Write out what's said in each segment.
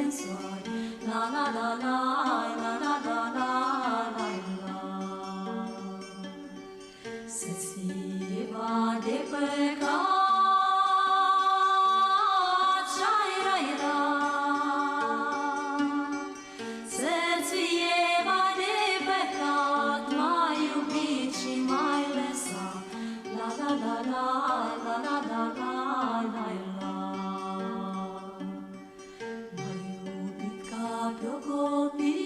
în soare. La la la la, la la la la, la la. Să-ți fie de păcat și-ai ra-i-ra. Să-ți fie de păcat, m-ai iubit și m-ai lăsat. La la la la, la la la la, la la. M-ai iubit ca pe o copil.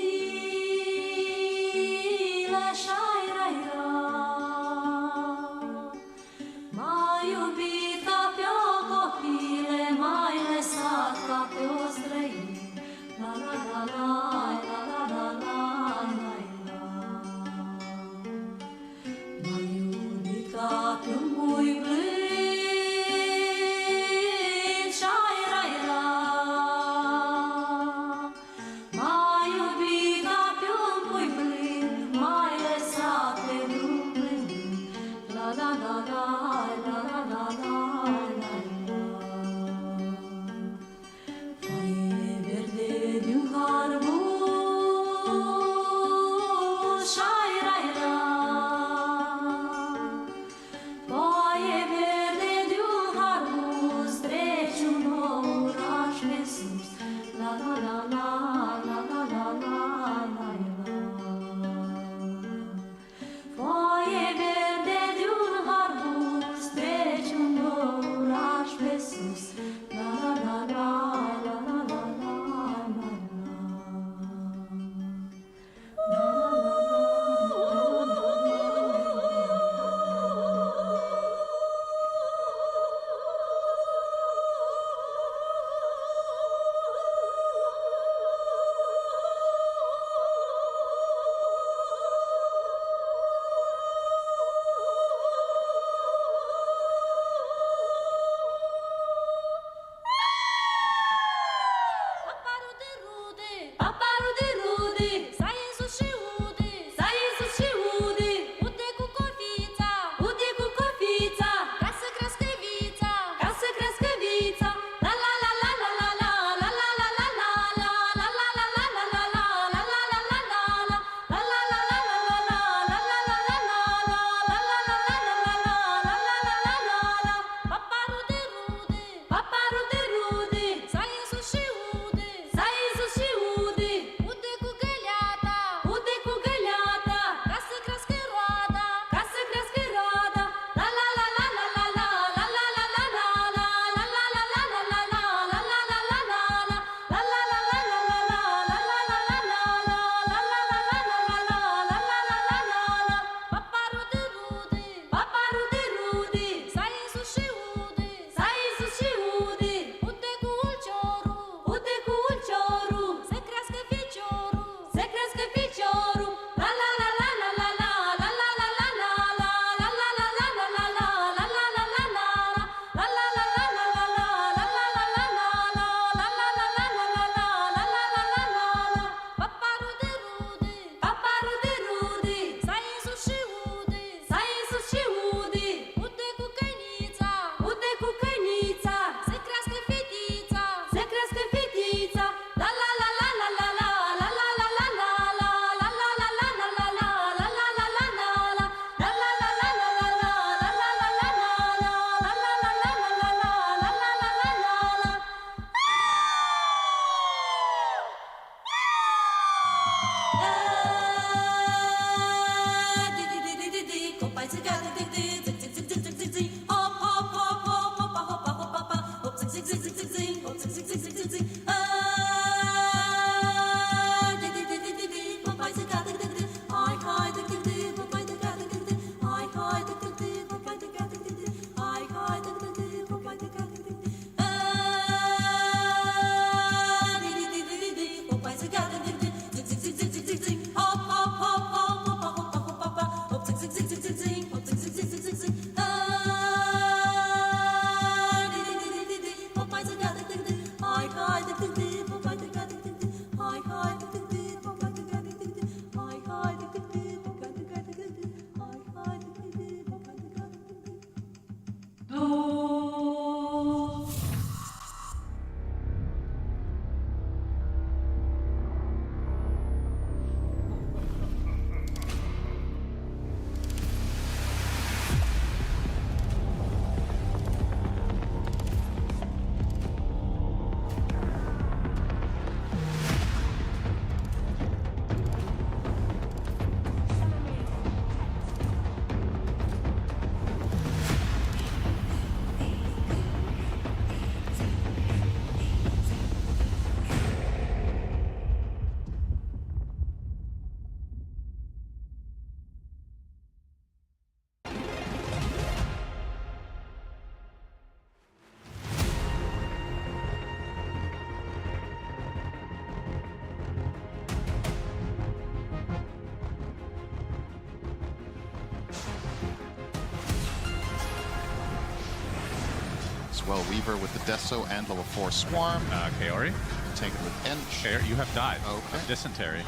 as well. Weaver with the Deso and level 4 Swarm. Kaori. Taken with Ench. Kaori, you have died. Okay. Of dysentery.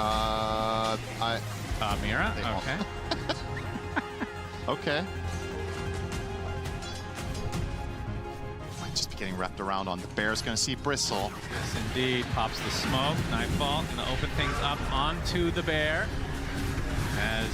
Mira? Okay. Okay. Might just be getting wrapped around on the Bear's gonna see Bristle. Yes, indeed. Pops the smoke. Nightfall gonna open things up onto the Bear. As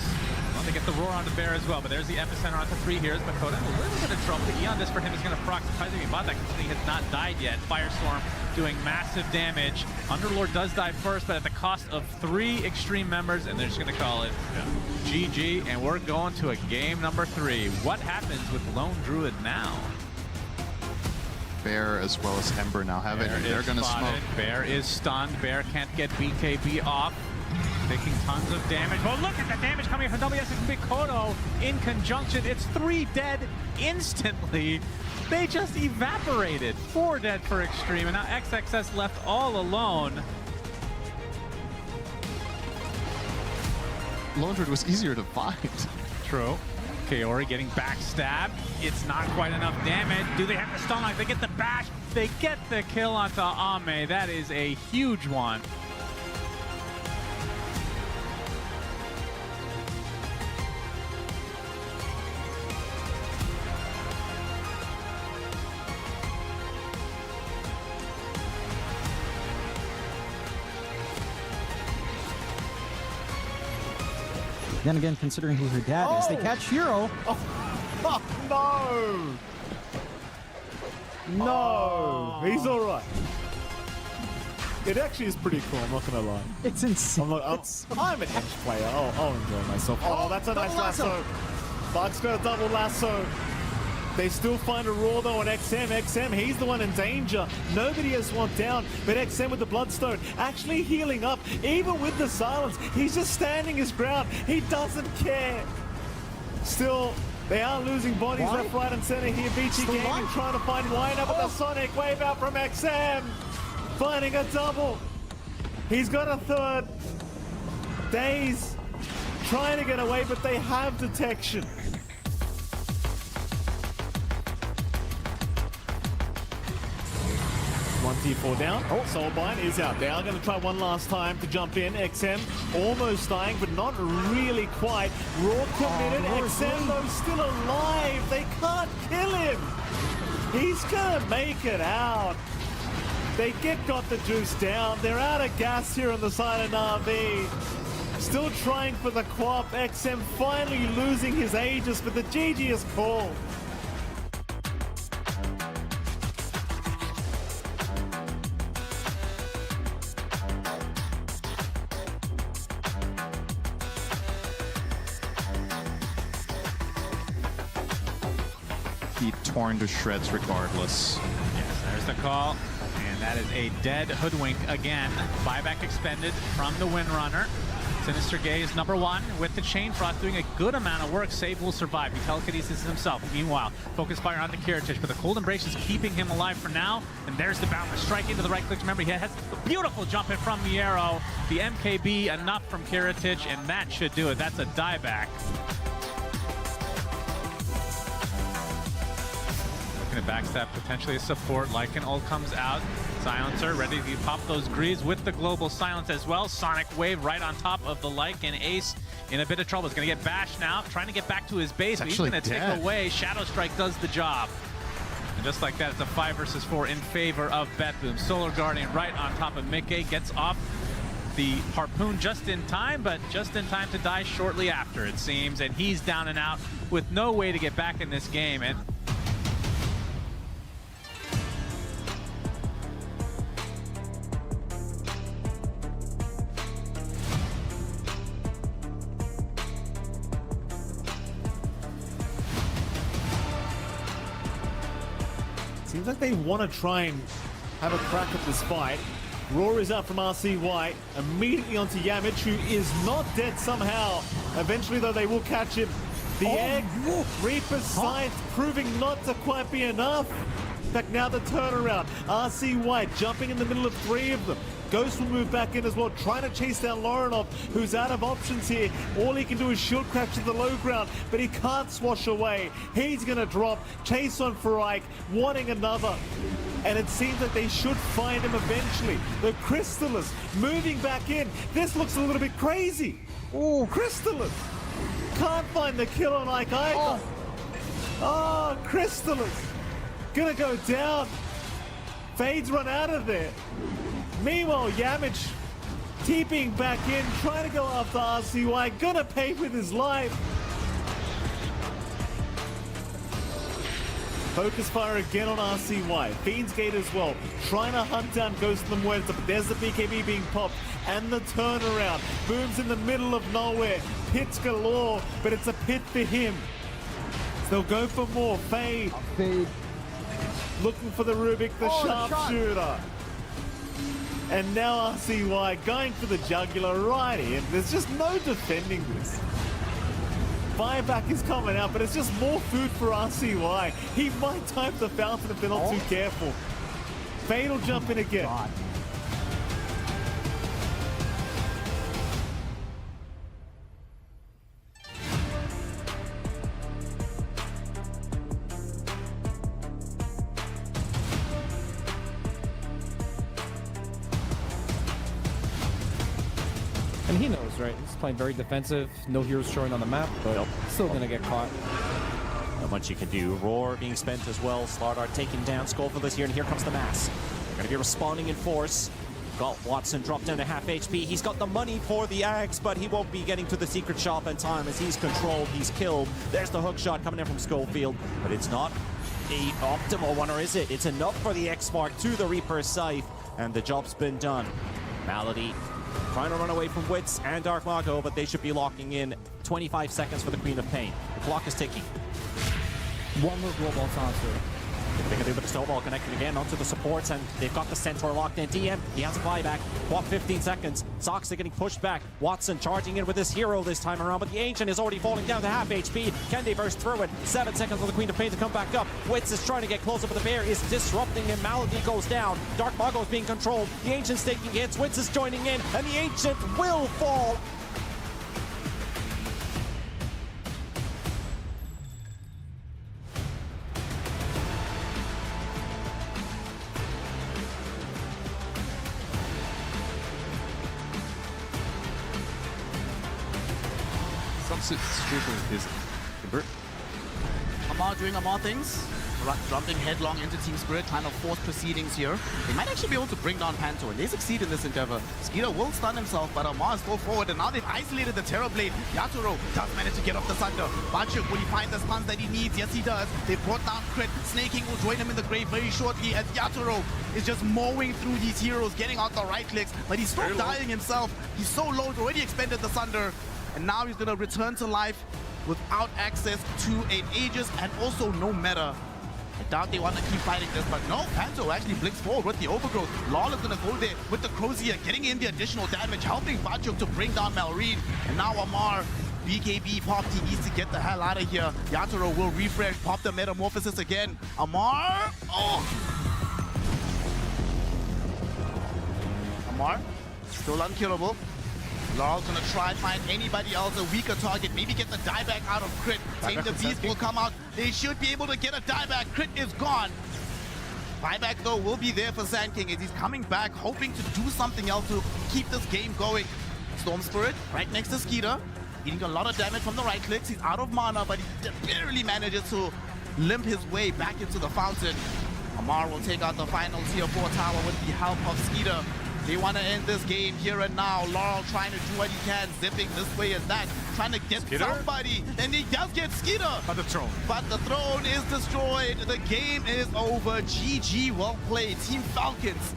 well, they get the roar on the Bear as well, but there's the epicenter onto 3 here. But Koda a little bit of trouble. Eon, this for him is going to proc. Surprisingly, bought that considering he has not died yet. Firestorm doing massive damage. Underlord does die first, but at the cost of 3 Xtreme members, and they're just going to call it GG, and we're going to a game number 3. What happens with Lone Druid now? Bear as well as Ember now have it, and they're going to smoke. Bear is stunned. Bear can't get BKB off. Taking tons of damage. Well, look at the damage coming from WS and Kodo in conjunction. It's 3 dead instantly. They just evaporated. 4 dead for Xtreme, and now XXS left all alone. Lone Druid was easier to find. True. Kaori getting backstabbed. It's not quite enough damage. Do they have the stun lock? They get the bash. They get the kill onto Ame. That is a huge one. Then again, considering who her dad is, they catch Hero. No! No! He's alright. It actually is pretty cool, I'm not gonna lie. It's insane. I'm an edge player. I'll enjoy myself. Oh, that's a nice lasso. Buck's got a double lasso. They still find Aurora though on XM. XM, he's the one in danger. Nobody has one down, but XM with the Bloodstone actually healing up. Even with the silence, he's just standing his ground. He doesn't care. Still, they are losing bodies left, right, and center here. Vici Gaming trying to find lineup with the Sonic wave out from XM. Finding a double. He's got a third. Daze trying to get away, but they have detection. 1T4 down. Oh, Soulbind is out. They are going to try one last time to jump in. XM almost dying, but not really quite. Raw committed. XM, though, still alive. They can't kill him. He's going to make it out. They got the juice down. They're out of gas here on the side of Na'Vi. Still trying for the Quap. XM finally losing his Aegis, but the GG is called. Be torn to shreds regardless. Yes, there's the call. And that is a dead Hoodwink again. Buyback expended from the Windrunner. Sinister Gaze #1 with the Chain Frost doing a good amount of work. Save will survive. He telekinesis himself. Meanwhile, focus fire on the Kiritich, but the Cold Embrace is keeping him alive for now. And there's the boundless strike into the right click. Remember, he has a beautiful jump in from Miero. The MKB enough from Kiritich, and that should do it. That's a dieback. Looking to backstab potentially a support. Lycan ult comes out. Silencer ready to pop those greaves with the global silence as well. Sonic wave right on top of the Lycan. Ace in a bit of trouble. He's going to get bashed now, trying to get back to his base. But he's going to take away. Shadow Strike does the job. And just like that, it's a 5 versus 4 in favor of BetBoom. Solar Guardian right on top of Mickey. Gets off the harpoon just in time, but just in time to die shortly after, it seems. And he's down and out with no way to get back in this game. And seems like they want to try and have a crack at this fight. Roar is out from RCY, immediately onto Yamich, who is not dead somehow. Eventually, though, they will catch him. The egg, Reaper's Science proving not to quite be enough. fact, now the turnaround. RC White jumping in the middle of 3 of them. Ghost will move back in as well, trying to chase down Laurenov, who's out of options here. All he can do is shield crash to the low ground, but he can't swash away. He's going to drop. Chase on for Ike, wanting another. And it seems like they should find him eventually. The Crystallis moving back in. This looks a little bit crazy. Oh, Crystallis. Can't find the kill on Ike either. Oh, Crystallis. Gonna go down. Fades run out of there. Meanwhile, Yamich TPing back in, trying to go after RCY, gonna pay with his life. Focus fire again on RCY. Fiend's Gate as well, trying to hunt down Ghost of the Muerta, but there's the BKB being popped, and the turnaround. Boom's in the middle of nowhere, pits galore, but it's a pit for him. So they'll go for more. Fade. Looking for the Rubik, the sharpshooter. And now RCY going for the jugular right in. There's just no defending this. Buyback is coming out, but it's just more food for RCY. He might type the fountain if they're not too careful. Fade will jump in again. And he knows, right? He's playing very defensive, no heroes showing on the map, but still gonna get caught. Not much you can do. Roar being spent as well. Slardar taking down Skullfillis here, and here comes the mass. They're gonna be responding in force. Got Watson dropped down to half HP. He's got the money for the Axe, but he won't be getting to the secret shop in time as he's controlled, he's killed. There's the hook shot coming in from Schofield, but it's not a optimal one, or is it? It's enough for the X-Mark to the Reaper's Scythe, and the job's been done. Malady trying to run away from Wits and Dark Mago, but they should be locking in 25 seconds for the Queen of Pain. The clock is ticking. One more global transfer. They can do with the snowball connecting again onto the supports, and they've got the Centaur locked in. DM, he has a buyback. Walk 15 seconds. Soxa getting pushed back. Watson charging in with his hero this time around, but the Ancient is already falling down to half HP. Can they burst through it? 7 seconds for the Queen of Pain to come back up. Wits is trying to get closer, but the bear is disrupting him. Malady goes down. Dark Mago is being controlled. The Ancient's taking hits. Wits is joining in, and the Ancient will fall. Some situation is convert. Amar doing Amar things, jumping headlong into Team Spirit, trying to force proceedings here. They might actually be able to bring down Panto, and they succeed in this endeavor. Skeeter will stun himself, but Amar is still forward, and now they've isolated the Terrorblade. Yatoro does manage to get off the Sunder. Bachuk, will he find the stuns that he needs? Yes, he does. They've brought down Crit. Snaking will join him in the grave very shortly, as Yatoro is just mowing through these heroes, getting out the right clicks, but he's still dying himself. He's so low, he's already expended the Sunder. And now he's going to return to life without access to an Aegis and also no meta. I doubt they want to keep fighting this, but no, Panto actually blinks forward with the Overgrowth. Lawler is going to go there with the Crozier, getting in the additional damage, helping Bachuk to bring down Malrine. And now Amar, BKB popped, he needs to get the hell out of here. Yatoro will refresh, pop the Metamorphosis again. Amar, Amar, still unkillable. Laurel's gonna try and find anybody else a weaker target, maybe get the dieback out of Crit. Tame the Beast will come out. They should be able to get a dieback. Crit is gone. Buyback though will be there for Sand King as he's coming back, hoping to do something else to keep this game going. Storm Spirit right next to Skeeter, eating a lot of damage from the right clicks. He's out of mana, but he barely manages to limp his way back into the fountain. Amar will take out the final tier 4 tower with the help of Skeeter. They want to end this game here and now. Laurel trying to do what he can, zipping this way and that, trying to get somebody, and he does get Skeeter. But the throne is destroyed. The game is over. GG, well played. Team Falcons.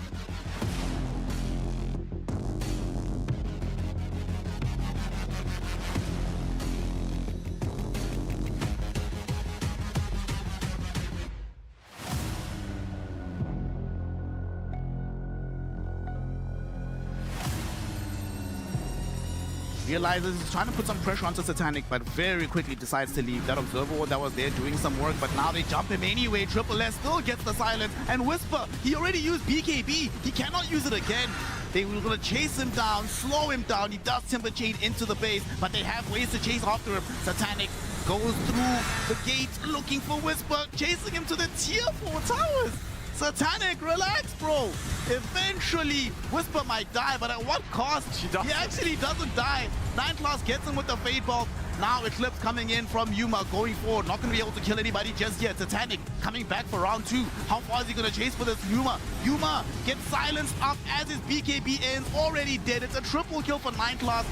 realizes he's trying to put some pressure onto Satanic, but very quickly decides to leave. That Observer Ward that was there doing some work, but now they jump him anyway. Triple S still gets the silence, and Whisper, he already used BKB. He cannot use it again. They were going to chase him down, slow him down. He does Timber Chain into the base, but they have ways to chase after him. Satanic goes through the gate looking for Whisper, chasing him to the tier 4 towers. Satanic, relax, bro. Eventually, Whisper might die, but at what cost? He actually doesn't die. 9class gets him with the Fade Ball. Now Eclipse coming in from Yuma, going forward. Not going to be able to kill anybody just yet. Satanic coming back for round 2. How far is he going to chase for this Yuma? Yuma gets silenced up as his BKB ends. Already dead. It's a triple kill for 9class.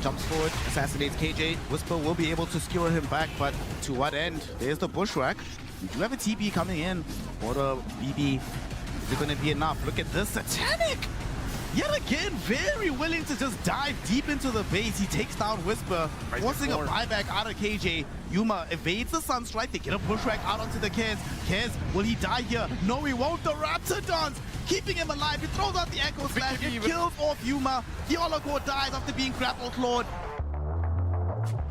Jumps forward, assassinates KJ. Whisper will be able to skewer him back, but to what end? There's the Bushwhack. We do have a TP coming in. Or the BB. Is it going to be enough? Look at this. Satanic! Yet again, very willing to just dive deep into the base. He takes down Whisper, forcing a buyback out of KJ. Yuma evades the Sunstrike. They get a Bushwhack out onto the Kez. Kez, will he die here? No, he won't. The Raptidons keeping him alive. He throws out the Echo Slash. It kills off Yuma. The Holocore dies after being grapple clawed.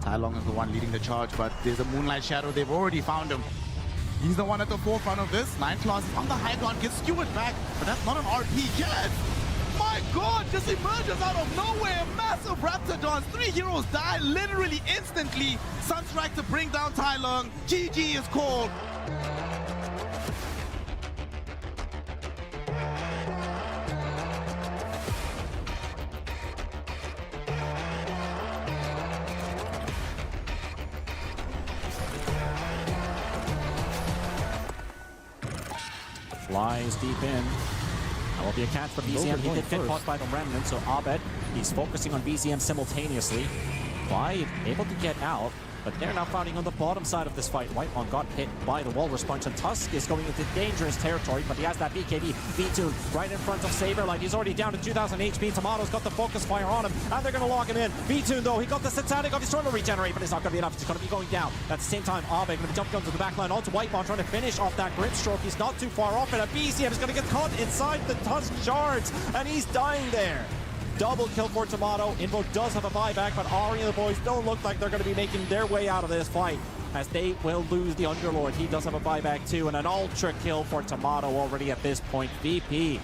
Tai Long is the one leading the charge, but there's a Moonlight Shadow. They've already found him. He's the one at the forefront of this. 9class is on the high ground, gets skewered back, but that's not an RP. Kez! My god, just emerges out of nowhere. Massive Raptidons. 3 heroes die literally instantly. Sunstrike to bring down Tai Long. GG is called. Flies deep in. That will be a catch for BZM. He did get caught by the Remnant, so Abed, he's focusing on BZM simultaneously. Clyde able to get out, but they're now fighting on the bottom side of this fight. Whitemon got hit by the Walrus Punch, and Tusk is going into dangerous territory, but he has that BKB. V2 right in front of Saberlight. He's already down to 2,000 HP. Tomato's got the focus fire on him, and they're going to lock him in. V2, though, he got the Satanic off. He's trying to regenerate, but it's not going to be enough. He's going to be going down. At the same time, Abed going to be jumping onto the back line onto Whitemon, trying to finish off that Grip Stroke. He's not too far off, and a BZM is going to get caught inside the Tusk shards, and he's dying there. Double kill for Tomato. Invo does have a buyback, but Ari and the boys don't look like they're going to be making their way out of this fight, as they will lose the Underlord. He does have a buyback too, and an ultra kill for Tomato already at this point. VP.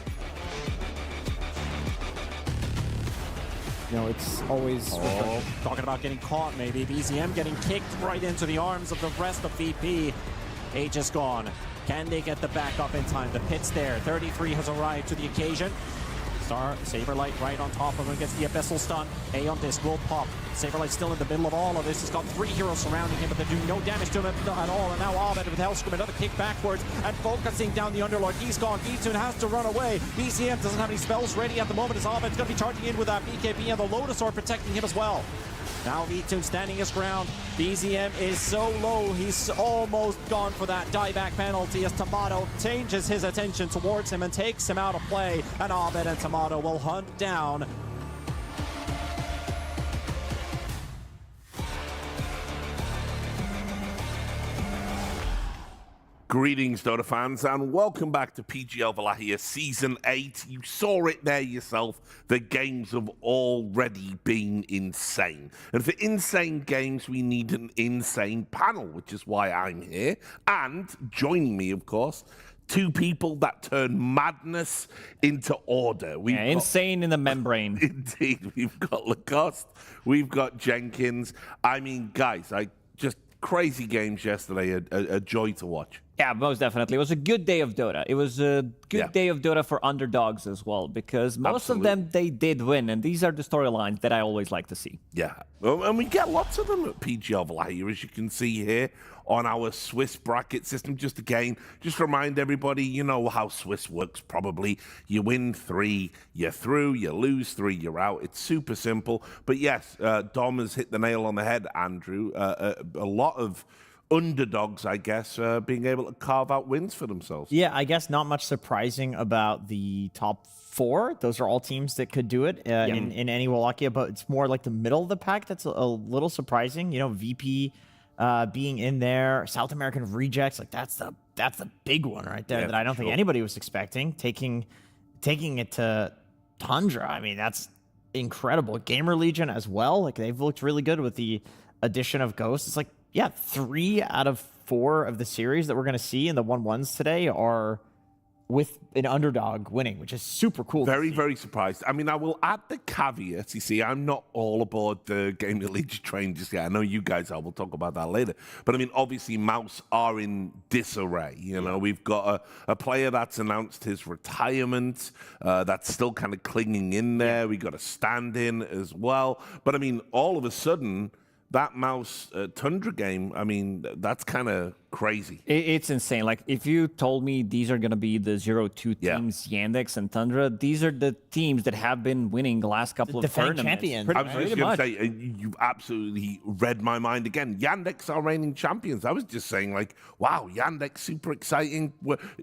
You know, it's always... talking about getting caught maybe. BZM getting kicked right into the arms of the rest of VP. Age is gone. Can they get the backup in time? The pit's there. 33 has arrived to the occasion. Saberlight right on top of him, gets the Abyssal stun. A on this will pop. Saberlight still in the middle of all of this. He's got 3 heroes surrounding him, but they're doing no damage to him at all. And now Abed with Hellscream, another kick backwards and focusing down the Underlord. He's gone. B2 has to run away. BCM doesn't have any spells ready at the moment, as Abed's going to be charging in with that BKB, and the Lotus Orb protecting him as well. Now V2 standing his ground. BZM is so low, he's almost gone for that dieback penalty, as Tomato changes his attention towards him and takes him out of play. And Abed and Tomato will hunt down Greetings, Dota fans, and welcome back to PGL Wallachia Season 8. You saw it there yourself. The games have already been insane. And for insane games, we need an insane panel, which is why I'm here. And joining me, of course, 2 people that turn madness into order. Insane in the membrane. Indeed. We've got Lacoste, we've got Jenkins. I mean, guys, just crazy games yesterday, a joy to watch. Yeah, most definitely. It was a good day of Dota. It was a good day of Dota for underdogs as well, because most of them, they did win, and these are the storylines that I always like to see. Yeah, and we get lots of them at PGL Wallachia, as you can see here on our Swiss bracket system. Just remind everybody, you know how Swiss works probably. You win 3, you're through, you lose 3, you're out. It's super simple. But yes, Dom has hit the nail on the head, Andrew. A lot of underdogs, I guess, being able to carve out wins for themselves. Yeah, I guess not much surprising about the top 4. Those are all teams that could do it in any Wallachia, but it's more like the middle of the pack that's a little surprising. You know, VP being in there, South American Rejects, like that's the big one right there that I don't think anybody was expecting. Taking it to Tundra, I mean, that's incredible. GamerLegion as well. Like, they've looked really good with the addition of Ghost. It's like, yeah, 3 out of 4 of the series that we're going to see in the 1-1s today are with an underdog winning, which is super cool. Very, very surprised. I mean, I will add the caveat. You see, I'm not all aboard the GamerLegion train just yet. I know you guys are. We'll talk about that later. But I mean, obviously, MOUZ are in disarray. You know, we've got a player that's announced his retirement. That's still kind of clinging in there. We got a stand-in as well. But I mean, all of a sudden, that MOUZ Tundra game, I mean, that's kind of crazy. It's insane. Like, if you told me these are going to be the 0-2 teams, Yandex and Tundra, these are the teams that have been winning the last couple of tournaments. Champions. I was just going to say, you absolutely read my mind again. Yandex are reigning champions. I was just saying, like, wow, Yandex, super exciting.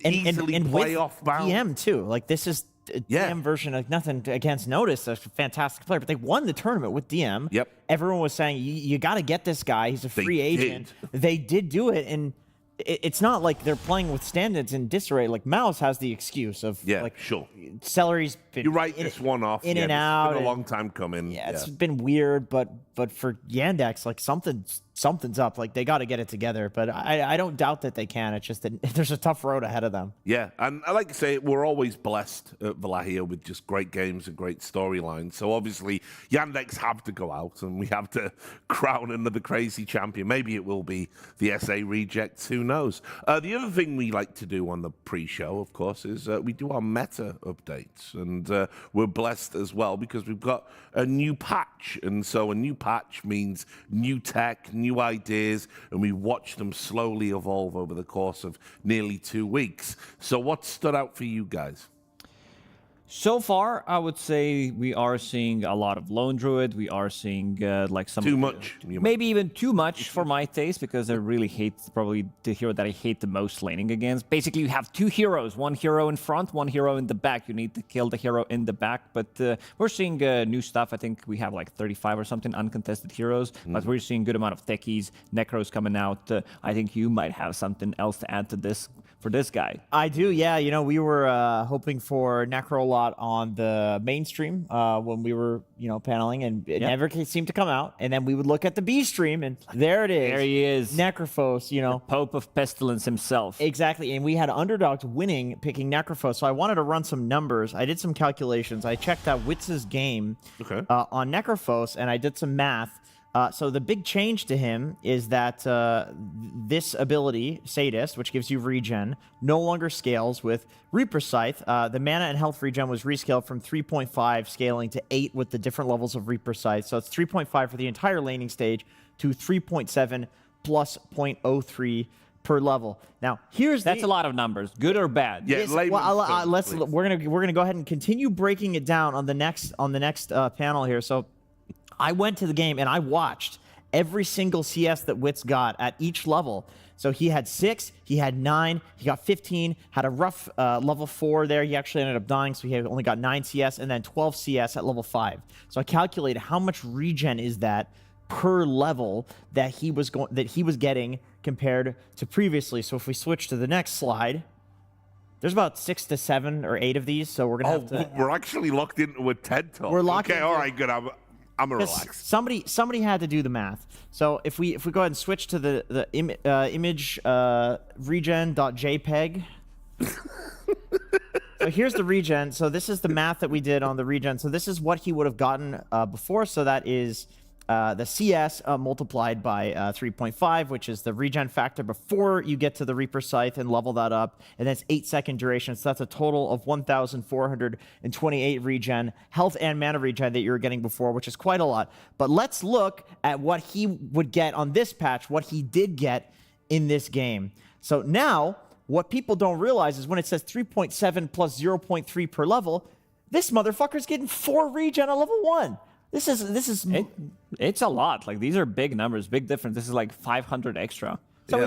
Easily playoff bound. DM, too. Like, this is DM version of nothing against Natus, a fantastic player, but they won the tournament with DM. Yep. Everyone was saying, you got to get this guy. He's a free agent. They did do it, and it's not like they're playing with stand-ins in disarray. Like, MOUZ has the excuse of, like, sure. Celery's been you write this one off. in and out. It's been a long time coming. Yeah, it's been weird, but for Yandex, like, something's up. Like, they got to get it together. But I don't doubt that they can. It's just that there's a tough road ahead of them. Yeah, and I like to say we're always blessed at Wallachia with just great games and great storylines. So obviously Yandex have to go out and we have to crown another crazy champion. Maybe it will be the SA rejects. Who knows? The other thing we like to do on the pre-show, of course, is we do our meta updates, and we're blessed as well because we've got a new patch, and so a new patch means new tech, new ideas, and we watch them slowly evolve over the course of nearly 2 weeks. So what stood out for you guys? So far, I would say we are seeing a lot of Lone Druid. We are seeing like some... Too much. Maybe even too much for my taste, because I really hate probably the hero that I hate the most laning against. Basically, you have 2 heroes. 1 hero in front, 1 hero in the back. You need to kill the hero in the back. But we're seeing new stuff. I think we have like 35 or something uncontested heroes. But we're seeing good amount of techies. Necros coming out. I think you might have something else to add to this for this guy. I do, yeah. You know, we were hoping for Necro a lot on the mainstream when we were, paneling, and it never seemed to come out. And then we would look at the B stream, and there it is. There he is. Necrophos, Pope of Pestilence himself. Exactly. And we had underdogs winning, picking Necrophos. So I wanted to run some numbers. I did some calculations. I checked out Witz's game on Necrophos, and I did some math. So the big change to him is that this ability, Sadist, which gives you regen, no longer scales with Reaper Scythe. The mana and health regen was rescaled from 3.5 scaling to 8 with the different levels of Reaper Scythe. So it's 3.5 for the entire laning stage to 3.7 plus 0.03 per level. Now, that's a lot of numbers, good or bad. Yeah, we're gonna go ahead and continue breaking it down on the next panel here. So I went to the game and I watched every single CS that Witz got at each level. So he had 6, he had 9, he got 15, had a rough level 4 there. He actually ended up dying, so he only got 9 CS, and then 12 CS at level 5. So I calculated how much regen is that per level that he was getting compared to previously. So if we switch to the next slide, there's about 6 to 7 or 8 of these. So we're gonna have to. We're actually locked into a TED talk. We're locked. Okay, all right, good. I'm gonna relax. Somebody had to do the math. So if we go ahead and switch to the image regen.jpg. So here's the regen. So this is the math that we did on the regen. So this is what he would have gotten before. So that is the CS multiplied by 3.5, which is the regen factor before you get to the Reaper Scythe and level that up. And that's 8-second duration. So that's a total of 1,428 regen, health and mana regen that you were getting before, which is quite a lot. But let's look at what he would get on this patch, what he did get in this game. So now, what people don't realize is when it says 3.7 plus 0.3 per level, this motherfucker's getting 4 regen at level 1. This is it's a lot. Like, these are big numbers, big difference. This is like 500 extra. So we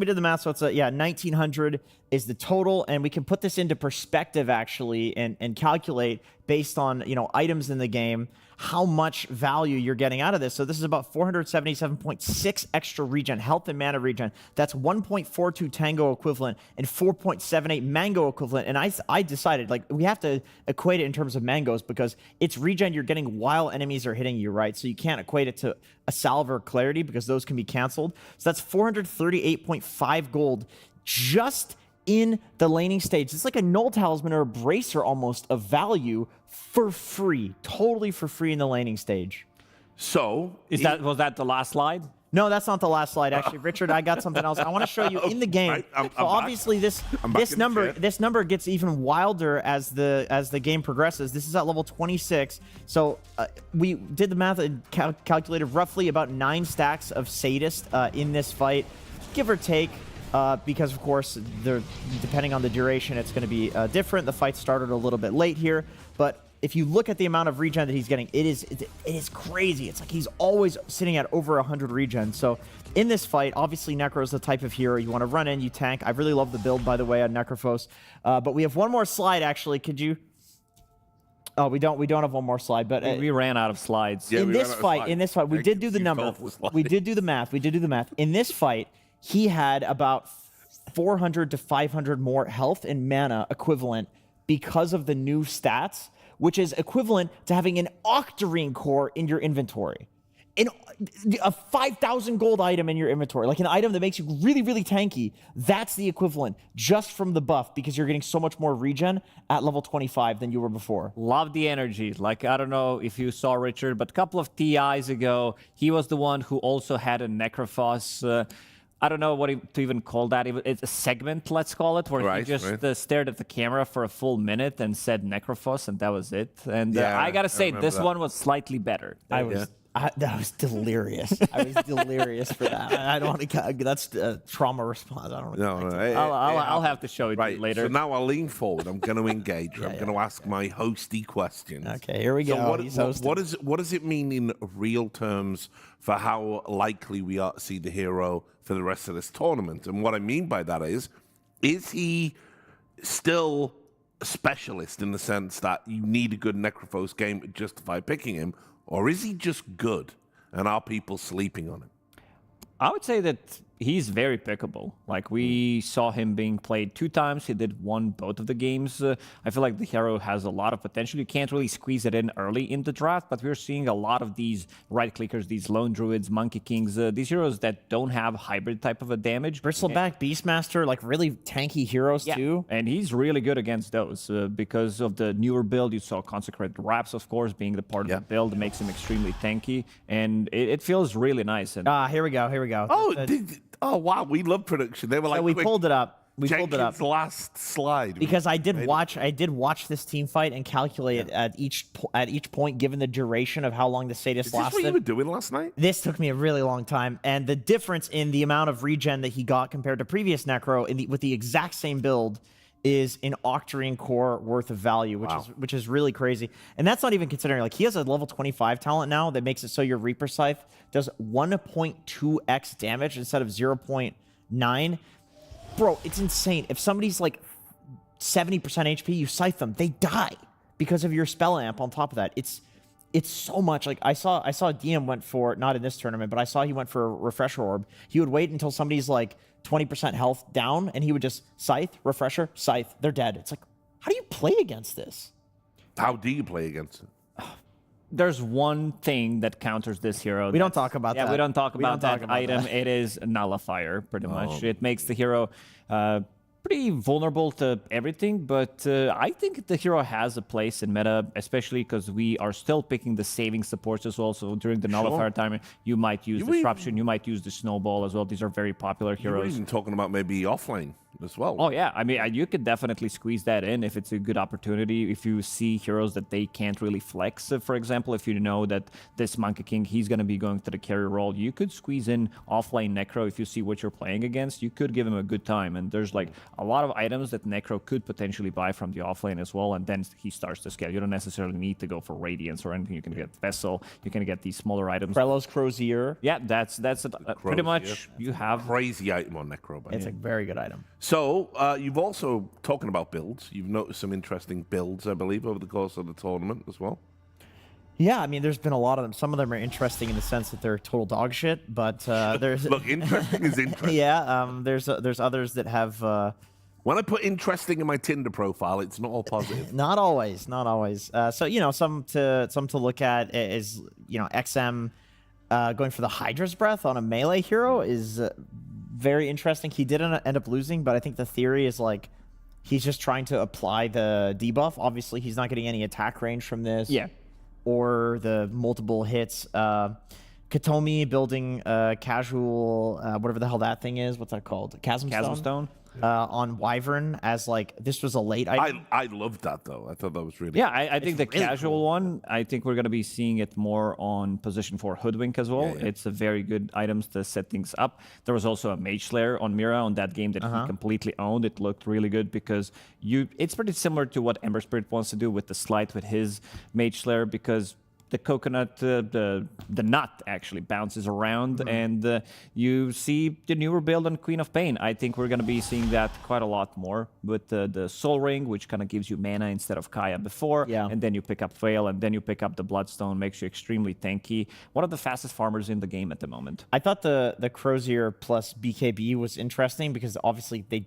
did the math. So it's 1,900 is the total, and we can put this into perspective actually and calculate based on, you know, items in the game, how much value you're getting out of this. So this is about 477.6 extra regen, health and mana regen. That's 1.42 Tango equivalent and 4.78 Mango equivalent. And I decided, like, we have to equate it in terms of Mangoes because it's regen you're getting while enemies are hitting you, right? So you can't equate it to a Salve or Clarity because those can be canceled. So that's 438.5 gold just in the laning stage. It's like a Null Talisman or a Bracer almost of value for free, totally for free in the laning stage. So was that the last slide? No, that's not the last slide. Actually, Richard, I got something else. I want to show you in the game. Right, I'm obviously this number gets even wilder as the game progresses. This is at level 26. So we did the math and calculated roughly about 9 stacks of Sadist in this fight, give or take. Because, of course, depending on the duration, it's going to be different. The fight started a little bit late here, but if you look at the amount of regen that he's getting, it is crazy. It's like he's always sitting at over 100 regen. So in this fight, obviously, Necro is the type of hero you want to run in, you tank. I really love the build, by the way, on Necrophos. But we have one more slide, actually. Could you... Oh, we don't have one more slide, but we ran out of slides. Yeah, in this fight, we did do the number. We did do the math. In this fight, he had about 400 to 500 more health and mana equivalent because of the new stats, which is equivalent to having an Octarine core in your inventory. A 5,000 gold item in your inventory, like an item that makes you really, really tanky. That's the equivalent just from the buff because you're getting so much more regen at level 25 than you were before. Love the energy. Like, I don't know if you saw Richard, but a couple of TIs ago, he was the one who also had a Necrophos. I don't know what to even call that. It's a segment, let's call it, where he just stared at the camera for a full minute and said Necrophos, and that was it. And I gotta say, this one was slightly better. That was delirious. I was delirious for that. I don't want to. That's a trauma response. I don't know. I'll have to show it to you later. So now I'll lean forward. I'm going to engage. I'm going to ask my hosty questions. Okay, here we go. What does it mean in real terms for how likely we are to see the hero for the rest of this tournament? And what I mean by that is he still a specialist in the sense that you need a good Necrophos game to justify picking him? Or is he just good, and are people sleeping on him? I would say that he's very pickable. Like, we saw him being played 2 times. He did both of the games. I feel like the hero has a lot of potential. You can't really squeeze it in early in the draft, but we're seeing a lot of these right-clickers, these lone druids, monkey kings, these heroes that don't have hybrid type of a damage. Bristleback, Beastmaster, like really tanky heroes too. And he's really good against those because of the newer build. You saw Consecrated Wraps, of course, being the part of the build that makes him extremely tanky, and it feels really nice. And here we go. Oh wow, we love production. They were like, we pulled it up. Pulled it up. Last slide because I did watch this team fight and calculate at each point, given the duration of how long the Sadist lasted. Is this what you were doing last night? This took me a really long time, and the difference in the amount of regen that he got compared to previous Necro with the exact same build is an Octarine core worth of value, which is really crazy. And that's not even considering, like, he has a level 25 talent now that makes it so your Reaper Scythe does 1.2x damage instead of 0.9. Bro, it's insane. If somebody's like 70% HP, you scythe them, they die because of your spell amp on top of that. It's so much. Like, I saw DM went for, not in this tournament, but I saw he went for a Refresher Orb. He would wait until somebody's like 20% health down, and he would just scythe, refresher, scythe. They're dead. It's like, how do you play against this? How do you play against it? There's one thing that counters this hero. We don't talk about that. Yeah, we don't talk about that item. It is Nullifier, pretty much. It makes the hero pretty vulnerable to everything, but I think the hero has a place in meta, especially because we are still picking the saving supports as well. So during the Nullifier time, you might use Disruption, you might use the Snowball as well. These are very popular heroes. You're even talking about maybe offlane as well. Oh, yeah. I mean, you could definitely squeeze that in if it's a good opportunity. If you see heroes that they can't really flex, for example, if you know that this Monkey King, he's going to be going to the carry role, you could squeeze in offlane Necro. If you see what you're playing against, you could give him a good time. And there's like a lot of items that Necro could potentially buy from the offlane as well, and then he starts to scale. You don't necessarily need to go for Radiance or anything. You can get Vessel, you can get these smaller items. Krellos Crozier. Yeah, that's pretty much you have crazy item on Necro. It's a very good item. So you've also, talking about builds, you've noticed some interesting builds, I believe, over the course of the tournament as well. Yeah, I mean, there's been a lot of them. Some of them are interesting in the sense that they're total dog shit, but there's... Look, interesting is interesting. Yeah, there's others that have... When I put interesting in my Tinder profile, it's not all positive. Not always, not always. So, you know, some to look at is, you know, XM going for the Hydra's Breath on a melee hero is very interesting. He did end up losing, but I think the theory is, like, he's just trying to apply the debuff. Obviously, he's not getting any attack range from this. Yeah. Or the multiple hits. Katomi building casual, whatever the hell that thing is. What's that called? Chasm Stone. On Wyvern as, like, this was a late item. I loved that, though. I thought that was really Yeah, I think the really casual one, I think we're going to be seeing it more on position 4 Hoodwink as well. Yeah. It's a very good items to set things up. There was also a Mage Slayer on Mira on that game that he completely owned. It looked really good because it's pretty similar to what Ember Spirit wants to do with the Slight with his Mage Slayer, because the coconut, the nut actually bounces around, and you see the newer build on Queen of Pain. I think we're going to be seeing that quite a lot more with the Soul Ring, which kind of gives you mana instead of Kaya before, and then you pick up Veil, and then you pick up the Bloodstone, makes you extremely tanky. One of the fastest farmers in the game at the moment. I thought the Crozier plus BKB was interesting because obviously they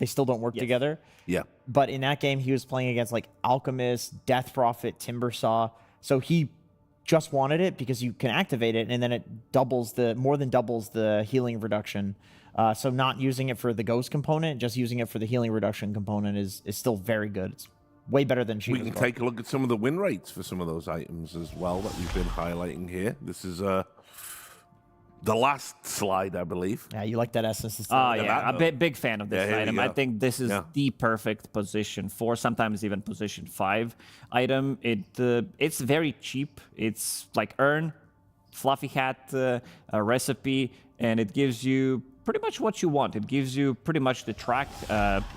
still don't work together. Yeah. But in that game, he was playing against, like, Alchemist, Death Prophet, Timbersaw. So he just wanted it because you can activate it, and then it more than doubles the healing reduction. So not using it for the ghost component, just using it for the healing reduction component is still very good. It's way better than Shiva's. We can take a look at some of the win rates for some of those items as well that we've been highlighting here. This is the last slide, I believe. Yeah, you like that essence. Oh, yeah. A big fan of this item. I think this is Yeah. the perfect position 4, sometimes even position 5 item. It's very cheap. It's like Earn, Fluffy Hat, a recipe, and it gives you pretty much what you want. It gives you pretty much the track.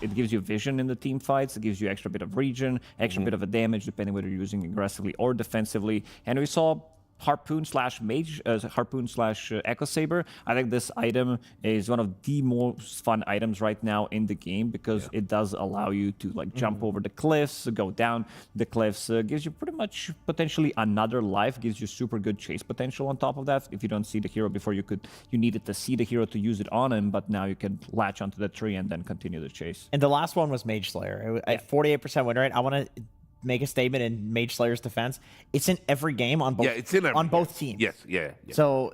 It gives you vision in the team fights. It gives you extra bit of regen, extra bit of a damage, depending whether you're using aggressively or defensively. And we saw Harpoon slash Mage, Harpoon slash Echo Saber. I think this item is one of the most fun items right now in the game because it does allow you to, like, jump over the cliffs, go down the cliffs, gives you pretty much potentially another life, gives you super good chase potential on top of that. If you don't see the hero before, you needed to see the hero to use it on him, but now you can latch onto the tree and then continue the chase. And the last one was Mage Slayer. At 48% win rate, I want to make a statement in Mage Slayer's defense. It's in every game on both. Yeah, it's in every both teams. Yes, yeah. So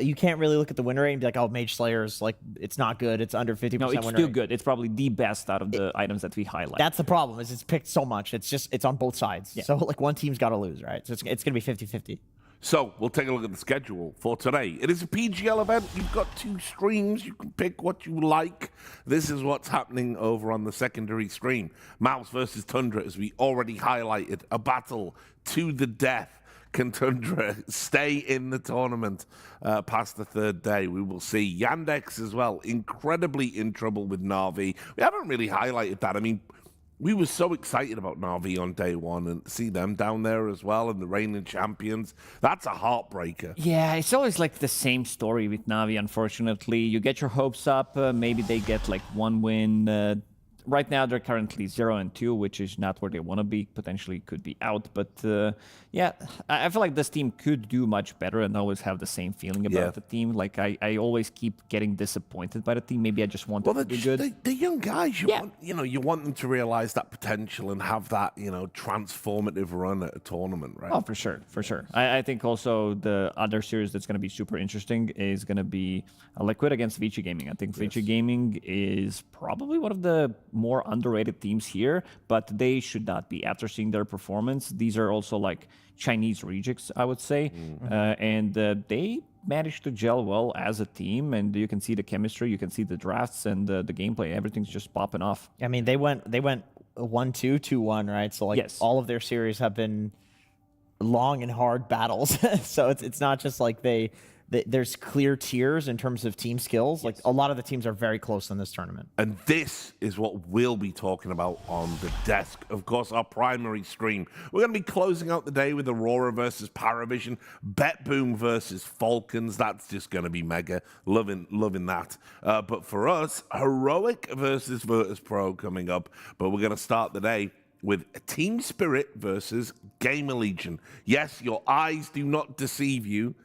you can't really look at the win rate and be like, oh, Mage Slayer's, like, it's not good. It's under 50% No, it's win still rate. good. It's probably the best out of the items that we highlight. That's the problem, is it's picked so much. It's on both sides. So, like, one team's got to lose, right? So it's going to be 50-50. So we'll take a look at the schedule for today. It is a PGL event. You've got 2 streams. You can pick what you like. This is what's happening over on the secondary stream. MOUZ versus Tundra, as we already highlighted. A battle to the death. Can Tundra stay in the tournament past the 3rd day? We will see. Yandex as well, incredibly in trouble with Na'Vi. We haven't really highlighted that. I mean, we were so excited about Na'Vi on day 1 and see them down there as well and the reigning champions. That's a heartbreaker. Yeah, it's always like the same story with Na'Vi, unfortunately. You get your hopes up, maybe they get like 1 win. Right now, they're currently 0-2, which is not where they want to be. Potentially could be out. But yeah, I feel like this team could do much better and always have the same feeling about the team. Like, I always keep getting disappointed by the team. Maybe I just want them to be good. They're young guys. You want them to realize that potential and have that, transformative run at a tournament, right? Oh, for sure, for sure. I think also the other series that's going to be super interesting is going to be Liquid against Vici Gaming. I think Vici Gaming is probably one of the more underrated teams here, but they should not be. After seeing their performance, these are also like Chinese rejects, I would say, and they managed to gel well as a team, and you can see the chemistry, you can see the drafts and the gameplay. Everything's just popping off. I mean, they went 1-2, 2-1, right? So, like, all of their series have been long and hard battles. So it's not just like they there's clear tiers in terms of team skills. Like a lot of the teams are very close in this tournament. And this is what we'll be talking about on the desk. Of course, our primary stream. We're going to be closing out the day with Aurora versus PARIVISION, BetBoom versus Falcons. That's just going to be mega. Loving that. But for us, Heroic versus Virtus.pro coming up. But we're going to start the day with Team Spirit versus GamerLegion. Yes, your eyes do not deceive you.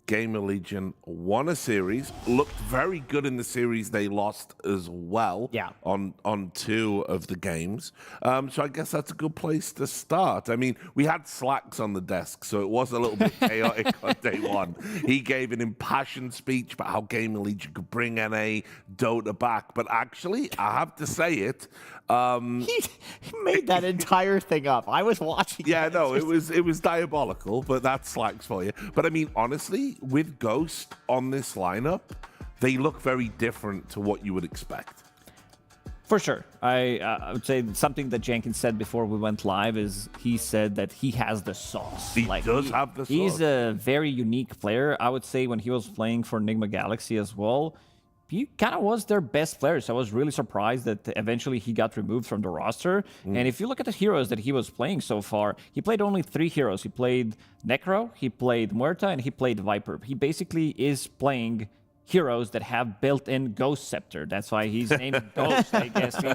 GamerLegion won a series, looked very good in the series they lost as well on 2 of the games. So I guess that's a good place to start. I mean, we had Slacks on the desk, so it was a little bit chaotic on day 1. He gave an impassioned speech about how GamerLegion could bring NA Dota back. But actually, I have to say it, he made that entire thing up. I was watching. Yeah, no, it was diabolical, but that's Slacks for you. But I mean, honestly, with Ghost on this lineup, they look very different to what you would expect. For sure. I would say something that Jenkins said before we went live is he said that he has the sauce. He does have the sauce. He's a very unique player. I would say when he was playing for Enigma Galaxy as well, he kind of was their best player. So I was really surprised that eventually he got removed from the roster. And if you look at the heroes that he was playing so far, he played only 3 heroes. He played Necro, he played Muerta, and he played Viper. He basically is playing heroes that have built-in Ghost Scepter. That's why he's named Ghost. I guess he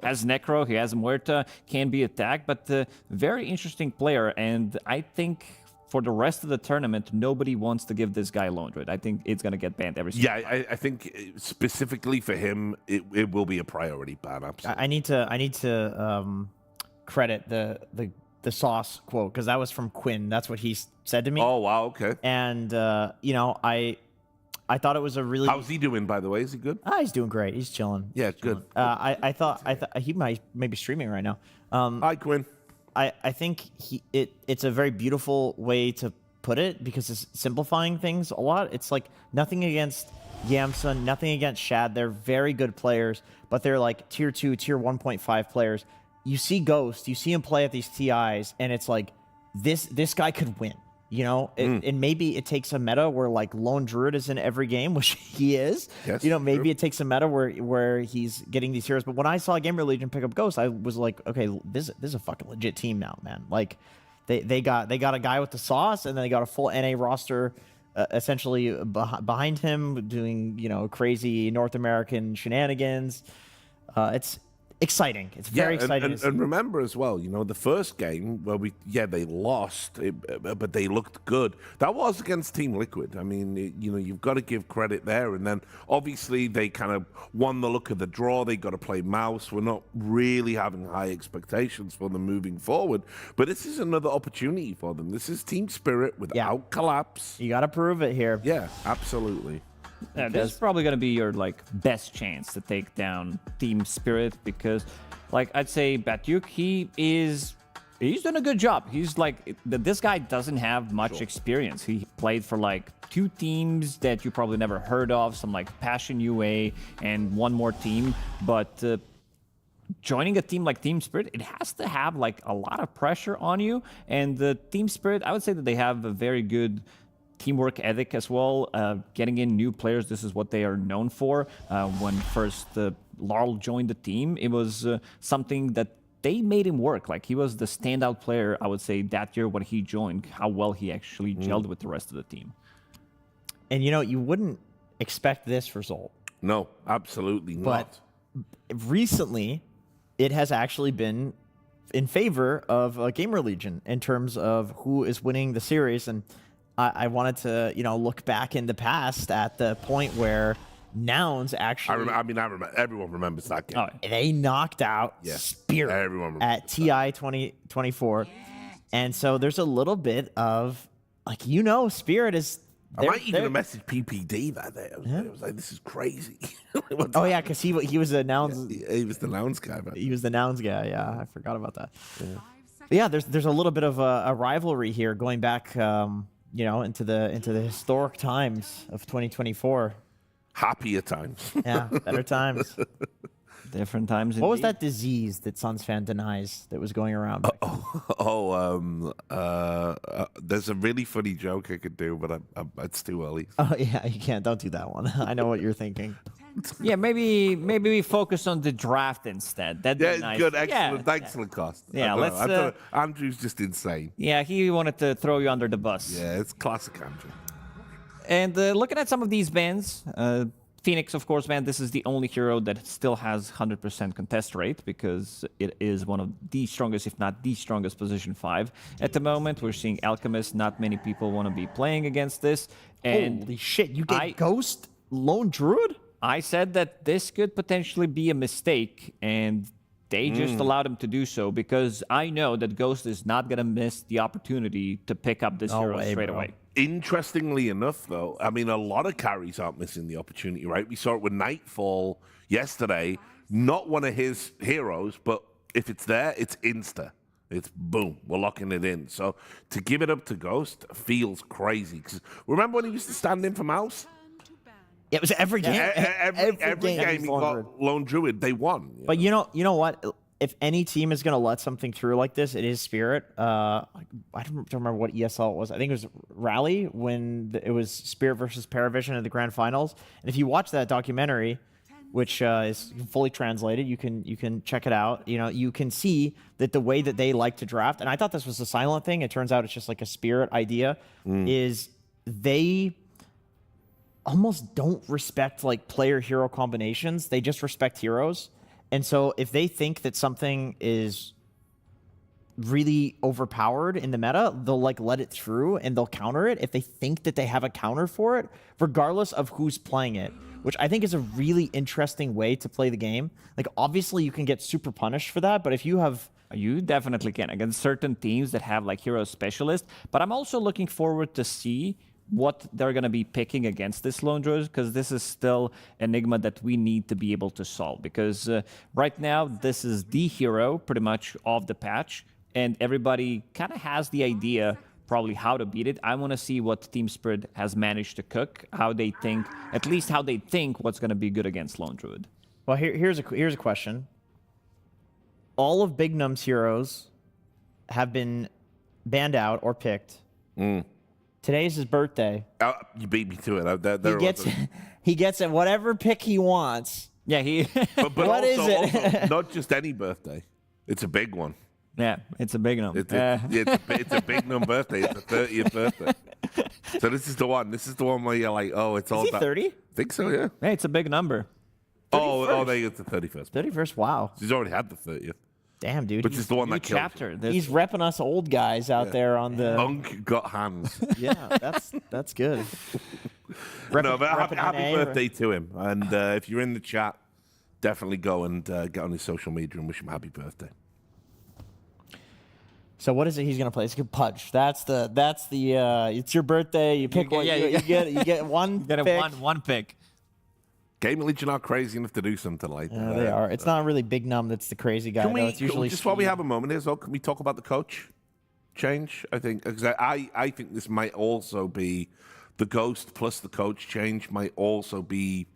has Necro, he has Muerta, can be attacked, but very interesting player. And I think for the rest of the tournament, nobody wants to give this guy Lone Druid. I think it's going to get banned every single time. I think specifically for him, it will be a priority ban. Absolutely. I need to credit the sauce quote, because that was from Quinn. That's what he said to me. Oh, wow. Okay. And, you know, I thought it was a really... How's he doing, by the way? Is he good? He's doing great. He's chilling. Yeah, good. I thought he might be streaming right now. Hi, Quinn. I think it's a very beautiful way to put it, because it's simplifying things a lot. It's like nothing against Yamsun, nothing against Shad. They're very good players, but they're like tier 2, tier 1.5 players. You see Ghost, you see him play at these TIs, and it's like this guy could win. You know, and maybe it takes a meta where like Lone Druid is in every game, which he is. Yes, you know, maybe it takes a meta where he's getting these heroes. But when I saw GamerLegion pick up Ghost, I was like, okay, this is a fucking legit team now, man. Like they got a guy with the sauce, and then they got a full NA roster essentially behind him doing, you know, crazy North American shenanigans. It's exciting. It's very exciting. And remember as well, you know, the first game where they lost, but they looked good. That was against Team Liquid. I mean, you know, you've got to give credit there. And then obviously they kind of won the look of the draw. They got to play MOUZ. We're not really having high expectations for them moving forward, but this is another opportunity for them. This is Team Spirit without collapse. You got to prove it here. Yeah, absolutely. Yeah, this is probably going to be your like best chance to take down Team Spirit, because like I'd say Batyuk, he's doing a good job. He's like, this guy doesn't have much experience. He played for like 2 teams that you probably never heard of, some like Passion UA and one more team, but joining a team like Team Spirit, it has to have like a lot of pressure on you. And the Team Spirit, I would say that they have a very good teamwork ethic as well. Getting in new players, this is what they are known for. When first Larl joined the team, it was something that they made him work. Like, he was the standout player, I would say, that year when he joined, how well he actually gelled with the rest of the team. And, you know, you wouldn't expect this result. No, absolutely not. But recently, it has actually been in favor of GamerLegion in terms of who is winning the series. And I wanted to, you know, look back in the past at the point where Nouns actually... I remember. Everyone remembers that game. They knocked out Spirit at TI 2024. And so there's a little bit of, like, you know, Spirit is... I might even have messaged PPD that day. I was like, this is crazy. Yeah, because he was the Nouns... Yeah, he was the Nouns guy. Man. He was the Nouns guy, yeah. I forgot about that. Yeah, there's a little bit of a rivalry here going back... you know, into the historic times of 2024. Happier times. Yeah, better times. Different times. What was indeed. that disease that Suns fan denies that was going around? There's a really funny joke I could do, but it's too early. Oh yeah, you can't. Don't do that one. I know what you're thinking. Yeah, maybe we focus on the draft instead. That'd be nice. Good, excellent, Yeah, excellent cost. Yeah, let's. Andrew's just insane. Yeah, he wanted to throw you under the bus. Yeah, it's classic Andrew. And looking at some of these bans, Phoenix, of course, man, this is the only hero that still has 100% contest rate because it is one of the strongest, if not the strongest, position 5. At the moment, we're seeing Alchemist. Not many people want to be playing against this. And holy shit, you get Ghost Lone Druid? I said that this could potentially be a mistake, and they just allowed him to do so because I know that Ghost is not going to miss the opportunity to pick up this hero straight away. Interestingly enough, though, I mean, a lot of carries aren't missing the opportunity, right? We saw it with Nightfall yesterday. Not one of his heroes, but if it's there, it's insta. It's boom. We're locking it in. So to give it up to Ghost feels crazy. Because remember when he used to stand in for MOUZ? Yeah, it was every game. Every game he got Lone Druid, they won. But you know what? If any team is going to let something through like this, it is Spirit. I don't remember what ESL it was. I think it was Rally when it was Spirit versus PARIVISION in the grand finals. And if you watch that documentary, which is fully translated, you can check it out. You know, you can see that the way that they like to draft, and I thought this was a silent thing. It turns out it's just like a Spirit idea. Is they almost don't respect like player hero combinations. They just respect heroes. And so if they think that something is really overpowered in the meta, they'll like let it through and they'll counter it if they think that they have a counter for it, regardless of who's playing it, which I think is a really interesting way to play the game. Like obviously you can get super punished for that, but if you have... You definitely can against certain teams that have like hero specialists, but I'm also looking forward to see what they're going to be picking against this Lone Druid, because this is still an enigma that we need to be able to solve. Because right now, this is the hero, pretty much, of the patch, and everybody kind of has the idea probably how to beat it. I want to see what Team Spirit has managed to cook, how they think, at least how they think what's going to be good against Lone Druid. Well, here's a question. All of Big Num's heroes have been banned out or picked. Today's his birthday. You beat me to it. He gets it whatever pick he wants. Yeah, But what is it? Also, not just any birthday. It's a big one. Yeah, it's a big num. It's a big num birthday. It's a 30th birthday. So this is the one. This is the one where you're like, oh, it's all Is he 30? I think so, yeah. Hey, it's a big number. 31st. Oh, they get the 31st. 31st, wow. He's already had the 30th. Damn, dude. Which is the one that killed chapter. He's repping us old guys out there on the... Unk got hands. Yeah, that's good. No, but happy birthday to him. And if you're in the chat, definitely go and get on his social media and wish him happy birthday. So what is it he's gonna play? It's a Pudge. That's the it's your birthday. You pick one. You get one. Get pick. one pick. GamerLegion are crazy enough to do something like that. They are. It's not really Big Num that's the crazy guy. It's usually just while we have a moment here, so can we talk about the coach change? I think because I think this might also be the Ghost plus the coach change might also be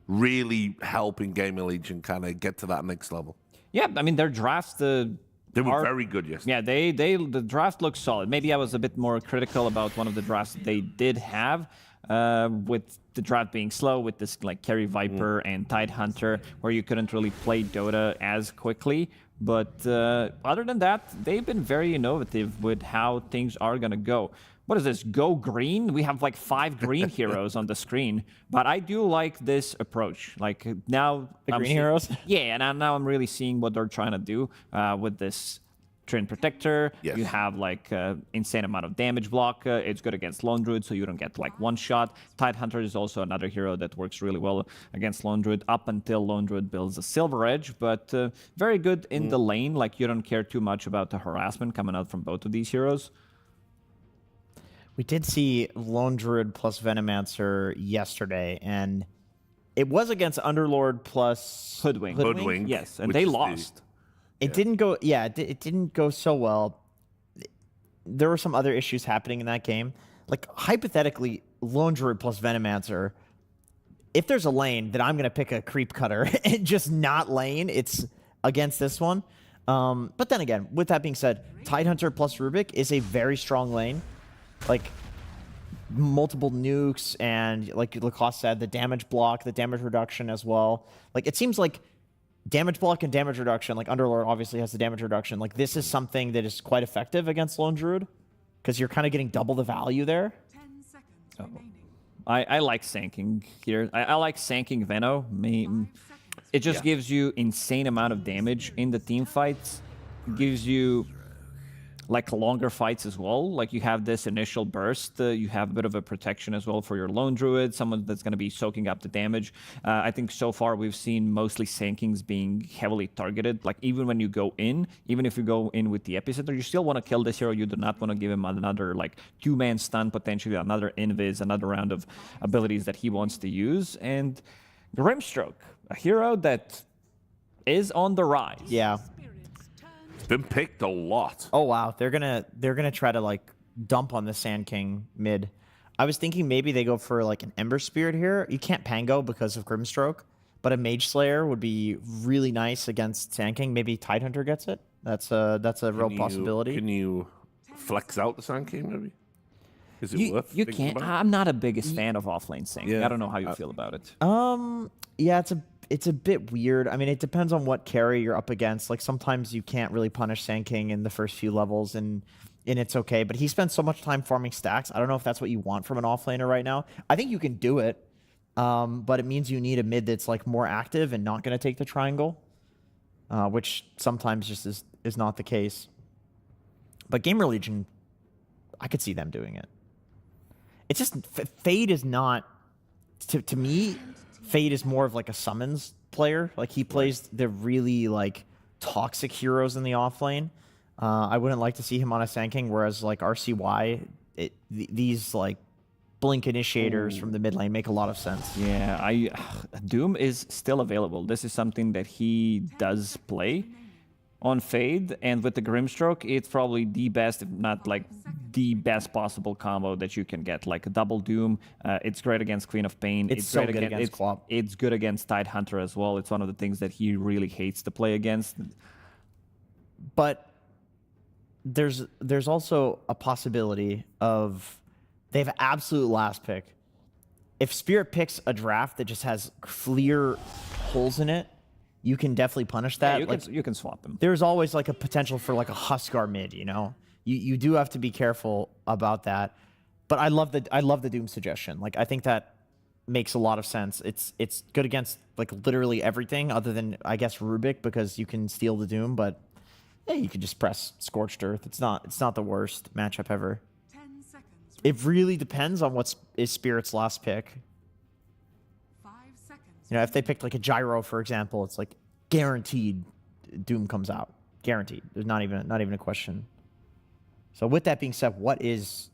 really helping GamerLegion kind of get to that next level. Yeah, I mean their drafts. They were very good yesterday. Yeah, the draft looks solid. Maybe I was a bit more critical about one of the drafts that they did have. With the draft being slow, with this like Carry Viper and Tidehunter, where you couldn't really play Dota as quickly. But other than that, they've been very innovative with how things are going to go. What is this? Go green? We have like 5 green heroes on the screen. But I do like this approach. Like now... The green heroes? Yeah, and now I'm really seeing what they're trying to do with this Train Protector. Yes. You have like insane amount of damage block. It's good against Lone Druid, so you don't get like one shot. Tidehunter is also another hero that works really well against Lone Druid up until Lone Druid builds a Silver Edge, but very good in the lane. Like you don't care too much about the harassment coming out from both of these heroes. We did see Lone Druid plus Venomancer yesterday, and it was against Underlord plus Hoodwink. Yes, and they lost. It didn't go. Yeah, it didn't go so well. There were some other issues happening in that game. Like hypothetically, Lone Druid plus Venomancer if there's a lane that I'm going to pick a creep cutter and just not lane, it's against this one. But then again, with that being said, Tidehunter plus Rubik is a very strong lane. Like, multiple nukes and, like Lacoste said, the damage block, the damage reduction as well. Like, it seems like damage block and damage reduction, like Underlord obviously has the damage reduction. Like, this is something that is quite effective against Lone Druid because you're kind of getting double the value there. 10 seconds remaining. I like sanking here. I like sanking Veno. It just gives you insane amount of damage in the team fights. It gives you like longer fights as well. Like you have this initial burst. You have a bit of a protection as well for your lone druid, someone that's going to be soaking up the damage. I think so far we've seen mostly sankings being heavily targeted. Like even when you go in, even if you go in with the epicenter, you still want to kill this hero. You do not want to give him another like 2-man stun, potentially another invis, another round of abilities that he wants to use. And Grimstroke, a hero that is on the rise. Yeah. It's been picked a lot. Oh wow, they're gonna try to like dump on the Sand King mid. I was thinking maybe they go for like an Ember Spirit here. You can't Pango because of Grimstroke, but a Mage Slayer would be really nice against Sand King. Maybe Tidehunter gets it. That's a real possibility. Can you flex out the Sand King maybe? Is it worth? You can't. I'm not a biggest fan of offlane sync. Yeah. I don't know how you feel about it. Yeah, it's a bit weird. I mean, it depends on what carry you're up against. Like sometimes you can't really punish Sand King in the first few levels, and it's okay. But he spends so much time farming stacks. I don't know if that's what you want from an offlaner right now. I think you can do it, but it means you need a mid that's like more active and not going to take the triangle, which sometimes just is not the case. But GamerLegion, I could see them doing it. It's just Fade is not to me. Fade is more of like a summons player. Like he plays the really like toxic heroes in the offlane. I wouldn't like to see him on a Sand King, whereas like RCY, these like blink initiators from the mid lane make a lot of sense. Yeah, Doom is still available. This is something that he does play on Fade, and with the Grimstroke, it's probably the best, if not like the best possible combo that you can get. Like a double Doom, it's great against Queen of Pain. It's so great good against Clop. It's good against Tidehunter as well. It's one of the things that he really hates to play against. But there's also a possibility of they have absolute last pick. If Spirit picks a draft that just has clear holes in it, you can definitely punish that. Yeah, you can swap them. There's always like a potential for like a Huskar mid, you know? You do have to be careful about that. But I love the Doom suggestion. Like I think that makes a lot of sense. It's good against like literally everything other than I guess Rubik because you can steal the Doom, but yeah, you can just press Scorched Earth. It's not the worst matchup ever. 10 seconds. It really depends on what is Spirit's last pick. 5 seconds. You know, if they picked like a Gyro, for example, it's like guaranteed Doom comes out. Guaranteed. There's not even a question. So with that being said, what is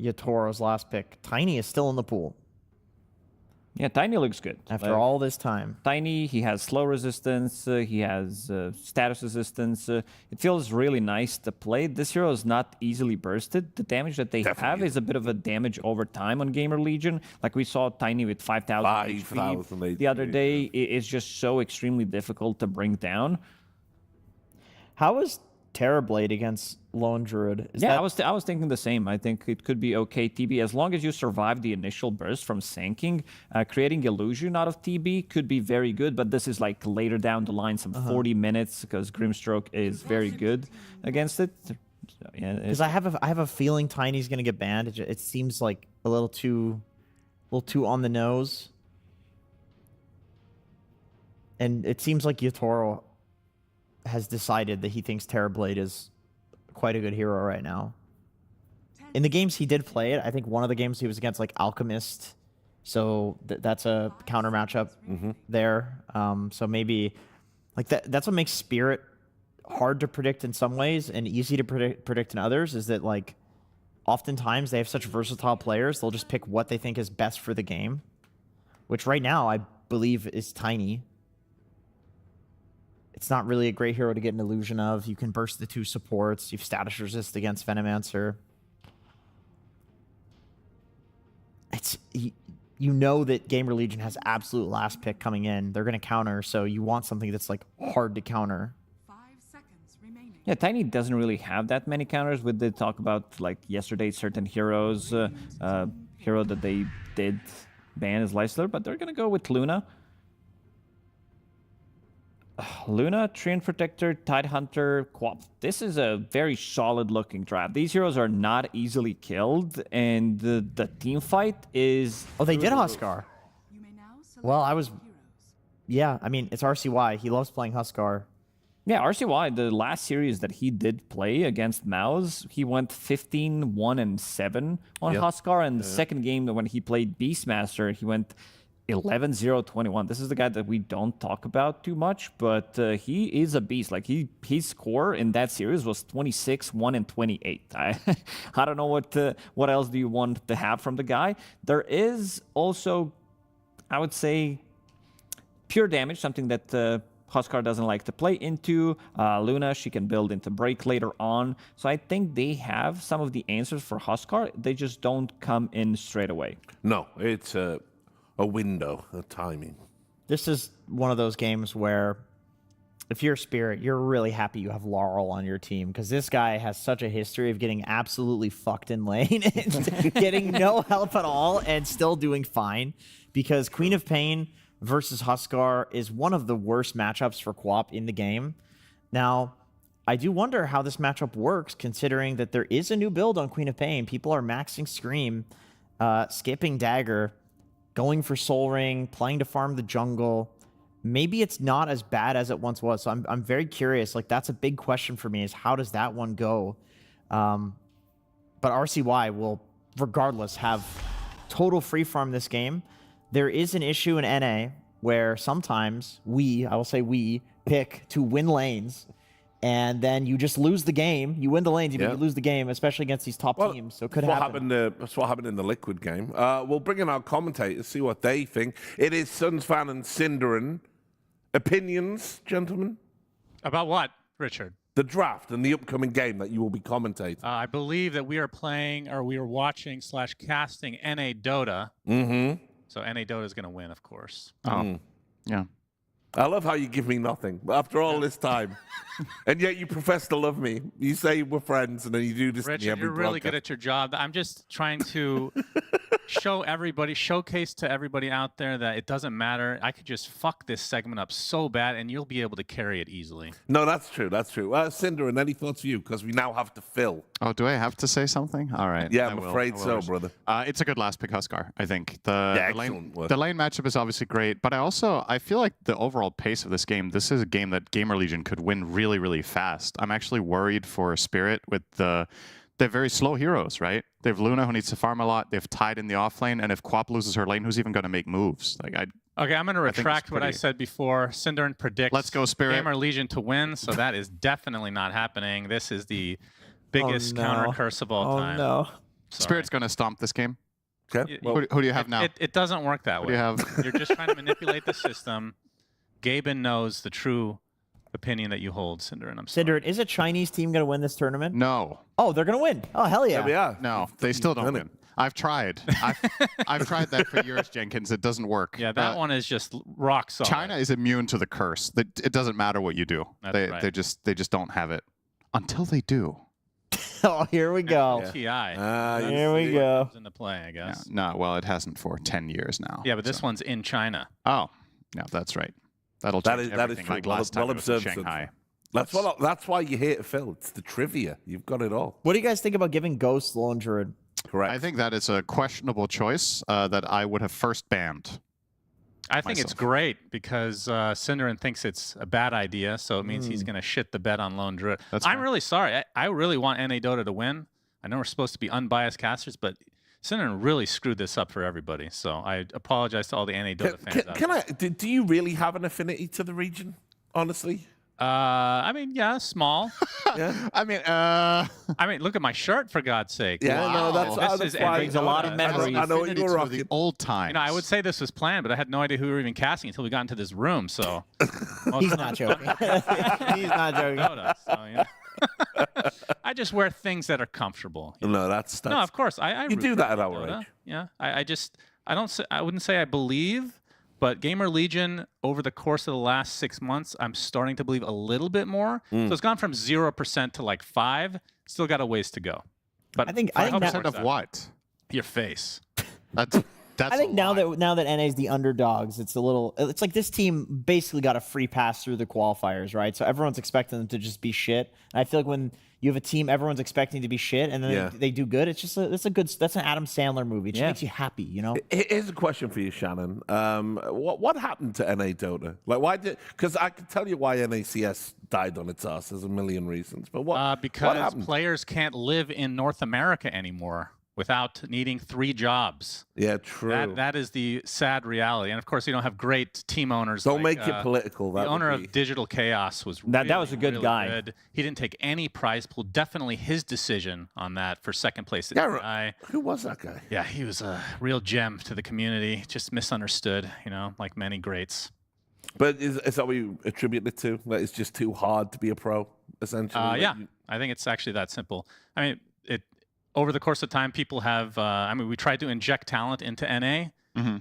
Yatoro's last pick? Tiny is still in the pool. Yeah, Tiny looks good. After all this time. Tiny, he has slow resistance, he has status resistance. It feels really nice to play. This hero is not easily bursted. The damage that they have is a bit of a damage over time on GamerLegion. Like we saw Tiny with 5,000 HP the other day. It's just so extremely difficult to bring down. How is Terrorblade against Lone Druid? I was thinking the same. I think it could be okay TB as long as you survive the initial burst from Sanking. Creating illusion out of TB could be very good, but this is like later down the line, some 40 minutes because Grimstroke is very good against it. Because I have a feeling Tiny's gonna get banned. It seems like a little too on the nose, and it seems like Yatoro has decided that he thinks Terrorblade is quite a good hero right now. In the games he did play it, I think one of the games he was against like Alchemist, so that's a counter matchup there. So maybe like that's what makes Spirit hard to predict in some ways and easy to predict in others, is that like oftentimes they have such versatile players, they'll just pick what they think is best for the game, which right now I believe is Tiny. It's not really a great hero to get an illusion of. You can burst the 2 supports. You've status resist against Venomancer. you know that GamerLegion has absolute last pick coming in. They're going to counter, so you want something that's like hard to counter. 5 seconds remaining. Yeah, Tiny doesn't really have that many counters. We did talk about, like, yesterday, certain heroes. Hero that they did ban is Leisler, but they're going to go with Luna. Luna, Treant Protector, Tide Hunter, Quap. This is a very solid-looking draft. These heroes are not easily killed, and the team fight is... Oh, they did Huskar. You may now select Well, I your was... heroes. Yeah, I mean, it's RCY. He loves playing Huskar. Yeah, RCY, the last series that he did play against MOUZ, he went 15-1-7 on Huskar, and the second game when he played Beastmaster, he went 11-0-21. This is the guy that we don't talk about too much, but he is a beast. Like, his score in that series was 26-1-28. I don't know what else do you want to have from the guy. There is also, I would say, pure damage, something that Huskar doesn't like to play into. Luna, she can build into Break later on. So I think they have some of the answers for Huskar. They just don't come in straight away. No, it's a window, a timing. This is one of those games where if you're Spirit, you're really happy you have Laurel on your team, because this guy has such a history of getting absolutely fucked in lane and getting no help at all and still doing fine, because Queen of Pain versus Huskar is one of the worst matchups for Quap in the game. Now, I do wonder how this matchup works, considering that there is a new build on Queen of Pain. People are maxing Scream, skipping Dagger, going for Soul Ring, playing to farm the jungle. Maybe it's not as bad as it once was. So I'm very curious. Like, that's a big question for me, is how does that one go? But RCY will, regardless, have total free farm this game. There is an issue in NA where sometimes I will say we, pick to win lanes, and then you just lose the game. You win the lanes, you lose the game, especially against these top teams. So it could happen. That's what happened in the Liquid game. We'll bring in our commentators, see what they think. It is Sunsfan and Cinderin. Opinions, gentlemen? About what, Richard? The draft and the upcoming game that you will be commentating. I believe that we are playing, or we are watching / casting NA Dota. Mm-hmm. So NA Dota is going to win, of course. Oh, yeah. I love how you give me nothing after all this time. And yet you profess to love me. You say we're friends, and then you do this to me Richard, every you're really broadcast. good at your job. I'm just trying to showcase to everybody out there that it doesn't matter. I could just fuck this segment up so bad, and you'll be able to carry it easily. No, that's true. That's true. Cinder, and any thoughts for you? Because we now have to fill. Oh, do I have to say something? All right. Yeah, I'm afraid so, brother. It's a good last pick, Huskar, I think. Yeah, the lane matchup is obviously great, but I feel like the overall pace of this game, this is a game that GamerLegion could win really, really fast. I'm actually worried for Spirit with they're very slow heroes, right? They have Luna, who needs to farm a lot. They have Tide in the off lane, and if Quap loses her lane, who's even going to make moves? Okay, I'm going to retract what I said before. Cinderin predicts Let's go, Spirit. GamerLegion to win, so that is definitely not happening. This is the biggest counter curse of all time. Oh, no. Sorry. Spirit's going to stomp this game. Okay. Well, who do you have now? It doesn't work that way. Who do you have? You're just trying to manipulate the system. Gaben knows the true opinion that you hold, Cinderin. I'm sorry. Cinderin, is a Chinese team going to win this tournament? No. Oh, they're going to win. Oh, hell yeah. There we are. No, they still don't win. I've tried. I've tried that for years, Jenkins. It doesn't work. Yeah, that one is just rock solid. China is immune to the curse. It doesn't matter what you do. That's right. They just don't have it until they do. Oh, here we go. TI. Here we go. Comes into play, I guess. Yeah, no, well, it hasn't for 10 years now. Yeah, but this one's in China. Oh, no, that's right. That'll change everything. True. Like last time well it was in observed. Shanghai. That's why you're here to Phil. It's the trivia. You've got it all. What do you guys think about giving Ghost Lone Druid? Correct. I think that is a questionable choice that I would have first banned. I think it's great because Cinderin thinks it's a bad idea, so it means he's going to shit the bed on Lone Druid. I'm really sorry. I really want NA Dota to win. I know we're supposed to be unbiased casters, but Cinderin really screwed this up for everybody. So I apologize to all the NA Dota fans. Do you really have an affinity to the region, honestly? I mean, yeah, small. Yeah. I mean, look at my shirt, for God's sake. Yeah, wow. no, that's why. Brings a lot of memories. I know what you were rocking. The old times. You know, I would say this was planned, but I had no idea who we were even casting until we got into this room. So he's not joking. He's not joking. So, you know. I just wear things that are comfortable. No, that's no, of course. I you do that at our age. Yeah, I wouldn't say I believe, but GamerLegion over the course of the last 6 months, I'm starting to believe a little bit more. So it's gone from 0% to like 5. Still got a ways to go. But I think 5% of what? Your face. That's I think now that NA is the underdogs, it's like this team basically got a free pass through the qualifiers, right? So everyone's expecting them to just be shit. And I feel like when you have a team everyone's expecting to be shit and then they do good, it's just that's an Adam Sandler movie. It just makes you happy, you know? Here's a question for you, Shannon. What happened to NA Dota? Like, why did? Because I can tell you why NACS died on its ass. There's a million reasons, but what? Because players can't live in North America anymore without needing 3 jobs. Yeah, true. That is the sad reality. And of course, you don't have great team owners. Don't make it political. The owner of Digital Chaos was that was a good guy. Good. He didn't take any prize pool. Definitely his decision on that for second place. Yeah, who was that guy? Yeah, he was a real gem to the community. Just misunderstood, you know, like many greats. But is that what you attribute it to? That it's just too hard to be a pro, essentially? Yeah, I think it's actually that simple. I mean, over the course of time, people have, we tried to inject talent into NA.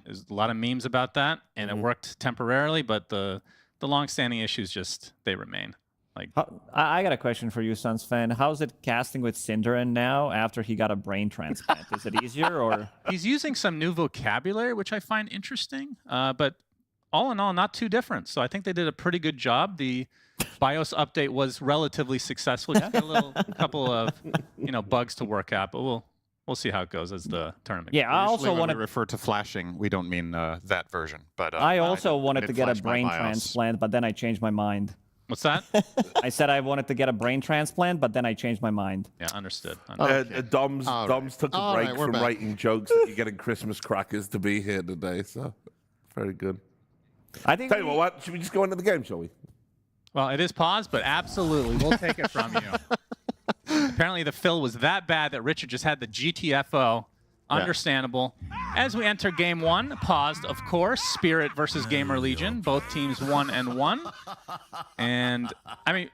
There's a lot of memes about that, and it worked temporarily, but the long-standing issues they remain. Like, I got a question for you, Suns fan. How's it casting with Synderen now after he got a brain transplant? Is it easier, or? He's using some new vocabulary, which I find interesting, but all in all, not too different. So I think they did a pretty good job. The BIOS update was relatively successful. Just got a couple of bugs to work out, but we'll see how it goes as the tournament. Yeah, I also want to refer to flashing. We don't mean that version, but I also wanted to get a brain transplant, but then I changed my mind. What's that? I said I wanted to get a brain transplant, but then I changed my mind. Yeah, understood. Dom's took a break from writing jokes that you're getting Christmas crackers to be here today, so very good. I think. Tell you what, should we just go into the game, shall we? Well, it is paused, but absolutely, we'll take it from you. Apparently, the fill was that bad that Richard just had the GTFO. Understandable. As we enter game 1, paused, of course, Spirit versus GamerLegion. Both teams 1-1. And, I mean,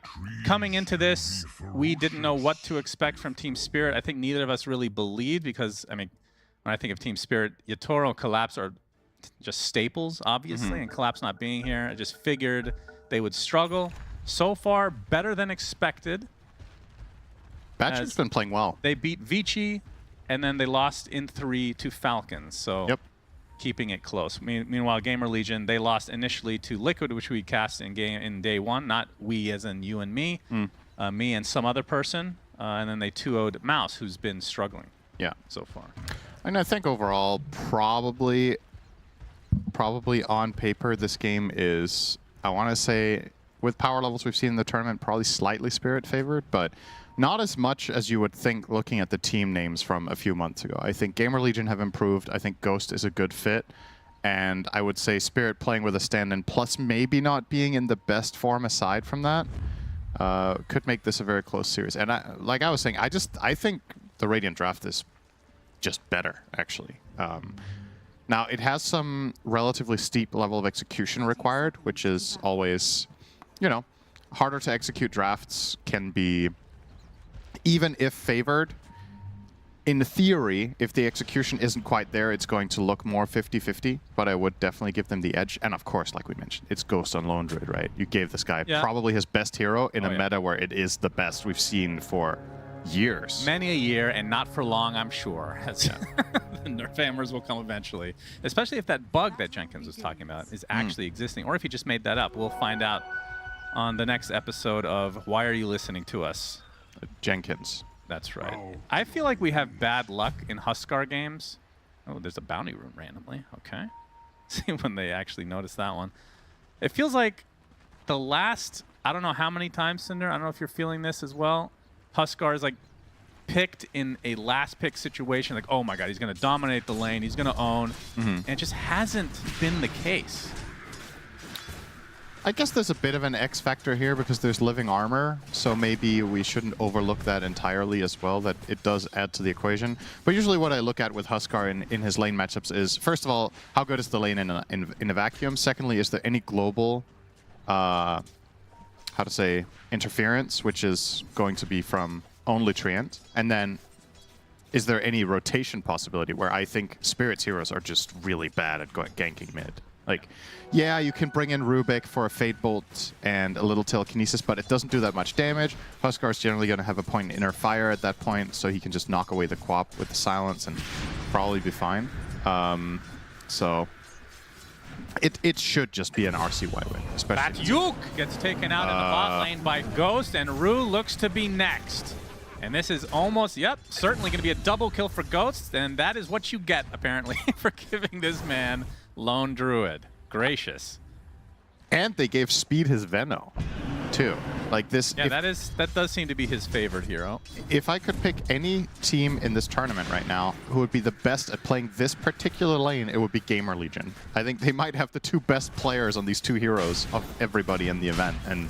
coming into this, we didn't know what to expect from Team Spirit. I think neither of us really believed because, I mean, when I think of Team Spirit, Yatoro, Collapse are just staples, obviously, and Collapse not being here, I just figured they would struggle. So far, better than expected. Batcher's been playing well. They beat Vici, and then they lost in 3 to Falcons, so keeping it close. Meanwhile, GamerLegion, they lost initially to Liquid, which we cast in day 1, not we as in you and me, me and some other person, and then they 2-0'd MOUZ, who's been struggling so far. And I think overall, probably on paper, this game is, I want to say, with power levels we've seen in the tournament, probably slightly Spirit favored, but not as much as you would think looking at the team names from a few months ago. I think GamerLegion have improved. I think Ghost is a good fit. And I would say Spirit playing with a stand-in, plus maybe not being in the best form aside from that, could make this a very close series. And like I was saying, I think the Radiant draft is just better, actually. Now, it has some relatively steep level of execution required, which is always, harder to execute drafts can be, even if favored, in theory, if the execution isn't quite there, it's going to look more 50-50, but I would definitely give them the edge. And of course, like we mentioned, it's Ghost on Lone Druid, right? You gave this guy probably his best hero in a meta where it is the best we've seen for years. Many a year, and not for long, I'm sure. The nerf hammers will come eventually, especially if that bug that Jenkins was talking about is actually existing, or if he just made that up. We'll find out on the next episode of Why Are You Listening to Us? Jenkins. That's right. I feel like we have bad luck in Huskar games. Oh, there's a bounty room randomly. Okay. See when they actually notice that one. It feels like the last, I don't know how many times, Cinder, I don't know if you're feeling this as well. Huskar is like picked in a last pick situation, like, oh my god, he's going to dominate the lane, he's going to own, and it just hasn't been the case. I guess there's a bit of an X factor here because there's living armor, so maybe we shouldn't overlook that entirely as well, that it does add to the equation. But usually what I look at with Huskar in his lane matchups is, first of all, how good is the lane in a vacuum? Secondly, is there any global, interference, which is going to be from only Treant? And then is there any rotation possibility where I think Spirit's heroes are just really bad at ganking mid? Like, yeah, you can bring in Rubik for a Fate Bolt and a little telekinesis, but it doesn't do that much damage. Huskar's generally going to have a point in inner fire at that point, so he can just knock away the Quap with the silence and probably be fine. So it should just be an RCY win, especially. Batyuk gets taken out in the bot lane by Ghost, and Rue looks to be next. And this is almost, yep, certainly going to be a double kill for Ghost, and that is what you get, apparently, for giving this man Lone Druid. Gracious. And they gave Speed his Veno, too. Like this. Yeah, that does seem to be his favorite hero. If I could pick any team in this tournament right now who would be the best at playing this particular lane, it would be GamerLegion. I think they might have the 2 best players on these 2 heroes of everybody in the event. And,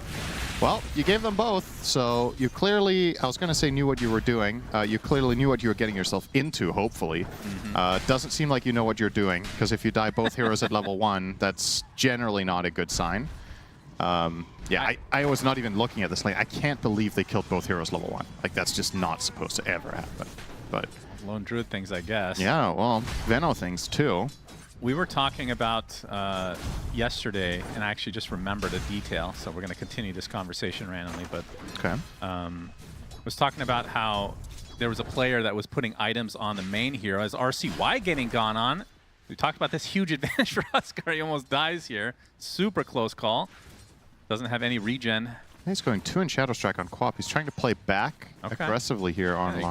well, you gave them both, so you clearly, I was going to say knew what you were doing. You clearly knew what you were getting yourself into, hopefully. Doesn't seem like you know what you're doing, because if you die both heroes at level 1, that's generally not a good sign. Yeah, I was not even looking at this lane. I can't believe they killed both heroes level 1. Like, that's just not supposed to ever happen. But Lone Druid things, I guess. Yeah, well, Veno things, too. We were talking about yesterday, and I actually just remembered a detail, so we're going to continue this conversation randomly, but okay. Was talking about how there was a player that was putting items on the main hero as RCY getting gone on. We talked about this huge advantage for Huskar. He almost dies here. Super close call. Doesn't have any regen. He's going 2 in Shadow Strike on Quap. He's trying to play back aggressively here on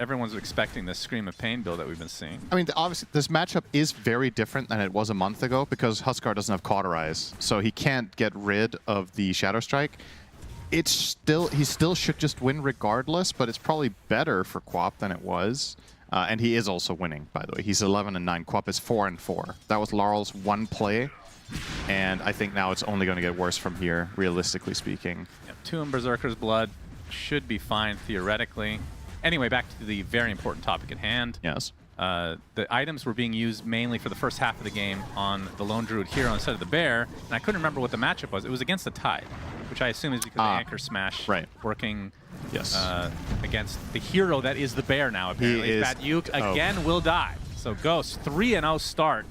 everyone's expecting this Scream of Pain build that we've been seeing. I mean, obviously, this matchup is very different than it was a month ago because Huskar doesn't have Cauterize, so he can't get rid of the Shadow Strike. He still should just win regardless, but it's probably better for Quap than it was. And he is also winning, by the way. He's 11-9. Quap is 4-4. That was Laurel's 1 play. And I think now it's only going to get worse from here, realistically speaking. Yep, 2 in Berserker's Blood should be fine, theoretically. Anyway, back to the very important topic at hand. Yes. The items were being used mainly for the first half of the game on the Lone Druid hero instead of the Bear, and I couldn't remember what the matchup was. It was against the Tide, which I assume is because the Anchor Smash working against the hero that is the Bear now, apparently. Batyuk again will die. So Ghost, 3-0 start.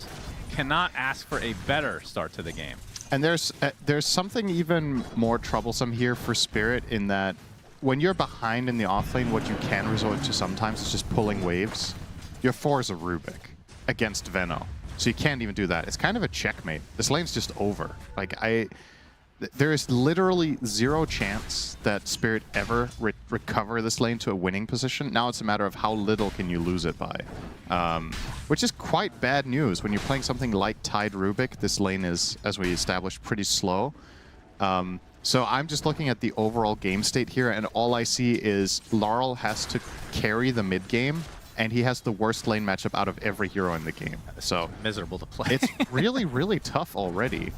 Cannot ask for a better start to the game. And there's something even more troublesome here for Spirit in that when you're behind in the offlane, what you can resort to sometimes is just pulling waves. Your 4 is a Rubik against Veno, so you can't even do that. It's kind of a checkmate. This lane's just over. Like there is literally 0 chance that Spirit ever recover this lane to a winning position. Now it's a matter of how little can you lose it by, which is quite bad news when you're playing something like Tide Rubik. This lane is, as we established, pretty slow. So I'm just looking at the overall game state here, and all I see is Laurel has to carry the mid game, and he has the worst lane matchup out of every hero in the game. So miserable to play. It's really, really tough already.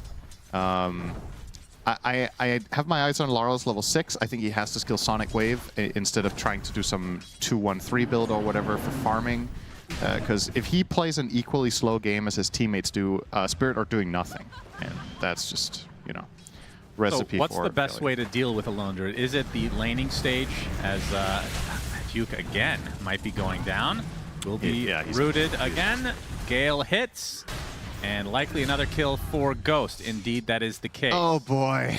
I have my eyes on Laurel's level 6. I think he has to skill Sonic Wave instead of trying to do some 2-1-3 build or whatever for farming. Because if he plays an equally slow game as his teammates do, Spirit are doing nothing. And that's just, you know, recipe for what's the best way to deal with a Lone Druid? Is it the laning stage as Duke again might be going down? Will be rooted again. Gale hits. And likely another kill for Ghost. Indeed, that is the case. Oh, boy.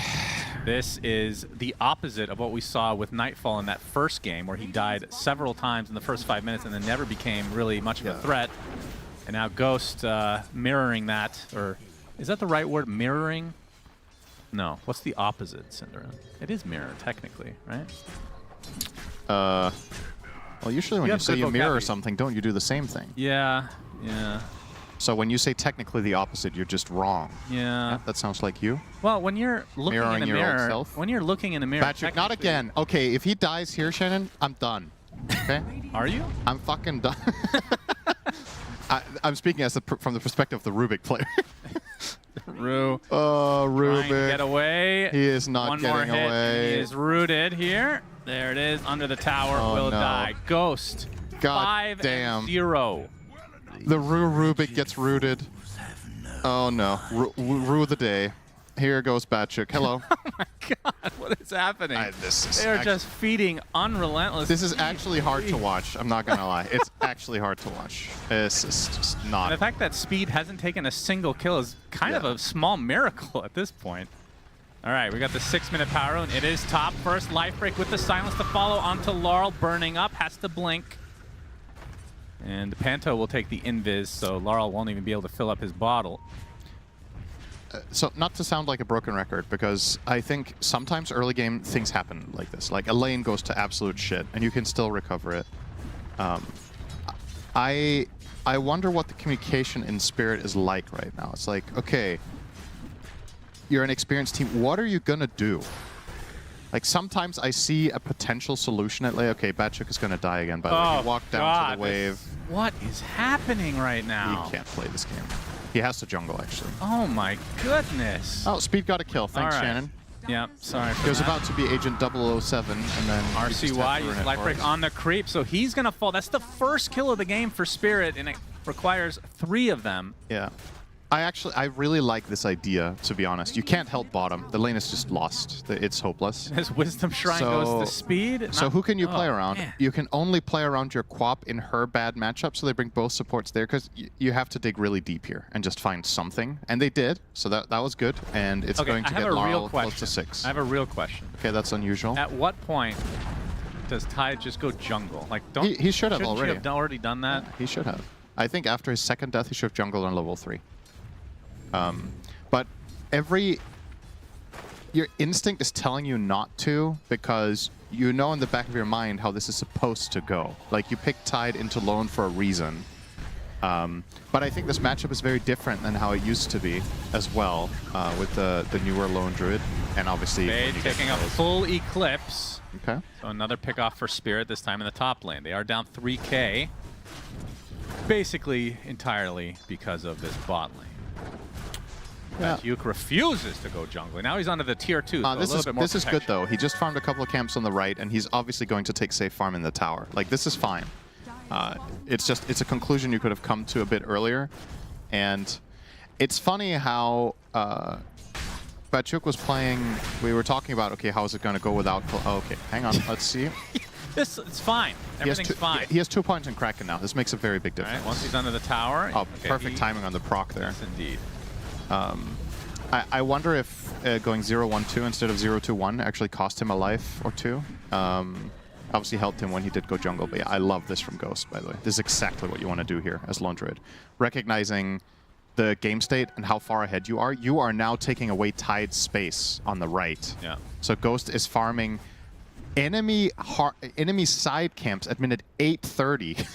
This is the opposite of what we saw with Nightfall in that first game, where he died several times in the first 5 minutes and then never became really much of a threat. And now Ghost mirroring that, or is that the right word, mirroring? No. What's the opposite, Syndra? It is mirror, technically, right? Well, usually when you say you mirror something, don't you do the same thing? Yeah, yeah. So when you say technically the opposite, you're just wrong. Yeah. That sounds like you. Well, when you're looking Mirroring in a your mirror, own self? when you're looking in a mirror, Patrick, not again. Okay, if he dies here, Shannon, I'm done. Okay? Are you? I'm fucking done. I'm speaking as from the perspective of the Rubik player. Rue. Oh, Rubik. Get away. He is not getting away. He is rooted here. There it is. Under the tower. Will die. Ghost. God damn. 5-0. The Rubik gets rooted. Oh no. Rue the day. Here goes Batchuk. Hello. Oh my god. What is happening? They're just feeding unrelentless. This is actually hard to watch. I'm not gonna lie. It's actually hard to watch. It's just not. And the fact that Speed hasn't taken a single kill is kind of a small miracle at this point. All right, we got the 6-minute power rune. It is top. First life break with the silence to follow onto Laurel. Burning up, has to blink. And the Panto will take the invis, so Laurel won't even be able to fill up his bottle. So not to sound like a broken record, because I think sometimes early game things happen like this. Like a lane goes to absolute shit, and you can still recover it. I wonder what the communication in Spirit is like right now. It's like, okay, you're an experienced team. What are you gonna do? Like sometimes I see a potential solution at like, okay, Batchuk is gonna die again, but he walked down to the wave. What is happening right now? He can't play this game. He has to jungle, actually. Oh my goodness. Oh, Speed got a kill. Thanks, Shannon. Yeah, sorry for He was that. about to be Agent 007, and then RCY uses life break on the creep, so he's gonna fall. That's the first kill of the game for Spirit, and it requires 3 of them. Yeah. I really like this idea, to be honest. You can't help bottom. The lane is just lost. It's hopeless. His Wisdom Shrine goes to Speed. So who can you play around? Man. You can only play around your Quap in her bad matchup, so they bring both supports there, because you have to dig really deep here and just find something. And they did, so that was good. And it's going to get Laurel close to 6. I have a real question. Okay, that's unusual. At what point does Tide just go jungle? Like, don't he should have already. You have already done that? He should have. I think after his second death, he should have jungled on level 3. But your instinct is telling you not to, because you know in the back of your mind how this is supposed to go. Like, you picked Tide into lone for a reason. But I think this matchup is very different than how it used to be as well, with the newer lone druid, and obviously Fade taking a full Eclipse. Okay. So another pick off for Spirit, this time in the top lane. They are down 3K, basically entirely because of this bot lane. Yeah. Duke refuses to go jungle. Now he's onto the tier 2. So This is good though. He just farmed a couple of camps on the right, and he's obviously going to take safe farm in the tower. Like, this is fine. It's a conclusion you could have come to a bit earlier, and it's funny how Batchuk was playing. We were talking about, okay, how is it going to go without? Oh, okay, hang on, let's see. It's fine. Everything's fine. He has 2 points in Kraken now. This makes a very big difference. All right, once he's under the tower. Oh, perfect timing on the proc there. Yes, indeed. I wonder if going 0-1-2 instead of 0-2-1 actually cost him a life or 2. Obviously helped him when he did go jungle, but yeah, I love this from Ghost, by the way. This is exactly what you want to do here as Lone Druid. Recognizing the game state and how far ahead you are now taking away Tide's space on the right. Yeah. So Ghost is farming enemy side camps at minute 8:30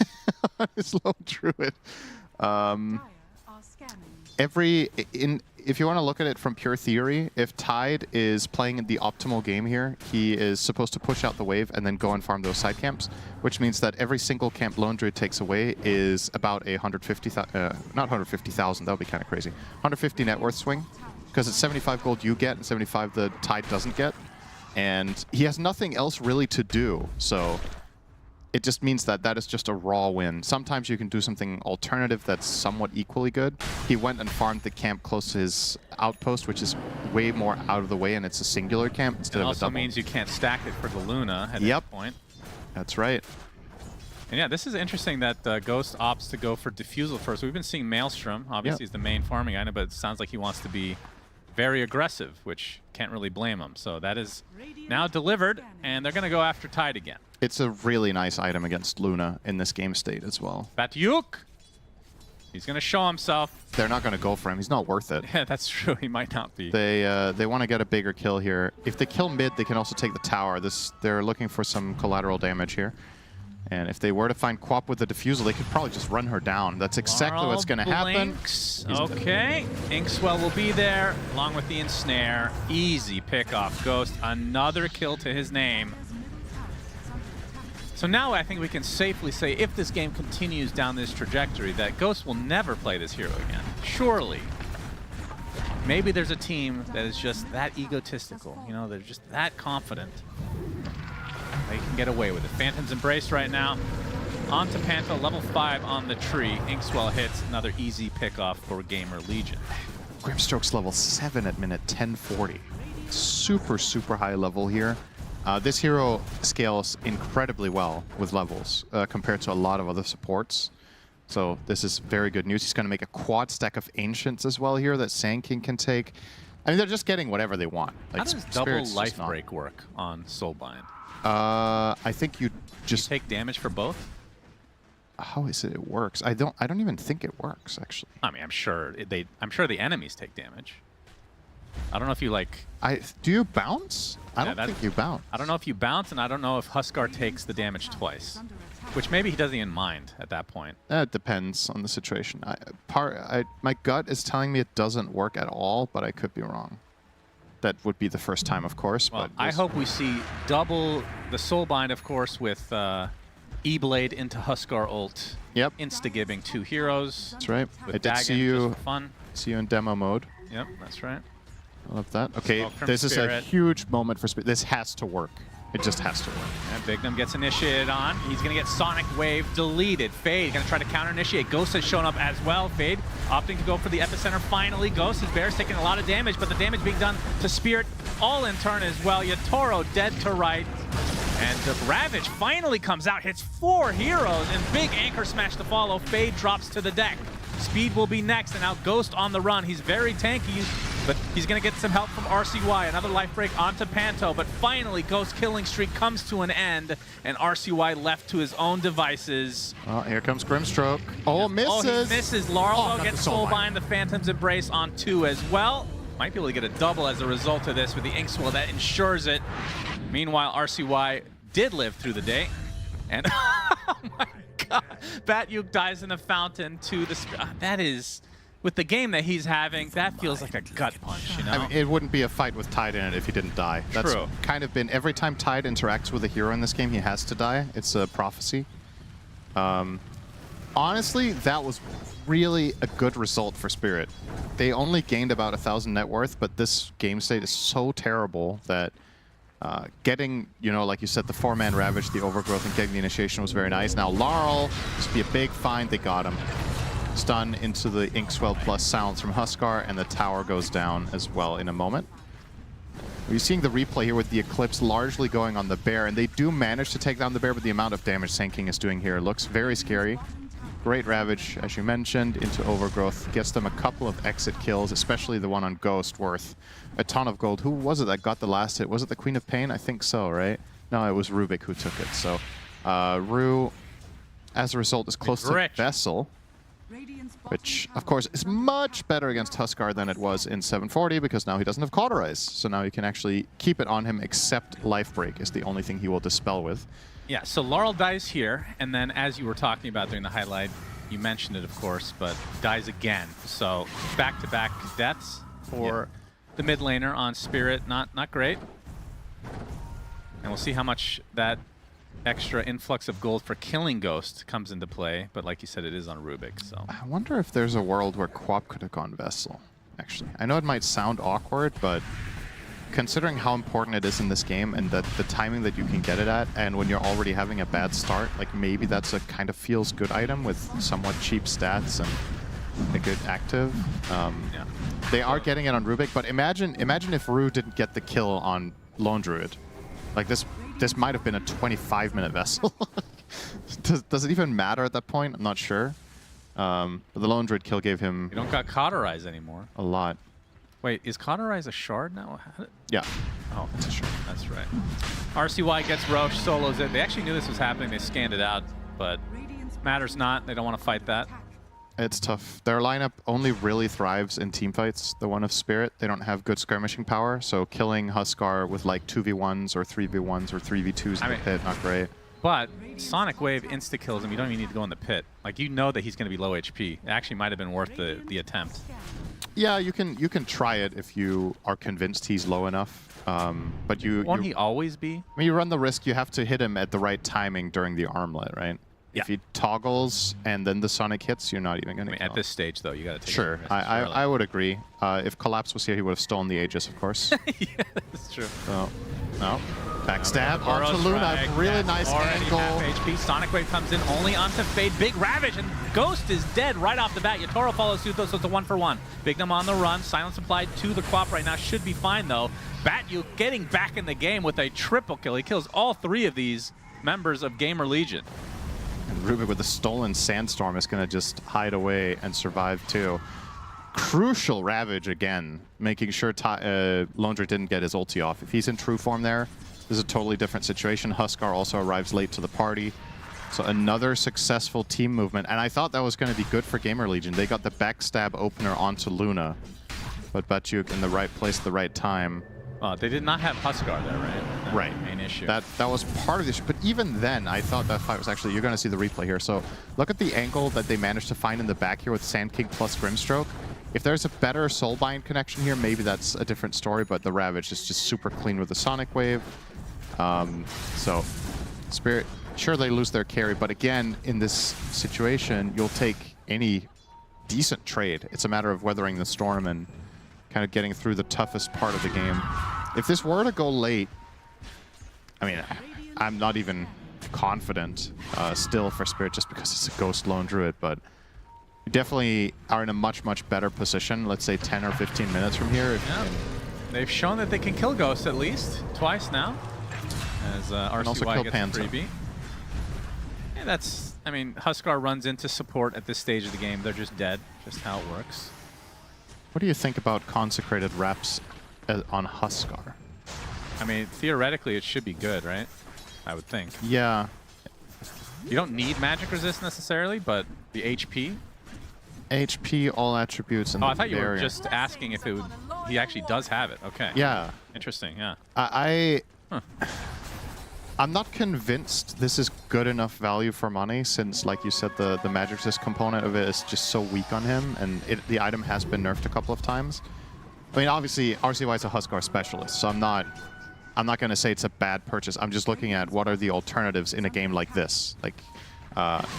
on his Lone Druid. If you want to look at it from pure theory, if Tide is playing the optimal game here, he is supposed to push out the wave and then go and farm those side camps, which means that every single camp Lone Druid takes away is about a 150,000, not 150,000, that would be kind of crazy, 150 net worth swing, because it's 75 gold you get and 75 the Tide doesn't get, and he has nothing else really to do, so it just means that that is just a raw win. Sometimes you can do something alternative that's somewhat equally good. He went and farmed the camp close to his outpost, which is way more out of the way, and it's a singular camp instead of a double. It also means you can't stack it for the Luna at that point. That's right. And yeah, this is interesting that Ghost opts to go for Diffusal first. We've been seeing Maelstrom. Obviously, he's the main farming item, but it sounds like he wants to be very aggressive, which can't really blame him. So that is now delivered, and they're going to go after Tide again. It's a really nice item against Luna in this game state as well. Batyuk! He's going to show himself. They're not going to go for him. He's not worth it. Yeah, that's true. He might not be. They want to get a bigger kill here. If they kill mid, they can also take the tower. They're looking for some collateral damage here. And if they were to find Quap with the Diffusal, they could probably just run her down. That's exactly what's going to happen. Okay, Inkswell will be there, along with the Ensnare. Easy pick off Ghost. Another kill to his name. So now I think we can safely say, if this game continues down this trajectory, that Ghost will never play this hero again. Surely. Maybe there's a team that is just that egotistical. You know, they're just that confident. They can get away with it. Phantom's embraced right now. On to Panto, level 5 on the tree. Inkswell hits, another easy pick off for GamerLegion. Grimstroke's level 7 at minute 10:40. super, super high level here. This hero scales incredibly well with levels compared to a lot of other supports. So this is very good news. He's going to make a quad stack of Ancients as well here that Sand King can take. I mean, they're just getting whatever they want. Like, how does double life break work on Soulbind? I think you just take damage for both. How is it works? I don't even think it works actually. I mean, I'm sure the enemies take damage. I don't know if you like. Do you bounce? I don't think you bounce. I don't know if you bounce, and I don't know if Huskar takes the damage twice, which maybe he doesn't even mind at that point. It depends on the situation. My gut is telling me it doesn't work at all, but I could be wrong. That would be the first time, of course. Well, but I hope we see double the Soulbind, of course, with E-Blade into Huskar ult. Yep. Insta-gibbing 2 heroes. That's right. With I did see you. See you in demo mode. Yep, that's right. I love that. Okay, this is a huge moment for Spirit. This has to work. It just has to work. And Bignum gets initiated on. He's going to get Sonic Wave deleted. Fade going to try to counter-initiate. Ghost has shown up as well. Fade opting to go for the epicenter finally. Ghost, his bear's taking a lot of damage, but the damage being done to Spirit all in turn as well. Yatoro dead to right. And the Ravage finally comes out, hits 4 heroes, and big anchor smash to follow. Fade drops to the deck. Speed will be next, and now Ghost on the run. He's very tanky, but he's going to get some help from RCY. Another life break onto Panto, but finally Ghost killing streak comes to an end, and RCY left to his own devices. Oh, here comes Grimstroke. Oh, misses! Oh, he misses. Laurel gets Soulbind, the Phantom's Embrace on 2 as well. Might be able to get a double as a result of this with the Inkswell. That ensures it. Meanwhile, RCY did live through the day, and oh my God, Batyuk dies in a fountain to the. That is, with the game that he's having, that feels like a gut punch, you know? I mean, it wouldn't be a fight with Tide in it if he didn't die. That's True. kind of been, every time Tide interacts with a hero in this game, he has to die. It's a prophecy. Honestly, that was really a good result for Spirit. They only gained about 1,000 net worth, but this game state is so terrible that getting, you know, like you said, the 4-man Ravage, the Overgrowth, and getting the initiation was very nice. Now Laurel, this would be a big find. They got him. Stun into the Inkswell plus Silence from Huskar, and the tower goes down as well in a moment. We're seeing the replay here with the Eclipse largely going on the Bear, and they do manage to take down the Bear, but the amount of damage Sand King is doing here looks very scary. Great Ravage, as you mentioned, into Overgrowth. Gets them a couple of exit kills, especially the one on Ghost, worth a ton of gold. Who was it that got the last hit? Was it the Queen of Pain? I think so, right? No, it was Rubik who took it. So, Ru, as a result, is close to Vessel, which, of course, is much better against Huskar than it was in 740, because now he doesn't have Cauterize. So now he can actually keep it on him, except Life Break is the only thing he will dispel with. Yeah, so Laurel dies here, and then as you were talking about during the highlight, you mentioned it, of course, but dies again. So back-to-back deaths for the mid laner on Spirit. Not great. And we'll see how much that extra influx of gold for killing Ghost comes into play. But like you said, it is on Rubik, so. I wonder if there's a world where Quap could have gone Vessel, actually. I know it might sound awkward, but considering how important it is in this game and that the timing that you can get it at, and when you're already having a bad start, like maybe that's a kind of feels good item with somewhat cheap stats and a good active. They are getting it on Rubik, but imagine if Ru didn't get the kill on Lone Druid. Like this might have been a 25-minute Vessel. Does it even matter at that point? I'm not sure. But the Lone Druid kill gave him... You don't got Cauterize anymore. A lot. Wait, is Cauterize a shard now? Yeah. Oh, that's a shard. That's right. RCY gets Roche, solos it. They actually knew this was happening. They scanned it out, but matters not. They don't want to fight that. It's tough. Their lineup only really thrives in teamfights, the one of Spirit. They don't have good skirmishing power, so killing Huskar with like 2v1s or 3v1s or 3v2s in the pit, not great. But Sonic Wave insta-kills him. You don't even need to go in the pit. Like, you know that he's going to be low HP. It actually might have been worth the attempt. Yeah, you can try it if you are convinced he's low enough. But Won't he always be? I mean, you run the risk. You have to hit him at the right timing during the armlet, right? Yeah. If he toggles and then the Sonic hits, you're not even going to at this stage, though, you got to take Sure, I would agree. If Collapse was here, he would have stolen the Aegis, of course. Yeah, that's true. So, no. Backstab onto Burrow Luna. strike, Really that's nice already angle. half HP. Sonic Wave comes in only onto Fade. Big Ravage, and Ghost is dead right off the bat. Yatoro follows suit, though, so it's a 1-for-1. Bignum on the run. Silence applied to the Quap right now. Should be fine, though. Batyu getting back in the game with a triple kill. He kills all 3 of these members of GamerLegion. And Rubik with the stolen Sandstorm is going to just hide away and survive, too. Crucial Ravage again, making sure Londra didn't get his ulti off. If he's in true form there, this is a totally different situation. Huskar also arrives late to the party. So another successful team movement. And I thought that was going to be good for GamerLegion. They got the backstab opener onto Luna. But Batyuk in the right place at the right time. They did not have Huskar there, right? That right. Was the main issue. That was part of the issue. But even then, I thought that fight was actually... You're going to see the replay here. So look at the angle that they managed to find in the back here with Sand King plus Grimstroke. If there's a better Soulbind connection here, maybe that's a different story, but the Ravage is just super clean with the Sonic Wave. So, Spirit, sure they lose their carry, but again, in this situation, you'll take any decent trade. It's a matter of weathering the storm and kind of getting through the toughest part of the game. If this were to go late, I mean, I'm not even confident still for Spirit just because it's a Ghost Lone Druid, but you definitely are in a much, much better position, let's say 10 or 15 minutes from here. Yeah. They've shown that they can kill Ghosts at least twice now, as RCY gets a freebie. Yeah, that's, I mean, Huskar runs into support at this stage of the game. They're just dead, just how it works. What do you think about consecrated reps on Huskar? I mean, theoretically, it should be good, right? I would think. Yeah. You don't need magic resist necessarily, but the HP. HP, all attributes, and I thought you were just asking if it would. He actually does have it. Okay. Yeah. Interesting. Yeah. I'm not convinced this is good enough value for money, since, like you said, the magic resist component of it is just so weak on him, and the item has been nerfed a couple of times. I mean, obviously, RCY is a Huskar specialist, so I'm not going to say it's a bad purchase. I'm just looking at what are the alternatives in a game like this. Like,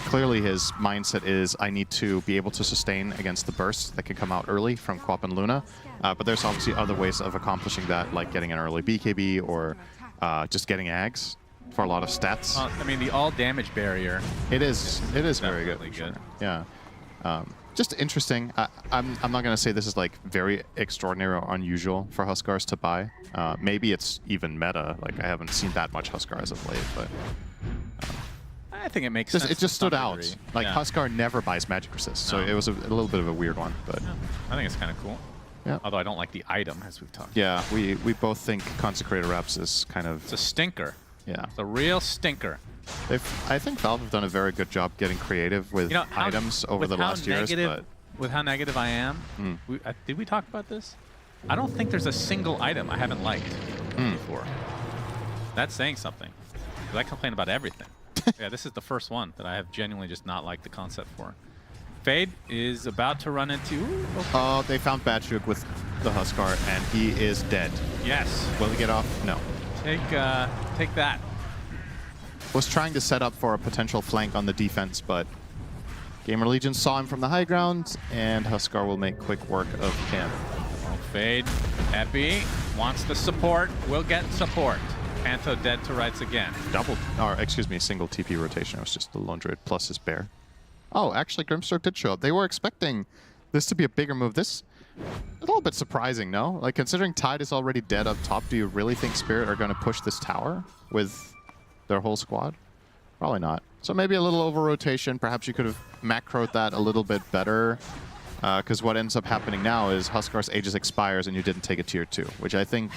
clearly his mindset is, I need to be able to sustain against the bursts that can come out early from Quap and Luna. But there's obviously other ways of accomplishing that, like getting an early BKB or just getting Ags for a lot of stats. I mean, the all damage barrier. It is very good. Good. Sure. Yeah. Just interesting. I'm not going to say this is like very extraordinary or unusual for Huskars to buy. Maybe it's even meta. Like, I haven't seen that much Huskar as of late, but I think it makes sense. It just stood out. Degree. Like, yeah. Huskar never buys magic resist, so it was a little bit of a weird one. But yeah. I think it's kind of cool. Yeah. Although I don't like the item, as we've talked. Yeah, we both think Consecrated Reps is kind of... It's a stinker. Yeah. It's a real stinker. I think Valve have done a very good job getting creative with items over the last years. But with how negative I am, did we talk about this? I don't think there's a single item I haven't liked before. That's saying something. Because I complain about everything. Yeah, this is the first one that I have genuinely just not liked the concept for. Fade is about to run into... Oh, they found Batyuk with the Huskar, and he is dead. Yes. Will he get off? No. Take that. Was trying to set up for a potential flank on the defense, but GamerLegion saw him from the high ground, and Huskar will make quick work of him. Fade, Epi wants the support, will get support. Pantho dead to rights again. Single TP rotation. It was just the Lone Druid plus his bear. Oh, actually, Grimstroke did show up. They were expecting this to be a bigger move. This a little bit surprising, no? Like, considering Tide is already dead up top, do you really think Spirit are going to push this tower with their whole squad? Probably not. So maybe a little over-rotation. Perhaps you could have macroed that a little bit better. Because what ends up happening now is Huskar's Aegis expires and you didn't take a tier 2, which I think,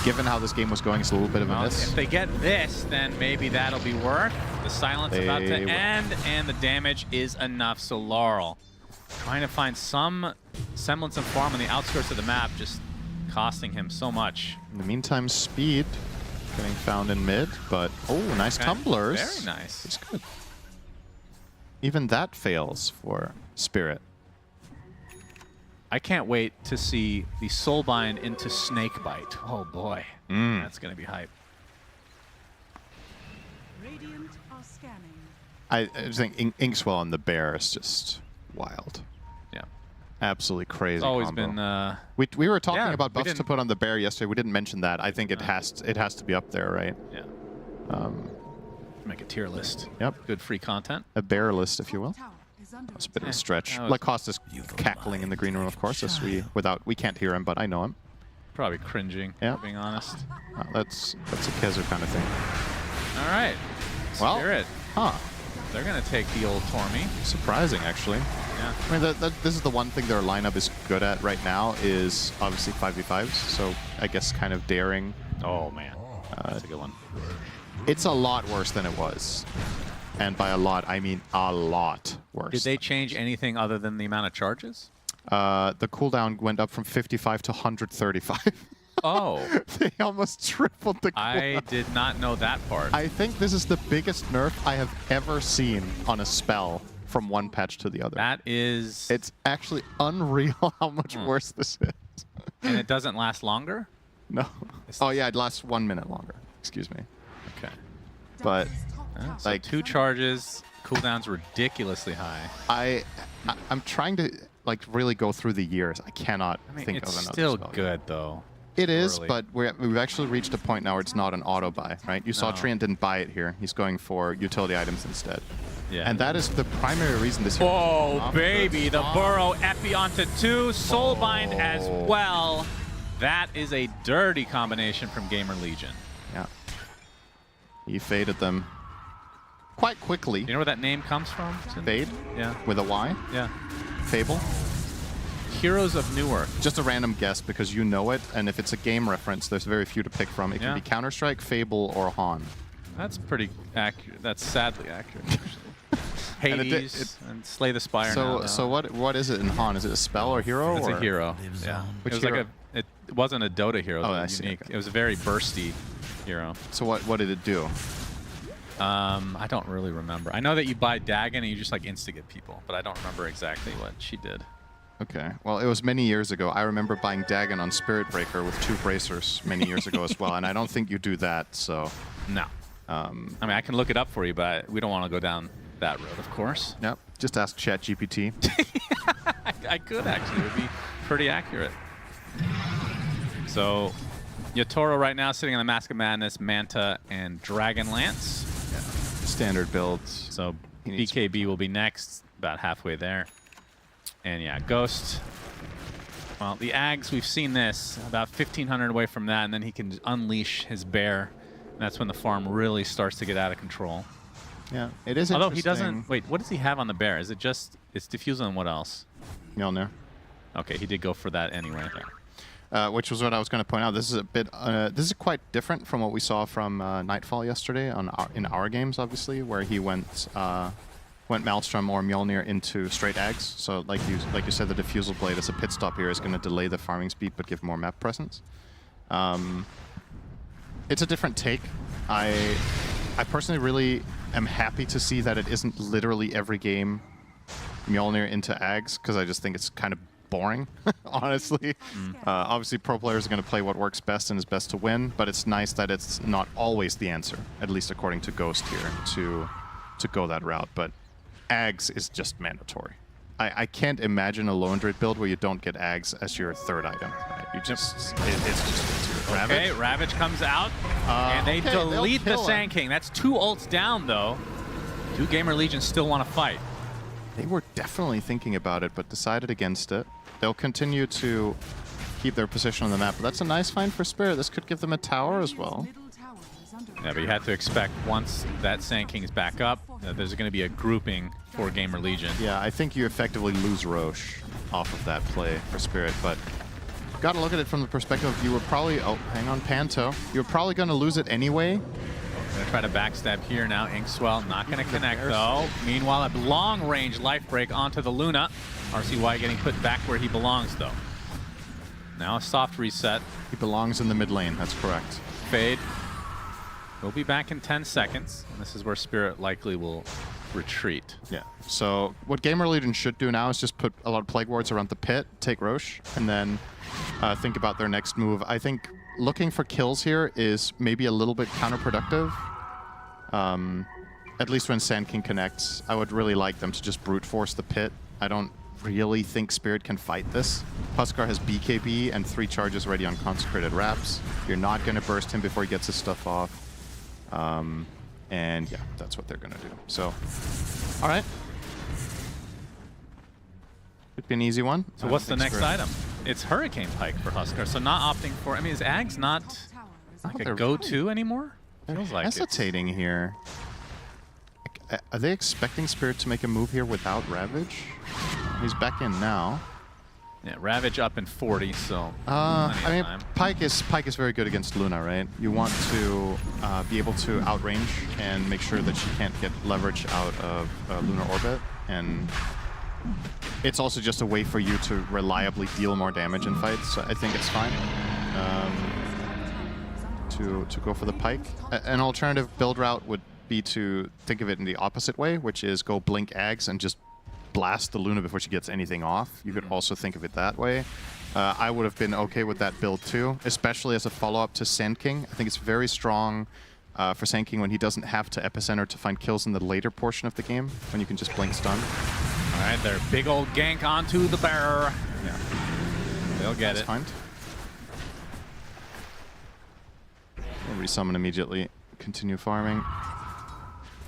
given how this game was going, is a little bit of a miss. If they get this, then maybe that'll be worth. The silence about to end, and the damage is enough. So Laurel trying to find some semblance of farm on the outskirts of the map, just costing him so much. In the meantime, Speed getting found in mid, but nice tumblers. Very nice. It's good. Even that fails for Spirit. I can't wait to see the Soulbind into Snakebite. Oh boy, that's gonna be hype. Radiant are scanning. I just think Inkswell and the bear is just wild. Yeah. Absolutely crazy. It's always combo. been. We were talking yeah, about we buffs to didn't- put on the bear yesterday. We didn't mention that. I think it has to be up there, right? Yeah. Make a tier list. Yep. Good free content. A bear list, if you will. It's a bit of a stretch. that was- Like Costa's cackling in the green room, of course, as we can't hear him, but I know him. Probably cringing, Yeah. being honest. That's a Kezu kind of thing. All right. Well, Spirit. huh? They're gonna take the old Tormy. Surprising, actually. Yeah. I mean, this is the one thing their lineup is good at right now is obviously 5v5s. So I guess kind of daring. Oh man, that's a good one. It's a lot worse than it was. And by a lot, I mean a lot worse. Did they change anything other than the amount of charges? The cooldown went up from 55 to 135. Oh. They almost tripled the cooldown. I did not know that part. I think this is the biggest nerf I have ever seen on a spell from one patch to the other. That is... It's actually unreal how much worse this is. And it doesn't last longer? No. Oh yeah, it lasts 1 minute longer. Excuse me. Okay. But So like 2 charges, cooldown's ridiculously high. I'm trying to like really go through the years. I cannot think of it's another still spell. good though. It is, early. but we've actually reached a point now where it's not an auto buy, right? You saw No. Trian didn't buy it here. He's going for utility items instead. Yeah. And that is the primary reason this year. Oh, baby. The Burrow Epi onto 2. Soulbind as well. That is a dirty combination from GamerLegion. Yeah. He faded them quite quickly. You know where that name comes from? Fade? Yeah. With a Y? Yeah. Fable? Heroes of Newark. Just a random guess because you know it, and if it's a game reference, there's very few to pick from. It can Yeah. be Counter-Strike, Fable, or Han. That's pretty accurate. That's sadly accurate, actually. And Hades and Slay the Spire now. So what is it in Han? Is it a spell or hero? It's or? a hero. Yeah. Which it was hero? like it wasn't a Dota hero. It Oh, I was see, unique. okay. It was a very bursty hero. So what did it do? I don't really remember. I know that you buy Dagon and you just like instigate people, but I don't remember exactly what she did. Okay. Well, it was many years ago. I remember buying Dagon on Spirit Breaker with 2 bracers many years ago as well, and I don't think you do that, so... No. I mean, I can look it up for you, but we don't want to go down that road, of course. Yep. Just ask ChatGPT. I could actually. It would be pretty accurate. So, Yatoro right now sitting on the Mask of Madness, Manta, and Dragonlance. Yeah. Standard builds. So, BKB will be next, about halfway there. And yeah, Ghost. Well, the Ags, we've seen this, about 1,500 away from that, and then he can unleash his bear. And that's when the farm really starts to get out of control. Yeah, it is Although interesting. he doesn't... Wait, what does he have on the bear? Is it just... It's Diffusal and what else? Mjolnir. Okay, he did go for that anyway. Which was what I was going to point out. This is a bit... this is quite different from what we saw from Nightfall yesterday in our games, obviously, where he went Maelstrom or Mjolnir into straight Ags. So like you said, the Diffusal Blade as a pit stop here is going to delay the farming speed but give more map presence. It's a different take. I personally really am happy to see that it isn't literally every game Mjolnir into Ags, because I just think it's kind of boring, honestly. Obviously, pro players are going to play what works best and is best to win, but it's nice that it's not always the answer, at least according to Ghost here, to go that route. But Ags is just mandatory. I can't imagine a Lone Druid build where you don't get Ags as your 3rd item. Right? You just it's just Ravage. Okay, Ravage comes out, and they delete the Sand King. That's 2 ults down, though. 2 GamerLegion still want to fight. They were definitely thinking about it, but decided against it. They'll continue to keep their position on the map, but that's a nice find for Spirit. This could give them a tower as well. Yeah, but you have to expect once that Sand King is back up, there's going to be a grouping for GamerLegion. Yeah, I think you effectively lose Roche off of that play for Spirit, but got to look at it from the perspective of you were probably... Oh, hang on, Panto. You were probably going to lose it anyway. Going to try to backstab here now. Inkswell not going to connect, though. Meanwhile, a long-range life break onto the Luna. RCY getting put back where he belongs, though. Now a soft reset. He belongs in the mid lane, that's correct. Fade. We'll be back in 10 seconds, and this is where Spirit likely will retreat. Yeah. So what GamerLegion should do now is just put a lot of Plague Wards around the pit, take Roche, and then think about their next move. I think looking for kills here is maybe a little bit counterproductive. At least when Sand King connects, I would really like them to just brute force the pit. I don't really think Spirit can fight this. Huskar has BKB and 3 charges ready on Consecrated Wraps. You're not going to burst him before he gets his stuff off. And yeah, that's what they're going to do. So, all right. Could be an easy one. So what's the next item? It's Hurricane Pike for Huskar. So not opting for, I mean, is Ags not like a go-to anymore? Feels like hesitating here. Are they expecting Spirit to make a move here without Ravage? He's back in now. Yeah, Ravage up in 40, so... I mean, Pike is very good against Luna, right? You want to be able to outrange and make sure that she can't get leverage out of Lunar Orbit. And it's also just a way for you to reliably deal more damage in fights. So I think it's fine to go for the Pike. An alternative build route would be to think of it in the opposite way, which is go blink Ags and just blast the Luna before she gets anything off. You could also think of it that way. I would have been okay with that build too, especially as a follow-up to Sand King. I think it's very strong for Sand King when he doesn't have to epicenter to find kills in the later portion of the game, when you can just blink stun. All right, their big old gank onto the bearer. Yeah, they'll get it. Timed. We'll resummon immediately. Continue farming.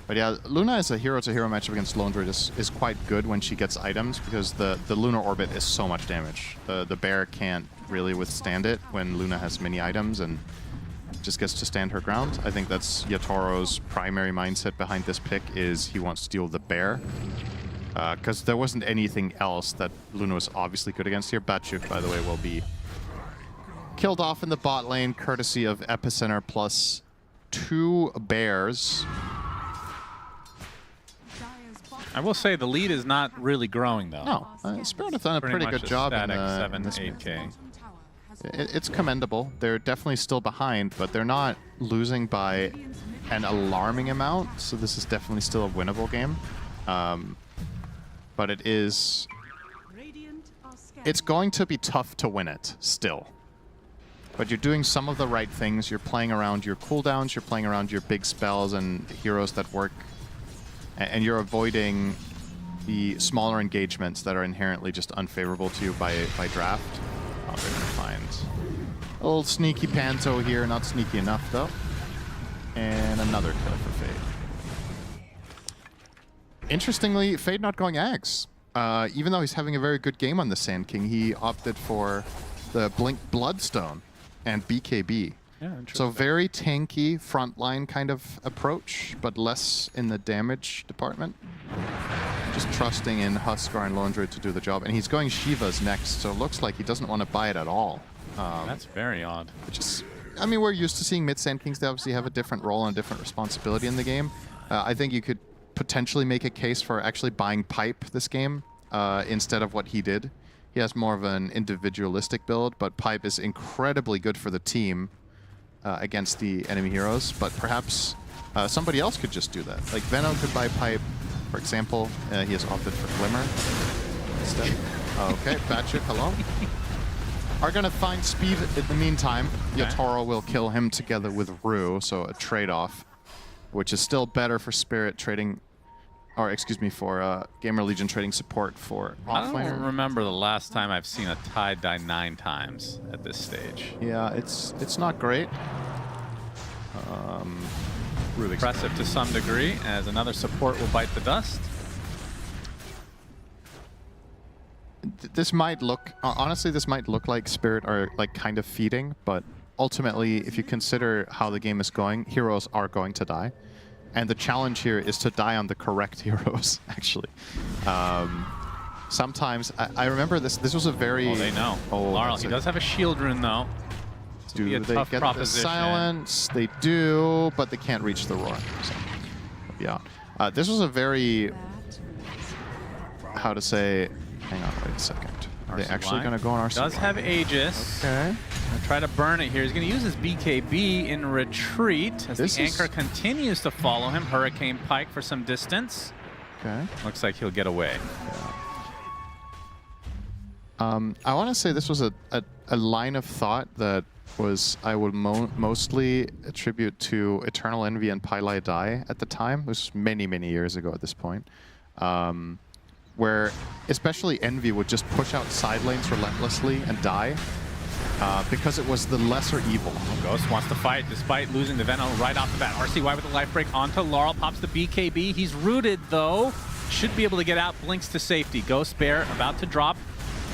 But yeah, Luna as a hero-to-hero matchup against Lone Druid is quite good when she gets items, because the Lunar Orbit is so much damage. The bear can't really withstand it when Luna has many items and just gets to stand her ground. I think that's Yatoro's primary mindset behind this pick, is he wants to deal with the bear. Because there wasn't anything else that Luna was obviously good against here. Batchuk, by the way, will be killed off in the bot lane, courtesy of Epicenter plus 2 bears. I will say the lead is not really growing, though. No, Spirit have done a pretty good job in this 8K. It's commendable. They're definitely still behind, but they're not losing by an alarming amount, so this is definitely still a winnable game. But it's going to be tough to win it, still. But you're doing some of the right things. You're playing around your cooldowns, you're playing around your big spells and heroes that work, and you're avoiding the smaller engagements that are inherently just unfavorable to you by draft. Oh, they're gonna find a little sneaky Panto here, not sneaky enough though. And another kill for Fade. Interestingly, Fade not going Axe. Even though he's having a very good game on the Sand King, he opted for the Blink Bloodstone and BKB. Yeah, so very tanky frontline kind of approach, but less in the damage department. Just trusting in Huskar and Lone Druid to do the job. And he's going Shiva's next, so it looks like he doesn't want to buy it at all. That's very odd. Which is, I mean, we're used to seeing mid-Sand Kings. They obviously have a different role and a different responsibility in the game. I think you could potentially make a case for actually buying Pipe this game instead of what he did. He has more of an individualistic build, but Pipe is incredibly good for the team against the enemy heroes. But perhaps somebody else could just do that. Like Veno could buy Pipe, for example. He has opted for Glimmer instead. Okay, Batchuk, hello. Are going to find speed in the meantime. Okay. Yatoro will kill him together with Rue, so a trade-off, which is still better for Spirit trading, or excuse me, for GamerLegion trading support for offlaner. I don't remember the last time I've seen a tie die 9 times at this stage. Yeah, it's not great. Really impressive to some degree, as another support will bite the dust. This might look, honestly, this might look like Spirit are like kind of feeding, but ultimately, if you consider how the game is going, heroes are going to die. And the challenge here is to die on the correct heroes, actually. Sometimes, I remember this was a very... Oh, they know. Laurel, he does have a shield rune, though. Do they get the silence? They do, but they can't reach the roar. So, yeah. This was a very... How to say... Hang on, wait a second. Are they actually going to go on RC? Does have Aegis. Okay. Gonna try to burn it here. He's going to use his BKB in retreat as the anchor continues to follow him. Hurricane Pike for some distance. Okay. Looks like he'll get away. Yeah. I want to say this was a line of thought that was I would mostly attribute to Eternal Envy and Pylai Dai at the time. It was many, many years ago at this point. where especially Envy would just push out side lanes relentlessly and die because it was the lesser evil. Ghost wants to fight despite losing the Venom right off the bat. RCY with the life break onto Laurel, pops the BKB. He's rooted though. Should be able to get out, blinks to safety. Ghost Bear about to drop.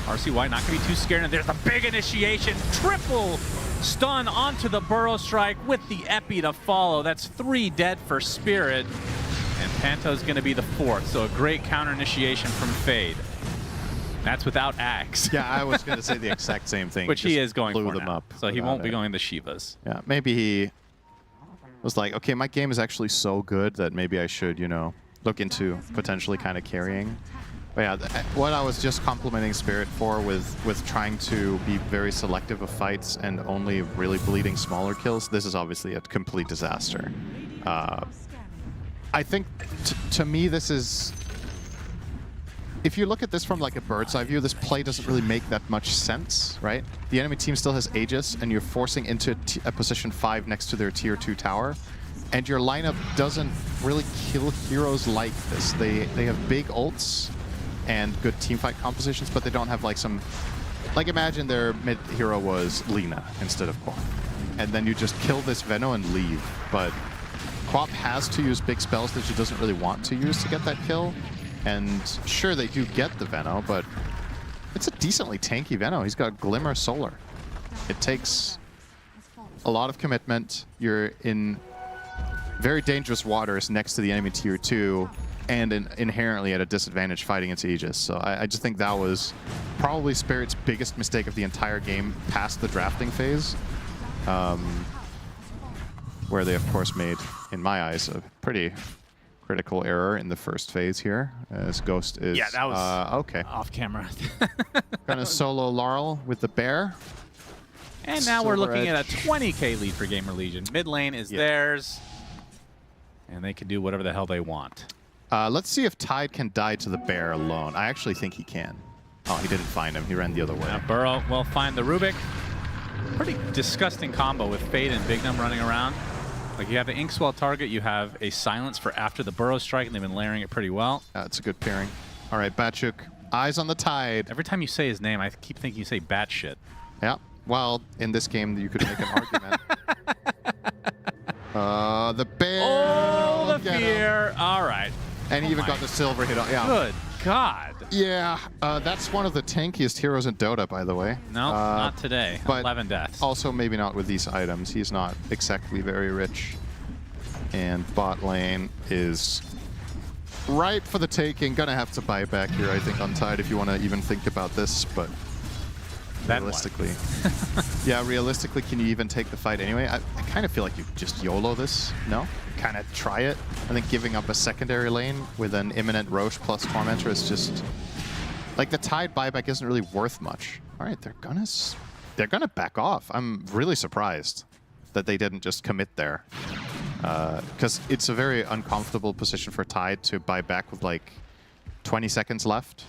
RCY not going to be too scared, and there's the big initiation. Triple stun onto the Burrow Strike with the Epi to follow. That's 3 dead for Spirit, and Panto's going to be the 4th, so a great counter initiation from Fade. That's without Axe. Yeah, I was going to say the exact same thing. Which he is going blew for them now. up. So he won't be going the Shivas. Yeah, maybe he was like, okay, my game is actually so good that maybe I should, you know, look into potentially kind of carrying. But yeah, what I was just complimenting Spirit for with trying to be very selective of fights and only really bleeding smaller kills, this is obviously a complete disaster. I think, to me, this is... If you look at this from like a bird's eye view, this play doesn't really make that much sense, right? The enemy team still has Aegis, and you're forcing into a position 5 next to their tier 2 tower. And your lineup doesn't really kill heroes like this. They have big ults and good teamfight compositions, but they don't have like some... Like imagine their mid hero was Lina instead of Quap. And then you just kill this Veno and leave. But Quap has to use big spells that she doesn't really want to use to get that kill. And sure, they do get the Veno, but it's a decently tanky Veno. He's got Glimmer Solar. It takes a lot of commitment. You're in very dangerous waters next to the enemy tier 2 and inherently at a disadvantage fighting into Aegis. So I just think that was probably Spirit's biggest mistake of the entire game past the drafting phase. Where they, of course, made, in my eyes, a pretty critical error in the first phase here, as Ghost is... Yeah, that was okay. Off camera. Gonna solo Laurel with the Bear. And now we're Silver looking Edge. at a 20k lead for GamerLegion. Mid lane is theirs, and they can do whatever the hell they want. Let's see if Tide can die to the Bear alone. I actually think he can. Oh, he didn't find him. He ran the other way. Burrow will find the Rubik. Pretty disgusting combo with Fade and Bignum running around. Like you have the Inkswell target, you have a silence for after the Burrow Strike, and they've been layering it pretty well. That's a good pairing. All right, Batchuk, eyes on the Tide. Every time you say his name, I keep thinking you say Batshit. Yeah, well, in this game, you could make an argument. The Bear. Oh, the fear. All right. And he even got the silver hit on. Yeah. Good God. Yeah, that's one of the tankiest heroes in Dota, by the way. No, not today. But 11 deaths. Also, maybe not with these items. He's not exactly very rich. And bot lane is ripe for the taking. Gonna have to buy back here, I think, on Tide if you want to even think about this. But realistically, yeah, realistically, can you even take the fight anyway? I kind of feel like you just YOLO this. No? Kind of try it. I think giving up a secondary lane with an imminent Roche plus Tormentor is just like the Tide buyback isn't really worth much. All right, they're gonna back off. I'm really surprised that they didn't just commit there, because it's a very uncomfortable position for Tide to buy back with like 20 seconds left,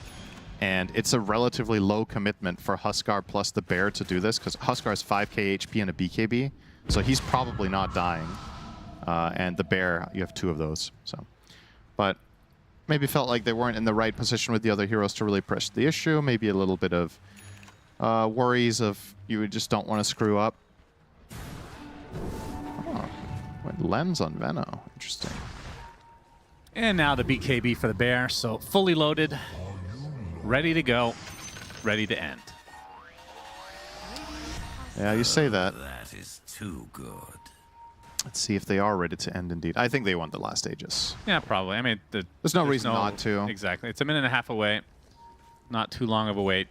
and it's a relatively low commitment for Huskar plus the Bear to do this because Huskar has 5k HP and a BKB, so he's probably not dying. And the Bear, you have 2 of those. So, but maybe felt like they weren't in the right position with the other heroes to really press the issue. Maybe a little bit of worries of you just don't want to screw up. Oh, went Lens on Veno. Interesting. And now the BKB for the Bear. So fully loaded, ready to go, ready to end. Yeah, you say that. That is too good. Let's see if they are ready to end indeed. I think they want the last Aegis. Yeah, probably. I mean, there's no reason not to. Exactly. It's a minute and a half away. Not too long of a wait.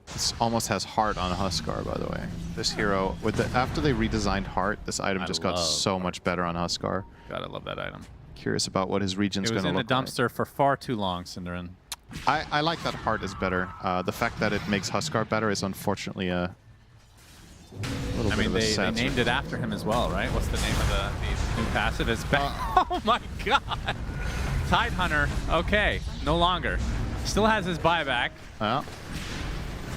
This almost has Heart on Huskar, by the way. This hero, with after they redesigned Heart, this item just got so much better on Huskar. God, I love that item. Curious about what his region's going to look like. It was in the dumpster for far too long, Cinderin. I like that Heart is better. The fact that it makes Huskar better is unfortunately a little bit of a they named it after him as well, right? What's the name of the new passive? Is oh my God! Tide Hunter. Okay, no longer. Still has his buyback. Yeah.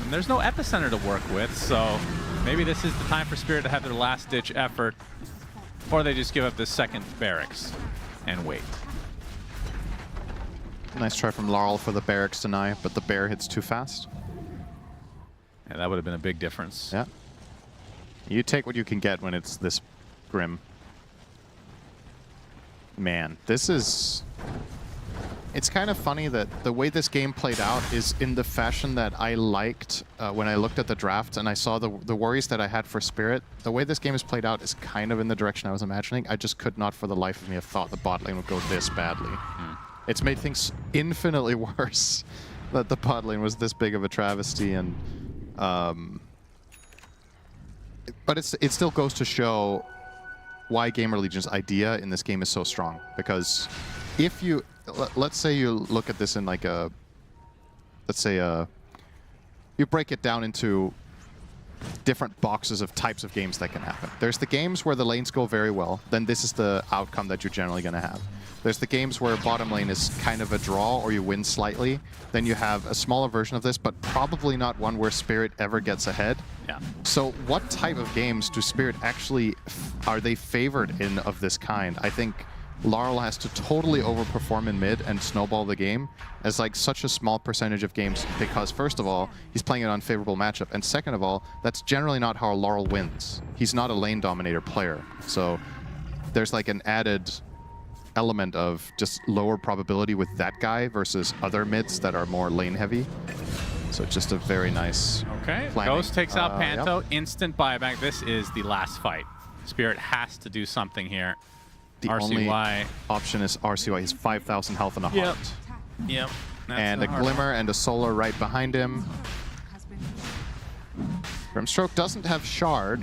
And there's no epicenter to work with, so maybe this is the time for Spirit to have their last-ditch effort, or they just give up the second barracks and wait. Nice try from Laurel for the barracks deny, but the bear hits too fast. Yeah, that would have been a big difference. Yeah. You take what you can get when it's this grim. Man, this is... It's kind of funny that the way this game played out is in the fashion that I liked when I looked at the draft and I saw the worries that I had for Spirit. The way this game is played out is kind of in the direction I was imagining. I just could not for the life of me have thought the bot lane would go this badly. It's made things infinitely worse that the bot lane was this big of a travesty, and but it still goes to show why GamerLegion's idea in this game is so strong. Because if you, let's say you look at this in like a, let's say you break it down into different boxes of types of games that can happen. There's the games where the lanes go very well, then this is the outcome that you're generally going to have. There's the games where bottom lane is kind of a draw or you win slightly. Then you have a smaller version of this, but probably not one where Spirit ever gets ahead. Yeah. So what type of games do Spirit actually, are they favored in of this kind? I think Laurel has to totally overperform in mid and snowball the game as like such a small percentage of games, because first of all, he's playing an unfavorable matchup, and second of all, that's generally not how Laurel wins. He's not a lane dominator player. So there's like an added element of just lower probability with that guy versus other mids that are more lane heavy. So just a very nice planning. Ghost takes out Panto, instant buyback. This is the last fight. Spirit has to do something here. The only option is RCY. He's 5,000 health and a heart. Yep. And a glimmer and a solar right behind him. Grimstroke doesn't have shard.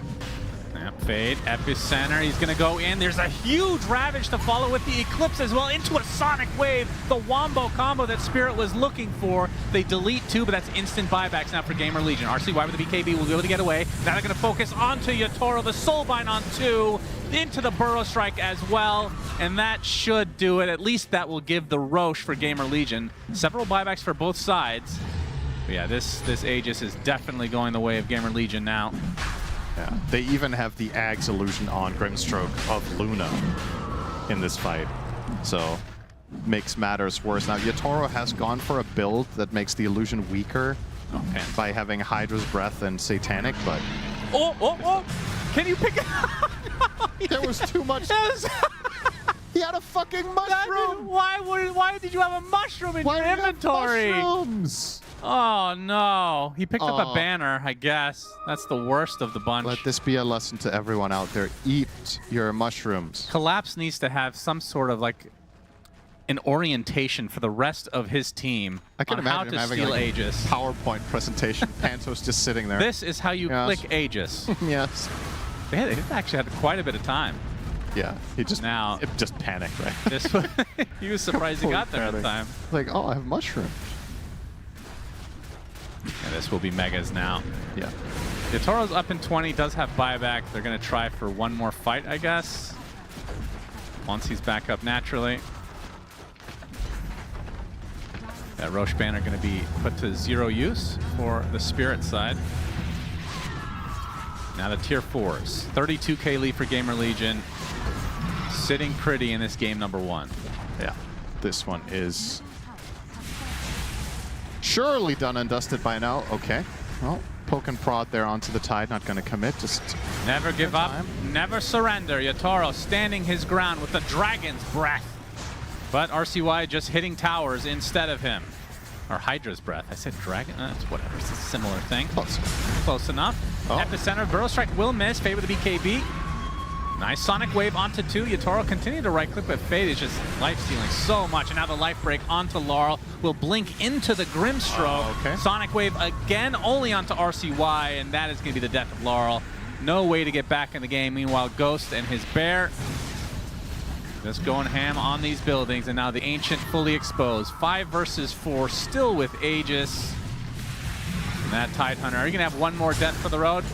Yep, fade, epicenter, he's gonna go in. There's a huge Ravage to follow with the Eclipse as well into a Sonic Wave. The Wombo combo that Spirit was looking for. They delete two, but that's instant buybacks now for GamerLegion. RCY with the BKB will be able to get away. Now they're gonna focus onto Yatoro, the Soulbind on two, into the Burrow Strike as well, and that should do it. At least that will give the Roche for GamerLegion. Several buybacks for both sides. But yeah, this Aegis is definitely going the way of GamerLegion now. Yeah, they even have the Ags illusion on Grimstroke of Luna in this fight. So, makes matters worse. Now, Yatoro has gone for a build that makes the illusion weaker by having Hydra's Breath and Satanic, but... Oh! Can you pick it up? There was too much... He had a fucking mushroom! Why did you have a mushroom in your inventory? Mushrooms? Oh no, he picked up a banner, I guess. That's the worst of the bunch. Let this be a lesson to everyone out there. Eat your mushrooms. Collapse needs to have some sort of like an orientation for the rest of his team I can on how imagine to having steal like Aegis. A PowerPoint presentation. Panto's just sitting there. This is how you click Aegis. Yes. They actually had quite a bit of time. Yeah, he just panicked, right? He was surprised he got there in time. Like, oh, I have mushrooms. Yeah, this will be Megas now. Yeah. Yatoro's up in 20, does have buyback. They're going to try for one more fight, I guess. Once he's back up naturally. That Roche banner going to be put to 0 use for the Spirit side. Now the tier 4s. 32k lead for GamerLegion. Sitting pretty in this game number 1. Yeah. This one is surely done and dusted by now. Okay. Well, poke and prod there onto the Tide. Not going to commit. Just never give up. Never surrender. Yatoro standing his ground with the Dragon's Breath. But RCY just hitting towers instead of him. Or Hydra's Breath. I said Dragon. It's whatever. It's a similar thing. Close enough. Epicenter. Burrow Strike will miss. Fade with the BKB. Nice Sonic Wave onto 2. Yatoro continued to right-click, but Fade is just life-stealing so much. And now the Life Break onto Laurel will blink into the Grimstroke. Sonic Wave again only onto RCY, and that is going to be the death of Laurel. No way to get back in the game. Meanwhile, Ghost and his bear just going ham on these buildings, and now the Ancient fully exposed. 5 versus 4, still with Aegis. And that Tidehunter. Are you going to have one more death for the road?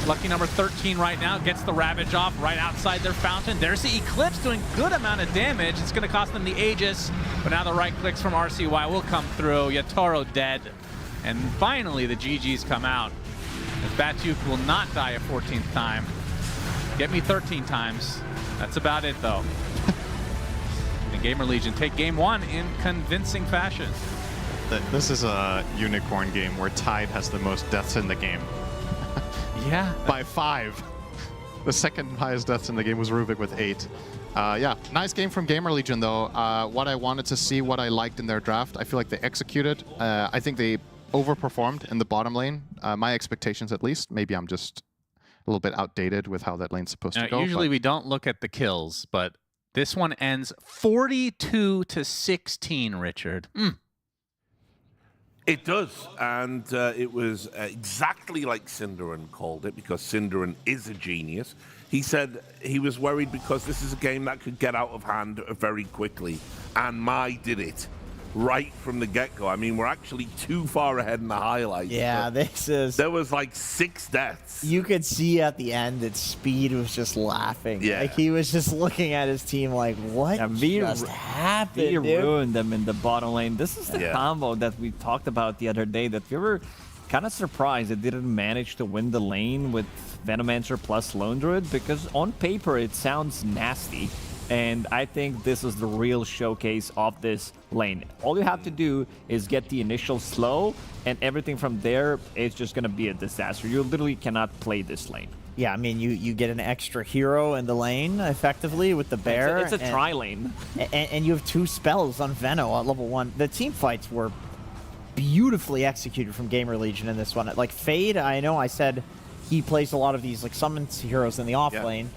Lucky number 13 right now gets the Ravage off right outside their fountain. There's the Eclipse doing good amount of damage. It's going to cost them the Aegis, but now the right clicks from RCY will come through. Yatoro dead. And finally the GGs come out. As Batyuk will not die a 14th time. Get me 13 times. That's about it though. GamerLegion take game 1 in convincing fashion. This is a unicorn game where Tide has the most deaths in the game. Yeah. By 5. The second highest deaths in the game was Rubik with 8. Yeah, nice game from GamerLegion though. What I wanted to see, what I liked in their draft, I feel like they executed. I think they overperformed in the bottom lane. My expectations at least. Maybe I'm just a little bit outdated with how that lane's supposed to go. Usually we don't look at the kills, but this one ends 42-16, Richard. It does, and it was exactly like Cinderin called it, because Cinderin is a genius. He said he was worried because this is a game that could get out of hand very quickly, and Mai did it right from the get-go. I mean, we're actually too far ahead in the highlights. Yeah, this is... There was like 6 deaths. You could see at the end that Speed was just laughing. Yeah. Like, he was just looking at his team like, what just happened, We dude? ruined them in the bottom lane. This is the combo that we talked about the other day, that we were kind of surprised it didn't manage to win the lane with Venomancer plus Lone Druid, because on paper it sounds nasty. And I think this is the real showcase of this lane. All you have to do is get the initial slow, and everything from there is just going to be a disaster. You literally cannot play this lane. Yeah, I mean, you get an extra hero in the lane, effectively, with the bear. It's a tri-lane. And you have 2 spells on Veno at level 1. The team fights were beautifully executed from GamerLegion in this one. Like, Fade, I know I said he plays a lot of these like summons heroes in the off lane.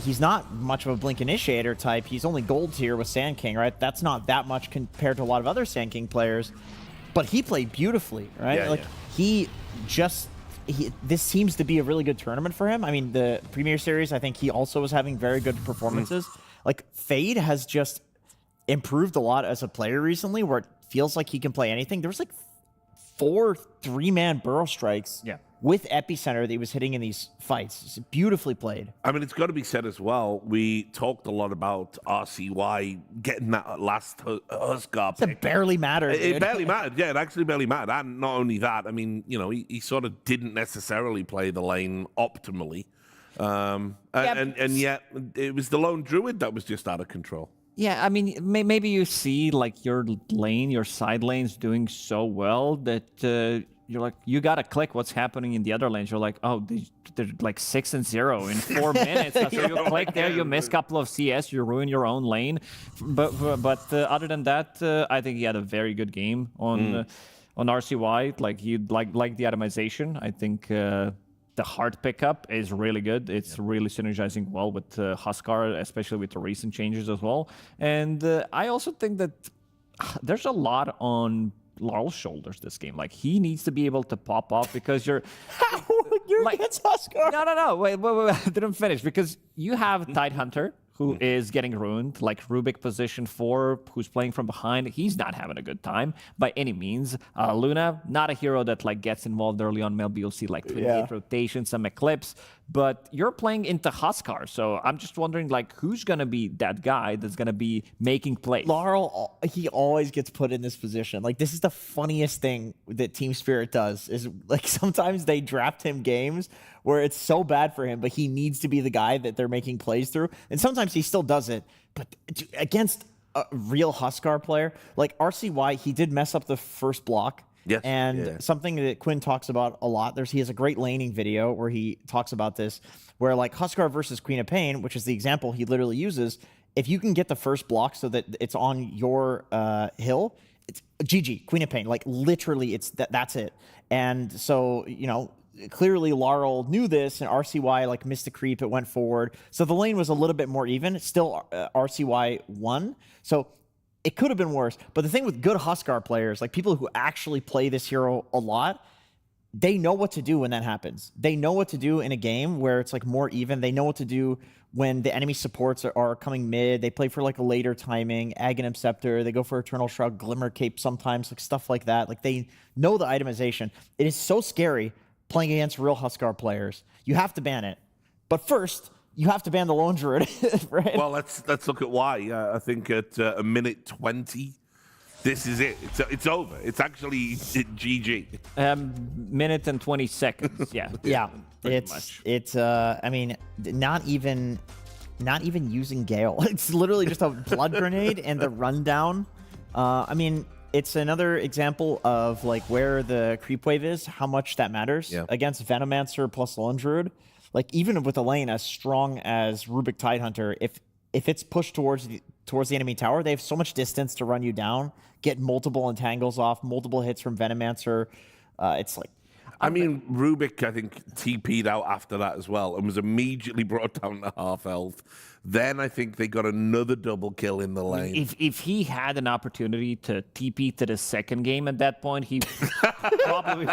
He's not much of a Blink Initiator type. He's only gold tier with Sand King, right? That's not that much compared to a lot of other Sand King players. But he played beautifully, right? This seems to be a really good tournament for him. I mean, the Premier Series, I think he also was having very good performances. Like, Fade has just improved a lot as a player recently, where it feels like he can play anything. There was like 4 3-man burrow strikes with Epicenter that he was hitting in these fights. It's beautifully played. I mean, it's got to be said as well, we talked a lot about RCY getting that last Huskar pick. It barely mattered. It barely mattered. Yeah, it actually barely mattered. And not only that, I mean, you know, he sort of didn't necessarily play the lane optimally. And yet, it was the Lone Druid that was just out of control. Yeah, I mean, maybe you see like your lane, your side lanes doing so well that you're like, you gotta click what's happening in the other lanes. You're like, oh, they're like 6-0 in 4 minutes. So you click there, you miss a couple of CS, you ruin your own lane. But other than that, I think he had a very good game on RCY. Like he like the atomization. I think the hard pickup is really good. It's really synergizing well with Huskar, especially with the recent changes as well. And I also think that there's a lot on Laurel's shoulders this game. Like, he needs to be able to pop off, because you're like, against Huskar. No. Wait, I didn't finish, because you have Tidehunter, who is getting ruined, like Rubik position 4, who's playing from behind. He's not having a good time by any means. Luna, not a hero that like gets involved early on. Maybe you'll see like 28 rotations, some Eclipse, but you're playing into Huskar. So I'm just wondering, like, who's going to be that guy that's going to be making plays? Laurel, he always gets put in this position. Like, this is the funniest thing that Team Spirit does, is like sometimes they draft him games where it's so bad for him, but he needs to be the guy that they're making plays through. And sometimes he still does it. But against a real Huskar player, like RCY, he did mess up the first block. Yes. And something that Quinn talks about a lot, he has a great laning video where he talks about this, where like Huskar versus Queen of Pain, which is the example he literally uses, if you can get the first block so that it's on your hill, it's GG, Queen of Pain. Like, literally, it's that's it. And so, you know, clearly Laurel knew this, and RCY like missed the creep, it went forward. So the lane was a little bit more even. Still RCY won. So it could have been worse. But the thing with good Huskar players, like people who actually play this hero a lot, they know what to do when that happens. They know what to do in a game where it's like more even. They know what to do when the enemy supports are coming mid. They play for like a later timing, Aghanim Scepter. They go for Eternal Shroud, Glimmer Cape sometimes, like stuff like that. Like, they know the itemization. It is so scary playing against real Huskar players. You have to ban it. But first, you have to ban the Lone Druid, right? Well, let's look at why. I think at a minute 20, this is it. It's over. It's actually GG. Minute and 20 seconds. Yeah. Yeah. It's I mean, not even not even using Gale. It's literally just a blood grenade and the rundown. I mean, it's another example of like where the creep wave is, how much that matters against Venomancer plus Lone Druid. Like even with a lane as strong as Rubik Tidehunter, if it's pushed towards the enemy tower, they have so much distance to run you down, get multiple entangles off, multiple hits from Venomancer. It's like, I mean, Rubik, I think, TP'd out after that as well and was immediately brought down to half health. Then I think they got another double kill in the lane. If he had an opportunity to TP to the second game at that point, he probably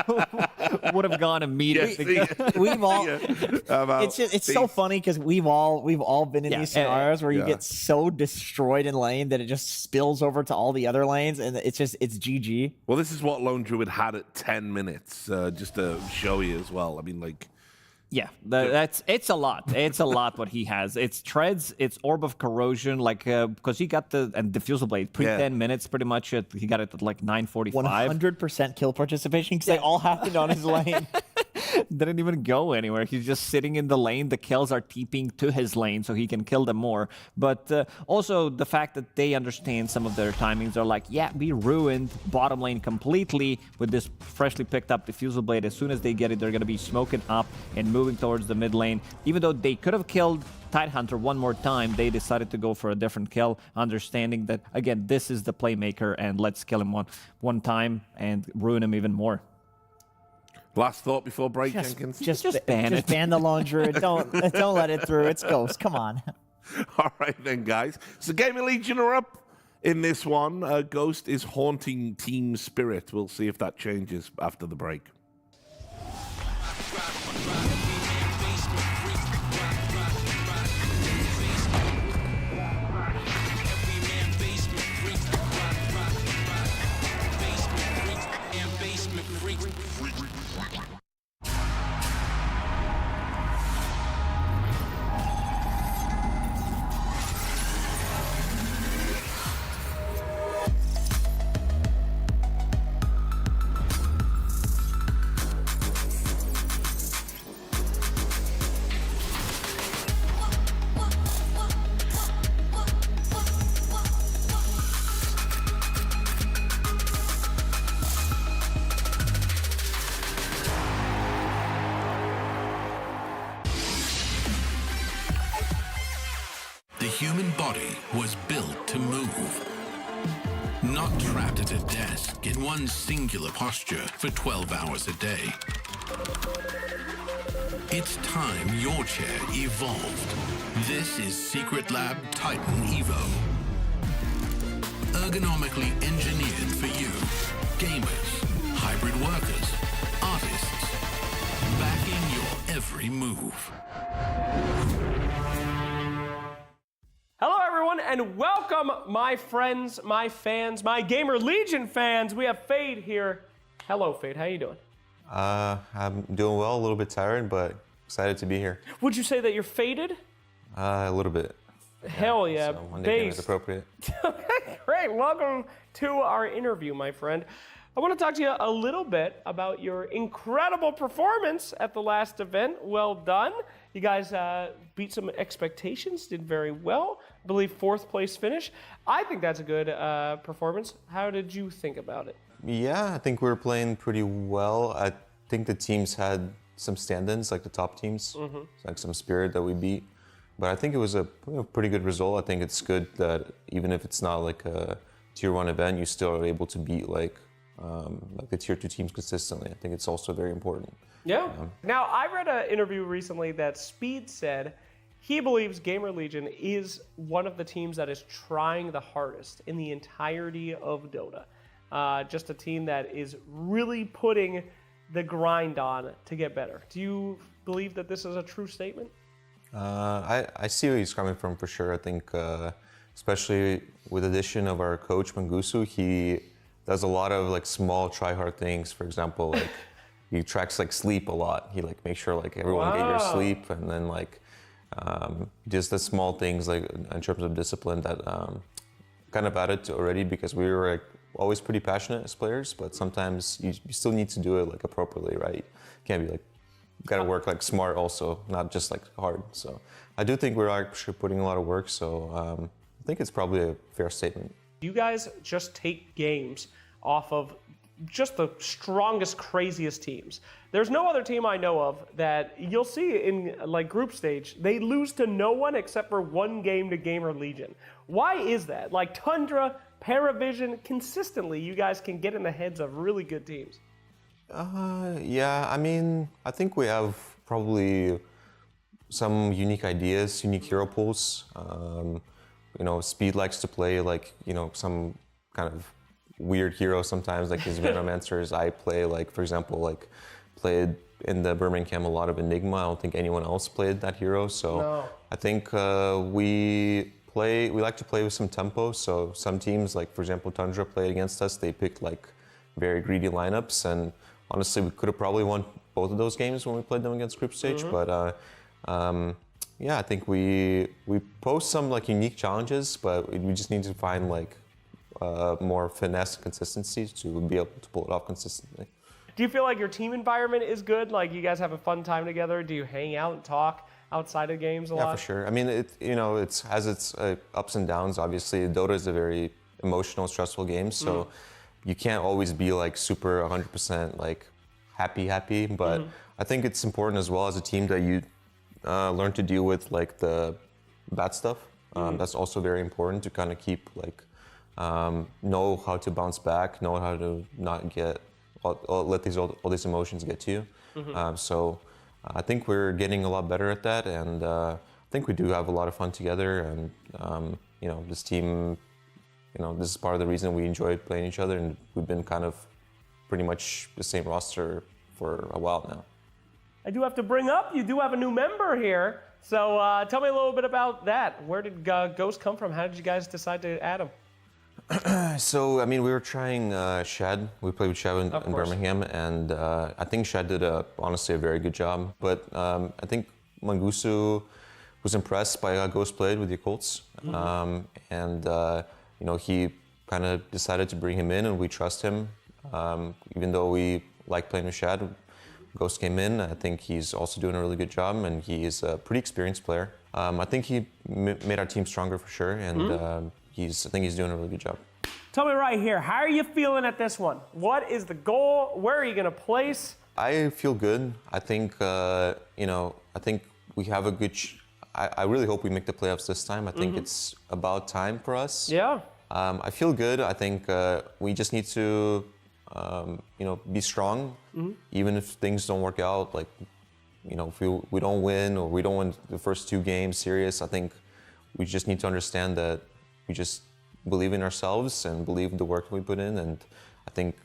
would have gone immediately. We've all. It's so funny because we've all been in these scenarios where you get so destroyed in lane that it just spills over to all the other lanes, and it's GG. Well, this is what Lone Druid had at 10 minutes, just to show you as well. I mean, like. Yeah, it's a lot. It's a lot what he has. It's treads, it's Orb of Corrosion, like because he got the Diffusal Blade 10 minutes pretty much. He got it at like 9:45. 100% kill participation because they all happened on his lane. Didn't even go anywhere. He's just sitting in the lane. The kills are TPing to his lane so he can kill them more. But also the fact that they understand some of their timings. They're like, yeah, we ruined bottom lane completely with this freshly picked up Diffusal Blade. As soon as they get it, they're going to be smoking up and moving towards the mid lane. Even though they could have killed Tidehunter one more time, they decided to go for a different kill, understanding that, again, this is the playmaker and let's kill him one time and ruin him even more. Last thought before break, Jenkins? Just ban it. Just ban the Lone Druid. Don't let it through. It's Ghost. Come on. All right then, guys. So GamerLegion are up in this one. Ghost is haunting Team Spirit. We'll see if that changes after the break. The human body was built to move, not trapped at a desk in one singular posture for 12 hours a day. It's time your chair evolved. This is Secret Lab Titan Evo. Ergonomically engineered for you, gamers, hybrid workers, artists, backing your every move. Hello everyone and welcome my friends, my fans, my GamerLegion fans. We have Fade here. Hello Fade, how you doing? I'm doing well, a little bit tired, but excited to be here. Would you say that you're faded? A little bit. Hell yeah, so Monday game is appropriate. Okay, great. Welcome to our interview, my friend. I want to talk to you a little bit about your incredible performance at the last event. Well done. You guys beat some expectations, did very well. I believe 4th place finish. I think that's a good performance. How did you think about it? Yeah, I think we were playing pretty well. I think the teams had some stand-ins, like the top teams, like some Spirit that we beat. But I think it was a pretty good result. I think it's good that even if it's not like a tier 1 event, you still are able to beat like the tier 2 teams consistently. I think it's also very important. Yeah. Now, I read an interview recently that Speed said he believes GamerLegion is one of the teams that is trying the hardest in the entirety of Dota. Just a team that is really putting the grind on to get better. Do you believe that this is a true statement? I see where he's coming from for sure. I think especially with the addition of our coach Mangusu, he does a lot of like small try hard things. For example, like he tracks like sleep a lot. He like makes sure like everyone get your sleep, and then like just the small things like in terms of discipline that kind of added to already, because we were like always pretty passionate as players, but sometimes you still need to do it like appropriately, right? You can't be like gotta work like smart also, not just like hard. So I do think we're actually putting a lot of work. So I think it's probably a fair statement. You guys just take games off of just the strongest, craziest teams. There's no other team I know of that you'll see in like group stage, they lose to no one except for one game to GamerLegion. Why is that? Like Tundra, PARIVISION, consistently you guys can get in the heads of really good teams. Yeah, I mean, I think we have probably some unique ideas, unique hero pools. You know, Speed likes to play like, you know, some kind of weird hero sometimes, like his Venomancers. I play like, for example, like played in the Birmingham a lot of Enigma. I don't think anyone else played that hero. So I think we like to play with some tempo. So some teams, like for example, Tundra played against us. They picked like very greedy lineups, and honestly, we could have probably won both of those games when we played them against group stage. But yeah, I think we pose some like unique challenges, but we just need to find like more finesse and consistency to be able to pull it off consistently. Do you feel like your team environment is good? Like you guys have a fun time together? Do you hang out and talk outside of games a lot? Yeah, for sure. I mean, it has its ups and downs. Obviously, Dota is a very emotional, stressful game, so you can't always be like super 100% like happy. But I think it's important as well as a team that you learn to deal with like the bad stuff. That's also very important to kind of keep like know how to bounce back, know how to not get let all these emotions get to you. So I think we're getting a lot better at that, and I think we do have a lot of fun together. And you know, this team, you know, this is part of the reason we enjoy playing each other, and we've been kind of pretty much the same roster for a while now. I do have to bring up, you do have a new member here. So tell me a little bit about that. Where did Ghost come from? How did you guys decide to add him? So, I mean, we were trying Shad. We played with Shad in Birmingham, and I think Shad did honestly a very good job. But I think Mangusu was impressed by how Ghost played with the Colts, and you know, he kind of decided to bring him in, and we trust him. Even though we like playing with Shad, Ghost came in. I think he's also doing a really good job, and he is a pretty experienced player. I think he made our team stronger for sure, and I think he's doing a really good job. Tell me right here, how are you feeling at this one? What is the goal? Where are you going to place? I feel good. I think, you know, I think we have a good... I really hope we make the playoffs this time. I think it's about time for us. Yeah. I feel good. I think we just need to, you know, be strong. Even if things don't work out, like, you know, if we don't win or we don't win the first 2 games serious, I think we just need to understand that we just believe in ourselves and believe the work we put in, and I think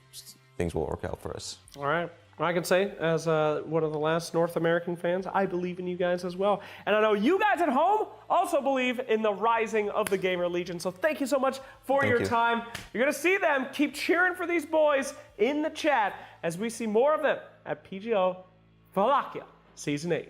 things will work out for us. All right. I can say, as one of the last North American fans, I believe in you guys as well. And I know you guys at home also believe in the rising of the GamerLegion. So thank you so much for your time. You're going to see them. Keep cheering for these boys in the chat as we see more of them at PGL Wallachia Season 8.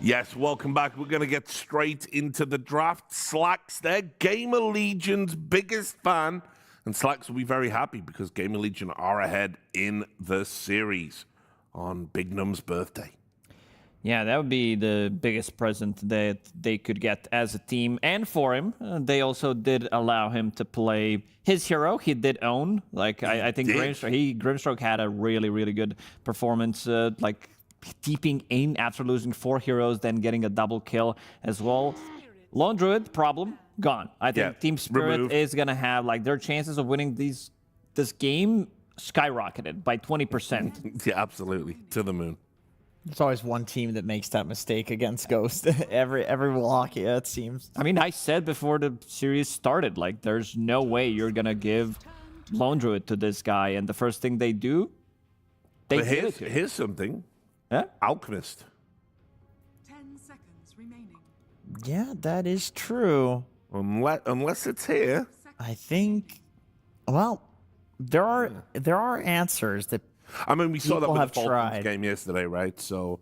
Yes, welcome back. We're going to get straight into the draft. Slacks there, GamerLegion's biggest fan. And Slacks will be very happy because GamerLegion are ahead in the series on Big Num's birthday. Yeah, that would be the biggest present that they could get as a team and for him. They also did allow him to play his hero. He did own. Like, I think Grimstroke had a really, really good performance. Like, keeping in after losing 4 heroes, then getting a double kill as well. Lone Druid, problem, gone. I think Team Spirit is going to have, like, their chances of winning this game skyrocketed by 20%. Yeah, absolutely. To the moon. There's always one team that makes that mistake against Ghost. every Wallachia, it seems. I mean, I said before the series started, like, there's no way you're going to give Lone Druid to this guy. And the first thing they do, they give it to him. Here's something. Yeah? Alchemist. 10 seconds remaining. Yeah, that is true. Unless it's here. I think, well, there are answers that I mean, we saw that with the Falcons tried. game yesterday, right? So,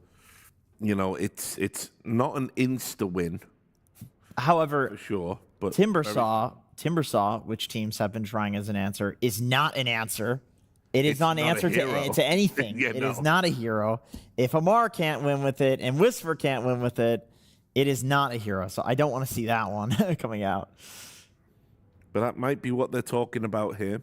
you know, it's not an insta win. However, for sure. But Timbersaw, which teams have been trying as an answer, is not an answer. It's not an answer to anything. It is not a hero. If Amar can't win with it and Whisper can't win with it, it is not a hero. So I don't want to see that one coming out. But that might be what they're talking about here.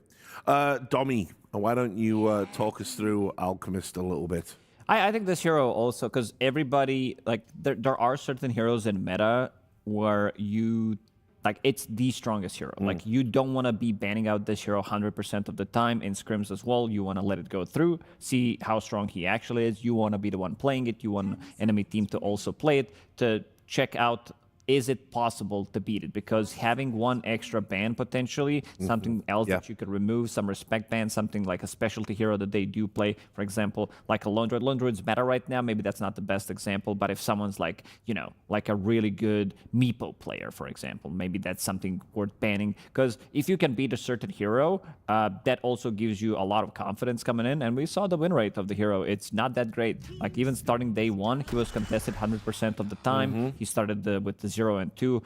Dommy, why don't you talk us through Alchemist a little bit? I think this hero also, because everybody, like, there are certain heroes in meta where you, like, it's the strongest hero. Like, you don't want to be banning out this hero 100% of the time in scrims as well. You want to let it go through, see how strong he actually is. You want to be the one playing it. You want enemy team to also play it, to check out, is it possible to beat it? Because having one extra ban potentially, something else that you could remove, some respect ban, something like a specialty hero that they do play, for example, like a Lone Druid. Lone Druid's meta right now, maybe that's not the best example, but if someone's like, you know, like a really good Meepo player, for example, maybe that's something worth banning. Because if you can beat a certain hero, that also gives you a lot of confidence coming in. And we saw the win rate of the hero. It's not that great. Like, even starting day one, he was contested 100% of the time. He started with the 0 and 2.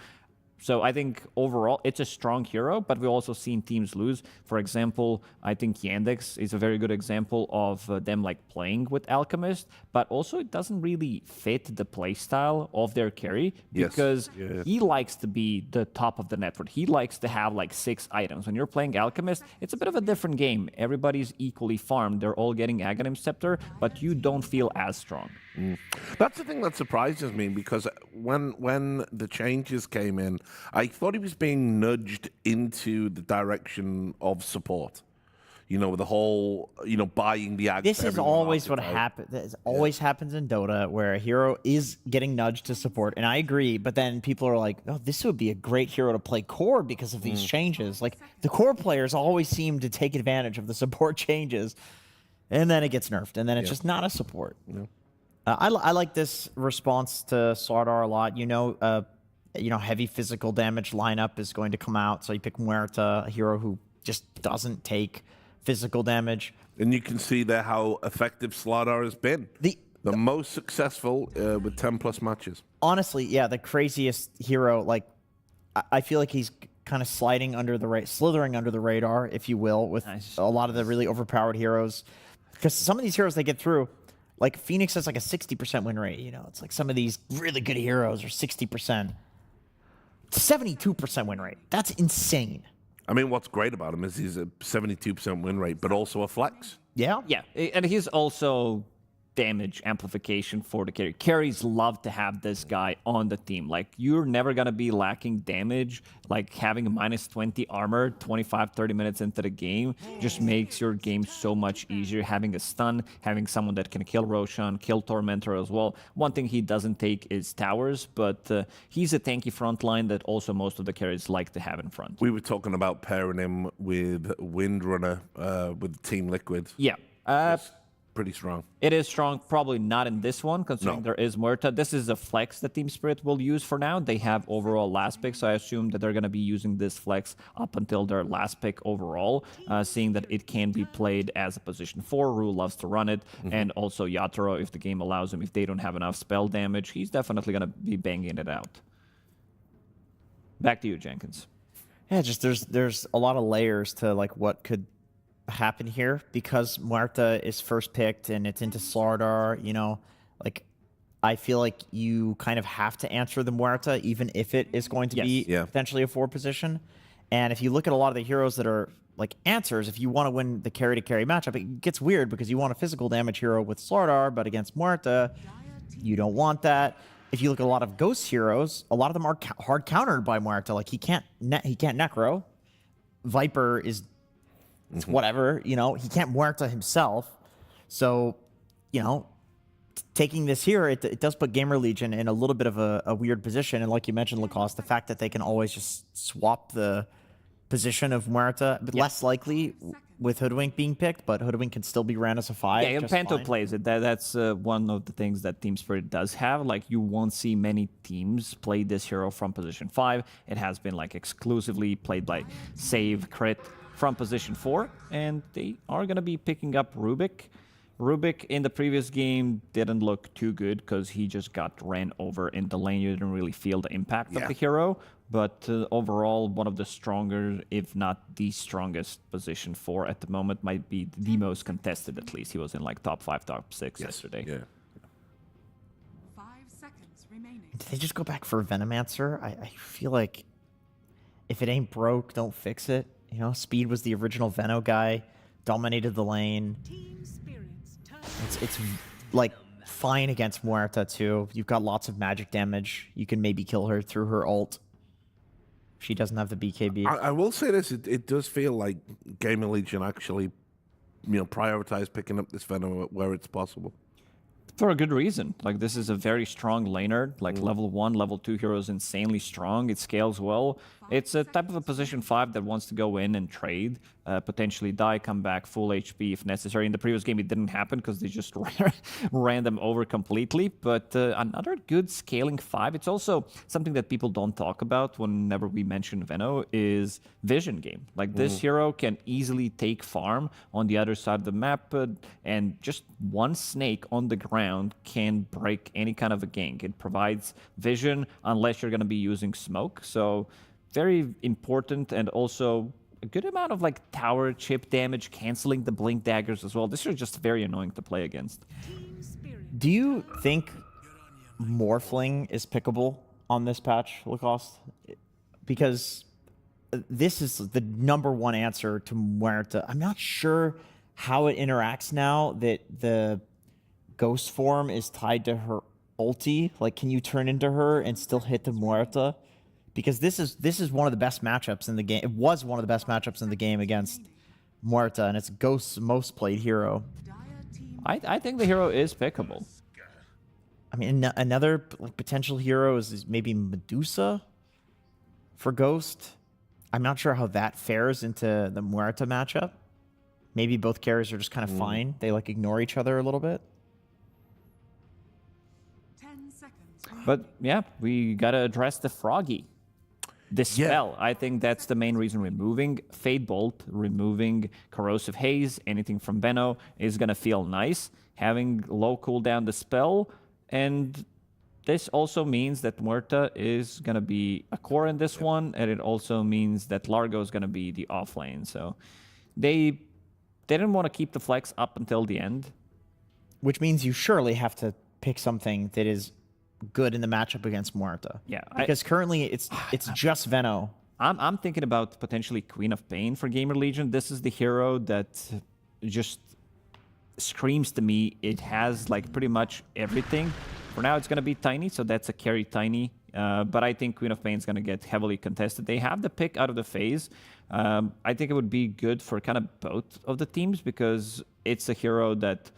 So I think overall it's a strong hero, but we've also seen teams lose. For example, I think Yandex is a very good example of them like playing with Alchemist, but also it doesn't really fit the playstyle of their carry because he likes to be the top of the network. He likes to have like 6 items. When you're playing Alchemist, it's a bit of a different game. Everybody's equally farmed. They're all getting Aghanim Scepter, but you don't feel as strong. That's the thing that surprises me, because when the changes came in, I thought he was being nudged into the direction of support. You know, the whole, you know, buying the ag. This is always what happens. This always happens in Dota, where a hero is getting nudged to support, and I agree. But then people are like, "Oh, this would be a great hero to play core because of these changes." Like, the core players always seem to take advantage of the support changes, and then it gets nerfed, and then it's just not a support. I like this response to Slardar a lot. You know, heavy physical damage lineup is going to come out, so you pick Muerta, a hero who just doesn't take physical damage. And you can see there how effective Slardar has been. The most successful with 10+ matches. Honestly, yeah, the craziest hero. Like, I feel like he's kind of slithering under the radar, if you will, with a lot of the really overpowered heroes. Because some of these heroes, they get through. Like, Phoenix has like a 60% win rate, you know. It's like some of these really good heroes are 60%. 72% win rate. That's insane. I mean, what's great about him is he's a 72% win rate, but also a flex. Yeah. Yeah, and he's also damage amplification for the carry. Carries love to have this guy on the team. Like, you're never going to be lacking damage. Like, having a -20 armor 25-30 minutes into the game just makes your game so much easier. Having a stun, having someone that can kill Roshan, kill Tormentor as well. One thing he doesn't take is towers, but he's a tanky front line that also most of the carries like to have in front. We were talking about pairing him with Windrunner with Team Liquid. Yeah. Pretty strong. It is strong, probably not in this one, considering there is Muerta. This is a flex that Team Spirit will use for now. They have overall last pick, so I assume that they're going to be using this flex up until their last pick overall, seeing that it can be played as a position 4. Rue loves to run it, and also Yatoro, if the game allows him, if they don't have enough spell damage, he's definitely going to be banging it out. Back to you, Jenkins. Yeah, just there's a lot of layers to like what could happen here, because Muerta is first picked and it's into Slardar. You know, like, I feel like you kind of have to answer the Muerta, even if it is going to be potentially a 4 position. And if you look at a lot of the heroes that are like answers, if you want to win the carry to carry matchup, it gets weird because you want a physical damage hero with Slardar, but against Muerta, you don't want that. If you look at a lot of ghost heroes, a lot of them are hard countered by Muerta. Like, he can't Necro. Viper is whatever, you know, he can't Muerta himself. So, you know, taking this here, it does put GamerLegion in a little bit of a weird position. And like you mentioned, Lacoste, the fact that they can always just swap the position of Muerta, but less likely with Hoodwink being picked, but Hoodwink can still be ran as a 5. Yeah, and Panto plays it. That's one of the things that Team Spirit does have. Like, you won't see many teams play this hero from position 5. It has been like exclusively played by Save, Crit, from position 4, and they are going to be picking up Rubik. Rubik in the previous game didn't look too good because he just got ran over in the lane. You didn't really feel the impact of the hero. But overall, one of the stronger, if not the strongest position 4 at the moment, might be the most contested at least. He was in like top 5, top 6 yesterday. Yeah. 5 seconds remaining. Did they just go back for Venomancer? I feel like if it ain't broke, don't fix it. You know, Speed was the original Veno guy, dominated the lane. It's like fine against Muerta too. You've got lots of magic damage. You can maybe kill her through her ult. She doesn't have the BKB. I will say this: it does feel like GamerLegion actually, prioritize picking up this Venom where it's possible. For a good reason. Like, this is a very strong laner. Like, level 1, level 2 hero is insanely strong. It scales well. It's a type of a position 5 that wants to go in and trade, potentially die, come back full HP if necessary. In the previous game, it didn't happen because they just ran them over completely. But another good scaling 5. It's also something that people don't talk about whenever we mention Veno is vision game. Like, this hero can easily take farm on the other side of the map, and just one snake on the ground can break any kind of a gank. It provides vision unless you're going to be using smoke. So very important, and also a good amount of like tower chip damage, canceling the blink daggers as well. This is just very annoying to play against. Do you think Morphling is pickable on this patch, Lacoste? Because this is the #1 answer to Muerta. I'm not sure how it interacts now that the ghost form is tied to her ulti. Like, can you turn into her and still hit the Muerta? Because this is one of the best matchups in the game. It was one of the best matchups in the game against Muerta, and it's Ghost's most played hero. I think the hero is pickable. I mean, another potential hero is maybe Medusa for Ghost. I'm not sure how that fares into the Muerta matchup. Maybe both carries are just kind of fine. They like ignore each other a little bit. 10 seconds. But yeah, we gotta address the Froggy. The spell, I think that's the main reason. Removing Fade Bolt, removing Corrosive Haze, anything from Veno is gonna feel nice. Having low cooldown the spell, and this also means that Muerta is gonna be a core in this one, and it also means that Largo is gonna be the offlane. So they didn't want to keep the flex up until the end. Which means you surely have to pick something that is good in the matchup against Muerta. Yeah, because currently it's just Veno. I'm thinking about potentially Queen of Pain for GamerLegion. This is the hero that just screams to me. It has like pretty much everything. For now, it's going to be Tiny, so that's a carry Tiny. But I think Queen of Pain is going to get heavily contested. They have the pick out of the phase. I think it would be good for kind of both of the teams because it's a hero that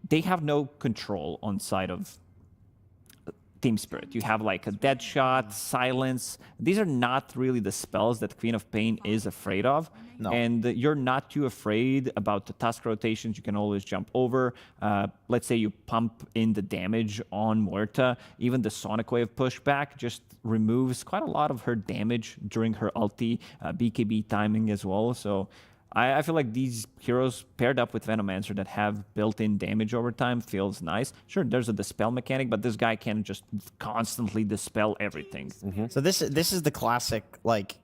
they have no control on side of Team Spirit. You have like a Dead Shot, Silence. These are not really the spells that Queen of Pain is afraid of. No. And you're not too afraid about the task rotations. You can always jump over. Let's say you pump in the damage on Muerta. Even the Sonic Wave pushback just removes quite a lot of her damage during her ulti, BKB timing as well. So I feel like these heroes paired up with Venomancer that have built-in damage over time feels nice. Sure, there's a dispel mechanic, but this guy can just constantly dispel everything. So this is the classic, like,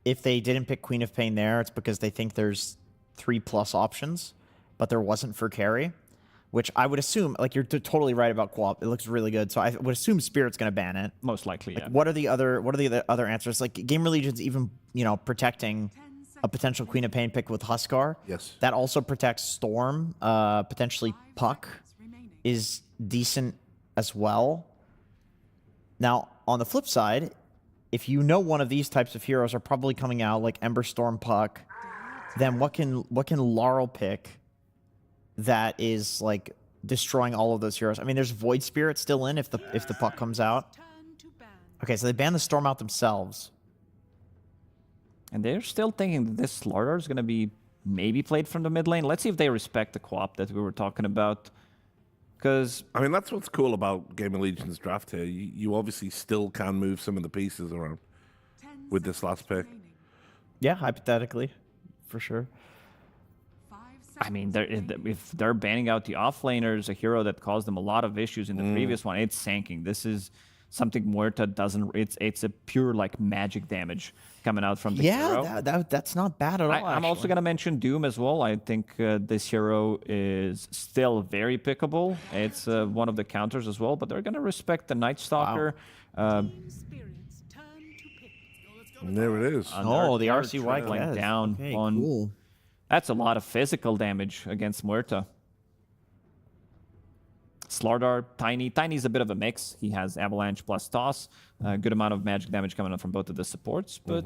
if they didn't pick Queen of Pain there, it's because they think there's 3+ options, but there wasn't for carry, which I would assume, like, you're totally right about co-op. It looks really good, so I would assume Spirit's going to ban it. Most likely, like, yeah. What are the other answers? Like, GamerLegion's even, protecting a potential Queen of Pain pick with Huskar. Yes. That also protects Storm. Potentially Puck is decent as well. Now, on the flip side, if you know one of these types of heroes are probably coming out, like Ember Storm Puck, then what can Laurel pick that is like destroying all of those heroes? I mean, there's Void Spirit still in if the Puck comes out. Okay, so they banned the Storm out themselves. And they're still thinking that this Slardar is going to be maybe played from the mid lane. Let's see if they respect the co-op that we were talking about. Because I mean, that's what's cool about GamerLegion's draft here. You obviously still can move some of the pieces around with this last pick. Yeah, hypothetically, for sure. I mean, if they're banning out the offlaners, a hero that caused them a lot of issues in the previous one, it's Sanking. This is something Muerta doesn't. It's a pure like magic damage coming out from the hero. Yeah, that's not bad at all. I'm also going to mention Doom as well. I think this hero is still very pickable. It's one of the counters as well, but they're going to respect the Night Stalker. And there it is. Oh, the RCY going down on. Cool. That's a lot of physical damage against Muerta. Slardar, Tiny. Tiny's a bit of a mix. He has Avalanche plus Toss. A good amount of magic damage coming up from both of the supports. But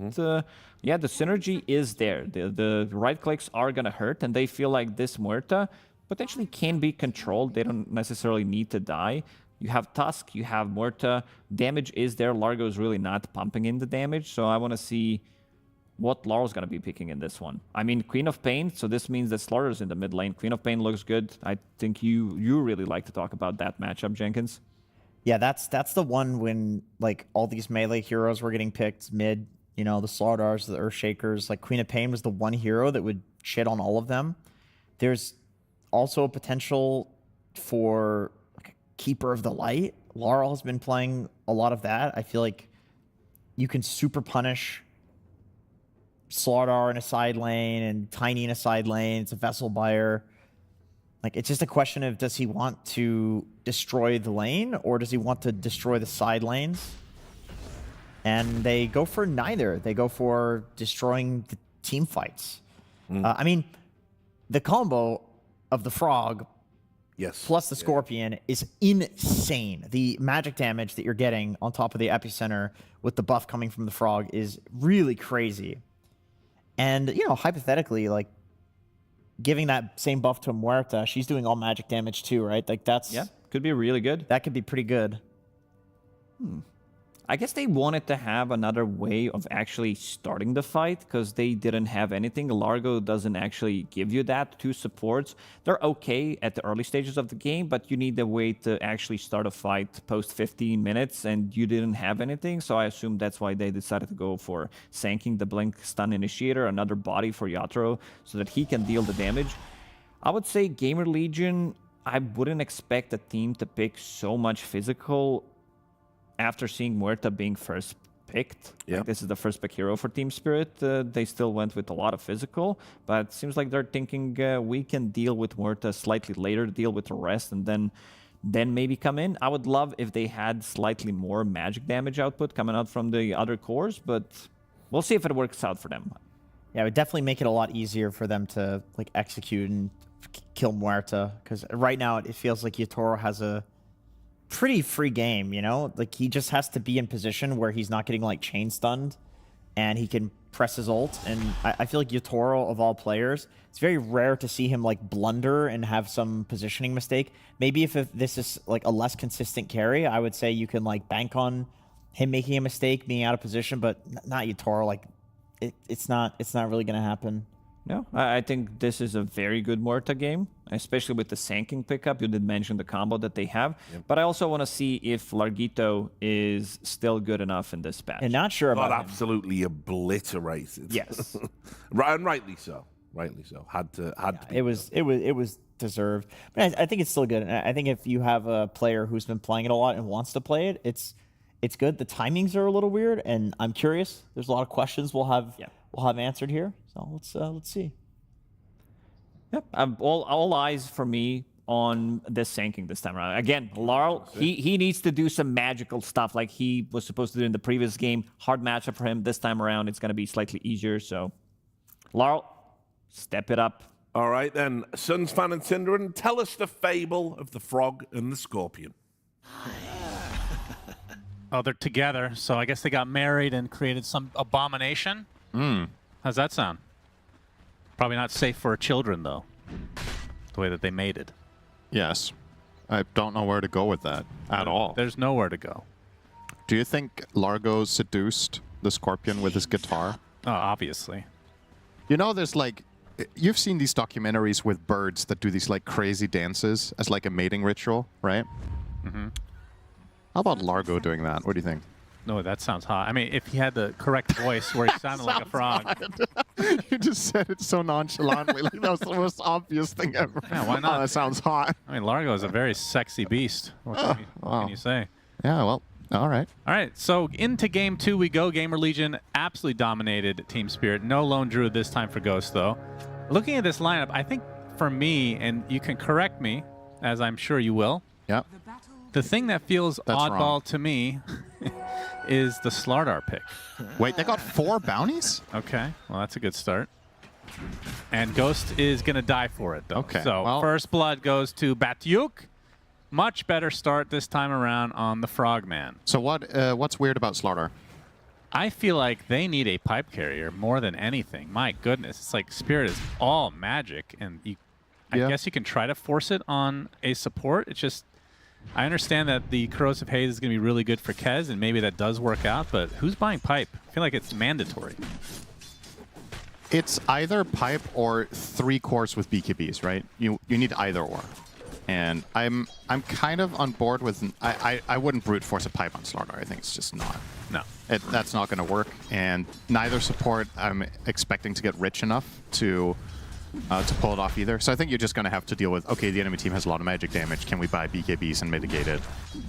yeah, the synergy is there. The right clicks are going to hurt, and they feel like this Muerta potentially can be controlled. They don't necessarily need to die. You have Tusk, you have Muerta. Damage is there. Largo is really not pumping in the damage, so I want to see what Larl's going to be picking in this one. I mean, Queen of Pain, so this means that Slaughter's in the mid lane. Queen of Pain looks good. I think you really like to talk about that matchup, Jenkins. Yeah, that's the one when like all these melee heroes were getting picked mid. You know, the Slaughters, the Earthshakers. Like Queen of Pain was the one hero that would shit on all of them. There's also a potential for like a Keeper of the Light. Larl has been playing a lot of that. I feel like you can super punish Slardar in a side lane and Tiny in a side lane. It's a vessel buyer. Like, it's just a question of, does he want to destroy the lane or does he want to destroy the side lanes? And they go for neither. They go for destroying the team fights. I mean, the combo of the Frog plus the Scorpion is insane. The magic damage that you're getting on top of the Epicenter with the buff coming from the Frog is really crazy. And, you know, hypothetically, like, giving that same buff to Muerta, she's doing all magic damage too, right? Like, that's... Yeah, could be really good. That could be pretty good. I guess they wanted to have another way of actually starting the fight because they didn't have anything. Largo doesn't actually give you that. Two supports, they're okay at the early stages of the game, but you need a way to actually start a fight post 15 minutes, and you didn't have anything. So I assume that's why they decided to go for Sanking the Blink Stun Initiator, another body for Yatoro, so that he can deal the damage. I would say GamerLegion, I wouldn't expect a team to pick so much physical after seeing Muerta being first picked. Like, this is the first pick hero for Team Spirit. They still went with a lot of physical, but it seems like they're thinking we can deal with Muerta slightly later, deal with the rest, and then maybe come in. I would love if they had slightly more magic damage output coming out from the other cores, but we'll see if it works out for them. Yeah, it would definitely make it a lot easier for them to like execute and kill Muerta, because right now it feels like Yatoro has a pretty free game, you know? Like, he just has to be in position where he's not getting, like, chain stunned, and he can press his ult. And I feel like Yatoro, of all players, it's very rare to see him, like, blunder and have some positioning mistake. Maybe if this is, like, a less consistent carry, I would say you can, like, bank on him making a mistake, being out of position, but not Yatoro. Like, it's not really going to happen. No, I think this is a very good Muerta game, especially with the Sanking pickup. You did mention the combo that they have, but I also want to see if Largito is still good enough in this patch. And not sure about him. Absolutely obliterated. Yes, right, and rightly so. Rightly so. Had to. It was deserved. But I think it's still good. And I think if you have a player who's been playing it a lot and wants to play it, it's good. The timings are a little weird, and I'm curious. There's a lot of questions we'll have answered here. So let's see. Yep, all eyes for me on this Sanking this time around. Again, Larl, he needs to do some magical stuff like he was supposed to do in the previous game. Hard matchup for him this time around. It's going to be slightly easier. So, Larl, step it up. All right then, Suns fan and Cinderin, tell us the fable of the Frog and the Scorpion. Oh, they're together, so I guess they got married and created some abomination. How's that sound? Probably not safe for children, though, the way that they made it. Yes. I don't know where to go with that at all. There's nowhere to go. Do you think Largo seduced the Scorpion with his guitar? Oh, obviously. You know, there's like... You've seen these documentaries with birds that do these like crazy dances as like a mating ritual, right? Mm-hmm. How about Largo doing that? What do you think? No, that sounds hot. I mean, if he had the correct voice where he sounded like a frog. You just said it so nonchalantly. Like that was the most obvious thing ever. Yeah, why not? Oh, that sounds hot. I mean, Largo is a very sexy beast. What can you say? Yeah, well, all right. All right, so into game 2 we go. GamerLegion absolutely dominated Team Spirit. No lone druid this time for Ghost, though. Looking at this lineup, I think for me, and you can correct me, as I'm sure you will. Yep. The thing that feels oddball to me is the Slardar pick. Wait, they got 4 bounties? Okay, well, that's a good start. And Ghost is going to die for it, though. Okay. So well, first blood goes to Batyuk. Much better start this time around on the Frogman. So what's weird about Slardar? I feel like they need a pipe carrier more than anything. My goodness, it's like Spirit is all magic, and I guess you can try to force it on a support. It's just, I understand that the Corrosive Haze is going to be really good for Kez, and maybe that does work out, but who's buying pipe? I feel like it's mandatory. It's either pipe or 3 cores with BKBs, right? You need either or. And I'm kind of on board with... I wouldn't brute force a pipe on Slardar. I think it's just not. No. That's not going to work. And neither support I'm expecting to get rich enough to pull it off either. So I think you're just going to have to deal with, okay, the enemy team has a lot of magic damage. Can we buy BKBs and mitigate it?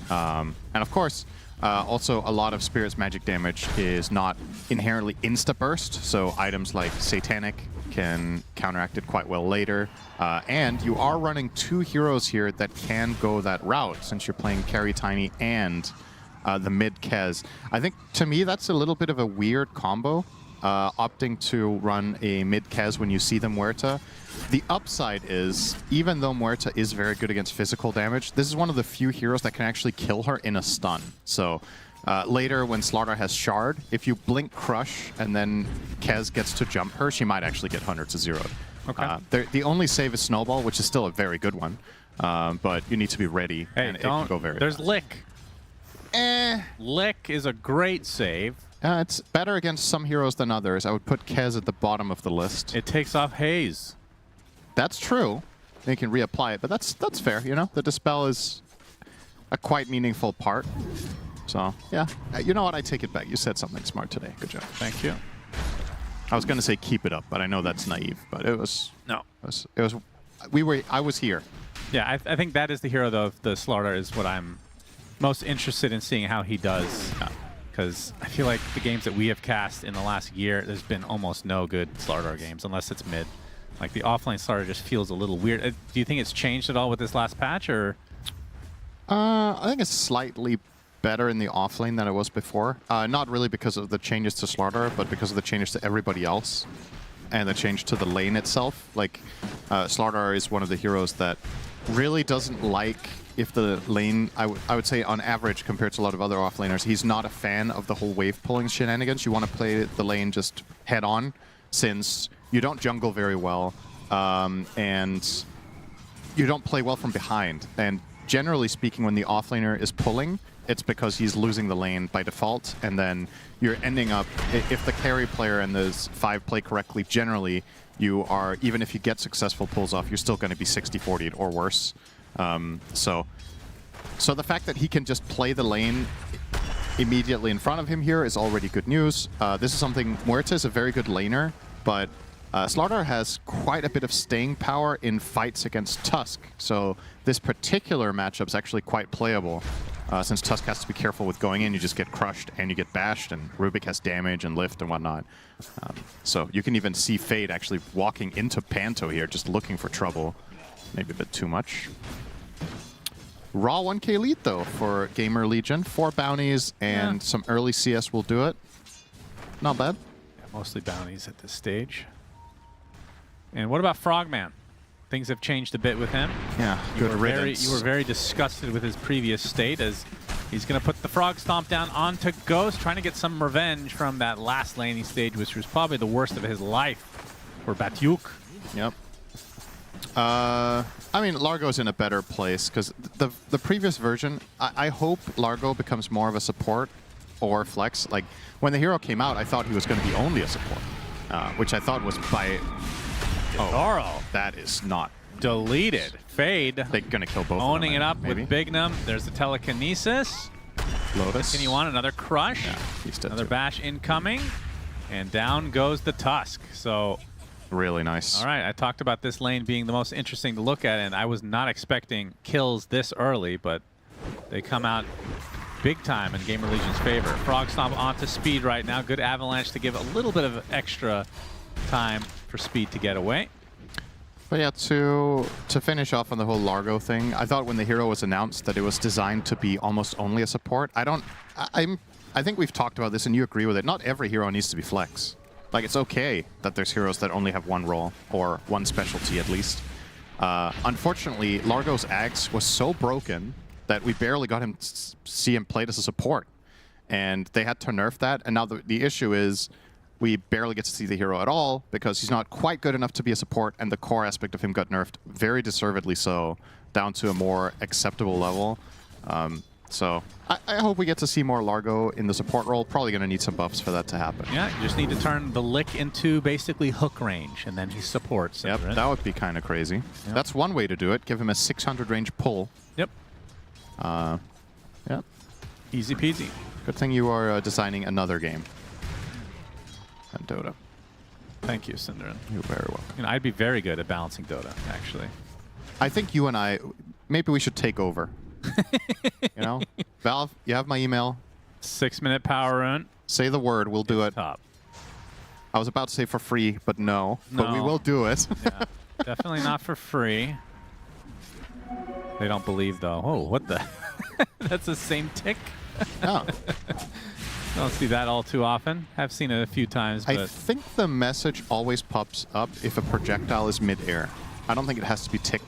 And of course, also a lot of Spirit's magic damage is not inherently insta-burst. So items like Satanic can counteract it quite well later. And you are running 2 heroes here that can go that route since you're playing Carry Tiny and the mid Kez. I think, to me, that's a little bit of a weird combo, opting to run a mid Kez when you see the Muerta. The upside is, even though Muerta is very good against physical damage, this is one of the few heroes that can actually kill her in a stun. So later, when Slardar has Shard, if you blink Crush and then Kez gets to jump her, she might actually get 100 to 0. Okay. The only save is Snowball, which is still a very good one, but you need to be ready. Hey, and it can go very there's fast. Lick. Lick is a great save. It's better against some heroes than others. I would put Kez at the bottom of the list. It takes off Haze. That's true. You can reapply it, but that's fair, you know? The Dispel is a quite meaningful part. So, yeah. You know what? I take it back. You said something smart today. Good job. Thank you. I was going to say keep it up, but I know that's naive, but it was... No. I was here. Yeah, I think that is the hero, though. The Slardar is what I'm most interested in seeing how he does. Because I feel like the games that we have cast in the last year, there's been almost no good Slardar games, unless it's mid. Like, the offlane Slardar just feels a little weird. Do you think it's changed at all with this last patch, or...? I think it's slightly better in the offlane than it was before. Not really because of the changes to Slardar, but because of the changes to everybody else. And the change to the lane itself. Like, Slardar is one of the heroes that really doesn't like if the lane, I would say on average compared to a lot of other offlaners, he's not a fan of the whole wave pulling shenanigans. You want to play the lane just head on, since you don't jungle very well, and you don't play well from behind. And generally speaking, when the offlaner is pulling, it's because he's losing the lane by default, and then you're ending up, if the carry player and the 5 play correctly, generally you are, even if you get successful pulls off, you're still going to be 60-40 or worse. So the fact that he can just play the lane immediately in front of him here is already good news. This is something, Muerta is a very good laner, but Slardar has quite a bit of staying power in fights against Tusk, so this particular matchup is actually quite playable. Since Tusk has to be careful with going in, you just get crushed and you get bashed, and Rubik has damage and lift and whatnot. So you can even see Fade actually walking into Panto here, just looking for trouble. Maybe a bit too much. Raw 1k lead, though, for GamerLegion. 4 bounties and some early CS will do it. Not bad. Yeah, mostly bounties at this stage. And what about Frogman? Things have changed a bit with him. Yeah, good riddance. You were very disgusted with his previous state, as he's going to put the Frog Stomp down onto Ghost, trying to get some revenge from that last laning stage, which was probably the worst of his life for Batyuk. Yep. I mean, Largo's in a better place, because the previous version, I hope Largo becomes more of a support or flex. Like, when the hero came out, I thought he was going to be only a support, which I thought was by... Oh, that is not deleted. Fade. They're going to kill both Owning of them, it up maybe? with Bignum. There's the telekinesis. Lotus. Continue on, another crush. Yeah, he's dead Another too. bash incoming. And down goes the Tusk. So really nice. all right, I talked about this lane being the most interesting to look at, and I was not expecting kills this early, but they come out big time in GamerLegion's favor. Frog Stomp onto Speed right now. Good avalanche to give a little bit of extra time for Speed to get away. But yeah, to finish off on the whole Largo thing, I thought when the hero was announced that it was designed to be almost only a support. I think we've talked about this and you agree with it. Not every hero needs to be flex. Like, it's okay that there's heroes that only have one role or one specialty at least. Unfortunately, Largo's Axe was so broken that we barely got him see him played as a support. And they had to nerf that, and now the issue is we barely get to see the hero at all because he's not quite good enough to be a support, and the core aspect of him got nerfed very deservedly so, down to a more acceptable level. So I hope we get to see more Largo in the support role. Probably going to need some buffs for that to happen. Yeah, you just need to turn the Lick into basically hook range, and then he supports. Yep, that would be kind of crazy. Yep. That's one way to do it. Give him a 600 range pull. Yep. Yep. Easy peasy. Good thing you are designing another game. And Dota. Thank you, Synderen. You're very welcome. You know, I'd be very good at balancing Dota, actually. I think you and I, maybe we should take over. You know? Valve, you have my email. 6-minute power run. Say the word, we'll do it. Top. I was about to say for free, but no. But we will do it. Yeah, definitely not for free. They don't believe, though. Oh, what the? That's the same tick? Oh. Don't see that all too often. I've seen it a few times, but I think the message always pops up if a projectile is mid-air. I don't think it has to be tick.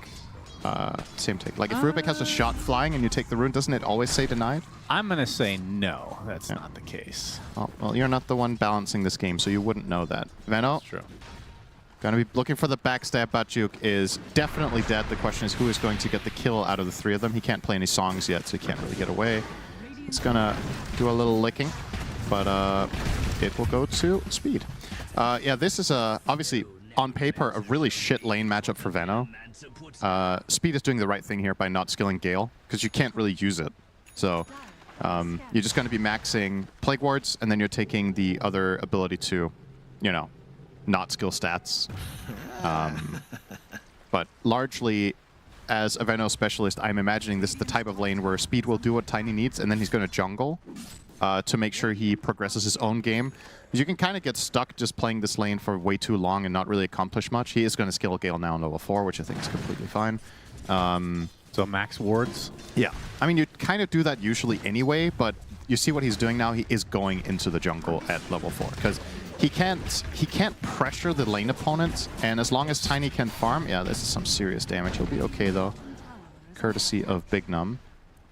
Same tick. Like if Rubik has a shot flying and you take the rune, doesn't it always say denied? I'm going to say no. That's not the case. Oh, well, you're not the one balancing this game, so you wouldn't know that. Veno? That's true. Going to be looking for the backstab. Bajuk is definitely dead. The question is who is going to get the kill out of the three of them. He can't play any songs yet, so he can't really get away. It's going to do a little licking, but it will go to Speed. Yeah, this is obviously, on paper, a really shit lane matchup for Veno. Speed is doing the right thing here by not skilling Gale, because you can't really use it. So you're just going to be maxing Plague Wards, and then you're taking the other ability to, you know, not skill stats. But largely, as a Veno specialist, I'm imagining this is the type of lane where Speed will do what Tiny needs, and then he's going to jungle to make sure he progresses his own game. You can kind of get stuck just playing this lane for way too long and not really accomplish much. He is going to skill Gale now on level 4, which I think is completely fine. So max wards? Yeah. I mean, you kind of do that usually anyway, but you see what he's doing now? He is going into the jungle at level 4, because he can't pressure the lane opponent, and as long as Tiny can farm, yeah, this is some serious damage. He'll be okay, though, courtesy of Big Num.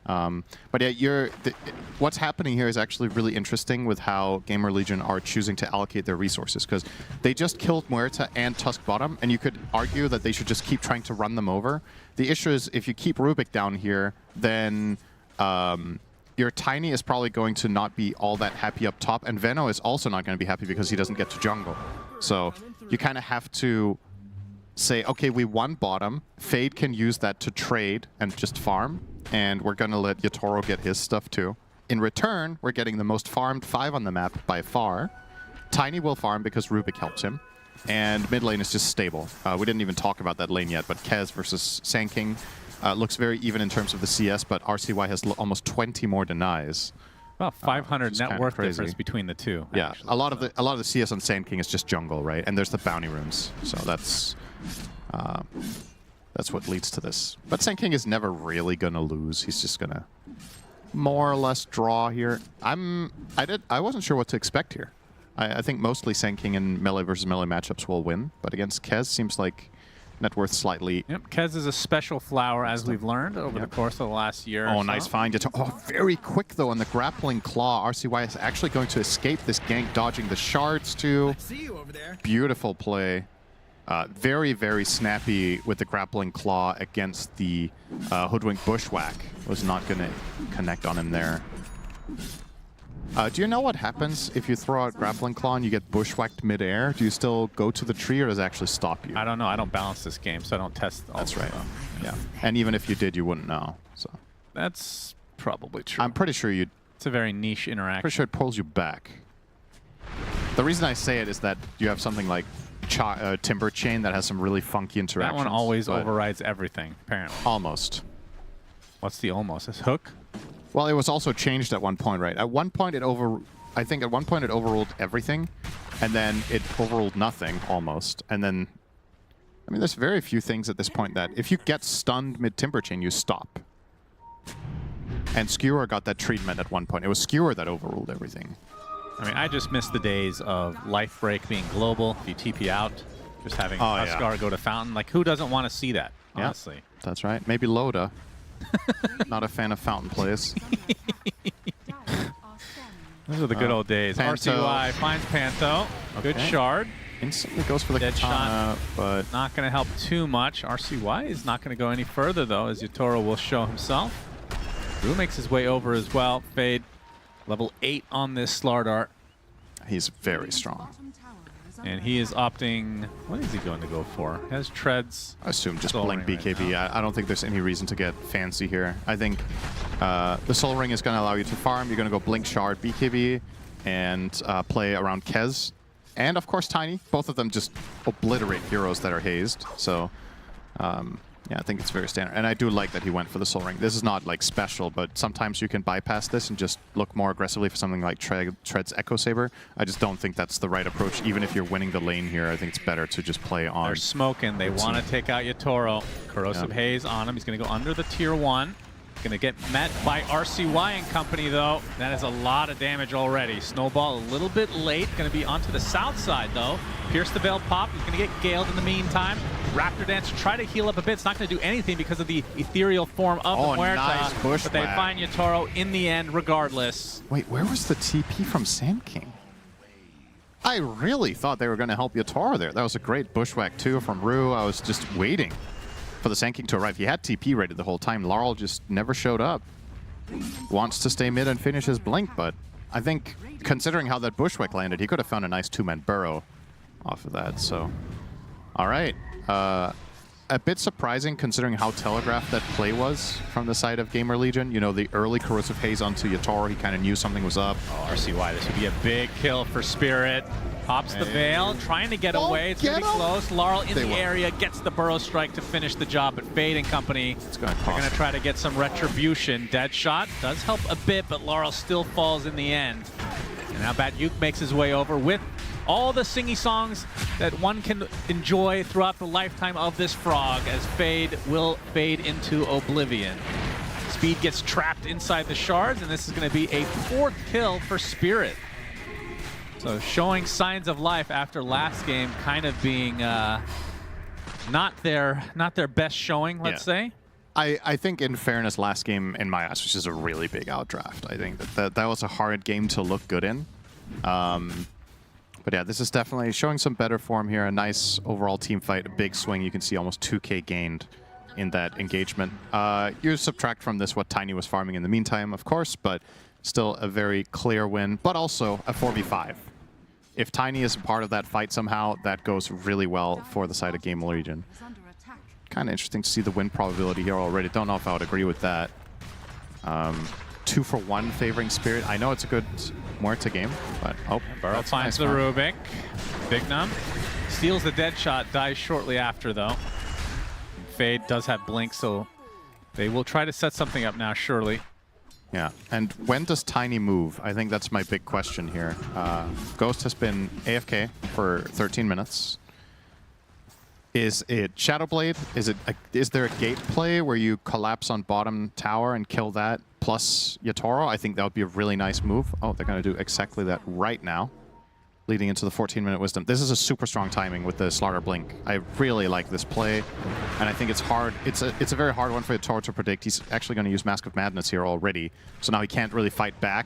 But yeah, what's happening here is actually really interesting with how GamerLegion are choosing to allocate their resources, because they just killed Muerta and Tusk bottom, and you could argue that they should just keep trying to run them over. The issue is if you keep Rubik down here, then your Tiny is probably going to not be all that happy up top, and Veno is also not going to be happy because he doesn't get to jungle. So you kind of have to say, okay, we won bottom, Fade can use that to trade and just farm, and we're going to let Yatoro get his stuff too. In return, we're getting the most farmed 5 on the map by far. Tiny will farm because Rubik helps him, and mid lane is just stable. We didn't even talk about that lane yet, but Kez versus Sand King looks very even in terms of the CS, but RCY has almost 20 more denies. About 500 net worth difference between the two. Yeah, actually. a lot of the CS on Sand King is just jungle, right? And there's the bounty runes, so that's what leads to this. But Sand King is never really gonna lose. He's just gonna more or less draw here. I wasn't sure what to expect here. I think mostly Sand King in melee versus melee matchups will win, but against Kez seems like net worth slightly. Yep, Kez is a special flower, as we've learned over the course of the last year. Oh, nice find. Oh, very quick, though, on the grappling claw. RCY is actually going to escape this gank, dodging the shards, too. I see you over there. Beautiful play. Very, very snappy with the grappling claw against the hoodwink bushwhack. Was not going to connect on him there. Do you know what happens if you throw out grappling claw and you get bushwhacked midair? Do you still go to the tree, or does it actually stop you? I don't know. I don't balance this game, so I don't test all That's right. stuff. Yeah. And even if you did, you wouldn't know. So that's probably true. I'm pretty sure you'd It's a very niche interaction. Pretty sure it pulls you back. The reason I say it is that you have something like Timber Chain that has some really funky interactions. That one always overrides everything, apparently. Almost. What's the almost? Is hook? Well, it was also changed at one point, right? At one point, I think at one point it overruled everything, and then it overruled nothing, almost. And then, I mean, there's very few things at this point that if you get stunned mid-Timber Chain, you stop. And Skewer got that treatment at one point. It was Skewer that overruled everything. I mean, I just miss the days of Life Break being global. If you TP out, just having Huskar go to Fountain. Like, who doesn't want to see that, honestly? Yeah, that's right. Maybe Loda. Not a fan of Fountain plays. Those are the good old days. Panto. RCUI finds Panto. Good shard. Instantly goes for the dead katana, shot, but not going to help too much. RCY is not going to go any further, though, as Yatoro will show himself. Rue makes his way over as well. Fade, level 8 on this Slardar. He's very strong. And he is opting... What is he going to go for? He has treads. I assume just Soul blink Ring BKB. right I don't think there's any reason to get fancy here. I think the Soul Ring is going to allow you to farm. You're going to go blink shard BKB and play around Kez. And of course Tiny. Both of them just obliterate heroes that are hazed. So yeah, I think it's very standard. And I do like that he went for the Soul Ring. This is not like special, but sometimes you can bypass this and just look more aggressively for something like Tread's Echo Saber. I just don't think that's the right approach. Even if you're winning the lane here, I think it's better to just play on. They're smoking. They want to take out Yatoro. Corrosive Haze on him. He's going to go under the tier 1. Going to get met by RCY and company, though. That is a lot of damage already. Snowball a little bit late. Going to be onto the south side, though. Pierce the Veil pop. He's going to get Galed in the meantime. Raptor Dance try to heal up a bit. It's not going to do anything because of the ethereal form of the Muerta. Nice bushwhack. But they find Yatoro in the end regardless. Wait, where was the TP from Sand King? I really thought they were going to help Yatoro there. That was a great bushwhack, too, from Rue. I was just waiting for the Sand King to arrive. He had TP ready the whole time. Laurel just never showed up. Wants to stay mid and finish his blink, but I think considering how that bushwhack landed, he could have found a nice 2-man burrow off of that. So, all right. A bit surprising considering how telegraphed that play was from the side of GamerLegion. You know, the early Corrosive Haze onto Yatoro, he kind of knew something was up. Oh, RCY, this would be a big kill for Spirit. Pops the Veil, trying to get away. It's going to be close. Laurel in the area, gets the Burrow Strike to finish the job, but Fade and company are going to try to get some retribution. Dead Shot does help a bit, but Laurel still falls in the end. And now Batyuk makes his way over with all the singy songs that one can enjoy throughout the lifetime of this frog, as Fade will fade into oblivion. Speed gets trapped inside the shards, and this is going to be a 4th kill for Spirit. So showing signs of life after last game kind of being not their best showing, let's say. I think in fairness, last game in my eyes was just a really big outdraft. I think that was a hard game to look good in. But yeah, this is definitely showing some better form here. A nice overall team fight, a big swing. You can see almost 2k gained in that engagement. You subtract from this what Tiny was farming in the meantime, of course, but still a very clear win, but also a 4v5. If Tiny is a part of that fight somehow, that goes really well for the side of GamerLegion. Kind of interesting to see the win probability here already. Don't know if I would agree with that. 2 for 1 favoring Spirit. I know it's a good Muerta game, but Burrow finds the Rubik. Bignum steals the Dead Shot, dies shortly after, though. Fade does have Blink, so they will try to set something up now, surely. Yeah, and when does Tiny move? I think that's my big question here. Ghost has been AFK for 13 minutes. Is it Shadowblade? Is there a gate play where you collapse on bottom tower and kill that plus Yatoro? I think that would be a really nice move. Oh, they're going to do exactly that right now, leading into the 14-minute wisdom. This is a super strong timing with the Slardar Blink. I really like this play, and I think it's hard. It's a very hard one for Yatoro to predict. He's actually going to use Mask of Madness here already, so now he can't really fight back.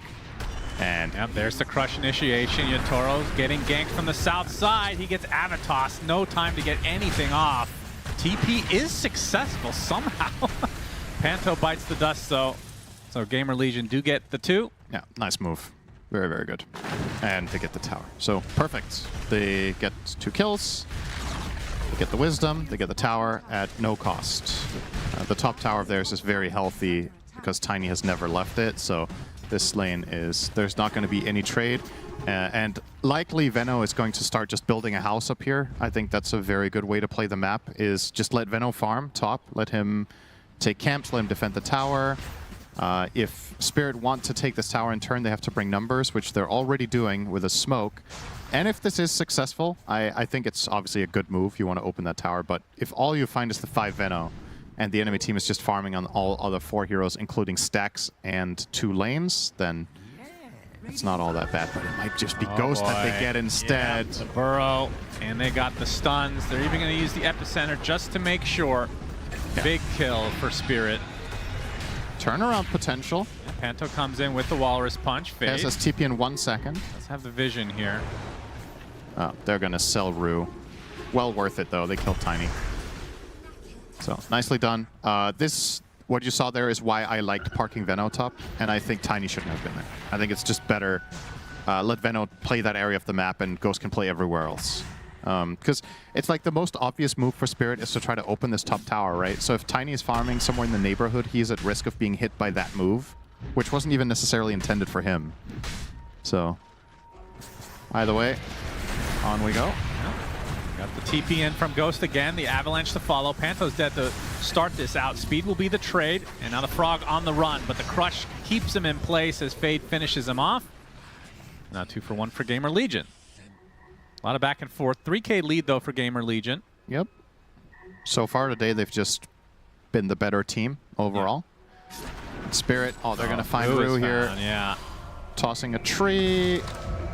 And yep, there's the crush initiation. Yatoro's getting ganked from the south side. He gets Avatos. No time to get anything off. TP is successful somehow. Panto bites the dust, though. So GamerLegion do get the 2. Yeah, nice move. Very, very good. And they get the tower. So perfect. They get 2 kills. They get the wisdom. They get the tower at no cost. The top tower of theirs is very healthy because Tiny has never left it. So this lane is there's not going to be any trade. And likely Veno is going to start just building a house up here. I think that's a very good way to play the map, is just let Veno farm top, let him take camps, let him defend the tower. If Spirit want to take this tower in turn, they have to bring numbers, which they're already doing with a smoke. And if this is successful, I think it's obviously a good move. You want to open that tower, but if all you find is the 5 Veno, and the enemy team is just farming on all other 4 heroes, including stacks and 2 lanes, then it's not all that bad, but it might just be Ghost that they get instead. Yeah, the burrow, and they got the stuns. They're even going to use the epicenter just to make sure. Yeah. Big kill for Spirit. Turnaround potential. Panto comes in with the Walrus Punch. Fade. Says TP in 1 second. Let's have the vision here. Oh, they're going to sell Rue. Well worth it, though. They killed Tiny. So, nicely done. What you saw there is why I liked parking Veno top, and I think Tiny shouldn't have been there. I think it's just better let Veno play that area of the map, and Ghost can play everywhere else. Because it's like the most obvious move for Spirit is to try to open this top tower, right? So if Tiny is farming somewhere in the neighborhood, he's at risk of being hit by that move, which wasn't even necessarily intended for him. So, either way, on we go. Got the TP in from Ghost again, the Avalanche to follow. Panto's dead to start this out. Speed will be the trade, and now the Frog on the run, but the Crush keeps him in place as Fade finishes him off. Now 2 for 1 for GamerLegion. A lot of back and forth. 3K lead, though, for GamerLegion. Yep. So far today, they've just been the better team overall. Yeah. Spirit, they're going to find Rue here. Yeah. Tossing a tree,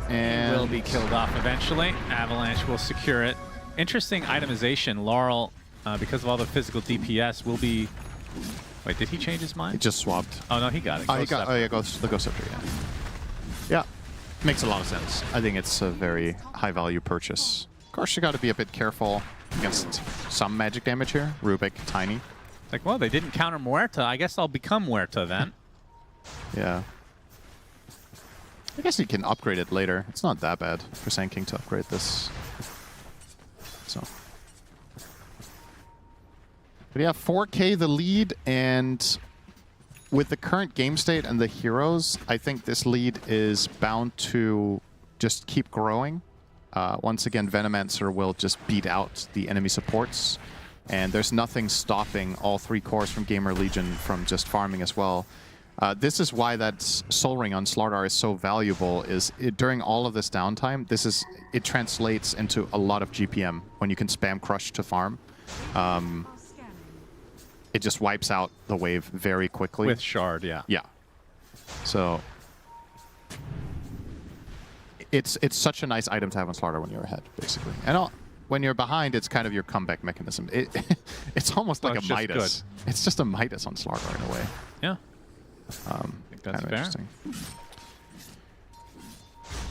and... He will be killed off eventually. Avalanche will secure it. Interesting itemization. Laurel, because of all the physical DPS, will be... Wait, did he change his mind? He just swapped. Oh, no, he got it. Oh, he got, the Ghost Scepter, yeah. Yeah, makes a lot of sense. I think it's a very high-value purchase. Of course, you got to be a bit careful against some magic damage here. Rubik, Tiny. It's like, well, they didn't counter Muerta. I guess I'll become Muerta then. Yeah. I guess you can upgrade it later. It's not that bad for Sand King to upgrade this. So. But yeah, 4K the lead, and with the current game state and the heroes, I think this lead is bound to just keep growing. Once again, Venomancer will just beat out the enemy supports, and there's nothing stopping all 3 cores from GamerLegion from just farming as well. This is why that Soul Ring on Slardar is so valuable, during all of this downtime, it translates into a lot of GPM when you can spam Crush to farm. It just wipes out the wave very quickly. With Shard, yeah. Yeah. So it's such a nice item to have on Slardar when you're ahead, basically. And when you're behind, it's kind of your comeback mechanism. It's almost like a Midas. It's just a Midas on Slardar in a way. Yeah. I think that's fair. Interesting.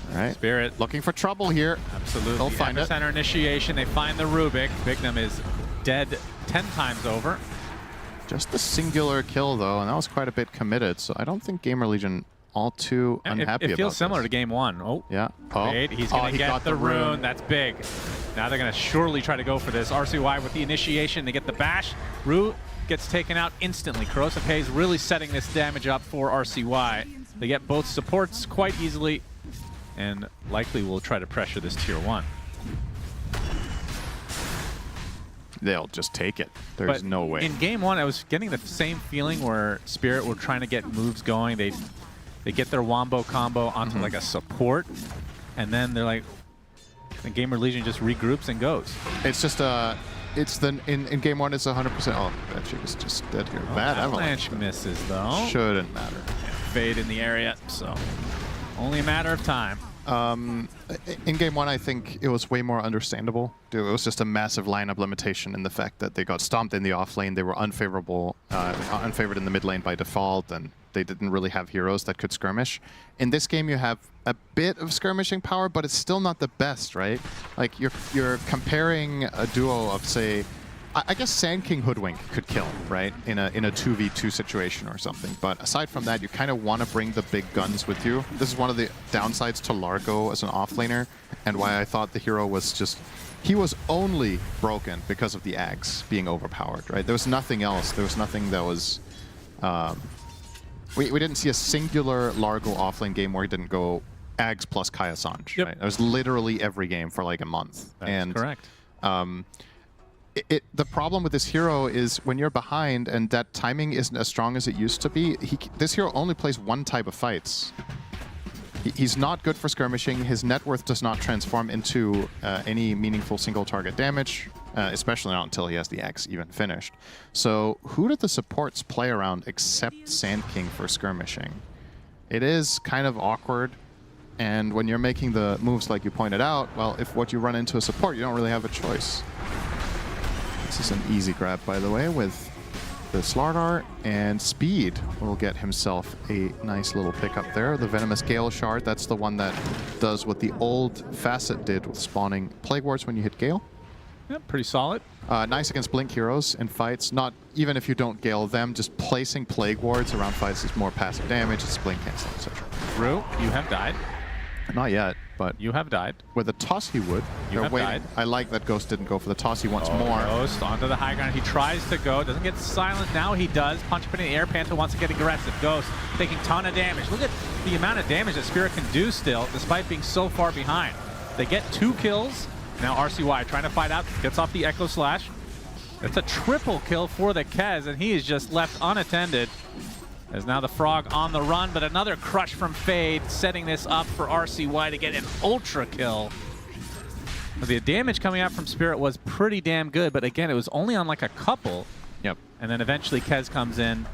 All right. Spirit looking for trouble here. Absolutely. They'll find it. Epicenter initiation. They find the Rubik. Bignum is dead 10 times over. Just a singular kill, though, and that was quite a bit committed. So I don't think GamerLegion all too unhappy about this. It feels similar to game 1. Oh. Yeah. Wait, he's going to get the rune. That's big. Now they're going to surely try to go for this. RCY with the initiation. They get the bash. Rue gets taken out instantly. Corrosive Haze really setting this damage up for RCY. They get both supports quite easily, and likely will try to pressure this tier 1. They'll just take it. There's no way. In game 1, I was getting the same feeling where Spirit were trying to get moves going. They get their Wombo combo onto like a support, and then they're like, the GamerLegion just regroups and goes. It's just in game 1 it's 100%. Oh, that chick is just dead here. Bad Avalanche misses though. Shouldn't matter. Yeah, Fade in the area, so only a matter of time. In game 1, I think it was way more understandable. It was just a massive lineup limitation in the fact that they got stomped in the off lane. They were unfavored in the mid lane by default, and they didn't really have heroes that could skirmish. In this game, you have a bit of skirmishing power, but it's still not the best, right? Like you're comparing a duo of, say, I guess Sand King Hoodwink could kill, right? In a 2v2 situation or something. But aside from that, you kind of want to bring the big guns with you. This is one of the downsides to Largo as an offlaner, and why I thought the hero was just... He was only broken because of the Ags being overpowered, right? There was nothing else. There was nothing that was We didn't see a singular Largo offlane game where he didn't go Ags plus Kaya Sanj. Yep. Right? It was literally every game for like a month. That's correct. The problem with this hero is when you're behind and that timing isn't as strong as it used to be, this hero only plays one type of fights. He's not good for skirmishing. His net worth does not transform into any meaningful single target damage, especially not until he has the axe even finished. So who do the supports play around except Sand King for skirmishing? It is kind of awkward. And when you're making the moves like you pointed out, well, if what you run into a support, you don't really have a choice. This is an easy grab, by the way, with the Slardar, and Speed will get himself a nice little pickup there. The Venomous Gale Shard, that's the one that does what the old Facet did with spawning Plague Wards when you hit Gale. Yep, pretty solid. Nice against Blink heroes in fights. Not even if you don't Gale them, just placing Plague Wards around fights is more passive damage, it's Blink cancel, etc. Drew, you have died. Not yet, but you have died. With a toss, he would. You have died. I like that Ghost didn't go for the toss. He wants more. Ghost onto the high ground. He tries to go. Doesn't get silent. Now he does. Punch up in the air. Panther wants to get aggressive. Ghost taking a ton of damage. Look at the amount of damage that Spirit can do still, despite being so far behind. They get 2 kills. Now RCY trying to fight out. Gets off the Echo Slash. It's a triple kill for the Kez, and he is just left unattended. As now the Frog on the run, but another crush from Fade, setting this up for RCY to get an ultra kill. The damage coming out from Spirit was pretty damn good, but again, it was only on like a couple. Yep. And then eventually Kez comes in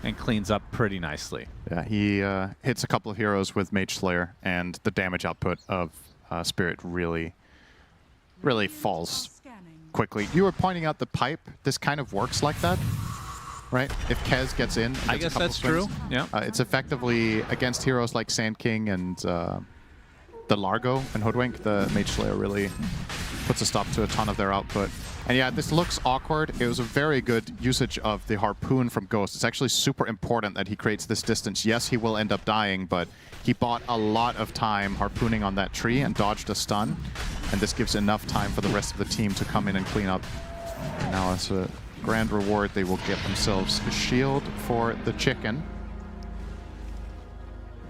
and cleans up pretty nicely. Yeah, he hits a couple of heroes with Mage Slayer, and the damage output of Spirit really falls quickly. You were pointing out the pipe. This kind of works like that. Right? If Kez gets in, I guess that's true. Yeah. It's effectively against heroes like Sand King and the Largo and Hoodwink. The Mage Slayer really puts a stop to a ton of their output. And yeah, this looks awkward. It was a very good usage of the Harpoon from Ghost. It's actually super important that he creates this distance. Yes, he will end up dying, but he bought a lot of time harpooning on that tree and dodged a stun. And this gives enough time for the rest of the team to come in and clean up. And now it's a grand reward. They will get themselves a shield for the chicken.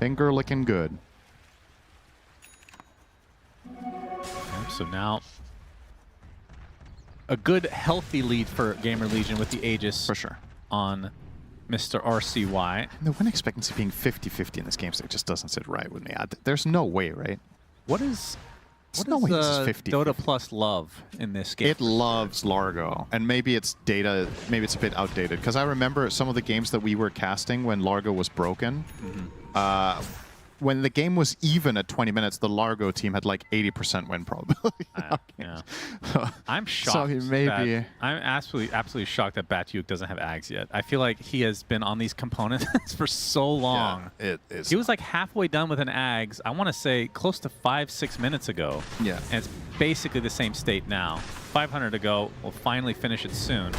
Finger looking good. So now a good, healthy lead for GamerLegion with the Aegis for sure on Mr. RCY. The win expectancy being 50-50 in this game state just doesn't sit right with me. There's no way, right? What is Dota Plus love in this game? It loves Largo, and maybe it's data, maybe it's a bit outdated, because I remember some of the games that we were casting when Largo was broken. When the game was even at 20 minutes, the Largo team had like 80% win probability. Yeah. I'm shocked. So he may be. I'm absolutely shocked that Batyuk doesn't have Ags yet. I feel like he has been on these components for so long. Yeah, it is. He was like halfway done with an Ags, I want to say close to 5-6 minutes ago. Yeah. And it's basically the same state now. 500 to go. We'll finally finish it soon.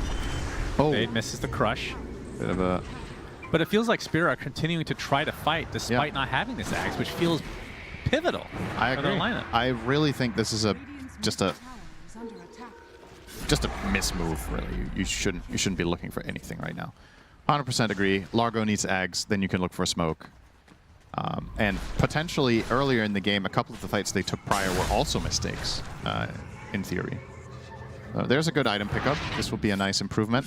Oh. Fade misses the crush. Bit of a... But it feels like Spirit are continuing to try to fight despite not having this Axe, which feels pivotal I for their agree. lineup. I really think this is just a mismove, really. You shouldn't be looking for anything right now. 100% agree. Largo needs Ags, then you can look for smoke. And potentially earlier in the game, a couple of the fights they took prior were also mistakes, in theory. There's a good item pickup. This will be a nice improvement.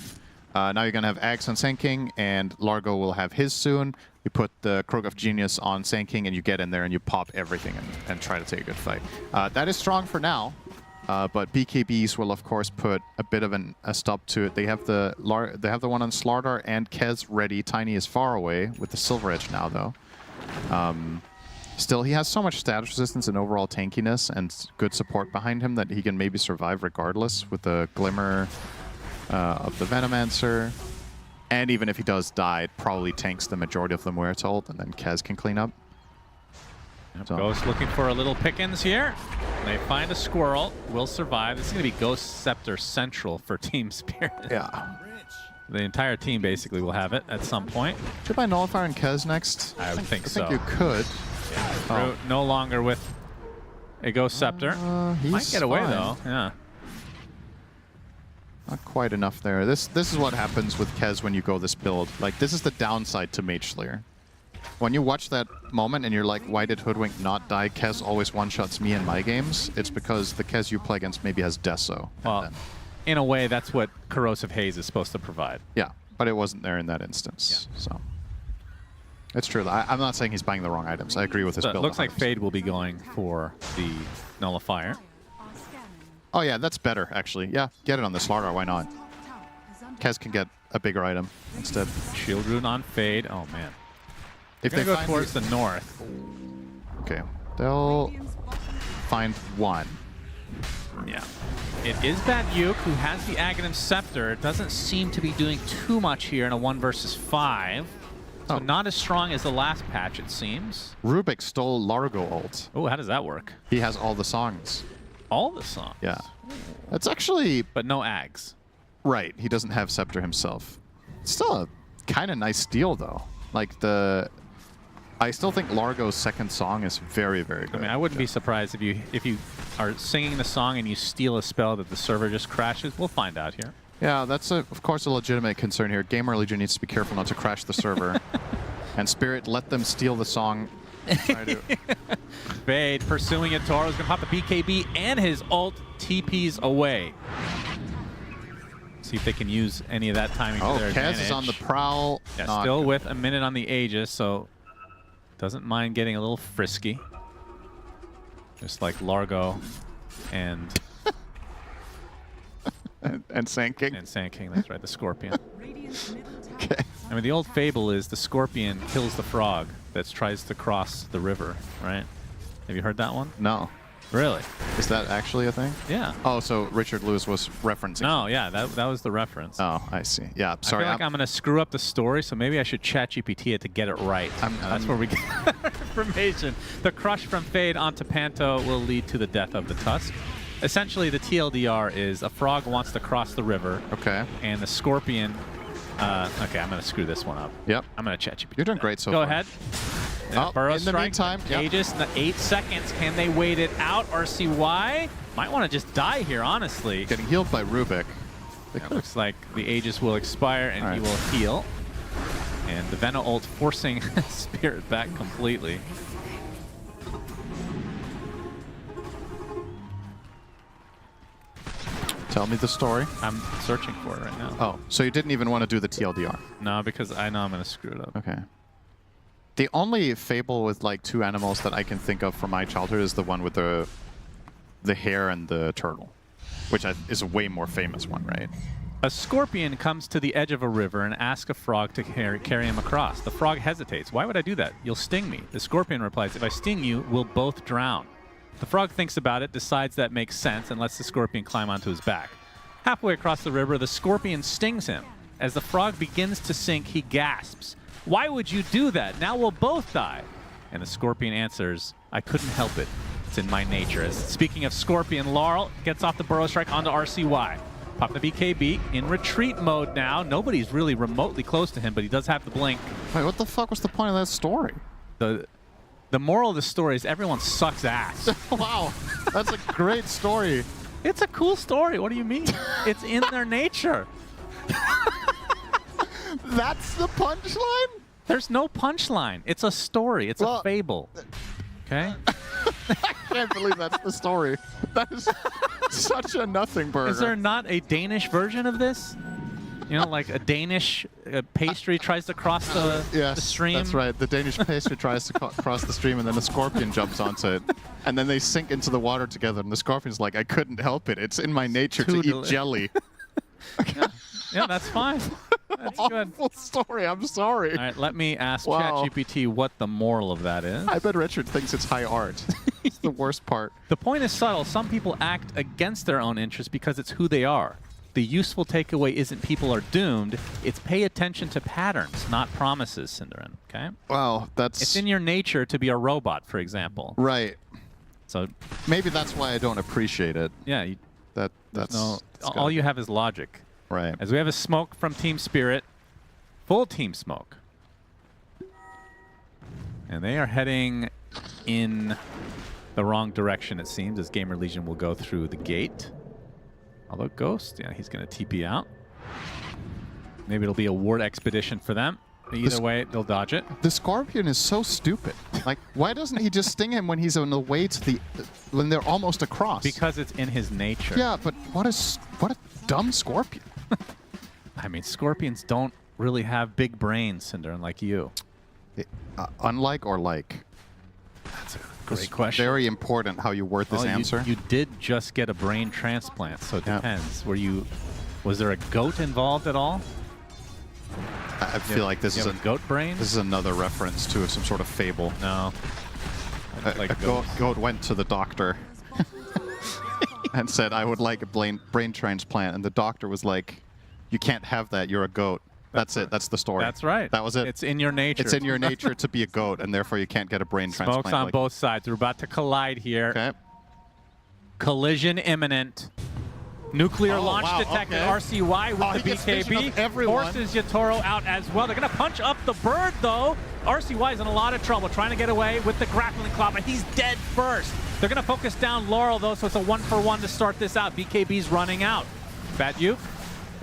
Now you're going to have Axe on Sand King, and Largo will have his soon. You put the Krogoth Genius on Sand King, and you get in there and you pop everything and try to take a good fight. That is strong for now, but BKBs will, of course, put a bit of a stop to it. They have the one on Slardar and Kez ready. Tiny is far away with the Silver Edge now, though. Still, he has so much status resistance and overall tankiness and good support behind him that he can maybe survive regardless with the Glimmer of the Venomancer. And even if he does die, it probably tanks the majority of the Muerta ult, and then Kez can clean up. So. Ghost looking for a little pickings here. They find a squirrel. Will survive. This is going to be Ghost Scepter Central for Team Spirit. Yeah. The entire team basically will have it at some point. Should I Nullifier and Kez next? I would think so. I think you could. Yeah, no longer with a Ghost Scepter. He's might get away, fine. though. Yeah. Not quite enough there. This is what happens with Kez when you go this build. Like, this is the downside to Mage Slayer. When you watch that moment and you're like, why did Hoodwink not die? Kez always one-shots me in my games. It's because the Kez you play against maybe has Deso. Well, in a way, that's what Corrosive Haze is supposed to provide. Yeah, but it wasn't there in that instance. Yeah. So it's true. I'm not saying he's buying the wrong items. I agree with his So build. it looks like Fade will be going for the Nullifier. Oh yeah, that's better, actually. Yeah, get it on the Slardar, why not? Kez can get a bigger item instead. Shield Rune on Fade. Oh, man. If they they go towards the north. Okay, they'll find one. Yeah. It is Bad Yuk, who has the Aghanim Scepter. It doesn't seem to be doing too much here in a 1 versus 5. So not as strong as the last patch, it seems. Rubik stole Largo ult. Oh, how does that work? He has all the songs. All the songs? Yeah. That's actually... But no Ags. Right, he doesn't have Scepter himself. It's still a kind of nice steal, though. Like, I still think Largo's second song is very, very good. I mean, I wouldn't be surprised if you are singing the song and you steal a spell that the server just crashes. We'll find out here. Yeah, that's, of course, a legitimate concern here. GamerLegion needs to be careful not to crash the server. And Spirit, let them steal the song. Fade pursuing it. Toro's going to pop the BKB and his ult TPs away. See if they can use any of that timing to their advantage. Kez is on the prowl. Yeah, still with a minute on the Aegis, so doesn't mind getting a little frisky. Just like Largo and... and Sand King. And Sand King, that's right, the Scorpion. Okay. I mean, the old fable is the Scorpion kills the frog that tries to cross the river, right? Have you heard that one? No. Really? Is that actually a thing? Yeah. Oh, so Richard Lewis was referencing. No, yeah, that was the reference. Oh, I see. Yeah, sorry. I feel like I'm going to screw up the story, so maybe I should ChatGPT it to get it right. That's where we get information. The crush from Fade onto Panto will lead to the death of the Tusk. Essentially, the TLDR is a frog wants to cross the river. Okay. And the Scorpion... okay, I'm going to screw this one up. Yep. I'm going to ChatGPT. You're doing great so Go far. ahead. Oh, in the meantime, Aegis, 8 seconds. Can they wait it out? RCY might want to just die here, honestly. Getting healed by Rubik. It looks like the Aegis will expire and he will heal. And the Veno ult forcing Spirit back completely. Tell me the story. I'm searching for it right now. Oh, so you didn't even want to do the TLDR? No, because I know I'm going to screw it up. Okay. The only fable with like 2 animals that I can think of from my childhood is the one with the hare and the turtle, which is a way more famous one, right? A scorpion comes to the edge of a river and asks a frog to carry him across. The frog hesitates. Why would I do that? You'll sting me. The scorpion replies, if I sting you, we'll both drown. The frog thinks about it, decides that makes sense, and lets the scorpion climb onto his back. Halfway across the river, the scorpion stings him. As the frog begins to sink, he gasps. Why would you do that? Now we'll both die. And the scorpion answers, I couldn't help it. It's in my nature. As speaking of scorpion, Laurel gets off the burrow strike onto RCY. Pop the BKB in retreat mode now. Nobody's really remotely close to him, but he does have the blink. Wait, what the fuck was the point of that story? The moral of the story is everyone sucks ass. Wow, that's a great story. It's a cool story. What do you mean? It's in their nature. That's the punchline? There's no punchline. It's a story. It's a fable. Okay? I can't believe that's the story. That is such a nothing burger. Is there not a Danish version of this? You know, like a Danish pastry tries to cross the stream? That's right. The Danish pastry tries to cross the stream, and then the scorpion jumps onto it. And then they sink into the water together, and the scorpion's like, I couldn't help it. It's in my nature to eat jelly. Yeah, that's fine. That's good. Awful story. I'm sorry. All right, let me ask ChatGPT what the moral of that is. I bet Richard thinks it's high art. It's the worst part. The point is subtle. Some people act against their own interests because it's who they are. The useful takeaway isn't people are doomed. It's pay attention to patterns, not promises, Cinderin. Okay? Wow, that's... It's in your nature to be a robot, for example. Right. So maybe that's why I don't appreciate it. Yeah. That's all you have is logic. Right. As we have a smoke from Team Spirit. Full team smoke. And they are heading in the wrong direction, it seems, as GamerLegion will go through the gate. Although Ghost, yeah, he's going to TP out. Maybe it'll be a ward expedition for them. Either way, they'll dodge it. The Scorpion is so stupid. Like, why doesn't he just sting him when he's on the way to the... when they're almost across? Because it's in his nature. Yeah, but what a dumb Scorpion. I mean, Scorpions don't really have big brains, Cinder, unlike you. Unlike or like? That's a great question. Very important how you word this answer. You did just get a brain transplant, so it depends. Was there a goat involved at all? I feel like this is a goat brain. This is another reference to some sort of fable. No. A goat went to the doctor and said, "I would like a brain transplant," and the doctor was like, "You can't have that. You're a goat." That's it. That's the story. That's right. That was it. It's in your nature. It's in your nature to be a goat, and therefore you can't get a brain transplant. Smokes on both sides. We're about to collide here. Okay. Collision imminent. Nuclear launch detected. RCY with the BKB. Forces Yatoro out as well. They're going to punch up the bird, though. RCY is in a lot of trouble trying to get away with the grappling claw, but he's dead first. They're going to focus down Laurel, though, so it's a 1-for-1 to start this out. BKB's running out. Bad Uke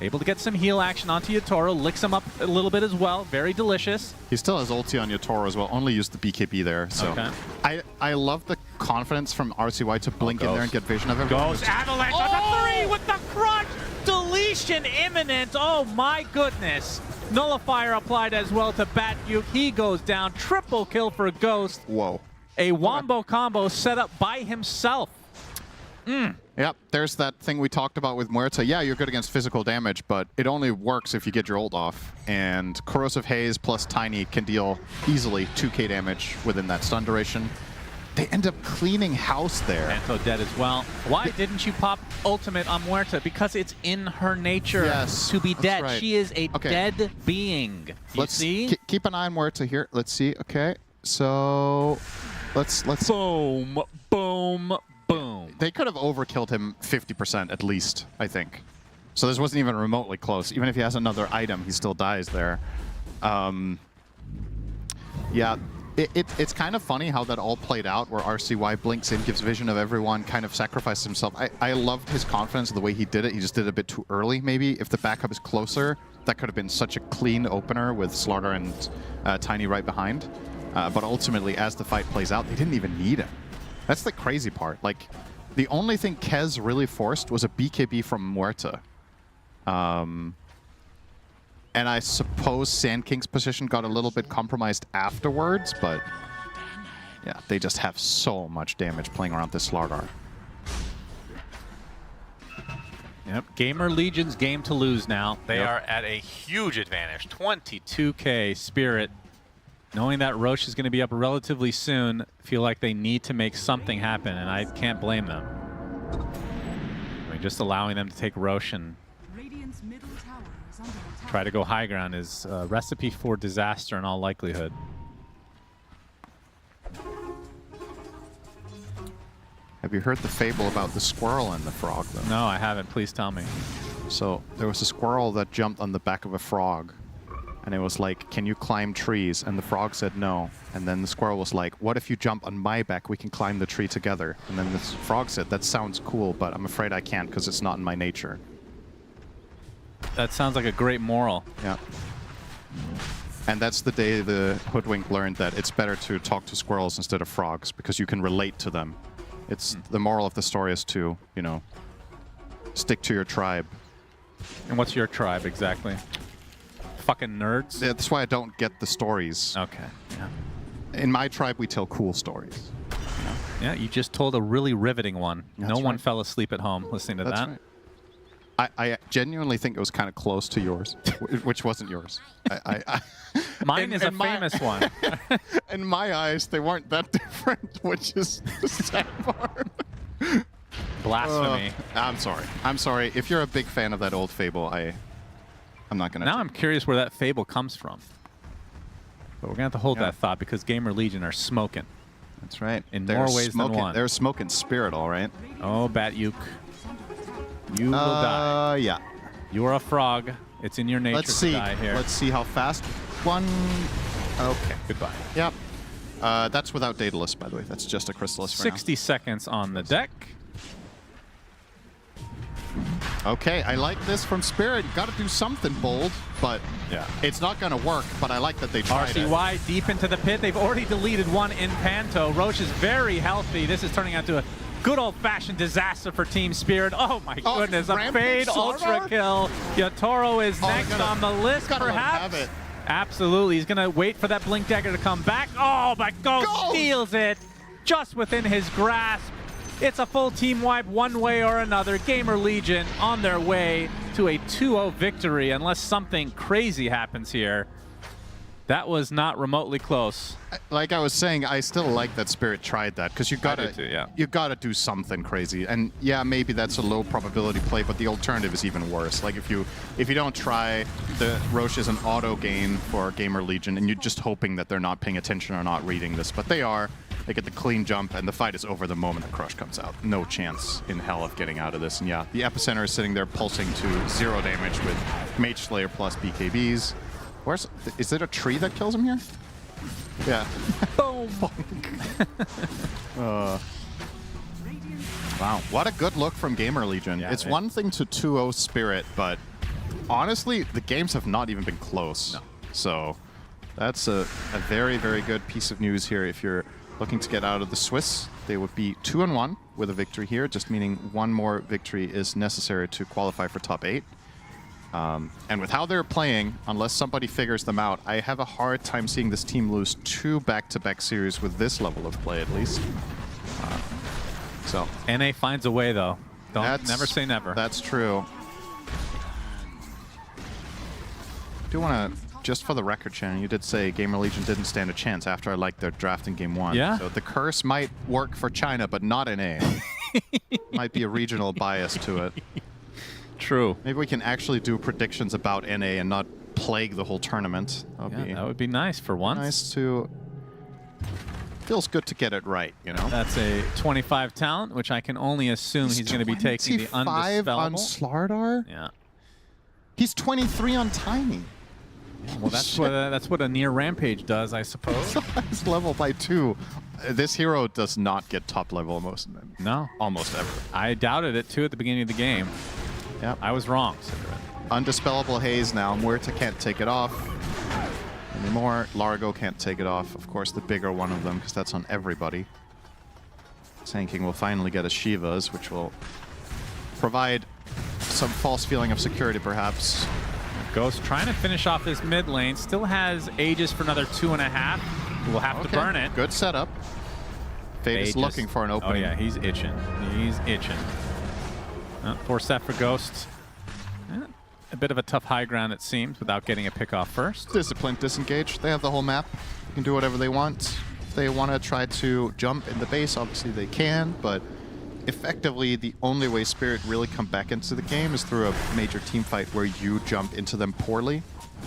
able to get some heal action onto Yatoro, licks him up a little bit as well. Very delicious. He still has ulti on Yatoro as well. Only used the BKB there. So I love the confidence from RCY to blink in there and get vision of everyone. Goes Avalanche on the 3 with the crunch. Deletion imminent. Oh my goodness. Nullifier applied as well to Bat Uke. He goes down. Triple kill for Ghost. Whoa. A wombo combo set up by himself. Yep, there's that thing we talked about with Muerta. Yeah, you're good against physical damage, but it only works if you get your ult off. And Corrosive Haze plus Tiny can deal easily 2k damage within that stun duration. They end up cleaning house there. Panto dead as well. Why didn't you pop ultimate on Muerta? Because it's in her nature to be dead. Right. She is a dead being. Let's see. Keep an eye on Muerta here. Let's see. Okay, so let's boom, boom, boom. They could have overkilled him 50% at least, I think. So this wasn't even remotely close. Even if he has another item, he still dies there. Yeah, it's kind of funny how that all played out, where RCY blinks in, gives vision of everyone, kind of sacrifices himself. I loved his confidence in the way he did it. He just did it a bit too early, maybe. If the backup is closer, that could have been such a clean opener with Slaughter and Tiny right behind. But ultimately, as the fight plays out, they didn't even need him. That's the crazy part. Like, the only thing Kez really forced was a BKB from Muerta. And I suppose Sand King's position got a little bit compromised afterwards, but yeah, they just have so much damage playing around this Slardar. Yep, GamerLegion's game to lose now. They are at a huge advantage. 22k Spirit. Knowing that Roche is going to be up relatively soon, feel like they need to make something happen, and I can't blame them. I mean, just allowing them to take Roche and try to go high ground is a recipe for disaster in all likelihood. Have you heard the fable about the squirrel and the frog, though? No, I haven't. Please tell me. So there was a squirrel that jumped on the back of a frog, and it was like, "Can you climb trees?" And the frog said no. And then the squirrel was like, "What if you jump on my back? We can climb the tree together." And then the frog said, "That sounds cool, but I'm afraid I can't because it's not in my nature." That sounds like a great moral. Yeah. And that's the day the hoodwink learned that it's better to talk to squirrels instead of frogs because you can relate to them. It's the moral of the story is to, you know, stick to your tribe. And what's your tribe exactly? Fucking nerds? Yeah, that's why I don't get the stories. Okay. Yeah. In my tribe, we tell cool stories. You know? Yeah, you just told a really riveting one. That's no one right. fell asleep at home listening to that. Right. I genuinely think it was kind of close to yours, which wasn't yours. Mine is a famous one. In my eyes, they weren't that different, which is the sad part. Blasphemy. I'm sorry. I'm sorry. If you're a big fan of that old fable, I'm not going to... Now I'm curious where that fable comes from. But we're going to have to hold that thought because GamerLegion are smoking. That's right. In more ways than one. They're smoking Spirit, all right. Oh, Bat Uke. You will die. Yeah. You are a frog. It's in your nature to die here. Let's see how fast. One. Okay. Goodbye. Yep. That's without Daedalus, by the way. That's just a Chrysalis for 60 seconds on the deck. Okay, I like this from Spirit. Got to do something bold, but yeah, it's not going to work, but I like that they tried RCY it. deep into the pit. They've already deleted one in Panto. Roche is very healthy. This is turning out to a good old-fashioned disaster for Team Spirit. Oh my goodness, a fade ultra kill. Yatoro is next on the list, perhaps. Absolutely, he's gonna wait for that Blink Dagger to come back. Oh, but Ghost steals it just within his grasp. It's a full team wipe one way or another. GamerLegion on their way to a 2-0 victory unless something crazy happens here. That was not remotely close. Like I was saying, I still like that Spirit tried that because you gotta do something crazy. And yeah, maybe that's a low probability play, but the alternative is even worse. Like if you don't try, the Roche is an auto gain for GamerLegion, and you're just hoping that they're not paying attention or not reading this, but they are. They get the clean jump, and the fight is over the moment the crush comes out. No chance in hell of getting out of this. And yeah, the epicenter is sitting there pulsing to 0 damage with Mage Slayer plus BKBs. Is it a tree that kills him here? Yeah. Boom. Wow, what a good look from GamerLegion. Yeah, it's one thing to 2-0 Spirit, but honestly, the games have not even been close. No. So that's a very, very good piece of news here. If you're looking to get out of the Swiss, they would be 2-1 with a victory here, just meaning one more victory is necessary to qualify for top 8. And with how they're playing, unless somebody figures them out, I have a hard time seeing this team lose 2 back-to-back series with this level of play, at least. So NA finds a way, though. Never say never. That's true. I do want to, just for the record, Shannon, you did say GamerLegion didn't stand a chance after I liked their draft in Game 1. Yeah. So the curse might work for China, but not NA. Might be a regional bias to it. True. Maybe we can actually do predictions about NA and not plague the whole tournament. That would be nice for once. Nice to... Feels good to get it right, you know? That's a 25 talent, which I can only assume he's going to be taking the undispellable. 25 on Slardar? Yeah. He's 23 on Tiny. Yeah, well, that's what a near Rampage does, I suppose. It's level by 2. This hero does not get top level almost ever. I doubted it, too, at the beginning of the game. Yep. I was wrong. Undispellable Haze now. Muerta can't take it off anymore. Largo can't take it off. Of course, the bigger one of them, because that's on everybody. Sand King will finally get a Shiva's, which will provide some false feeling of security, perhaps. Ghost trying to finish off his mid lane. Still has Aegis for another 2.5. We'll have to burn it. Good setup. Fade is looking for an opening. Oh, yeah, he's itching. He's itching. Poor set for Ghost. A bit of a tough high ground, it seems, without getting a pick off first. Disciplined disengage. They have the whole map. They can do whatever they want. If they want to try to jump in the base, obviously they can, but effectively the only way Spirit really come back into the game is through a major team fight where you jump into them poorly.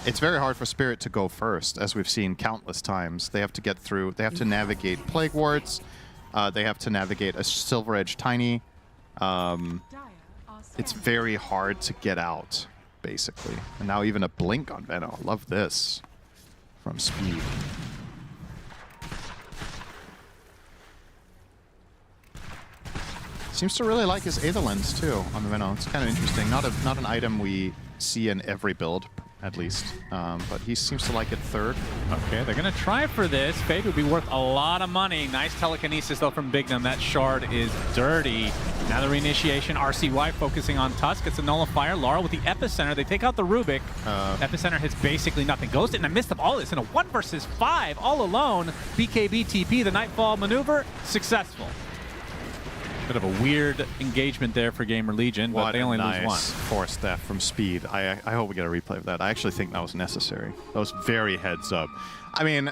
It's very hard for Spirit to go first, as we've seen countless times. They have to get through, they have to navigate Plague Wards, they have to navigate a Silver Edge Tiny. It's very hard to get out, basically. And now even a blink on Venno. Love this from Speed. Seems to really like his Aether Lens too on the Venno. It's kind of interesting. Not an item we see in every build, at least. But he seems to like it third. Okay, they're going to try for this. Fade would be worth a lot of money. Nice telekinesis, though, from Bignum. That shard is dirty. Now the reinitiation. RCY focusing on Tusk. It's a nullifier. Lara with the Epicenter. They take out the Rubik. Epicenter hits basically nothing. Ghost in the midst of all this in a 1 versus 5 all alone. BKB TP, the Nightfall maneuver, successful. Bit of a weird engagement there for GamerLegion, but they only lose one. Force death from Speed. I hope we get a replay of that. I actually think that was necessary. That was very heads up. I mean,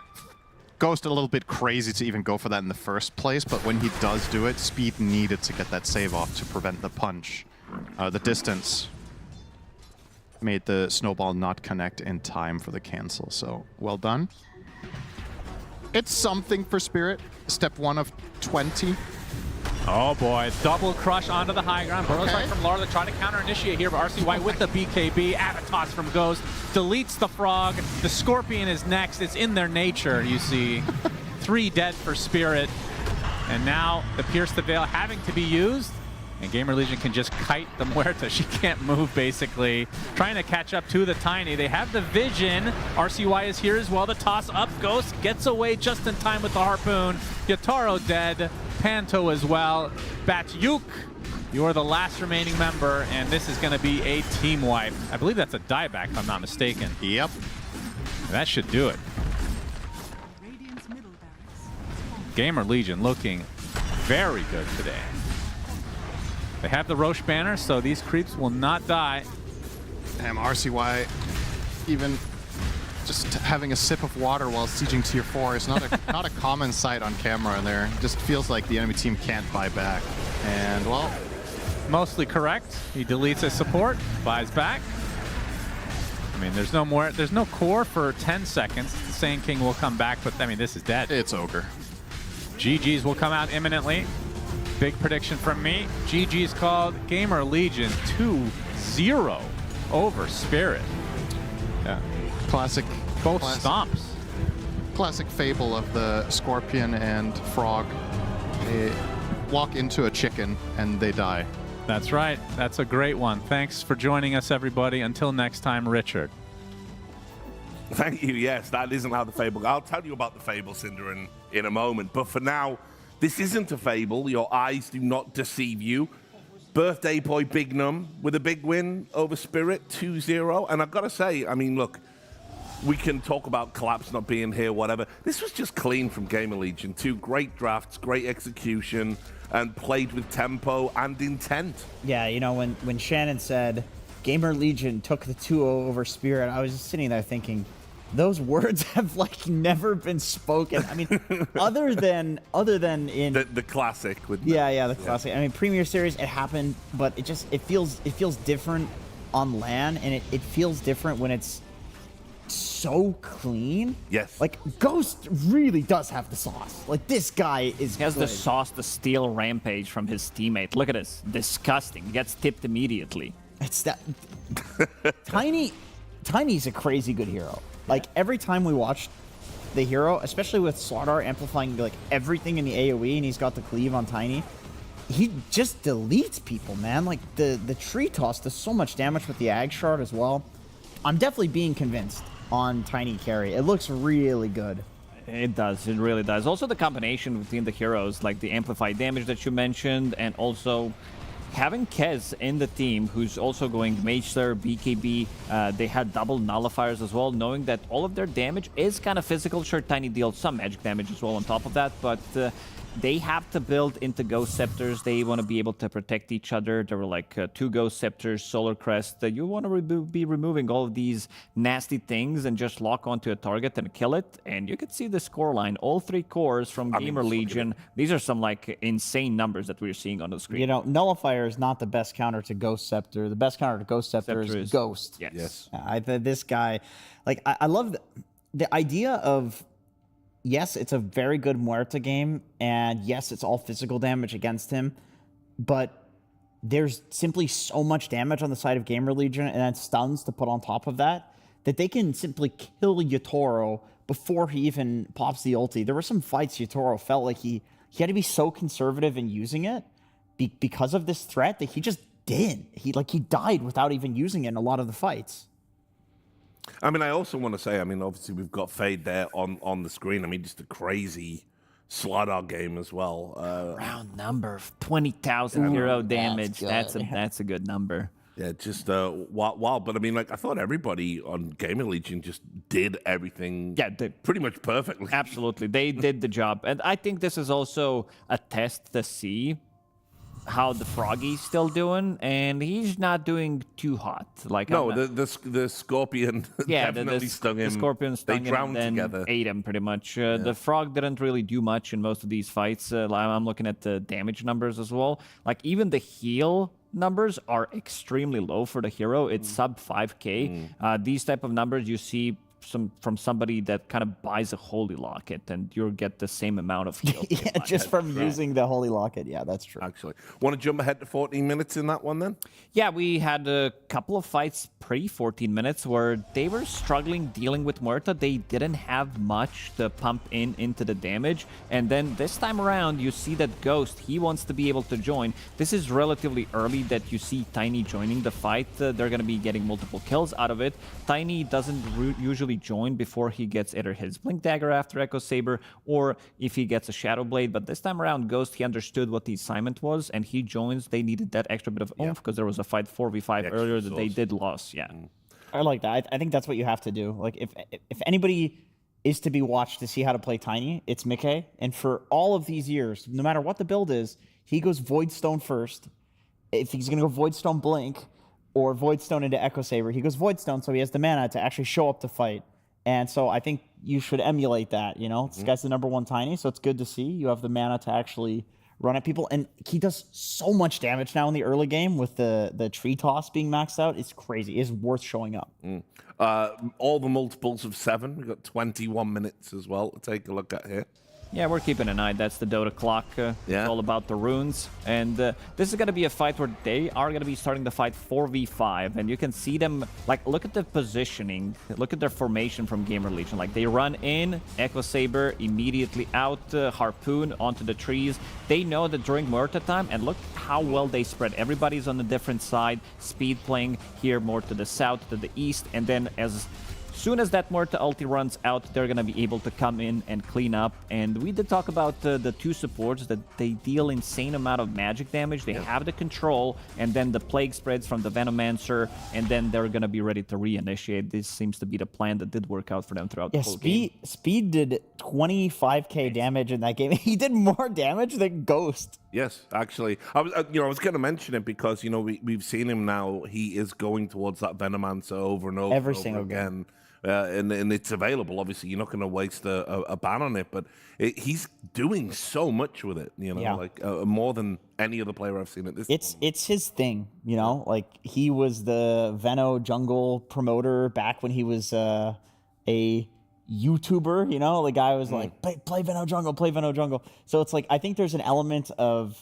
Ghost a little bit crazy to even go for that in the first place, but when he does do it, Speed needed to get that save off to prevent the punch. The distance made the snowball not connect in time for the cancel, so well done. It's something for Spirit. Step 1 of 20. Oh boy, double crush onto the high ground. Burrows right from Lara to try to counter-initiate here, but RCY with the BKB. Avatos from Ghost. Deletes the Frog. The Scorpion is next. It's in their nature, you see. 3 dead for Spirit. And now the Pierce the Veil having to be used. And GamerLegion can just kite the Muerta. She can't move, basically. Trying to catch up to the Tiny. They have the vision. RCY is here as well. The toss up. Ghost gets away just in time with the harpoon. Yatoro dead. Panto as well. Batyuk, you're the last remaining member, and this is going to be a team wipe. I believe that's a dieback, if I'm not mistaken. Yep. That should do it. GamerLegion looking very good today. They have the Roche banner, so these creeps will not die. Damn, RCY even just having a sip of water while sieging tier 4 is not a common sight on camera there. It just feels like the enemy team can't buy back. And well, mostly correct. He deletes his support, buys back. I mean, there's no core for 10 seconds. The Saiyan King will come back, but I mean, this is dead. It's ogre. GG's will come out imminently. Big prediction from me. GG's called. GamerLegion 2-0 over Spirit. Yeah. Classic. Both classic, stomps. Classic fable of the scorpion and frog. They walk into a chicken and they die. That's right. That's a great one. Thanks for joining us, everybody. Until next time, Richard. Thank you. Yes, that isn't how the fable. I'll tell you about the fable, Cinder, in a moment. But for now, this isn't a fable. Your eyes do not deceive you. Birthday boy Big Num with a big win over Spirit, 2-0. And I've got to say, I mean, look, we can talk about Collapse not being here, whatever. This was just clean from GamerLegion. 2 great drafts, great execution, and played with tempo and intent. Yeah, you know, when Shannon said GamerLegion took the 2-0 over Spirit, I was just sitting there thinking, those words have like never been spoken. I mean, other than in the classic with the classic. Yeah. I mean, Premier Series, it happened, but it feels different on LAN, and it feels different when it's so clean. Yes. Like, Ghost really does have the sauce. Like, this guy is He has good. the sauce to steal Rampage from his teammate. Look at this. Disgusting. Gets tipped immediately. It's that... Tiny's a crazy good hero. Like, every time we watch the hero, especially with Slardar amplifying, like, everything in the AoE, and he's got the cleave on Tiny, he just deletes people, man. Like, the tree toss does so much damage with the Ag Shard as well. I'm definitely being convinced on Tiny carry. It looks really good. It does. It really does. Also, the combination between the heroes, like the amplified damage that you mentioned, and also having Kez in the team, who's also going Maester, BKB, they had double nullifiers as well, knowing that all of their damage is kind of physical. Sure, Tiny deals some magic damage as well on top of that, but they have to build into Ghost Scepters. They want to be able to protect each other. There were like 2 Ghost Scepters, Solar Crest. You want to be removing all of these nasty things and just lock onto a target and kill it. And you can see the scoreline. All 3 cores from GamerLegion. These are some like insane numbers that we're seeing on the screen. You know, Nullifier is not the best counter to Ghost Scepter. The best counter to Ghost Scepter is Ghost. Yes. This guy, like, I love the idea of, yes, it's a very good Muerta game, and yes, it's all physical damage against him, but there's simply so much damage on the side of GamerLegion and then stuns to put on top of that, that they can simply kill Yatoro before he even pops the ulti. There were some fights Yatoro felt like he had to be so conservative in using it because of this threat that he just didn't. He died without even using it in a lot of the fights. I mean, I also want to say, I mean, obviously we've got Fade there on the screen. I mean, just a crazy Slardar game as well. Round number, 20,000 hero damage. That's a good number. Yeah, just wow. But I mean, like, I thought everybody on GamerLegion just did everything pretty much perfectly. Absolutely. They did the job. And I think this is also a test to see how the Froggy's still doing, and he's not doing too hot. Like, no, the Scorpion definitely stung him. The Scorpion stung him and then together. ate him pretty much. The Frog didn't really do much in most of these fights. I'm looking at the damage numbers as well. Like, even the heal numbers are extremely low for the hero. It's sub 5k. These type of numbers you see from somebody that kind of buys a holy locket, and you'll get the same amount of heal. Yeah, just from using the holy locket. Yeah, that's true. Actually, want to jump ahead to 14 minutes in that one then? Yeah, we had a couple of fights pre-14 minutes where they were struggling dealing with Muerta. They didn't have much to pump into the damage. And then this time around, you see that Ghost, he wants to be able to join. This is relatively early that you see Tiny joining the fight. They're going to be getting multiple kills out of it. Tiny doesn't usually join before he gets either his Blink Dagger after Echo Saber or if he gets a Shadow Blade. But this time around, Ghost, he understood what the assignment was and he joins. They needed that extra bit of oomph because there was a fight 4v5 earlier that they did lose. Yeah. I like that. I think that's what you have to do. Like if anybody is to be watched to see how to play Tiny, it's Mickey. And for all of these years, no matter what the build is, he goes Voidstone first. If he's going to go Voidstone Blink or Voidstone into Echo Saber, he goes Voidstone so he has the mana to actually show up to fight. And so I think you should emulate that, you know? This guy's the #1 Tiny, so it's good to see. You have the mana to actually run at people. And he does so much damage now in the early game with the tree toss being maxed out. It's crazy. It's worth showing up. All the multiples of 7. We've got 21 minutes as well to take a look at here. Yeah, we're keeping an eye. That's the Dota clock. It's all about the runes. And this is going to be a fight where they are going to be starting the fight 4v5. And you can see them, like, look at the positioning. Look at their formation from GamerLegion. Like, they run in, Echo Saber, immediately out, Harpoon onto the trees. They know that during Muerta time, and look how well they spread. Everybody's on a different side. Speed playing here more to the south, to the east. And then as soon as that Muerta ulti runs out, they're going to be able to come in and clean up. And we did talk about the two supports, that they deal insane amount of magic damage. They have the control, and then the plague spreads from the Venomancer, and then they're going to be ready to reinitiate. This seems to be the plan that did work out for them throughout the whole game. Speed did 25k damage in that game. He did more damage than Ghost. Yes, actually. I was going to mention it because, we've seen him now. He is going towards that Venomancer over and over, every single again. And it's available. Obviously, you're not going to waste a ban on it, but he's doing so much with it, more than any other player I've seen at this point. It's his thing, like he was the Veno jungle promoter back when he was a YouTuber, the guy was like, play Veno jungle, play Veno jungle. So it's like, I think there's an element of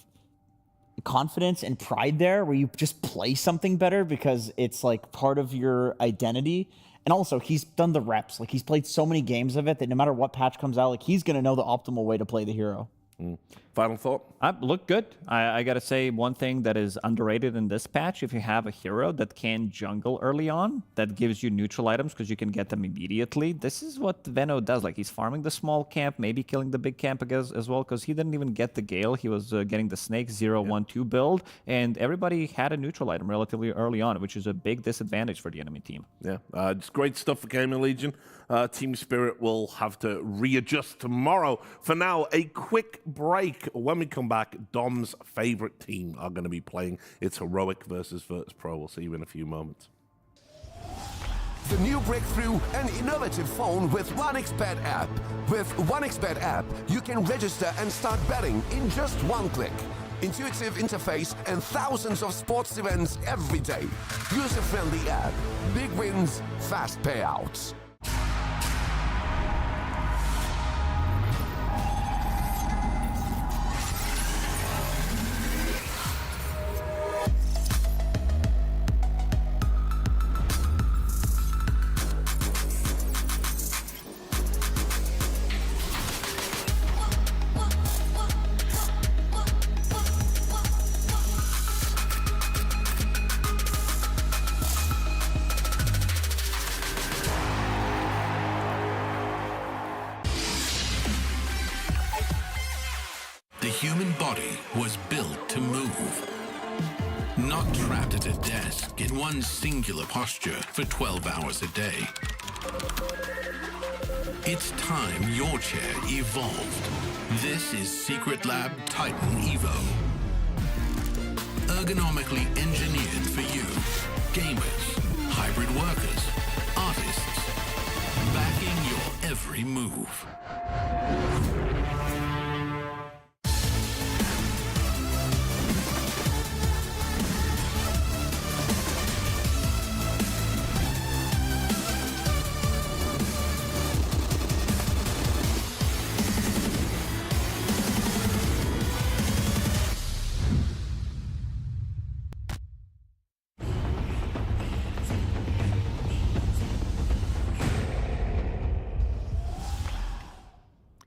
confidence and pride there where you just play something better because it's like part of your identity. And also, he's done the reps. Like, he's played so many games of it that no matter what patch comes out, like, he's going to know the optimal way to play the hero. Final thought? Look good. I got to say one thing that is underrated in this patch. If you have a hero that can jungle early on, that gives you neutral items because you can get them immediately. This is what Veno does. Like, he's farming the small camp, maybe killing the big camp as well, because he didn't even get the Gale. He was getting the Snake 0-1-2 build, and everybody had a neutral item relatively early on, which is a big disadvantage for the enemy team. Yeah, it's great stuff for GamerLegion. Team Spirit will have to readjust tomorrow. For now, a quick break. When we come back, Dom's favorite team are going to be playing. It's Heroic versus Virtus.pro. We'll see you in a few moments. The new breakthrough, an innovative phone with 1xBet app. With 1xBet app, you can register and start betting in just one click. Intuitive interface and thousands of sports events every day. User-friendly app. Big wins, fast payouts. The human body was built to move. Not trapped at a desk in one singular posture for 12 hours a day. It's time your chair evolved. This is Secret Lab Titan Evo. Ergonomically engineered for you. Gamers, hybrid workers, artists. Backing your every move.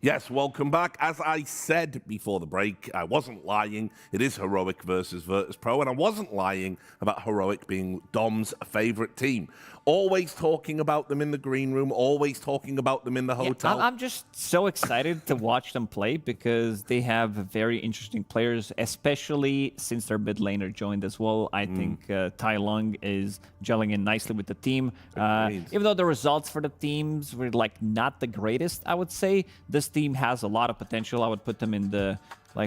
Yes, welcome back. As I said before the break, I wasn't lying. It is Heroic versus Virtus.pro, and I wasn't lying about Heroic being Dom's favorite team. Always talking about them in the green room, always talking about them in the hotel. I'm just so excited to watch them play because they have very interesting players, especially since their mid laner joined as well. I think Tai Lung is gelling in nicely with the team. Even though the results for the teams were like not the greatest, I would say this team has a lot of potential. I would put them in the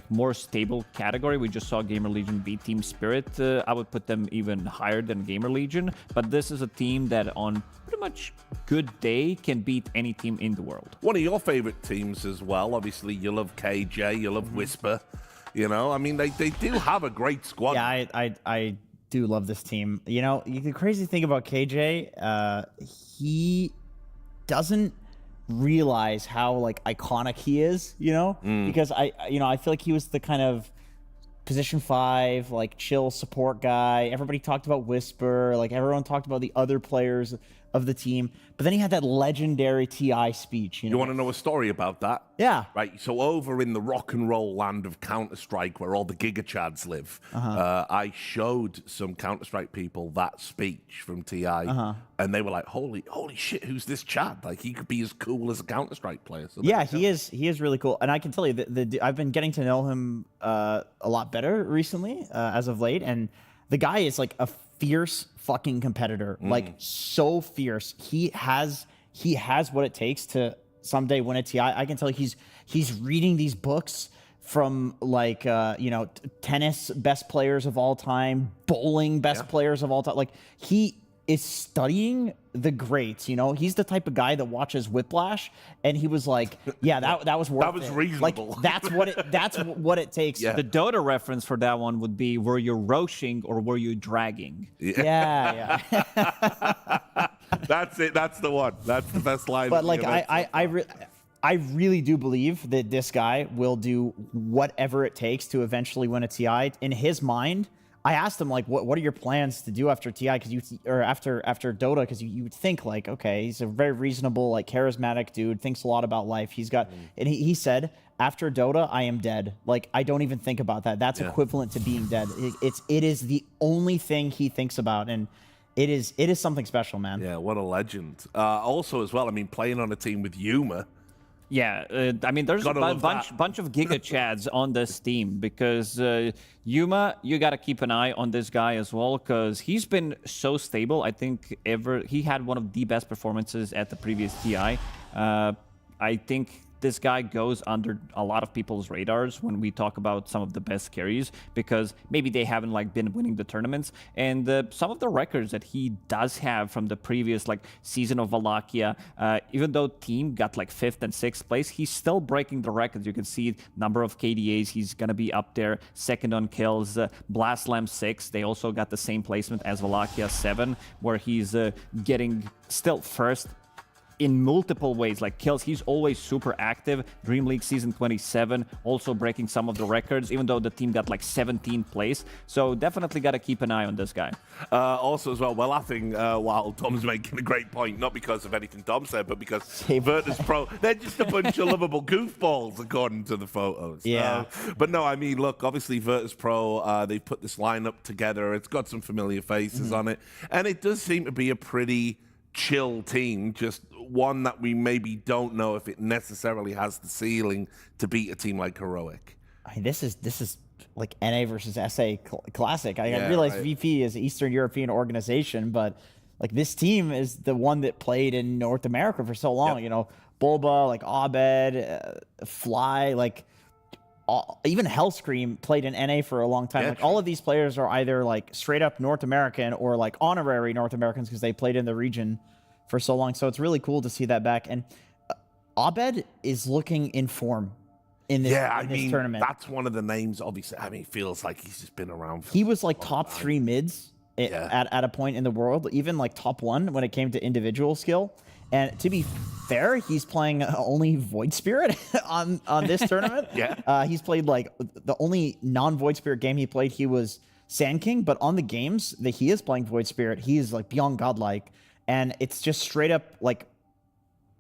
more stable category. We just saw GamerLegion beat Team Spirit. I would put them even higher than GamerLegion, but this is a team that on pretty much good day can beat any team in the world. One of your favorite teams as well. Obviously, you love KJ, you love Whisper. You know, I mean, they do have a great squad. Yeah, I do love this team. You know, the crazy thing about KJ, he doesn't realize how iconic he is, you know, because I feel like he was the kind of position 5 chill support guy. Everybody talked about Whisper, everyone talked about the other players of the team, but then he had that legendary TI speech. You want to know a story about that? Yeah. Right. So over in the rock and roll land of Counter-Strike, where all the Giga Chads live, I showed some Counter-Strike people that speech from TI, and they were like, "Holy shit, who's this Chad? Like, he could be as cool as a Counter-Strike player." So yeah, he is really cool, and I can tell you that I've been getting to know him a lot better recently, as of late, and the guy is like a fierce fucking competitor, so fierce. He has what it takes to someday win a TI. I can tell you he's reading these books from tennis best players of all time, bowling best players of all time. He is studying the greats. You know, he's the type of guy that watches Whiplash, and he was like, "Yeah, that was worth it. That was reasonable." That's what it takes. The Dota reference for that one would be: were you roaching or were you dragging? Yeah. That's it. That's the one. That's the best line. But I really do believe that this guy will do whatever it takes to eventually win a TI. In his mind, I asked him what are your plans to do after TI? After Dota, because you would think okay, he's a very reasonable, charismatic dude, thinks a lot about life. He's got, and he said, after Dota, I am dead. I don't even think about that. That's equivalent to being dead. It is the only thing he thinks about, and it is something special, man. Yeah, what a legend. Also, as well, I mean, playing on a team with Yuma. Yeah, I mean, there's a bunch of Giga Chads on this team because Yuma, you got to keep an eye on this guy as well because he's been so stable. I think he had one of the best performances at the previous TI. I think this guy goes under a lot of people's radars when we talk about some of the best carries because maybe they haven't been winning the tournaments, and some of the records that he does have from the previous season of Wallachia, even though team got 5th and 6th place, he's still breaking the records. You can see number of KDAs, he's gonna be up there, 2nd on kills, Blast Slam 6, they also got the same placement as Wallachia 7, where he's getting still 1st in multiple ways, kills. He's always super active. Dream League season 27, also breaking some of the records, even though the team got 17th place. So definitely got to keep an eye on this guy. Also as well, I think while Dom's making a great point, not because of anything Dom said, but because Virtus.pro, they're just a bunch of lovable goofballs, according to the photos. Yeah. But no, I mean, look, obviously Virtus.pro, they've put this lineup together. It's got some familiar faces on it. And it does seem to be a pretty chill team, just one that we maybe don't know if it necessarily has the ceiling to beat a team like Heroic. I mean, this is NA versus SA classic. I realize VP is an Eastern European organization, but this team is the one that played in North America for so long. You know, Bulba, Abed, Fly, even Hellscream played in NA for a long time. All of these players are either straight up North American or honorary North Americans because they played in the region for so long. So it's really cool to see that back. And Abed is looking in form in this, this tournament. That's one of the names, obviously. I mean, it feels like he's just been around for He was top 3 mids at a point in the world, even top 1 when it came to individual skill. And to be fair, he's playing only Void Spirit on this tournament. He's played the only non-Void Spirit game he played, he was Sand King, but on the games that he is playing Void Spirit, he is beyond godlike. And it's just straight up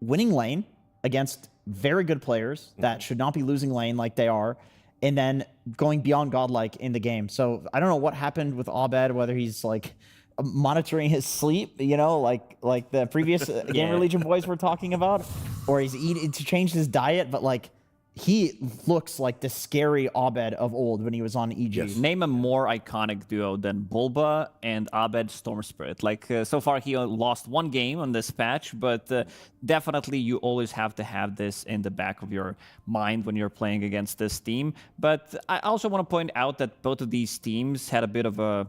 winning lane against very good players that should not be losing lane like they are, and then going beyond godlike in the game. So I don't know what happened with Abed, whether he's like monitoring his sleep, you know, like the previous GamerLegion boys were talking about, or he's eating to change his diet, but like he looks like the scary Abed of old when he was on EG. Yes. Name a more iconic duo than Bulba and Abed Storm Spirit. Like, so far he lost one game on this patch, but definitely you always have to have this in the back of your mind when you're playing against this team. But I also want to point out that both of these teams had a bit of a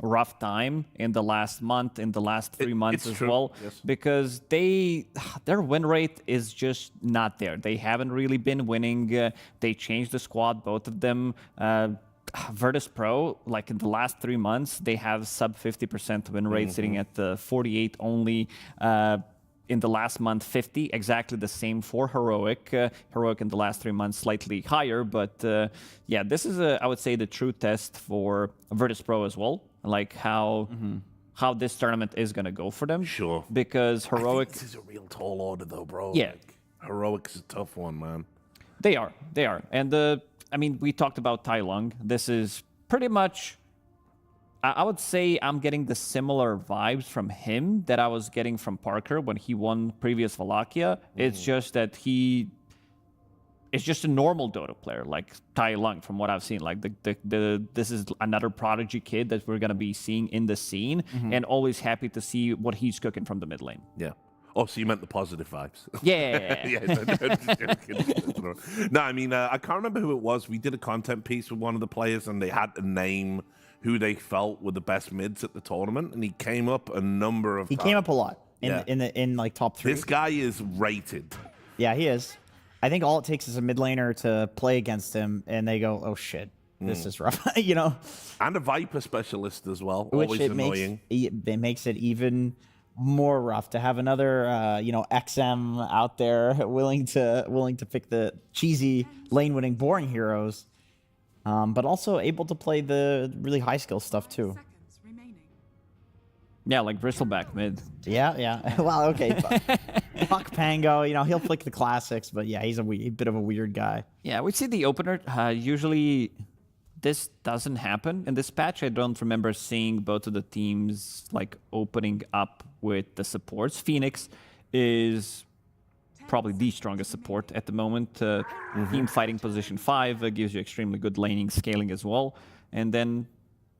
rough time in the last month, in the last 3 months as well, because their win rate is just not there. They haven't really been winning. They changed the squad, both of them. Virtus.pro, like in the last 3 months, they have sub 50% win rate, sitting at 48 only. In the last month, 50, exactly the same for Heroic. Heroic in the last 3 months, slightly higher, but yeah, this is, I would say, the true test for Virtus.pro as well, like how this tournament is going to go for them. Sure. Because Heroic... this is a real tall order, though, bro. Yeah. Like, Heroic's a tough one, man. They are. And, I mean, we talked about Tai Lung. This is pretty much... I would say I'm getting the similar vibes from him that I was getting from Parker when he won previous Wallachia. It's just that it's just a normal Dota player, like Tai Lung, from what I've seen. Like this is another prodigy kid that we're gonna be seeing in the scene, and always happy to see what he's cooking from the mid lane. Yeah. Oh, so you meant the positive vibes? Yeah. No, I mean, I can't remember who it was. We did a content piece with one of the players, and they had to name who they felt were the best mids at the tournament, and he came up a number of times. He came up a lot in like top 3. This guy is rated. Yeah, he is. I think all it takes is a mid laner to play against him, and they go, "Oh shit, this is rough," you know. And a Viper specialist as well. Which always annoying. It makes it even more rough to have another, XM out there willing to pick the cheesy lane winning boring heroes. But also able to play the really high skill stuff too. Yeah, like Bristleback mid. Yeah. Well, okay. Fuck Pango, he'll flick the classics, but yeah, he's a bit of a weird guy. Yeah, we see the opener. Usually this doesn't happen in this patch. I don't remember seeing both of the teams like opening up with the supports. Phoenix is probably the strongest support at the moment. Team fighting position 5 gives you extremely good laning scaling as well. And then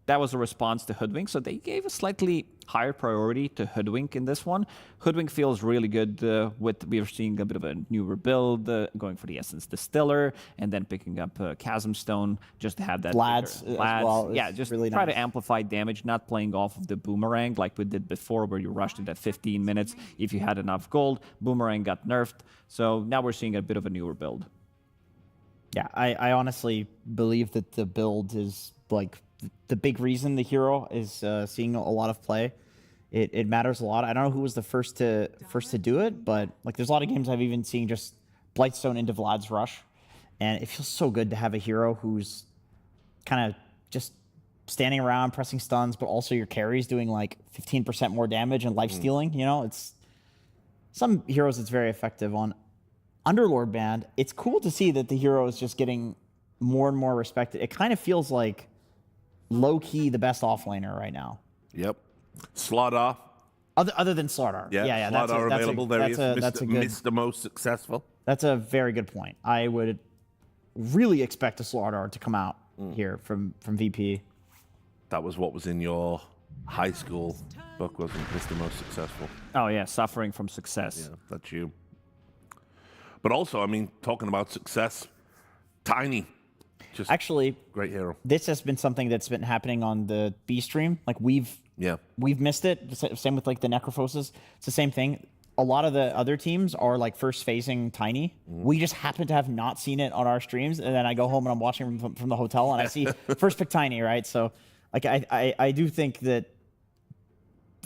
that was a response to Hoodwink. So they gave a slightly higher priority to Hoodwink in this one. Hoodwink feels really good we're seeing a bit of a newer build, going for the Essence Distiller, and then picking up Chasm Stone just to have that. Lads as well. Yeah, just really try nice to amplify damage, not playing off of the Boomerang like we did before, where you rushed it at 15 minutes. If you had enough gold, Boomerang got nerfed. So now we're seeing a bit of a newer build. Yeah, I honestly believe that the build is like the big reason the hero is seeing a lot of play. It matters a lot. I don't know who was the first to do it, but like there's a lot of games I've even seen just Blightstone into Vlad's Rush, and it feels so good to have a hero who's kind of just standing around pressing stuns, but also your carries doing like 15% more damage and life stealing. It's some heroes it's very effective on. Underlord band, it's cool to see that the hero is just getting more and more respected. It kind of feels like low-key the best offlaner right now. Yep. Slaughter. Other than Slaughter. Yeah. Slaughter available. There he is. Mr. Most Successful. That's a very good point. I would really expect a Slaughter to come out here from VP. That was what was in your high school book, wasn't it? Mr. Most Successful. Oh, yeah. Suffering from success. Yeah, that's you. But also, I mean, talking about success, Tiny. Just actually great hero. This has been something that's been happening on the B stream. Like we've missed it. Same with like the Necrophoses. It's the same thing. A lot of the other teams are like first phasing Tiny. We just happen to have not seen it on our streams, and then I go home and I'm watching from the hotel and I see first pick Tiny, right? So like I do think that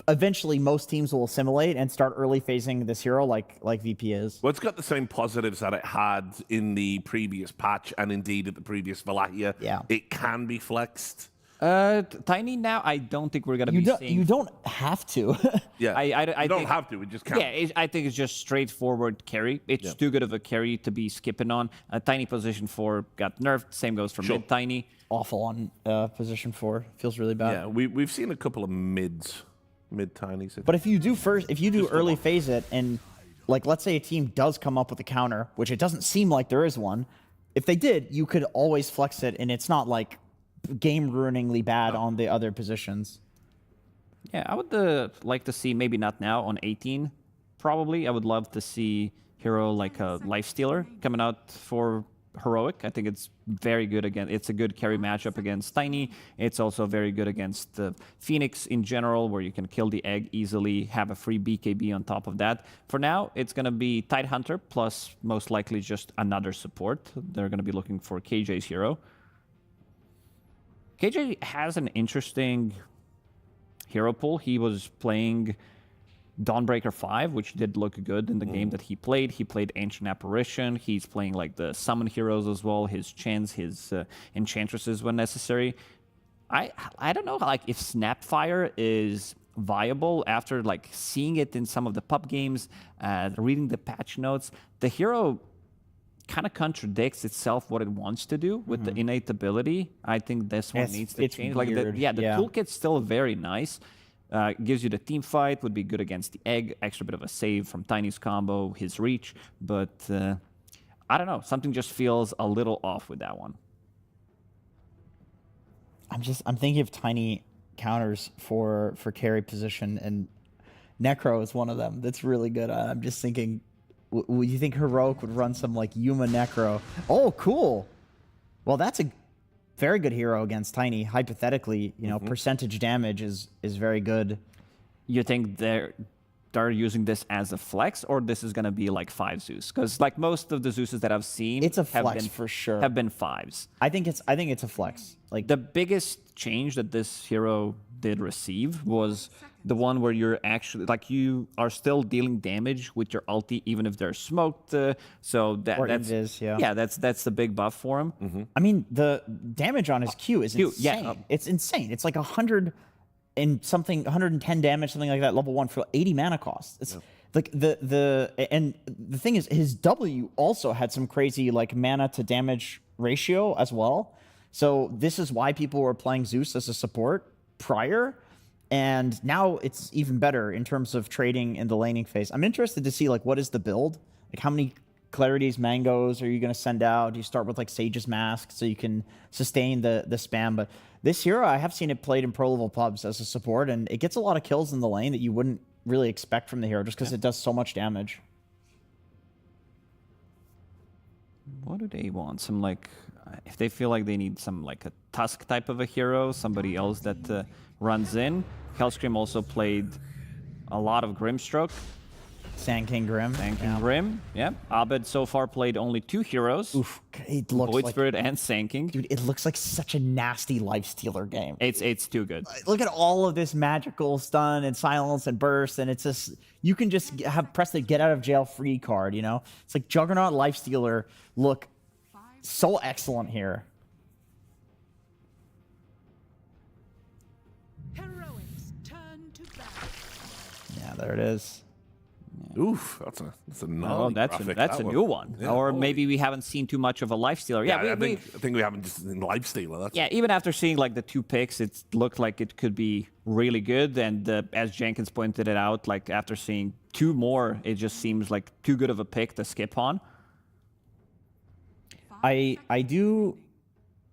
eventually most teams will assimilate and start early phasing this hero like VP is. Well, it's got the same positives that it had in the previous patch and indeed at the previous Wallachia. Yeah. It can be flexed. Tiny now, I don't think we're gonna be seeing. You don't have to. Yeah, I you don't think, have to. We just can't. Yeah, I think it's just straightforward carry. It's too good of a carry to be skipping on. Tiny position 4 got nerfed. Same goes for mid Tiny. Awful on position 4. Feels really bad. Yeah, we've seen a couple of mid Tinies. But if you do early phase it, and like let's say a team does come up with a counter, which it doesn't seem like there is one. If they did, you could always flex it, and it's not like game-ruiningly bad on the other positions. Yeah, I would like to see, maybe not now, on 18, probably. I would love to see hero like a Lifestealer coming out for Heroic. I think it's very good again. It's a good carry matchup against Tiny. It's also very good against the Phoenix in general, where you can kill the egg easily, have a free BKB on top of that. For now, it's going to be Tidehunter, plus most likely just another support. They're going to be looking for KJ's hero. KJ has an interesting hero pool. He was playing Dawnbreaker 5, which did look good in the game that he played. He played Ancient Apparition. He's playing like the summon heroes as well, his Chants, his Enchantresses when necessary. I don't know like if Snapfire is viable after like seeing it in some of the pub games, reading the patch notes. The hero kind of contradicts itself what it wants to do with the innate ability. I think this one needs to change. Like the toolkit's still very nice. Gives you the team fight, would be good against the egg, extra bit of a save from Tiny's combo, his reach, but I don't know, something just feels a little off with that one. I'm thinking of Tiny counters for carry position, and Necro is one of them that's really good. I'm just thinking, would you think Heroic would run some like Yuma Necro? Oh, cool. Well, that's a very good hero against Tiny. Hypothetically, you know, percentage damage is very good. You think they're using this as a flex, or this is going to be like 5 Zeus? Because like most of the Zeuses that I've seen, it's a flex for sure. Have been 5s. I think it's a flex. Like the biggest change that this hero did receive was the one where you're actually like you are still dealing damage with your ulti even if they're smoked. So that's the big buff for him. I mean, the damage on his Q is insane. Yeah, it's insane. It's like 100 and something, 110 damage, something like that, level 1 for 80 mana cost. It's like the thing is, his W also had some crazy like mana to damage ratio as well. So this is why people were playing Zeus as a support prior, and now it's even better in terms of trading in the laning phase. I'm interested to see like what is the build, like how many Clarities, Mangoes are you going to send out? Do you start with like Sage's Mask so you can sustain the spam? But this hero, I have seen it played in pro level pubs as a support, and it gets a lot of kills in the lane that you wouldn't really expect from the hero just because it does so much damage. What do they want? Some like, if they feel like they need some like a Tusk type of a hero, somebody else that runs in. Hellscream also played a lot of Grimstroke. Sand King Grim. Sand King Grim, yeah. Abed so far played only 2 heroes. Oof, it looks Void like, Spirit and Sand King. Dude, it looks like such a nasty Lifestealer game. It's too good. Look at all of this magical stun and silence and burst, and it's just, you can just press the get out of jail free card, you know? It's like Juggernaut Lifestealer look so excellent here. Yeah, there it is. Oof, that's a gnarly graphic, that's a new one. Yeah. Or maybe we haven't seen too much of a Lifestealer. Yeah, I think we haven't just seen Lifestealer. Yeah, even after seeing like the 2 picks, it looked like it could be really good. And as Jenkins pointed it out, like after seeing 2 more, it just seems like too good of a pick to skip on. I do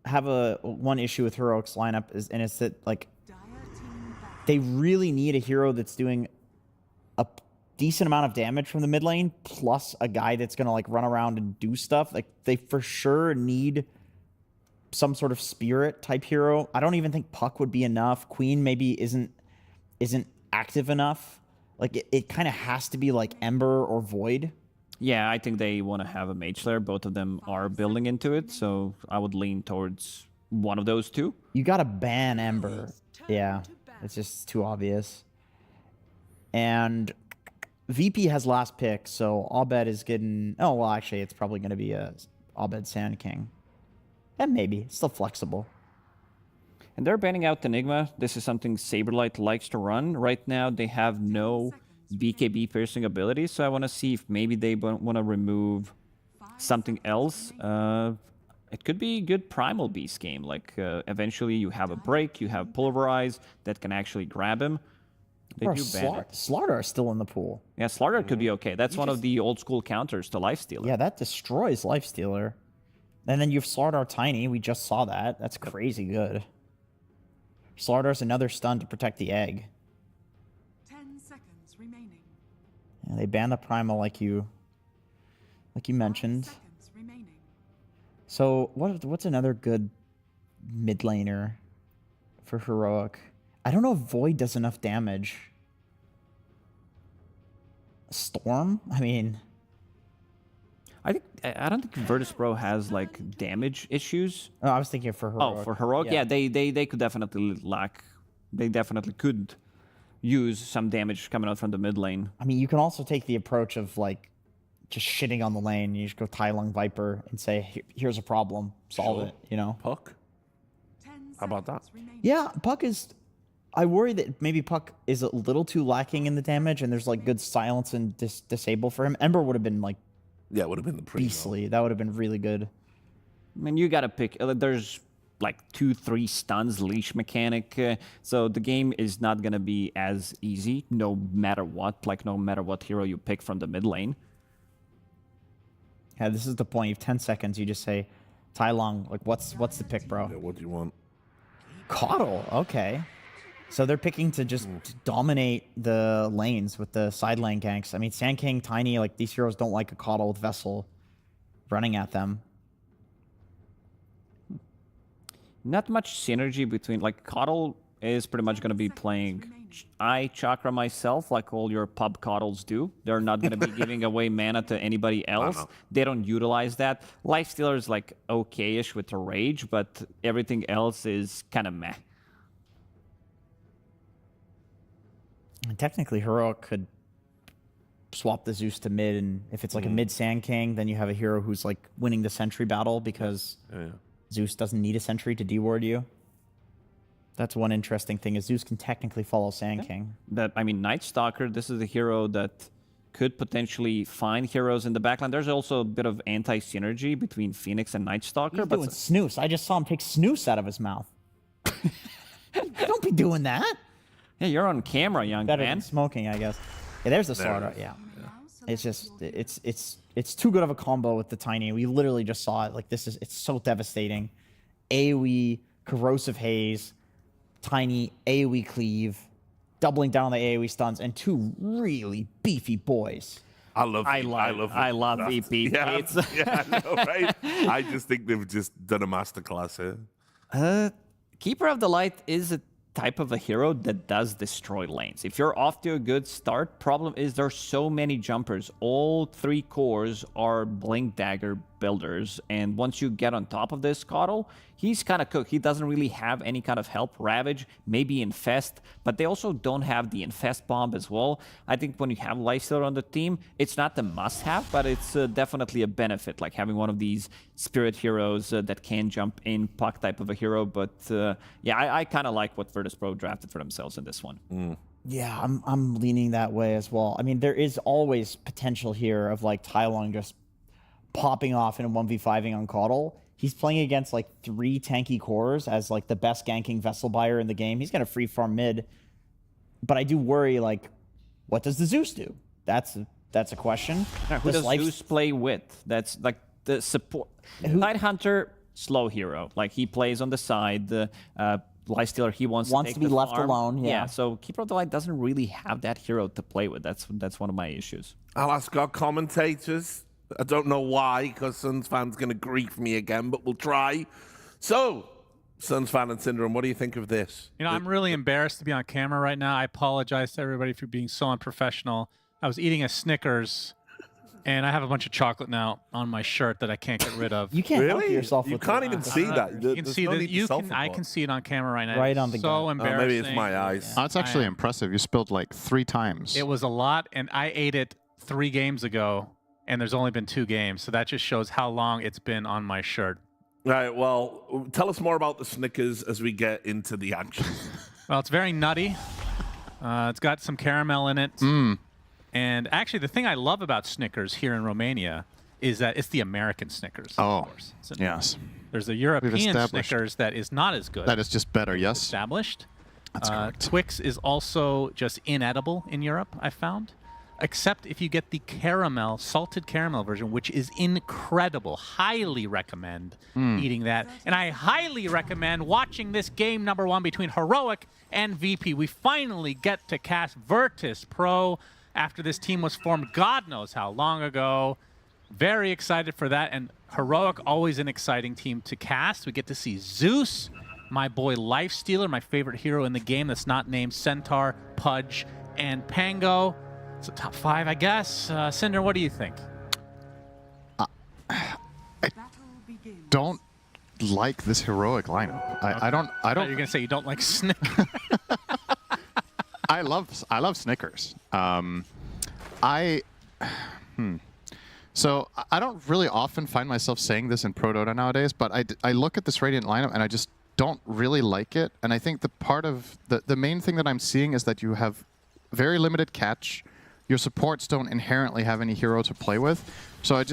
have one issue with Heroic's lineup, and it's that like they really need a hero that's doing a decent amount of damage from the mid lane, plus a guy that's gonna like run around and do stuff. Like they for sure need some sort of spirit type hero. I don't even think Puck would be enough. Queen maybe isn't active enough. Like it kind of has to be like Ember or Void. Yeah, I think they want to have a Mage Slayer. Both of them are building into it, so I would lean towards one of those 2. You gotta ban Ember. Yeah, it's just too obvious. And VP has last pick, so Abed is getting... Oh, well, actually, it's probably going to be a Abed Sand King. And maybe. It's still flexible. And they're banning out Enigma. This is something Saberlight likes to run. Right now, they have no BKB piercing abilities, so I want to see if maybe they want to remove something else. It could be a good Primal Beast game. Like, eventually you have a break, you have Pulverize that can actually grab him. They do ban it. Slardar is still in the pool. Yeah, Slardar could be okay. That's one of the old school counters to Lifestealer. Yeah, that destroys Lifestealer. And then you have Slardar Tiny. We just saw that. That's crazy good. Slardar's another stun to protect the egg. 10 seconds remaining. Yeah, they banned the Primal like you mentioned. So what's another good mid laner for Heroic? I don't know if Void does enough damage. Storm? I mean, I don't think Virtus.pro has like damage issues. Oh, I was thinking for Heroic. Oh, for Heroic, yeah, they could definitely lack. They definitely could use some damage coming out from the mid lane. I mean, you can also take the approach of like just shitting on the lane. You just go Tai Lung Viper and say, "Here's a problem, solve it." You know, Puck. How about that? Yeah, Puck is. I worry that maybe Puck is a little too lacking in the damage, and there's like good silence and disable for him. Ember would have been like, yeah, it would have been the beastly. That would have been really good. I mean, you gotta pick. There's like 2-3 stuns, leash mechanic. So the game is not gonna be as easy, no matter what. Like no matter what hero you pick from the mid lane. Yeah, this is the point. You have 10 seconds. You just say, Tai Lung, like what's the pick, bro? Yeah, what do you want? Coddle. Okay. So they're picking to just dominate the lanes with the side lane ganks. I mean, Sand King, Tiny, like these heroes don't like a Coddle with Vessel running at them. Not much synergy between, like, Coddle is pretty much going to be playing Eye Chakra myself, like all your pub Coddles do. They're not going to be giving away mana to anybody else. They don't utilize that. Lifestealer is, like, okay-ish with the Rage, but everything else is kind of meh. And technically, Heroic could swap the Zeus to mid, and if it's like a mid Sand King, then you have a hero who's like winning the sentry battle because Zeus doesn't need a sentry to deward you. That's one interesting thing, is Zeus can technically follow Sand King. I mean, Night Stalker, this is a hero that could potentially find heroes in the backline. There's also a bit of anti-synergy between Phoenix and Night Stalker. He's doing snooze. I just saw him take snooze out of his mouth. Don't be doing that. Yeah, you're on camera, young Better man. than smoking, I guess. Yeah, there's the Slardar. Yeah. It's just it's too good of a combo with the Tiny. We literally just saw it. Like it's so devastating. AoE, Corrosive Haze, Tiny, AoE Cleave, doubling down on the AoE stuns, and two really beefy boys. I love VP. Yeah, yeah, I know, right? I just think they've just done a masterclass here. Keeper of the Light is a type of a hero that does destroy lanes. If you're off to a good start, problem is there's so many jumpers. All three cores are Blink Dagger builders, and once you get on top of this Coddle, he's kind of cooked. He doesn't really have any kind of help. Ravage, maybe Infest, but they also don't have the Infest bomb as well. I think when you have Lifestealer on the team, it's not the must-have, but it's definitely a benefit, like having one of these spirit heroes that can jump in, Puck type of a hero. But yeah, I kind of like what Virtus.pro drafted for themselves in this one. Yeah, I'm leaning that way as well. I mean, there is always potential here of like Tai Lung just popping off and 1v5ing on Coddle. He's playing against like 3 tanky cores as like the best ganking vessel buyer in the game. He's gonna free farm mid, but I do worry, like, what does the Zeus do? That's a question. Yeah, who does Zeus play with? That's like the support. Tidehunter, slow hero. Like he plays on the side. Lifestealer, he wants to be left alone. Yeah. So Keeper of the Light doesn't really have that hero to play with. That's one of my issues. I'll ask our commentators. I don't know why, because Suns fans going to grief me again, but we'll try. So, Suns fan and Syndrome, what do you think of this? You know, I'm really embarrassed to be on camera right now. I apologize to everybody for being so unprofessional. I was eating a Snickers, and I have a bunch of chocolate now on my shirt that I can't get rid of. You can't help yourself. You can't even see that. You can see that. I can see it on camera right now. Right on the so embarrassing. Maybe it's my eyes. Oh, it's actually impressive. You spilled like 3 times. It was a lot, and I ate it 3 games ago. And there's only been 2 games, so that just shows how long it's been on my shirt. Right, well, tell us more about the Snickers as we get into the action. Well, it's very nutty. It's got some caramel in it. And actually, the thing I love about Snickers here in Romania is that it's the American Snickers, of course. Yes. There's a European Snickers that is not as good. That is just better, yes. Established. That's correct. Twix is also just inedible in Europe, I found. Except if you get the caramel, salted caramel version, which is incredible. Highly recommend eating that. And I highly recommend watching this game #1 between Heroic and VP. We finally get to cast Virtus.pro after this team was formed God knows how long ago. Very excited for that. And Heroic, always an exciting team to cast. We get to see Zeus, my boy Lifestealer, my favorite hero in the game that's not named Centaur, Pudge, and Pango. It's a top 5, I guess. Cinder, what do you think? I don't like this Heroic lineup. I don't. You're gonna say you don't like Snickers. I love Snickers. So I don't really often find myself saying this in Pro Dota nowadays, but I look at this Radiant lineup and I just don't really like it. And I think the part of the main thing that I'm seeing is that you have very limited catch. Your supports don't inherently have any hero to play with. So I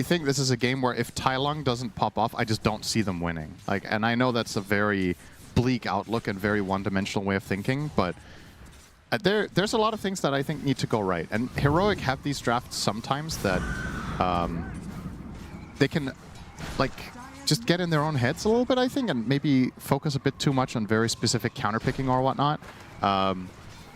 think this is a game where if Tai Lung doesn't pop off, I just don't see them winning. And I know that's a very bleak outlook and very one-dimensional way of thinking, but there's a lot of things that I think need to go right. And Heroic have these drafts sometimes that they can just get in their own heads a little bit, I think, and maybe focus a bit too much on very specific counterpicking or whatnot.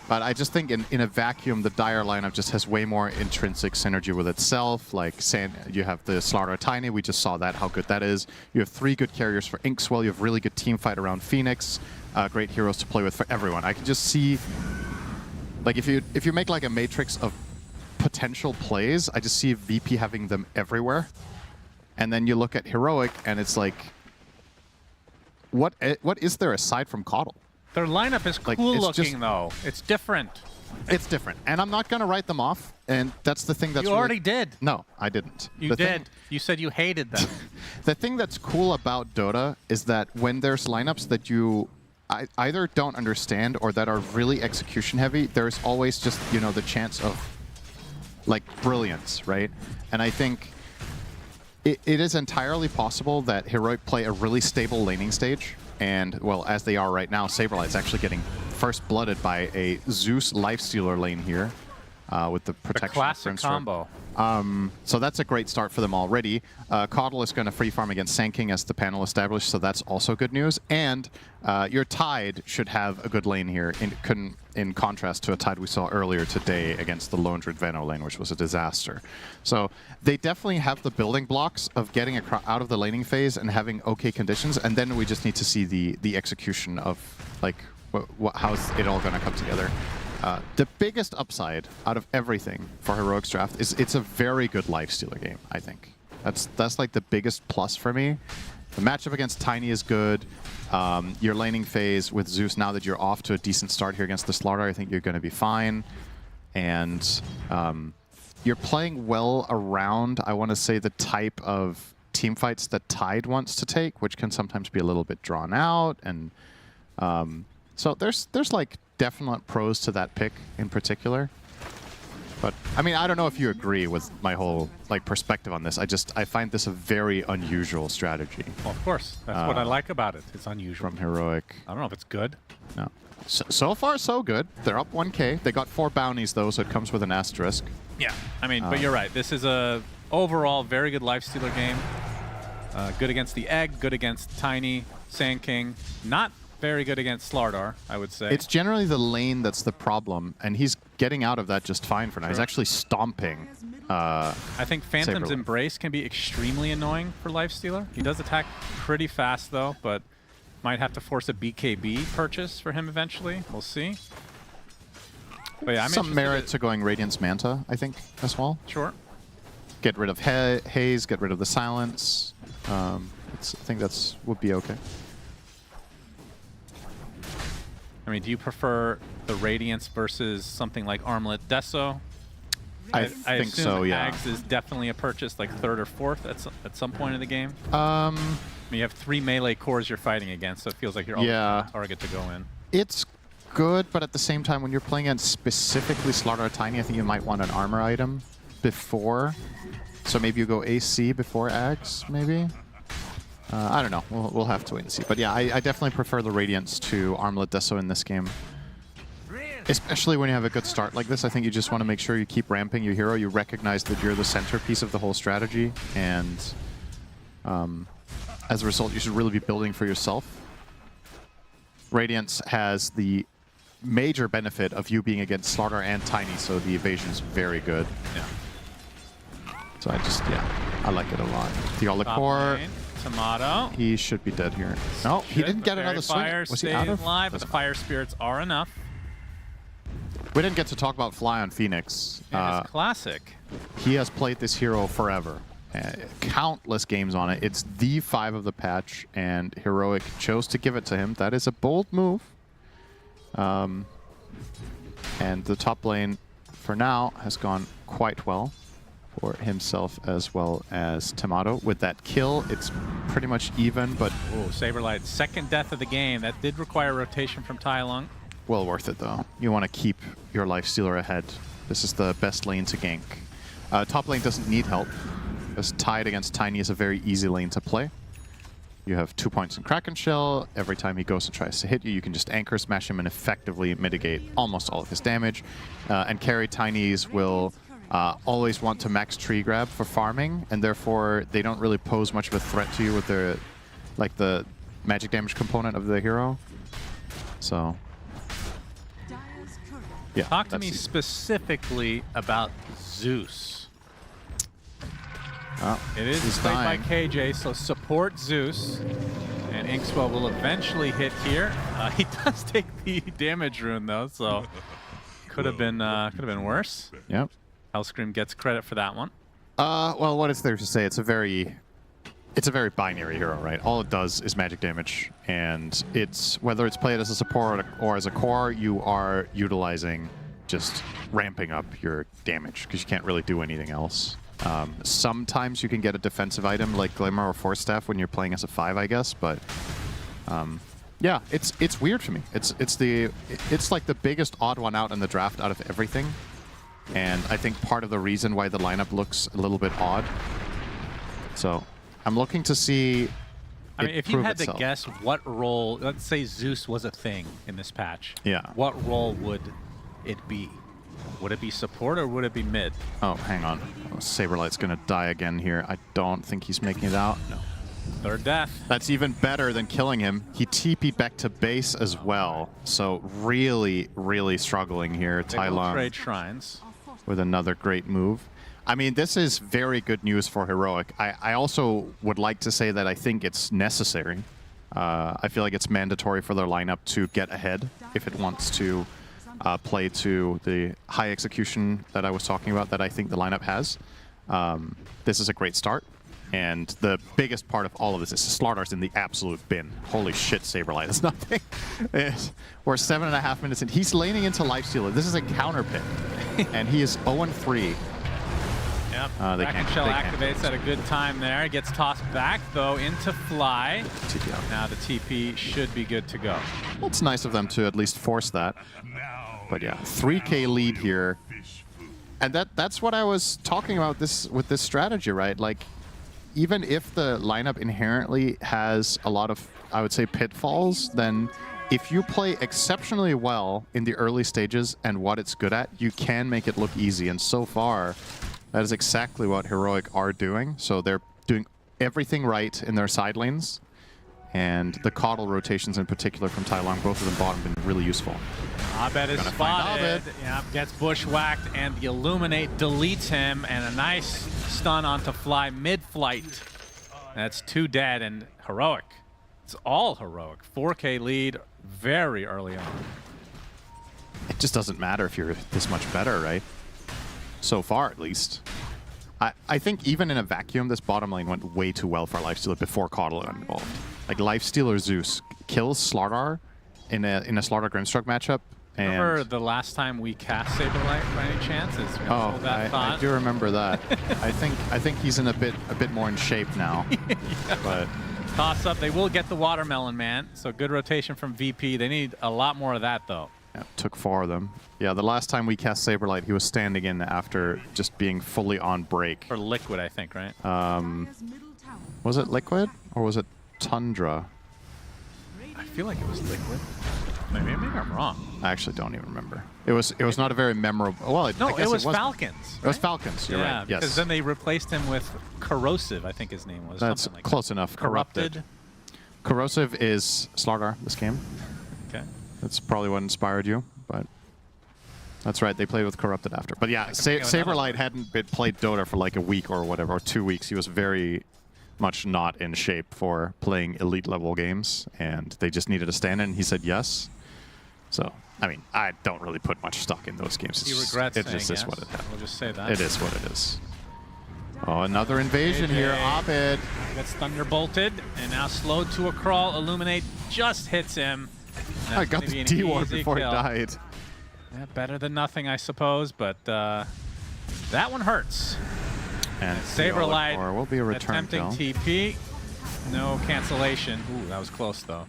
But I just think in a vacuum, the Dire lineup just has way more intrinsic synergy with itself. You have the Slaughter Tiny, we just saw that, how good that is. You have 3 good carriers for Inkswell, you have really good team fight around Phoenix, great heroes to play with for everyone. I can just see, if you make a matrix of potential plays, I just see VP having them everywhere. And then you look at Heroic, and it's what is there aside from Coddle? Their lineup is cool looking, though. It's different. It's different. And I'm not going to write them off. And that's the thing that's You already did. No, I didn't. You did. You said you hated them. The thing that's cool about Dota is that when there's lineups that you either don't understand or that are really execution heavy, there's always just, the chance of, brilliance, right? And I think it is entirely possible that Heroic play a really stable laning stage. And, well, as they are right now, Saberlight's actually getting first blooded by a Zeus Lifestealer lane here with the protection. A classic combo. So that's a great start for them already. Coddle is going to free farm against Sand King as the panel established, so that's also good news. And your Tide should have a good lane here, in contrast to a Tide we saw earlier today against the Lone Druid Veno lane, which was a disaster. So they definitely have the building blocks of getting out of the laning phase and having okay conditions, and then we just need to see the execution of how's it all going to come together. The biggest upside out of everything for Heroic's draft is it's a very good Lifestealer game, I think. That's the biggest plus for me. The matchup against Tiny is good. Your laning phase with Zeus, now that you're off to a decent start here against the Slaughter, I think you're going to be fine. And you're playing well around, I want to say, the type of team fights that Tide wants to take, which can sometimes be a little bit drawn out. And so there's definite pros to that pick in particular. But I mean, I don't know if you agree with my whole perspective on this. I find this a very unusual strategy. Well, of course, that's what I like about it. It's unusual. From Heroic. I don't know if it's good. No. So far, so good. They're up 1K. They got 4 bounties though, so it comes with an asterisk. Yeah, I mean, but you're right. This is a overall very good Lifestealer game. Good against the Egg. Good against Tiny, Sand King. Not very good against Slardar, I would say. It's generally the lane that's the problem, and he's getting out of that just fine for now. Sure. He's actually stomping. I think Phantom's Embrace can be extremely annoying for Lifestealer. He does attack pretty fast, though, but might have to force a BKB purchase for him eventually. We'll see. But yeah, I'm some merit to going Radiance Manta, I think, as well. Sure. Get rid of Haze, get rid of the Silence. I think that's would be okay. I mean, do you prefer the Radiance versus something like Armlet Deso? I think assume so, yeah. Ags is definitely a purchase, like 3rd or 4th at some point in the game. Um, You have 3 melee cores you're fighting against, so it feels like you're always a target to go in. It's good, but at the same time, when you're playing against specifically Slaughter or Tiny, I think you might want an armor item before. So maybe you go AC before Ags, maybe? I don't know. We'll have to wait and see. But yeah, I definitely prefer the Radiance to Armlet Deso in this game. Especially when you have a good start like this, I think you just want to make sure you keep ramping your hero. You recognize that you're the centerpiece of the whole strategy, and as a result, you should really be building for yourself. Radiance has the major benefit of you being against Slaughter and Tiny, so the evasion is very good. Yeah. So I like it a lot. The Core, Tomato. He should be dead here. No, he didn't get another swing. Was he out of? Alive, but the Fire Spirits are enough. We didn't get to talk about Fly on Phoenix. It's classic. He has played this hero forever. Countless games on it. It's the 5 of the patch, and Heroic chose to give it to him. That is a bold move. And the top lane, for now, has gone quite well for himself as well as Tomato. With that kill, it's pretty much even, but... Ooh, Saberlight, 2nd death of the game. That did require rotation from Tai Lung. Well worth it, though. You want to keep your Lifestealer ahead. This is the best lane to gank. Top lane doesn't need help, because Tied against Tiny is a very easy lane to play. You have 2 points in Kraken Shell. Every time he goes and tries to hit you, you can just anchor smash him and effectively mitigate almost all of his damage. And carry Tinies will always want to max tree grab for farming, and therefore they don't really pose much of a threat to you with their, like, the magic damage component of the hero. So... yeah, talk to me specifically about Zeus. It is played by KJ, so support Zeus. And Inkswell will eventually hit here. He does take the damage rune though, so could have been worse. Yep. Hellscream gets credit for that one. Well, what is there to say? It's a very binary hero, right? All it does is magic damage, and it's whether it's played as a support or as a core, you are utilizing just ramping up your damage because you can't really do anything else. Sometimes you can get a defensive item like Glimmer or Force Staff when you're playing as a 5, I guess, but yeah, it's weird for me. It's like the biggest odd one out in the draft out of everything, and I think part of the reason why the lineup looks a little bit odd. So I'm looking to see. I mean, if you had to guess what role, let's say Zeus was a thing in this patch. Yeah. What role would it be? Would it be support or would it be mid? Oh, hang on. Saberlight's gonna die again here. I don't think he's making it out. No. 3rd death. That's even better than killing him. He TP'd back to base as well. So really, really struggling here. Tai Lung trade shrines with another great move. I mean, this is very good news for Heroic. I also would like to say that I think it's necessary. I feel like it's mandatory for their lineup to get ahead if it wants to play to the high execution that I was talking about that I think the lineup has. This is a great start. And the biggest part of all of this is Slardar's in the absolute bin. Holy shit, Saberlight is nothing. We're 7.5 minutes in. He's laning into Lifestealer. This is a counter pick. And he is 0-3. Yep, Kraken Shell activates at a good time there. Gets tossed back, though, into Fly. Now the TP should be good to go. Well, it's nice of them to at least force that. But yeah, 3K lead here. And that's what I was talking about with this strategy, right? Like, even if the lineup inherently has a lot of, I would say, pitfalls, then if you play exceptionally well in the early stages and what it's good at, you can make it look easy. And so far, that is exactly what Heroic are doing. So they're doing everything right in their side lanes. And the Coddle rotations in particular from Tai Lung, both of them bottom, have been really useful. Abed is spotted. Yep, gets bushwhacked, and the Illuminate deletes him, and a nice stun onto Fly mid-flight. That's 2 dead, and Heroic. It's all Heroic. 4K lead very early on. It just doesn't matter if you're this much better, right? So far, at least. I think even in a vacuum, this bottom lane went way too well for Lifestealer before Coddle got involved. Like, Lifestealer Zeus kills Slardar in a Slardar Grimstroke matchup And remember the last time we cast Saberlight by any chance? I do remember that. I think he's in a bit more in shape now. Yeah. But toss up, they will get the watermelon, man. So good rotation from VP. They need a lot more of that though. Yeah, took 4 of them. Yeah, the last time we cast Saberlight, he was standing in after just being fully on break. Or Liquid, I think, right? Was it Liquid or was it Tundra? I feel like it was Liquid. Maybe I'm wrong. I actually don't even remember. It was not a very memorable. Well, it was Falcons. It was Falcons. You're right. Yes. Because then they replaced him with Corrosive, I think his name was. That's like close that. enough. Corrupted. Corrosive is Slardar this game. Okay. That's probably what inspired you, but that's right. They played with Corrupted after. But yeah, Saberlight hadn't played Dota for like a week or whatever, or 2 weeks. He was very much not in shape for playing elite level games, and they just needed a stand-in, and he said yes. So, I mean, I don't really put much stock in those games. He regrets it saying just yes. is what it is. We'll just say that. It is what it is. Oh, another invasion here. Abed gets thunderbolted, and now slowed to a crawl. Illuminate just hits him. I got the D-Ward before it died. Yeah, better than nothing, I suppose, but that one hurts. And Saberlight will be a return attempting kill. TP. No cancellation. Ooh, that was close, though.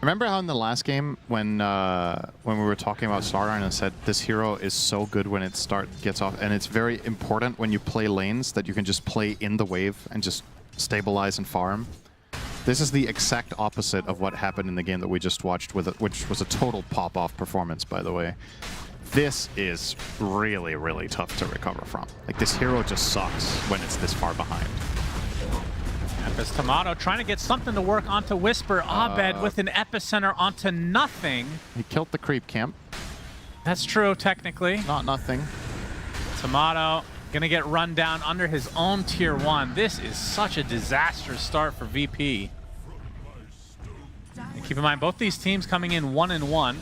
Remember how in the last game when we were talking about Slardar and I said this hero is so good when it gets off, and it's very important when you play lanes that you can just play in the wave and just stabilize and farm. This is the exact opposite of what happened in the game that we just watched, which was a total pop-off performance, by the way. This is really, really tough to recover from. Like, this hero just sucks when it's this far behind. Epis Tomato trying to get something to work onto Whisper. Abed with an epicenter onto nothing. He killed the creep camp. That's true, technically. Not nothing. Tomato gonna get run down under his own tier 1. This is such a disastrous start for VP. And keep in mind, both these teams coming in 1-1.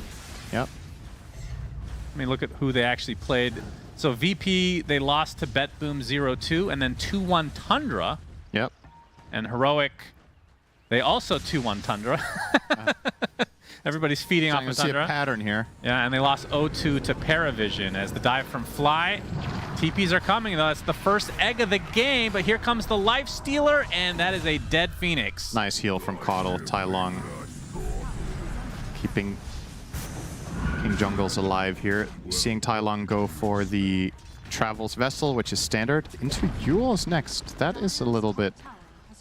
Yep. Let me look at who they actually played. So VP, they lost to BetBoom 0-2, and then 2-1 Tundra. Yep. And Heroic, they also 2-1 Tundra. Everybody's feeding off of Tundra. See a pattern here. Yeah, and they lost 0-2 to PARIVISION as the dive from Fly. TPs are coming, though. It's the first egg of the game, but here comes the Life Stealer, and that is a dead Phoenix. Nice heal from Caudle. Tai Long keeping King Jungles alive here. Seeing Tai Long go for the Travels Vessel, which is standard, into Yules next. That is a little bit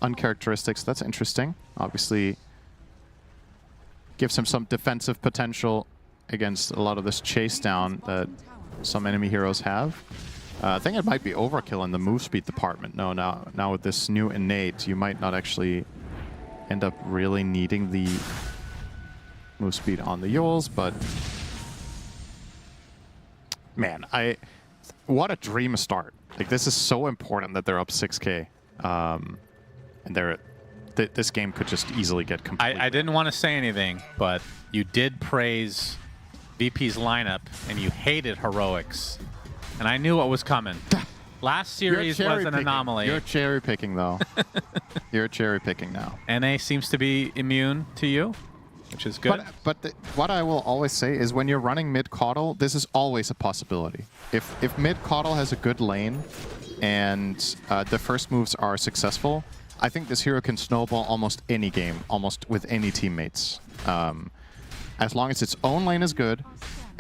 uncharacteristic, so that's interesting. Obviously gives him some defensive potential against a lot of this chase down that some enemy heroes have. I think it might be overkill in the move speed department. No, now with this new innate, you might not actually end up really needing the move speed on the Yules, but man, what a dream start. Like, this is so important that they're up 6K. And this game could just easily get completely. I didn't want to say anything, but you did praise VP's lineup, and you hated Heroics. And I knew what was coming. Last series was an anomaly. You're cherry picking, though. You're cherry picking now. NA seems to be immune to you, which is good. But what I will always say is when you're running mid Caudle, this is always a possibility. If mid Caudle has a good lane and the first moves are successful, I think this hero can snowball almost any game, almost with any teammates. As long as its own lane is good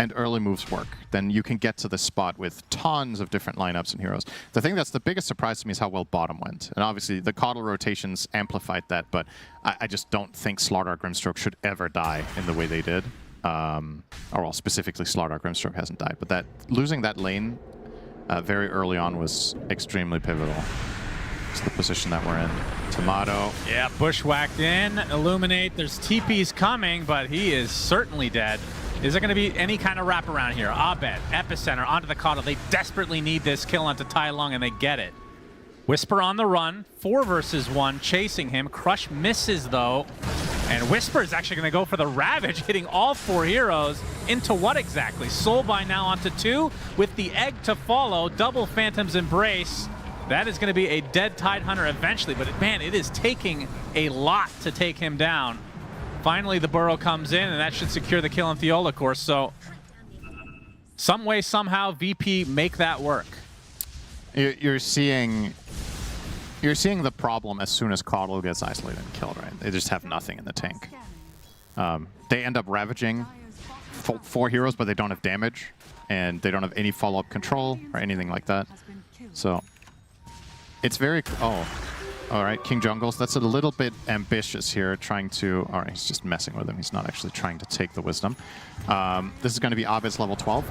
and early moves work, then you can get to this spot with tons of different lineups and heroes. The thing that's the biggest surprise to me is how well bottom went. And obviously the Caudle rotations amplified that, but I just don't think Slardar Grimstroke should ever die in the way they did. Or well, specifically Slardar Grimstroke hasn't died, but losing that lane very early on was extremely pivotal. It's the position that we're in. Tomato. Yeah, bushwhacked in. Illuminate. There's TPs coming, but he is certainly dead. Is there going to be any kind of wraparound here? Abed, Epicenter, onto the Caudle. They desperately need this kill onto Tai Long, and they get it. Whisper on the run. 4 versus 1, chasing him. Crush misses, though. And Whisper is actually going to go for the Ravage, hitting all 4 heroes. Into what exactly? Soulbind now onto 2, with the egg to follow. Double Phantom's Embrace. That is going to be a dead Tidehunter eventually, but man, it is taking a lot to take him down. finally the burrow comes in, and that should secure the kill on Thiola, of course. So some way, somehow, VP make that work. You're seeing the problem as soon as Coddle gets isolated and killed, right? They just have nothing in the tank. They end up ravaging 4 heroes, but they don't have damage, and they don't have any follow-up control or anything like that. So it's very... Oh, all right, King Jungles. That's a little bit ambitious here, trying to... All right, he's just messing with him. He's not actually trying to take the Wisdom. This is going to be Abed's level 12,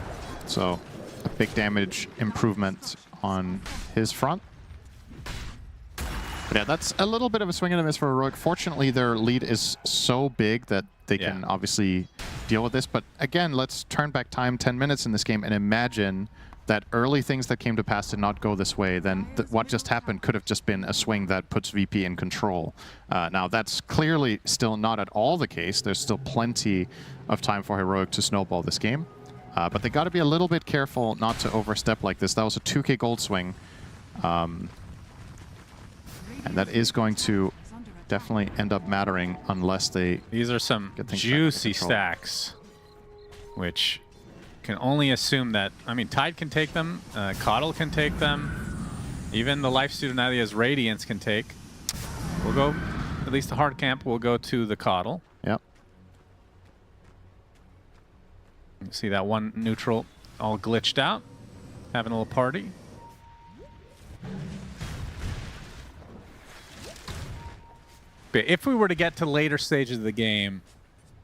so a big damage improvement on his front. But yeah, that's a little bit of a swing and a miss for Heroic. Fortunately, their lead is so big that they can obviously deal with this. But again, let's turn back time 10 minutes in this game and imagine that early things that came to pass did not go this way. Then what just happened could have just been a swing that puts VP in control. Now, that's clearly still not at all the case. There's still plenty of time for Heroic to snowball this game. But they got to be a little bit careful not to overstep like this. That was a 2k gold swing. And that is going to definitely end up mattering unless they... These are some juicy stacks, which can only assume that... I mean, Tide can take them, Coddle can take them, even the Life Student Alia's Radiance can take. We'll go, at least the hard camp, will go to the Coddle. Yep. You see that one neutral all glitched out, having a little party. But if we were to get to later stages of the game,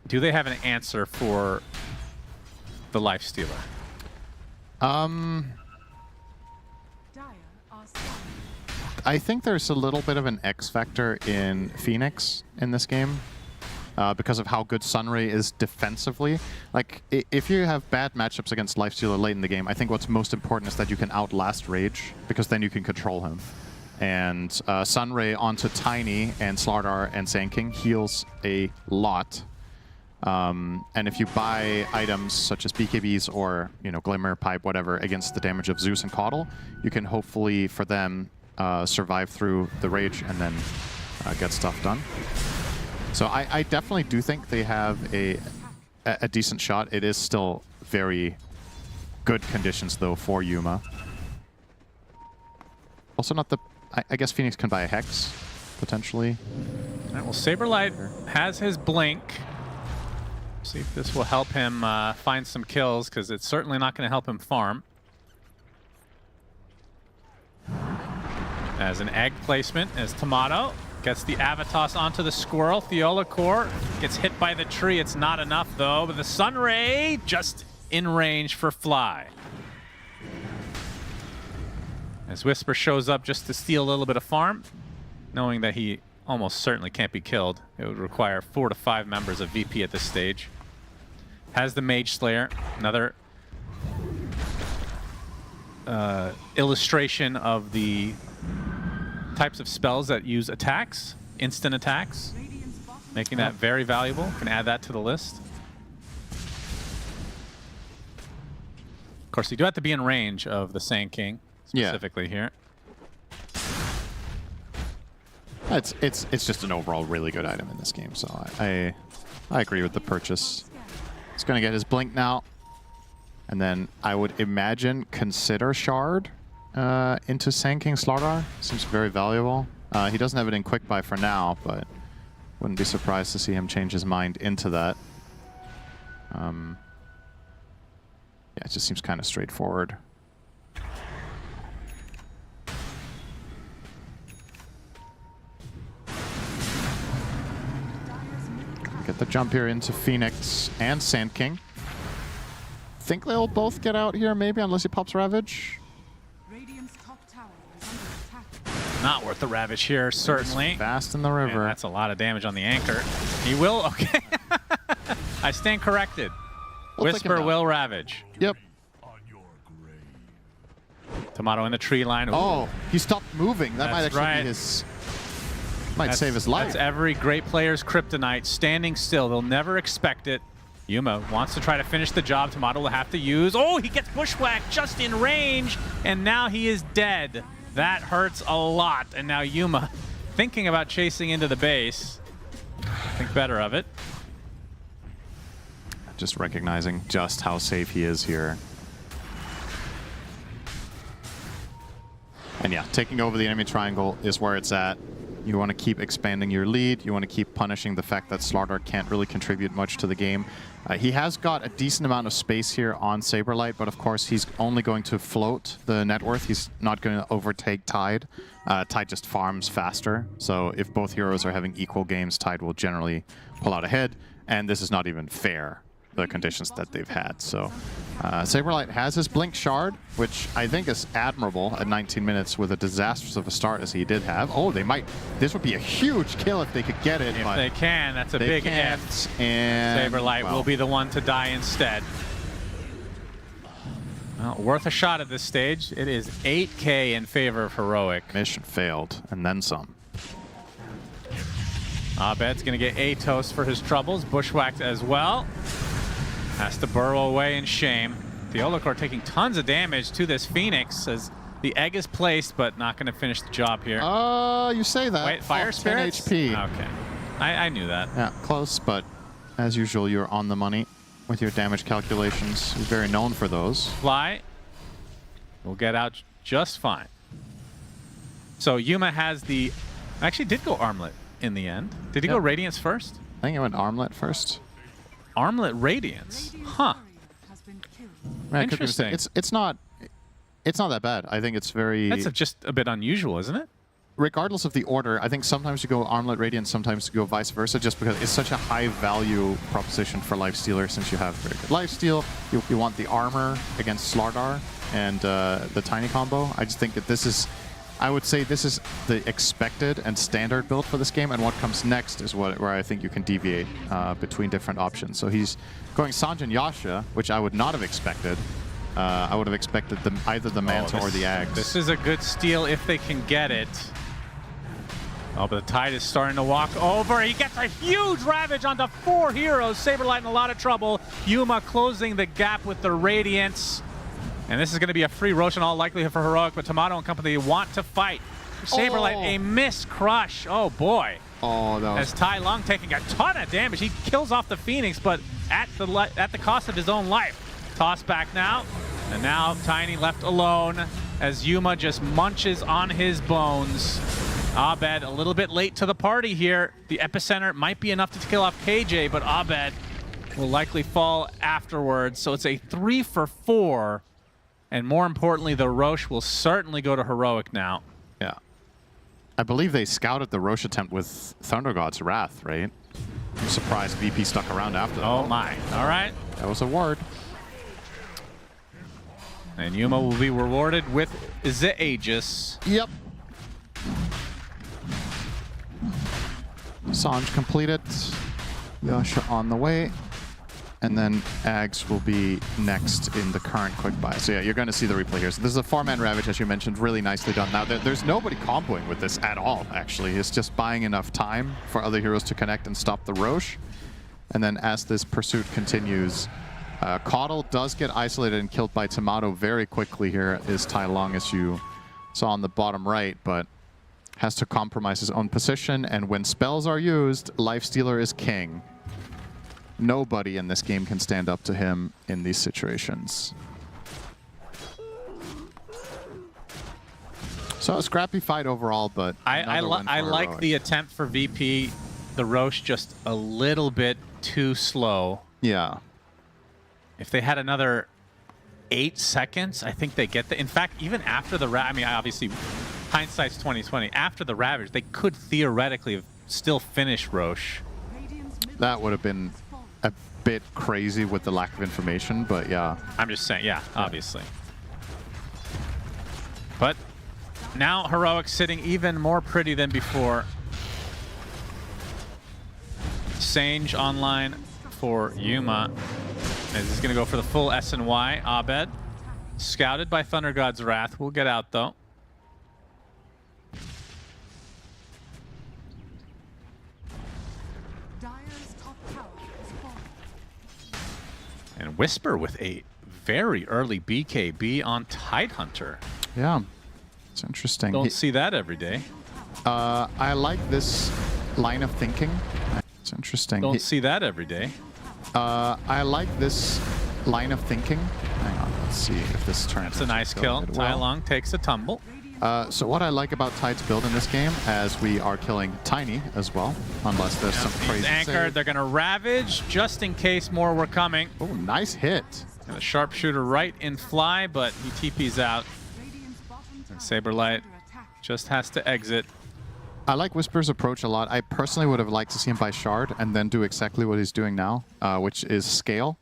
do they have an answer for the Lifestealer? I think there's a little bit of an X factor in Phoenix in this game because of how good Sunray is defensively. Like, if you have bad matchups against Lifestealer late in the game, I think what's most important is that you can outlast Rage, because then you can control him. And Sunray onto Tiny and Slardar and Sand King heals a lot. And if you buy items such as BKBs or, you know, Glimmer, Pipe, whatever, against the damage of Zeus and Coddle, you can hopefully, for them, survive through the Rage and then get stuff done. So I definitely do think they have a decent shot. It is still very good conditions, though, for Yuma. Also not the... I guess Phoenix can buy a Hex, potentially. All right, well, Saberlight has his Blink. See if this will help him find some kills, because it's certainly not going to help him farm. As an egg placement, as Tomato gets the Avatos onto the Squirrel. Thiola Core gets hit by the tree. It's not enough, though, but the Sunray just in range for Fly. As Whisper shows up just to steal a little bit of farm, knowing that he almost certainly can't be killed. It would require 4 to 5 members of VP at this stage. Has the Mage Slayer, another illustration of the types of spells that use attacks, instant attacks, making that very valuable. Can add that to the list. Of course, you do have to be in range of the Sand King. Specifically here. It's just an overall really good item in this game, so I agree with the purchase. He's going to get his Blink now, and then I would imagine consider Shard into Sand King Slardar. Seems very valuable. He doesn't have it in Quick Buy for now, but wouldn't be surprised to see him change his mind into that. Yeah, it just seems kind of straightforward. Get the jump here into Phoenix and Sand King. Think they'll both get out here, maybe, unless he pops Ravage. Not worth the Ravage here, certainly. It's fast in the river. Man, that's a lot of damage on the anchor. He will, okay. I stand corrected. Whisper will Ravage. Yep. Tomato in the tree line. Ooh. Oh, he stopped moving. That might actually be his... Might save his life. That's every great player's kryptonite, standing still. They'll never expect it. Yuma wants to try to finish the job. Tomato will have to use... Oh, he gets bushwhacked just in range, and now he is dead. That hurts a lot. And now Yuma thinking about chasing into the base. Think better of it. just recognizing just how safe he is here. And yeah, taking over the enemy triangle is where it's at. You want to keep expanding your lead. You want to keep punishing the fact that Slardar can't really contribute much to the game. He has got a decent amount of space here on Saberlight, but of course he's only going to float the net worth. He's not going to overtake Tide. Tide just farms faster. So if both heroes are having equal games, Tide will generally pull out ahead. And this is not even fair, the conditions that they've had. So Saberlight has his Blink Shard, which I think is admirable at 19 minutes with a disastrous of a start as he did have. Oh, they might. This would be a huge kill if they could get it. If they can, that's a big if. And Saberlight will be the one to die instead. Well, worth a shot at this stage. It is 8K in favor of Heroic. Mission failed, and then some. Abed's going to get Atos for his troubles. Bushwhacked as well. Has to burrow away in shame. The Olakor taking tons of damage to this Phoenix as the egg is placed, but not going to finish the job here. You say that. Wait, Fire Spirits? 10 HP. Okay. I knew that. Yeah, close, but as usual, you're on the money with your damage calculations. He's very known for those. Fly will get out just fine. So Yuma has the... Actually did go Armlet in the end. Did he go Radiance first? I think he went Armlet first. Armlet Radiance? Huh. Interesting. It's not that bad. I think it's very... That's just a bit unusual, isn't it? Regardless of the order, I think sometimes you go Armlet Radiance, sometimes you go vice versa, just because it's such a high value proposition for Lifestealer since you have very good lifesteal. You want the armor against Slardar and the tiny combo. I just think that this is... I would say this is the expected and standard build for this game, and what comes next is where I think you can deviate between different options. So he's going Sanjin Yasha, which I would not have expected. I would have expected either the Manta or the Axe. This is a good steal if they can get it. Oh, but the Tide is starting to walk over. He gets a huge Ravage onto 4 heroes. Saberlight in a lot of trouble. Yuma closing the gap with the Radiance. And this is going to be a free Rosh in all likelihood for Heroic, but Tomato and company want to fight. Saberlight, a miss crush. Oh, boy. Oh, that was... As Tai Long taking a ton of damage. He kills off the Phoenix, but at the cost of his own life. Toss back now. And now Tiny left alone as Yuma just munches on his bones. Abed a little bit late to the party here. The epicenter might be enough to kill off KJ, but Abed will likely fall afterwards. So it's a 3 for 4. And more importantly, the Rosh will certainly go to Heroic now. Yeah. I believe they scouted the Rosh attempt with Thunder God's Wrath, right? I'm surprised VP stuck around after that. Oh my. All right. That was a ward. And Yuma will be rewarded with the Aegis. Yep. Sanj completed. Yasha on the way. And then Ags will be next in the current quick buy. So yeah, you're going to see the replay here. So this is a 4-man Ravage, as you mentioned, really nicely done. Now, there's nobody comboing with this at all, actually. It's just buying enough time for other heroes to connect and stop the Rosh. And then as this pursuit continues, Caudle does get isolated and killed by Tomato very quickly here, is Tai Long, as you saw on the bottom right, but has to compromise his own position. And when spells are used, Lifestealer is king. Nobody in this game can stand up to him in these situations. So a scrappy fight overall, but I like the attempt for VP. The Rosh just a little bit too slow. Yeah. If they had another 8 seconds, I think they get the... In fact, even after the... I mean, obviously, hindsight's 20/20. After the Ravage, they could theoretically have still finished Rosh. That would have been a bit crazy with the lack of information, but yeah. I'm just saying, yeah, obviously. But now Heroic sitting even more pretty than before. Sange online for Yuma. Is he's going to go for the full S&Y. Abed, scouted by Thunder God's Wrath. We'll get out, though. And Whisper with a very early BKB on Tidehunter. Yeah, it's interesting. Don't see that every day. I like this line of thinking. It's interesting. Don't see that every day. I like this line of thinking. Hang on, let's see if this turns. It's a nice kill. Tai Long takes a tumble. So what I like about Tide's build in this game, as we are killing Tiny as well, unless there's some crazy anchored. save. They're going to ravage just in case more were coming. Oh, nice hit. And the sharpshooter right in fly, but he TP's out. And Saberlight just has to exit. I like Whisper's approach a lot. I personally would have liked to see him buy Shard and then do exactly what he's doing now, which is scale.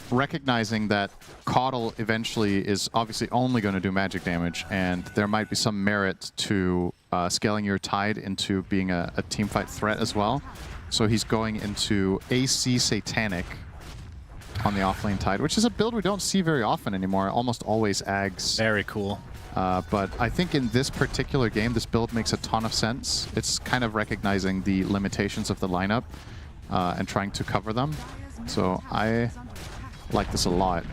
Recognizing that Caudle eventually is obviously only going to do magic damage, and there might be some merit to scaling your Tide into being a teamfight threat as well. So he's going into AC Satanic on the offlane Tide, which is a build we don't see very often anymore. Almost always Ags. Very cool. But I think in this particular game, this build makes a ton of sense. It's kind of recognizing the limitations of the lineup and trying to cover them. So I like this a lot.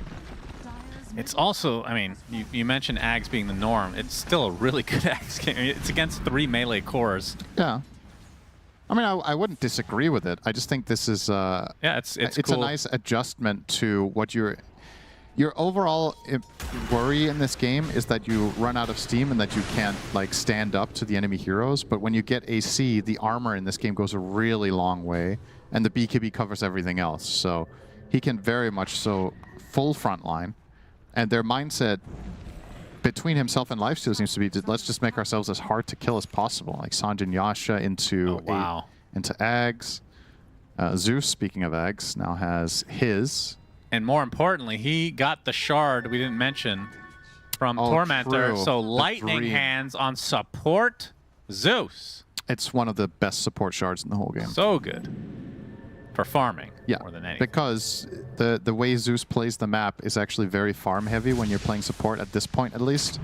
It's also, I mean, you mentioned Ags being the norm. It's still a really good Ags game. It's against 3 melee cores. Yeah. I mean, I wouldn't disagree with it. I just think this is yeah, it's cool. A nice adjustment to what your overall worry in this game is that you run out of steam and that you can't like stand up to the enemy heroes. But when you get AC, the armor in this game goes a really long way, and the BKB covers everything else. So he can very much so full frontline, and their mindset between himself and Lifesteal seems to be, let's just make ourselves as hard to kill as possible. Like Sanjin Yasha into into Ags. Zeus, speaking of Ags, now has his. And more importantly, he got the shard we didn't mention from Tormentor. True. So lightning hands on support Zeus. It's one of the best support shards in the whole game. So good for farming more than anything. Because the way Zeus plays the map is actually very farm heavy when you're playing support at this point at least.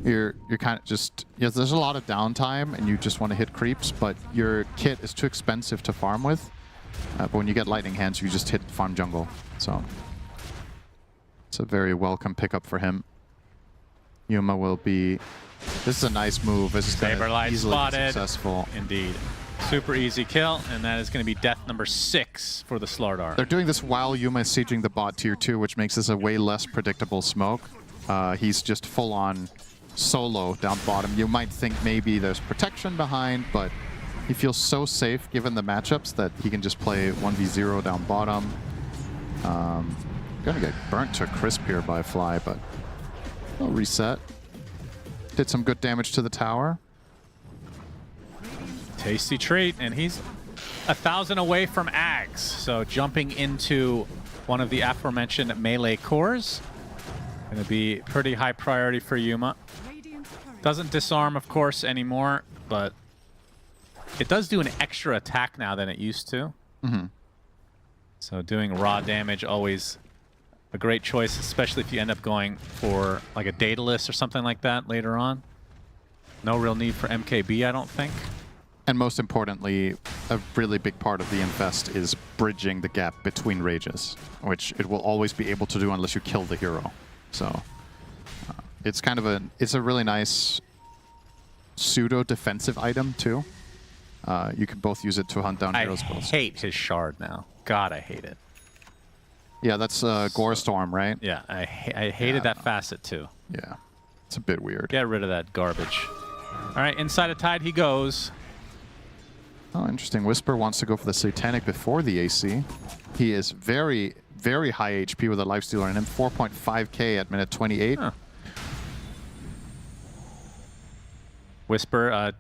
You're kind of just, there's a lot of downtime and you just want to hit creeps, but your kit is too expensive to farm with. But when you get lightning hands, you just hit farm jungle. So it's a very welcome pickup for him. Yuma will be, this is a nice move. This is going to easily be successful. Indeed. Super easy kill, and that is going to be death number 6 for the Slardar. They're doing this while Yuma is sieging the bot tier 2, which makes this a way less predictable smoke. He's just full on solo down bottom. You might think maybe there's protection behind, but he feels so safe given the matchups that he can just play 1v0 down bottom. Gonna get burnt to a crisp here by Fly, but I'll reset. Did some good damage to the tower. Tasty treat, and he's 1,000 away from Ags. So jumping into one of the aforementioned melee cores. Gonna be pretty high priority for Yuma. Doesn't disarm, of course, anymore, but it does do an extra attack now than it used to. So doing raw damage, always a great choice, especially if you end up going for like a Daedalus or something like that later on. No real need for MKB, I don't think. And most importantly, a really big part of the Infest is bridging the gap between rages, which it will always be able to do unless you kill the hero. So it's kind of it's a really nice pseudo-defensive item too. You can both use it to hunt down heroes. I hate his shard now. God, I hate it. Yeah, that's Gore Storm, right? Yeah, I hated that facet too. Yeah, it's a bit weird. Get rid of that garbage. All right, inside of Tide he goes. Oh, interesting. Whisper wants to go for the Satanic before the AC. He is very, very high HP with a Lifestealer on him. 4.5k at minute 28. Huh. Whisper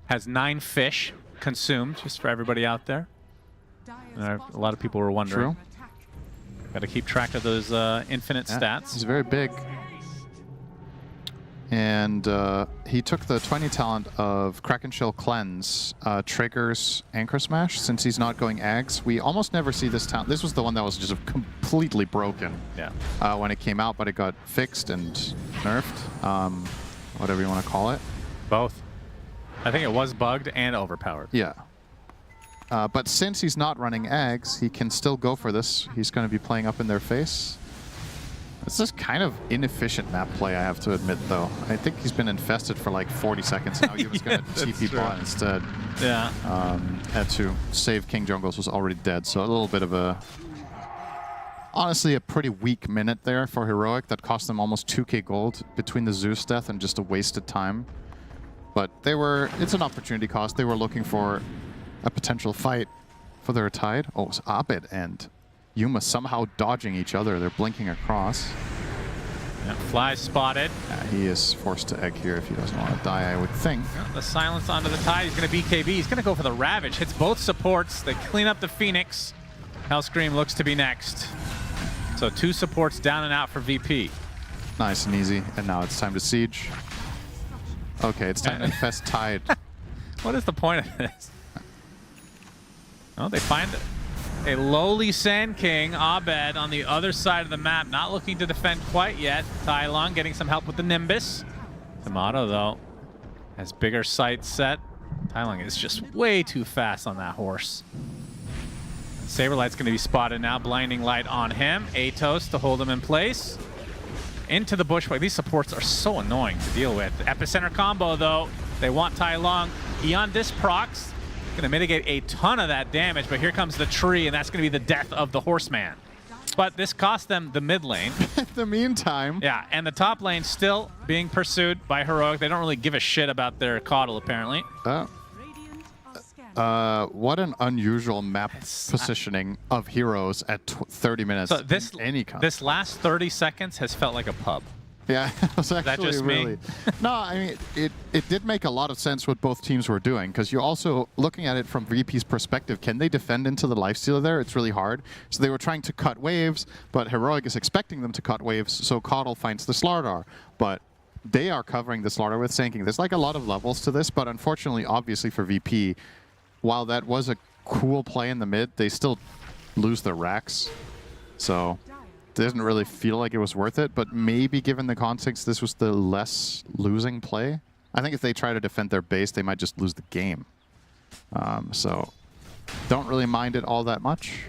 has 9 fish consumed, just for everybody out there. A lot of people were wondering. True. Got to keep track of those infinite stats. He's very big. And he took the 20 talent of Kraken Shell Cleanse, triggers Anchor Smash. Since he's not going Ags, we almost never see this talent. This was the one that was just completely broken when it came out, but it got fixed and nerfed, whatever you want to call it. Both. I think it was bugged and overpowered. Yeah. But since he's not running Ags, he can still go for this. He's going to be playing up in their face. This is kind of inefficient map play, I have to admit, though. I think he's been infested for like 40 seconds now. He was going to TP bot instead. Yeah. Had to save King Jungles, was already dead, so a little bit of a... Honestly, a pretty weak minute there for Heroic that cost them almost 2k gold between the Zeus death and just a wasted time. But they were... It's an opportunity cost. They were looking for a potential fight for their Tide. Oh, it's Abed and Yuma somehow dodging each other. They're blinking across. Yeah, Fly spotted. Yeah, he is forced to egg here if he doesn't want to die, I would think. Yeah, the silence onto the Tide. He's going to BKB. He's going to go for the Ravage. Hits both supports. They clean up the Phoenix. Hellscream looks to be next. So 2 supports down and out for VP. Nice and easy. And now it's time to siege. Okay, it's time to infest Tide. What is the point of this? Oh, they find a lowly Sand King, Abed, on the other side of the map, not looking to defend quite yet. Tylon getting some help with the Nimbus. Tomato, though, has bigger sights set. Tylon is just way too fast on that horse. Saberlight's going to be spotted now. Blinding Light on him. Atos to hold him in place. Into the bushwhack. These supports are so annoying to deal with. Epicenter combo, though. They want Tai Long. Eon Disc procs. Going to mitigate a ton of that damage, but here comes the tree, and that's going to be the death of the Horseman. But this cost them the mid lane. In the meantime. Yeah, and the top lane still being pursued by Heroic. They don't really give a shit about their Caudle, apparently. What an unusual map positioning of heroes at 30 minutes. So this, any kind. This last 30 seconds has felt like a pub. Yeah, it was actually that just really... No, I mean, it did make a lot of sense what both teams were doing, because you're also looking at it from VP's perspective. Can they defend into the lifestealer there? It's really hard. So they were trying to cut waves, but Heroic is expecting them to cut waves, so Caudle finds the Slardar. But they are covering the Slardar with Sanking. There's like a lot of levels to this, but unfortunately, obviously for VP, while that was a cool play in the mid, they still lose their racks. So it doesn't really feel like it was worth it, but maybe given the context, this was the less losing play. I think if they try to defend their base, they might just lose the game. So don't really mind it all that much.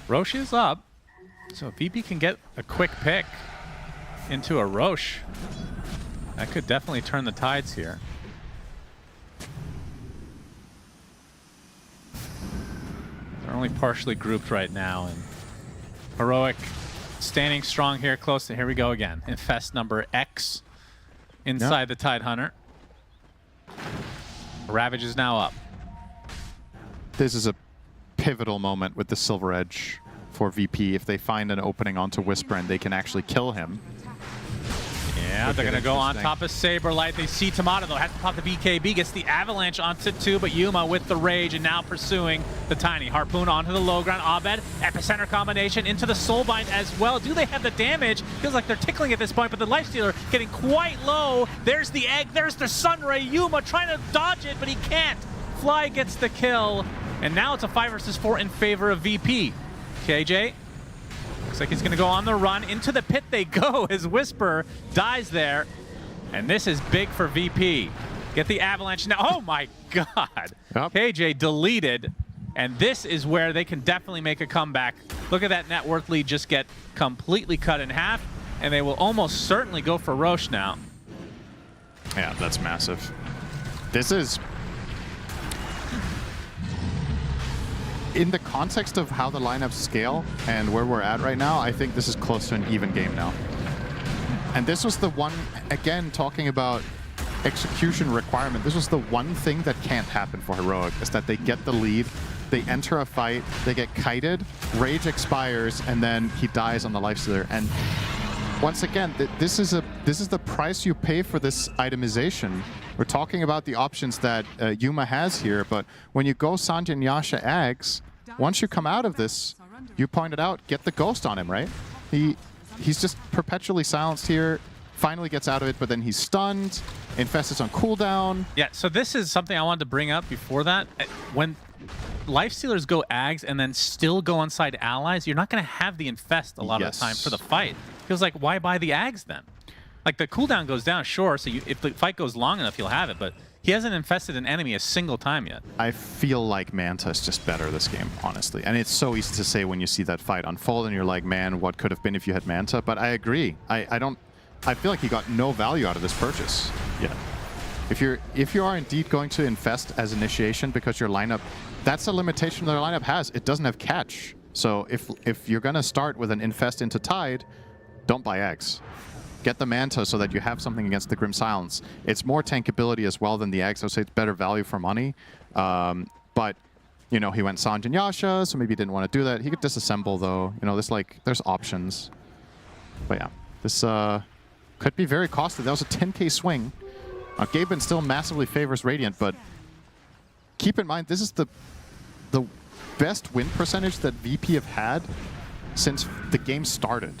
Roche is up, so VP can get a quick pick into a Roche. That could definitely turn the tides here. They're only partially grouped right now, and Heroic standing strong here, close to, here we go again. Infest number X inside the Tide Hunter. Ravage is now up. This is a pivotal moment with the Silver Edge for VP. If they find an opening onto Whisper and they can actually kill him. Yeah, they're going to go on top of Saberlight. They see Tomato, though. Has to pop the BKB. Gets the Avalanche onto 2, but Yuma with the Rage and now pursuing the Tiny. Harpoon onto the low ground. Abed, Epicenter combination into the Soulbind as well. Do they have the damage? Feels like they're tickling at this point, but the Lifestealer getting quite low. There's the Egg. There's the Sunray. Yuma trying to dodge it, but he can't. Fly gets the kill. And now it's a 5 versus 4 in favor of VP. KJ. Looks like he's going to go on the run. Into the pit they go as Whisper dies there. And this is big for VP. Get the Avalanche now. Oh my god. Yep. KJ deleted. And this is where they can definitely make a comeback. Look at that net worth lead just get completely cut in half. And they will almost certainly go for Roche now. Yeah, that's massive. This is... in the context of how the lineups scale and where we're at right now, I think this is close to an even game now. And this was the one, again, talking about execution requirement, this was the one thing that can't happen for Heroic, is that they get the lead, they enter a fight, they get kited, Rage expires, and then he dies on the Lifestealer. And once again, this is the price you pay for this itemization. We're talking about the options that Yuma has here, but when you go Sanjay Yasha Ags, once you come out of this, you pointed out, get the Ghost on him, right? He's just perpetually silenced here, finally gets out of it, but then he's stunned, Infest is on cooldown. Yeah, so this is something I wanted to bring up before that. When Lifestealers go Ags and then still go inside allies, you're not going to have the Infest a lot of the time for the fight. Feels like, why buy the Ags then? Like, the cooldown goes down, sure, so if the fight goes long enough, you'll have it, but he hasn't infested an enemy a single time yet. I feel like Manta is just better this game, honestly. And it's so easy to say when you see that fight unfold and you're like, man, what could have been if you had Manta? But I agree. I feel like you got no value out of this purchase yet. If you are indeed going to infest as initiation because your lineup, that's a limitation that our lineup has. It doesn't have catch. So if you're gonna start with an infest into Tide, don't buy eggs. Get the Manta so that you have something against the Grim Silence. It's more tankability as well than the eggs. I would say it's better value for money. But, you know, he went Sanj and Yasha, so maybe he didn't want to do that. He could disassemble, though. You know, there's options. But yeah, this could be very costly. That was a 10k swing. Gaben still massively favors Radiant, but keep in mind, this is the best win percentage that VP have had since the game started.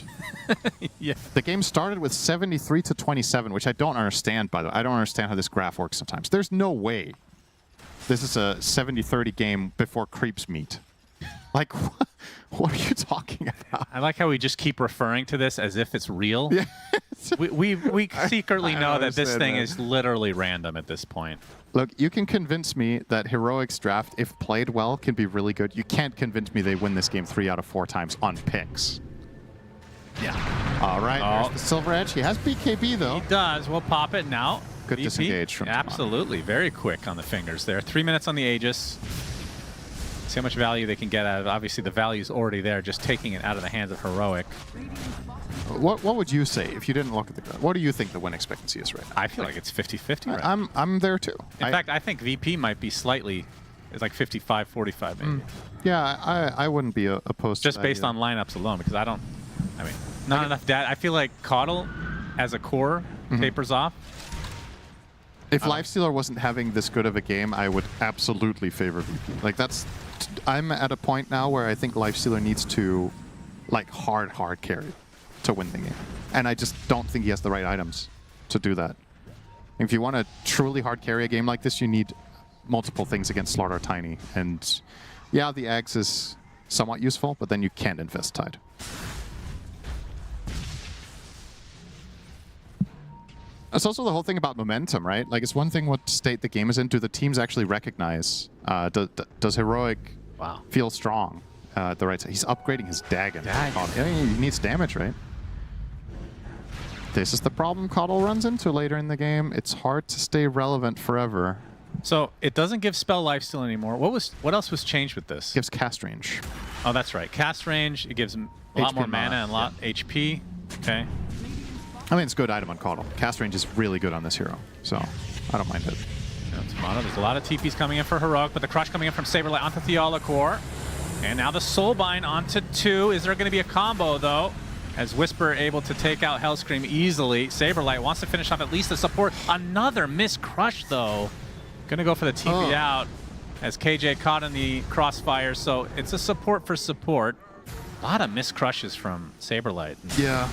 Yeah. The game started with 73 to 27, which I don't understand, by the way. I don't understand how this graph works sometimes. There's no way this is a 70-30 game before creeps meet. Like, what are you talking about? I like how we just keep referring to this as if it's real. Yeah. we secretly know that this thing is literally random at this point. Look, you can convince me that Heroic's draft, if played well, can be really good. You can't convince me they win this game 3 out of 4 times on picks. Yeah. All right, there's the Silver Edge. He has BKB, though. He does. We'll pop it now. Good VP. disengage from Absolutely. Very quick on the fingers there. 3 minutes on the Aegis. See how much value they can get out of it. Obviously, the value's already there, just taking it out of the hands of Heroic. What would you say if you didn't look at the graph? What do you think the win expectancy is right now? I feel like it's 50-50 right now. I'm there, too. In fact, I think VP might be slightly... It's like 55-45 maybe. Yeah, I wouldn't be opposed to that. Just based on lineups alone, because I mean, not enough data. I feel like Caudle as a core tapers off. If Lifestealer wasn't having this good of a game, I would absolutely favor VP. Like, I'm at a point now where I think Lifestealer needs to, like, hard carry to win the game. And I just don't think he has the right items to do that. If you want to truly hard carry a game like this, you need multiple things against Slardar Tiny. And yeah, the Axe is somewhat useful, but then you can't infest Tide. It's also the whole thing about momentum, right? Like, it's one thing what state the game is in. Do the teams actually recognize? Does Heroic feel strong at the right side? He's upgrading his Dagon. Yeah, he needs damage, right? This is the problem Caudle runs into later in the game. It's hard to stay relevant forever. So it doesn't give spell lifesteal anymore. What else was changed with this? It gives cast range. Oh, that's right. Cast range. It gives a lot more mana and a lot HP. Okay. I mean, it's a good item on Caudle. Cast range is really good on this hero, so I don't mind it. There's a lot of TPs coming in for Heroic, but the crush coming in from Saberlight onto Theolacore. And now the Soulbind onto 2. Is there going to be a combo, though? As Whisper able to take out Hellscream easily. Saberlight wants to finish off at least the support. Another missed crush, though. Gonna go for the TP out as KJ caught in the crossfire, so it's a support for support. A lot of missed crushes from Saberlight. Yeah.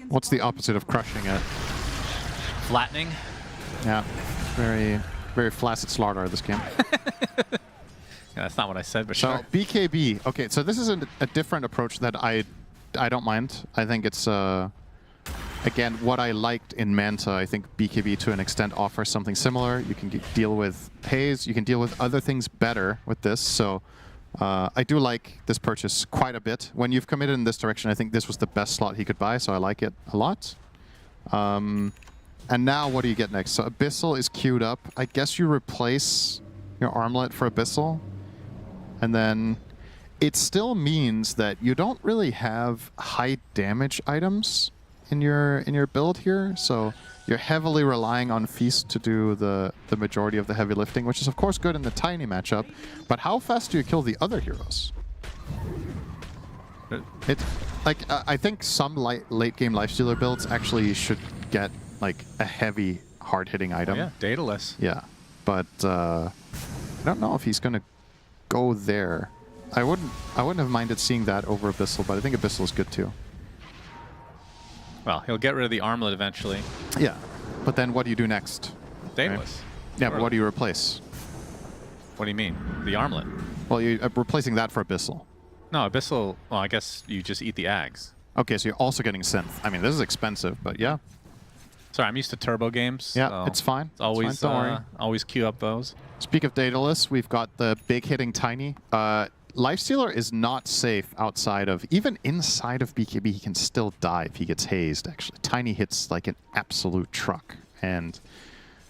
What's the opposite of crushing it? Flattening. Yeah. Very, very flaccid Slardar this game. Yeah, that's not what I said, but so sure. BKB. Okay, so this is a different approach that I don't mind. I think it's again, what I liked in Manta, I think BKB to an extent offers something similar. You can deal with haze, you can deal with other things better with this. So I do like this purchase quite a bit. When you've committed in this direction, I think this was the best slot he could buy, so I like it a lot. And now what do you get next? So Abyssal is queued up. I guess you replace your Armlet for Abyssal. And then it still means that you don't really have high damage items in your build here, so you're heavily relying on Feast to do the majority of the heavy lifting, which is of course good in the Tiny matchup, but how fast do you kill the other heroes? It's like I think some late game Lifestealer builds actually should get like a heavy hard hitting item. Yeah, Daedalus. Yeah, but I don't know if he's gonna go there. I wouldn't have minded seeing that over Abyssal, but I think Abyssal is good too. Well, he'll get rid of the Armlet eventually. Yeah, but then what do you do next? Daedalus. Right? Yeah, but what do you replace? What do you mean? The Armlet? Well, you're replacing that for Abyssal. No, Abyssal, well, I guess you just eat the Ags. Okay, so you're also getting synth. I mean, this is expensive, but yeah. Sorry, I'm used to turbo games. Yeah, so it's fine. It's always, it's fine. Don't worry. Always queue up those. Speak of Daedalus, we've got the big hitting Tiny. Lifestealer is not safe outside of, even inside of BKB, he can still die if he gets hazed, actually. Tiny hits like an absolute truck. And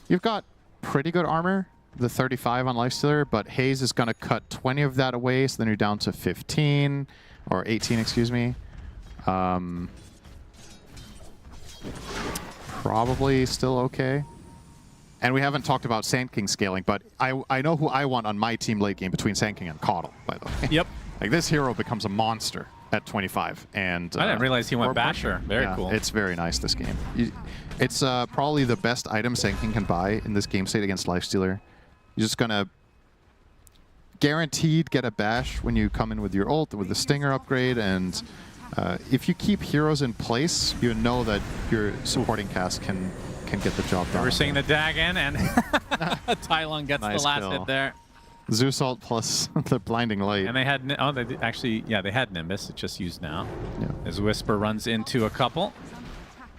you've got pretty good armor, the 35 on Lifestealer, but haze is going to cut 20 of that away, so then you're down to 15, or 18, excuse me. Probably still okay. And we haven't talked about Sand King scaling, but I know who I want on my team late game between Sand King and Coddle, by the way. Yep. Like, this hero becomes a monster at 25. And I didn't realize he went Basher. Very cool. It's very nice, this game. It's probably the best item Sand King can buy in this game state against Lifestealer. You're just going to guaranteed get a bash when you come in with your ult, with the Stinger upgrade, and if you keep heroes in place, you know that your supporting cast can get the job done. We're seeing the Dagon, and Tylon gets the last hit there. Zeus ult plus the blinding light. And they had, they actually, yeah, they had Nimbus. It's just used now. Yeah. As Whisper runs into a couple.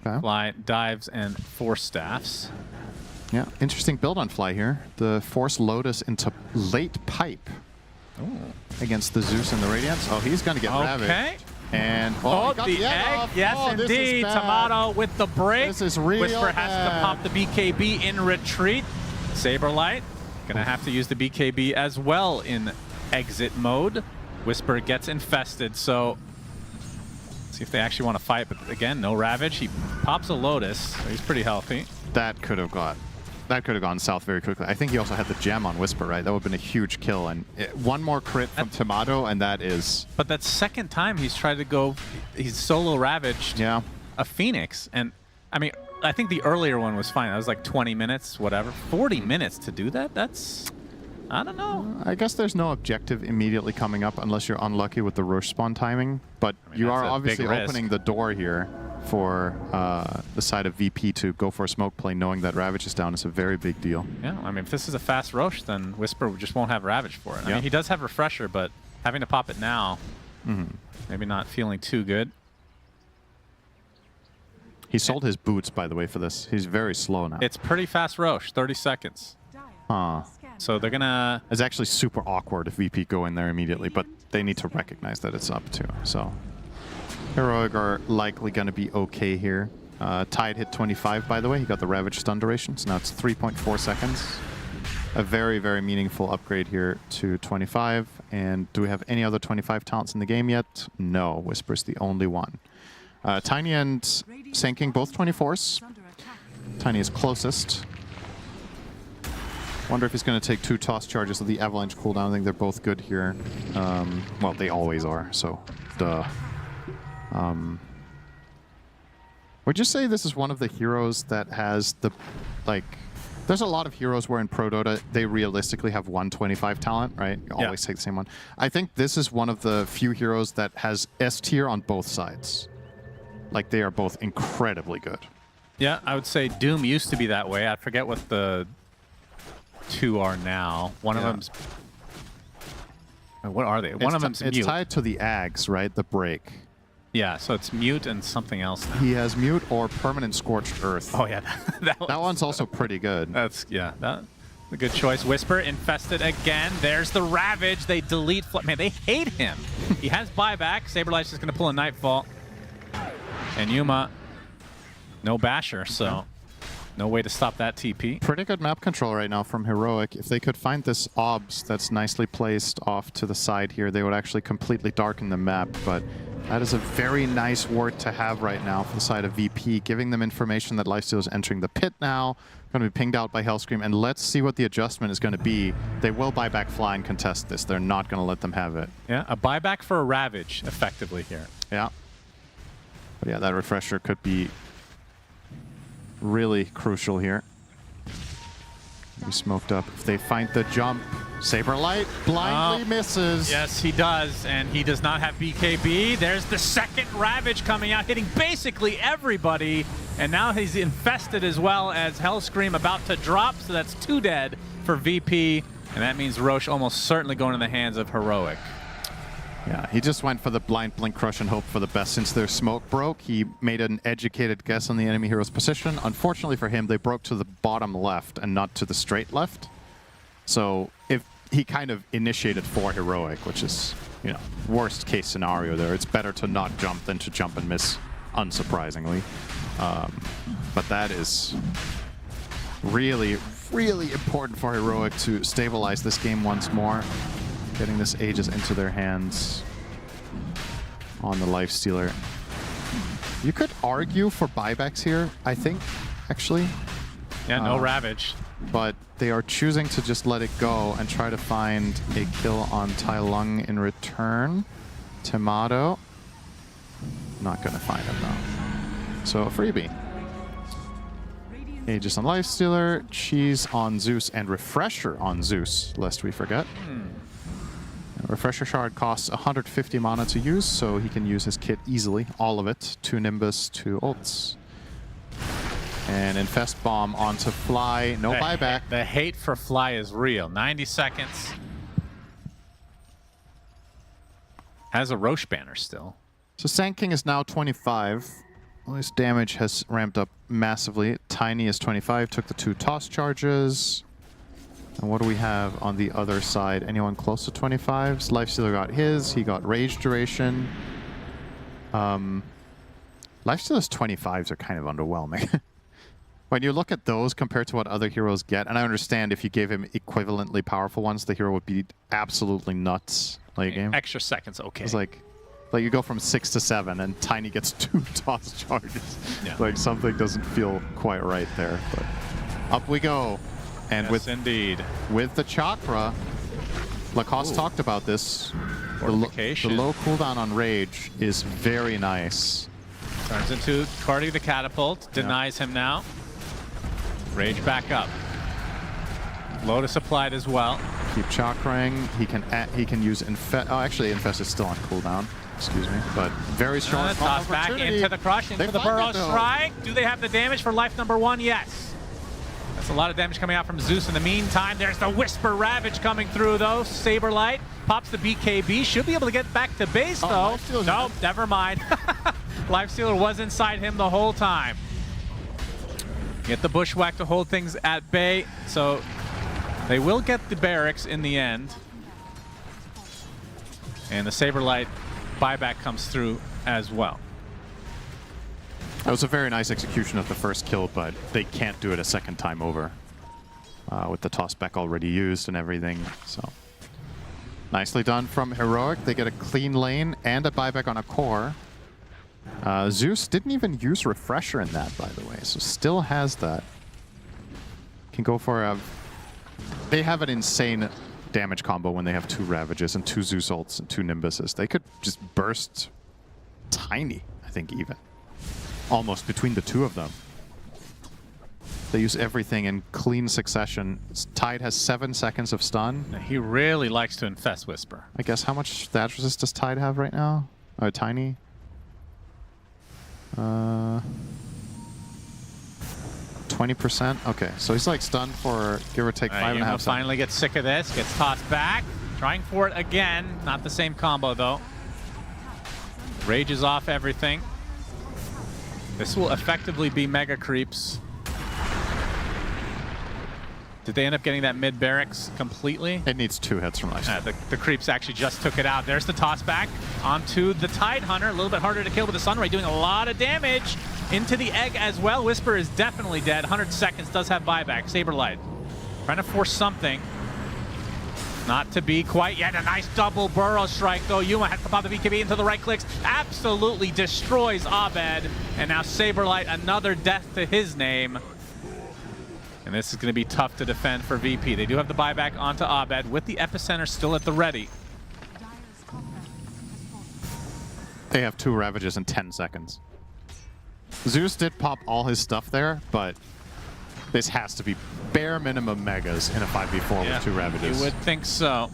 Okay. Fly dives and Force Staffs. Yeah, interesting build on Fly here. The Force Lotus into late pipe against the Zeus and the Radiance. Oh, he's going to get ravaged. And the egg, yes indeed. Tomato with the break. This is real Whisper has to pop the BKB in retreat. Saberlight gonna have to use the BKB as well in exit mode. Whisper gets infested, so see if they actually want to fight. But again, no Ravage. He pops a Lotus, so he's pretty healthy. That could have gone south very quickly. I think he also had the gem on Whisper, right? That would have been a huge kill. And one more crit from Tomato, and that is... But that second time he's tried to go... He's solo ravaged a Phoenix. And, I mean, I think the earlier one was fine. That was like 20 minutes, whatever. 40 minutes to do that? That's... I don't know. I guess there's no objective immediately coming up unless you're unlucky with the Roche spawn timing. But you are obviously opening the door here for the side of VP to go for a smoke play, knowing that Ravage is down is a very big deal. Yeah, I mean, if this is a fast Roche, then Whisper just won't have Ravage for it. I mean, he does have Refresher, but having to pop it now, maybe not feeling too good. He sold his boots, by the way, for this. He's very slow now. It's pretty fast Roche, 30 seconds. So they're gonna... It's actually super awkward if VP go in there immediately, but they need to recognize that it's up too. So Heroic are likely going to be okay here. Tide hit 25, by the way. He got the Ravage stun duration, so now it's 3.4 seconds. A very, very meaningful upgrade here to 25. And do we have any other 25 talents in the game yet? No. Whisper's the only one. Tiny and Sand King, both 24s. Tiny is closest. Wonder if he's going to take 2 toss charges of the Avalanche cooldown. I think they're both good here. Well, they always are, so duh. Would you say this is one of the heroes that has the, like, there's a lot of heroes where in Pro Dota, they realistically have 125 talent, right? You always take the same one. I think this is one of the few heroes that has S tier on both sides. Like, they are both incredibly good. Yeah, I would say Doom used to be that way. I forget what the 2 are now. One of them's... What are they? One of them's mute. It's tied to the Ags, right? The break. Yeah, so it's mute and something else now. He has mute or permanent scorched earth. Oh yeah, that one's also pretty good. That's a good choice. Whisper infested again. There's the Ravage. They delete. Man, they hate him. He has buyback. Saberlight's just gonna pull a Nightfall. And Yuma, no Basher, so no way to stop that TP. Pretty good map control right now from Heroic. If they could find this OBS that's nicely placed off to the side here, they would actually completely darken the map, but that is a very nice ward to have right now for the side of VP, giving them information that Lifesteal is entering the pit now, going to be pinged out by Hellscream, and let's see what the adjustment is going to be. They will buy back Fly and contest this. They're not going to let them have it. Yeah, a buyback for a Ravage, effectively here. Yeah. But yeah, that Refresher could be really crucial here. Be smoked up. If they find the jump, Saberlight blindly misses. Yes, he does, and he does not have BKB. There's the second Ravage coming out, hitting basically everybody, and now he's infested as well as Hellscream about to drop, so that's 2 dead for VP, and that means Roche almost certainly going in the hands of Heroic. Yeah, he just went for the blind blink crush and hope for the best. Since their smoke broke, he made an educated guess on the enemy hero's position. Unfortunately for him, they broke to the bottom left and not to the straight left. So if he kind of initiated for heroic, which is, you know, worst case scenario there. It's better to not jump than to jump and miss, unsurprisingly. But that is really, really important for heroic to stabilize this game once more. Getting this Aegis into their hands on the Lifestealer. You could argue for buybacks here, I think, actually. Yeah, no Ravage. But they are choosing to just let it go and try to find a kill on Tai Lung in return. Tomato. Not going to find him, though. So a freebie. Aegis on Lifestealer, Cheese on Zeus, and Refresher on Zeus, lest we forget. Refresher Shard costs 150 mana to use, so he can use his kit easily, all of it. 2 Nimbus, 2 ults. And Infest Bomb onto Fly, no buyback. The hate for Fly is real. 90 seconds. Has a Roche banner still. So Sand King is now 25. Well, his damage has ramped up massively. Tiny is 25, took the 2 toss charges. And what do we have on the other side? Anyone close to 25s? Lifestealer got his. He got Rage Duration. Lifestealer's 25s are kind of underwhelming. When you look at those compared to what other heroes get, and I understand if you gave him equivalently powerful ones, the hero would be absolutely nuts late game. Extra seconds, okay. It's like you go from 6 to 7, and Tiny gets 2 toss charges. Yeah. Like something doesn't feel quite right there. But up we go. And yes, indeed. With the Chakra, Lacoste talked about this. The low cooldown on Rage is very nice. Turns into Cardi the Catapult. Denies him now. Rage back up. Lotus applied as well. Keep chakraing. He can use Infest. Oh, actually, Infest is still on cooldown. Excuse me. But very strong. Toss back into the crush, into the Burrow Strike. Do they have the damage for life number 1? Yes. That's a lot of damage coming out from Zeus. In the meantime, there's the Whisper Ravage coming through, though. Saberlight pops the BKB. Should be able to get back to base, though. Nope, never mind. Lifestealer was inside him the whole time. Get the Bushwhack to hold things at bay. So they will get the barracks in the end. And the Saberlight buyback comes through as well. That was a very nice execution of the first kill, but they can't do it a second time over. With the tossback already used and everything, so. Nicely done from Heroic. They get a clean lane and a buyback on a core. Zeus didn't even use Refresher in that, by the way, so still has that. Can go for a... They have an insane damage combo when they have 2 Ravages and 2 Zeus ults and 2 Nimbuses. They could just burst Tiny, I think, even. Almost between the 2 of them. They use everything in clean succession. Tide has 7 seconds of stun. He really likes to infest Whisper. I guess how much stat resist does Tide have right now? Oh, Tiny? 20%? Okay, so he's like stunned for give or take 5.5 seconds. Finally gets sick of this, gets tossed back. Trying for it again. Not the same combo, though. Rages off everything. This will effectively be Mega Creeps. Did they end up getting that mid barracks completely? It needs 2 hits from Ice. The Creeps actually just took it out. There's the toss back onto the Tide Hunter. A little bit harder to kill with the Sunray, doing a lot of damage into the egg as well. Whisper is definitely dead. 100 seconds, does have buyback. Saberlight trying to force something. Not to be quite yet. A nice double Burrow Strike, though. Yuma has to pop the BKB into the right clicks. Absolutely destroys Abed. And now Saberlight, another death to his name. And this is going to be tough to defend for VP. They do have the buyback onto Abed with the Epicenter still at the ready. They have 2 Ravages in 10 seconds. Zeus did pop all his stuff there, but this has to be bare minimum Megas in a 5v4 with 2 Ravages. You would think so.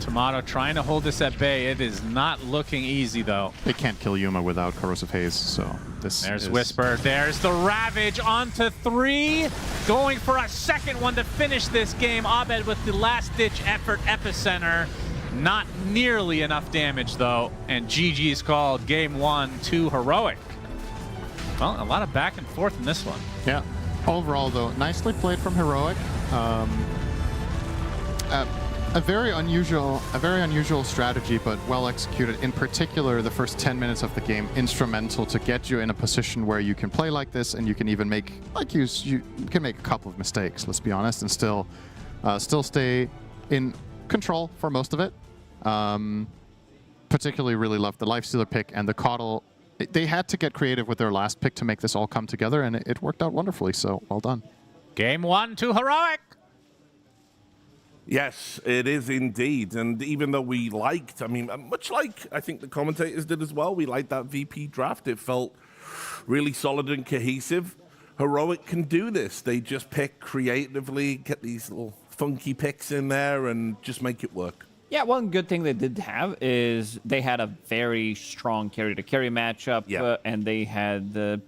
Tomato trying to hold this at bay. It is not looking easy, though. They can't kill Yuma without Corrosive Haze, so this There's Whisper. There's the Ravage onto 3. Going for a second one to finish this game. Abed with the last-ditch effort Epicenter. Not nearly enough damage, though, and GG's called. Game 1 to Heroic. Well, a lot of back and forth in this one. Yeah. Overall, though, nicely played from Heroic. A very unusual strategy, but well executed. In particular, the first 10 minutes of the game, instrumental to get you in a position where you can play like this, and you can even make, you can make a couple of mistakes, let's be honest, and still stay in control for most of it. Particularly really loved the Lifestealer pick and the Coddle. They had to get creative with their last pick to make this all come together, and it worked out wonderfully, so well done. Game 1 to Heroic. Yes, it is indeed. And even though we liked, I mean, much like I think the commentators did as well, we liked that VP draft. It felt really solid and cohesive. Heroic can do this. They just pick creatively, get these little funky picks in there and just make it work. Yeah, one good thing they did have is they had a very strong carry-to-carry matchup, and they had a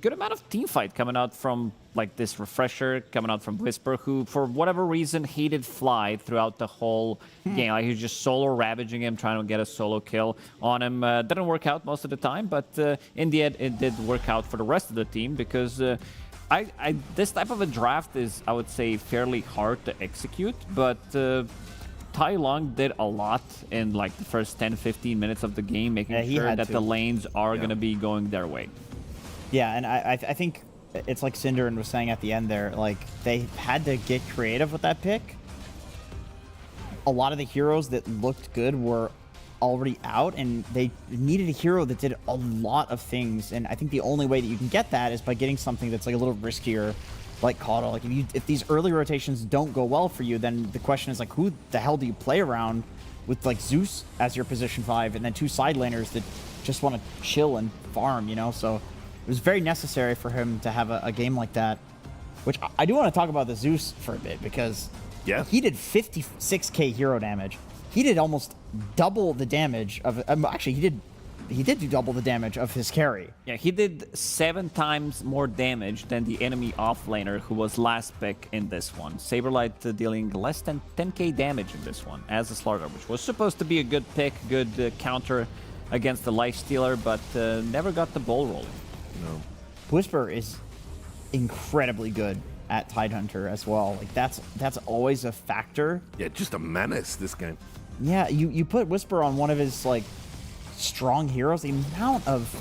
good amount of team fight coming out from like this refresher, coming out from Whisper, who for whatever reason hated Fly throughout the whole game. Like he was just solo ravaging him, trying to get a solo kill on him. Didn't work out most of the time, but in the end, it did work out for the rest of the team because this type of a draft is, I would say, fairly hard to execute, but Tai Long did a lot in like the first 10-15 minutes of the game, making sure that the lanes are going to be going their way. Yeah, and I think it's like Cinder was saying at the end there, like they had to get creative with that pick. A lot of the heroes that looked good were already out, and they needed a hero that did a lot of things, and I think the only way that you can get that is by getting something that's like a little riskier, like Coddle. Like if these early rotations don't go well for you, then the question is like, who the hell do you play around with like Zeus as your position 5 and then 2 side laners that just want to chill and farm, you know? So it was very necessary for him to have a game like that, which I do want to talk about the Zeus for a bit because he did 56k hero damage. He did almost double the damage of, actually he did do double the damage of his carry. Yeah, he did 7 times more damage than the enemy offlaner who was last pick in this one. Saberlight dealing less than 10k damage in this one as a Slaughter, which was supposed to be a good pick, good counter against the Lifestealer, but never got the ball rolling. No. Whisper is incredibly good at Tidehunter as well. Like that's always a factor. Yeah, just a menace this game. Yeah, you put Whisper on one of his like strong heroes, the amount of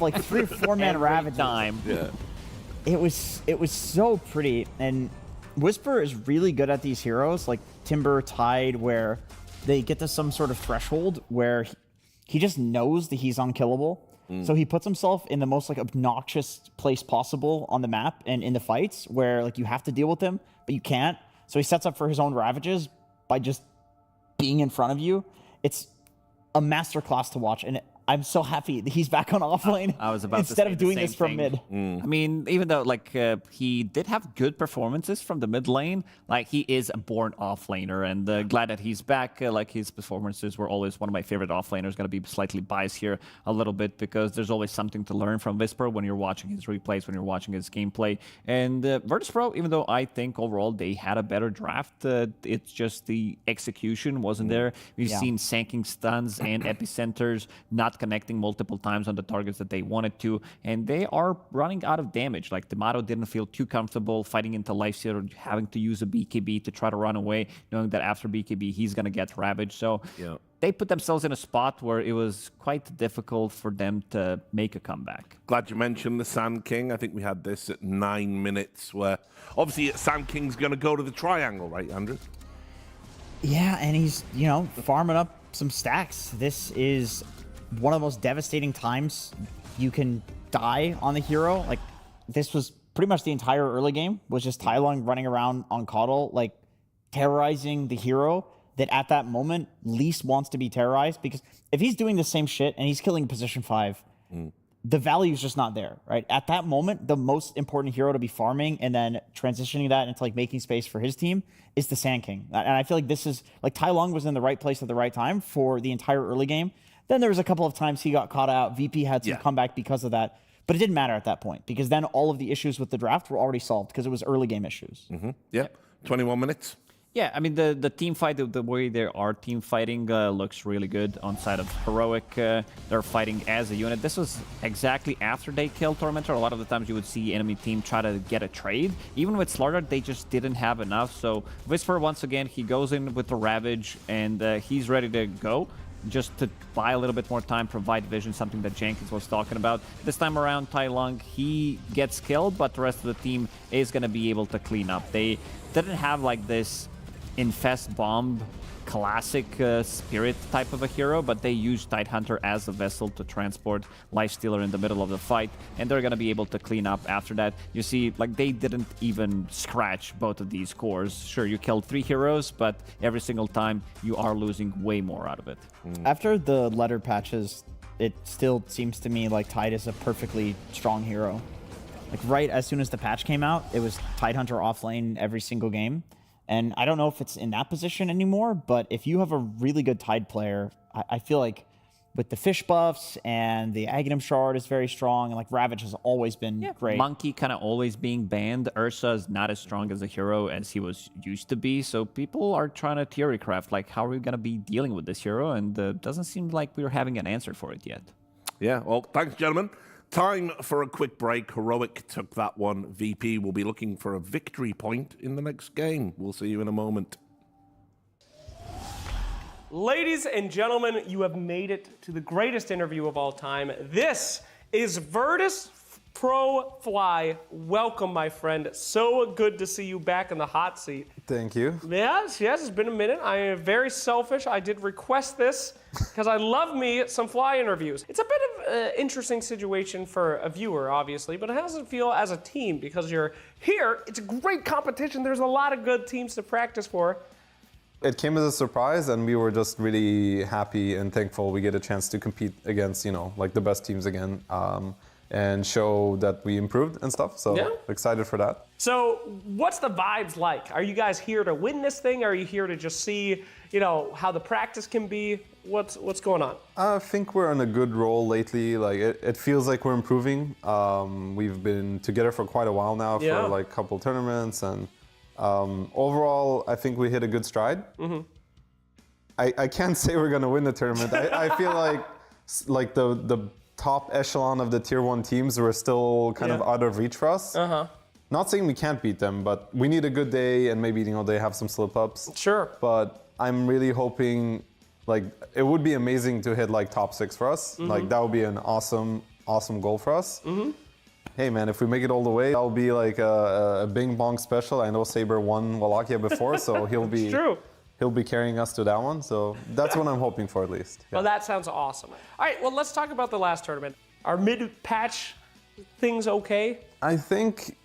like 3 or 4 man ravage time. Yeah. It was so pretty, and Whisper is really good at these heroes like Timber, Tide, where they get to some sort of threshold where he just knows that he's unkillable. So he puts himself in the most like obnoxious place possible on the map and in the fights where like you have to deal with him, but you can't. So he sets up for his own ravages by just being in front of you. It's a masterclass to watch, and I'm so happy that he's back on offlane. I was about instead to say of doing the this same from thing. mid. I mean, even though like he did have good performances from the mid lane, like he is a born offlaner, and glad that he's back. Like his performances were always one of my favorite offlaners. Going to be slightly biased here a little bit because there's always something to learn from Whisper when you're watching his replays, when you're watching his gameplay. And Virtus.pro, even though I think overall they had a better draft, it's just the execution wasn't there. We've seen sanking stuns and epicenters not connecting multiple times on the targets that they wanted to, and they are running out of damage. Like D'Amato didn't feel too comfortable fighting into Lifestealer, having to use a BKB to try to run away, knowing that after BKB he's gonna get ravaged. So they put themselves in a spot where it was quite difficult for them to make a comeback. Glad you mentioned the Sand King. I think we had this at 9 minutes where obviously Sand King's gonna go to the triangle, right, Andrew? Yeah, and he's, you know, farming up some stacks. This is one of the most devastating times you can die on the hero. Like, this was pretty much the entire early game was just Tai Lung running around on Coddle, like terrorizing the hero that at that moment least wants to be terrorized, because if he's doing the same shit and he's killing position 5, the value's just not there, right? At that moment, the most important hero to be farming and then transitioning that into like making space for his team is the Sand King. And I feel like this is like Tai Lung was in the right place at the right time for the entire early game. Then there was a couple of times he got caught out. VP had some comeback because of that. But it didn't matter at that point because then all of the issues with the draft were already solved because it was early game issues. Yeah, 21 minutes. Yeah, I mean, the team fight, the way they are team fighting looks really good on side of Heroic. They're fighting as a unit. This was exactly after they killed Tormentor. A lot of the times you would see enemy team try to get a trade. Even with Slaughter, they just didn't have enough. So Whisper, once again, he goes in with the Ravage, and he's ready to go. Just to buy a little bit more time, provide vision, something that Jenkins was talking about. This time around, Tai Lung, he gets killed, but the rest of the team is going to be able to clean up. They didn't have like this Infest Bomb classic spirit type of a hero, but they use Tidehunter as a vessel to transport Lifestealer in the middle of the fight, and they're going to be able to clean up after that. You see, like, they didn't even scratch both of these cores. Sure, you killed 3 heroes, but every single time you are losing way more out of it. After the letter patches, it still seems to me like Tide is a perfectly strong hero. Like, right as soon as the patch came out, it was Tidehunter off lane every single game. And I don't know if it's in that position anymore, but if you have a really good Tide player, I feel like with the fish buffs and the Aghanim Shard is very strong, and like Ravage has always been great. Monkey kind of always being banned. Ursa is not as strong as a hero as he was used to be, so people are trying to theory craft, like, how are we going to be dealing with this hero? And doesn't seem like we're having an answer for it yet. Yeah, well, thanks, gentlemen. Time for a quick break. Heroic took that one. VP will be looking for a victory point in the next game. We'll see you in a moment. Ladies and gentlemen, you have made it to the greatest interview of all time. This is Virtus.pro Fly. Welcome, my friend. So good to see you back in the hot seat. Thank you. Yes, it's been a minute. I am very selfish. I did request this because I love me some Fly interviews. It's a bit of an interesting situation for a viewer, obviously, but how does it feel as a team? Because you're here, it's a great competition. There's a lot of good teams to practice for. It came as a surprise, and we were just really happy and thankful we get a chance to compete against, you know, like the best teams again, and show that we improved and stuff. So excited for that. So what's the vibes like? Are you guys here to win this thing? Are you here to just see, you know, how the practice can be? What's going on? I think we're on a good roll lately. Like it feels like we're improving. We've been together for quite a while now, for like a couple tournaments, and overall, I think we hit a good stride. I can't say we're gonna win the tournament. I feel like the top echelon of the tier 1 teams were still kind of out of reach for us. Not saying we can't beat them, but we need a good day, and maybe, you know, they have some slip-ups. Sure. But I'm really hoping, like, it would be amazing to hit like top 6 for us. Like, that would be an awesome goal for us. Hey man, if we make it all the way, that'll be like a bing bong special. I know Saber won Wallachia before, so he'll be carrying us to that one. So that's what I'm hoping for, at least. Well, that sounds awesome. All right, well, let's talk about the last tournament. Are mid-patch things okay? I think,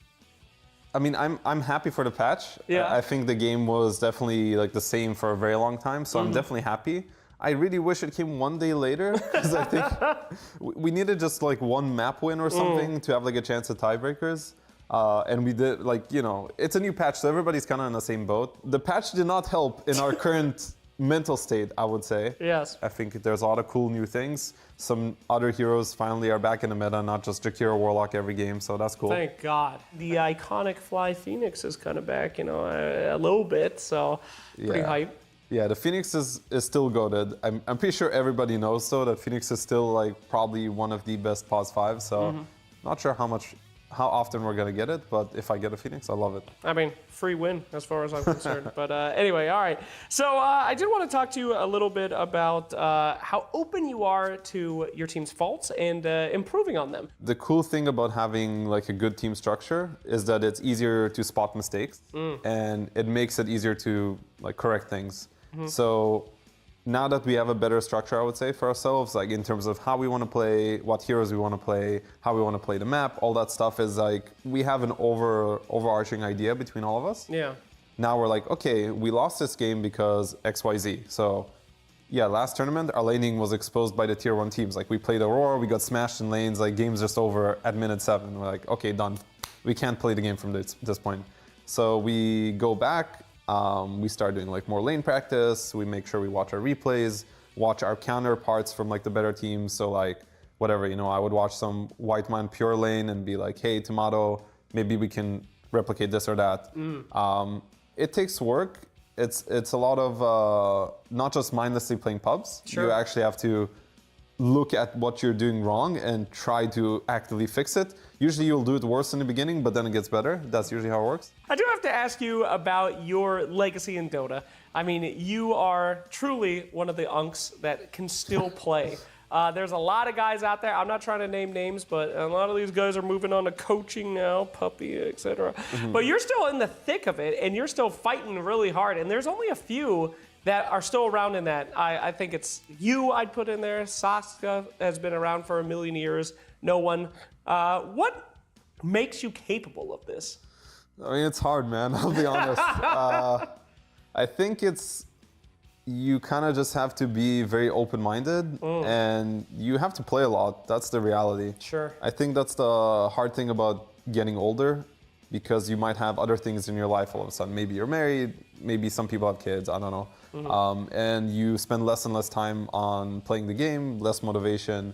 I mean, I'm happy for the patch. I think the game was definitely like the same for a very long time, so I'm definitely happy. I really wish it came one day later, because I think we needed just like one map win or something to have like a chance at tiebreakers. And we did, like, you know, it's a new patch, so everybody's kind of in the same boat. The patch did not help in our current mental state, I would say. Yes. I think there's a lot of cool new things. Some other heroes finally are back in the meta, not just Jakiro Warlock every game, so that's cool. Thank God. The iconic Fly Phoenix is kind of back, you know, a little bit, so pretty hype. Yeah, the Phoenix is still goated. I'm pretty sure everybody knows, though, that Phoenix is still like probably one of the best POS 5, so not sure how often we're going to get it, but if I get a Phoenix, I love it. I mean, free win as far as I'm concerned. But anyway, all right. So I did want to talk to you a little bit about how open you are to your team's faults and improving on them. The cool thing about having like a good team structure is that it's easier to spot mistakes, and it makes it easier to like correct things. So now that we have a better structure, I would say, for ourselves, like in terms of how we want to play, what heroes we want to play, how we want to play the map, all that stuff is like, we have an overarching idea between all of us. Yeah. Now we're like, okay, we lost this game because XYZ. So yeah, last tournament, our laning was exposed by the tier 1 teams. Like we played Aurora, we got smashed in lanes, like game's just over at minute 7. We're like, okay, done. We can't play the game from this point. So we go back, we start doing like more lane practice. We make sure we watch our replays, watch our counterparts from like the better teams. So like whatever, you know, I would watch some white man pure lane and be like, hey, Tomato, maybe we can replicate this or that. It takes work. it's a lot of not just mindlessly playing pubs. Sure. You actually have to look at what you're doing wrong and try to actively fix it. Usually you'll do it worse in the beginning, but then it gets better. That's usually how it works. I do have to ask you about your legacy in Dota. I mean, you are truly one of the unks that can still play. There's a lot of guys out there. I'm not trying to name names, but a lot of these guys are moving on to coaching now, puppy, etc. But you're still in the thick of it, and you're still fighting really hard. And there's only a few that are still around in that. I think it's you I'd put in there. Saska has been around for a million years. No one. What makes you capable of this? I mean, it's hard, man. I'll be honest. I think you kind of just have to be very open-minded and you have to play a lot. That's the reality. Sure. I think that's the hard thing about getting older, because you might have other things in your life all of a sudden. Maybe you're married, maybe some people have kids, I don't know. And you spend less and less time on playing the game, less motivation,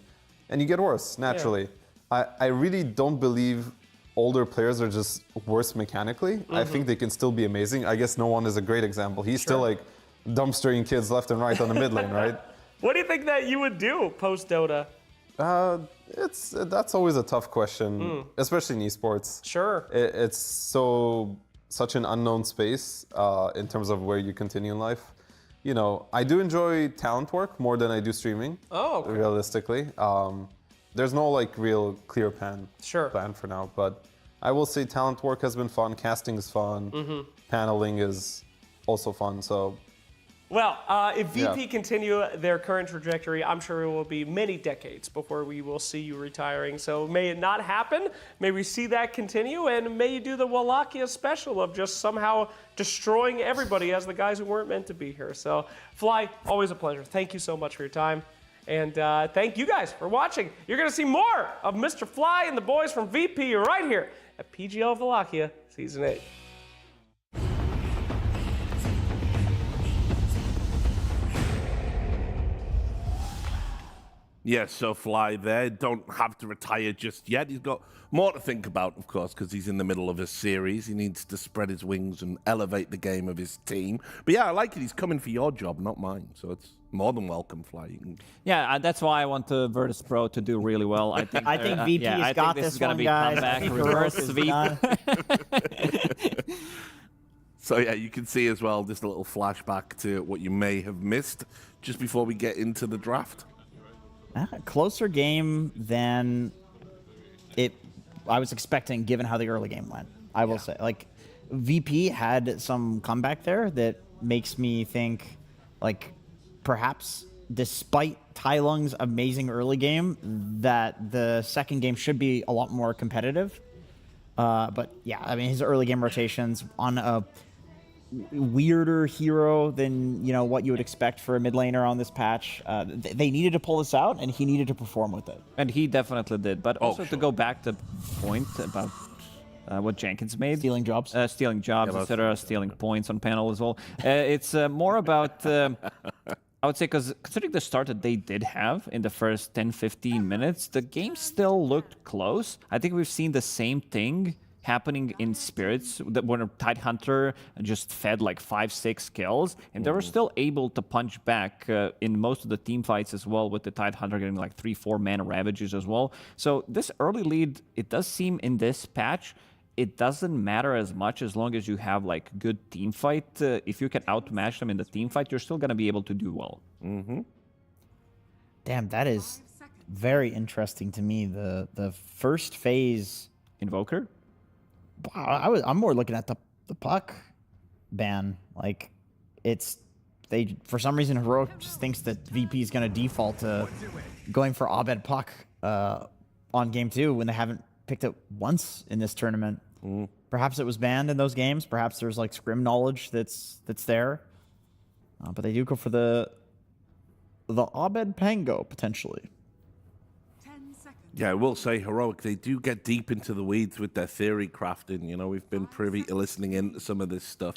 and you get worse naturally. I really don't believe older players are just worse mechanically. I think they can still be amazing. I guess No One is a great example. He's still like dumpstering kids left and right on the mid lane, right? What do you think that you would do post Dota? That's always a tough question, especially in esports. Sure. It's such an unknown space in terms of where you continue in life. You know, I do enjoy talent work more than I do streaming. Oh, okay. Realistically. There's no like real clear plan for now, but I will say talent work has been fun, casting is fun, paneling is also fun, so. Well, if VP continue their current trajectory, I'm sure it will be many decades before we will see you retiring. So may it not happen. May we see that continue, and may you do the Wallachia special of just somehow destroying everybody as the guys who weren't meant to be here. So, Fly, always a pleasure. Thank you so much for your time. And thank you guys for watching. You're going to see more of Mr. Fly and the boys from VP right here at PGL Wallachia Season 8. Yes, so Fly there. Don't have to retire just yet. He's got more to think about, of course, because he's in the middle of a series. He needs to spread his wings and elevate the game of his team. But yeah, I like it. He's coming for your job, not mine. So it's more than welcome, Fly. You can... Yeah, that's why I want the Virtus.pro to do really well. I think VP's got this one, guys. Comeback, reverse sweep. So yeah, you can see as well just a little flashback to what you may have missed just before we get into the draft. Closer game than I was expecting, given how the early game went. I will say, like, VP had some comeback there that makes me think, like, perhaps despite Tai Lung's amazing early game, that the second game should be a lot more competitive. But yeah, I mean, his early game rotations on a weirder hero than what you would expect for a mid laner on this patch. They needed to pull this out, and he needed to perform with it. And he definitely did. But also to go back to the point about what Jenkins made. Stealing jobs, etc., stealing points on panel as well. It's more about, I would say, because considering the start that they did have in the first 10-15 minutes, the game still looked close. I think we've seen the same thing happening in Spirits, when a Tidehunter just fed like 5-6 kills, and they were still able to punch back in most of the team fights as well, with the Tidehunter getting like 3-4 mana ravages as well. So this early lead, it does seem in this patch, it doesn't matter as much as long as you have like good team fight. If you can outmatch them in the team fight, you're still going to be able to do well. Damn, that is very interesting to me. The first phase Invoker. Wow, I'm more looking at the puck ban. Like, for some reason Heroic just thinks that VP is going to default to going for Abed puck on game 2 when they haven't picked it once in this tournament. Perhaps it was banned in those games. Perhaps there's like scrim knowledge that's there. But they do go for the Abed Pango potentially. 10 seconds. Yeah, I will say, Heroic, they do get deep into the weeds with their theory crafting. You know, we've been privy to listening into some of this stuff.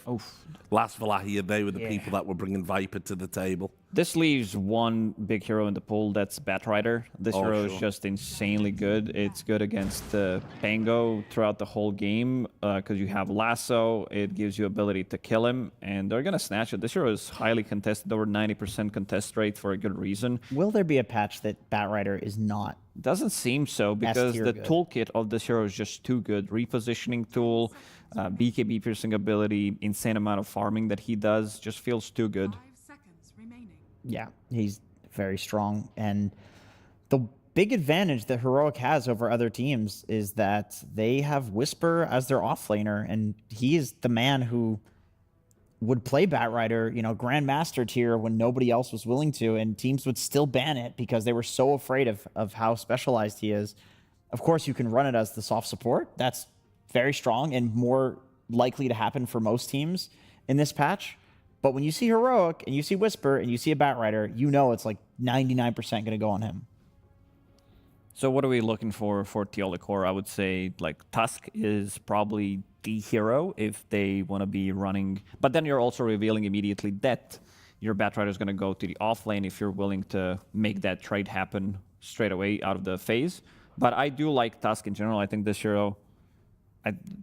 Last Wallachia, they were the people that were bringing Viper to the table. This leaves one big hero in the pool, that's Batrider. This hero is just insanely good. It's good against Pango throughout the whole game because you have Lasso, it gives you ability to kill him, and they're going to snatch it. This hero is highly contested, over 90% contest rate for a good reason. Will there be a patch that Batrider is not? Doesn't seem so, because the toolkit of this hero is just too good. Repositioning tool, BKB piercing ability, insane amount of farming that he does, just feels too good. Yeah, he's very strong. And the big advantage that Heroic has over other teams is that they have Whisper as their offlaner, and he is the man who would play Batrider, you know, Grandmaster tier when nobody else was willing to, and teams would still ban it because they were so afraid of how specialized he is. Of course, you can run it as the soft support. That's very strong and more likely to happen for most teams in this patch. But when you see Heroic and you see Whisper and you see a Batrider, you know it's like 99% going to go on him. So what are we looking for Teal Core? I would say like Tusk is probably the hero if they want to be running. But then you're also revealing immediately that your Batrider is going to go to the off lane if you're willing to make that trade happen straight away out of the phase. But I do like Tusk in general. I think this hero,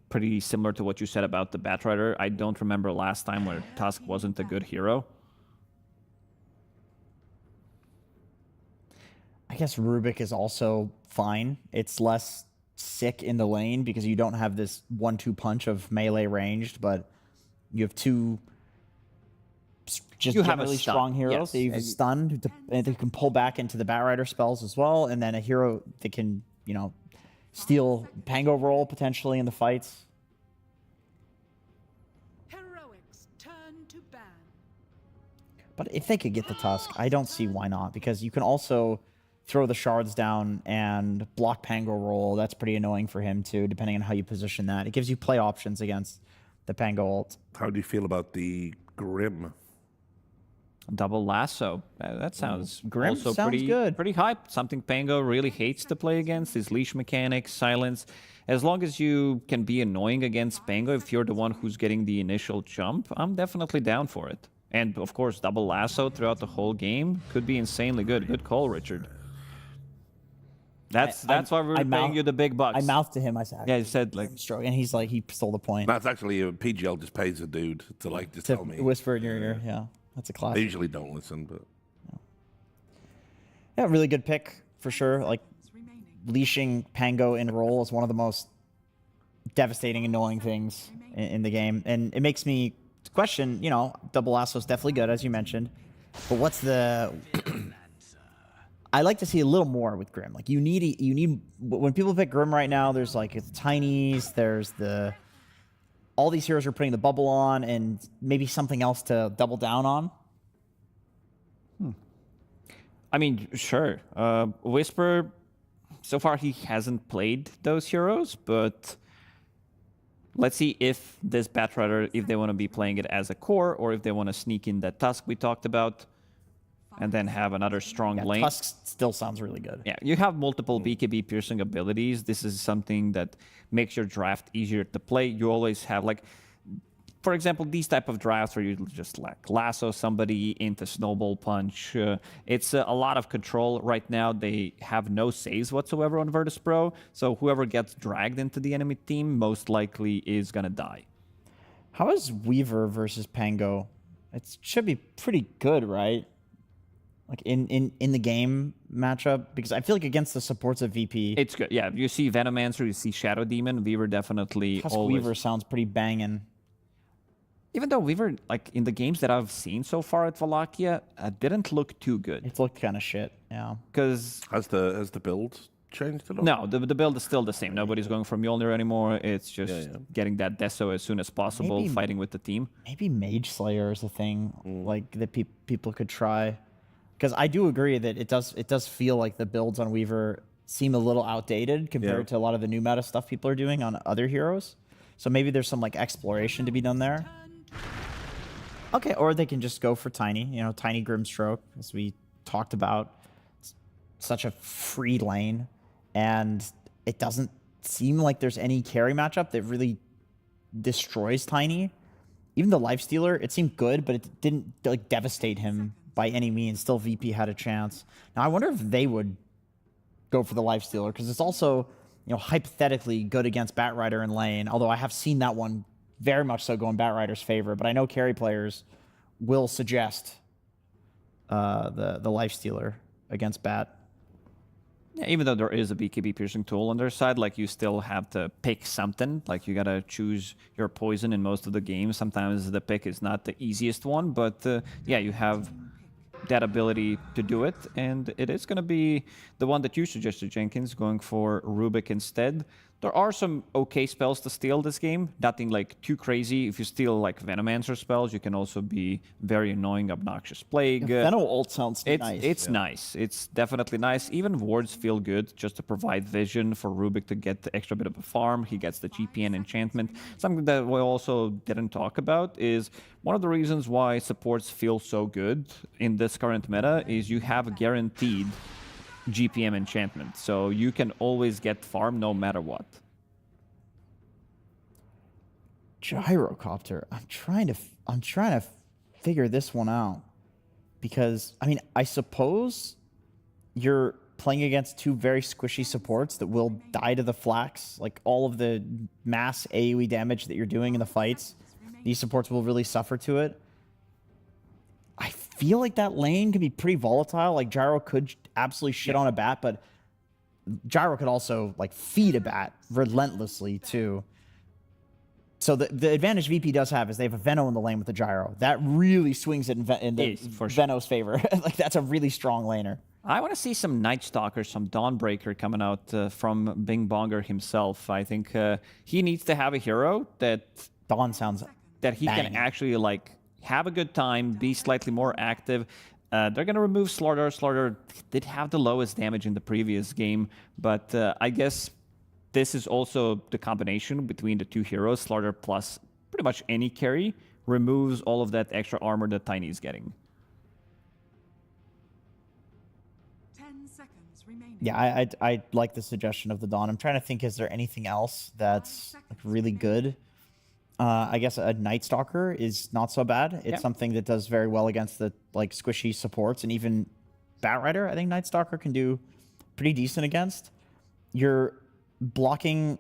pretty similar to what you said about the Batrider. I don't remember last time where Tusk wasn't a good hero. I guess Rubik is also fine. It's less sick in the lane because you don't have this 1-2 punch of melee ranged, but you have two just generally strong heroes. Yes. You have stunned, and they can pull back into the Batrider spells as well, and then a hero that can, you know, steal Pango roll potentially in the fights. Heroics turn to ban. But if they could get the Tusk, I don't see why not, because you can also throw the shards down and block Pango roll. That's pretty annoying for him too, depending on how you position that. It gives you play options against the Pango ult. How do you feel about the Grim? Double Lasso. That sounds Grim also sounds good. Pretty hype. Something Pango really hates to play against is leash mechanics, silence. As long as you can be annoying against Pango, if you're the one who's getting the initial jump, I'm definitely down for it. And of course, Double Lasso throughout the whole game could be insanely good. Good call, Richard. That's why we're paying you the big bucks. I mouthed to him. I said, yeah, he said like, and he's like, he stole the point. That's actually PGL just pays a dude to like just tell me. Whisper in your ear. Yeah, that's a classic. They usually don't listen, but yeah, really good pick for sure. Like leashing Pango in roll is one of the most devastating, annoying things in the game, and it makes me question. You know, Double Lasso is definitely good, as you mentioned, but what's the I like to see a little more with Grim. Like you need when people pick Grim right now, there's like the Tinies, there's all these heroes are putting the bubble on, and maybe something else to double down on. I mean, sure. Whisper, so far he hasn't played those heroes, but let's see if this Batrider, if they want to be playing it as a core, or if they want to sneak in that Tusk we talked about, and then have another strong lane. Tusk still sounds really good. Yeah, you have multiple BKB piercing abilities. This is something that makes your draft easier to play. You always have, like, for example, these type of drafts where you just like lasso somebody into snowball punch. It's a lot of control right now. They have no saves whatsoever on Virtus.pro, so whoever gets dragged into the enemy team most likely is gonna die. How is Weaver versus Pango? It should be pretty good, right? Like in the game matchup, because I feel like against the supports of VP, it's good. Yeah, you see Venomancer, you see Shadow Demon. Weaver definitely always. Weaver sounds pretty banging. Even though Weaver, like in the games that I've seen so far at Wallachia, didn't look too good. It looked kind of shit. Yeah. Because has the build changed at all? No, the build is still the same. Nobody's going for Mjolnir anymore. It's just getting that Deso as soon as possible, fighting with the team. Maybe Mage Slayer is a thing like that people could try. Because I do agree that it does feel like the builds on Weaver seem a little outdated compared to a lot of the new meta stuff people are doing on other heroes. So maybe there's some like exploration to be done there. Okay, or they can just go for Tiny, Tiny Grimstroke, as we talked about. It's such a free lane. and it doesn't seem like there's any carry matchup that really destroys Tiny. Even the Lifestealer, it seemed good, but it didn't like devastate him by any means. Still, VP had a chance. Now, I wonder if they would go for the Lifestealer, because it's also, you know, hypothetically good against Batrider in lane, although I have seen that one very much so go in Batrider's favor, but I know carry players will suggest the Lifestealer against Bat. Yeah, even though there is a BKB piercing tool on their side, like you still have to pick something. Like you gotta choose your poison in most of the games. Sometimes the pick is not the easiest one, but yeah, you have that ability to do it, and it is gonna be the one that you suggested, Jenkins, going for Rubik instead. There are some okay spells to steal this game. Nothing like too crazy. If you steal like Venomancer spells, you can also be very annoying, obnoxious Plague. Veno ult sounds nice. It's nice. It's definitely nice. Even wards feel good just to provide vision for Rubik to get the extra bit of a farm. He gets the GPN enchantment. Something that we also didn't talk about is one of the reasons why supports feel so good in this current meta is you have a guaranteed GPM enchantment, so you can always get farm no matter what. Gyrocopter. I'm trying to figure this one out, because I mean, I suppose you're playing against two very squishy supports that will die to the flax. Like all of the mass AoE damage that you're doing in the fights, these supports will really suffer to it. I feel like that lane can be pretty volatile. Like Gyro could absolutely shit on a Bat, but Gyro could also like feed a Bat relentlessly too. So the advantage VP does have is they have a Veno in the lane with the Gyro. That really swings it in Veno's favor. Like that's a really strong laner. I want to see some Night Stalker, some Dawnbreaker coming out from Bing Bonger himself. I think he needs to have a hero that Dawn sounds that he bang. can actually like have a good time, be slightly more active. They're going to remove Slaughter. Slaughter did have the lowest damage in the previous game, but I guess this is also the combination between the two heroes. Slaughter plus pretty much any carry removes all of that extra armor that Tiny is getting. 10 seconds remaining. Yeah, I like the suggestion of the Dawn. I'm trying to think, is there anything else that's like really good? I guess a Night Stalker is not so bad. It's something that does very well against the like squishy supports, and even Batrider, I think Night Stalker can do pretty decent against. You're blocking,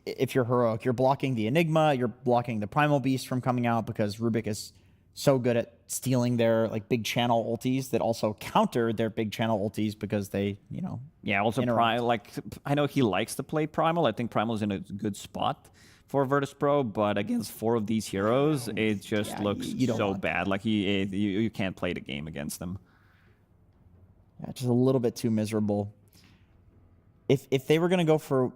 if you're heroic, you're blocking the Enigma, you're blocking the Primal Beast from coming out, because Rubik is so good at stealing their like big channel ultis that also counter their big channel ultis, because they, you know, also like I know he likes to play Primal. I think Primal is in a good spot for Virtus.pro, but against 4 of these heroes, it just looks so bad. Like you can't play the game against them. Yeah, just a little bit too miserable. If they were going to go for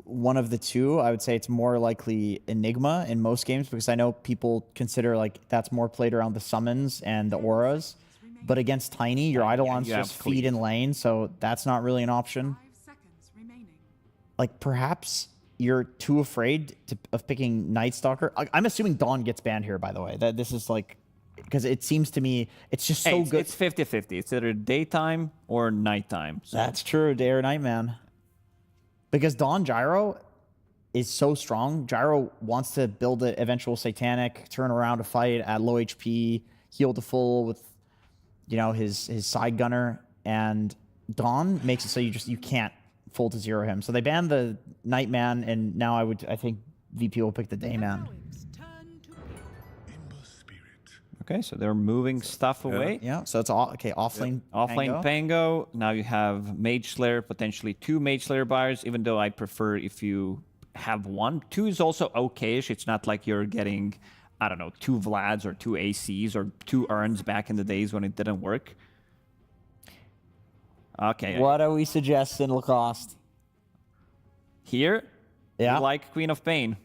one of the two, I would say it's more likely Enigma in most games, because I know people consider like that's more played around the summons and the auras. But against Tiny, your Eidolons just feed in lane, so that's not really an option. Like perhaps you're too afraid of picking Night Stalker. I'm assuming Dawn gets banned here, by the way. That this is like, because it seems to me it's just so good. It's 50-50. It's either daytime or nighttime. So. That's true, day or night, man. Because Dawn Gyro is so strong. Gyro wants to build an eventual Satanic, turn around a fight at low HP, heal to full with, you know, his side gunner, and Dawn makes it so you can't full to zero him. So they banned the Nightman, and now I think VP will pick the Dayman. Okay, so they're moving stuff away. Yeah, so it's offlane. Offlane Pango. Now you have Mage Slayer, potentially 2 Mage Slayer buyers, even though I prefer if you have 1. 2 is also okay-ish. It's not like you're getting, I don't know, 2 Vlads or 2 ACs or 2 Urns back in the days when it didn't work. Okay. What are we suggesting, Lacoste? Here? Yeah. You like Queen of Pain.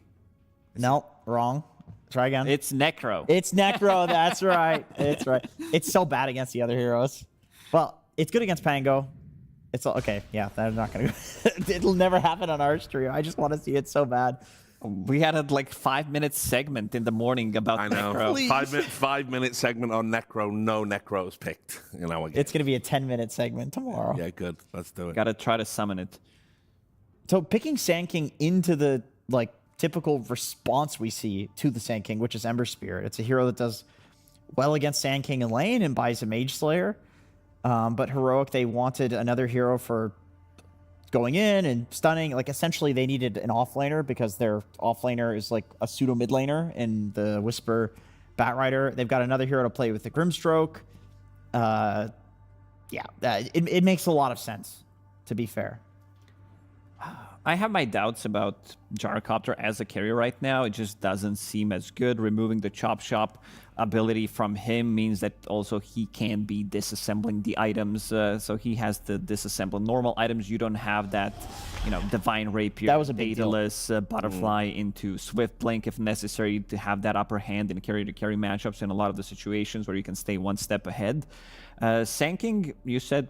No, wrong. Try again. It's Necro. It's Necro. That's right. It's right. It's so bad against the other heroes. Well, it's good against Pango. It's okay. Yeah, I'm not gonna. It'll never happen on our stream. I just want to see it so bad. We had a like 5-minute segment in the morning about I know. Necro. 5-minute segment on Necro. No Necros picked. You know, again. It's going to be a 10-minute segment tomorrow. Yeah, good. Let's do it. Got to try to summon it. So picking Sand King into the like typical response we see to the Sand King, which is Ember Spirit. It's a hero that does well against Sand King in lane and buys a Mage Slayer. But Heroic, they wanted another hero for going in and stunning. Like, essentially, they needed an offlaner because their offlaner is like a pseudo mid laner in the Whisper Batrider. They've got another hero to play with the Grimstroke. It makes a lot of sense, to be fair. I have my doubts about Gyrocopter as a carry right now. It just doesn't seem as good. Removing the Chop Shop ability from him means that also he can be disassembling the items. So he has to disassemble normal items. You don't have that, Divine Rapier, that was a big Daedalus, Butterfly into Swift Blink if necessary to have that upper hand in carry-to-carry matchups in a lot of the situations where you can stay one step ahead. Sand King, you said,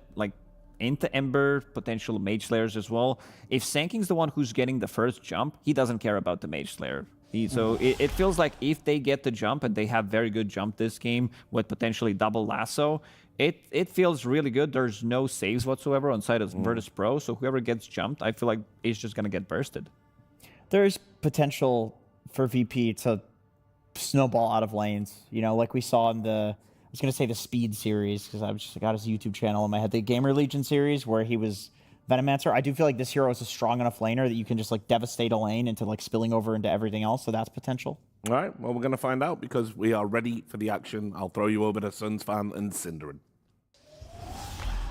into Ember, potential Mage Slayers as well. If Sand King's the one who's getting the first jump, he doesn't care about the Mage Slayer. So it feels like if they get the jump, and they have very good jump this game with potentially double lasso, it feels really good. There's no saves whatsoever on side of Virtus.pro, so whoever gets jumped, I feel like is just going to get bursted. There's potential for VP to snowball out of lanes, like we saw in the... I was going to say the Speed series, because I just got his YouTube channel in my head. The GamerLegion series, where he was Venomancer. I do feel like this hero is a strong enough laner that you can just devastate a lane into spilling over into everything else, so that's potential. All right, well, we're going to find out because we are ready for the action. I'll throw you over to Suns Fan and Cinderin.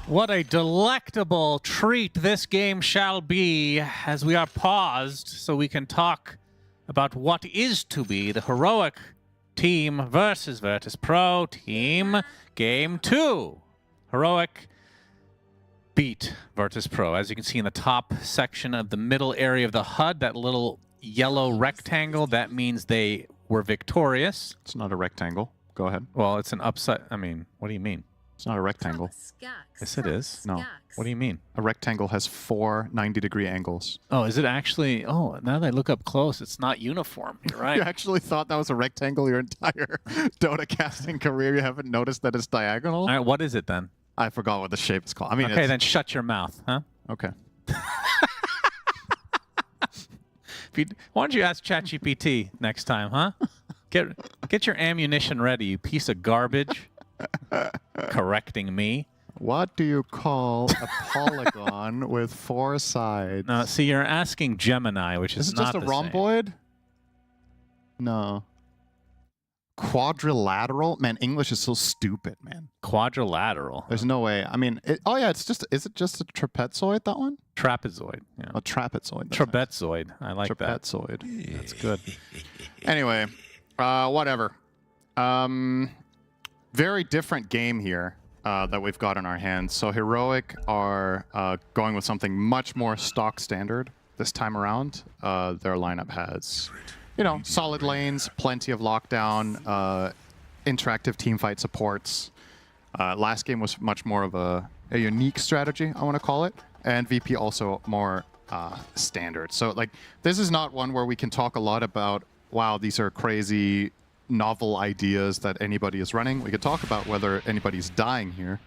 What a delectable treat this game shall be as we are paused so we can talk about what is to be the heroic team versus Virtus.pro team game 2. Heroic beat Virtus.pro. As you can see in the top section of the middle area of the HUD, that little yellow rectangle, that means they were victorious. It's not a rectangle. Go ahead. Well, it's an upside. I mean, what do you mean? It's not a rectangle. Yes, it is. No. What do you mean? A rectangle has 4 90-degree angles. Oh, is it actually? Oh, now that I look up close, it's not uniform. You're right. You actually thought that was a rectangle your entire Dota casting career? You haven't noticed that it's diagonal? All right, what is it then? I forgot what the shape is called. I mean, okay, then shut your mouth, huh? Okay. Why don't you ask ChatGPT next time, huh? Get your ammunition ready, you piece of garbage. Correcting me. What do you call a polygon with 4 sides? No, see, you're asking Gemini, which is not just a rhomboid? No. Quadrilateral? Man, English is so stupid, man. Quadrilateral. There's no way. I mean, is it just a trapezoid, that one? Trapezoid. Yeah. A trapezoid. Trapezoid. I like that. Trapezoid. That's good. Anyway, whatever. Very different game here that we've got in our hands. So Heroic are going with something much more stock standard this time around. Their lineup has, solid lanes, plenty of lockdown, interactive teamfight supports. Last game was much more of a unique strategy, I want to call it. And VP also more standard. So this is not one where we can talk a lot about, wow, these are crazy novel ideas that anybody is running. We could talk about whether anybody's dying here.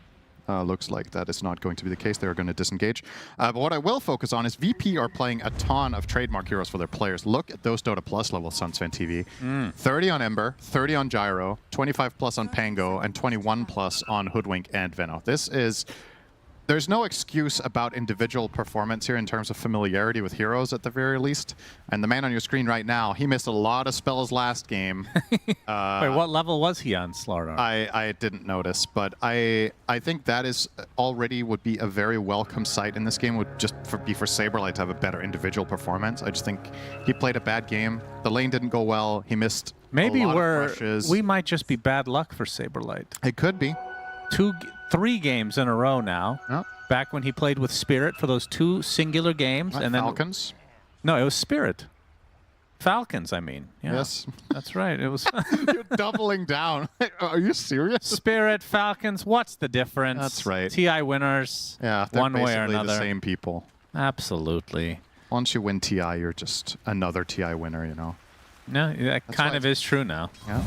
Looks like that is not going to be the case. They're going to disengage. But what I will focus on is VP are playing a ton of trademark heroes for their players. Look at those Dota Plus levels, Sunsfan TV. 30 on Ember, 30 on Gyro, 25 plus on Pango, and 21 plus on Hoodwink and Veno. There's no excuse about individual performance here in terms of familiarity with heroes at the very least. And the man on your screen right now, he missed a lot of spells last game. Wait, what level was he on, Slardar? I didn't notice, but I think that is already would be a very welcome sight in this game. Would just be for Saberlight to have a better individual performance. I just think he played a bad game. The lane didn't go well. He missed Maybe a lot of rushes. We might just be bad luck for Saberlight. It could be. 3 games in a row now. Yep. Back when he played with Spirit for those 2 singular games. Right, and then Falcons? No, it was Spirit. Falcons, I mean. Yeah, yes. That's right. It was. You're doubling down. Are you serious? Spirit, Falcons, what's the difference? That's right. TI winners, yeah, they're one way or basically another. the same people. Absolutely. Once you win TI, you're just another TI winner, you know. No, that kind of is true now. Yeah.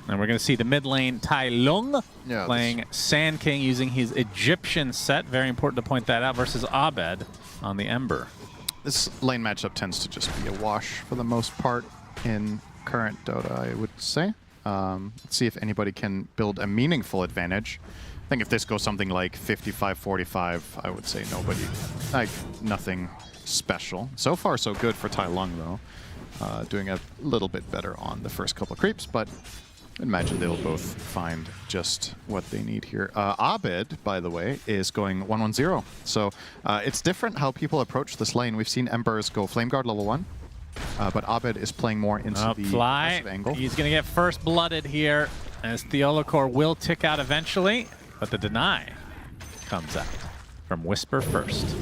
And we're going to see the mid lane Tai Lung Yeah, playing Sand King using his Egyptian set. Very important to point that out versus Abed on the Ember. This lane matchup tends to just be a wash for the most part in current Dota, I would say. Let's see if anybody can build a meaningful advantage. I think if this goes something like 55-45, I would say nobody, like nothing special. So far, so good for Tai Lung, though. Doing a little bit better on the first couple of creeps, but I imagine they'll both find just what they need here. Abed, by the way, is going 1-1-0. So it's different how people approach this lane. We've seen Embers go Flame Guard level 1. But Abed is playing more into the aggressive angle. He's going to get first blooded here as Theolocor will tick out eventually, but the deny comes out from Whisper first.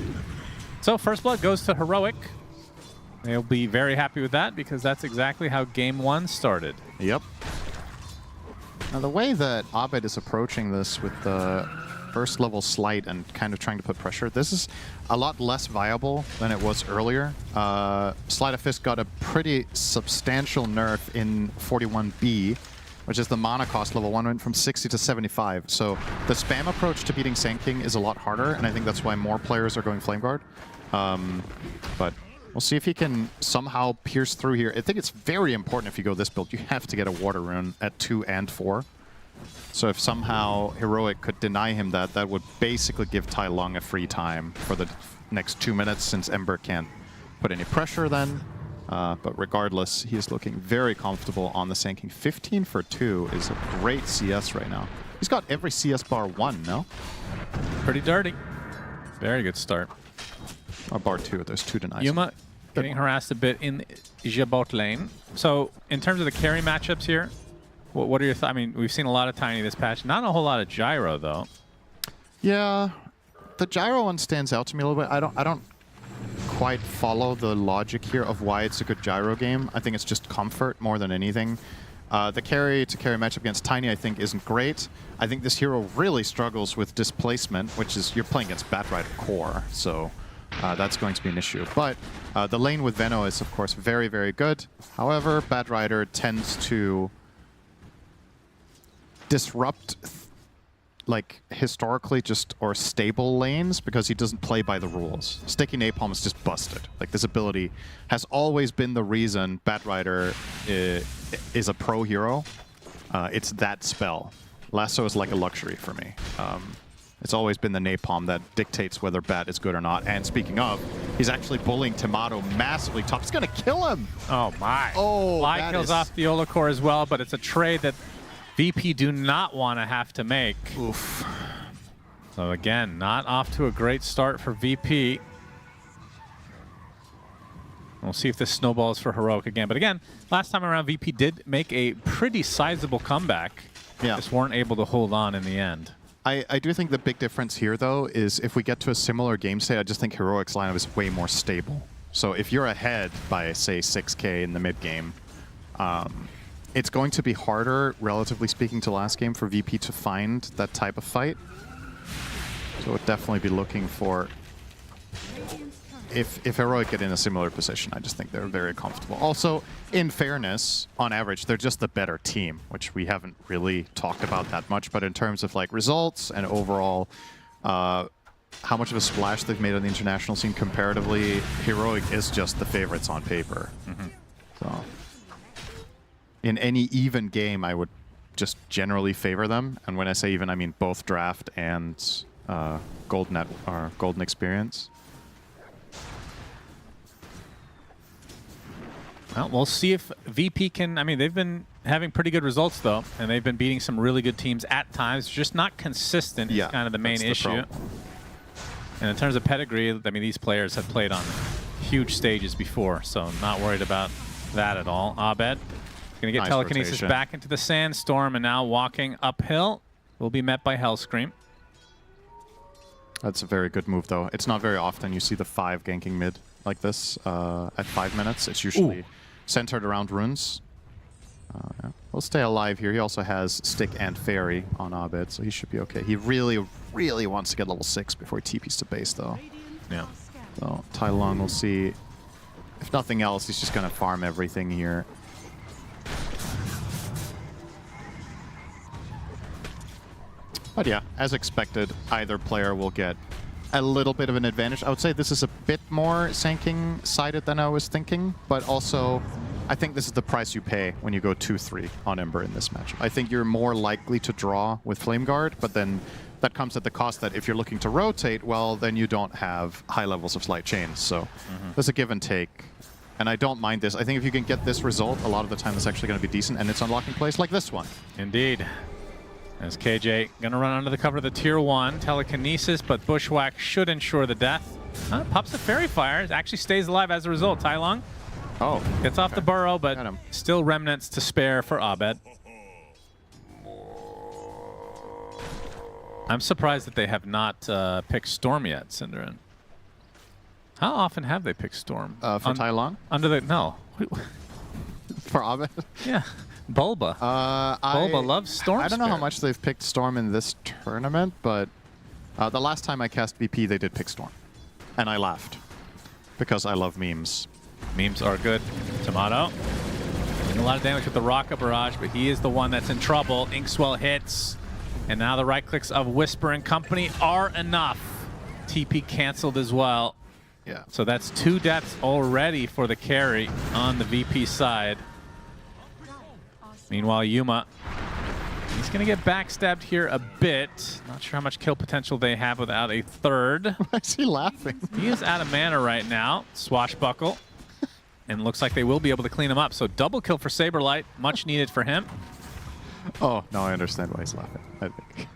So first blood goes to Heroic. They'll be very happy with that because that's exactly how game 1 started. Yep. Now the way that Abed is approaching this with the first level slight and kind of trying to put pressure, this is a lot less viable than it was earlier. Sleight of Fist got a pretty substantial nerf in 41B, which is the mana cost level 1 went from 60 to 75. So the spam approach to beating Sand King is a lot harder, and I think that's why more players are going Flame Guard. But we'll see if he can somehow pierce through here. I think it's very important if you go this build, you have to get a Water Rune at 2 and 4. So if somehow Heroic could deny him that, that would basically give Tai Lung a free time for the next 2 minutes since Ember can't put any pressure then. But regardless, he is looking very comfortable on the Sand King. 15 for 2 is a great CS right now. He's got every CS bar 1, no? Pretty dirty. Very good start. Or bar 2, there's 2 denies. Yuma getting harassed a bit in Jabot lane. So in terms of the carry matchups here, what are your thoughts? I mean, we've seen a lot of Tiny this patch. Not a whole lot of Gyro, though. Yeah, the Gyro one stands out to me a little bit. I don't quite follow the logic here of why it's a good Gyro game. I think it's just comfort more than anything. The carry to carry matchup against Tiny, I think, isn't great. I think this hero really struggles with displacement, which is you're playing against Batrider core, so that's going to be an issue. But the lane with Veno is, of course, very, very good. However, Batrider tends to disrupt like historically just or stable lanes because he doesn't play by the rules. Sticky Napalm is just busted. Like this ability has always been the reason Batrider is a pro hero. It's that spell. Lasso is like a luxury for me. It's always been the Napalm that dictates whether Bat is good or not. And speaking of, he's actually bullying Tomato massively top. He's gonna kill him! Oh my. Oh, Fly kills off the Theolocor as well, but it's a trade that VP do not want to have to make. Oof. So again, not off to a great start for VP. We'll see if this snowballs for Heroic again. But again, last time around, VP did make a pretty sizable comeback. Yeah. Just weren't able to hold on in the end. I do think the big difference here, though, is if we get to a similar game state, I just think Heroic's lineup is way more stable. So if you're ahead by, say, 6K in the mid game, it's going to be harder, relatively speaking, to last game for VP to find that type of fight. So we'll definitely be looking for... If Heroic get in a similar position, I just think they're very comfortable. Also, in fairness, on average, they're just the better team, which we haven't really talked about that much. But in terms of like results and overall how much of a splash they've made on the international scene comparatively, Heroic is just the favorites on paper. So in any even game, I would just generally favor them. And when I say even, I mean both draft and golden experience. Well, we'll see if VP can... I mean, they've been having pretty good results, though, and they've been beating some really good teams at times. Just not consistent is kind of the main issue. And in terms of pedigree, I mean, these players have played on huge stages before, so not worried about that at all. Abed going to get telekinesis back into the sandstorm, and now walking uphill will be met by Hellscream. That's a very good move, though. It's not very often you see the 5 ganking mid like this at 5 minutes. It's usually centered around runes. Yeah. We'll stay alive here. He also has Stick and Fairy on Abed, so he should be okay. He really, really wants to get level 6 before he TPs to base, though. Yeah. So Tai Long will see. If nothing else, he's just going to farm everything here. But yeah, as expected, either player will get a little bit of an advantage. I would say this is a bit more Sanking sided than I was thinking, but also I think this is the price you pay when you go 2-3 on Ember in this match. I think you're more likely to draw with Flame Guard, but then that comes at the cost that if you're looking to rotate, well, then you don't have high levels of Slight Chains. So there's a give and take. And I don't mind this. I think if you can get this result, a lot of the time it's actually going to be decent, and it's unlocking plays like this one. Indeed. As KJ going to run under the cover of the Tier 1 telekinesis, but Bushwhack should ensure the death. Pops the Fairy Fire. Actually stays alive as a result. Tai Long gets off the burrow, but still remnants to spare for Abed. I'm surprised that they have not picked Storm yet, Cinderin. How often have they picked Storm? For Tai Long? Under the... No. For Abed? Yeah. Bulba. Bulba loves Storm. I don't know how much they've picked Storm in this tournament, but the last time I cast VP, they did pick Storm. And I laughed. Because I love memes. Memes are good. Tomato. Doing a lot of damage with the Rocket Barrage, but he is the one that's in trouble. Inkswell hits. And now the right clicks of Whisper and company are enough. TP canceled as well. Yeah. So that's 2 deaths already for the carry on the VP side. Meanwhile, Yuma, he's going to get backstabbed here a bit. Not sure how much kill potential they have without a third. Why is he laughing? He is out of mana right now. Swashbuckle. And looks like they will be able to clean him up. So double kill for Saberlight. Much needed for him. Oh, no, I understand why he's laughing. I think.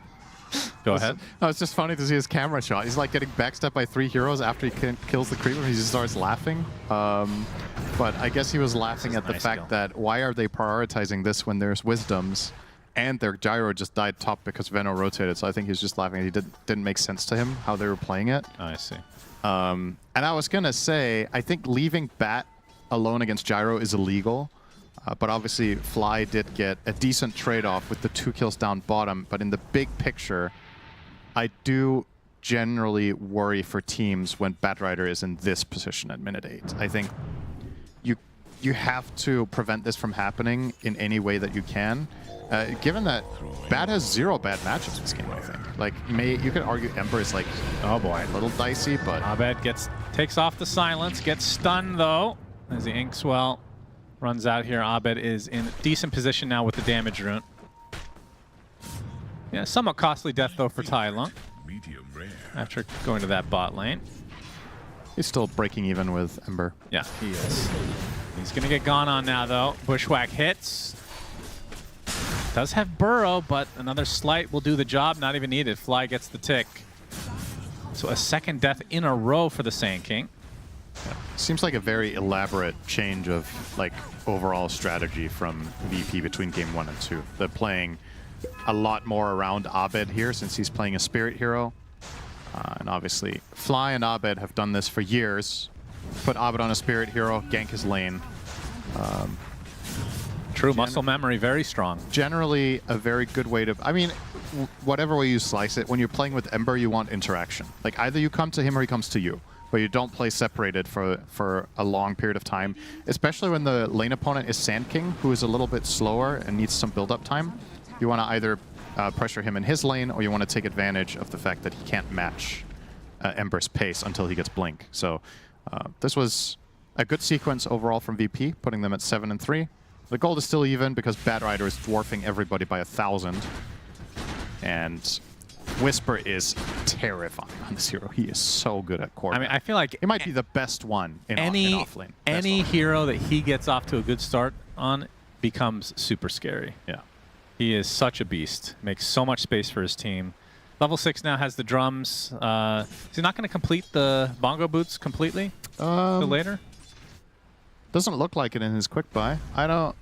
Go ahead. No, it's just funny to see his camera shot. He's like getting backstabbed by 3 heroes after he kills the creeper. He just starts laughing. But I guess he was laughing at the fact that why are they prioritizing this when there's wisdoms and their gyro just died top because Venno rotated. So I think he was just laughing. He didn't make sense to him how they were playing it. Oh, I see. And I was going to say, I think leaving Bat alone against gyro is illegal. But obviously, Fly did get a decent trade-off with the 2 kills down bottom. But in the big picture, I do generally worry for teams when Batrider is in this position at minute 8. I think you have to prevent this from happening in any way that you can. Given that Bat has 0 bad matchups this game, I think. Like, you could argue Ember is like, oh boy, a little dicey, but... Abed takes off the silence, gets stunned though, as the Inkswell runs out here. Abed is in decent position now with the damage rune. Yeah, somewhat costly death though for Tai Long. After going to that bot lane. He's still breaking even with Ember. Yeah, he is. He's gonna get gone on now though. Bushwhack hits. Does have Burrow, but another slight will do the job. Not even needed. Fly gets the tick. So a second death in a row for the Sand King. Yeah. Seems like a very elaborate change of like overall strategy from VP between game 1 and 2. They're playing a lot more around Abed here since he's playing a spirit hero. And obviously Fly and Abed have done this for years. Put Abed on a spirit hero, gank his lane. True muscle memory, very strong. Generally a very good way to, I mean, whatever way you slice it, when you're playing with Ember, you want interaction. Like either you come to him or he comes to you. But you don't play separated for a long period of time, especially when the lane opponent is Sand King, who is a little bit slower and needs some build-up time. You want to either pressure him in his lane, or you want to take advantage of the fact that he can't match Ember's pace until he gets Blink. So this was a good sequence overall from VP, putting them at 7 and 3. The gold is still even because Batrider is dwarfing everybody by 1,000. And Whisper is terrifying on this hero. He is so good at core. I mean, I feel like he might be the best one in offlane. Any hero that he gets off to a good start on becomes super scary. Yeah. He is such a beast. Makes so much space for his team. Level 6 now has the drums. Is he not going to complete the bongo boots completely till later? Doesn't look like it in his quick buy. I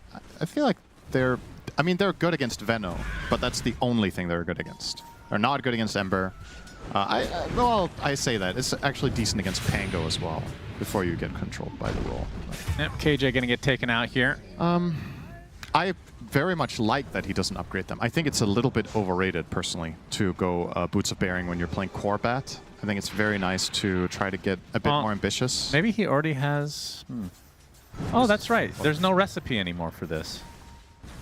feel like they're good against Venno, but that's the only thing they're good against. They're not good against Ember. I say that. It's actually decent against Pango as well, before you get controlled by the roll. Yep, KJ gonna get taken out here. I very much like that he doesn't upgrade them. I think it's a little bit overrated, personally, to go Boots of Bearing when you're playing Corbat. I think it's very nice to try to get a bit more ambitious. Maybe he already has... Oh, that's right. There's no recipe anymore for this.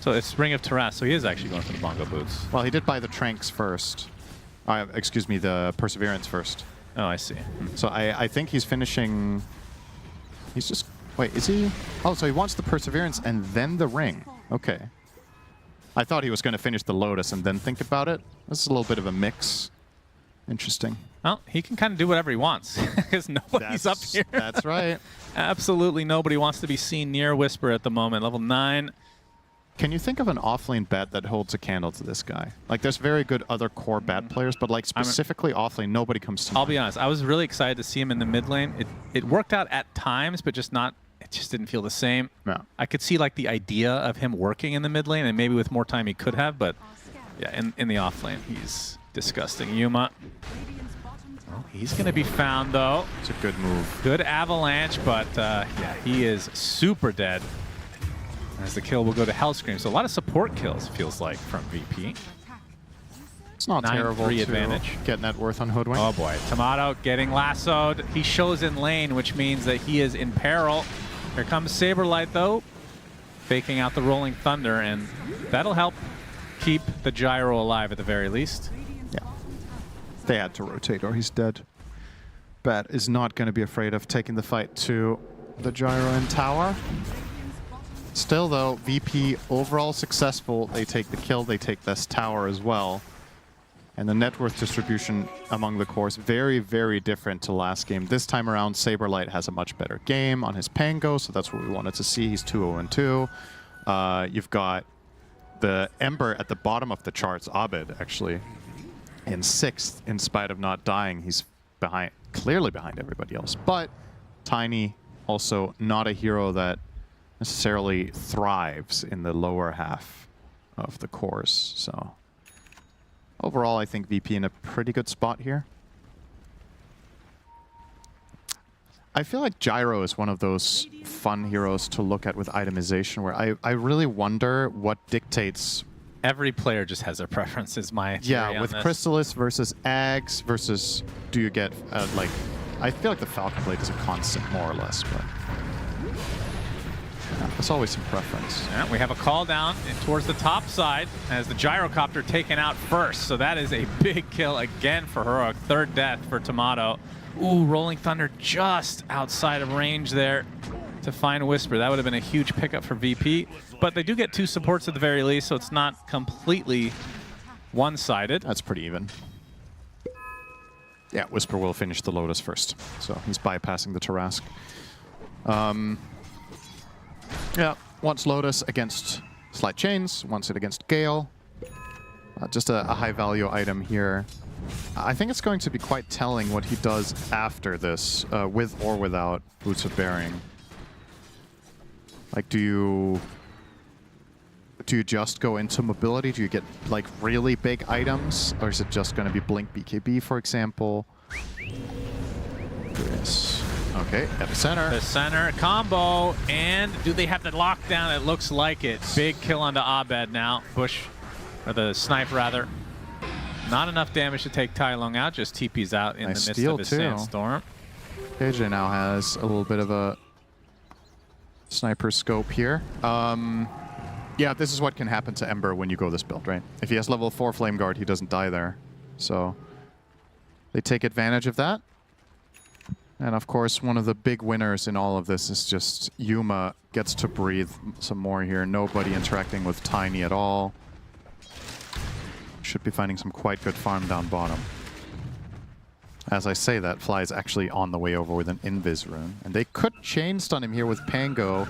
So it's Ring of Taras, so he is actually going for the Bongo Boots. Well, he did buy the Tranks first. Excuse me, the Perseverance first. Oh, I see. So I think he's finishing... He's just... Wait, is he... Oh, so he wants the Perseverance and then the Ring. Okay. I thought he was going to finish the Lotus and then think about it. This is a little bit of a mix. Interesting. Well, he can kind of do whatever he wants because nobody's up here. That's right. Absolutely nobody wants to be seen near Whisper at the moment. Level 9. Can you think of an offlane bat that holds a candle to this guy? Like, there's very good other core bat players, but like specifically offlane, nobody comes to mind. I'll be honest. I was really excited to see him in the mid lane. It worked out at times, but just not. It just didn't feel the same. No. I could see like the idea of him working in the mid lane, and maybe with more time he could have, but yeah, in the off lane, he's disgusting. Yuma. Oh, he's going to be found, though. It's a good move. Good avalanche, but yeah, he is super dead. As the kill will go to Hellscream. So a lot of support kills, feels like, from VP. It's not terrible to advantage. Get net worth on Hoodwink. Oh boy, Tomato getting lassoed. He shows in lane, which means that he is in peril. Here comes Saberlight, though, faking out the Rolling Thunder, and that'll help keep the Gyro alive at the very least. Yeah. They had to rotate or he's dead. Bat is not going to be afraid of taking the fight to the Gyro and tower. Still, though, VP overall successful. They take the kill, they take this tower as well. And the net worth distribution among the cores, very, very different to last game. This time around, Saberlight has a much better game on his Pango, so that's what we wanted to see. He's 2-0-2. You've got the Ember at the bottom of the charts, Abed, actually, in 6th, in spite of not dying. He's behind, clearly behind everybody else. But Tiny, also not a hero that necessarily thrives in the lower half of the cores. So overall, I think VP in a pretty good spot here. I feel like Gyro is one of those fun heroes to look at with itemization, where I really wonder what dictates. Every player just has their preferences, my theory Yeah, with on this. Chrysalis versus Ags versus do you get, like, I feel like the Falcon Blade is a constant, more or less, but yeah, there's always some preference. Yeah, we have a call down towards the top side as the Gyrocopter taken out first. So that is a big kill again for Heroic. 3rd death for Tomato. Ooh, Rolling Thunder just outside of range there to find Whisper. That would have been a huge pickup for VP. But they do get 2 supports at the very least, so it's not completely one-sided. That's pretty even. Yeah, Whisper will finish the Lotus first. So he's bypassing the Tarask. Yeah, wants Lotus against Slight Chains, wants it against Gale. Just a high-value item here. I think it's going to be quite telling what he does after this, with or without Boots of Bearing. Like, do you just go into mobility? Do you get, like, really big items? Or is it just going to be Blink BKB, for example? Yes. Okay, at the center. The center combo, and do they have the lockdown? It looks like it. Big kill onto Abed now. Bush, or the snipe rather. Not enough damage to take Tai Lung out, just TP's out in the midst of his sandstorm. KJ now has a little bit of a sniper scope here. Yeah, this is what can happen to Ember when you go this build, right? If he has level 4 Flame Guard, he doesn't die there. So they take advantage of that. And of course, one of the big winners in all of this is just Yuma gets to breathe some more here. Nobody interacting with Tiny at all. Should be finding some quite good farm down bottom. As I say that, Fly is actually on the way over with an Invis rune. And they could chain stun him here with Pango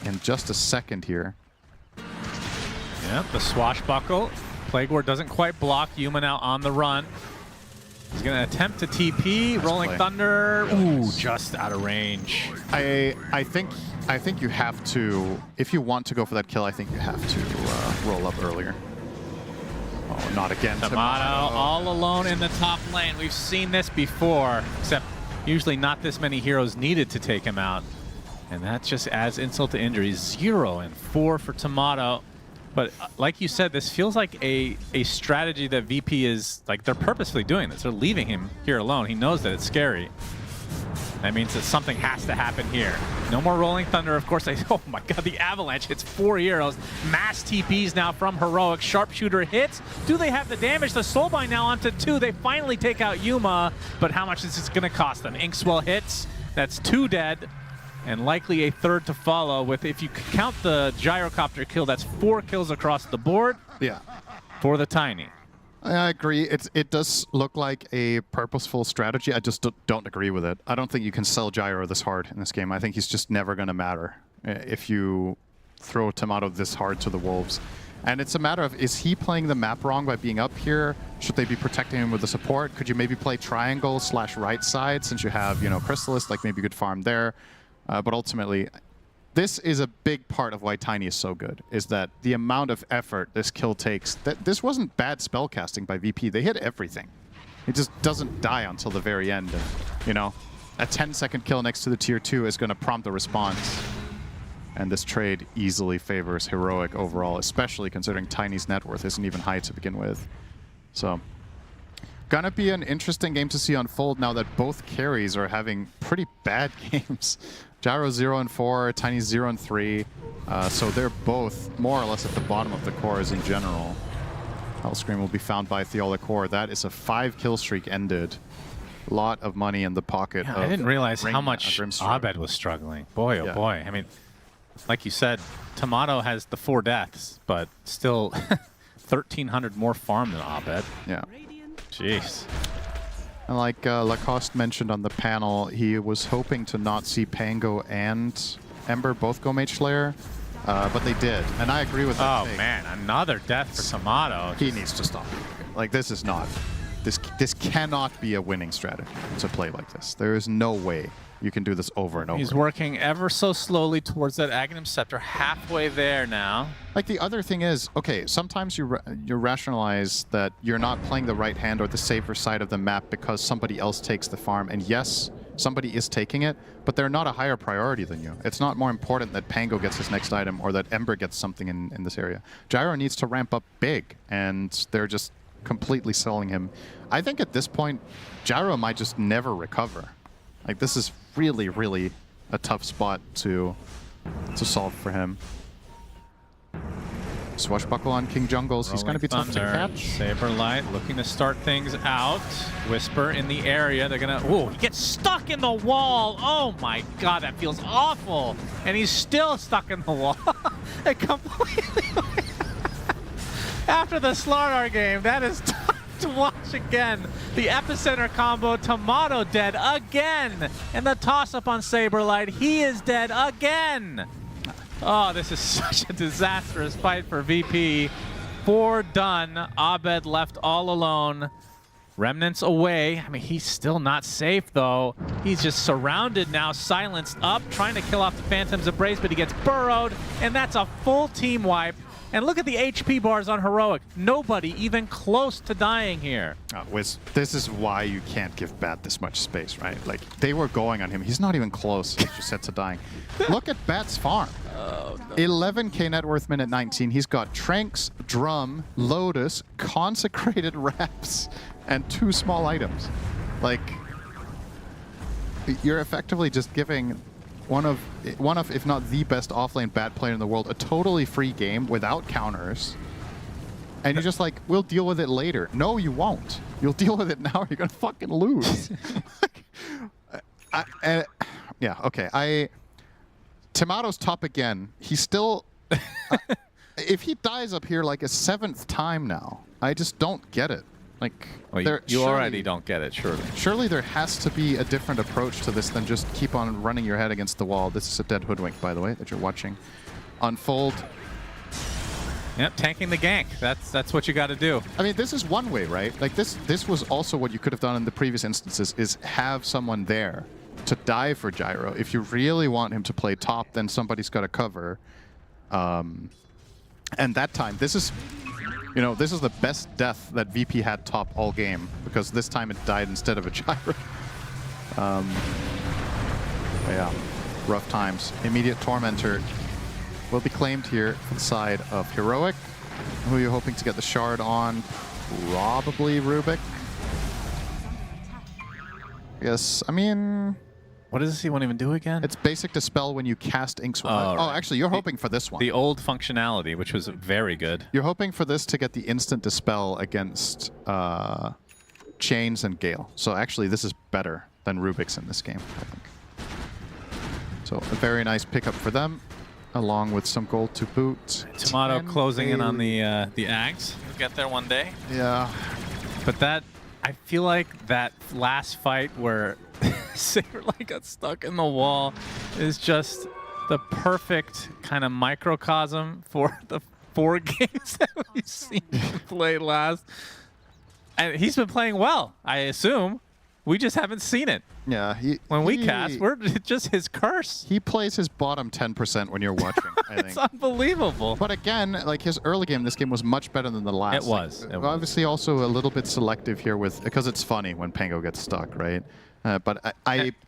in just a second here. Yep, the swashbuckle. Plague Ward doesn't quite block. Yuma now on the run. He's going to attempt to TP. Rolling Thunder. Ooh, just out of range. I think you have to, if you want to go for that kill, I think you have to roll up earlier. Oh, not again. Tomato all alone in the top lane. We've seen this before, except usually not this many heroes needed to take him out. And that just adds insult to injury. 0 and 4 for Tomato. But like you said, this feels like a strategy that VP is, like, they're purposefully doing this. They're leaving him here alone. He knows that it's scary. That means that something has to happen here. No more Rolling Thunder, of course. Oh my god, the Avalanche hits 4 heroes. Mass TPs now from Heroic. Sharpshooter hits. Do they have the damage? The Soulbind now onto 2. They finally take out Yuma, but how much is this going to cost them? Inkswell hits. That's 2 dead. And likely a 3rd to follow with, if you count the gyrocopter kill, that's 4 kills across the board. Yeah. For the Tiny. I agree. It does look like a purposeful strategy. I just don't agree with it. I don't think you can sell Gyro this hard in this game. I think he's just never going to matter if you throw Tomato this hard to the Wolves. And it's a matter of, is he playing the map wrong by being up here? Should they be protecting him with the support? Could you maybe play triangle / right side since you have, you know, Chrysalis, like maybe good farm there? But ultimately, this is a big part of why Tiny is so good, is that the amount of effort this kill takes. This wasn't bad spellcasting by VP. They hit everything. It just doesn't die until the very end. And, you know, a 10-second kill next to the tier 2 is going to prompt a response. And this trade easily favors Heroic overall, especially considering Tiny's net worth isn't even high to begin with. So, gonna be an interesting game to see unfold now that both carries are having pretty bad games. Gyro 0 and 4, Tiny 0 and 3. So they're both more or less at the bottom of the cores in general. Hellscream will be found by Theola Core. That is a 5-kill streak ended. A lot of money in the pocket. Yeah, I didn't realize how much Abed was struggling. Boy, oh boy. I mean, like you said, Tomato has the 4 deaths, but still 1,300 more farm than Abed. Yeah. Jeez. And like Lacoste mentioned on the panel, he was hoping to not see Pango and Ember both go Mage Slayer, but they did. And I agree with that. Oh man, another death for Tomato. He needs to stop. Like, this is not... This cannot be a winning strategy to play like this. There is no way you can do this over and over. He's working ever so slowly towards that Aghanim Scepter, halfway there now. Like, the other thing is, okay, sometimes you rationalize that you're not playing the right hand or the safer side of the map because somebody else takes the farm. And yes, somebody is taking it, but they're not a higher priority than you. It's not more important that Pango gets his next item or that Ember gets something in this area. Gyro needs to ramp up big, and they're just completely selling him. I think at this point, Gyro might just never recover. Like, this is really, really a tough spot to solve for him. Swashbuckle on King Jungles. He's going to be tough to catch. Saberlight looking to start things out. Whisper in the area. They're going to... Oh, he gets stuck in the wall. Oh my god, that feels awful. And he's still stuck in the wall. It completely... After the Slardar game, that is tough to watch again. The Epicenter combo, Tomato dead again. And the toss-up on Saberlight, he is dead again. Oh, this is such a disastrous fight for VP. 4 done. Abed left all alone. Remnants away. I mean, he's still not safe, though. He's just surrounded now, silenced up, trying to kill off the Phantom's Embrace, but he gets burrowed, and that's a full team wipe. And look at the HP bars on Heroic. Nobody even close to dying here. This is why you can't give Bat this much space, right? Like, they were going on him. He's not even close, as you said, to dying. Look at Bat's farm. Oh, no. 11k net worth minute 19. He's got Tranks, Drum, Lotus, Consecrated Wraps, and 2 small items. Like, you're effectively just giving one of, if not the best offlane Bat player in the world, a totally free game without counters. And you're just like, we'll deal with it later. No, you won't. You'll deal with it now or you're going to fucking lose. Yeah, okay. Tomato's top again. He's still... if he dies up here like a 7th time now, I just don't get it. Like, well, you already don't get it, surely. Surely there has to be a different approach to this than just keep on running your head against the wall. This is a dead hoodwink, by the way, that you're watching unfold. Yep, tanking the gank. That's what you got to do. I mean, this is one way, right? Like, this was also what you could have done in the previous instances, is have someone there to die for Gyro. If you really want him to play top, then somebody's got to cover. And that time, this is... You know, this is the best death that VP had top all game, because this time it died instead of a Gyro. Yeah. rough times. Immediate Tormentor will be claimed here from the side of Heroic. Who are you hoping to get the shard on? Probably Rubik. Yes, I mean... What does he want to even do again? It's basic Dispel when you cast Inksword. Oh, actually, you're hoping for this one. The old functionality, which was very good. You're hoping for this to get the instant Dispel against Chains and Gale. So actually, this is better than Rubik's in this game, I think. So a very nice pickup for them, along with some gold to boot. Tomato closing in on the Ags. We'll get there one day. Yeah. But that, I feel like that last fight where Saberlight got stuck in the wall is just the perfect kind of microcosm for the 4 games that we've seen him play last. And he's been playing well, I assume. We just haven't seen it. Yeah, when we cast, we're just his curse. He plays his bottom 10% when you're watching, I think. It's unbelievable. But again, like his early game, this game was much better than the last. It was. Like, obviously also a little bit selective here with, because it's funny when Pango gets stuck, right? But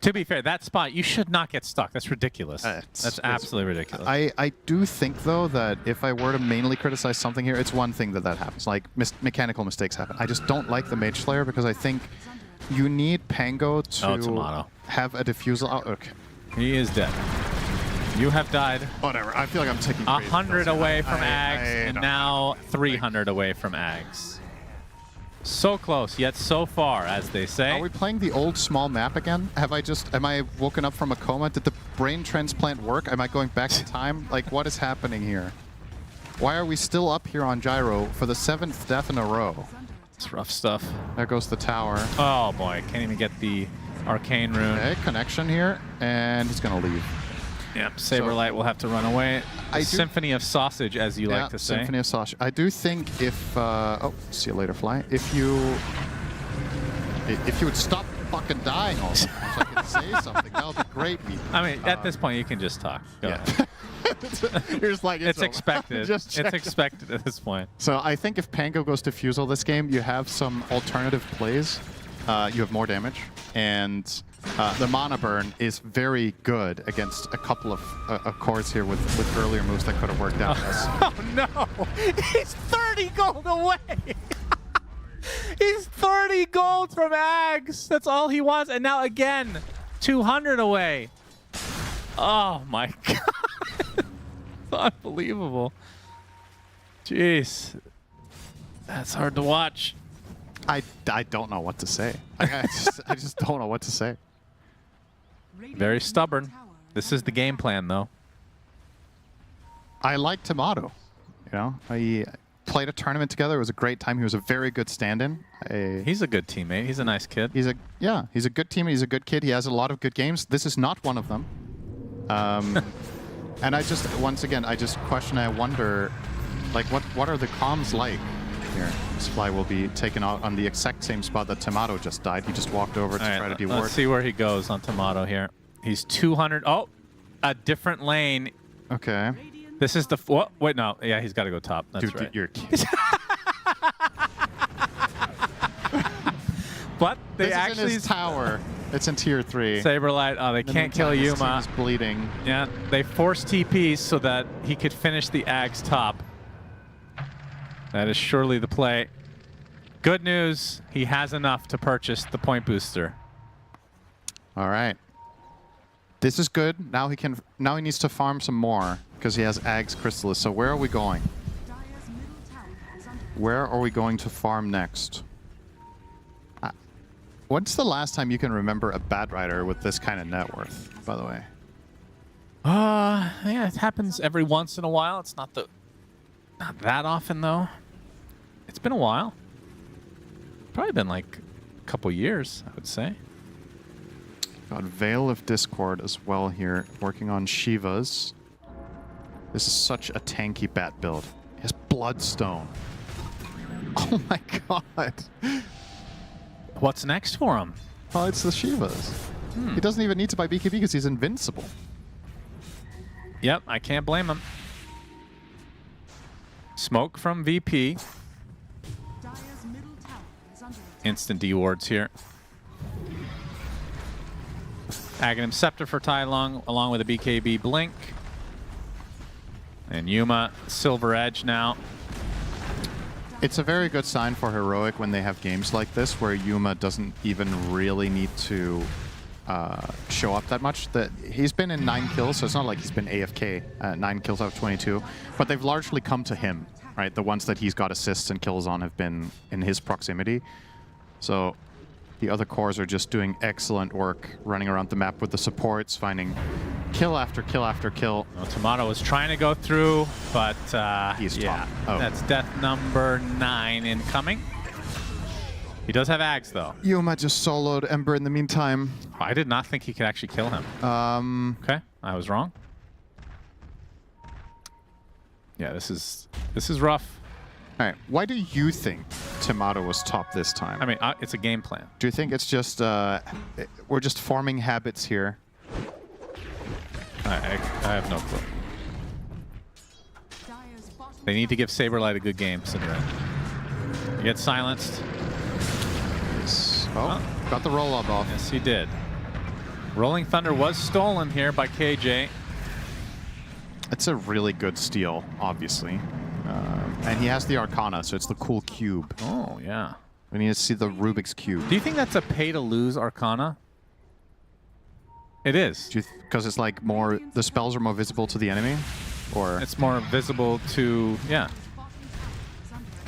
to be fair, that spot, you should not get stuck. That's ridiculous. That's absolutely ridiculous. I do think, though, that if I were to mainly criticize something here, it's one thing that happens. Like, mechanical mistakes happen. I just don't like the Mage Slayer because I think you need Pango to have a diffusal. Oh, okay. He is dead. You have died. Whatever. I feel like I'm taking 100 away from Ags, and now 300 away from Ags. So close, yet so far, as they say. Are we playing the old small map again? Am I woken up from a coma? Did the brain transplant work? Am I going back in time? Like, what is happening here? Why are we still up here on Gyro for the 7th death in a row? It's rough stuff. There goes the tower. Oh boy, can't even get the arcane rune. Okay, connection here, and he's gonna leave. Yep, Saberlight will have to run away. Symphony of Sausage, as you like to say. Symphony of Sausage. I do think if... oh, see you later, Fly. If you would stop fucking dying all the time so I could say something, that would be great. I mean, at this point, you can just talk. Go ahead. You're just like, it's expected. It's expected at this point. So I think if Pango goes to Fusel this game, you have some alternative plays. You have more damage, and the mana burn is very good against a couple of cores here with earlier moves that could have worked out. Oh no! He's 30 gold away! He's 30 gold from Ags! That's all he wants, and now again, 200 away. Oh my god. It's unbelievable. Jeez. That's hard to watch. I don't know what to say. I just don't know what to say. Very stubborn. This is the game plan, though. I like Tomato. You know, I played a tournament together. It was a great time. He was a very good stand-in. He's a good teammate. He's a nice kid. He's a good teammate. He's a good kid. He has a lot of good games. This is not one of them. And I just, once again, I just question. I wonder, like, what are the comms like here? This Fly will be taken out on the exact same spot that Tomato just died. He just walked over to try to deward. Let's see where he goes on Tomato here. He's 200. Oh, a different lane. Okay. This is the... What? Wait, no. Yeah, he's got to go top. That's Dude, right. You're kidding. But they this actually... is in his tower. It's in tier 3. Saberlight. Oh, they can't kill Yuma. He's bleeding. Yeah, they forced TPs so that he could finish the Ags top. That is surely the play. Good news. He has enough to purchase the point booster. All right. This is good. Now he needs to farm some more because he has Ags Chrysalis. So where are we going? Where are we going to farm next? What's the last time you can remember a bad rider with this kind of net worth, by the way? Yeah, it happens every once in a while. It's not that often though. It's been a while. Probably been like a couple years, I would say. Got Veil of Discord as well here, working on Shivas. This is such a tanky bat build. He has Bloodstone. Oh my god. What's next for him? Oh, it's the Shivas. He doesn't even need to buy BKB because he's invincible. Yep, I can't blame him. Smoke from VP. Instant D wards here. Aghanim Scepter for Tai Lung, along with a BKB Blink. And Yuma, Silver Edge now. It's a very good sign for Heroic when they have games like this where Yuma doesn't even really need to show up that much. He's been in 9 kills, so it's not like he's been AFK, 9 kills out of 22, but they've largely come to him, right? The ones that he's got assists and kills on have been in his proximity. So the other cores are just doing excellent work running around the map with the supports, finding kill after kill after kill. Well, Tomato was trying to go through, but he's yeah, top. That's death number 9 incoming. He does have Ags, though. Yuma just soloed Ember in the meantime. I did not think he could actually kill him. Okay, I was wrong. Yeah, this is rough. All right, why do you think Tomato was top this time? I mean, it's a game plan. Do you think it's just we're just forming habits here? I have no clue. They need to give Saberlight a good game, Cinderella. You get silenced. Oh, got the roll-up off. Yes, he did. Rolling Thunder was stolen here by KJ. It's a really good steal, obviously. And he has the Arcana, so it's the cool cube. Oh, yeah. We need to see the Rubik's Cube. Do you think that's a pay-to-lose Arcana? It is. Because it's like more, the spells are more visible to the enemy? Or it's more visible to, yeah.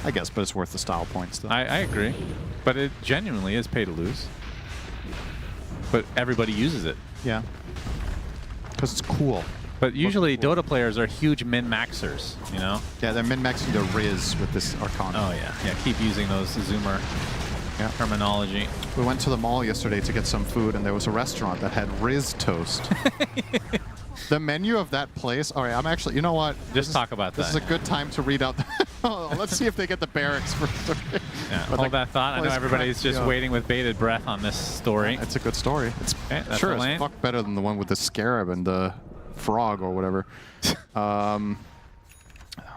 I guess, but it's worth the style points, though. I agree. But it genuinely is pay-to-lose. But everybody uses it. Yeah. Because it's cool. But usually Dota players are huge min-maxers, you know? Yeah, they're min-maxing the Riz with this Arcana. Oh, yeah. Yeah, keep using those Zoomer terminology. We went to the mall yesterday to get some food, and there was a restaurant that had Riz toast. The menu of that place... All right, I'm actually... You know what? Just talk about that. This is a good time to read out... Let's see if they get the barracks first. Yeah, hold that thought. I know everybody's just waiting with bated breath on this story. It's a good story. It's sure as fuck better than the one with the scarab and the frog or whatever.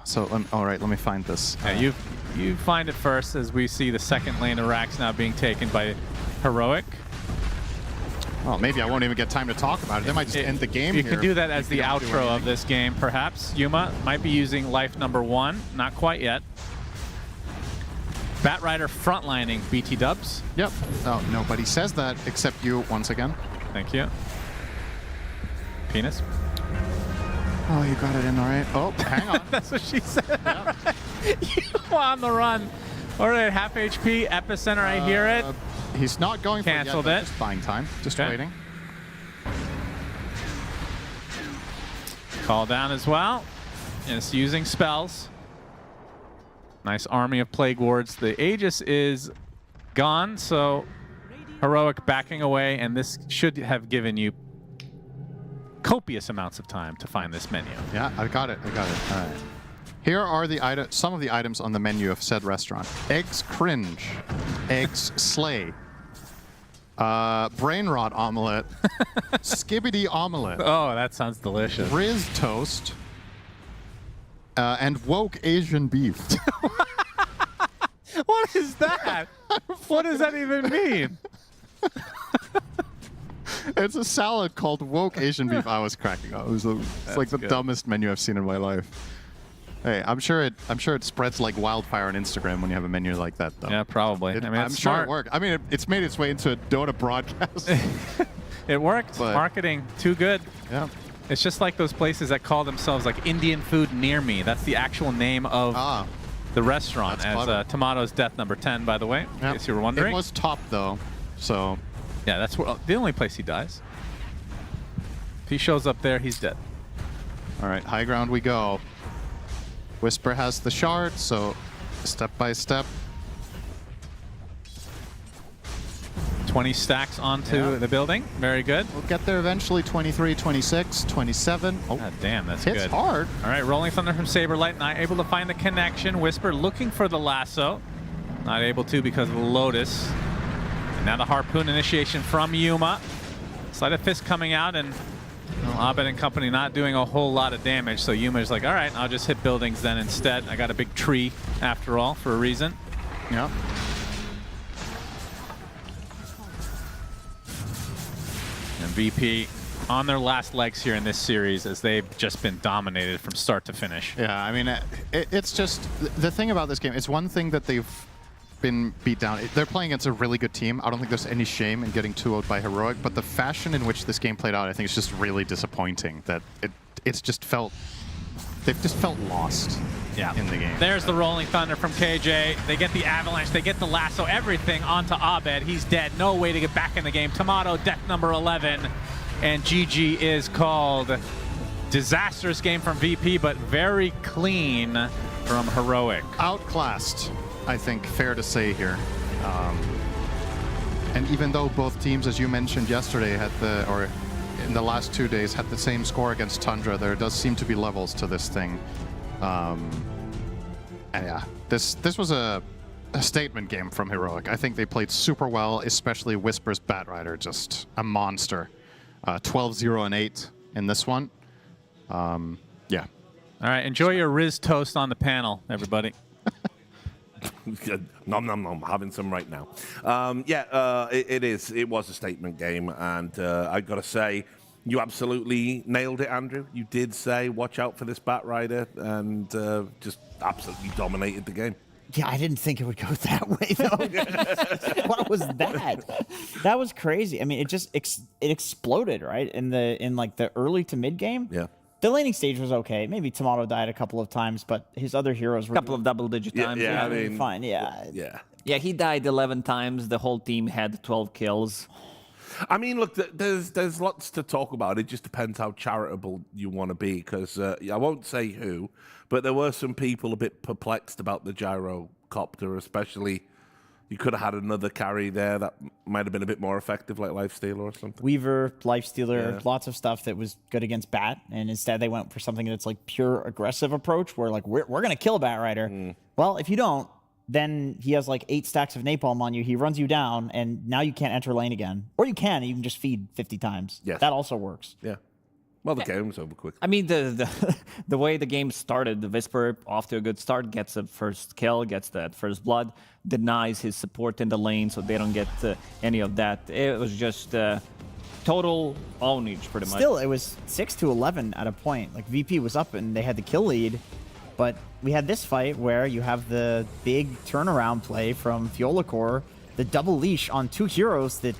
So, all right, let me find this. Yeah, you find it first as we see the second lane of racks now being taken by Heroic. Well, maybe I won't even get time to talk about it. They might just end the game You here. can do that as the outro of this game, perhaps. Yuma might be using life number 1. Not quite yet. Batrider frontlining BT dubs. Yep. Oh, nobody says that except you once again. Thank you. Penis. Oh, you got it in all right. Oh, hang on. That's what she said. You on the run. All right, half HP, Epicenter, I hear it. He's not going Canceled for it yet, it. Just buying time. Just waiting. Call down as well. And it's using spells. Nice army of Plague Wards. The Aegis is gone, so Heroic backing away, and this should have given you copious amounts of time to find this menu. Yeah, I got it. All right. Here are the some of the items on the menu of said restaurant. Eggs cringe. Eggs slay. Brain rot omelet. Skibbity omelet. Oh, that sounds delicious. Riz toast. And woke Asian beef. What is that? What does that even mean? It's a salad called woke Asian beef. I was cracking up. It's like the dumbest menu I've seen in my life. Hey, I'm sure it spreads like wildfire on Instagram when you have a menu like that, though. Yeah, probably. I mean, I'm sure it worked. I mean, it's made its way into a Dota broadcast. It worked. But marketing too good. Yeah. It's just like those places that call themselves like Indian food near me. That's the actual name of the restaurant. That's as Tomato's death number 10, by the way, in case you were wondering. It was top though, so yeah, that's the only place he dies. If he shows up there, he's dead. All right, high ground we go. Whisper has the shard, so step by step. 20 stacks onto the building. Very good. We'll get there eventually. 23, 26, 27. Oh, God damn, that's hits good. hard. All right, Rolling Thunder from Saberlight, not able to find the connection. Whisper looking for the lasso. Not able to because of the Lotus. And now the Harpoon initiation from Yuma. Sleight of Fist coming out, and Abed and company not doing a whole lot of damage. So Yuma's like, all right, I'll just hit buildings then instead. I got a big tree after all for a reason. And VP on their last legs here in this series as they've just been dominated from start to finish. Yeah, I mean, it's just the thing about this game. It's one thing that they've been beat down. They're playing against a really good team. I don't think there's any shame in getting 2-0'd by Heroic, but the fashion in which this game played out, I think, is just really disappointing. That it's just felt they've just felt lost. Yeah. In the game. There's the Rolling Thunder from KJ. They get the Avalanche, they get the lasso, everything onto Abed. He's dead. No way to get back in the game. Tomato, death number 11. And GG is called. Disastrous game from VP, but very clean from Heroic. Outclassed, I think, fair to say here. And even though both teams, as you mentioned yesterday, or in the last 2 days, had the same score against Tundra, there does seem to be levels to this thing. And yeah, this was a statement game from Heroic. I think they played super well, especially Whisper's Batrider, just a monster. 12-0 and 8 in this one. Yeah. All right, enjoy your Riz toast on the panel, everybody. Nom nom nom, having some right now. It was a statement game, and I gotta say, you absolutely nailed it, Andrew. You did say, watch out for this Batrider, and just absolutely dominated the game. Yeah, I didn't think it would go that way, though. What was that? That was crazy. I mean, it just it exploded, right? In like the early to mid game. Yeah. The laning stage was okay. Maybe Tomato died a couple of times, but his other heroes were... A couple of double-digit times. Yeah, I mean... Fine, yeah. Yeah. Yeah, he died 11 times. The whole team had 12 kills. I mean, look, there's lots to talk about. It just depends how charitable you want to be, because I won't say who, but there were some people a bit perplexed about the gyrocopter, especially... You could have had another carry there that might have been a bit more effective, like Lifestealer or something. Weaver, Lifestealer, lots of stuff that was good against Bat, and instead they went for something that's like pure aggressive approach, where like we're gonna kill Batrider. Well, if you don't, then he has like 8 stacks of napalm on you. He runs you down, and now you can't enter lane again, or you can just feed 50 times. Yes. That also works. Yeah. Well, the game's over quick. I mean, the way the game started, the Whisper off to a good start, gets a first kill, gets that first blood, denies his support in the lane, so they don't get any of that. It was just total ownage, pretty much. Still, it was 6-11 at a point. Like VP was up and they had the kill lead, but we had this fight where you have the big turnaround play from Fiolacor, the double leash on 2 heroes that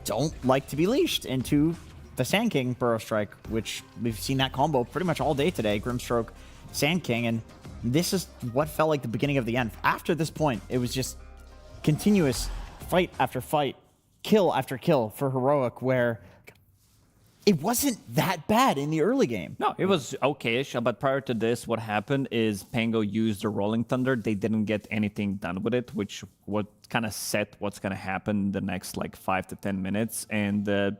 don't like to be leashed into the Sand King Burrow Strike, which we've seen that combo pretty much all day today, Grimstroke, Sand King, and this is what felt like the beginning of the end. After this point, it was just continuous fight after fight, kill after kill for Heroic, where it wasn't that bad in the early game. No, it was okay-ish, but prior to this, what happened is Pango used the Rolling Thunder. They didn't get anything done with it, which what kind of set what's going to happen the next like 5 to 10 minutes, and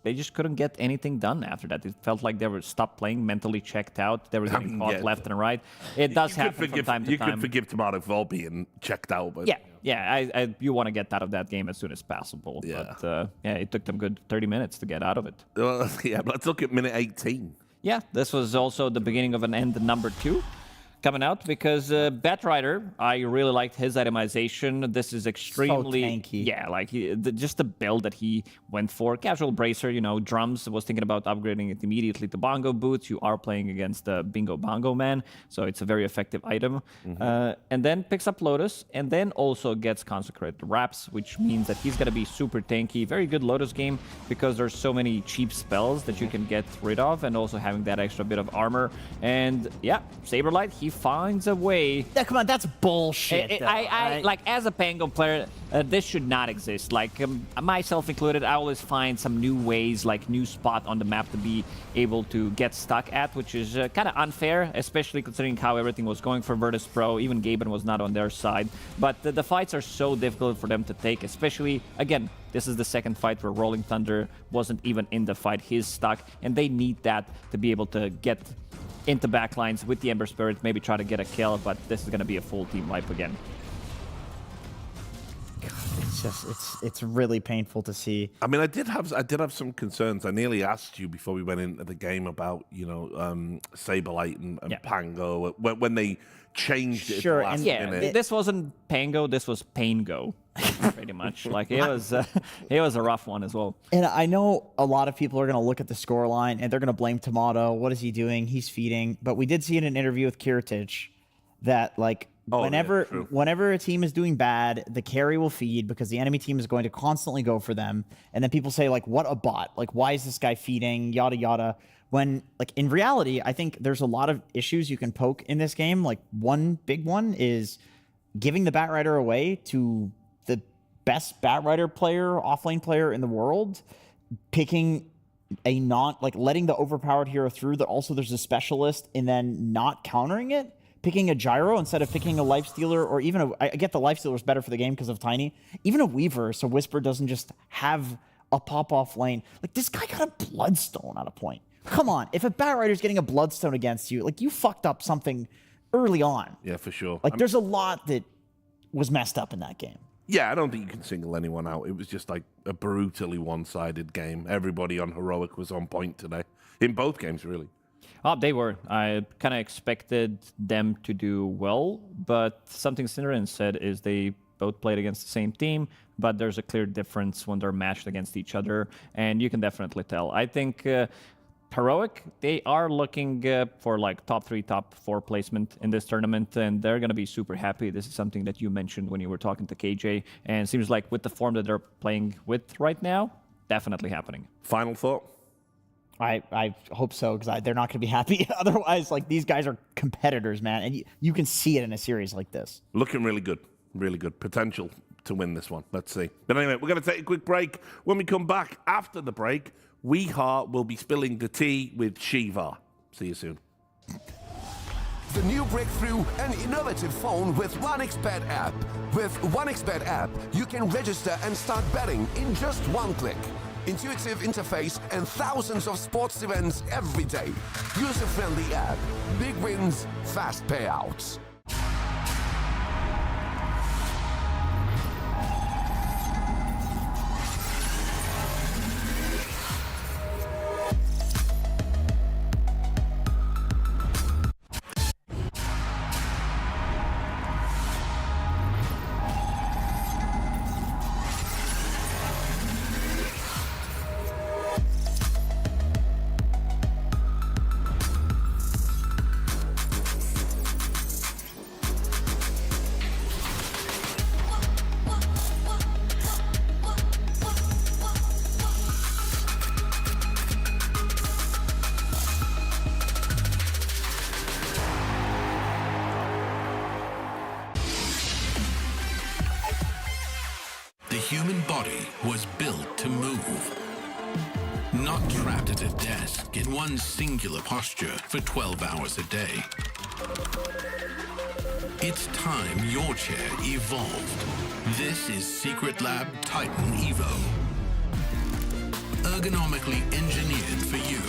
they just couldn't get anything done after that. It felt like they were stopped playing, mentally checked out. They were getting caught left and right. It does happen from time to time. You could forgive Tomato for being checked out, but you want to get out of that game as soon as possible. Yeah. But it took them good 30 minutes to get out of it. Yeah, but let's look at minute 18. Yeah, this was also the beginning of an end number 2. Coming out because Batrider, I really liked his itemization. This is extremely tanky. Yeah, like just the build that he went for. Casual bracer, drums. Was thinking about upgrading it immediately to bongo boots. You are playing against the Bingo Bongo man, so it's a very effective item. And then picks up Lotus, and then also gets Consecrated Wraps, which means that he's gonna be super tanky. Very good Lotus game because there's so many cheap spells that you can get rid of, and also having that extra bit of armor. And yeah, Saberlight, he finds a way. Yeah, come on, that's bullshit. Like as a Pango player, this should not exist. Like myself included, I always find some new ways, like new spot on the map to be able to get stuck at, which is kind of unfair, especially considering how everything was going for Virtus.pro. Even Gaben was not on their side. But the fights are so difficult for them to take, especially, again, this is the second fight where Rolling Thunder wasn't even in the fight. He's stuck, and they need that to be able to get into backlines with the Ember Spirit, maybe try to get a kill, but this is going to be a full team wipe again. it's really painful to see. I mean, I did have some concerns. I nearly asked you before we went into the game about, you know, Saberlight and Pango when they changed it. Sure, at the last minute. this wasn't Pango, this was Paingo, pretty much. Like it was a rough one as well. And I know a lot of people are going to look at the scoreline and they're going to blame Tomato. What is he doing? He's feeding. But we did see in an interview with Kiritich that like whenever a team is doing bad, the carry will feed because the enemy team is going to constantly go for them. And then people say like, what a bot? Like, why is this guy feeding? Yada, yada. When like in reality, I think there's a lot of issues you can poke in this game. Like one big one is giving the Batrider away to the best Batrider player, offlane player in the world, picking a letting the overpowered hero through that also there's a specialist and then not countering it, picking a gyro instead of picking a lifestealer or even I get the lifestealer is better for the game because of Tiny, even a Weaver so Whisper doesn't just have a pop-off lane. Like this guy got a Bloodstone at a point. Come on, if a Batrider's getting a Bloodstone against you, like you fucked up something early on. Yeah, for sure. Like there's a lot that was messed up in that game. Yeah, I don't think you can single anyone out. It was just like a brutally one-sided game. Everybody on Heroic was on point today. In both games, really. Oh, they were. I kind of expected them to do well, but something Cinderin said is they both played against the same team, but there's a clear difference when they're matched against each other, and you can definitely tell. I think Heroic, they are looking for like top 3, top 4 placement in this tournament, and they're going to be super happy. This is something that you mentioned when you were talking to KJ, and it seems like with the form that they're playing with right now, definitely happening. Final thought? I hope so, because they're not going to be happy. Otherwise, like these guys are competitors, man, and you can see it in a series like this. Looking really good. Really good. Potential to win this one. Let's see. But anyway, we're going to take a quick break. When we come back after the break, Weeheart will be spilling the tea with Shiva. See you soon. The new breakthrough, an innovative phone with 1xBet app. With 1xBet app, you can register and start betting in just one click. Intuitive interface and thousands of sports events every day. User-friendly app. Big wins, fast payouts. The human body was built to move, not trapped at a desk in one singular posture for 12 hours a day. It's time your chair evolved. This is Secret Lab Titan Evo. Ergonomically engineered for you,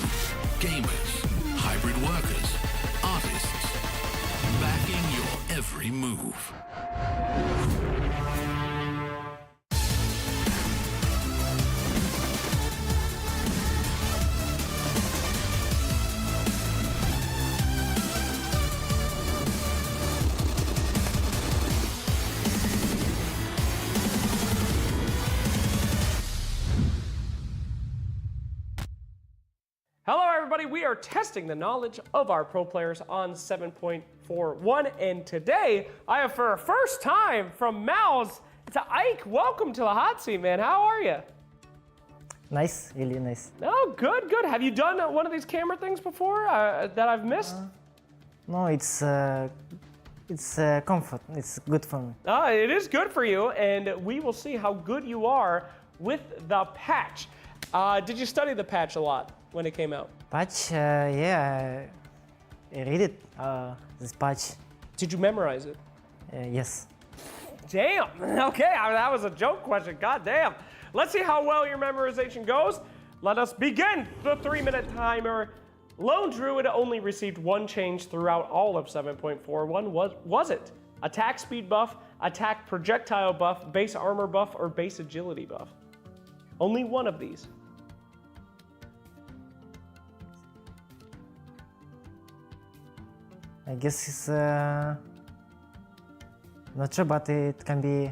gamers, hybrid workers, artists, backing your every move. Hello everybody, we are testing the knowledge of our pro players on 7.41, and today I have for a first time from MOUZ, it's Ike. Welcome to the hot seat, man. How are you? Nice, really nice. Oh, good, good. Have you done one of these camera things before that I've missed? No, it's comfort. It's good for me. It is good for you, and we will see how good you are with the patch. Did you study the patch a lot when it came out? Patch, yeah, I read it, this patch. Did you memorize it? Yes. Damn, okay, that was a joke question, god damn. Let's see how well your memorization goes. Let us begin the 3-minute timer. Lone Druid only received one change throughout all of 7.41. Was it attack speed buff, attack projectile buff, base armor buff, or base agility buff. Only one of these. I guess it's not sure, but it can be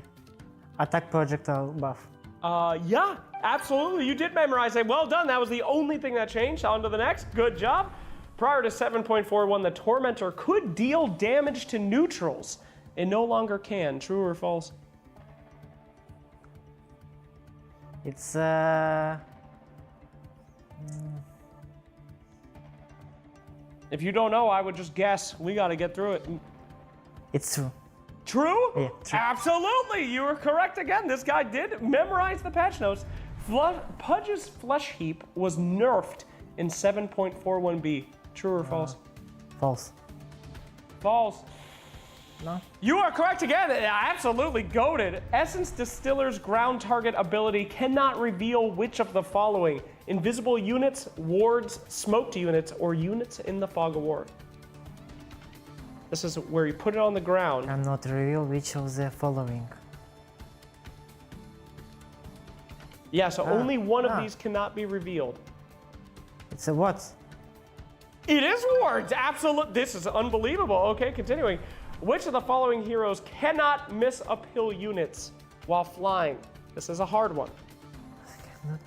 attack projectile buff. Yeah, absolutely. You did memorize it. Well done. That was the only thing that changed. On to the next. Good job. Prior to 7.41, the Tormentor could deal damage to neutrals. It no longer can. True or false? It's If you don't know, I would just guess. We got to get through it. It's true. True? Yeah, true. Absolutely. You were correct again. This guy did memorize the patch notes. Pudge's Flesh Heap was nerfed in 7.41b. True or false? False. False. No. You are correct again. Absolutely goated. Essence Distiller's ground target ability cannot reveal which of the following: invisible units, wards, smoked units, or units in the fog of war. This is where you put it on the ground. Cannot reveal which of the following. Yeah, so only one of these cannot be revealed. It's a what? It is wards. Absolute. This is unbelievable. Okay, continuing. Which of the following heroes cannot miss uphill units while flying? This is a hard one.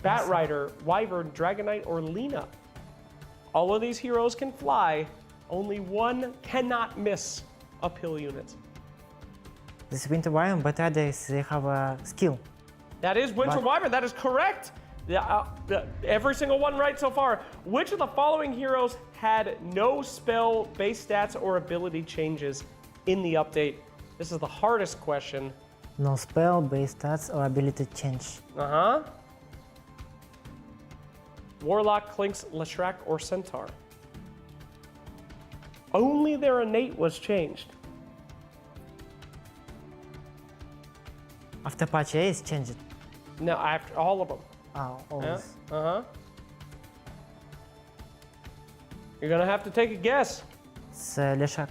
Batrider, Wyvern, Dragonite, or Lina. All of these heroes can fly. Only one cannot miss uphill units. This Winter Wyvern, but others they have a skill. That is Winter Wyvern. That is correct. Every single one right so far. Which of the following heroes had no spell, base stats, or ability changes in the update? This is the hardest question. No spell, base stats, or ability change. Warlock, Clinks, Leshrac, or Centaur. Only their innate was changed. After patch A is changed. No, after all of them. Oh, always. You're gonna have to take a guess. It's Leshrac.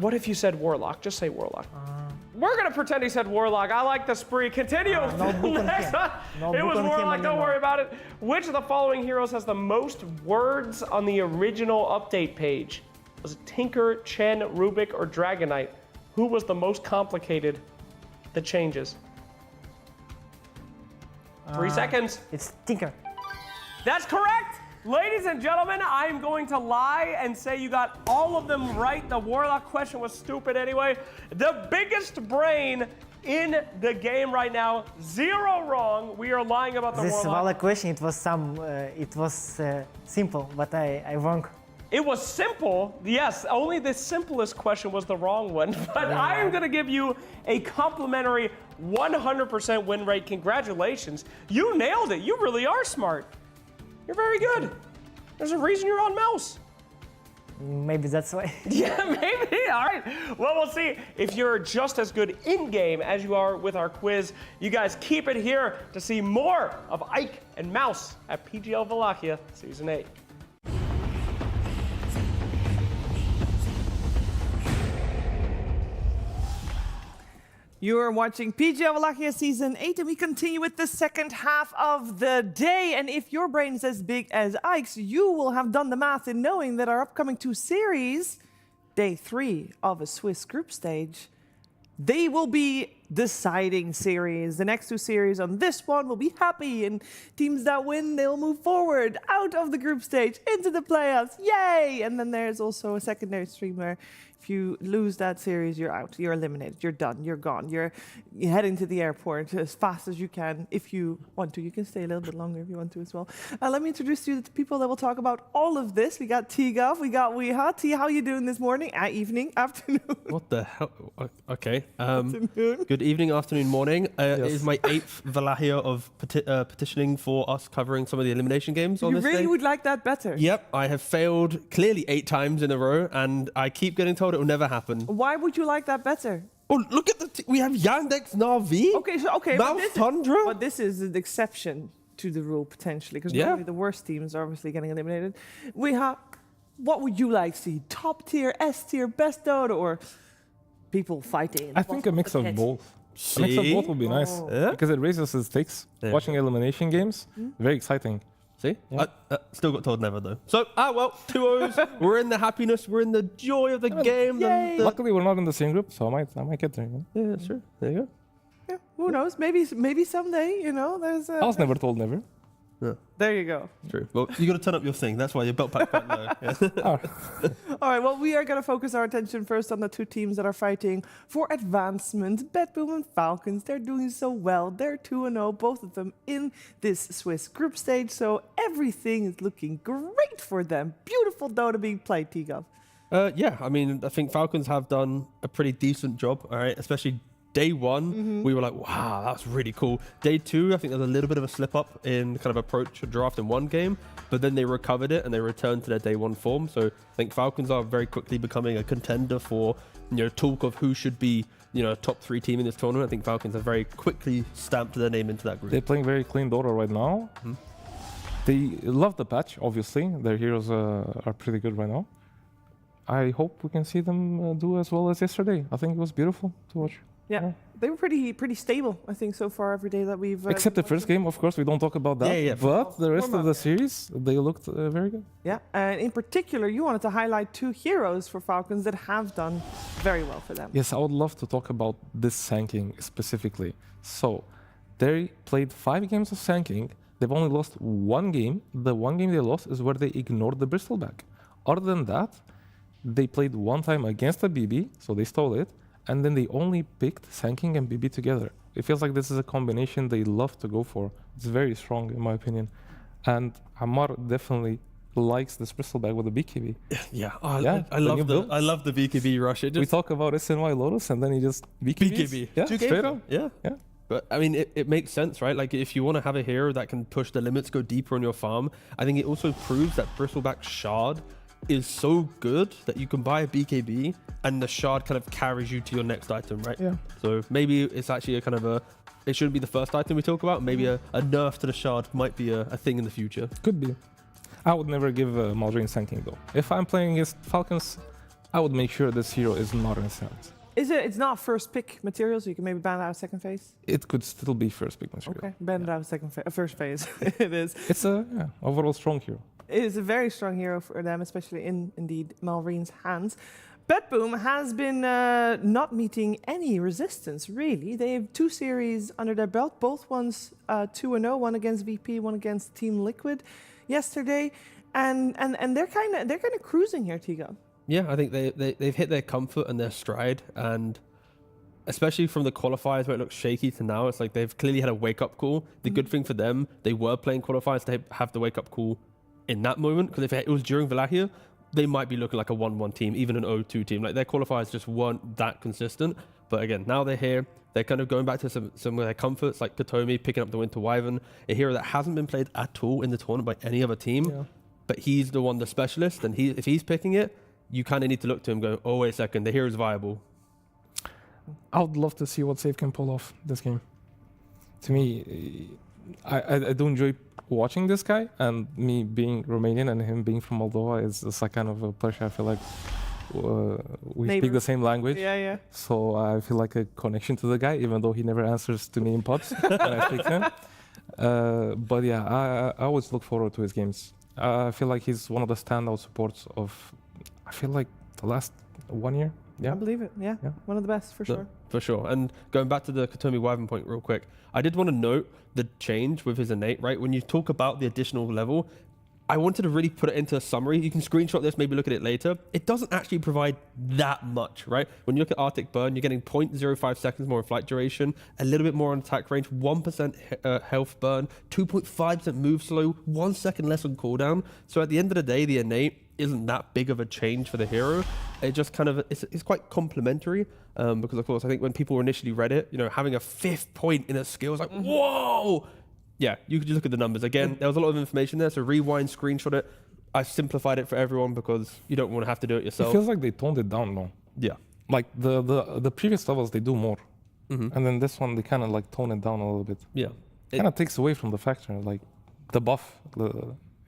What if you said Warlock? Just say Warlock. We're gonna pretend he said Warlock. I like the spree. Continue. Next one. It was Warlock. Don't worry about it. Which of the following heroes has the most words on the original update page? Was it Tinker, Chen, Rubik, or Dragonite? Who was the most complicated? The changes. 3 seconds. It's Tinker. That's correct. Ladies and gentlemen, I'm going to lie and say you got all of them right. The Warlock question was stupid anyway. The biggest brain in the game right now, 0 wrong. We are lying about the This Warlock. question, it was simple, but I wrong. It was simple, yes. Only the simplest question was the wrong one. But I am going to give you a complimentary 100% win rate. Congratulations. You nailed it. You really are smart. You're very good. There's a reason you're on MOUZ. Maybe that's why. Yeah, maybe. All right. Well, we'll see if you're just as good in-game as you are with our quiz. You guys keep it here to see more of Ike and MOUZ at PGL Wallachia Season 8. You are watching PGL Wallachia Season 8, and we continue with the second half of the day. And if your brain is as big as Ike's, you will have done the math in knowing that our upcoming 2 series, Day 3 of a Swiss group stage, they will be deciding series. The next 2 series on this one will be happy, and teams that win, they'll move forward out of the group stage into the playoffs. Yay! And then there's also a secondary stream where if you lose that series, you're out. You're eliminated. You're done. You're gone. You're heading to the airport as fast as you can if you want to. You can stay a little bit longer if you want to as well. Let me introduce you to the people that will talk about all of this. We got T-Gov. We got Weeha. T, how you doing this morning? Evening? Afternoon? What the hell? Okay. Good evening, afternoon, morning. It is my 8th Wallachia of petitioning for us covering some of the elimination games on this day. You really would like that better? Yep. I have failed clearly 8 times in a row, and I keep getting told it will never happen. Why would you like that better? Oh, look at we have Yandex, Na'Vi. Okay, MOUZ, Tundra. But this is an exception to the rule potentially, because normally the worst teams are obviously getting eliminated. What would you like to see? Top tier, S tier, best Dota, or people fighting. I think a mix of both. A mix of both would be nice because it raises the stakes. Yeah. Watching elimination games, very exciting. See? Yeah. Still got told never, though. So, well, 2-0s. We're in the happiness. We're in the joy of the game. Luckily, we're not in the same group, so I might get there. Yeah, sure. There you go. Yeah, who knows? Maybe someday, you know, there's I was never told never. Yeah. There you go. True. Well, you got to turn up your thing. That's why your belt pack quite low. Yeah. All right, well, we are going to focus our attention first on the two teams that are fighting for advancement. BetBoom and Falcons, they're doing so well. They're 2-0, both of them in this Swiss group stage, so everything is looking great for them. Beautiful Dota being played, Tigov. Yeah, I mean, I think Falcons have done a pretty decent job, all right, especially Day 1, we were like, wow, that's really cool. Day 2, I think there's a little bit of a slip up in kind of approach or draft in one game, but then they recovered it and they returned to their Day 1 form. So I think Falcons are very quickly becoming a contender for, talk of who should be, a top 3 team in this tournament. I think Falcons have very quickly stamped their name into that group. They're playing very clean Dota right now. They love the patch, obviously. Their heroes are pretty good right now. I hope we can see them do as well as yesterday. I think it was beautiful to watch. Yeah, they were pretty stable, I think, so far every day that we've... Except the first game, of course, we don't talk about that. Yeah. But the rest of the series, they looked very good. Yeah, and in particular, you wanted to highlight 2 heroes for Falcons that have done very well for them. Yes, I would love to talk about this Sanking specifically. So, they played 5 games of Sanking. They've only lost 1 game. The 1 game they lost is where they ignored the Bristleback. Other than that, they played 1 time against the BB, so they stole it. And then they only picked Sanking and BB together. It feels like this is a combination they love to go for. It's very strong, in my opinion. And Amar definitely likes this Bristleback with the BKB. Yeah, I love the BKB rush. We talk about SNY Lotus and then he just BKB. Yeah, straight up. Yeah. But I mean, it makes sense, right? Like if you want to have a hero that can push the limits, go deeper on your farm, I think it also proves that Bristleback Shard is so good that you can buy a BKB and the shard kind of carries you to your next item, right? Yeah. So maybe it's actually a kind of it shouldn't be the first item we talk about. Maybe a nerf to the shard might be a thing in the future. Could be. I would never give Maldrine Sanking though. If I'm playing against Falcons, I would make sure this hero is not in Sands. It's not first pick material, so you can maybe ban it out of second phase? It could still be first pick material. Okay, ban it out of first phase. It is. It's a overall strong hero. It is a very strong hero for them, especially in, indeed, Malrine's hands. BetBoom has been not meeting any resistance, really. They have 2 series under their belt, both ones 2-0, one against VP, one against Team Liquid yesterday. And they're kind of cruising here, Tiga. Yeah, I think they've hit their comfort and their stride, and especially from the qualifiers where it looks shaky to now, it's like they've clearly had a wake-up call. The good thing for them, they were playing qualifiers to have the wake-up call in that moment, because if it was during Wallachia, they might be looking like a 1-1 team, even an 0-2 team. Like their qualifiers just weren't that consistent. But again, now they're here. They're kind of going back to some of their comforts, like Katomi picking up the Winter Wyvern, a hero that hasn't been played at all in the tournament by any other team. Yeah. But he's the one, the specialist, and if he's picking it, you kind of need to look to him and go, oh, wait a second, the hero's viable. I would love to see what Save can pull off this game. To me, I do enjoy watching this guy, and me being Romanian and him being from Moldova is just like kind of a pleasure. I feel like we speak the same language. Yeah. So I feel like a connection to the guy, even though he never answers to me in pods when I speak to him. But yeah, I always look forward to his games. I feel like he's one of the standout supports of, I feel like, the last 1 year. Yeah, I believe it. Yeah. One of the best, for sure. For sure. And going back to the Katomi Wyvern point real quick, I did want to note the change with his innate, right? When you talk about the additional level, I wanted to really put it into a summary. You can screenshot this, maybe look at it later. It doesn't actually provide that much, right? When you look at Arctic Burn, you're getting 0.05 seconds more in flight duration, a little bit more on attack range, 1% health burn, 2.5% move slow, 1 second less on cooldown. So at the end of the day, the innate isn't that big of a change for the hero. It just kind of, it's quite complementary because of course, I think when people initially read it, having a 5th point in a skill is like, whoa! Yeah, you could just look at the numbers. Again, there was a lot of information there, so rewind, screenshot it. I've simplified it for everyone because you don't want to have to do it yourself. It feels like they toned it down though. Yeah. Like the previous levels, they do more. And then this one, they kind of like tone it down a little bit. Yeah. Kind of takes away from the factor, like the buff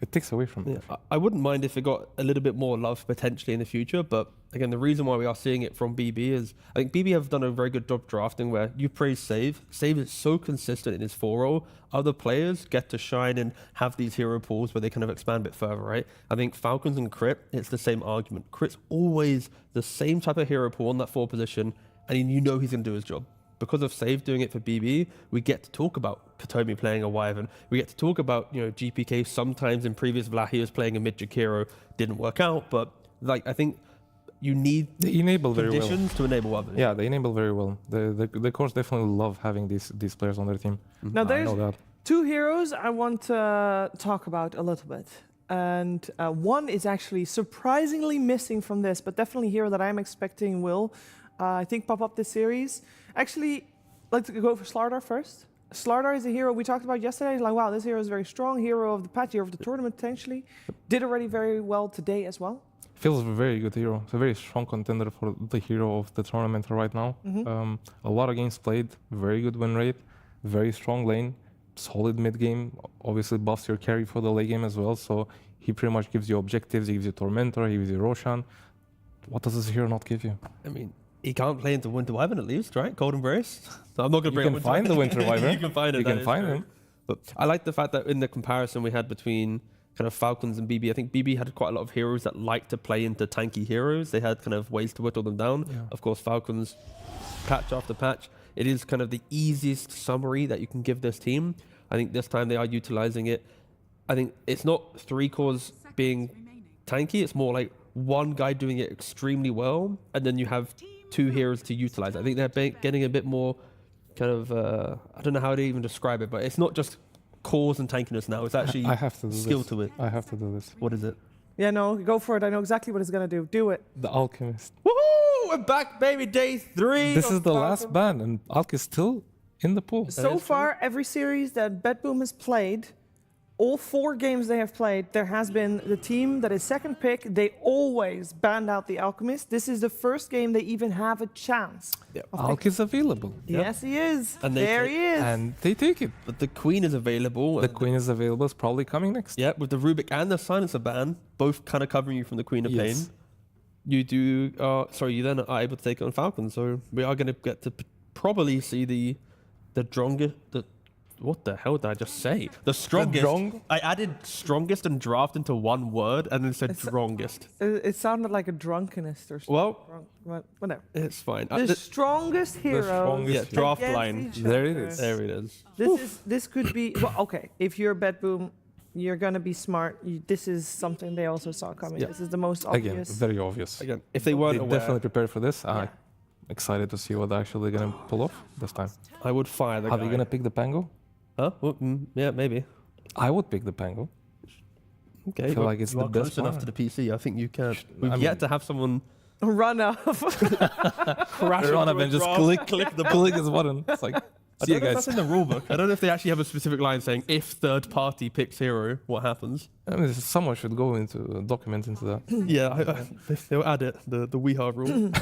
It takes away from it. I wouldn't mind if it got a little bit more love potentially in the future, but again, the reason why we are seeing it from BB is I think BB have done a very good job drafting where you praise Save. Save is so consistent in his 4 role. Other players get to shine and have these hero pools where they kind of expand a bit further, right? I think Falcons and Crit, it's the same argument. Crit's always the same type of hero pool on that 4 position, and you know he's going to do his job. Because of Save doing it for BB, we get to talk about Katomi playing a Wyvern. We get to talk about, GPK sometimes in previous Wallachia playing a mid-Jig hero. Didn't work out, but like I think you need they enable conditions very well. to enable others. Yeah, they enable very well. The course definitely love having these players on their team. Now there's I know that. 2 heroes I want to talk about a little bit. And one is actually surprisingly missing from this, but definitely a hero that I'm expecting will, I think, pop up this series. Actually, let's go for Slardar first. Slardar is a hero we talked about yesterday. Like, wow, this hero is very strong. Hero of the patch, hero of the tournament, potentially. Did already very well today as well. Feels a very good hero. It's a very strong contender for the hero of the tournament right now. A lot of games played, very good win rate, very strong lane, solid mid game. Obviously buffs your carry for the late game as well. So he pretty much gives you objectives. He gives you Tormentor. He gives you Roshan. What does this hero not give you? I mean, he can't play into Winter Wyvern at least, right? Golden Brace. So I'm not going to bring You can find the Winter Wyvern. You can find it. You can find him. But I like the fact that in the comparison we had between kind of Falcons and BB, I think BB had quite a lot of heroes that like to play into tanky heroes. They had kind of ways to whittle them down. Yeah. Of course, Falcons, patch after patch, it is kind of the easiest summary that you can give this team. I think this time they are utilizing it. I think it's not 3 cores being tanky. It's more like one guy doing it extremely well, and then you have 2 heroes to utilize. I think they're getting a bit more kind of, I don't know how to even describe it, but it's not just cores and tankiness now. It's actually I have to do skill this. to it. I have to do this. What is it? Yeah, no, go for it. I know exactly what it's going to do. Do it. The Alchemist. Woohoo! We're back, baby. Day 3. This is the last ban, and Alk is still in the pool. So far, every series that BetBoom has played, all 4 games they have played, there has been the team that is second pick. They always banned out the Alchemist. This is the first game they even have a chance. Yep. Alk is available. Yes, he is. And there he is. And they take it. But the Queen is available. The Queen is available. It's probably coming next. Yeah, with the Rubik and the Silencer ban, both kind of covering you from the Queen of Pain. Yes. You do, you then are able to take it on Falcons. So we are going to get to probably see the strongest, what the hell did I just say? The strongest. I added strongest and draft into one word and then said strongest. It sounded like a drunkenist or something. Well, whatever. It's fine. The strongest hero. Yeah, draft line. There it is. There it is. This could be, well, okay, if you're BetBoom, you're going to be smart. This is something they also saw coming. Yeah. This is the most obvious. Again, very obvious. Again, if they weren't aware, definitely prepared for this. I'm excited to see what they're actually going to pull off this time. I would fire the guy. Are they going to pick the Pango? Huh? Well, yeah, maybe. I would pick the Pango. Okay. I feel like it's you the are best close enough to the PC. I think you can. We've yet to have someone run off. crash run up and just click this button. It's like, I don't know if that's in the rulebook. I don't know if they actually have a specific line saying if third party picks hero, what happens. I mean, someone should go into document into that. Yeah, they'll add it. The WeHard rule.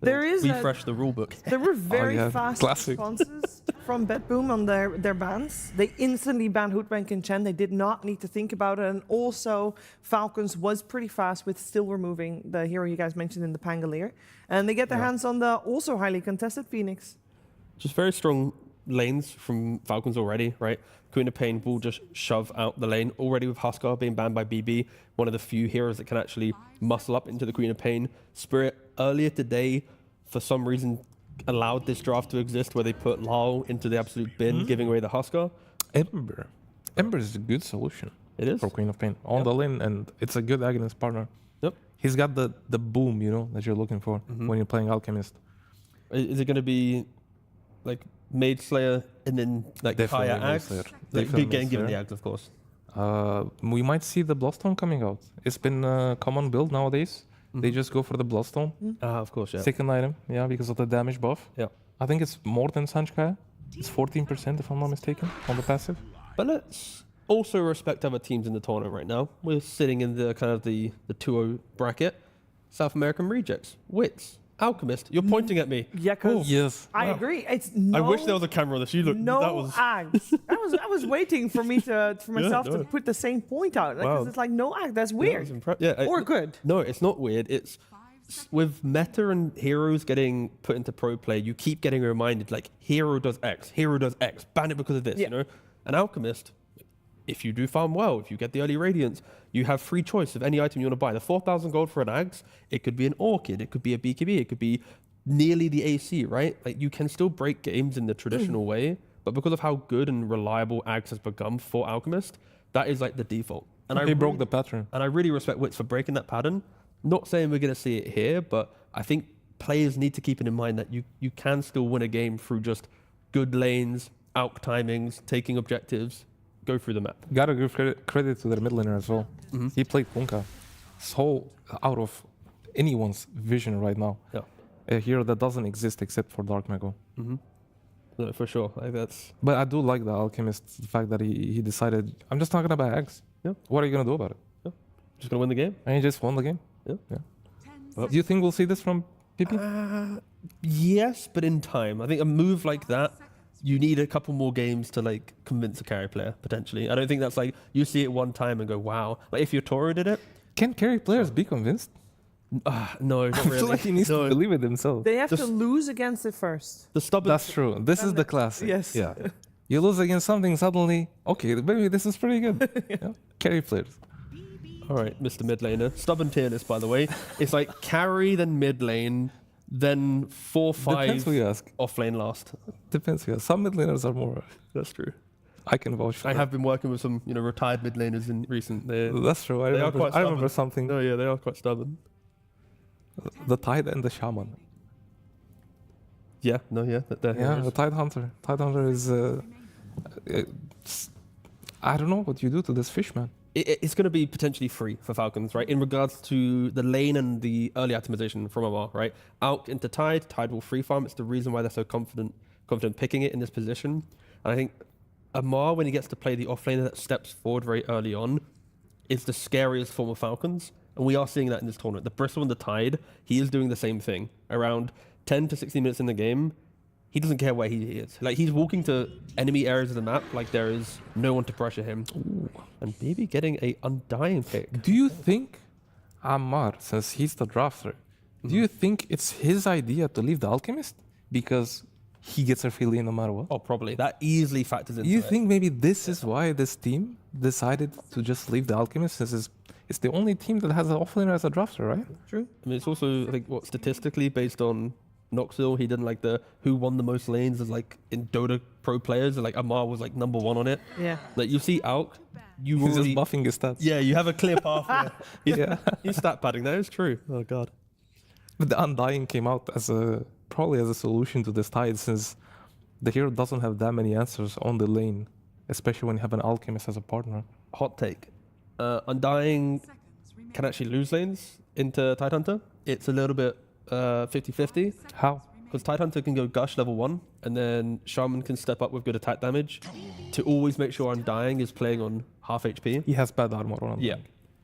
There is refresh the rulebook. There were very fast classic responses from BetBoom on their bans. They instantly banned Hoodbank and Chen. They did not need to think about it. And also, Falcons was pretty fast with still removing the hero you guys mentioned in the Pangolier. And they get their hands on the also highly contested Phoenix. Just very strong lanes from Falcons already, right? Queen of Pain will just shove out the lane. Already with Huskar being banned by BB, one of the few heroes that can actually muscle up into the Queen of Pain. Spirit earlier today, for some reason, allowed this draft to exist where they put Lao into the absolute bin, giving away the Huskar. Ember. Ember is a good solution. It is. For Queen of Pain on the lane, and it's a good Aghanim partner. Yep. He's got the boom, you know, that you're looking for when you're playing Alchemist. Is it going to be like Maid Slayer and then like Kaya Axe? Getting given the Axe, of course. We might see the Bloodstone coming out. It's been a common build nowadays. They just go for the Bloodstone. Of course, yeah. Second item, yeah, because of the damage buff. Yeah. I think it's more than Sanchkaya. It's 14% if I'm not mistaken on the passive. But let's also respect other teams in the tournament right now. We're sitting in the kind of the 2-0 bracket. South American Rejects, Wits, Alchemist, you're pointing at me. Yeah, because Yes. I agree. It's no, I wish there was a camera on this. You look. no that was. ags. I was waiting for myself to put the same point out. Because it's like no ag. That's weird. Or good. No, it's not weird. It's with meta and heroes getting put into pro play, you keep getting reminded like hero does X, ban it because of this, you know? An alchemist, if you do farm well, if you get the early radiance, you have free choice of any item you want to buy. The 4,000 gold for an Ags, it could be an Orchid, it could be a BKB, it could be nearly the AC, right? Like you can still break games in the traditional way, but because of how good and reliable Ags has become for Alchemist, that is like the default. And He broke the pattern. And I really respect Wits for breaking that pattern. Not saying we're going to see it here, but I think players need to keep it in mind that you can still win a game through just good lanes, AUK timings, taking objectives, go through the map. Gotta give credit to their mid laner as well. He played Punka so out of anyone's vision right now. Yeah. A hero that doesn't exist except for Dark Mago. No, for sure. Like that's. But I do like the Alchemist, the fact that he decided, I'm just not gonna buy X. Yeah. What are you gonna do about it? Yeah. Just gonna win the game. And he just won the game. Yeah. Do you think we'll see this from PP? Yes, but in time. I think a move like that, you need a couple more games to like convince a carry player potentially. I don't think that's like you see it one time and go wow. Like if your Toro did it, can carry players be convinced? No, not I really. feel like he needs to believe it himself. They have to lose against it first. The stubborn. That's true. This is the classic. Yes. Yeah. You lose against something suddenly. Okay, maybe this is pretty good. Yeah. Carry players. All right, Mr. Mid Laner. Stubborn tier list, by the way. It's like carry, then mid lane, then 4-5 Depends who you ask. off lane last. Depends. Yeah. Some mid laners are more. That's true. I can vouch for I that. have been working with some, retired mid laners in recent. That's true. I remember something. No, yeah, they are quite stubborn. The Tide and the Shaman. Yeah, no, yeah. The Tide Hunter. Tide Hunter is. I don't know what you do to this fish, man. It's going to be potentially free for Falcons, right? In regards to the lane and the early optimization from Amar, right? Out into Tide, Tide will free farm. It's the reason why they're so confident picking it in this position. And I think Amar, when he gets to play the offlaner that steps forward very early on, is the scariest form of Falcons. And we are seeing that in this tournament. The Bristle and the Tide, he is doing the same thing. Around 10 to 60 minutes in the game, he doesn't care where he is. Like, he's walking to enemy areas of the map like there is no one to pressure him. Ooh. And maybe getting a Undying pick. Do you think Amar, since he's the drafter, do you think it's his idea to leave the Alchemist? Because he gets a free lane no matter what? Oh, probably. That easily factors into it. You think maybe this is why this team decided to just leave the Alchemist, since it's the only team that has an offlaner as a drafter, right? True. I mean, it's also, I think, statistically based on Noxil, he didn't like the who won the most lanes as like in Dota pro players, and like Amar was like number 1 on it. Yeah. Like you see AUK, he's just buffing his stats. Yeah, you have a clear path. He's stat padding. That is true. Oh god. But the Undying came out as probably as a solution to this Tide, since the hero doesn't have that many answers on the lane, especially when you have an Alchemist as a partner. Hot take. Undying can actually lose lanes into Tidehunter. It's a little bit 50-50. How? Because Tidehunter can go Gush level 1, and then Shaman can step up with good attack damage to always make sure Undying is playing on half HP. He has bad armor on him. Yeah.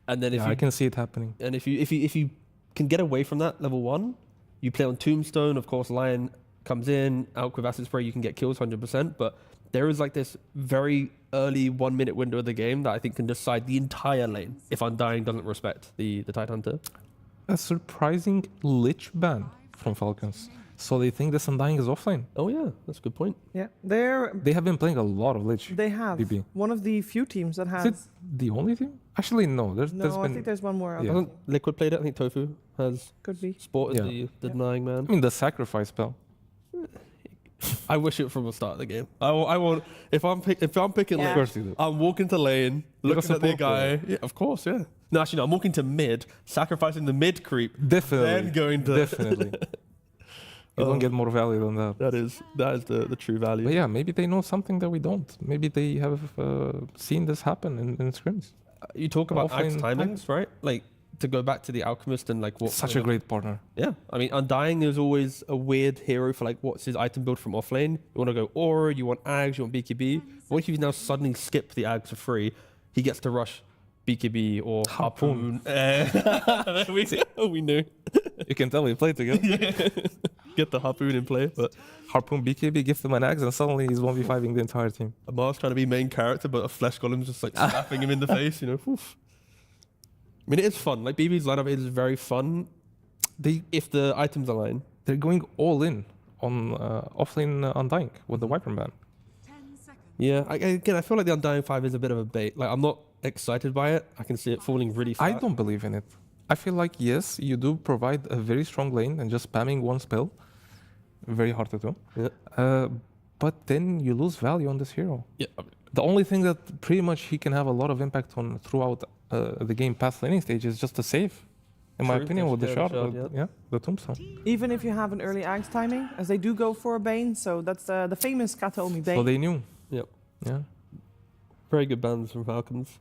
And then if I can see it happening. And if you can get away from that level 1, you play on Tombstone, of course, Lion comes in, out with Acid Spray, you can get kills 100%, but there is like this very early 1-minute window of the game that I think can decide the entire lane if Undying doesn't respect the Tidehunter. A surprising Lich ban from Falcons. So they think this Undying is offlane. Oh yeah, that's a good point. Yeah, they have been playing a lot of Lich. They have. DB. One of the few teams that has. Is it the only team? Actually, no. There's been... I think there's one more. Yeah. Hasn't Liquid played it? I think Tofu has. Could be. Sport is the denying man. I mean, the sacrifice spell. I wish it from the start of the game. I want if I'm picking Of course you do. I'm walking to lane, looking at the support guy. Yeah, of course, yeah. No, actually, no. I'm walking to mid, sacrificing the mid creep. Definitely. Then going to Definitely. You don't get more value than that. That is the true value. But yeah, maybe they know something that we don't. Maybe they have seen this happen in scrims. You talk about Offlane axe timings, right? Like to go back to the Alchemist and like what. Such a great partner. Yeah, I mean, Undying is always a weird hero for like what's his item build from offlane. You want to go Aura, you want Ags, you want BKB. What if you now suddenly skip the Ags for free? He gets to rush BKB or Harpoon. We knew. You can tell we played together. Get the Harpoon in play, but Harpoon BKB, give him an axe, and suddenly he's 1v5ing the entire team. Amar's trying to be main character, but a flesh golem's just like slapping him in the face, you know. Oof. I mean, it is fun. Like, BB's lineup is very fun. If the items align. They're going all in on offlane Undying with the Viper ban. Yeah, again, I feel like the Undying 5 is a bit of a bait. Like, I'm not excited by it. I can see it falling really fast. I don't believe in it. I feel like, yes, you do provide a very strong lane, and just spamming one spell, very hard to do. Yeah. But then you lose value on this hero. Yeah. The only thing that pretty much he can have a lot of impact on throughout the game past laning stage is just a save. In my opinion, with the shot, the tombstone. Even if you have an early axe timing, as they do go for a Bane, so that's the famous Kataomi Bane. So they knew. Yep. Yeah. Very good bans from Falcons.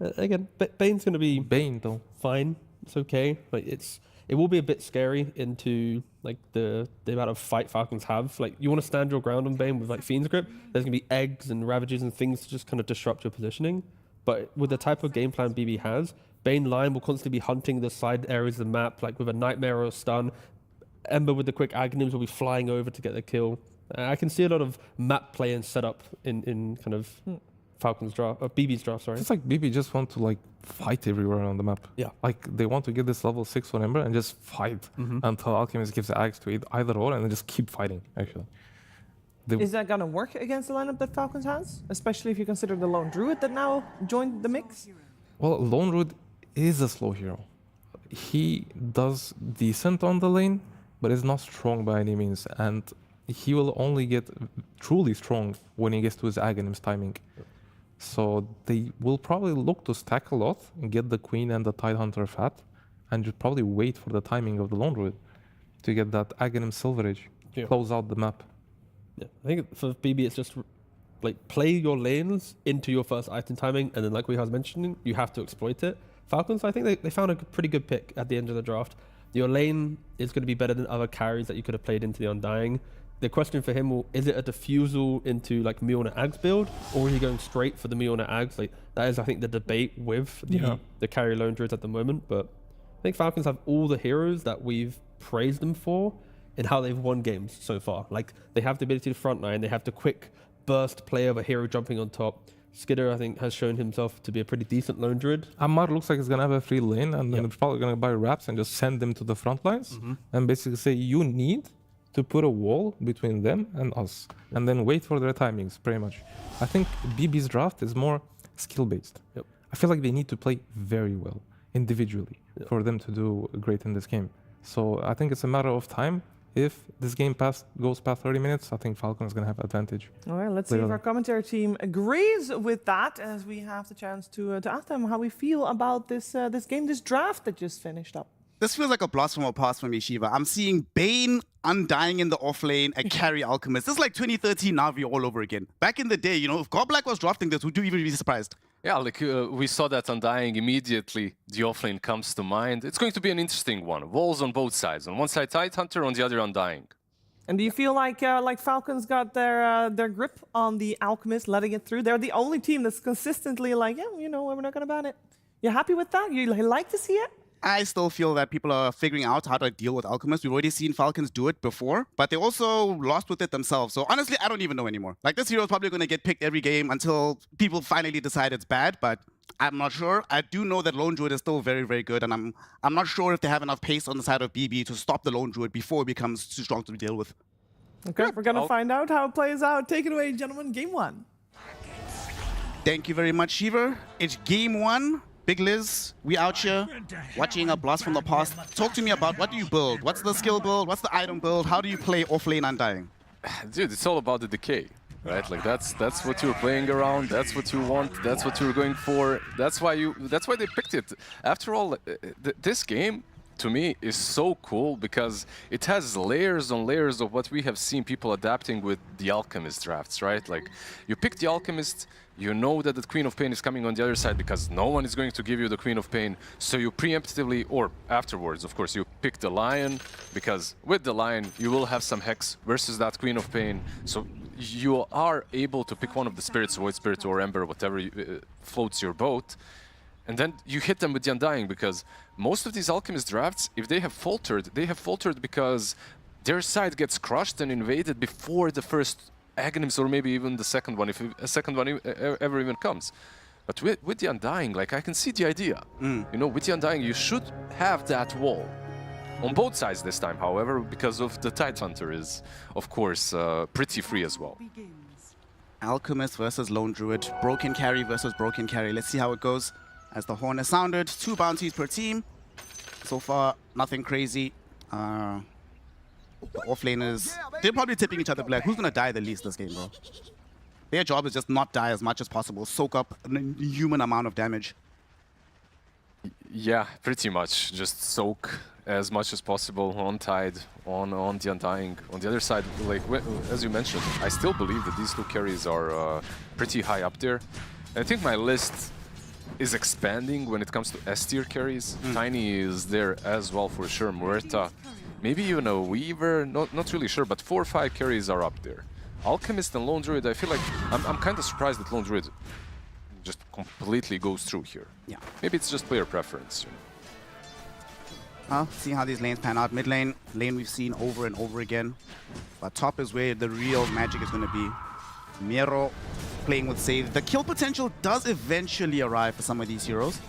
Again, Bane's going to be though fine. It's okay. Like it will be a bit scary into like the amount of fight Falcons have. Like you want to stand your ground on Bane with like Fiend's Grip. There's going to be eggs and ravages and things to just kind of disrupt your positioning. But with the type of game plan BB has, Bane line will constantly be hunting the side areas of the map, like with a Nightmare or a stun. Ember with the quick Aghanims will be flying over to get the kill. I can see a lot of map play and setup in kind of Falcons draft, BB's draft, sorry. It's like BB just want to like fight everywhere on the map. Yeah. Like they want to get this level 6 on Ember and just fight until Alchemist gives the axe to either or, and then just keep fighting, actually. Is that going to work against the lineup that Falcons has? Especially if you consider the Lone Druid that now joined the mix? Well, Lone Druid is a slow hero. He does decent on the lane, but is not strong by any means. And he will only get truly strong when he gets to his Aghanims timing. So they will probably look to stack a lot and get the Queen and the Tidehunter fat, and just probably wait for the timing of the Lone Druid to get that Aghanim Silverage, close out the map. Yeah, I think for BB it's just like play your lanes into your first item timing, and then like we was mentioning, you have to exploit it. Falcons, I think they found a pretty good pick at the end of the draft. Your lane is going to be better than other carries that you could have played into the Undying. The question for him is it a diffusal into like Mjolnir Aghs build, or is he going straight for the Mjolnir Aghs? Like that is, I think, the debate with the carry lone druids at the moment. But I think Falcons have all the heroes that we've praised them for in how they've won games so far. Like they have the ability to frontline, they have the quick burst play of a hero jumping on top. Skidder, I think, has shown himself to be a pretty decent lone druid. Amar looks like he's going to have a free lane, and then they're probably going to buy wraps and just send them to the front lines and basically say, you need to put a wall between them and us, and then wait for their timings, pretty much. I think BB's draft is more skill-based. I feel like they need to play very well individually for them to do great in this game. So I think it's a matter of time. If this game goes past 30 minutes, I think Falcon is going to have advantage. All right, let's see if our commentary team agrees with that, as we have the chance to ask them how we feel about this game, this draft that just finished up. This feels like a blast from our past for me, Shiva. I'm seeing Bane Undying in the offlane and carry Alchemist. This is like 2013 Na'Vi all over again. Back in the day, you know, if Godblack was drafting this, would you even be surprised? Yeah, like we saw that Undying immediately. The offlane comes to mind. It's going to be an interesting one. Walls on both sides. On one side, Tidehunter, on the other, Undying. And do you feel like Falcons got their grip on the Alchemist, letting it through? They're the only team that's consistently like, yeah, you know, we're not going to ban it. You happy with that? You like to see it? I still feel that people are figuring out how to deal with Alchemist. We've already seen Falcons do it before, but they also lost with it themselves. So honestly, I don't even know anymore. Like, this hero is probably going to get picked every game until people finally decide it's bad, but I'm not sure. I do know that Lone Druid is still very, very good, and I'm not sure if they have enough pace on the side of BB to stop the Lone Druid before it becomes too strong to deal with. Okay, we're going to find out how it plays out. Take it away, gentlemen. Game one. Thank you very much, Shiva. It's game one. Big Liz, we out here watching a blast from the past. Talk to me about what do you build? What's the skill build? What's the item build? How do you play offlane Undying? Dude, it's all about the decay, right? Like that's what you're playing around. That's what you want. That's what you're going for. That's why they picked it. After all, this game to me is so cool because it has layers on layers of what we have seen people adapting with the Alchemist drafts, right? Like you pick the Alchemist. You know that the Queen of Pain is coming on the other side because no one is going to give you the Queen of Pain. So you preemptively, or afterwards, of course, you pick the Lion because with the Lion, you will have some Hex versus that Queen of Pain. So you are able to pick one of the spirits, Void Spirit or Ember, whatever floats your boat. And then you hit them with the Undying, because most of these Alchemist drafts, if they have faltered because their side gets crushed and invaded before the first Aghanims, or maybe even the second one, if a second one ever even comes. But with the Undying, like, I can see the idea. You know, with the Undying, you should have that wall. On both sides this time, however, because of the Tidehunter is, of course, pretty free as well. Alchemist versus Lone Druid. Broken carry versus broken carry. Let's see how it goes. As the horn is sounded, 2 bounties per team. So far, nothing crazy. The offlaners, they're probably tipping each other like, who's gonna die the least this game, bro? Their job is just not die as much as possible, soak up an inhuman amount of damage. Yeah, pretty much. Just soak as much as possible on Tide, on the Undying. On the other side, like as you mentioned, I still believe that these 2 carries are pretty high up there. I think my list is expanding when it comes to S-tier carries. Tiny is there as well for sure. Muerta, maybe even a Weaver, not really sure, but 4 or 5 carries are up there. Alchemist and Lone Druid, I feel like I'm kind of surprised that Lone Druid just completely goes through here. Yeah. Maybe it's just player preference. See how these lanes pan out. Mid lane, we've seen over and over again. But top is where the real magic is going to be. Miro playing with save. The kill potential does eventually arrive for some of these heroes.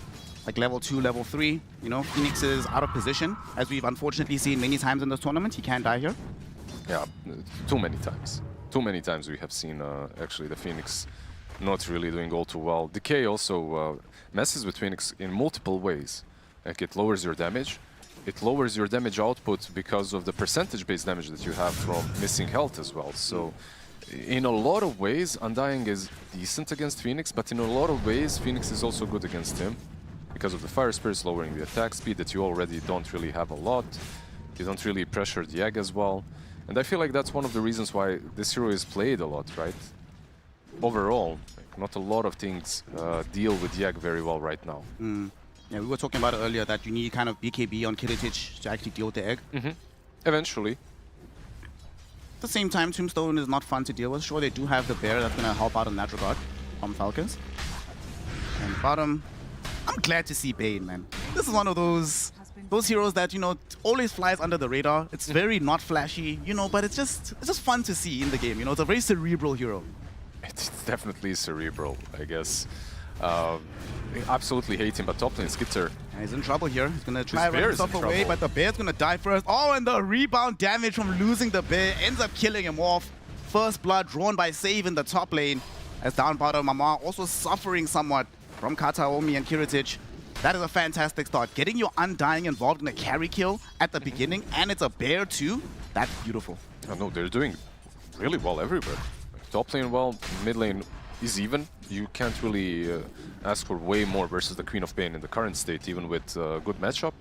Like level 2, level 3. You know, Phoenix is out of position, as we've unfortunately seen many times in this tournament. He can't die here. Yeah, too many times. Too many times we have seen actually the Phoenix not really doing all too well. Decay also messes with Phoenix in multiple ways. Like, it lowers your damage. It lowers your damage output because of the percentage-based damage that you have from missing health as well. So in a lot of ways, Undying is decent against Phoenix, but in a lot of ways, Phoenix is also good against him because of the Fire Spirits lowering the attack speed that you already don't really have a lot. You don't really pressure the egg as well. And I feel like that's one of the reasons why this hero is played a lot, right? Overall, like, not a lot of things deal with the egg very well right now. Yeah, we were talking about it earlier that you need kind of BKB on Kiritich to actually deal with the egg. Eventually. At the same time, Tombstone is not fun to deal with. Sure, they do have the bear that's going to help out in that regard from Falcons. And bottom, I'm glad to see Bane, man. This is one of those heroes that, you know, always flies under the radar. It's very not flashy, you know, but it's just fun to see in the game. You know, it's a very cerebral hero. It's definitely cerebral, I guess. I absolutely hate him, but top lane Skitter. Yeah, he's in trouble here. He's gonna try to run himself away, but the bear's gonna die first. Oh, and the rebound damage from losing the bear ends up killing him off. First blood drawn by Save in the top lane. As down bottom, Mama also suffering somewhat from Kataomi and Kiritich. That is a fantastic start. Getting your Undying involved in a carry kill at the beginning, and it's a bear too. That's beautiful. I know, they're doing really well everywhere. Like, top lane well, mid lane is even. You can't really ask for way more versus the Queen of Pain in the current state, even with good matchup.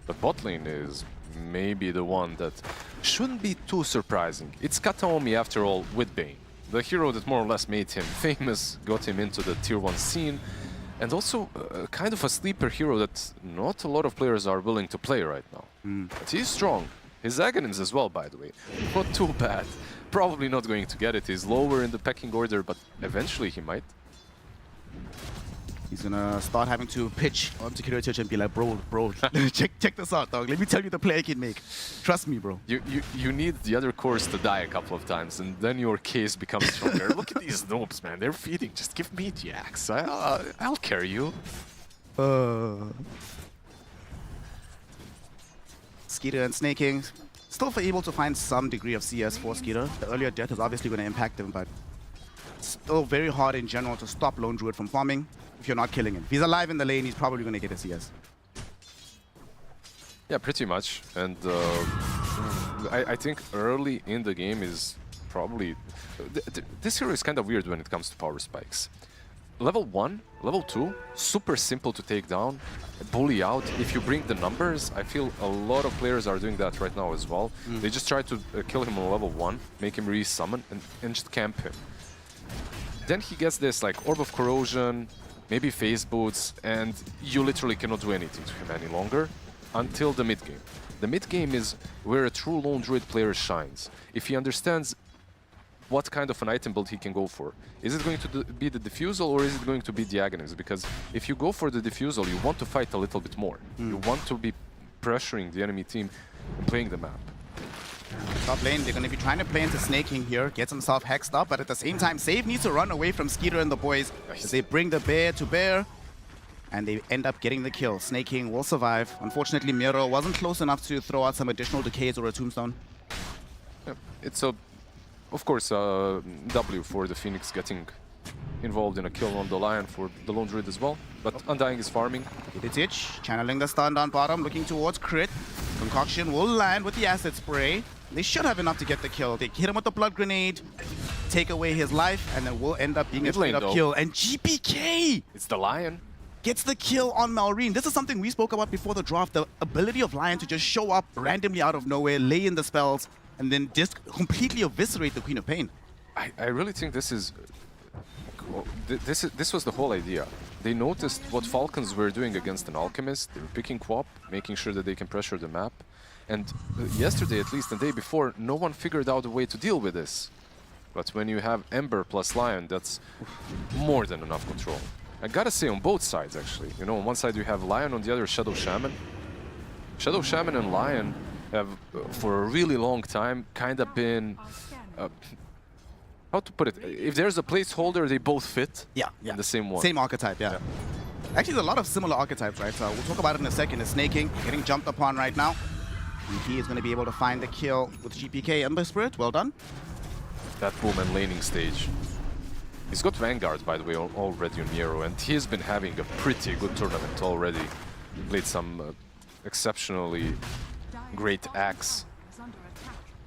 But bot lane is maybe the one that shouldn't be too surprising. It's Kataomi after all with Bane. The hero that more or less made him famous, got him into the tier 1 scene, and also kind of a sleeper hero that not a lot of players are willing to play right now. But he's strong. His Aghanims as well, by the way. Not too bad. Probably not going to get it. He's lower in the pecking order, but eventually he might. He's gonna start having to pitch onto Kiritich and be like, bro, check this out, dog. Let me tell you the play I can make. Trust me, bro. You need the other cores to die a couple of times, and then your case becomes stronger. Look at these noobs, man. They're feeding. Just give me the axe. I'll carry you. Skeeter and Snaking. Still able to find some degree of CS for Skeeter. The earlier death is obviously going to impact him, but still very hard in general to stop Lone Druid from farming if you're not killing him. If he's alive in the lane, he's probably going to get a CS. Yeah, pretty much. And I think early in the game is probably... This hero is kind of weird when it comes to power spikes. Level 1, level 2, super simple to take down, bully out. If you bring the numbers, I feel a lot of players are doing that right now as well. They just try to kill him on level 1, make him re-summon, and just camp him. Then he gets this like Orb of Corrosion, maybe Phase Boots, and you literally cannot do anything to him any longer until the mid game. The mid game is where a true Lone Druid player shines. If he understands what kind of an item build he can go for. Is it going to be the Diffusal or is it going to be the Agonists? Because if you go for the Diffusal, you want to fight a little bit more. You want to be pressuring the enemy team and playing the map. Top lane, they're going to be trying to play into Snaking here, gets himself hexed up, but at the same time, Save needs to run away from Skeeter and the boys as they bring the bear to bear, and they end up getting the kill. Snaking will survive. Unfortunately, Miro wasn't close enough to throw out some additional decays or a tombstone. Yeah, it's a, of course, a W for the Phoenix getting involved in a kill on the Lion for the Lone Druid as well, but Undying is farming. Itich channeling the stun down bottom, looking towards crit. Concoction will land with the acid spray. They should have enough to get the kill. They hit him with the blood grenade, take away his life, and then will end up being a straight up kill. And GPK! It's the Lion. Gets the kill on Malrine. This is something we spoke about before the draft, the ability of Lion to just show up randomly out of nowhere, lay in the spells, and then just completely eviscerate the Queen of Pain. I really think this is... This was the whole idea. They noticed what Falcons were doing against an Alchemist. They were picking Quap, making sure that they can pressure the map. And yesterday, at least, the day before, no one figured out a way to deal with this. But when you have Ember plus Lion, that's more than enough control. I gotta say, on both sides, actually. You know, on one side you have Lion, on the other Shadow Shaman. Shadow Shaman and Lion have, for a really long time, kind of been... how to put it? If there's a placeholder, they both fit in the same one. Same archetype, yeah. Actually, there's a lot of similar archetypes, right? So we'll talk about it in a second. The Snaking getting jumped upon right now. He is going to be able to find the kill with GPK Ember Spirit. Well done. That boom and laning stage. He's got Vanguard, by the way, already on Nero, and he's been having a pretty good tournament already. Played some exceptionally great acts.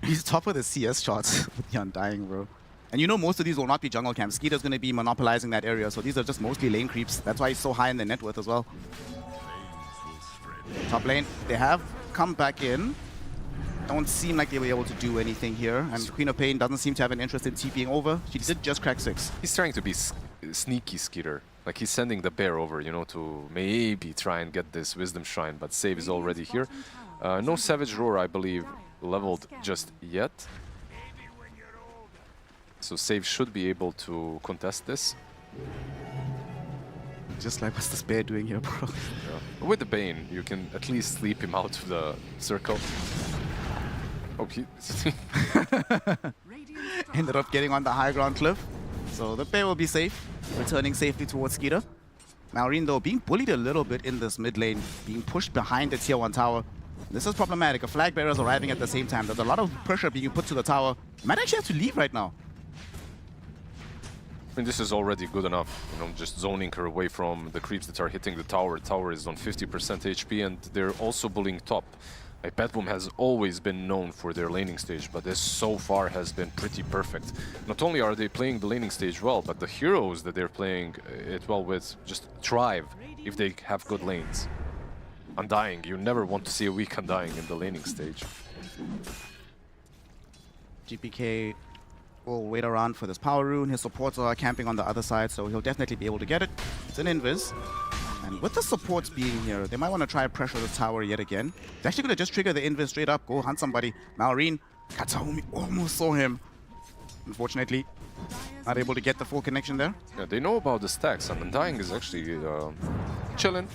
He's top of the CS shots with the Undying, bro. And you know most of these will not be jungle camps. Skeeter's going to be monopolizing that area, so these are just mostly lane creeps. That's why he's so high in the net worth as well. Top lane, they have come back in. Don't seem like they were able to do anything here. And Queen of Pain doesn't seem to have an interest in TPing over. She did just crack 6. He's trying to be sneaky, Skeeter. Like, he's sending the bear over, you know, to maybe try and get this Wisdom Shrine, but Save is already here. No Savage Roar, I believe, leveled just yet. So Save should be able to contest this. Just like, what's this bear doing here, bro? Yeah. With the Bane, you can at least sleep him out of the circle. Oh, he ended up getting on the high ground cliff. So the bear will be safe, returning safely towards Skeeter. Malrine, though, being bullied a little bit in this mid lane, being pushed behind the tier 1 tower. This is problematic. A flag bearer is arriving at the same time. There's a lot of pressure being put to the tower. Might actually have to leave right now. I mean, this is already good enough, you know, just zoning her away from the creeps that are hitting the tower. Tower is on 50% HP, and they're also bullying top. Like, BetBoom has always been known for their laning stage, but this so far has been pretty perfect. Not only are they playing the laning stage well, but the heroes that they're playing it well with just thrive if they have good lanes. Undying, you never want to see a weak Undying in the laning stage. GPK will wait around for this power rune. His supports are camping on the other side, so he'll definitely be able to get it. It's an invis. And with the supports being here, they might want to try and pressure the tower yet again. They're actually going to just trigger the invis straight up, go hunt somebody. Malrine, Kataomi almost saw him. Unfortunately, not able to get the full connection there. Yeah, they know about the stacks, and Undying is actually chilling.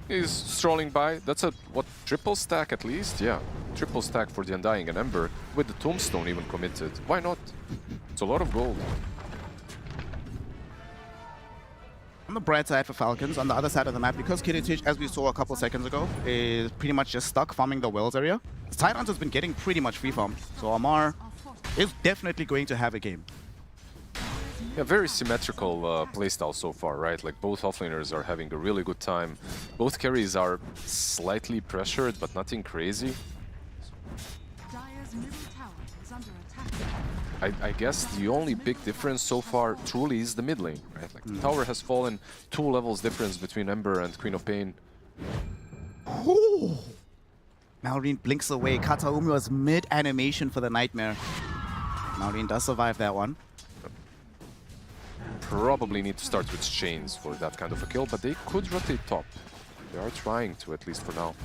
He's strolling by. That's a, what, triple stack at least? Yeah, triple stack for the Undying and Ember, with the Tombstone even committed. Why not? It's a lot of gold. On the bright side for Falcons, on the other side of the map, because Kiritich, as we saw a couple seconds ago, is pretty much just stuck farming the Wells area, Tyrant has been getting pretty much free farm. So Amar is definitely going to have a game. Yeah, very symmetrical playstyle so far, right? Like, both offlaners are having a really good time. Both carries are slightly pressured, but nothing crazy. I guess the only big difference so far truly is the mid lane, right? Like, the tower has fallen 2 levels difference between Ember and Queen of Pain. Ooh. Malrine blinks away. Kataomi was mid-animation for the Nightmare. Malrine does survive that one. Probably need to start with chains for that kind of a kill, but they could rotate top. They are trying to, at least for now.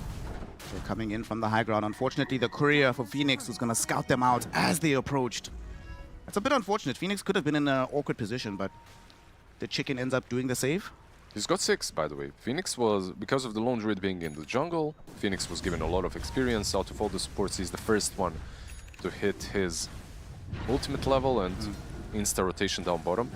They're coming in from the high ground. Unfortunately, the courier for Phoenix was going to scout them out as they approached. It's a bit unfortunate. Phoenix could have been in an awkward position, but the chicken ends up doing the save. He's got 6, by the way. Phoenix was, because of the lone druid being in the jungle, Phoenix was given a lot of experience. Out of all the supports, he's the first one to hit his ultimate level and insta-rotation down bottom.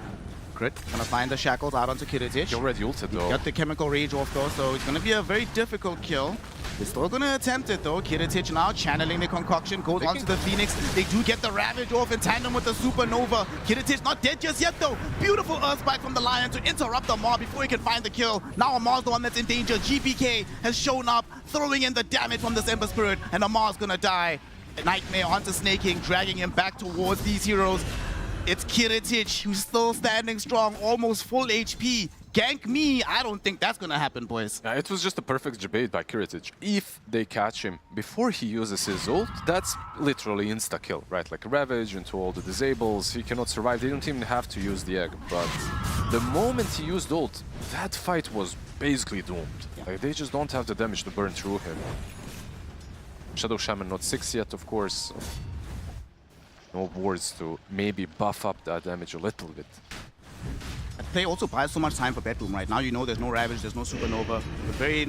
Crit, gonna find the shackles out onto Kiritich. He already ulted though. Got the chemical rage off though, so it's gonna be a very difficult kill. They're still gonna attempt it though. Kiritich now channeling the concoction, goes onto the Phoenix. They do get the Ravage off in tandem with the Supernova. Kiritich not dead just yet though. Beautiful Earthspike from the Lion to interrupt Amar before he can find the kill. Now Amar's the one that's in danger. GPK has shown up, throwing in the damage from this Ember Spirit, and Amar's gonna die. Nightmare onto Snake King, dragging him back towards these heroes. It's Kiritich who's still standing strong, almost full HP. Gank me, I don't think that's gonna happen, boys. Yeah, it was just a perfect debate by Kiritich. If they catch him before he uses his ult, that's literally insta-kill, right? Like Ravage into all the disables, he cannot survive. They don't even have to use the egg, but the moment he used ult, that fight was basically doomed. Like, they just don't have the damage to burn through him. Shadow Shaman not 6 yet, of course. No wards to maybe buff up that damage a little bit. They also buy so much time for BetBoom right now. You know there's no Ravage, there's no Supernova. We're very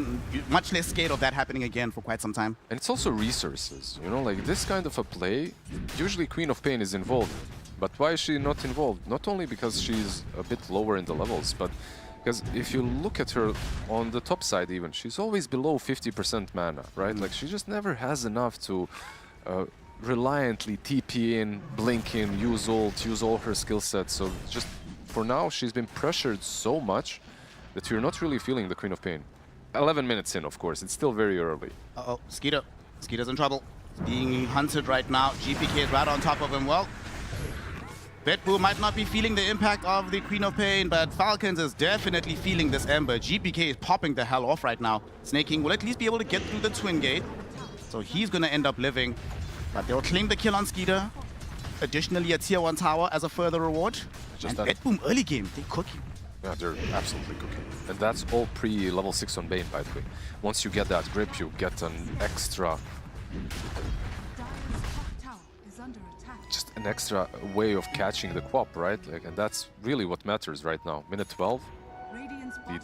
much less scared of that happening again for quite some time. And it's also resources, you know, like this kind of a play, usually Queen of Pain is involved. But why is she not involved? Not only because she's a bit lower in the levels, but because if you look at her on the top side even, she's always below 50% mana, right? Like she just never has enough to reliantly TP in, blink in, use ult, use all her skill sets. So just for now, she's been pressured so much that you're not really feeling the Queen of Pain. 11 minutes in, of course. It's still very early. Uh-oh, Skeeter. Skeeter's in trouble. He's being hunted right now. GPK is right on top of him. Well, BetBoom might not be feeling the impact of the Queen of Pain, but Falcons is definitely feeling this Ember. GPK is popping the hell off right now. Snake King will at least be able to get through the Twin Gate. So he's going to end up living. But they'll claim the kill on Skeeter. Additionally, a tier 1 tower as a further reward. Just and BetBoom early game, they cooking. Yeah, they're absolutely cooking. And that's all pre-level 6 on Bane, by the way. Once you get that grip, you get an extra... just an extra way of catching the quap, right? Like, and that's really what matters right now. Minute 12, DD.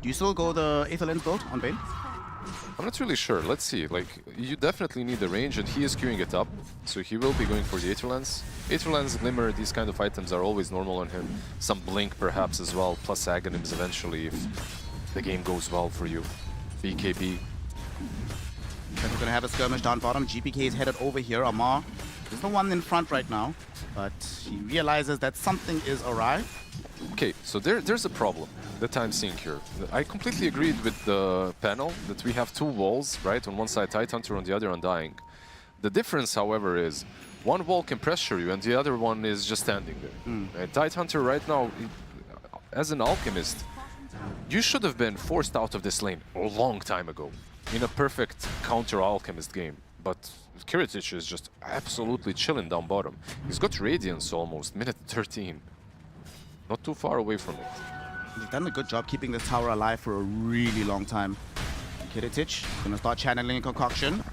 Do you still go the Aether Lens build on Bane? I'm not really sure. Let's see. Like, you definitely need the range, and he is queuing it up. So he will be going for the Aether Lens. Aether Lens, Glimmer, these kind of items are always normal on him. Some Blink perhaps as well, plus Aghanims eventually if the game goes well for you. BKB. We're going to have a skirmish down bottom. GPK is headed over here. Amar is the one in front right now, but he realizes that something is awry. Okay, so there's a problem that I'm seeing here. I completely agreed with the panel that we have 2 walls, right? On one side Tidehunter, on the other Undying. The difference, however, is one wall can pressure you and the other one is just standing there. And Tidehunter right now, as an alchemist, you should have been forced out of this lane a long time ago in a perfect counter-alchemist game. But Kiritich is just absolutely chilling down bottom. He's got Radiance almost, minute 13. Not too far away from it. He's done a good job keeping this tower alive for a really long time. Kiritich gonna start channeling a concoction.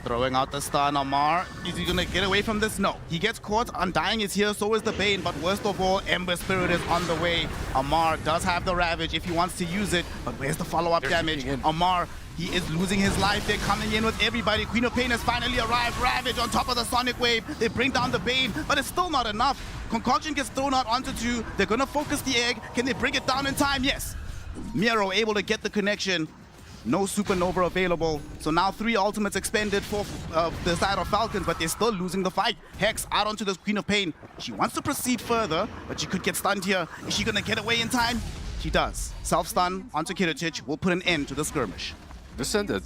Throwing out the stun. Amar, is he gonna get away from this? No. He gets caught. Undying is here, so is the Bane. But worst of all, Ember Spirit is on the way. Amar does have the Ravage if he wants to use it. But where's the follow-up damage? Amar, he is losing his life. They're coming in with everybody. Queen of Pain has finally arrived. Ravage on top of the Sonic Wave. They bring down the Bane, but it's still not enough. Concoction gets thrown out onto 2. They're gonna focus the egg. Can they bring it down in time? Yes. Miro able to get the connection. No Supernova available. So now 3 ultimates expended for the side of Falcons, but they're still losing the fight. Hex out onto the Queen of Pain. She wants to proceed further, but she could get stunned here. Is she gonna get away in time? She does. Self-stun onto Kiritich will put an end to the skirmish. This ended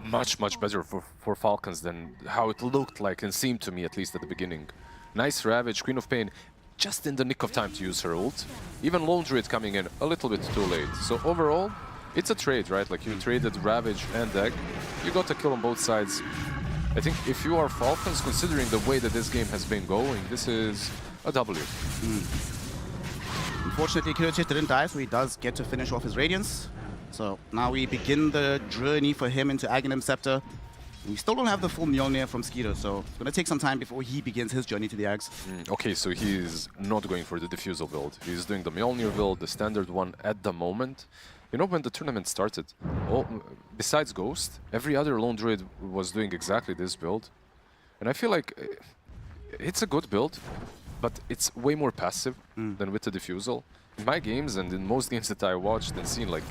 much better for Falcons than how it looked like and seemed to me, at least at the beginning. Nice Ravage, Queen of Pain, just in the nick of time to use her ult. Even Lone Druid coming in a little bit too late. So overall, it's a trade, right? Like you traded Ravage and Egg. You got a kill on both sides. I think if you are Falcons, considering the way that this game has been going, this is a W. Unfortunately, Kiritich didn't die, so he does get to finish off his Radiance. So now we begin the journey for him into Aghanim Scepter. We still don't have the full Mjolnir from Skeeter, so it's going to take some time before he begins his journey to the Ags. Okay, so he's not going for the Diffusal build. He's doing the Mjolnir build, the standard one at the moment. You know, when the tournament started, besides Ghost, every other Lone Druid was doing exactly this build. And I feel like it's a good build, but it's way more passive than with the Diffusal. In my games and in most games that I watched and seen, like,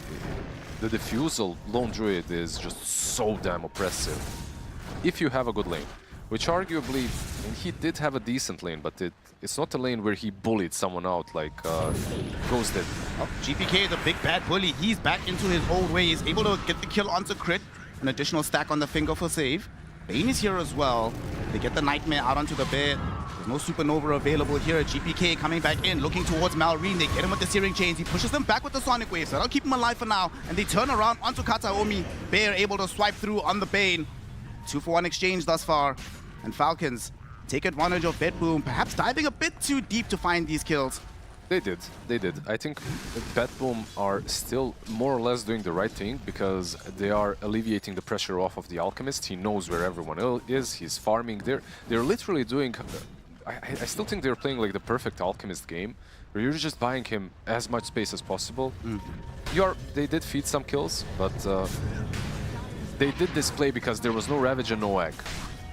the Diffusal Lone Druid is just so damn oppressive. If you have a good lane, which arguably, and he did have a decent lane, but it's not a lane where he bullied someone out like Ghost did. Oh, GPK, the big bad bully, he's back into his old ways, able to get the kill onto Crit, an additional stack on the finger for save. Bane is here as well. They get the Nightmare out onto the bed. There's no Supernova available here. GPK coming back in, looking towards Malrine. They get him with the Searing Chains. He pushes them back with the Sonic Wave, so that'll keep him alive for now. And they turn around onto Kataomi. Bear able to swipe through on the Bane. 2-for-1 exchange thus far. And Falcons take advantage of BetBoom, perhaps diving a bit too deep to find these kills. They did. I think BetBoom are still more or less doing the right thing because they are alleviating the pressure off of the Alchemist. He knows where everyone else is. He's farming. They're literally doing... I still think they're playing like the perfect Alchemist game, where you're just buying him as much space as possible. They did feed some kills, but they did this play because there was no Ravage and no Egg.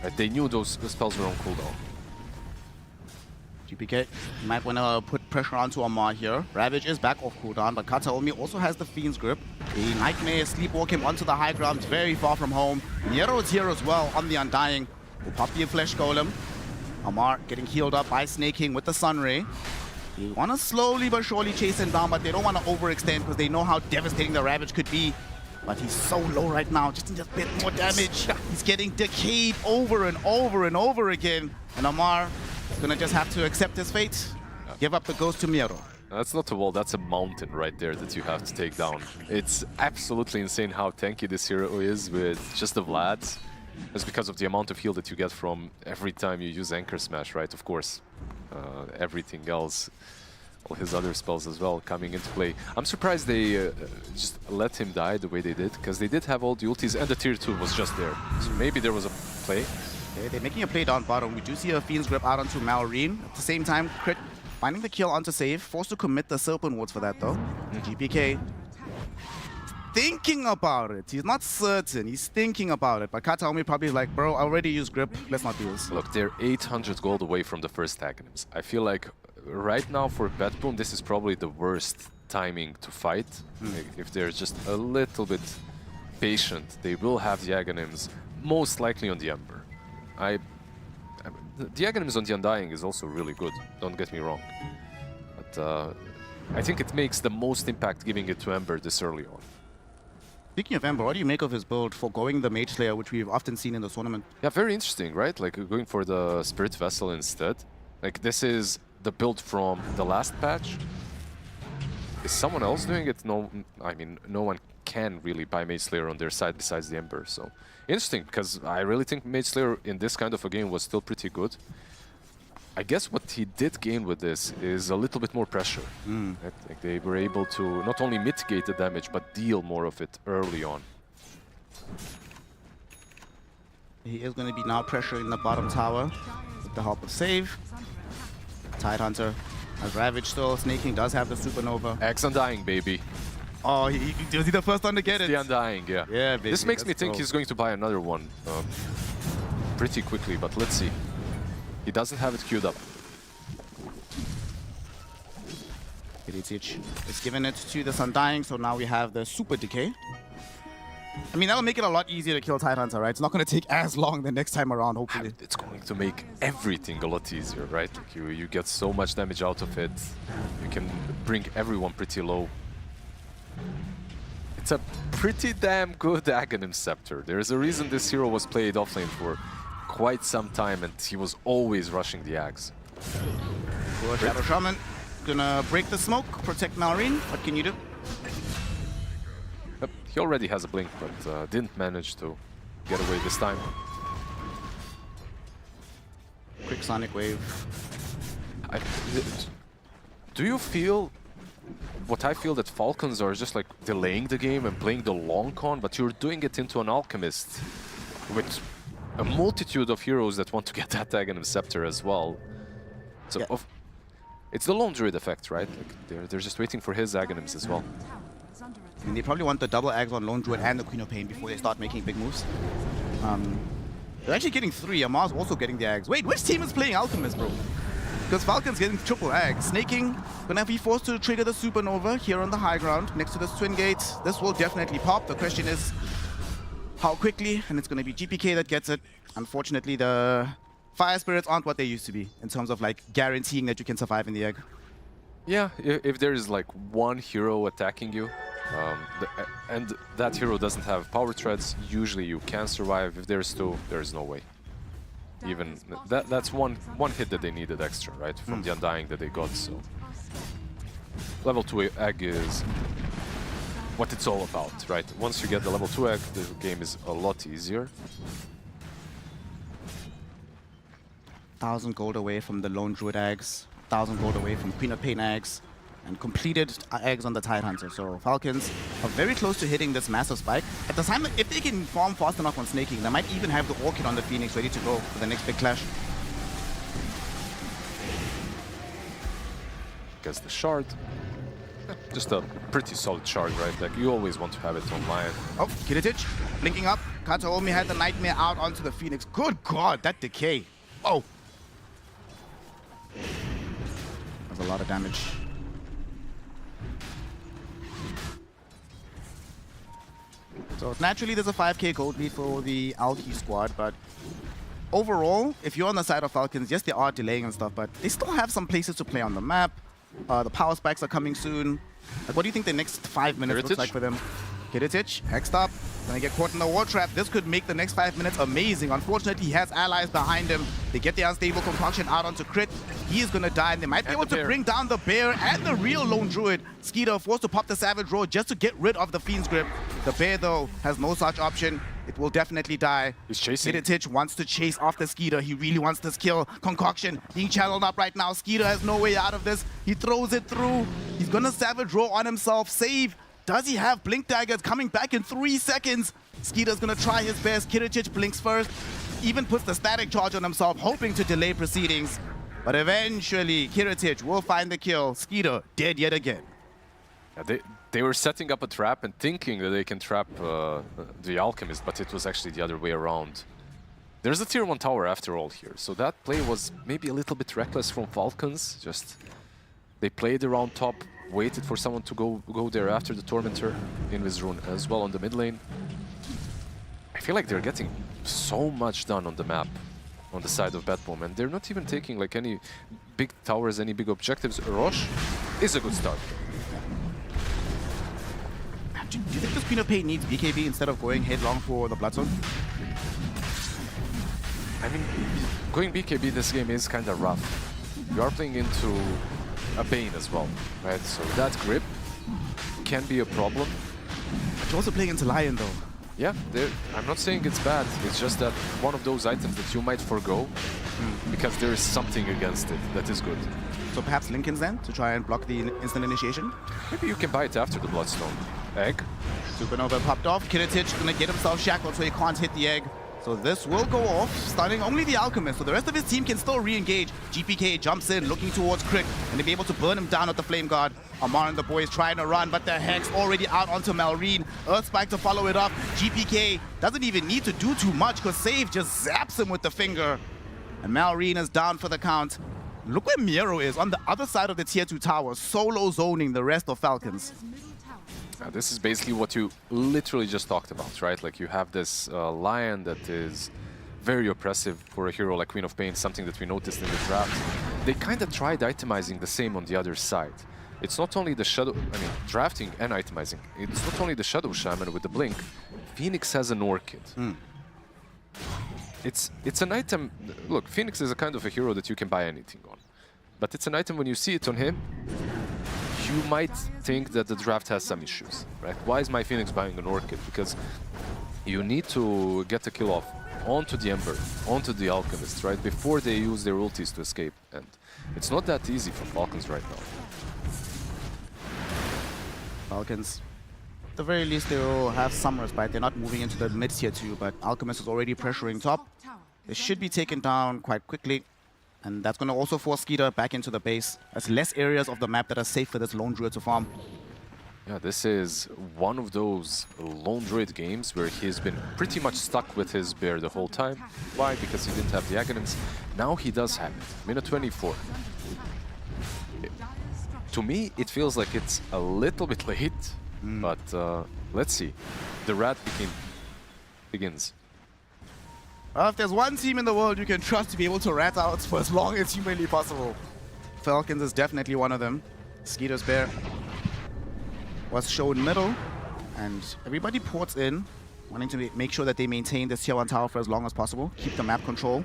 Right? They knew those spells were on cooldown. GPK might want to put pressure onto Amar here. Ravage is back off cooldown, but Kataomi also has the Fiend's Grip. The Nightmare sleepwalk him onto the high ground, very far from home. Niero's here as well on the Undying. Will pop the Flesh Golem. Amar getting healed up by Snake King with the Sunray. They want to slowly but surely chase him down, but they don't want to overextend because they know how devastating the Ravage could be. But he's so low right now, just needs a bit more damage. He's getting decayed over and over and over again. And Amar is going to just have to accept his fate, give up the Ghost to Miero. That's not a wall, that's a mountain right there that you have to take down. It's absolutely insane how tanky this hero is with just the Vlads. It's because of the amount of heal that you get from every time you use Anchor Smash, right? Of course, everything else, all his other spells as well coming into play. I'm surprised they just let him die the way they did, because they did have all the ultis and the tier 2 was just there. So maybe there was a play. Okay, they're making a play down bottom. We do see a Fiend's Grip out onto Malrine. At the same time, Crit finding the kill onto save, forced to commit the Serpent Wards for that though. GPK thinking about it. He's not certain. He's thinking about it. But Kataomi probably like, bro, I already used Grip. Let's not do this. Look, they're 800 gold away from the first Aghanim's. I feel like right now for BetBoom, this is probably the worst timing to fight. If they're just a little bit patient, they will have the Aghanim's most likely on the Ember. The Aghanim's on the Undying is also really good, don't get me wrong. But I think it makes the most impact giving it to Ember this early on. Speaking of Ember, what do you make of his build for going the Mage Slayer, which we've often seen in the tournament? Yeah, very interesting, right? Like going for the Spirit Vessel instead. Like this is the build from the last patch. Is someone else doing it? No, I mean, no one can really buy Mage Slayer on their side besides the Ember. So interesting, because I really think Mage Slayer in this kind of a game was still pretty good. I guess what he did gain with this is a little bit more pressure. Right? Like they were able to not only mitigate the damage, but deal more of it early on. He is going to be now pressuring the bottom tower with the help of save. Tidehunter has Ravage still. Snake King does have the Supernova. X Undying, baby. Oh, was he the first one to get it? The Undying, yeah. Yeah, baby. This makes me think he's going to buy another one pretty quickly, but let's see. He doesn't have it queued up. Ilicic is giving it to the Undying, so now we have the Super Decay. I mean, that'll make it a lot easier to kill Tidehunter, right? It's not going to take as long the next time around, hopefully. It's going to make everything a lot easier, right? Like you get so much damage out of it. You can bring everyone pretty low. It's a pretty damn good Aghanim Scepter. There's a reason this hero was played offlane for quite some time, and he was always rushing the Ags. Poor Shadow Shaman gonna break the smoke, protect Malrine. What can you do? Yep, he already has a blink, but didn't manage to get away this time. Quick Sonic Wave. Do you feel what I feel, that Falcons are just like delaying the game and playing the long con, but you're doing it into an Alchemist? with a multitude of heroes that want to get that Aghanim Scepter as well. So it's the Lone Druid effect, right? Like they're just waiting for his Aghanims as well. I mean, they probably want the double Ags on Lone Druid and the Queen of Pain before they start making big moves. They're actually getting 3. Amar's also getting the Ags. Wait, which team is playing Alchemist, bro? Because Falcons getting triple Ags. Snaking, gonna be forced to trigger the Supernova here on the high ground next to this Twin Gate. This will definitely pop. The question is how quickly, and it's gonna be GPK that gets it. Unfortunately, the Fire Spirits aren't what they used to be in terms of like guaranteeing that you can survive in the egg. Yeah, if there is like one hero attacking you, and that hero doesn't have power treads, usually you can survive. If there's 2, there's no way. Even that's one hit that they needed extra, right? From the Undying that they got, so. Level 2 egg is what it's all about, right? Once you get the level 2 egg, the game is a lot easier. 1,000 gold away from the Lone Druid eggs, 1,000 gold away from Queen of Pain eggs, and completed eggs on the Tide Hunter. So Falcons are very close to hitting this massive spike. At the time, if they can farm fast enough on snaking, they might even have the Orchid on the Phoenix ready to go for the next big clash. Gets the shard. Just a pretty solid shard, right? Like you always want to have it online. Oh, Kiritich blinking up. Kataomi had the Nightmare out onto the Phoenix. Good God, that decay. Oh. That's a lot of damage. So naturally there's a 5k gold lead for the Alki squad, but overall, if you're on the side of Falcons, yes, they are delaying and stuff, but they still have some places to play on the map. The power spikes are coming soon. Like, what do you think the next 5 minutes looks like for them? Kiritich, hexed up, gonna get caught in the war trap. This could make the next 5 minutes amazing. Unfortunately, he has allies behind him. They get the unstable concoction out onto crit. He is gonna die, and they might be able to bring down the bear and the real Lone Druid. Skeeter forced to pop the Savage Roar just to get rid of the Fiend's Grip. The bear, though, has no such option. It will definitely die. He's chasing. Kiritich wants to chase after Skeeter. He really wants this kill. Concoction being channeled up right now. Skeeter has no way out of this. He throws it through. He's gonna Savage Roar on himself. Save. Does he have Blink Daggers coming back in 3 seconds? Skeeter's gonna try his best. Kiritich blinks first. Even puts the static charge on himself, hoping to delay proceedings. But eventually, Kiritich will find the kill. Skeeter dead yet again. Yeah, they were setting up a trap and thinking that they can trap the Alchemist, but it was actually the other way around. There's a tier 1 tower after all here, so that play was maybe a little bit reckless from Falcons. Just they played around top, waited for someone to go there after the Tormentor, Invis Rune as well on the mid lane. I feel like they're getting so much done on the map on the side of BetBoom, and they're not even taking like any big towers, any big objectives. Roche is a good start. Do you think this Queen of Pain needs BKB instead of going headlong for the Bloodstone? I mean, going BKB this game is kind of rough. You are playing into a Bane as well, right? So that grip can be a problem. But you're also playing into Lion though. Yeah, I'm not saying it's bad. It's just that one of those items that you might forgo because there is something against it that is good. So perhaps Linken's then to try and block the instant initiation? Maybe you can buy it after the Bloodstone. Egg. Supernova popped off. Kiritich gonna get himself shackled so he can't hit the egg. So this will go off, stunning only the Alchemist. So the rest of his team can still re-engage. GPK jumps in, looking towards Crick, and to be able to burn him down with the Flame Guard. Amar and the boys trying to run, but the Hex already out onto Malrine. Earthspike to follow it up. GPK doesn't even need to do too much because Save just zaps him with the finger. And Malrine is down for the count. Look where Miro is, on the other side of the tier 2 tower, solo zoning the rest of Falcons. Now, this is basically what you literally just talked about, right? Like you have this Lion that is very oppressive for a hero like Queen of Pain, something that we noticed in the draft. They kind of tried itemizing the same on the other side. It's not only the Shadow, drafting and itemizing. It's not only the Shadow Shaman with the Blink. Phoenix has an Orchid. It's an item. Look, Phoenix is a kind of a hero that you can buy anything on. But it's an item when you see it on him, you might think that the draft has some issues, right? Why is my Phoenix buying an Orchid? Because you need to get the kill off onto the Ember, onto the Alchemist, right? Before they use their ultis to escape. And it's not that easy for Falcons right now. Falcons the very least, they will have some respite. They're not moving into the mid tier 2, but Alchemist is already pressuring top. They should be taken down quite quickly. And that's going to also force Skeeter back into the base. There's less areas of the map that are safe for this Lone Druid to farm. Yeah, this is one of those Lone Druid games where he's been pretty much stuck with his bear the whole time. Why? Because he didn't have the Aghanim's. Now he does have it. Minute 24. To me, it feels like it's a little bit late, but let's see. The rat begins. Well, if there's one team in the world you can trust to be able to rat out for as long as humanly possible, Falcons is definitely one of them. Skeeter's bear was shown middle, and everybody ports in, wanting to make sure that they maintain this tier 1 tower for as long as possible, keep the map control.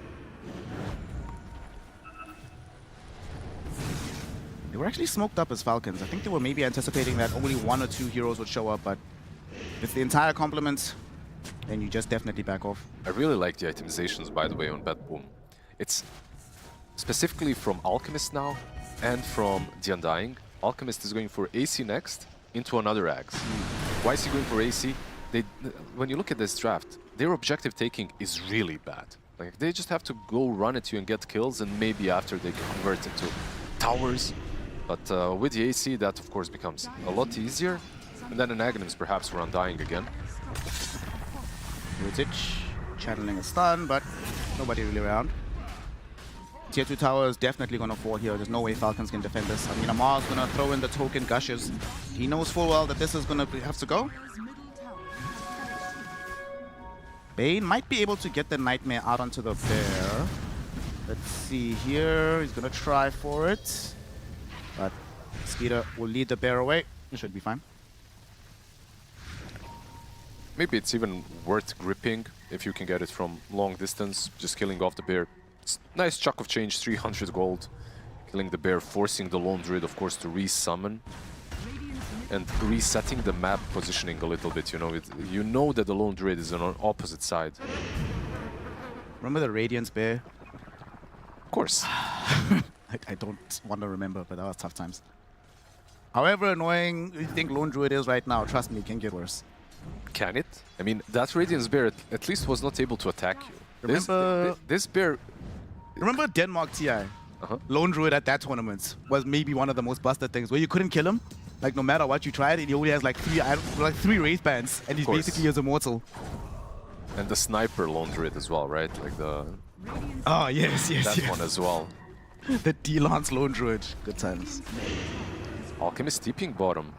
They were actually smoked up as Falcons. I think they were maybe anticipating that only 1 or 2 heroes would show up, but if it's the entire complement, then you just definitely back off. I really like the itemizations, by the way, on BetBoom. It's specifically from Alchemist now and from The Undying. Alchemist is going for AC next into another Axe. Why is he going for AC? When you look at this draft, their objective taking is really bad. Like, they just have to go run at you and get kills, and maybe after they convert into towers. But with the AC, that of course becomes a lot easier. And then an Aghanim's perhaps for Undying again. Vici channeling a stun, but nobody really around. Tier 2 tower is definitely going to fall here. There's no way Falcons can defend this. I mean, Amar's going to throw in the token Gushes. He knows full well that this is going to have to go. Bane might be able to get the Nightmare out onto the bear. Let's see here. He's going to try for it. But Skeeter will lead the bear away. It should be fine. Maybe it's even worth gripping if you can get it from long distance, just killing off the bear. It's a nice chunk of change, 300 gold. Killing the bear, forcing the Lone Druid, of course, to re-summon. And resetting the map positioning a little bit, you know. You know that the Lone Druid is on the opposite side. Remember the Radiance bear? Of course. I don't want to remember, but that was tough times. However annoying you think Lone Druid is right now, trust me, it can get worse. Can it? I mean, that Radiance bear at least was not able to attack you. Remember this bear... Remember Denmark TI? Lone Druid at that tournament was maybe one of the most busted things, where you couldn't kill him. Like, no matter what you tried, he only has like three Wraith Bands, and he's basically his immortal. And the Sniper Lone Druid as well, right? Like the... Oh, yes. That one as well. The D-Lance Lone Druid. Good times. Alchemist steeping bottom.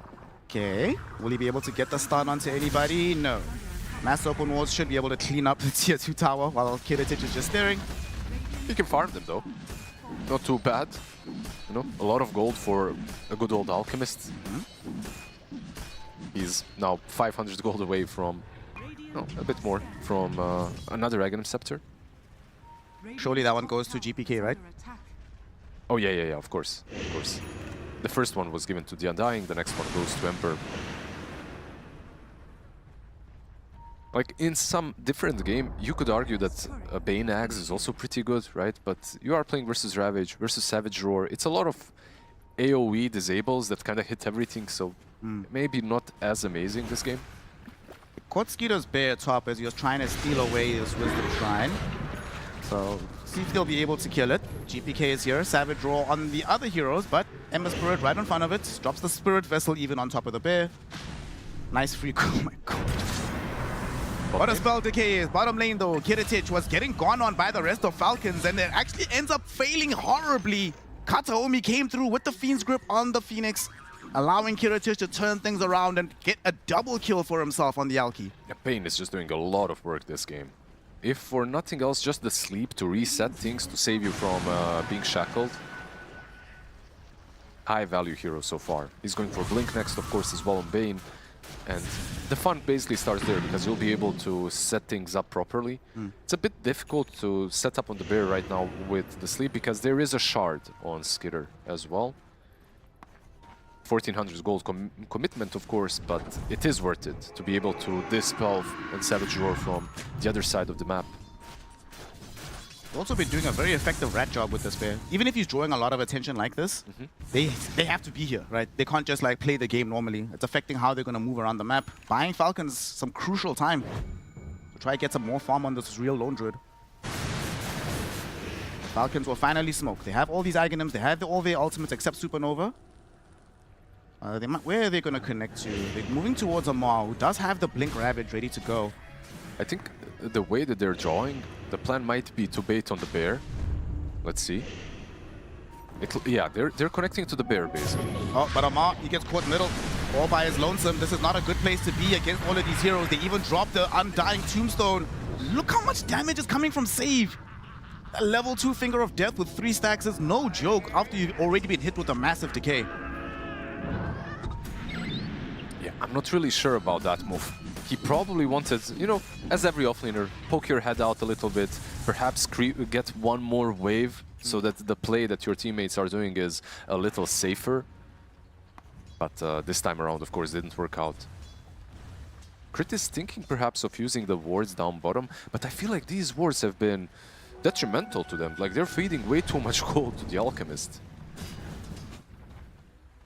Okay. Will he be able to get the stun onto anybody? No. Mass Open Walls should be able to clean up the tier 2 tower while Kiritich is just staring. You can farm them though. Not too bad. You know, a lot of gold for a good old Alchemist. He's now 500 gold away from, no, a bit more, from another Aghanim Scepter. Surely that one goes to GPK, right? Oh yeah, of course. The first one was given to the Undying, the next one goes to Emperor. Like, in some different game, you could argue that a Bane Axe is also pretty good, right? But you are playing versus Ravage, versus Savage Roar. It's a lot of AoE disables that kind of hit everything, so maybe not as amazing this game. Caught Skeeter's bear top as he was trying to steal away his Wisdom Shrine. So, see if they'll be able to kill it. GPK is here, Savage Roar on the other heroes, but Ember Spirit right in front of it. Drops the Spirit Vessel even on top of the bear. Nice free call, oh my god. What a spell decay is. Bottom lane though, Kiritich was getting gone on by the rest of Falcons, and it actually ends up failing horribly. Kataomi came through with the Fiend's Grip on the Phoenix, allowing Kiritich to turn things around and get a double kill for himself on the Alki. Yeah, Pain is just doing a lot of work this game. If for nothing else, just the sleep to reset things, to save you from being shackled. High value hero so far. He's going for Blink next, of course, as well on Bane. And the fun basically starts there, because you'll be able to set things up properly. It's a bit difficult to set up on the bear right now with the sleep, because there is a shard on Skitter as well. 1400 gold commitment, of course, but it is worth it to be able to dispel and Savage Roar from the other side of the map. also been doing a very effective rat job with this bear. Even if he's drawing a lot of attention like this, they have to be here, right? They can't just like play the game normally. It's affecting how they're going to move around the map. Buying Falcons some crucial time to try to get some more farm on this real lone druid. Falcons will finally smoke. They have all these Aghanim's, they have all their ultimates except Supernova. Where are they going to connect to? They're moving towards a Maul, who does have the Blink Ravage ready to go. I think the way that they're drawing, the plan might be to bait on the bear. Let's see. Yeah, they're connecting to the bear, basically. Oh, but Amar, he gets caught middle, all by his lonesome. This is not a good place to be against all of these heroes. They even dropped the Undying Tombstone. Look how much damage is coming from Save. A level 2 Finger of Death with 3 stacks is no joke after you've already been hit with a massive decay. Yeah, I'm not really sure about that move. He probably wanted, you know, as every offlaner, poke your head out a little bit, perhaps get one more wave so that the play that your teammates are doing is a little safer. But this time around, of course, didn't work out. Crit is thinking perhaps of using the wards down bottom, but I feel like these wards have been detrimental to them. Like, they're feeding way too much gold to the Alchemist.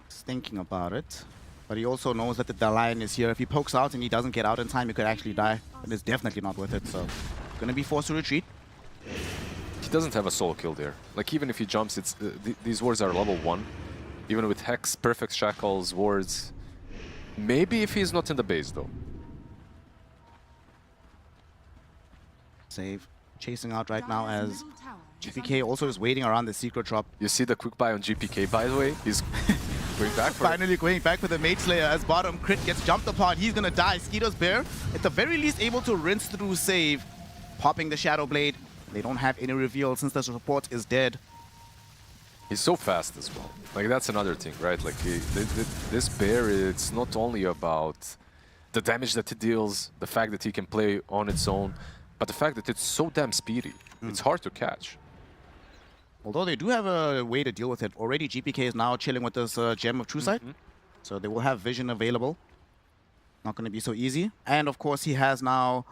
He's thinking about it. But he also knows that the Lion is here. If he pokes out and he doesn't get out in time, he could actually die. And it's definitely not worth it, so gonna be forced to retreat. He doesn't have a solo kill there. Like, even if he jumps, it's these wards are level 1. Even with Hex, Perfect Shackles, wards. Maybe if he's not in the base, though. Save. Chasing out right now as GPK also is waiting around the secret drop. You see the quick buy on GPK, by the way? He's going back for Finally going back for the Mage Slayer as bottom. Crit gets jumped upon. He's gonna die. Skeeter's Bear, at the very least, able to rinse through Save. Popping the Shadow Blade. They don't have any reveal since the support is dead. He's so fast as well. Like, that's another thing, right? Like, this bear, it's not only about the damage that it deals, the fact that he can play on its own, but the fact that it's so damn speedy. It's hard to catch. Although they do have a way to deal with it. Already GPK is now chilling with this Gem of True Sight. So they will have vision available. Not going to be so easy. And of course he has now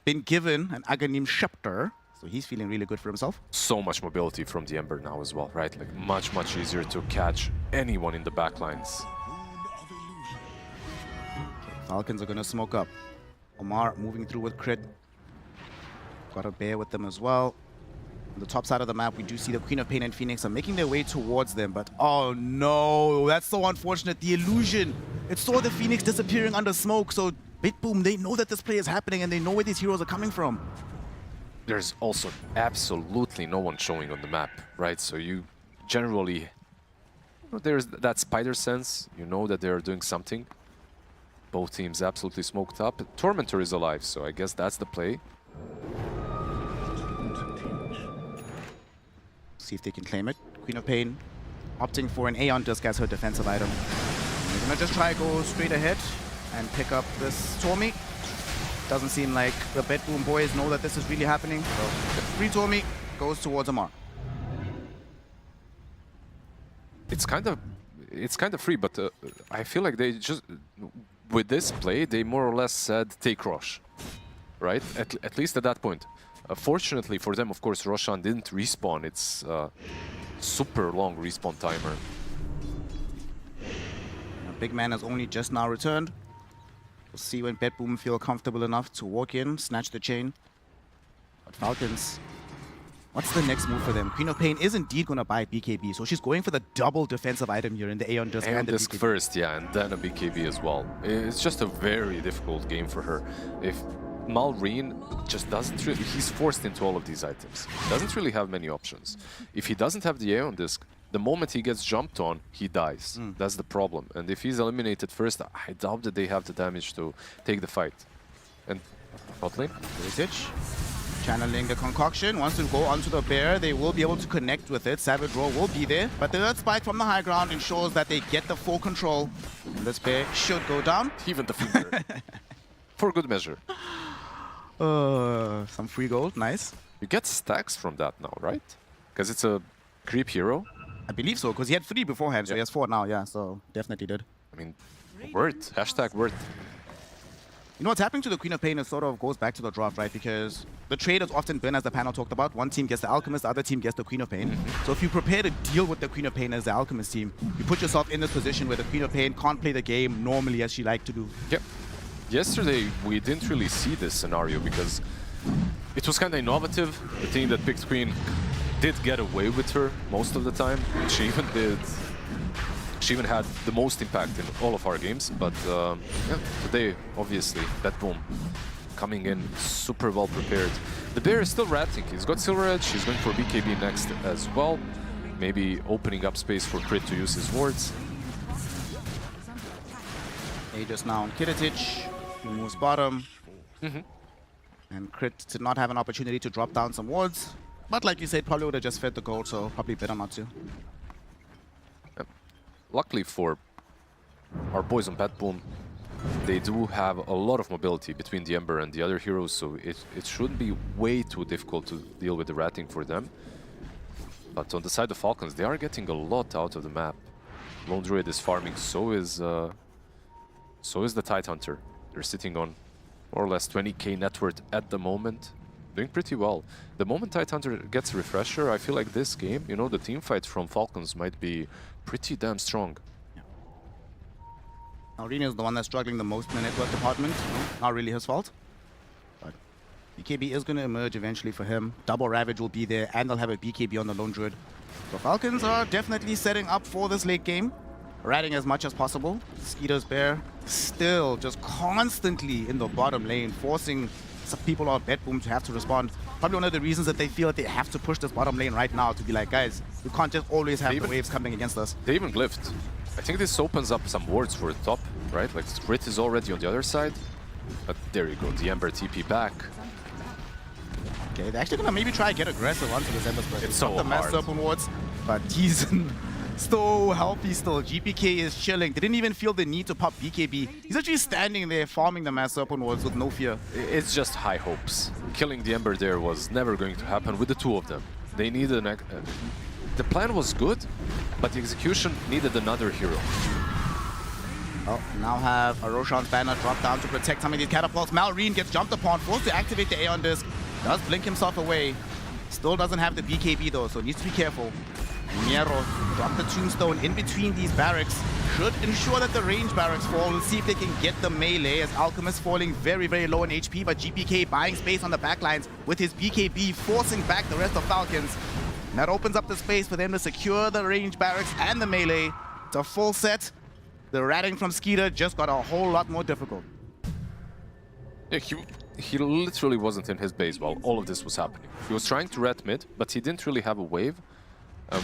been given an Aghanim Scepter. So he's feeling really good for himself. So much mobility from the Ember now as well, right? Like, much, much easier to catch anyone in the backlines. Falcons are going to smoke up. Omar moving through with crit. Got a bear with them as well. On the top side of the map, we do see the Queen of Pain and Phoenix are making their way towards them, but oh no, that's so unfortunate. The illusion. It saw the Phoenix disappearing under smoke, so BetBoom, they know that this play is happening and they know where these heroes are coming from. There's also absolutely no one showing on the map, right? So you generally, there's that spider sense, you know that they're doing something. Both teams absolutely smoked up. Tormentor is alive, so I guess that's the play. See if they can claim it. Queen of Pain opting for an Aeon Disc as her defensive item. And they're gonna just try to go straight ahead and pick up this Tormi. Doesn't seem like the BetBoom boys know that this is really happening. So free Tormi goes towards Amar. It's kind of free, but I feel like they just, with this play, they more or less said take Rosh, right? At least at that point. Fortunately for them, of course, Roshan didn't respawn. It's super long respawn timer. Big Man has only just now returned. We'll see when BetBoom feel comfortable enough to walk in, snatch the chain. But Falcons, what's the next move for them? Queen of Pain is indeed going to buy BKB, so she's going for the double defensive item here in the Aeon Disc. Aeon Disc first, yeah, and then a BKB as well. It's just a very difficult game for her. If Malrine just doesn't really, he's forced into all of these items. Doesn't really have many options. If he doesn't have the Aeon Disc, the moment he gets jumped on, he dies. That's the problem. And if he's eliminated first, I doubt that they have the damage to take the fight. And botlane? Vici channeling the concoction, wants to go onto the bear. They will be able to connect with it. Savage Roar will be there, but the Earth Spike from the high ground ensures that they get the full control. And this bear should go down. Even the finger. For good measure. Some free gold, nice. You get stacks from that now, right? Because it's a creep hero. I believe so, because he had 3 beforehand, so he has 4 now, yeah, so definitely did. I mean, worth. Hashtag worth. You know, what's happening to the Queen of Pain is sort of goes back to the draft, right? Because the trade has often been, as the panel talked about, one team gets the Alchemist, the other team gets the Queen of Pain. So if you prepare to deal with the Queen of Pain as the Alchemist team, you put yourself in this position where the Queen of Pain can't play the game normally as she liked to do. Yep. Yesterday, we didn't really see this scenario because it was kind of innovative. The team that picked Queen did get away with her most of the time. She even had the most impact in all of our games. But yeah, today, obviously, BetBoom coming in super well prepared. The Bear is still ratting. He's got Silver Edge. He's going for BKB next as well. Maybe opening up space for Crit to use his wards. Aegis now on Kiritic. He moves bottom. And Crit did not have an opportunity to drop down some wards. But like you said, probably would have just fed the gold, so probably better not to. Luckily for our boys on BetBoom, they do have a lot of mobility between the Ember and the other heroes, so it shouldn't be way too difficult to deal with the ratting for them. But on the side of Falcons, they are getting a lot out of the map. Lone Druid is farming, so is the Tidehunter. They're sitting on more or less 20k net worth at the moment. Doing pretty well. The moment Tidehunter gets Refresher, I feel like this game, you know, the team fight from Falcons might be pretty damn strong. Arena is the one that's struggling the most in the network department. Not really his fault. But BKB is going to emerge eventually for him. Double Ravage will be there, and they'll have a BKB on the Lone Druid. So Falcons are definitely setting up for this late game. Ratting as much as possible. Skeeter's Bear still just constantly in the bottom lane, forcing some people on BetBoom to have to respond. Probably one of the reasons that they feel that they have to push this bottom lane right now to be like, guys, we can't just always have the waves coming against us. They even glyphed. I think this opens up some wards for the top, right? Like Crit is already on the other side. But there you go, the Ember TP back. Okay, they're actually gonna maybe try and get aggressive onto this Ember spread. It's so the mass hard. serpent wards, but he's so healthy still. GPK is chilling. They didn't even feel the need to pop BKB. He's actually standing there farming the mass serpent wards with no fear. It's just high hopes. Killing the Ember there was never going to happen with the two of them. They needed an... the plan was good, but the execution needed another hero. Oh, now have a Roshan's banner drop down to protect some of these catapults. Malrine gets jumped upon, forced to activate the Aeon Disc. Does blink himself away. Still doesn't have the BKB though, so needs to be careful. Miero drop the tombstone in between these barracks. Should ensure that the range barracks fall. We'll see if they can get the melee as Alchemist falling very, very low in HP, but GPK buying space on the backlines with his BKB, forcing back the rest of Falcons. And that opens up the space for them to secure the range barracks and the melee. It's a full set. The ratting from Skeeter just got a whole lot more difficult. Yeah, he literally wasn't in his base while all of this was happening. He was trying to rat mid, but he didn't really have a wave.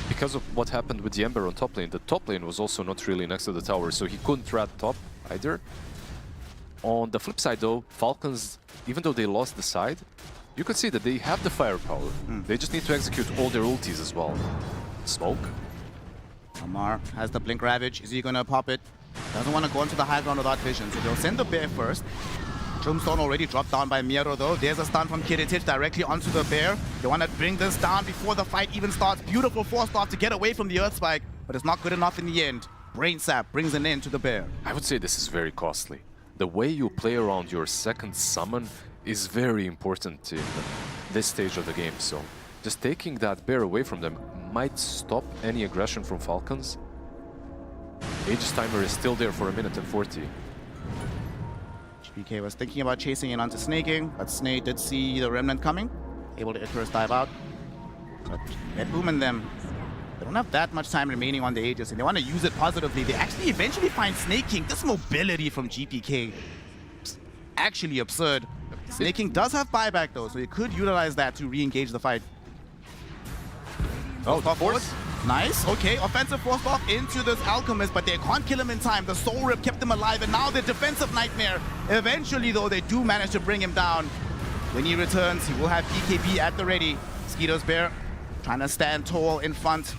Because of what happened with the Ember on top lane, the top lane was also not really next to the tower, so he couldn't rat top either. On the flip side though, Falcons, even though they lost the side, you could see that they have the firepower. They just need to execute all their ultis as well. Smoke. Amar has the Blink Ravage. Is he gonna pop it? Doesn't want to go into the high ground without vision, so they'll send the Bear first. Tombstone already dropped down by Miero though. There's a stun from Kiritic directly onto the Bear. They want to bring this down before the fight even starts. Beautiful force off to get away from the Earth Spike, but it's not good enough in the end. Brain Sap brings an end to the Bear. I would say this is very costly. The way you play around your second summon is very important in this stage of the game, so just taking that Bear away from them might stop any aggression from Falcons. Aegis timer is still there for 1:40. BK was thinking about chasing in onto Snaking, but Snake did see the Remnant coming, able to Icarus dive out. But BetBoom and them, they don't have that much time remaining on the Aegis, and they want to use it positively. They actually eventually find Snake King. This mobility from GPK is actually absurd. Snake King does have buyback though, so he could utilize that to re-engage the fight. Oh, forward. Nice, okay, offensive force off into this Alchemist, but they can't kill him in time. The Soul Rip kept him alive, and now the defensive nightmare. Eventually, though, they do manage to bring him down. When he returns, he will have BKB at the ready. Skeeter's Bear trying to stand tall in front.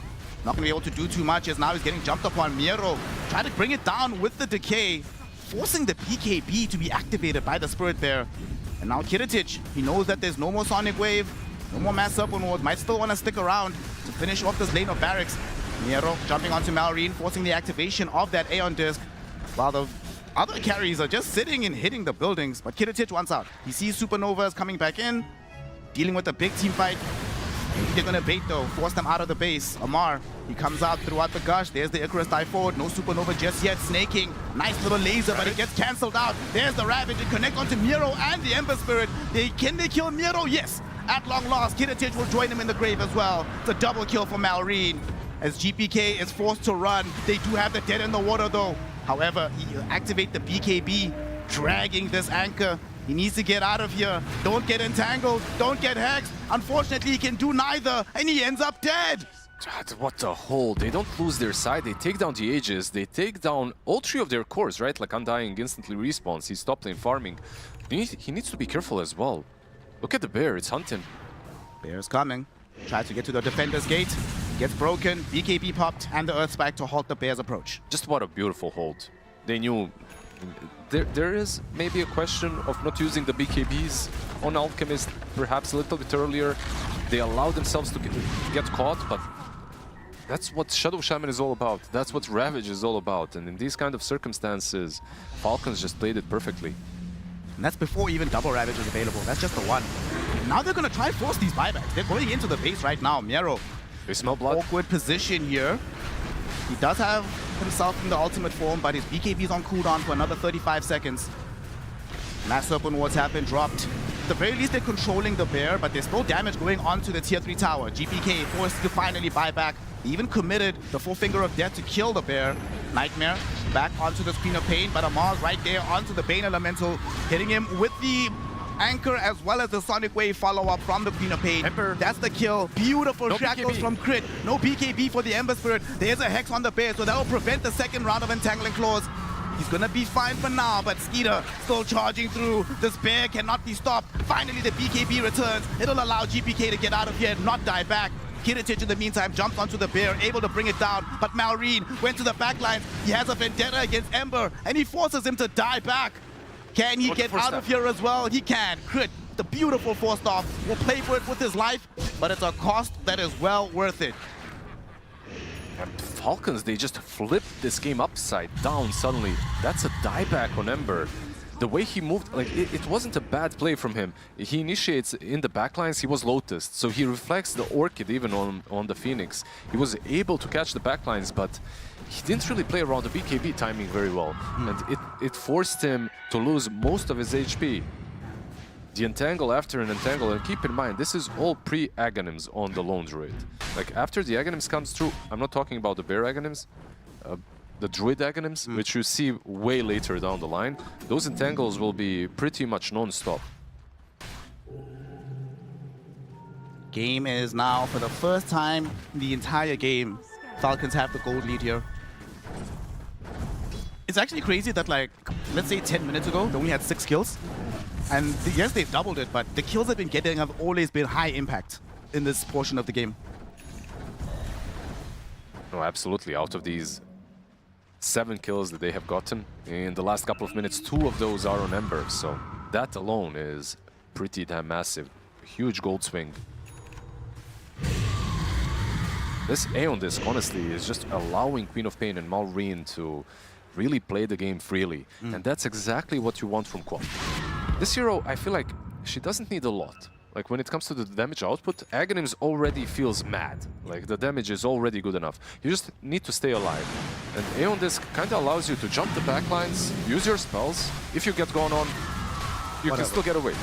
Not going to be able to do too much as now he's getting jumped upon. Miero trying to bring it down with the decay, forcing the BKB to be activated by the Spirit Bear. And now Kiritic, he knows that there's no more Sonic Wave, no more Mass Serpent Ward, might still want to stick around to finish off this lane of barracks. Miero jumping onto Malrine, forcing the activation of that Aeon Disc, while the other carries are just sitting and hitting the buildings, but Kiritich wants out. He sees Supernovas coming back in, dealing with a big team fight. Maybe they're gonna bait though, force them out of the base. Amar, he comes out throughout the gush. There's the Icarus dive forward. No Supernova just yet. Snaking. Nice little laser, but it gets cancelled out. There's the Ravage. It connects onto Miro and the Ember Spirit. Can they kill Miro? Yes. At long last, Kiritich will join him in the grave as well. It's a double kill for Malrine. As GPK is forced to run. They do have the dead in the water though. However, he activate the BKB, dragging this anchor. He needs to get out of here. Don't get entangled. Don't get hexed. Unfortunately, he can do neither, and he ends up dead. God, what a hold. They don't lose their side. They take down the Aegis. They take down all 3 of their cores, right? Like Undying instantly respawns. He stopped lane farming. He needs to be careful as well. Look at the bear. It's hunting. Bear's coming. Tries to get to the defender's gate. Gets broken. BKB popped, and the Earth Spike to halt the bear's approach. Just what a beautiful hold. They knew... There is maybe a question of not using the BKBs on Alchemist perhaps a little bit earlier. They allowed themselves to get caught, but that's what Shadow Shaman is all about. That's what Ravage is all about. And in these kind of circumstances, Falcons just played it perfectly. And that's before even double Ravage is available. That's just the one. Now they're going to try and force these buybacks. They're going into the base right now. Miro. They smell blood. Awkward position here. He does have himself in the ultimate form, but his BKB is on cooldown for another 35 seconds. Mass Serpent Wards have been dropped. At the very least, they're controlling the bear, but there's still damage going on to the tier 3 tower. GPK forced to finally buy back. He even committed the full finger of death to kill the bear. Nightmare back onto the Queen of Pain, but Amar's right there onto the Bane Elemental, hitting him with the anchor as well as the Sonic Wave follow-up from the Queen of Pain. Ember. That's the kill. Beautiful shackles from Crit. No BKB for the Ember Spirit. There's a Hex on the bear, so that will prevent the second round of Entangling Claws. He's gonna be fine for now, but Skeeter still charging through. This bear cannot be stopped. Finally, the BKB returns. It'll allow GPK to get out of here and not die back. Kiritich, in the meantime, jumps onto the bear, able to bring it down, but Malrine went to the backlines. He has a vendetta against Ember, and he forces him to die back. Can he get out of here as well? He can. Crit, the beautiful forced off, will play for it with his life, but it's a cost that is well worth it. And Falcons, they just flipped this game upside down suddenly. That's a dieback on Ember. The way he moved, like, it wasn't a bad play from him. He initiates in the backlines, he was Lotus, so he reflects the Orchid even on the Phoenix. He was able to catch the backlines, but he didn't really play around the BKB timing very well. And it forced him to lose most of his HP. The Entangle after an Entangle, and keep in mind, this is all pre-Aghanims on the Lone Druid. Like, after the Aghanims comes through, I'm not talking about the Bear Aghanims, the Druid Aghanims, which you see way later down the line, those Entangles will be pretty much non-stop. Game is now, for the first time in the entire game, Falcons have the gold lead here. It's actually crazy that, like, let's say 10 minutes ago, they only had 6 kills. And yes, they've doubled it, but the kills they've been getting have always been high impact in this portion of the game. No, absolutely. Out of these 7 kills that they have gotten in the last couple of minutes, 2 of those are on Ember, so that alone is pretty damn massive. Huge gold swing. This Aeon Disc, honestly, is just allowing Queen of Pain and Malrine to really play the game freely, and that's exactly what you want from Quap. This hero, I feel like she doesn't need a lot. Like, when it comes to the damage output, Aghanims already feels mad. Like, the damage is already good enough. You just need to stay alive. And Aeon Disc kind of allows you to jump the backlines, use your spells. If you get gone on, you can still get away.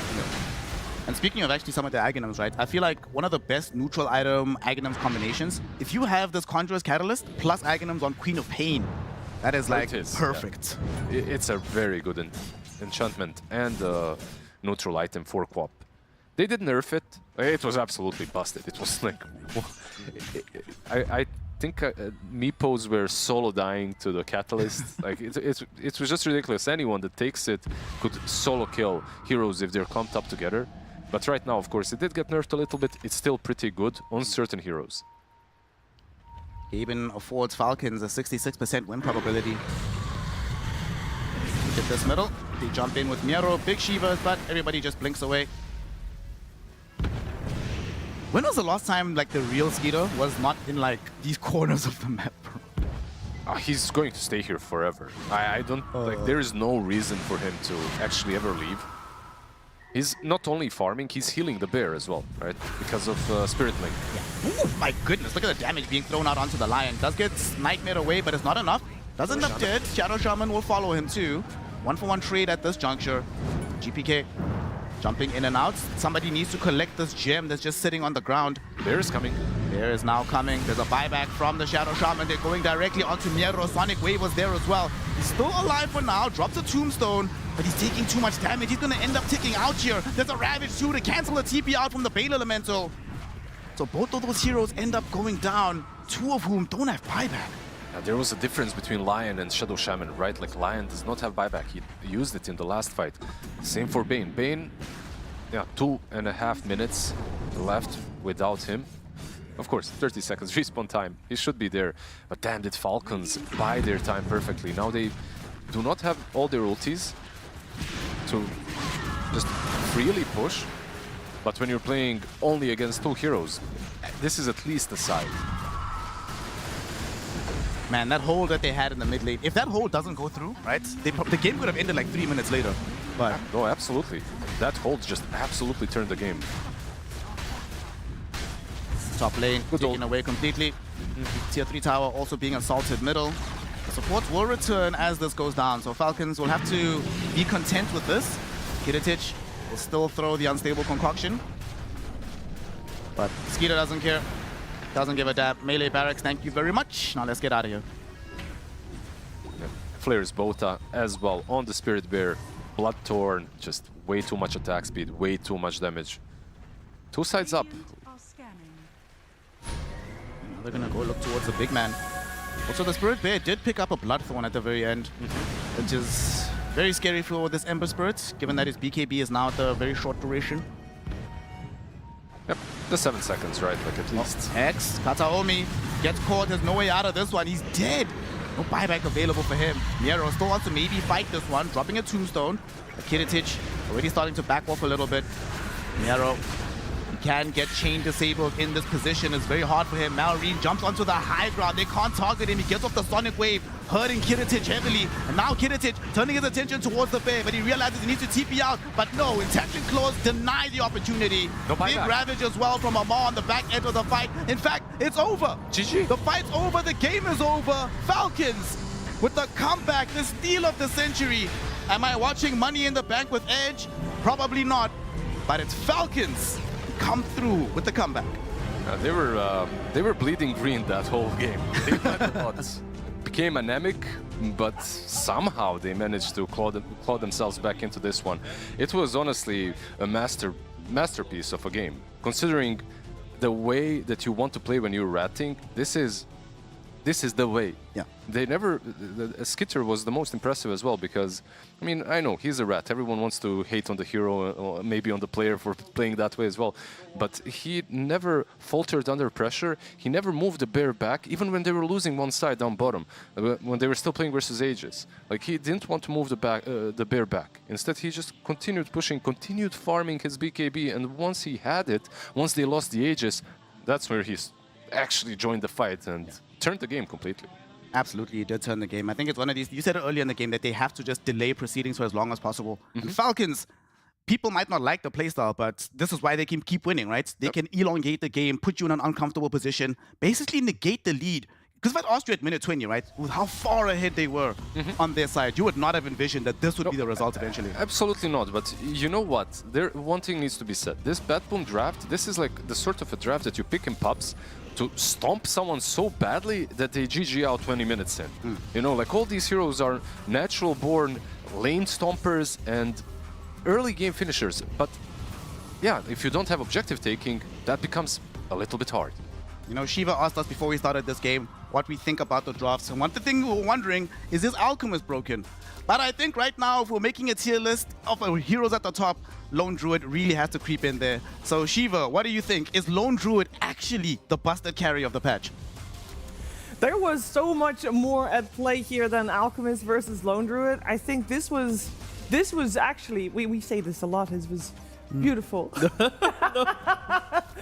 And speaking of actually some of the Aghanims, right? I feel like one of the best neutral item Aghanims combinations, if you have this Conjurer's Catalyst plus Aghanims on Queen of Pain, that is like perfect. Yeah. It's a very good enchantment and neutral item for Quap. They did nerf it. It was absolutely busted. It was like... I think Meepos were solo dying to the Catalyst. Like, it was just ridiculous. Anyone that takes it could solo kill heroes if they're clumped up together. But right now, of course, it did get nerfed a little bit. It's still pretty good on certain heroes. Even affords Falcons a 66% win probability. Look at this middle. They jump in with Miro, big Shivas, but everybody just blinks away. When was the last time, like, the real Skeeter was not in, like, these corners of the map, bro? He's going to stay here forever. I don't like. There is no reason for him to actually ever leave. He's not only farming, he's healing the bear as well, right? Because of Spirit Link. Yeah. Ooh, my goodness, look at the damage being thrown out onto the Lion. Does get Nightmare away, but it's not enough. Doesn't end up dead. Shadow Shaman will follow him too. 1-for-1 trade at this juncture. GPK jumping in and out. Somebody needs to collect this gem that's just sitting on the ground. Bear is coming. Bear is now coming. There's a buyback from the Shadow Shaman. They're going directly onto Miero. Sonic Wave was there as well. He's still alive for now. Drops a tombstone, but he's taking too much damage. He's going to end up ticking out here. There's a Ravage too to cancel a TP out from the Bale Elemental. So both of those heroes end up going down, two of whom don't have buyback. There was a difference between Lion and Shadow Shaman, right? Like, Lion does not have buyback. He used it in the last fight. Same for Bane. Bane, yeah, 2.5 minutes left without him. Of course, 30 seconds respawn time. He should be there. But damn, did Falcons buy their time perfectly. Now they do not have all their ultis to just freely push. But when you're playing only against two heroes, this is at least a side. Man, that hold that they had in the mid lane, if that hold doesn't go through, right, the game could have ended like 3 minutes later. But no, absolutely. That hold just absolutely turned the game. Top lane taken away completely. Tier 3 tower also being assaulted middle. The supports will return as this goes down, so Falcons will have to be content with this. Kiritich will still throw the unstable concoction. But Skeeter doesn't care. Doesn't give a damn. Melee barracks, thank you very much. Now let's get out of here. Yeah. Flares Bota as well on the Spirit Bear. Bloodthorn, just way too much attack speed, way too much damage. Two sides up. They're gonna go look towards the big man. Also, the Spirit Bear did pick up a Bloodthorn at the very end, which is very scary for this Ember Spirit, given that his BKB is now at a very short duration. Yep, the 7 seconds, right? Like, at least. X, Kataomi gets caught. There's no way out of this one. He's dead. No buyback available for him. Miero still wants to maybe fight this one, dropping a tombstone. Kiritich already starting to back off a little bit. Miero can get chain disabled in this position. It's very hard for him. Malrine jumps onto the high ground. They can't target him. He gets off the Sonic Wave, hurting Kiritich heavily. And now Kiritich turning his attention towards the bear, but he realizes he needs to TP out. But no, Intaction Claws deny the opportunity. Big Ravage as well from Amar on the back end of the fight. In fact, it's over. GG. The fight's over. The game is over. Falcons with the comeback, the steal of the century. Am I watching Money in the Bank with Edge? Probably not. But it's Falcons come through with the comeback. They were bleeding green that whole game. They had a lot. Became anemic, but somehow they managed to claw themselves back into this one. It was honestly a masterpiece of a game. Considering the way that you want to play when you're ratting, this is the way. Yeah. They never. Skitter was the most impressive as well because, I mean, I know he's a rat. Everyone wants to hate on the hero or maybe on the player for playing that way as well. But he never faltered under pressure. He never moved the bear back, even when they were losing one side down bottom, when they were still playing versus Aegis. Like, he didn't want to move the bear back. Instead, he just continued pushing, continued farming his BKB. And once he had it, once they lost the Aegis, that's where he actually joined the fight and turned the game completely. Absolutely, he did turn the game. I think it's one of these, you said it earlier in the game, that they have to just delay proceedings for as long as possible. And Falcons, people might not like the playstyle, but this is why they can keep winning, right? They can elongate the game, put you in an uncomfortable position, basically negate the lead. Because if I'd asked you at minute 20, right, with how far ahead they were on their side, you would not have envisioned that this would be the result eventually. Absolutely not, but you know what? One thing needs to be said. This BetBoom draft, this is like the sort of a draft that you pick in pubs to stomp someone so badly that they GG out 20 minutes in. You know, like all these heroes are natural-born lane stompers and early game finishers. But yeah, if you don't have objective taking, that becomes a little bit hard. You know, Shiva asked us before we started this game what we think about the drafts. And one thing we were wondering is this Alchemist broken? But I think right now, if we're making a tier list of heroes at the top, Lone Druid really has to creep in there. So Shiva, what do you think? Is Lone Druid actually the busted carry of the patch? There was so much more at play here than Alchemist versus Lone Druid. I think this was actually, we say this a lot, Beautiful.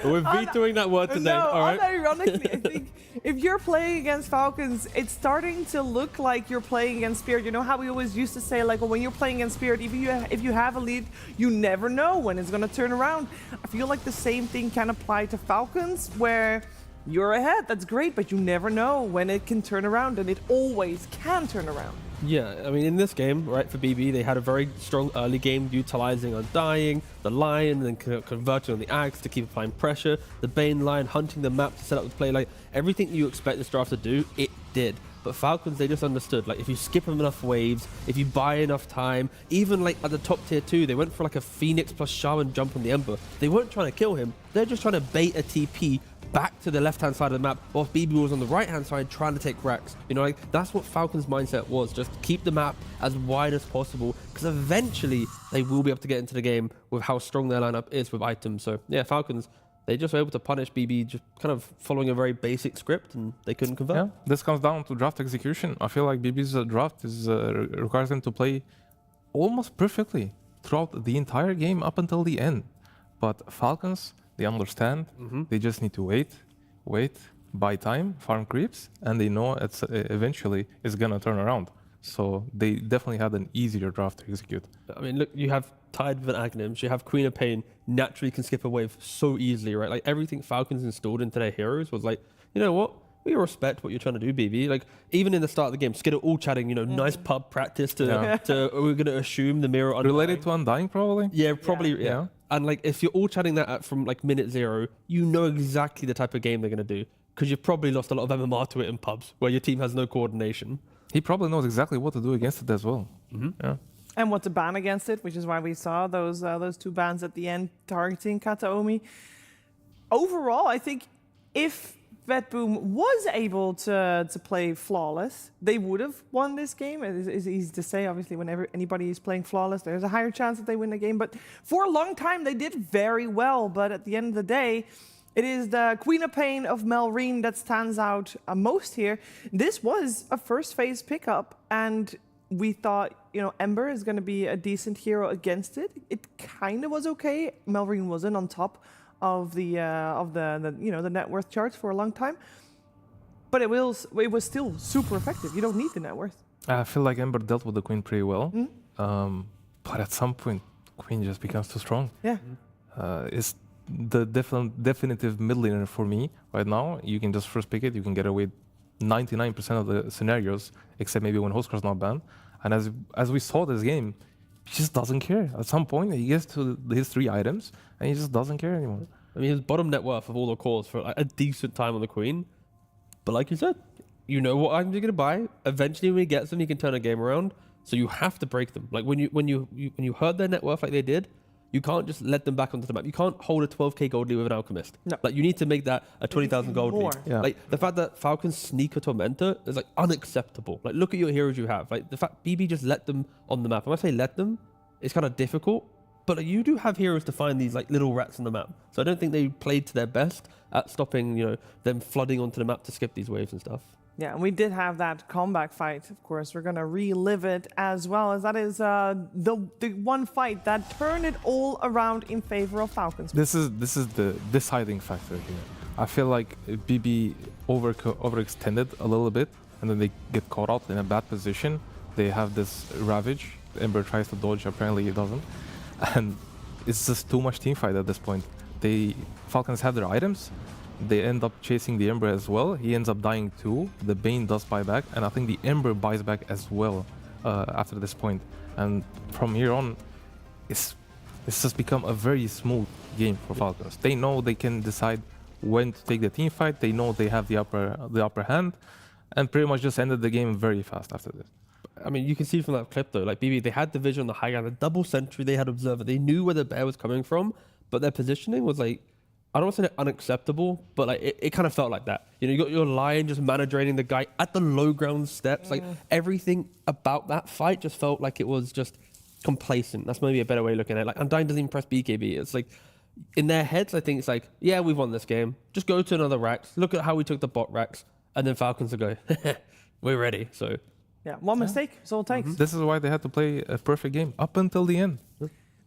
We're vetoing that word today. No, all right. unironically, I think if you're playing against Falcons, it's starting to look like you're playing against Spirit. You know how we always used to say, like, when you're playing against Spirit, if you have a lead, you never know when it's going to turn around. I feel like the same thing can apply to Falcons, where you're ahead. That's great, but you never know when it can turn around, and it always can turn around. Yeah, I mean, in this game, right, for BB, they had a very strong early game utilizing Undying, the Lion, and then converting on the Axe to keep applying pressure, the Bane line, hunting the map to set up the play. Like, everything you expect this draft to do, it did. But Falcons, they just understood, like, if you skip them enough waves, if you buy enough time, even, like, at the top tier 2, they went for, like, a Phoenix plus Shaman jump on the Ember. They weren't trying to kill him. They're just trying to bait a TP back to the left-hand side of the map, whilst BB was on the right-hand side trying to take racks. You know, like, that's what Falcons' mindset was. Just keep the map as wide as possible, because eventually they will be able to get into the game with how strong their lineup is with items. So, yeah, Falcons, they just were able to punish BB just kind of following a very basic script, and they couldn't convert. Yeah, this comes down to draft execution. I feel like BB's draft requires them to play almost perfectly throughout the entire game up until the end. But Falcons, they understand. They just need to wait, buy time, farm creeps, and they know it's eventually it's gonna turn around. So they definitely had an easier draft to execute. I mean, look, you have Tide with an Aghanim, you have Queen of Pain, naturally can skip a wave so easily, right? Like, everything Falcons installed into their heroes was like, you know what? We respect what you're trying to do, BB. Like, even in the start of the game, Skidder all chatting, you know, nice pub practice to we're going to assume the mirror. Related to Undying, probably? Yeah, probably, yeah. And, like, if you're all chatting that from, like, minute 0, you know exactly the type of game they're going to do. Because you've probably lost a lot of MMR to it in pubs, where your team has no coordination. He probably knows exactly what to do against it as well. Yeah. And what to ban against it, which is why we saw those 2 bans at the end targeting Kataomi. Overall, I think if BetBoom was able to play flawless, they would have won this game. It's easy to say, obviously, whenever anybody is playing flawless, there's a higher chance that they win the game. But for a long time, they did very well. But at the end of the day, it is the Queen of Pain of Melreen that stands out most here. This was a first phase pickup, and we thought, you know, Ember is going to be a decent hero against it. It kind of was okay. Melreen wasn't on top of the you know, the net worth charts for a long time, but it was still super effective. You don't need the net worth. I feel like Ember dealt with the Queen pretty well, but at some point, Queen just becomes too strong. Yeah, it's the definitive mid laner for me right now. You can just first pick it. You can get away 99% of the scenarios, except maybe when Hostcar's not banned. And as we saw this game, he just doesn't care. At some point, he gets to his 3 items, and he just doesn't care anymore. I mean, his bottom net worth of all the cores for like a decent time on the Queen. But like you said, you know what items you're going to buy. Eventually, when he gets them, he can turn a game around. So you have to break them. Like when you hurt their net worth like they did, you can't just let them back onto the map. You can't hold a 12k gold lead with an Alchemist. No. Like, you need to make that a 20,000 gold lead. Yeah. Like, the fact that Falcons sneak a Tormentor is, like, unacceptable. Like, look at your heroes you have. Like, the fact BB just let them on the map. When I say let them, it's kind of difficult. But like, you do have heroes to find these, like, little rats on the map. So I don't think they played to their best at stopping, you know, them flooding onto the map to skip these waves and stuff. Yeah, and we did have that comeback fight. Of course, we're going to relive it as well, as that is the one fight that turned it all around in favor of Falcons. This is the deciding factor here. I feel like BB overextended a little bit, and then they get caught out in a bad position. They have this Ravage. Ember tries to dodge, apparently he doesn't. And it's just too much team fight at this point. Falcons have their items. They end up chasing the Ember as well. He ends up dying too. The Bane does buy back, and I think the Ember buys back as well after this point. And from here on, it's just become a very smooth game for Falcons. They know they can decide when to take the team fight. They know they have the upper hand, and pretty much just ended the game very fast after this. I mean, you can see from that clip though, like BB, they had the vision on the high ground, the double sentry, they had observer, they knew where the bear was coming from, but their positioning was like, I don't want to say unacceptable, but like it kind of felt like that. You know, you got your Lion just mana-draining the guy at the low ground steps. Like, everything about that fight just felt like it was just complacent. That's maybe a better way of looking at it. Like, Undying doesn't even press BKB. It's like, in their heads, I think it's like, yeah, we've won this game. Just go to another Rax. Look at how we took the bot Rax. And then Falcons will go, we're ready. So, yeah, one mistake is all it takes. This is why they had to play a perfect game up until the end.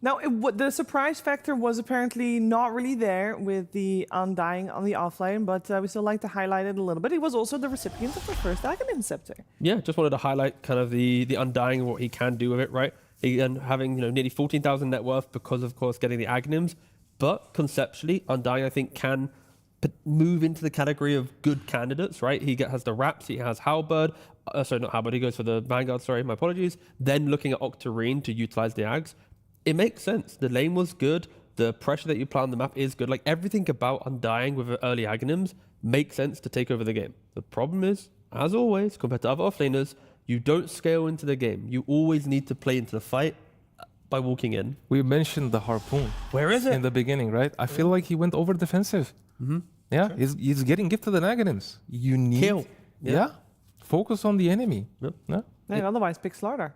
Now, the surprise factor was apparently not really there with the Undying on the offlane, but we still like to highlight it a little bit. He was also the recipient of the first Aghanim Scepter. Yeah, just wanted to highlight kind of the Undying and what he can do with it, right? And having nearly 14,000 net worth because, of course, getting the Aghanims. But conceptually, Undying, I think, can move into the category of good candidates, right? He has the Raps, he has Halberd. Sorry, not Halberd, he goes for the Vanguard, sorry, my apologies. Then looking at Octarine to utilize the Ags. It makes sense. The lane was good. The pressure that you apply on the map is good. Like everything about Undying with early Aghanims makes sense to take over the game. The problem is, as always, compared to other offlaners, you don't scale into the game. You always need to play into the fight by walking in. We mentioned the Harpoon. Where is it? In the beginning, right? I feel like he went over defensive. Mm-hmm. Yeah, he's getting gifted an Aghanims. You need... Kill. Yeah. Focus on the enemy. Yep. Yeah. And otherwise, pick Slardar.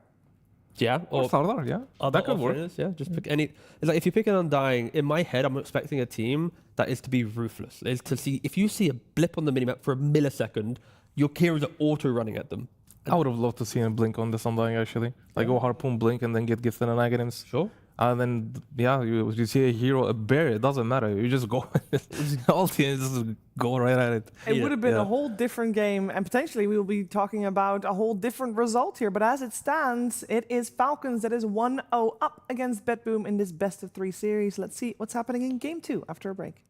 Yeah, or Slardar, yeah. That could work. Yeah, just pick any. It's like if you pick an Undying, in my head, I'm expecting a team that is to be ruthless. Is to see if you see a blip on the minimap for a millisecond, your heroes are auto running at them. I would have loved to see him blink on this Undying actually. Like go Harpoon, blink, and then get gifted an Aghanims. Sure. And then you see a hero, a bear. It doesn't matter. You just go, all teams just go right at it. It would have been a whole different game, and potentially we will be talking about a whole different result here. But as it stands, it is Falcons that is 1-0 up against BetBoom in this best of 3 series. Let's see what's happening in Game 2 after a break.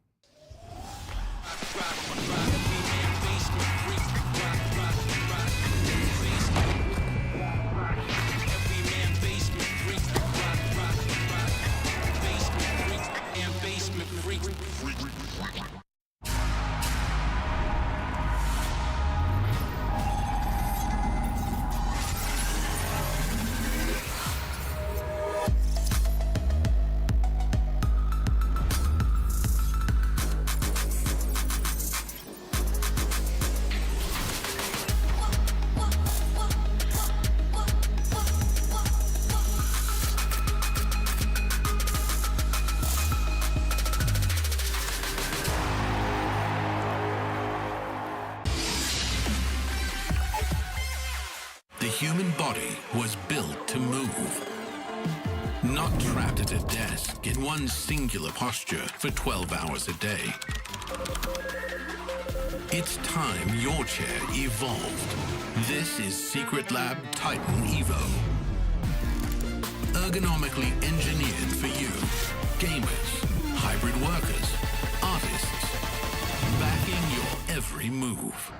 The human body was built to move. Not trapped at a desk in one singular posture for 12 hours a day. It's time your chair evolved. This is Secret Lab Titan Evo. Ergonomically engineered for you. Gamers, hybrid workers, artists. Backing your every move.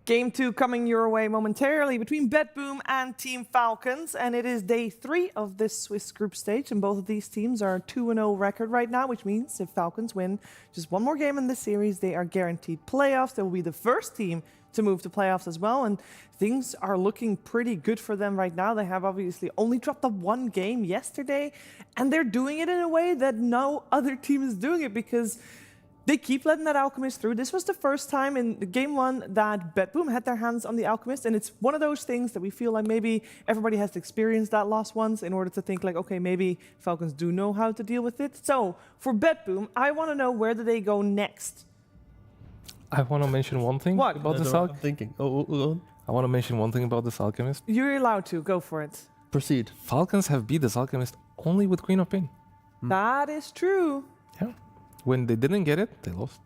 Game 2 coming your way momentarily between BetBoom and Team Falcons, and it is day 3 of this Swiss group stage, and both of these teams are 2-0 record right now, which means if Falcons win just one more game in this series, they are guaranteed playoffs. They will be the first team to move to playoffs as well, and things are looking pretty good for them right now. They have obviously only dropped up one game yesterday, and they're doing it in a way that no other team is doing it because they keep letting that Alchemist through. This was the first time in Game 1 that BetBoom had their hands on the Alchemist, and it's one of those things that we feel like maybe everybody has experienced that loss once in order to think like, okay, maybe Falcons do know how to deal with it. So for BetBoom, I want to know, where do they go next? I want to mention one thing about this Alchemist. I'm thinking. I want to mention one thing about this Alchemist. You're allowed to. Go for it. Proceed. Falcons have beat this Alchemist only with Queen of Pain. That is true. Yeah. When they didn't get it, they lost.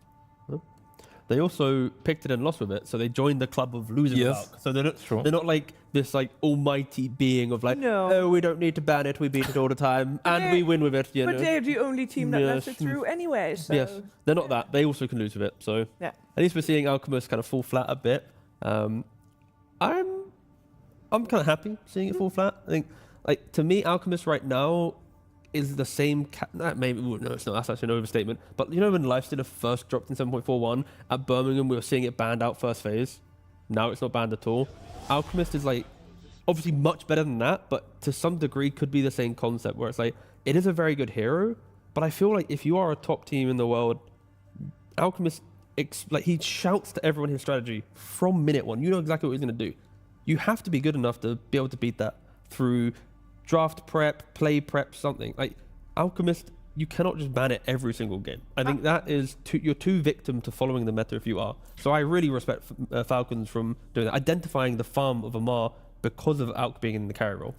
they also picked it and lost with it. So they joined the club of losing Yes, Valk. So they're not like this like almighty being of like, No. oh, we don't need to ban it, we beat it all the time, and we win with it. You But know? they're the only team that lets Yes. it through anyway. So Yes, they're not that. They also can lose with it. So Yeah. at least we're seeing Alchemist kind of fall flat a bit. I'm kind of happy seeing it fall flat. I think, like, to me, Alchemist right now is the same. Maybe no, it's not. That's actually an overstatement. But you know when Lifestealer first dropped in 7.41 at Birmingham, we were seeing it banned out first phase. Now it's not banned at all. Alchemist is like obviously much better than that, but to some degree could be the same concept where it's like it is a very good hero, but I feel like if you are a top team in the world, Alchemist like he shouts to everyone his strategy from minute one. You know exactly what he's going to do. You have to be good enough to be able to beat that through draft prep, play prep, something. Like Alchemist, you cannot just ban it every single game. I think that is you're too victim to following the meta if you are. So I really respect Falcons from doing that, identifying the farm of Amar because of Alk being in the carry role.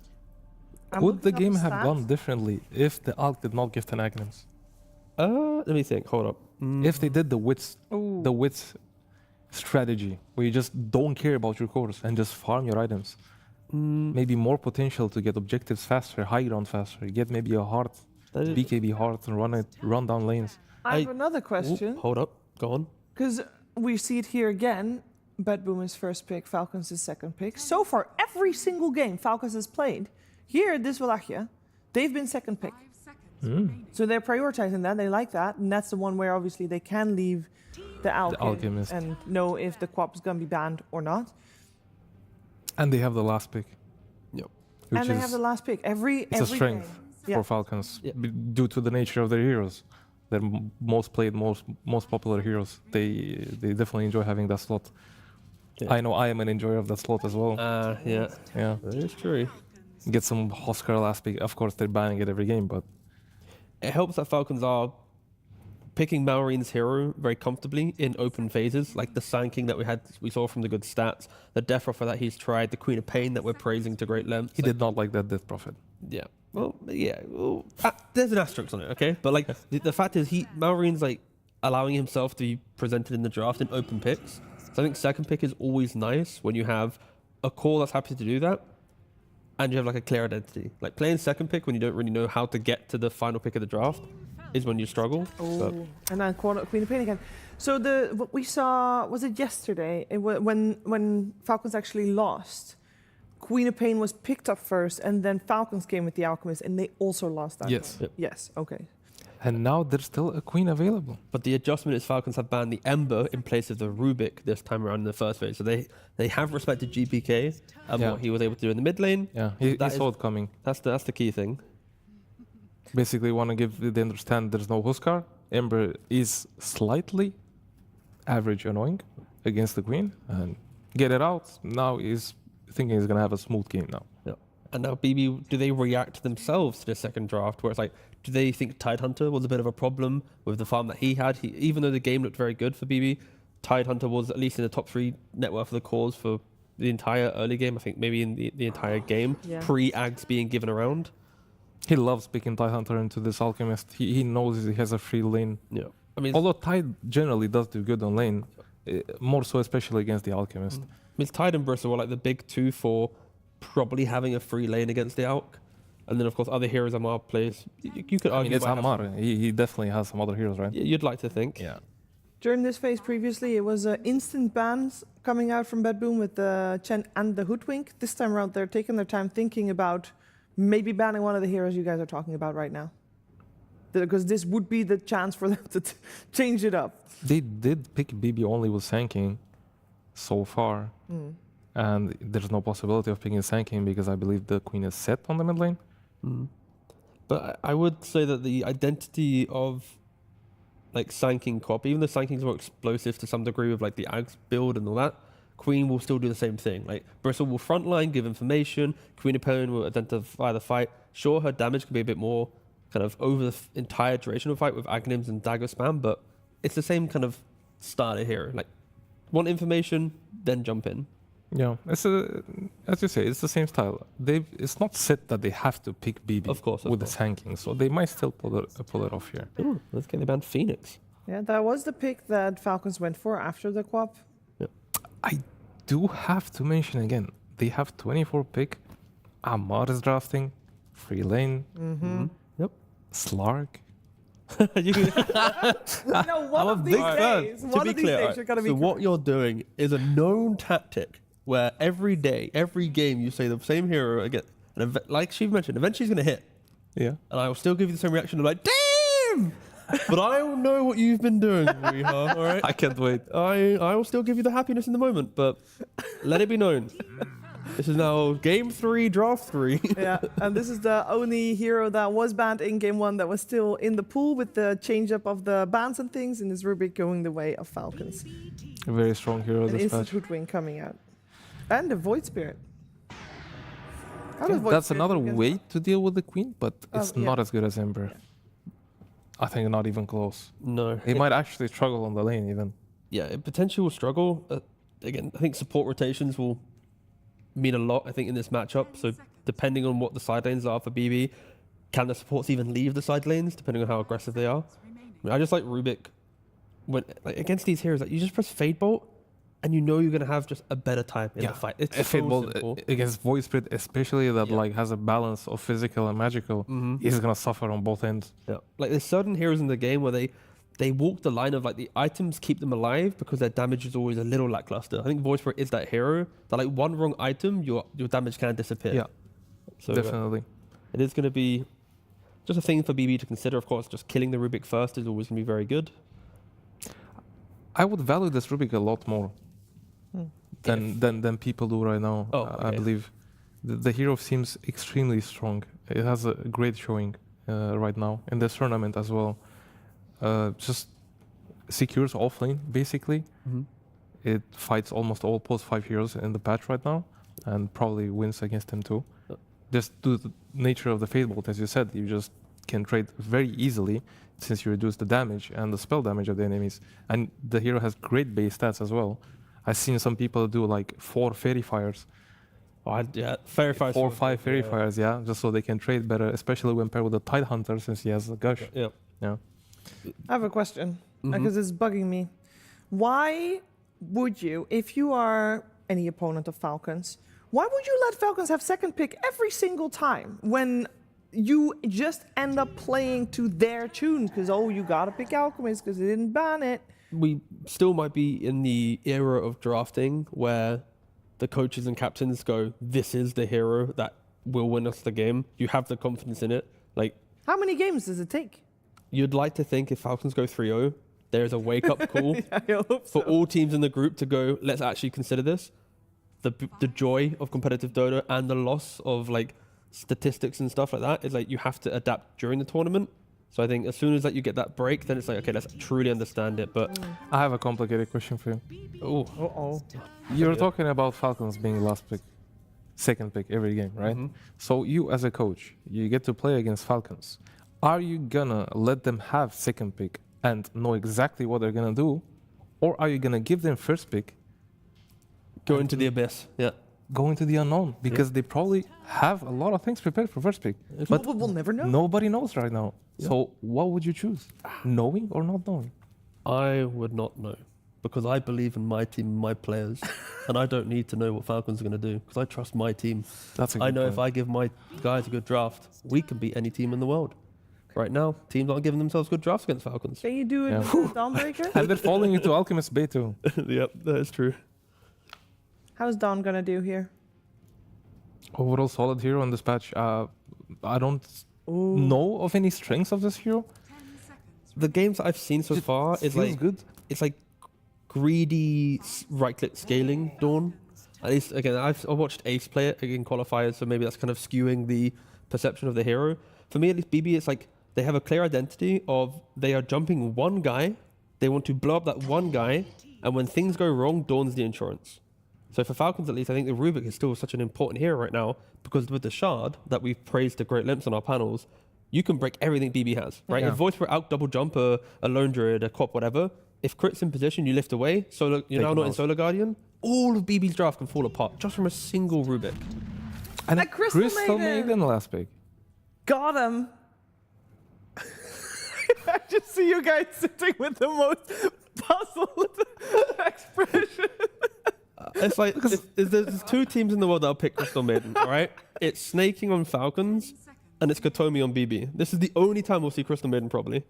Would the game have gone differently if the Alk did not give 10 Aghanim's? Let me think. Hold up. If they did the wits strategy, where you just don't care about your cores and just farm your items, maybe more potential to get objectives faster, high ground faster, get maybe a heart, BKB heart, and run down lanes. I have another question. Hold up. Go on. Because we see it here again. BetBoom is first pick, Falcons is second pick. So far, every single game Falcons has played, here at this Wallachia, they've been second pick. So they're prioritizing that, they like that, and that's the one where obviously they can leave the Alchemist and know if the Quap is going to be banned or not. And they have the last pick. Yep. And they have the last pick. It's a strength for Falcons due to the nature of their heroes. They're most played, most popular heroes. They definitely enjoy having that slot. Yeah. I know I am an enjoyer of that slot as well. Yeah. That is true. Get some Oscar last pick. Of course, they're banning it every game, but it helps that Falcons are picking Malorine's hero very comfortably in open phases, like the Sanking that we saw from the good stats, the Death Prophet that he's tried, the Queen of Pain that we're praising to great lengths. He did not like that Death Prophet. Yeah. Well, yeah. Well, there's an asterisk on it, okay? But like the fact is, Malorine's like allowing himself to be presented in the draft in open picks. So I think second pick is always nice when you have a core that's happy to do that, and you have like a clear identity. Like playing second pick when you don't really know how to get to the final pick of the draft is when you struggle. Oh, and then Queen of Pain again. So what we saw, was it yesterday, when Falcons actually lost, Queen of Pain was picked up first, and then Falcons came with the Alchemist, and they also lost that. Yes. Yep. Yes, okay. And now there's still a Queen available. But the adjustment is Falcons have banned the Ember in place of the Rubik this time around in the first phase. So they have respected GPK and what he was able to do in the mid lane. Yeah, he saw it coming. That's the key thing. Basically want to give they understand there's no Huskar. Ember is slightly average annoying against the Queen. And get it out. Now he's thinking he's going to have a smooth game now. Yeah. And now BB, do they react themselves to the second draft where it's like, do they think Tidehunter was a bit of a problem with the farm that he had? Even though the game looked very good for BB, Tidehunter was at least in the top 3 net worth of the cores for the entire early game. I think maybe in the entire game, pre-Ags being given around. He loves picking Tidehunter into this Alchemist. He knows he has a free lane. Yeah. I mean, although Tide generally does do good on lane, more so especially against the Alchemist. I mean, Tide and Bristle were like the big 2 for probably having a free lane against the Alk. And then, of course, other heroes Amar plays. You could argue. I mean, it's Amar. He definitely has some other heroes, right? You'd like to think. Yeah. During this phase previously, it was instant bans coming out from BetBoom with the Chen and the Hoodwink. This time around, they're taking their time thinking about maybe banning one of the heroes you guys are talking about right now. Because this would be the chance for them to change it up. They did pick BB only with Sanking so far. And there's no possibility of picking Sanking because I believe the Queen is set on the mid lane. But I would say that the identity of like Sanking Cop, even though Sanking's more explosive to some degree with like the Ags build and all that, Queen will still do the same thing. Like Bristle will frontline, give information, Queen of Pain will identify the fight. Sure, her damage can be a bit more kind of over the entire duration of the fight with Aghanims and dagger spam, but it's the same kind of starter here. Like want information, then jump in. Yeah, as you say, it's the same style. It's not set that they have to pick BB of course, with the Sanking, so they might still pull it off here. Ooh, let's get the band Phoenix. Yeah, that was the pick that Falcons went for after the QoP. I do have to mention again, they have 24 pick. Amar is drafting. Free lane. Yep. Slark. One of these days, to be clear, you're gonna be. so what you're doing is a known tactic where every day, every game, you say the same hero again. And like she mentioned, eventually she's going to hit. Yeah. And I will still give you the same reaction of like, damn! But I will know what you've been doing, Riha, all right? I can't wait. I will still give you the happiness in the moment, but let it be known. This is now game 3, draft 3. Yeah, and this is the only hero that was banned in game 1 that was still in the pool with the change up of the bans and things, and is Rubik going the way of Falcons. A very strong hero An this instant patch. Hood Wing coming out. And the Void Spirit. How does Void That's Spirit another against way to deal with the queen, but it's yeah. not as good as Ember. I think not even close. No. He might actually struggle on the lane even. Yeah, it potentially will struggle. Again, I think support rotations will mean a lot, I think, in this matchup. So depending on what the side lanes are for BB, can the supports even leave the side lanes, depending on how aggressive they are? I just like Rubik. When against these heroes, like, you just press Fade Bolt, and you know you're going to have just a better time in the fight. It's so Fade Bolt simple. against Void Spirit, especially that like has a balance of physical and magical, he's going to suffer on both ends. Yeah. Like there's certain heroes in the game where they walk the line of like the items keep them alive because their damage is always a little lackluster. I think Void Spirit is that hero that like one wrong item, your damage can disappear. Yeah, so definitely. It is going to be just a thing for BB to consider. Of course, just killing the Rubik first is always going to be very good. I would value this Rubik a lot more than people do right now. I believe the hero seems extremely strong. It has a great showing right now in this tournament as well. Just secures offlane basically. It fights almost all post 5 heroes in the patch right now, and probably wins against them too. Just due to the nature of the Fade Bolt, as you said, you just can trade very easily since you reduce the damage and the spell damage of the enemies. And the hero has great base stats as well. I've seen some people do like 4 Fairy Fires. Yeah, Fairy Fires. 4 or 5 Fairy Fires, yeah, just so they can trade better, especially when paired with the Tide Hunter since he has the Gush. Yeah. I have a question, because it's bugging me. Why would you, if you are any opponent of Falcons, why would you let Falcons have second pick every single time when you just end up playing to their tune? Because, oh, you gotta pick Alchemist because they didn't ban it. We still might be in the era of drafting where the coaches and captains go, this is the hero that will win us the game. You have the confidence in it. Like, how many games does it take? You'd like to think if Falcons go 3-0, there's a wake-up call I hope for all teams in the group to go, let's actually consider this. The joy of competitive Dota and the loss of like statistics and stuff like that is like you have to adapt during the tournament. So I think as soon as like you get that break, then it's like, okay, let's truly understand it. But I have a complicated question for you. Oh. You're talking about Falcons being last pick, second pick every game, right? So you as a coach, you get to play against Falcons. Are you gonna let them have second pick and know exactly what they're gonna do? Or are you gonna give them first pick? Go into the abyss, yeah. Go into the unknown, because they probably have a lot of things prepared for first pick. But we'll never know. Nobody knows right now. Yeah. So what would you choose? Knowing or not knowing? I would not know, because I believe in my team and my players, and I don't need to know what Falcons are going to do, because I trust my team. That's a good I know point. if I give my guys a good draft, we can beat any team in the world. Right now, teams aren't giving themselves good drafts against Falcons. Can you do it with the Dawnbreaker? And they're falling into Alchemist Bay too. Yep, that is true. How's Dawn gonna do here? Overall solid hero in this patch. I don't know of any strengths of this hero. The games that I've seen so far is feels like good. It's like greedy right-click scaling Dawn. At least again, I watched Ace play it in qualifiers, so maybe that's kind of skewing the perception of the hero. For me, at least, BB, it's like they have a clear identity of they are jumping one guy, they want to blow up that one guy, and when things go wrong, Dawn's the insurance. So for Falcons, at least, I think the Rubik is still such an important hero right now, because with the Shard that we've praised to great lengths on our panels, you can break everything BB has, right? Yeah. If Voice were out double jump a Lone Druid, a Quap, whatever, if crit's in position, you lift away, you're now not in Solar Guardian, all of BB's draft can fall apart just from a single Rubik. And a Crystal Maiden last pick. Got him. I just see you guys sitting with the most puzzled expression. It's like there's two teams in the world that'll pick Crystal Maiden, all right? It's Snaking on Falcons, and it's Kotomi on BB. This is the only time we'll see Crystal Maiden, probably.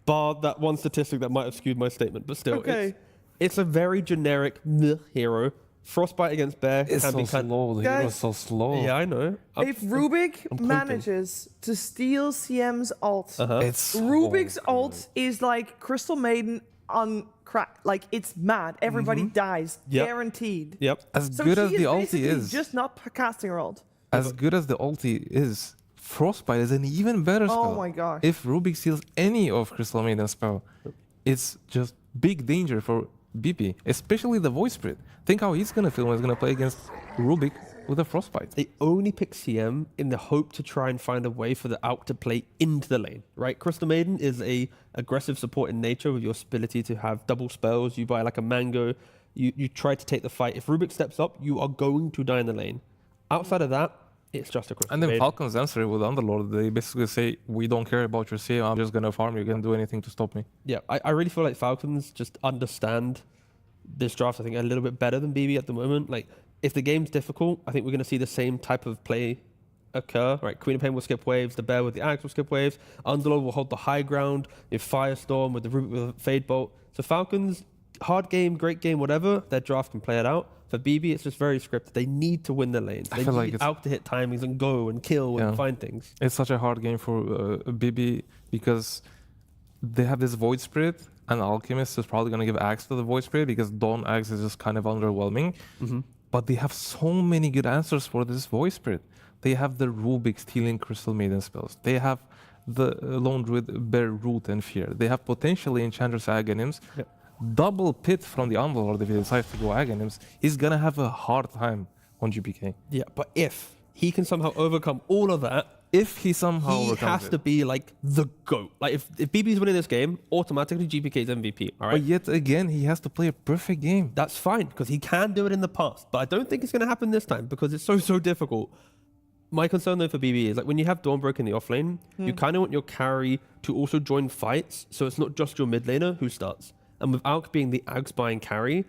Bar that one statistic that might have skewed my statement, but still, it's a very generic hero. Frostbite against Bear It's can so be slow. The hero's so slow. Yeah, I know. If Rubik manages to steal CM's ult, It's Rubik's ult is like Crystal Maiden on crack. Like, it's mad. Everybody dies. Yep. Guaranteed. Yep. As So good as she the ulti basically is, just not casting her ult. as good as the ulti is, Frostbite is an even better spell. Oh my gosh. If Rubik steals any of Crystal Maiden's spell, it's just big danger for BP, especially the voice spread. Think how he's gonna feel when he's gonna play against Rubik with a Frostbite. They only pick CM in the hope to try and find a way for the AUK to play into the lane, right? Crystal Maiden is a aggressive support in nature with your ability to have double spells. You buy like a Mango, you try to take the fight. If Rubik steps up, you are going to die in the lane. Outside of that, it's just a Crystal And then Maiden. Falcons answer it with Underlord. They basically say, we don't care about your CM, I'm just gonna farm, you can do anything to stop me. Yeah, I really feel like Falcons just understand this draft, I think, a little bit better than BB at the moment. Like, if the game's difficult, I think we're going to see the same type of play occur. Right, Queen of Pain will skip waves, the Bear with the Axe will skip waves, Underlord will hold the high ground, with Firestorm, with the Rubik with Fade Bolt. So Falcons, hard game, great game, whatever, their draft can play it out. For BB, it's just very scripted. They need to win their lanes. They feel need like it's AUK to hit timings and go and kill and find things. It's such a hard game for BB because they have this Void Spirit, and Alchemist is probably going to give Axe to the Void Spirit because Dawn Axe is just kind of underwhelming. But they have so many good answers for this Void Spirit. They have the Rubik stealing Crystal Maiden spells. They have the Lone Druid Bear Root and Fear. They have potentially Enchantress Aghanim's. Double Pit from the Underlord if he decides to go Aghanim's. He's going to have a hard time on GPK. Yeah, but if he can somehow overcome all of that, if he somehow he overcomes has to be like the GOAT. Like if BB's winning this game, automatically GPK's MVP. All right. But yet again, he has to play a perfect game. That's fine because he can do it in the past, but I don't think it's going to happen this time because it's so difficult. My concern though for BB is like when you have Dawnbreaker in the offlane, you kind of want your carry to also join fights, so it's not just your mid laner who starts. And with AUK being the Ags buying carry,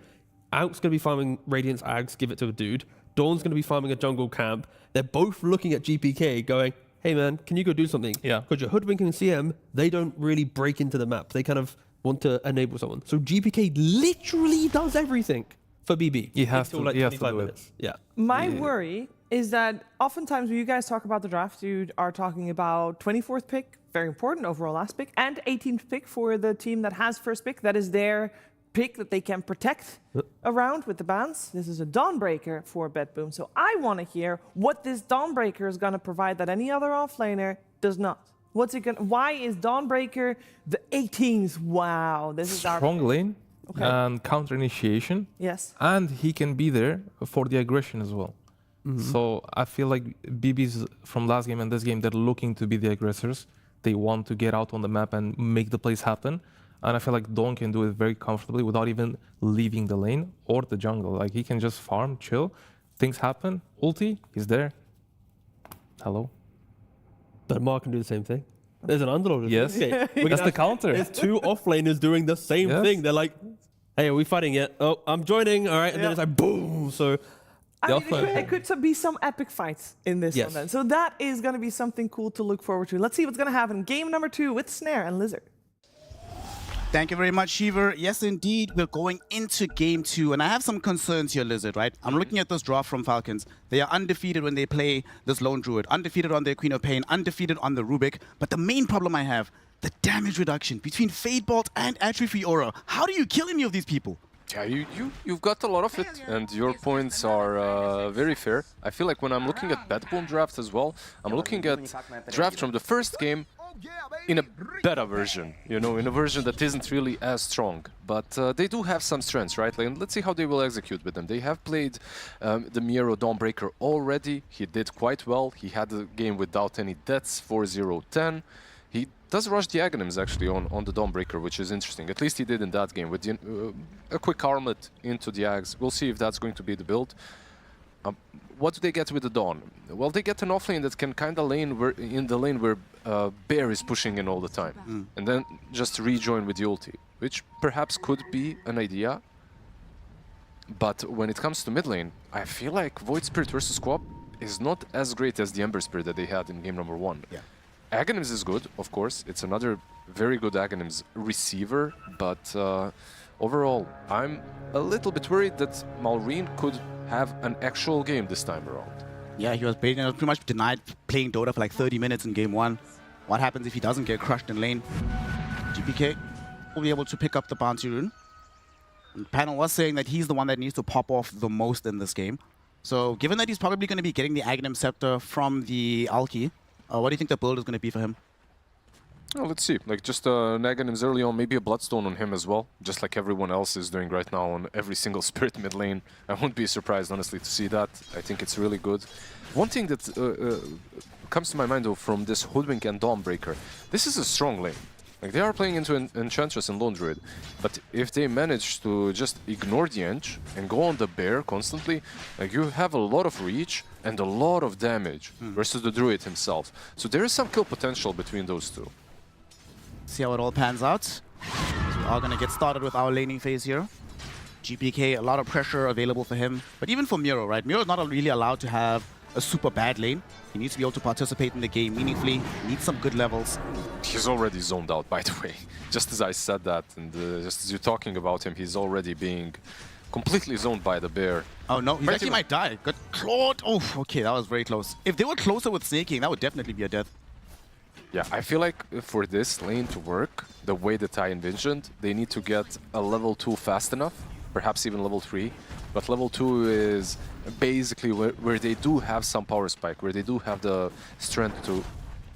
AUK's going to be farming Radiant's Ags, give it to a dude. Dawn's going to be farming a jungle camp. They're both looking at GPK going, hey man, can you go do something? Yeah. Because you're hoodwinking CM, they don't really break into the map. They kind of want to enable someone. So GPK literally does everything for BB. He has to, like he has to 25 do minutes. it. Yeah. My worry is that oftentimes when you guys talk about the draft, you are talking about 24th pick, very important, overall last pick, and 18th pick for the team that has first pick. That is their pick that they can protect around with the bans. This is a Dawnbreaker for BetBoom. So I want to hear what this Dawnbreaker is going to provide that any other offlaner does not. What's it going? Why is Dawnbreaker the 18th? Wow, this is our strong lane and counter initiation. Yes. And he can be there for the aggression as well. So I feel like BB's from last game and this game, they're looking to be the aggressors. They want to get out on the map and make the plays happen. And I feel like Dawn can do it very comfortably without even leaving the lane or the jungle. Like he can just farm, chill, things happen, ulti, he's there. Hello. But Mark can do the same thing. There's an Underlord. Yes, that's the counter. There's two offlaners doing the same thing. They're like, hey, are we fighting yet? Oh, I'm joining. All right. And then it's like, boom. So I mean, it could be some epic fights in this Yes. one then. So that is going to be something cool to look forward to. Let's see what's going to happen. Game number 2 with Snare and Lizard. Thank you very much, Shiver. Yes, indeed, we're going into game 2, and I have some concerns here, Lizard, right? I'm looking at this draft from Falcons. They are undefeated when they play this Lone Druid, undefeated on their Queen of Pain, undefeated on the Rubik. But the main problem I have, the damage reduction between Fade Bolt and Atrophy Aura. How do you kill any of these people? Yeah, you've got a lot of it, and your points are very fair. I feel like when I'm looking at BetBoom drafts as well, I'm looking at drafts from the first game in a better version, you know, in a version that isn't really as strong. But they do have some strengths, right? Like, let's see how they will execute with them. They have played the Miero Dawnbreaker already. He did quite well. He had a game without any deaths, 4-0-10. He does rush the Aghanims actually on the Dawnbreaker, which is interesting. At least he did in that game with the, a quick armlet into the Ags. We'll see if that's going to be the build. what do they get with the Dawn? Well, they get an offlane that can kind of lane in the lane where Bear is pushing in all the time. And then just rejoin with the ulti, which perhaps could be an idea. But when it comes to mid lane, I feel like Void Spirit versus Squab is not as great as the Ember Spirit that they had in game number 1. Yeah. Aghanims is good, of course. It's another very good Aghanims receiver, but overall, I'm a little bit worried that Malrine could have an actual game this time around. Yeah, he was pretty much denied playing Dota for like 30 minutes in game 1. What happens if he doesn't get crushed in lane? GPK will be able to pick up the bounty rune. And Panel was saying that he's the one that needs to pop off the most in this game. So given that he's probably going to be getting the Aghanim Scepter from the Alki, what do you think the build is going to be for him? Oh, let's see. Like just an Aghanims early on, maybe a Bloodstone on him as well, just like everyone else is doing right now on every single Spirit mid lane. I wouldn't be surprised, honestly, to see that. I think it's really good. One thing that comes to my mind, though, from this Hoodwink and Dawnbreaker, this is a strong lane. Like, they are playing into Enchantress and Lone Druid, but if they manage to just ignore the Ench and go on the Bear constantly, like, you have a lot of reach and a lot of damage versus the Druid himself. So there is some kill potential between those two. See how it all pans out. We are going to get started with our laning phase here. GPK, a lot of pressure available for him. But even for Miro, right? Miro is not really allowed to have a super bad lane. He needs to be able to participate in the game meaningfully. He needs some good levels. He's already zoned out, by the way. Just as I said that, and just as you're talking about him, he's already being completely zoned by the Bear. Oh no, he actually might die. Got clawed. Oh, okay, that was very close. If they were closer with Snaking, that would definitely be a death. Yeah, I feel like for this lane to work, the way that I envisioned, they need to get a level 2 fast enough, perhaps even level 3. But level 2 is basically where they do have some power spike, where they do have the strength to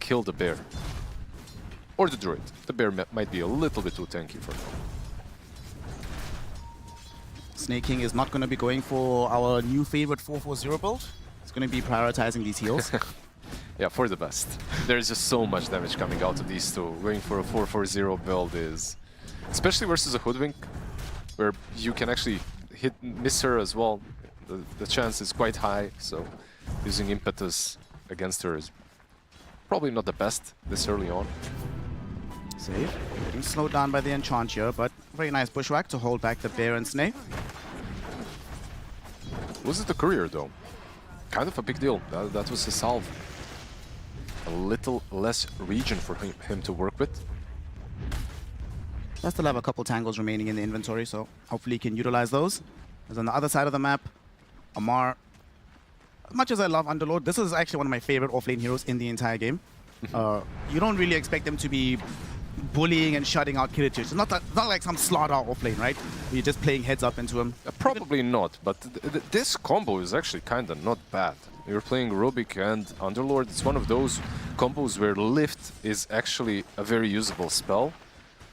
kill the Bear. Or the Druid. The Bear might be a little bit too tanky for them. Snaking is not going to be going for our new favorite 4-4-0 build. It's going to be prioritizing these heals. Yeah, for the best. There's just so much damage coming out of these two. Going for a 4-4-0 build is... Especially versus a Hoodwink, where you can actually miss her as well. The chance is quite high, so using Impetus against her is probably not the best this early on. Save. Getting slowed down by the Enchant here, but very nice bushwhack to hold back the Bear and Snake. Was it the Courier, though? Kind of a big deal. That was a salve. A little less region for him to work with. I still have a couple tangles remaining in the inventory, so hopefully he can utilize those. As on the other side of the map, Amar, as much as I love Underlord, this is actually one of my favorite offlane heroes in the entire game. You don't really expect them to be bullying and shutting out Kiritich. It's not like some slaughter offlane, right? You're just playing heads up into him. Probably not, but this combo is actually kind of not bad. You're playing Rubik and Underlord. It's one of those combos where Lift is actually a very usable spell,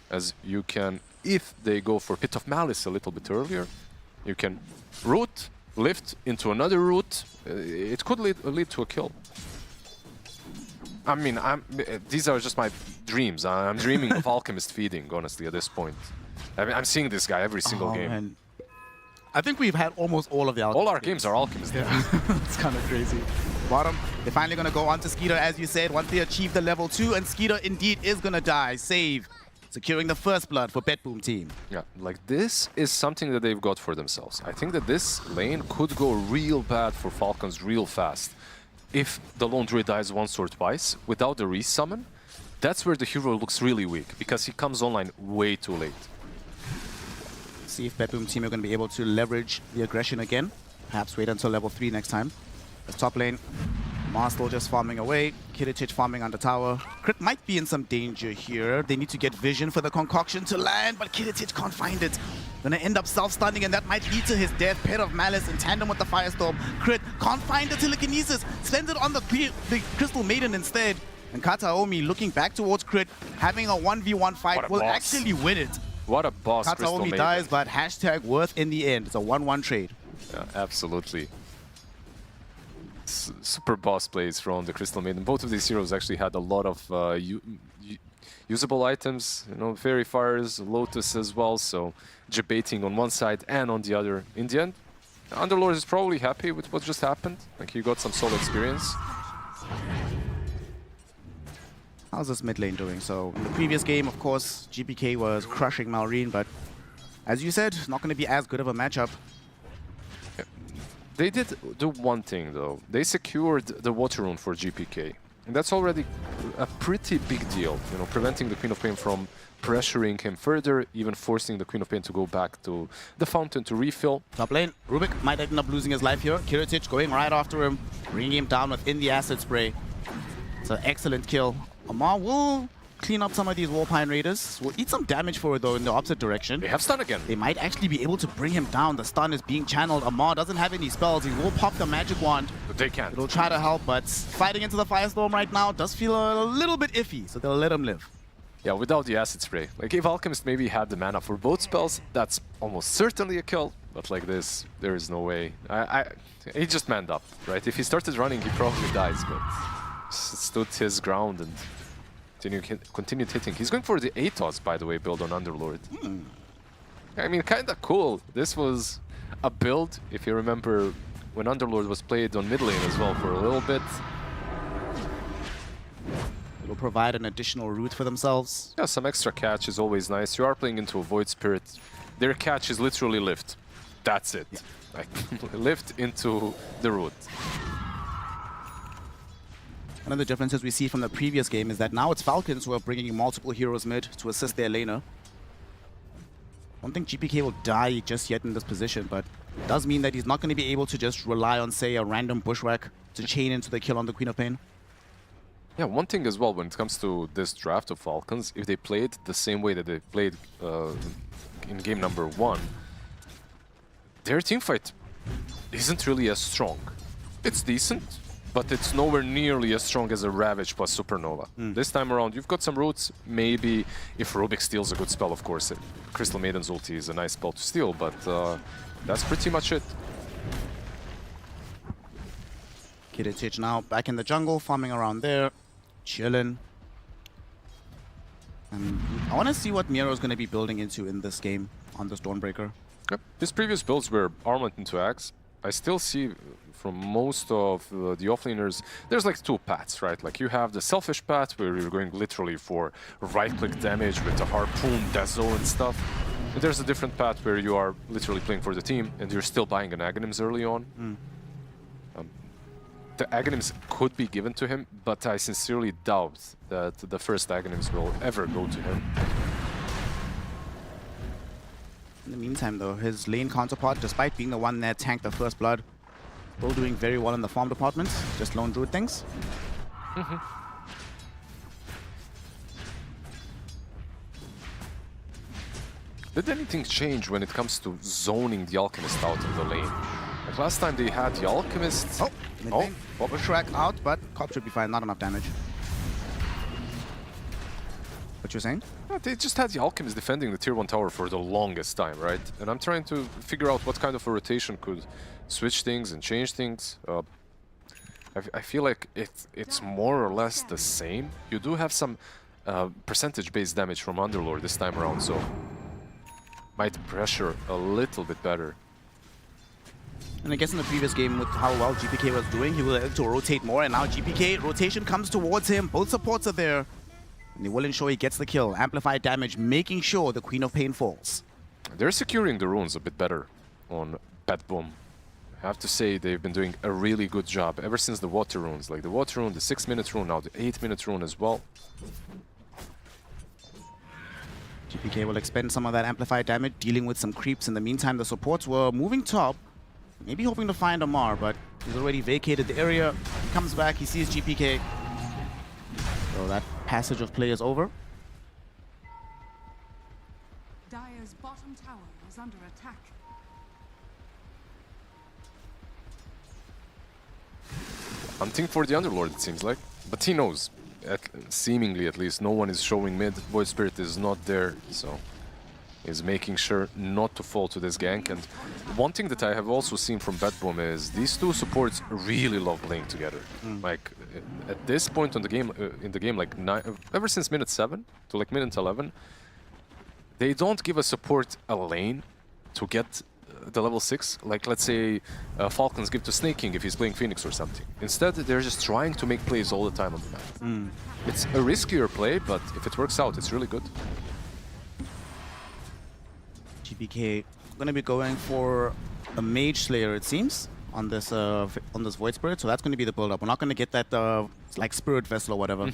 as you can, if they go for Pit of Malice a little bit earlier, you can root, lift into another root. It could lead to a kill. I mean, these are just my dreams. I'm dreaming of Alchemist feeding, honestly, at this point. I mean, I'm seeing this guy every single game. Man. I think we've had almost all of the Alchemist. All our games are Alchemist. Yeah. It's kind of crazy. Bottom, they're finally going to go on to Skeeter, as you said, once they achieve the level 2, and Skeeter indeed is going to die. Save, securing the first blood for BetBoom Team. Yeah, like this is something that they've got for themselves. I think that this lane could go real bad for Falcons real fast. If the Lone Druid dies once or twice without the resummon, that's where the hero looks really weak, because he comes online way too late. See if BetBoom Team are going to be able to leverage the aggression again. Perhaps wait until level 3 next time. As top lane, Marstal just farming away. Kiritich farming under tower. Crit might be in some danger here. They need to get vision for the concoction to land, but Kiritich can't find it. Gonna end up self-stunning, and that might lead to his death. Pit of Malice in tandem with the Firestorm. Crit can't find the telekinesis. Sends it on the Crystal Maiden instead. And Kataomi looking back towards Crit, having a 1v1 fight, will actually win it. What a boss, Crystal Kataomi Maiden. dies, but hashtag worth in the end. It's a 1-1 trade. Yeah, absolutely. Super boss plays from the Crystal Maiden. Both of these heroes actually had a lot of usable items, you know, Fairy Fires, Lotus as well, so debating on one side and on the other. In the end, Underlord is probably happy with what just happened. Like, he got some solid experience. How's this mid lane doing? So in the previous game, of course, GPK was crushing Malrine, but as you said, not going to be as good of a matchup. Yeah. They did do one thing, though. They secured the water rune for GPK. And that's already a pretty big deal, you know, preventing the Queen of Pain from pressuring him further, even forcing the Queen of Pain to go back to the fountain to refill. Top lane, Rubik might end up losing his life here. Kiritic going right after him, bringing him down within the acid spray. It's an excellent kill. Amar will clean up some of these Warpine Raiders. Will eat some damage for it, though, in the opposite direction. They have stun again. They might actually be able to bring him down. The stun is being channeled. Amar doesn't have any spells. He will pop the magic wand. But they can't. It'll try to help, but fighting into the Firestorm right now does feel a little bit iffy, so they'll let him live. Yeah, without the acid spray. Like, if Alchemist maybe had the mana for both spells, that's almost certainly a kill. But like this, there is no way. He just manned up, right? If he started running, he probably dies, but stood his ground and continued hitting. He's going for the Atos, by the way, build on Underlord. I mean, kind of cool. This was a build, if you remember, when Underlord was played on mid lane as well for a little bit. It'll provide an additional route for themselves. Yeah, some extra catch is always nice. You are playing into a Void Spirit. Their catch is literally lift. That's it. Yeah. Like, lift into the route. One of the differences we see from the previous game is that now it's Falcons who are bringing multiple heroes mid to assist their laner. I don't think GPK will die just yet in this position, but it does mean that he's not going to be able to just rely on, say, a random bushwhack to chain into the kill on the Queen of Pain. Yeah, one thing as well when it comes to this draft of Falcons, if they played the same way that they played in game number 1, their teamfight isn't really as strong. It's decent, but it's nowhere nearly as strong as a Ravage plus Supernova. This time around, you've got some roots. Maybe if Rubik steals a good spell, of course, Crystal Maiden's ulti is a nice spell to steal, but that's pretty much it. Kiritic now back in the jungle, farming around there, chilling. And I want to see what Miro is going to be building into in this game on this Dawnbreaker. Yep. His previous builds were Armament into Axe. I still see from most of the offlaners, there's like two paths, right? Like you have the selfish path where you're going literally for right-click damage with the Harpoon, Dazzle and stuff. And there's a different path where you are literally playing for the team and you're still buying an Aghanims early on. The Aghanims could be given to him, but I sincerely doubt that the first Aghanims will ever go to him. In the meantime, though, his lane counterpart, despite being the one that tanked the first blood, still doing very well in the farm department, just lone druid things. Did anything change when it comes to zoning the Alchemist out of the lane? Like last time they had the Alchemist... Bushwhack out, but Cop should be fine, not enough damage. What you're saying? Yeah, they just had the Alchemist defending the tier 1 tower for the longest time, right? And I'm trying to figure out what kind of a rotation could switch things and change things. I feel like it's more or less the same. You do have some percentage-based damage from Underlord this time around, so might pressure a little bit better. And I guess in the previous game with how well GPK was doing, he was able to rotate more, and now GPK, rotation comes towards him, both supports are there. And they will ensure he gets the kill, amplified damage, making sure the Queen of Pain falls. They're securing the runes a bit better on BetBoom. I have to say they've been doing a really good job ever since the water runes. Like the water rune, the 6-minute rune, now the 8-minute rune as well. GPK will expend some of that amplified damage, dealing with some creeps. In the meantime, the supports were moving top, maybe hoping to find Amar, but he's already vacated the area. He comes back, he sees GPK. So that passage of play is over. Dire's bottom tower is under attack. Hunting for the Underlord, it seems like. But he knows, seemingly at least, no one is showing mid. Void Spirit is not there, so he's making sure not to fall to this gank. And one thing that I have also seen from BetBoom is these two supports really love playing together. Like at this point in the game, like ever since minute 7 to like minute 11, they don't give a support a lane to get the level 6, like let's say Falcons give to Snake King if he's playing Phoenix or something. Instead, they're just trying to make plays all the time on the map. It's a riskier play, but if it works out, it's really good. GPK going to be going for a Mage Slayer, it seems, on this Void Spirit, so that's going to be the build-up. We're not going to get that like Spirit Vessel or whatever.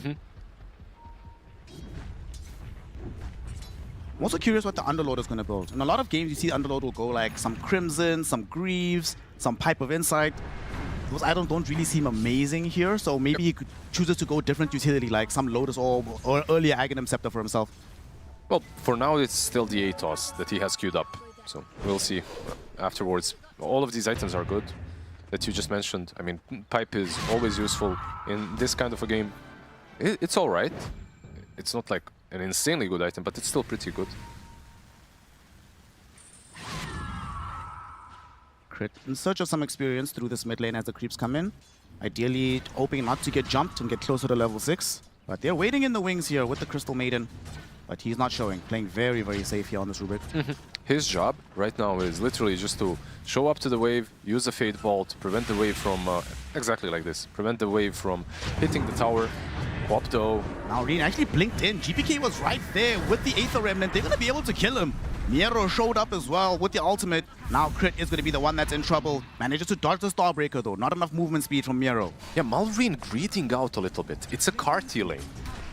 I'm also curious what the Underlord is going to build. In a lot of games, you see Underlord will go like some Crimson, some Greaves, some Pipe of Insight. Those items don't really seem amazing here, so maybe he chooses to go different utility, like some Lotus Orb or earlier Aghanim Scepter for himself. Well, for now, it's still the Atos that he has queued up, so we'll see afterwards. All of these items are good that you just mentioned. I mean, Pipe is always useful in this kind of a game. It's all right. It's not like an insanely good item, but it's still pretty good. Crit in search of some experience through this mid lane as the creeps come in. Ideally hoping not to get jumped and get closer to level 6. But they're waiting in the wings here with the Crystal Maiden. But he's not showing, playing very, very safe here on this Rubik. His job right now is literally just to show up to the wave, use the Fade Ball to prevent the wave from, exactly like this, prevent the wave from hitting the tower. Popto. Now Reen actually blinked in. GPK was right there with the Aether Remnant. They're going to be able to kill him. Miero showed up as well with the ultimate. Now Crit is going to be the one that's in trouble. Manages to dodge the Starbreaker though. Not enough movement speed from Miero. Yeah, Malrine greeting out a little bit. It's a Carty lane.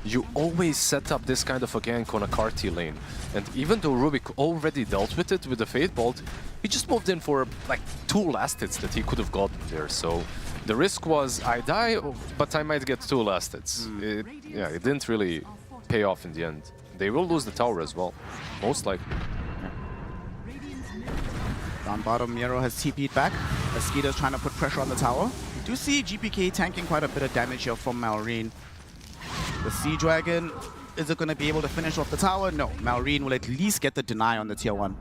You always set up this kind of a gank on a Carty lane. And even though Rubik already dealt with it with the Fade Bolt, he just moved in for like 2 last hits that he could have gotten there. So the risk was I die, but I might get 2 last hits. It didn't really pay off in the end. They will lose the tower as well, most likely. Down bottom, Miero has TP'd back. Mosquito's trying to put pressure on the tower. We do see GPK tanking quite a bit of damage here from Malrine. The Sea Dragon, is it going to be able to finish off the tower? No, Malrine will at least get the deny on the tier 1.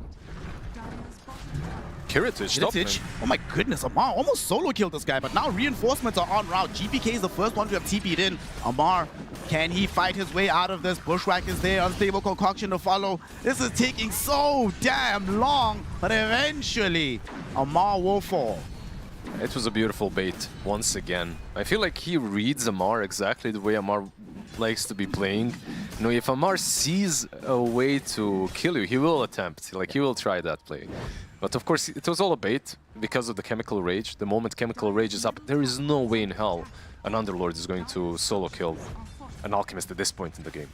Kiritich, stop him. Oh my goodness, Amar almost solo killed this guy, but now reinforcements are en route. GPK is the first one to have TP'd in. Amar, can he fight his way out of this? Bushwhack is there, Unstable Concoction to follow. This is taking so damn long, but eventually Amar will fall. It was a beautiful bait once again. I feel like he reads Amar exactly the way Amar likes to be playing. You know, if Amar sees a way to kill you, he will attempt. Like, he will try that play. But of course, it was all a bait because of the Chemical Rage. The moment Chemical Rage is up, there is no way in hell an Underlord is going to solo kill an Alchemist at this point in the game.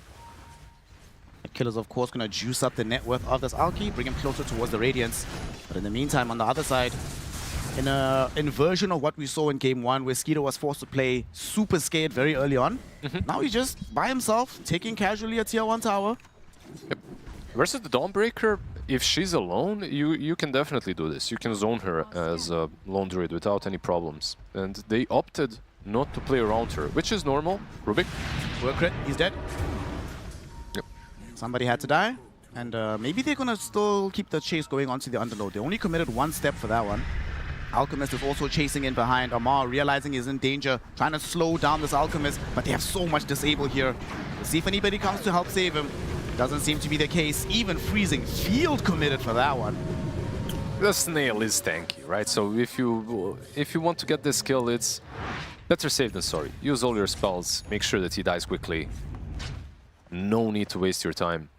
Killer's of course going to juice up the net worth of this Alki, bring him closer towards the Radiance. But in the meantime, on the other side, in a inversion of what we saw in Game 1, where Skeeter was forced to play super scared very early on. Now he's just by himself, taking casually a tier 1 tower. Yep. Versus the Dawnbreaker, if she's alone, you can definitely do this. You can zone her as a lone druid without any problems. And they opted not to play around her, which is normal. Rubik. Work crit, he's dead. Yep. Somebody had to die. And maybe they're going to still keep the chase going onto the Underlord. They only committed 1 step for that one. Alchemist is also chasing in behind. Amar realizing he's in danger, trying to slow down this Alchemist, but they have so much disable here. We'll see if anybody comes to help save him. Doesn't seem to be the case. Even Freezing Field committed for that one. The Snail is tanky, right? So if you want to get this kill, it's better safe than sorry. Use all your spells, make sure that he dies quickly. No need to waste your time.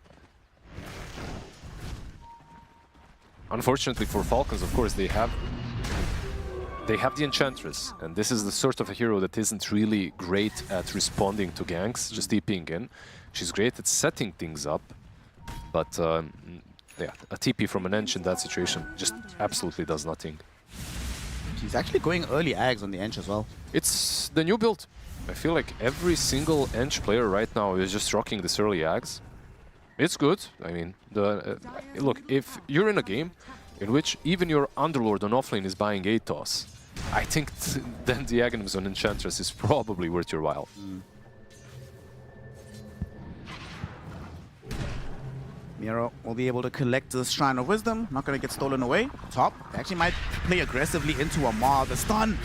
Unfortunately for Falcons, of course, they have the Enchantress, and this is the sort of a hero that isn't really great at responding to ganks, just TPing in. She's great at setting things up, but yeah, a TP from an Ench in that situation just absolutely does nothing. She's actually going early Ags on the Ench as well. It's the new build. I feel like every single Ench player right now is just rocking this early Ags. It's good. I mean, look, if you're in a game in which even your Underlord on offlane is buying Atos, I think then the Aghanims on Enchantress is probably worth your while. Miero will be able to collect the Shrine of Wisdom, not going to get stolen away. Top actually might play aggressively into Amar. The stun,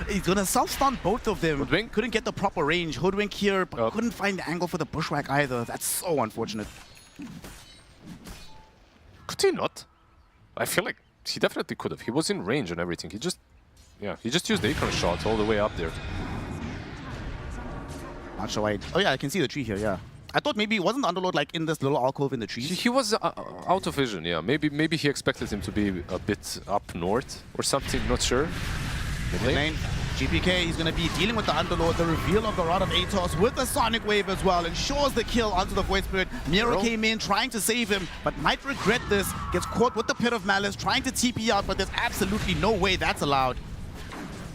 he's going to self-stun both of them. Hoodwink? Couldn't get the proper range. Hoodwink here, but couldn't find the angle for the Bushwhack either. That's so unfortunate. Could he not? I feel like he definitely could have. He was in range and everything. He just used the acorn shot all the way up there. Not sure why. Oh yeah, I can see the tree here. Yeah. I thought maybe wasn't Underlord like in this little alcove in the trees. He was out of vision. Yeah, maybe he expected him to be a bit up north or something. Not sure. Mid lane. GPK, he's going to be dealing with the Underlord, the reveal of the Rod of Atos with the Sonic Wave as well, ensures the kill onto the Void Spirit. Miro came in trying to save him, but might regret this. Gets caught with the Pit of Malice, trying to TP out, but there's absolutely no way that's allowed.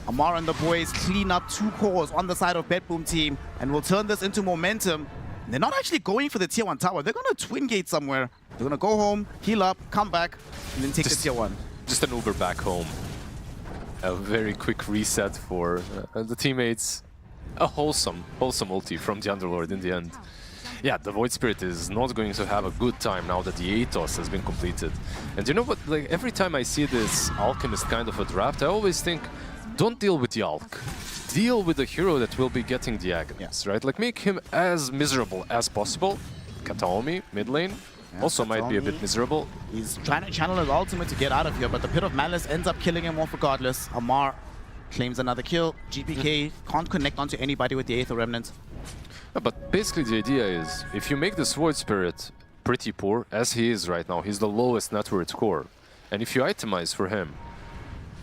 Amar and the boys clean up 2 cores on the side of BetBoom Team and will turn this into momentum. And they're not actually going for the tier 1 tower. They're going to twin gate somewhere. They're going to go home, heal up, come back, and then take the tier 1. Just an Uber back home. A very quick reset for the teammates. A wholesome ulti from the Underlord in the end. Yeah, the Void Spirit is not going to have a good time now that the Atos has been completed. And you know what, like every time I see this Alchemist kind of a draft, I always think, don't deal with the Alch. Deal with the hero that will be getting the Aghanim, right? Like make him as miserable as possible. Kataomi, mid lane. Yeah, also might be a bit miserable. He's trying to channel his ultimate to get out of here, but the Pit of Malice ends up killing him off regardless. Amar claims another kill. GPK can't connect onto anybody with the Aether Remnant. Yeah, but basically the idea is, if you make this Void Spirit pretty poor, as he is right now, he's the lowest net worth core. And if you itemize for him,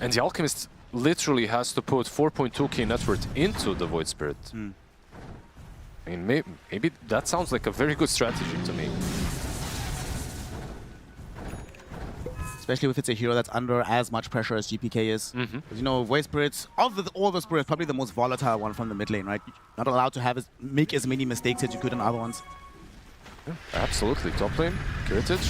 and the Alchemist literally has to put 4.2k net worth into the Void Spirit. I mean, maybe that sounds like a very good strategy to me. Especially if it's a hero that's under as much pressure as GPK is. You know, Void Spirits, of all the spirits, probably the most volatile one from the mid lane, right? You're not allowed to make as many mistakes as you could in other ones. Yeah, absolutely. Top lane, Heritage.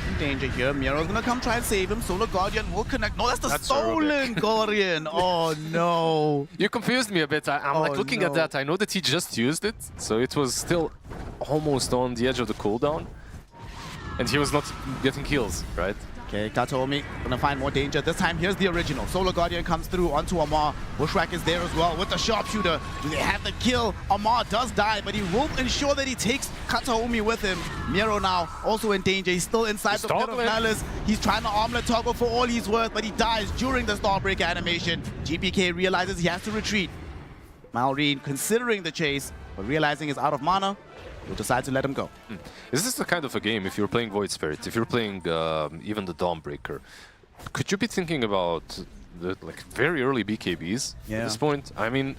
In danger here. Miro's gonna come try and save him. Solar Guardian will connect. No, that's the stolen Guardian. Oh no. You confused me a bit. I'm like looking at that. I know that he just used it, so it was still almost on the edge of the cooldown. And he was not getting kills, right? Okay, Kataomi gonna find more danger. This time, here's the original. Solar Guardian comes through onto Amar. Bushwhack is there as well with the sharpshooter. Do they have the kill? Amar does die, but he will ensure that he takes Kataomi with him. Miro now also in danger. He's still inside the Pit of Malice. He's trying to armlet toggle for all he's worth, but he dies during the Starbreaker animation. GPK realizes he has to retreat. Malrine considering the chase, but realizing he's out of mana, will decide to let him go. Is this the kind of a game, if you're playing Void Spirit, if you're playing even the Dawnbreaker, could you be thinking about the very early BKBs at this point? I mean,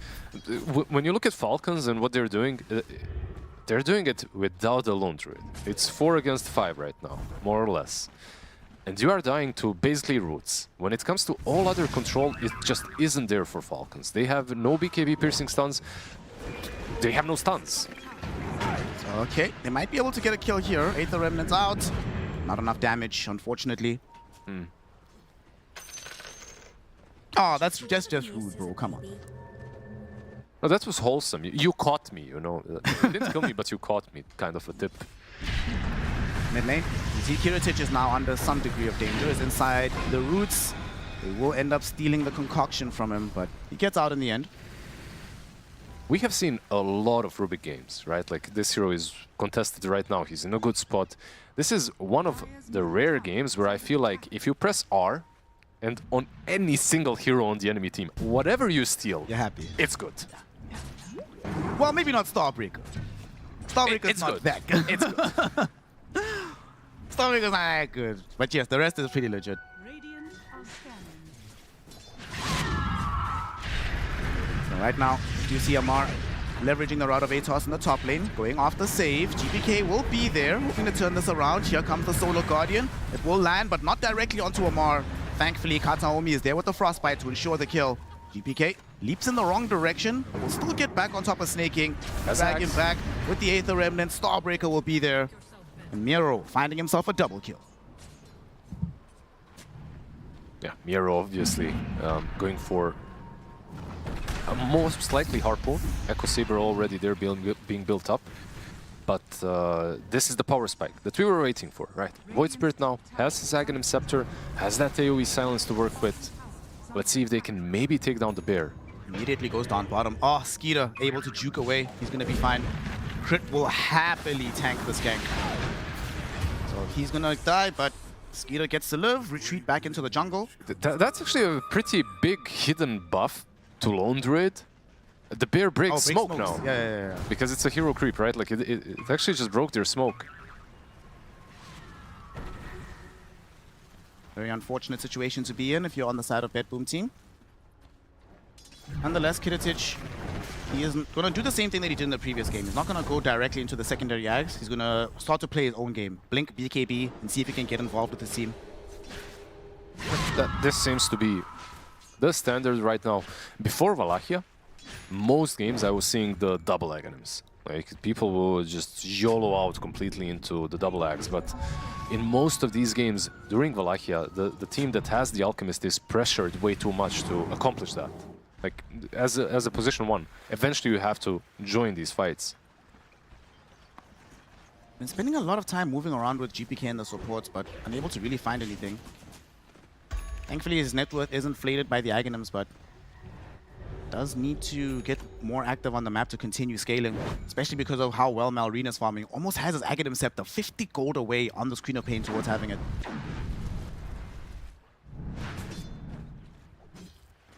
when you look at Falcons and what they're doing it without a lone druid. It's 4 against 5 right now, more or less. And you are dying to basically roots. When it comes to all other control, it just isn't there for Falcons. They have no BKB piercing stuns. They have no stuns. Okay, they might be able to get a kill here. Aether Remnants out. Not enough damage, unfortunately. Oh, that's just rude, bro. Come on. No, that was wholesome. You caught me, you know. You didn't kill me, but you caught me. Kind of a tip. Mid lane. Heritage is now under some degree of danger. Is inside the roots. They will end up stealing the concoction from him, but he gets out in the end. We have seen a lot of Rubik games, right? Like this hero is contested right now. He's in a good spot. This is one of the rare games where I feel like if you press R and on any single hero on the enemy team, whatever you steal, you're happy. It's good. Well, maybe not Starbreaker. Starbreaker's not that good. It's good. Starbreaker's not that good. But yes, the rest is pretty legit. So right now, you see Amar leveraging the Rod of Atos in the top lane, going off the save. GPK will be there, hoping to turn this around. Here comes the Solar Guardian. It will land, but not directly onto Amar. Thankfully, Kataomi is there with the Frostbite to ensure the kill. GPK leaps in the wrong direction, but will still get back on top of Snake King. Drag him back with the Aether Remnant. Starbreaker will be there. And Miro finding himself a double kill. Yeah, Miro obviously going for most likely Harpoon. Echo Saber already there being built up. But this is the power spike that we were waiting for, right? Void Spirit now has his Aghanim Scepter, has that AoE silence to work with. Let's see if they can maybe take down the bear. Immediately goes down bottom. Oh, Skeeter able to juke away. He's going to be fine. Crit will happily tank this gank. So he's going to die, but Skeeter gets to live, retreat back into the jungle. That's actually a pretty big hidden buff to Lone Druid. The bear breaks smoke now. Yeah. Because it's a hero creep, right? Like it actually just broke their smoke. Very unfortunate situation to be in if you're on the side of BetBoom Team. Nonetheless, Kiritich, he is going to do the same thing that he did in the previous game. He's not going to go directly into the secondary Ags. He's going to start to play his own game. Blink BKB and see if he can get involved with his team. This seems to be the standard right now. Before Wallachia, most games I was seeing the double Aghanims. Like, people will just YOLO out completely into the double Ags, but in most of these games during Wallachia, the team that has the Alchemist is pressured way too much to accomplish that. Like, as a position 1, eventually you have to join these fights. Been spending a lot of time moving around with GPK and the supports, but unable to really find anything. Thankfully, his net worth isn't inflated by the Aghanims, but does need to get more active on the map to continue scaling, especially because of how well Malrina's farming. Almost has his Aghanim Scepter 50 gold away on the screen of pain towards having it.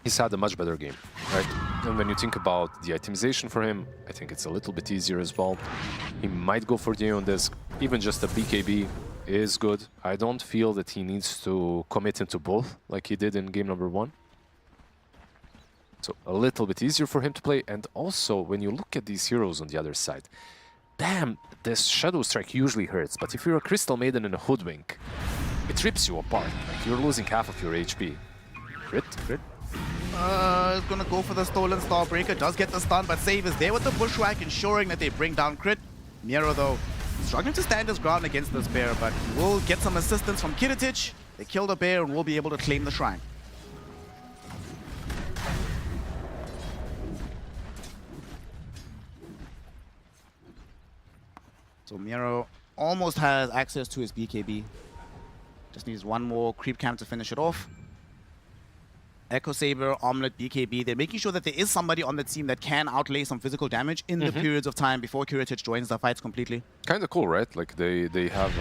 He's had a much better game, right? And when you think about the itemization for him, I think it's a little bit easier as well. He might go for the on disc. Even just a BKB is good. I don't feel that he needs to commit into both like he did in game number 1. So a little bit easier for him to play. And also, when you look at these heroes on the other side, damn, this Shadow Strike usually hurts. But if you're a Crystal Maiden and a Hoodwink, it rips you apart. Like, you're losing half of your HP. Crit. Is gonna go for the Stolen Starbreaker, does get the stun, but save is there with the Bushwhack, ensuring that they bring down Crit. Miro, though, struggling to stand his ground against this bear, but he will get some assistance from Kiritich. They kill the bear and will be able to claim the shrine. So Miro almost has access to his BKB. Just needs one more creep camp to finish it off. Echo Saber, Omelette, BKB, they're making sure that there is somebody on the team that can outlay some physical damage in the periods of time before Kiritich joins the fights completely. Kind of cool, right? Like, they have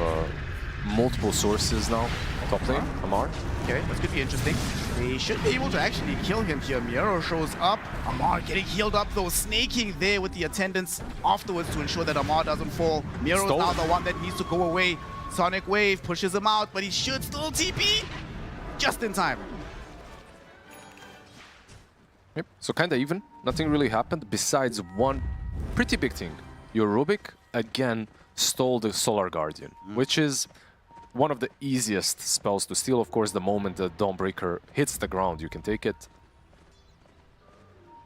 multiple sources now. Top lane, Amar. Okay, this could be interesting. They should be able to actually kill him here. Miro shows up. Amar getting healed up, though, snaking there with the attendants afterwards to ensure that Amar doesn't fall. Miro's now the one that needs to go away. Sonic Wave pushes him out, but he should still TP just in time. Yep, so kind of even. Nothing really happened besides one pretty big thing. Your Rubik, again, stole the Solar Guardian, which is one of the easiest spells to steal. Of course, the moment the Dawnbreaker hits the ground, you can take it.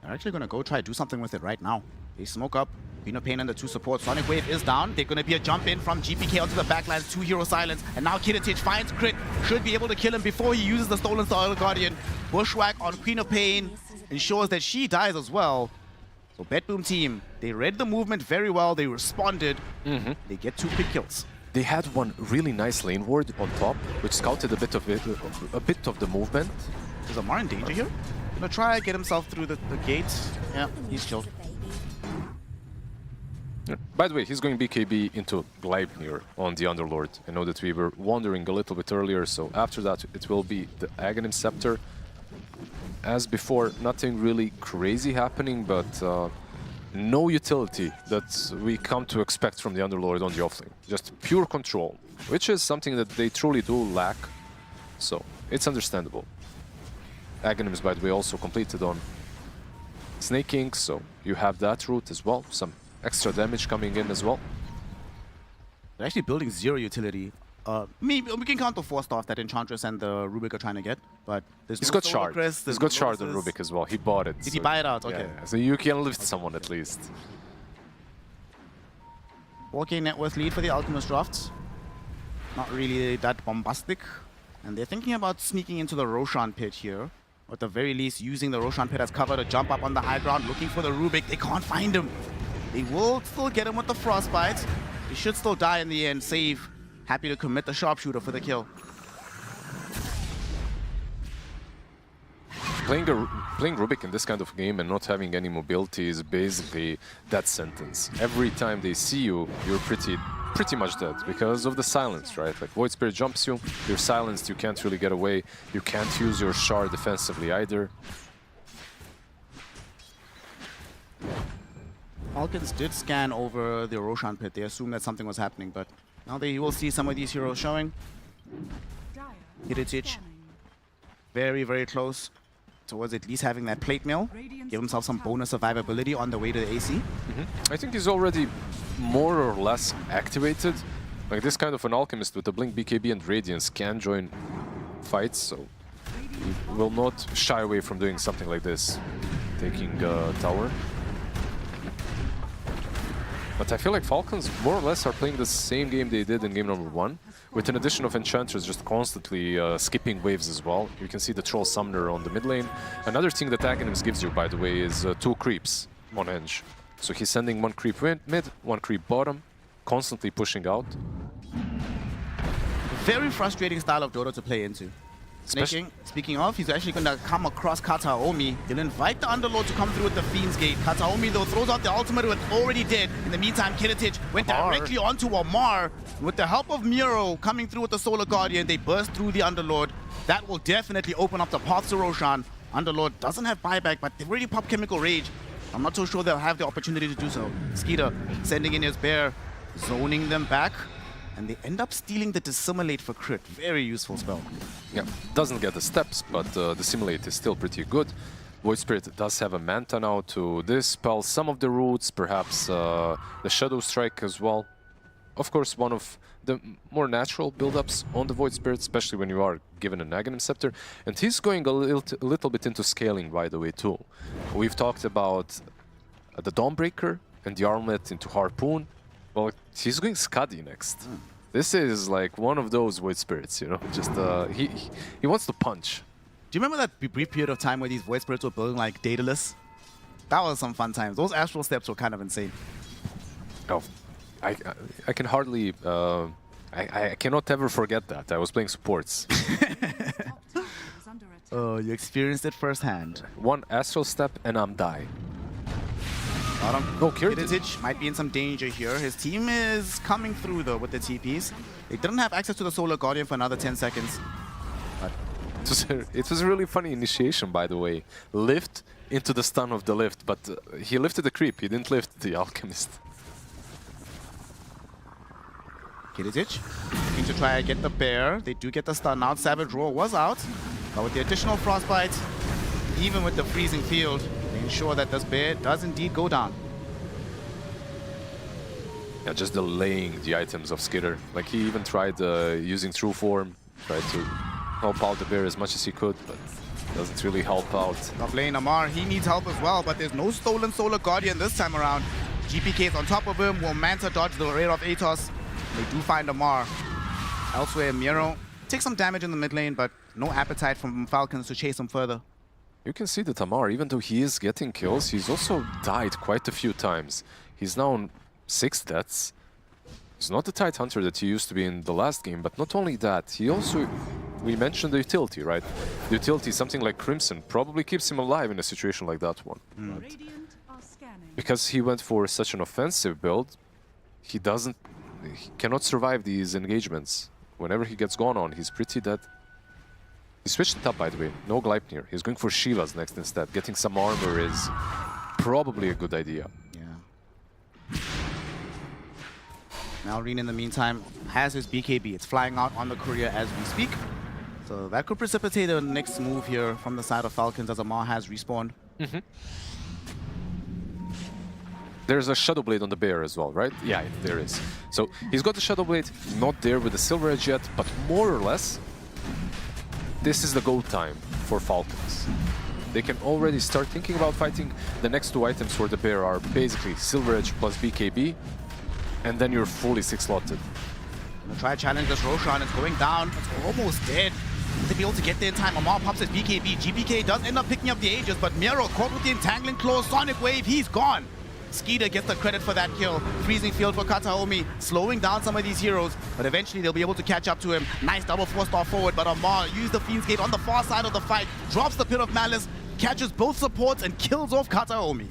They're actually going to go try to do something with it right now. They smoke up. Queen of Pain and the 2 supports. Sonic Wave is down. They're going to be a jump in from GPK onto the backlines. 2 hero silence. And now Kiritich finds Crit. Should be able to kill him before he uses the Stolen Star Guardian. Bushwhack on Queen of Pain ensures that she dies as well. So BetBoom Team, they read the movement very well. They responded. They get 2 quick kills. They had one really nice lane ward on top, which scouted a bit of the movement. Is Amar in danger here? Gonna try get himself through the gate. Yeah, he's killed. Yeah. By the way, he's going BKB into Gleipnir on the Underlord. I know that we were wondering a little bit earlier, so after that it will be the Aghanim Scepter. As before, nothing really crazy happening, but no utility that we come to expect from the Underlord on the offlane. Just pure control, which is something that they truly do lack, so it's understandable. Aghanims, by the way, also completed on Snaking, so you have that route as well. Some extra damage coming in as well. They're actually building 0 utility. Maybe we can count the 4-star that Enchantress and the Rubik are trying to get, but there's He's no got Solar Shard. Crest, He's got Shard on Rubik as well. He bought it. Did he buy it out? Okay. Yeah, so you can lift someone at least. 4K net worth lead for the Alchemist Drafts. Not really that bombastic. And they're thinking about sneaking into the Roshan pit here. Or at the very least, using the Roshan pit as cover to jump up on the high ground, looking for the Rubik. They can't find him. They will still get him with the Frostbite. He should still die in the end. Save. Happy to commit the Sharpshooter for the kill. Playing Rubik in this kind of game and not having any mobility is basically that sentence. Every time they see you, you're pretty pretty much dead because of the silence, right? Like Void Spirit jumps you, you're silenced, you can't really get away, you can't use your shard defensively either. Falcons did scan over the Roshan pit. They assumed that something was happening, but now they will see some of these heroes showing. Heritage, very, very close towards at least having that plate mill. Give himself some bonus survivability on the way to the AC. I think he's already more or less activated. Like this kind of an alchemist with the Blink, BKB, and Radiance can join fights, so he will not shy away from doing something like this, taking tower. But I feel like Falcons more or less are playing the same game they did in game number 1, with an addition of Enchanters just constantly skipping waves as well. You can see the Troll Summoner on the mid lane. Another thing that Aghanim's gives you, by the way, is 2 creeps on Henge. So he's sending 1 creep mid, 1 creep bottom, constantly pushing out. Very frustrating style of Dota to play into. Speaking of, he's actually going to come across Kataomi. He'll invite the Underlord to come through with the Fiend's Gate. Kataomi, though, throws out the ultimate, but already did. In the meantime, Kiritich went directly onto Amar. With the help of Miro coming through with the Solar Guardian, they burst through the Underlord. That will definitely open up the path to Roshan. Underlord doesn't have buyback, but they've already popped Chemical Rage. I'm not so sure they'll have the opportunity to do so. Skeeter sending in his bear, zoning them back. And they end up stealing the Dissimulate for crit. Very useful spell. Yeah, doesn't get the steps, but Dissimulate is still pretty good. Void Spirit does have a Manta now to dispel some of the roots, perhaps the Shadow Strike as well. Of course, one of the more natural build-ups on the Void Spirit, especially when you are given an Aghanim Scepter. And he's going a little bit into scaling, by the way, too. We've talked about the Dawnbreaker and the Armlet into Harpoon. Well, he's going Skadi next. This is like one of those Void Spirits, you know, just he wants to punch. Do you remember that brief period of time where these Void Spirits were building like Daedalus? That was some fun times. Those Astral Steps were kind of insane. Oh, I can hardly, I cannot ever forget that. I was playing supports. Oh, you experienced it firsthand. 1 Astral Step and I'm die. Kiritich might be in some danger here. His team is coming through though with the TPs. They didn't have access to the Solar Guardian for another 10 seconds. But it was a really funny initiation, by the way. Lift into the stun of the lift, but he lifted the creep, he didn't lift the Alchemist. Kiritich looking to try and get the bear. They do get the stun out. Savage Roar was out. But with the additional Frostbite, even with the freezing field, they ensure that this bear does indeed go down. Yeah, just delaying the items of Skitter. Like he even tried using True Form, tried to help out the bear as much as he could, but doesn't really help out. Top lane Amar, he needs help as well, but there's no stolen Solar Guardian this time around. GPK is on top of him, will Manta dodge the Raid of Atos. They do find Amar. Elsewhere, Miro takes some damage in the mid lane, but no appetite from Falcons to chase him further. You can see that Amar, even though he is getting kills, he's also died quite a few times. He's now on 6 deaths. He's not the tight hunter that he used to be in the last game, but not only that, he also... We mentioned the utility, right? The utility, something like Crimson, probably keeps him alive in a situation like that one. Because he went for such an offensive build, he cannot survive these engagements. Whenever he gets gone on, he's pretty dead. He switched it up, by the way. No Gleipnir. He's going for Shivas next instead. Getting some armor is probably a good idea. Yeah. Malrine, in the meantime, has his BKB. It's flying out on the courier as we speak. So that could precipitate the next move here from the side of Falcons as Amar has respawned. There's a Shadow Blade on the bear as well, right? Yeah, there is. So he's got the Shadow Blade, not there with the Silver Edge yet, but more or less, this is the go time for Falcons. They can already start thinking about fighting. The next 2 items for the bear are basically Silver Edge plus BKB, and then you're fully 6-slotted. Gonna try to challenge this Roshan. It's going down. It's almost dead. To be able to get there in time, Amar pops his BKB. GPK does end up picking up the Aegis, but Miro caught with the Entangling Claw. Sonic Wave, he's gone. Skeeter gets the credit for that kill. Freezing field for Kataomi, slowing down some of these heroes, but eventually they'll be able to catch up to him. Nice double 4-star forward, but Amar used the Fiend's Gate on the far side of the fight, drops the Pit of Malice, catches both supports and kills off Kataomi.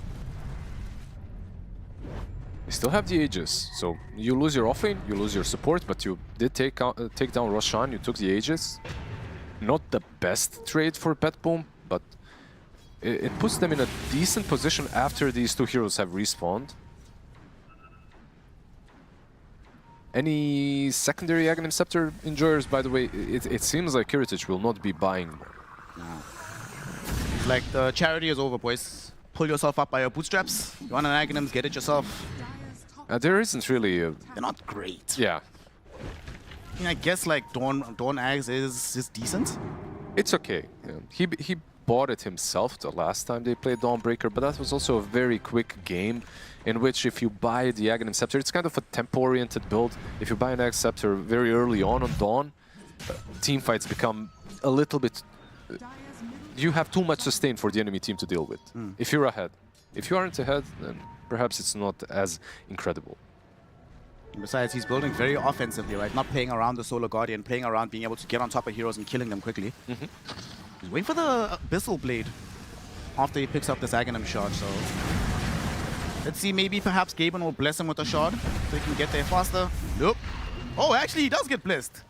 You still have the Aegis, so you lose your offlane, you lose your support, but you did take down Roshan, you took the Aegis. Not the best trade for BetBoom, but it puts them in a decent position after these two heroes have respawned. Any secondary Aghanim Scepter enjoyers, by the way, it seems like Kiritich will not be buying more. Like, the charity is over, boys. Pull yourself up by your bootstraps. You want an Aghanims, get it yourself. There isn't really a... They're not great. Yeah. I mean, I guess, like, Dawn Aghs is decent. It's okay. Yeah. He bought it himself the last time they played Dawnbreaker, but that was also a very quick game in which if you buy the Aghanim Scepter, it's kind of a tempo-oriented build. If you buy an Aghanim Scepter very early on Dawn, team fights become a little bit... You have too much sustain for the enemy team to deal with, if you're ahead. If you aren't ahead, then perhaps it's not as incredible. Besides, he's building very offensively, right? Not playing around the Solar Guardian, playing around being able to get on top of heroes and killing them quickly. He's waiting for the Abyssal Blade after he picks up this Aghanim shard, so... Let's see, maybe perhaps Gaben will bless him with a shard so he can get there faster. Nope. Oh, actually, he does get blessed.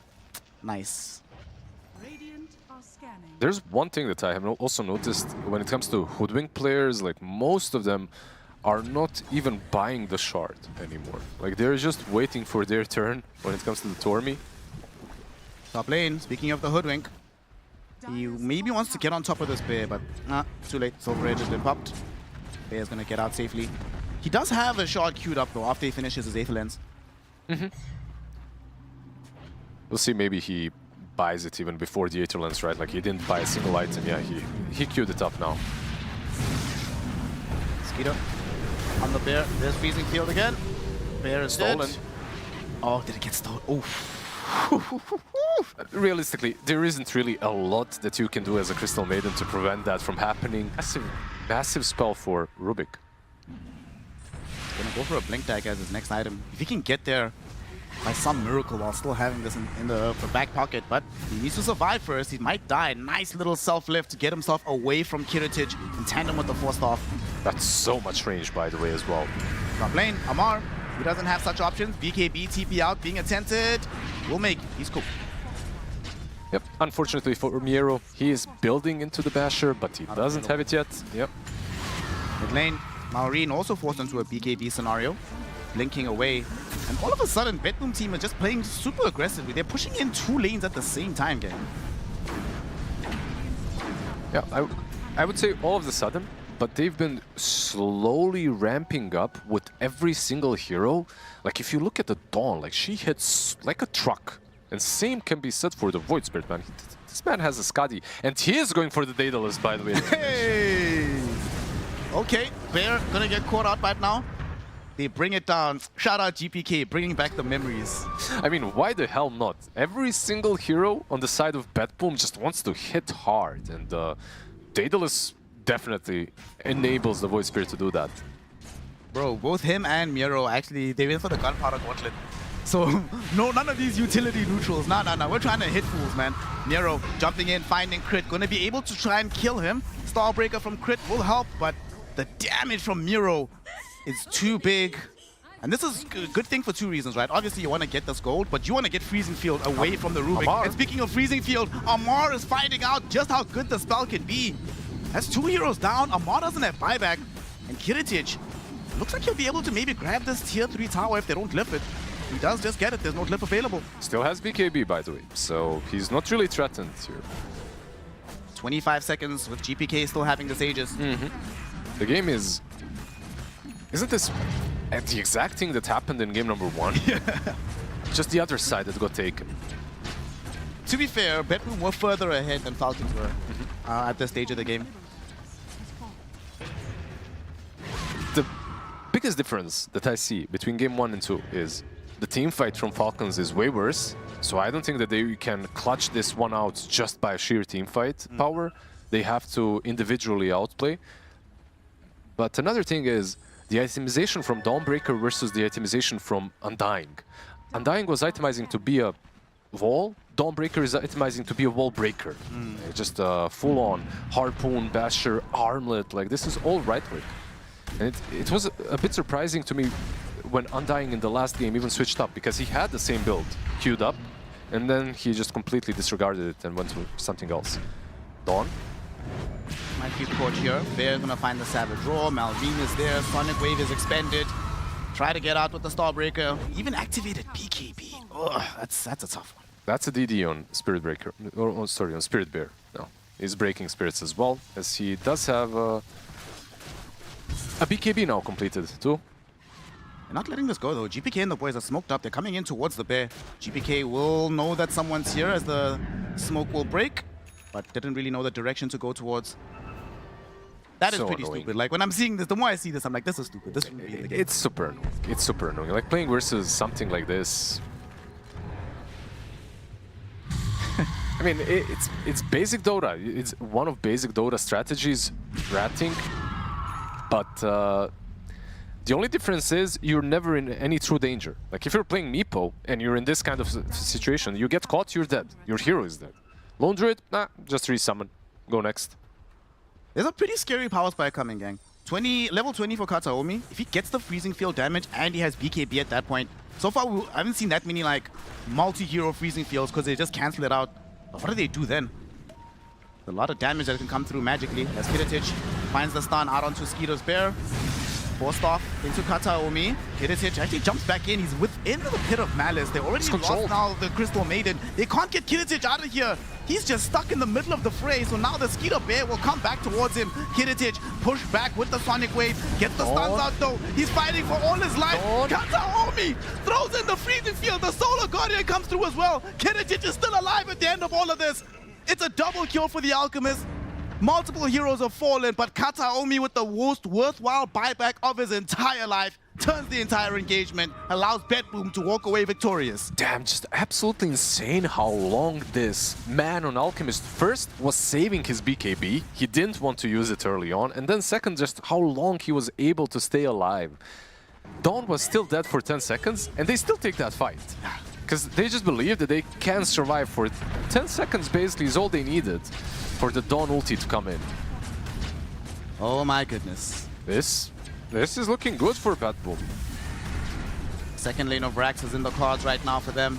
Nice. There's one thing that I have also noticed when it comes to Hoodwink players, like most of them are not even buying the shard anymore. Like they're just waiting for their turn when it comes to the Tormi. Top lane, speaking of the Hoodwink, he maybe wants to get on top of this Bear, but too late. Silver Edge has been popped. Bear's gonna get out safely. He does have a shard queued up though after he finishes his Aether Lens. We'll see, maybe he buys it even before the Aether Lens, right? Like he didn't buy a single item. Yeah, he queued it up now. Skeeter on the Bear. There's Freezing Field again. Bear is stolen. Oh, did it get stolen? Oh. Realistically, there isn't really a lot that you can do as a Crystal Maiden to prevent that from happening. Massive spell for Rubik. Gonna go for a Blink Tag as his next item. If he can get there by some miracle while still having this in the back pocket, but he needs to survive first. He might die. Nice little self-lift to get himself away from Kiritich in tandem with the Force Off. That's so much range, by the way, as well. Top lane, Amar, who doesn't have such options. BKB, TP out, being attempted. Will make. He's cool. Yep, unfortunately for Miero, he is building into the Basher, but he doesn't have it yet. Yep. Mid lane, Maureen also forced into a BKB scenario, blinking away. And all of a sudden, BetBoom Team is just playing super aggressively. They're pushing in 2 lanes at the same time, gang. Yeah, I would say all of a sudden, but they've been slowly ramping up with every single hero. Like, if you look at the Dawn, like, she hits like a truck. And same can be said for the Void Spirit, man. This man has a Skadi, and he is going for the Daedalus, by the way. Hey! Okay, Bear gonna get caught out right now. They bring it down. Shout out GPK, bringing back the memories. I mean, why the hell not? Every single hero on the side of BetBoom just wants to hit hard, and Daedalus definitely enables the Void Spirit to do that. Bro, both him and Miero actually, they went for the Gunpowder Gauntlet. So, no, none of these utility neutrals. Nah. We're trying to hit fools, man. Miero jumping in, finding Crit. Gonna be able to try and kill him. Starbreaker from Crit will help, but the damage from Miero is too big. And this is a good thing for 2 reasons, right? Obviously, you want to get this gold, but you want to get Freezing Field away from the Rubik. Amar. And speaking of Freezing Field, Amar is finding out just how good the spell can be. That's 2 heroes down. Amar doesn't have buyback. And Kiritich looks like he'll be able to maybe grab this tier 3 tower if they don't lift it. He does just get it. There's no glyph available. Still has BKB, by the way, so he's not really threatened here. 25 seconds with GPK still having this Aegis. The game is... Isn't this the exact thing that happened in game number 1? Just the other side that got taken. To be fair, BetBoom were further ahead than Falcons were at this stage of the game. The biggest difference that I see between game 1 and 2 is the team fight from Falcons is way worse, so I don't think that they can clutch this one out just by sheer team fight power. They have to individually outplay. But another thing is the itemization from Dawnbreaker versus the itemization from Undying. Undying was itemizing to be a wall, Dawnbreaker is itemizing to be a wall breaker. Just a full-on Harpoon, Basher, Armlet, like this is all right click. And it was a bit surprising to me when Undying in the last game even switched up, because he had the same build queued up, and then he just completely disregarded it and went to something else. Dawn? Might be caught here. Bear gonna find the Savage Roar. Malvine is there. Sonic Wave is expended. Try to get out with the Starbreaker. Even activated BKB. Ugh, that's a tough one. That's a DD on Spirit Breaker. Oh, sorry, on Spirit Bear. No, he's breaking spirits as well, as he does have a BKB now completed too. They're not letting this go though. GPK and the boys are smoked up. They're coming in towards the bear. GPK will know that someone's here as the smoke will break, but didn't really know the direction to go towards. That is So pretty annoying. stupid. Like when I'm seeing this, the more I see this, I'm like, this is stupid. This shouldn't be in the game. It's super annoying. It's super annoying. Like playing versus something like this. I mean, it's basic Dota. It's one of basic Dota strategies, ratting. But the only difference is you're never in any true danger. Like if you're playing Meepo and you're in this kind of situation, you get caught, you're dead. Your hero is dead. Lone Druid, nah, just resummon. Go next. There's a pretty scary power spike coming, gang. Level 20 for Kataomi. If he gets the freezing field damage and he has BKB at that point, so far I haven't seen that many like multi-hero freezing fields because they just cancel it out. But what do they do then? A lot of damage that can come through magically as Kiritich finds the stun out onto Skeeter's Bear. Forced off into Kataomi. Kiritich actually jumps back in. He's within the Pit of Malice. They already lost now the Crystal Maiden. They can't get Kiritich out of here. He's just stuck in the middle of the fray. So now the Skeeter Bear will come back towards him. Kiritich push back with the Sonic Wave. Gets the stuns out though. He's fighting for all his life. Kataomi throws in the freezing field. The Solar Guardian comes through as well. Kiritich is still alive at the end of all of this. It's a double kill for the Alchemist. Multiple heroes have fallen, but Kataomi with the most worthwhile buyback of his entire life turns the entire engagement, allows BetBoom to walk away victorious. Damn, just absolutely insane how long this man on Alchemist first was saving his BKB. He didn't want to use it early on, and then second, just how long he was able to stay alive. Dawn was still dead for 10 seconds, and they still take that fight. Because they just believe that they can survive for 10 seconds, basically, is all they needed for the Dawn ulti to come in. Oh my goodness. This is looking good for BetBoom. Second lane of Rax is in the cards right now for them.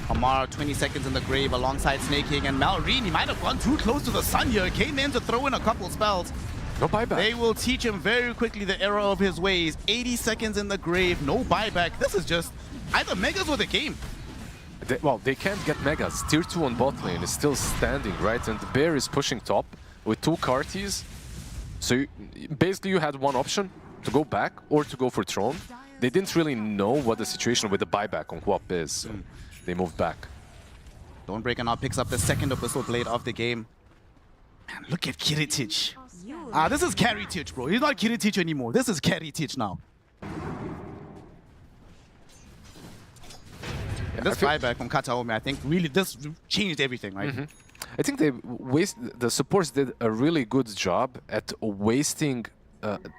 Amara 20 seconds in the grave alongside Snake King, and Malrine, he might have gone too close to the sun here. Came in to throw in a couple spells. No buyback. They will teach him very quickly the error of his ways. 80 seconds in the grave, no buyback. This is just either Megas or the game. They can't get Megas. Tier 2 on bot lane is still standing, right? And the Bear is pushing top with 2 Carties. So basically you had one option, to go back or to go for Throne. They didn't really know what the situation with the buyback on Huop is, so they moved back. Dawnbreaker now picks up the second Abyssal Blade of the game. Man, look at Kiritich. This is Kiritich, bro. He's not Kiritich anymore. This is Kiritich now. And this buyback from Kataomi, I think really this changed everything, right? I think the supports did a really good job at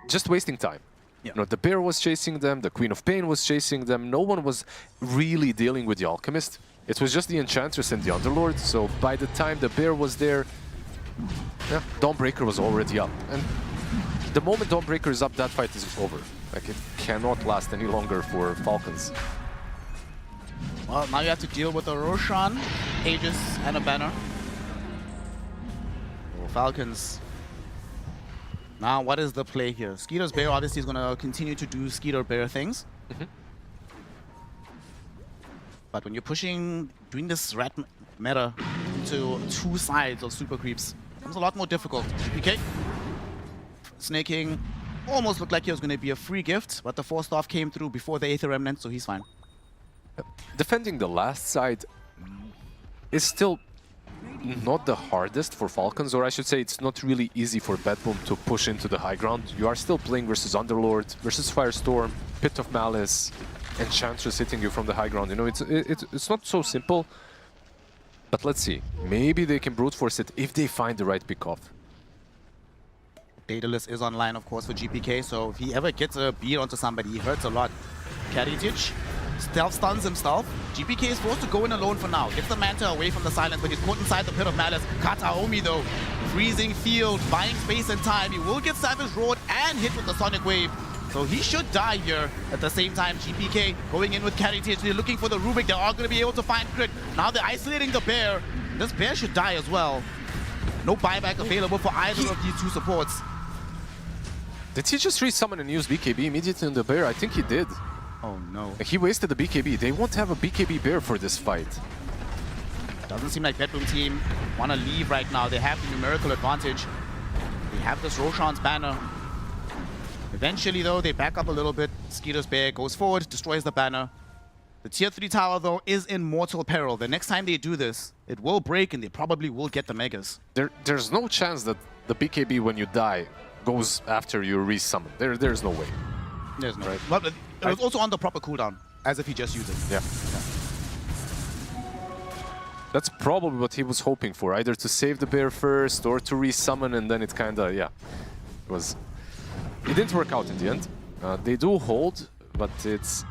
just wasting time. You know, the Bear was chasing them, the Queen of Pain was chasing them. No one was really dealing with the Alchemist. It was just the Enchantress and the Underlord. So by the time the Bear was there, Dawnbreaker was already up. And the moment Dawnbreaker is up, that fight is over. Like, it cannot last any longer for Falcons. Well, now you have to deal with a Roshan, Aegis, and a banner. Falcons. Now, what is the play here? Skeeter's Bear obviously is going to continue to do Skeeter Bear things. But when you're doing this rat meta into 2 sides of super creeps, it becomes a lot more difficult. Okay. Snake King almost looked like he was going to be a free gift, but the Force Staff came through before the Aether Remnant, so he's fine. Defending the last side is still not the hardest for Falcons, or I should say it's not really easy for BetBoom to push into the high ground. You are still playing versus Underlord, versus Firestorm, Pit of Malice, Enchantress hitting you from the high ground. You know, it's not so simple, but let's see. Maybe they can brute force it if they find the right pickoff. Daedalus is online, of course, for GPK, so if he ever gets a beat onto somebody, he hurts a lot. Kiritich stealth stuns himself. GPK is forced to go in alone for now. Gets the Manta away from the silence, but he's caught inside the Pit of Malice. Kataomi, though, freezing field, buying space and time. He will get Savage Roared and hit with the Sonic Wave. So he should die here. At the same time, GPK going in with carry TH. They're looking for the Rubik. They are going to be able to find crit. Now they're isolating the bear. This bear should die as well. No buyback available for either of these two supports. Did he just resummon and use BKB immediately on the bear? I think he did. Oh no. He wasted the BKB. They won't have a BKB bear for this fight. Doesn't seem like BetBoom Team want to leave right now. They have the numerical advantage. They have this Roshan's banner. Eventually, though, they back up a little bit. Skeeter's bear goes forward, destroys the banner. The tier 3 tower, though, is in mortal peril. The next time they do this, it will break and they probably will get the megas. There's no chance that the BKB, when you die, goes after you resummon. There's no way. There's no way. But it was also on the proper cooldown, as if he just used it. Yeah. That's probably what he was hoping for, either to save the bear first or to resummon, and then it kinda, yeah. It didn't work out in the end. They do hold, but it's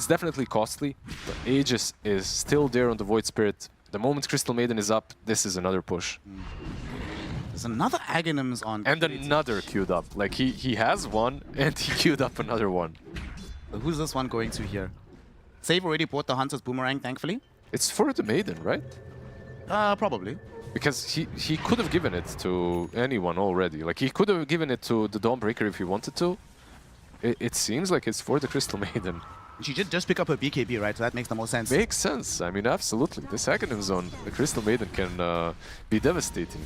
definitely costly. The Aegis is still there on the Void Spirit. The moment Crystal Maiden is up, this is another push. There's another Aghanims on. And another queued up. Like, he has one, and he queued up another one. But who's this one going to here? Save already bought the Hunter's Boomerang, thankfully. It's for the Maiden, right? Probably. Because he could have given it to anyone already. Like, he could have given it to the Dawnbreaker if he wanted to. It seems like it's for the Crystal Maiden. She did just pick up her BKB, right? So that makes the most sense. Makes sense. I mean, absolutely. This Aghanim zone, the Crystal Maiden can be devastating.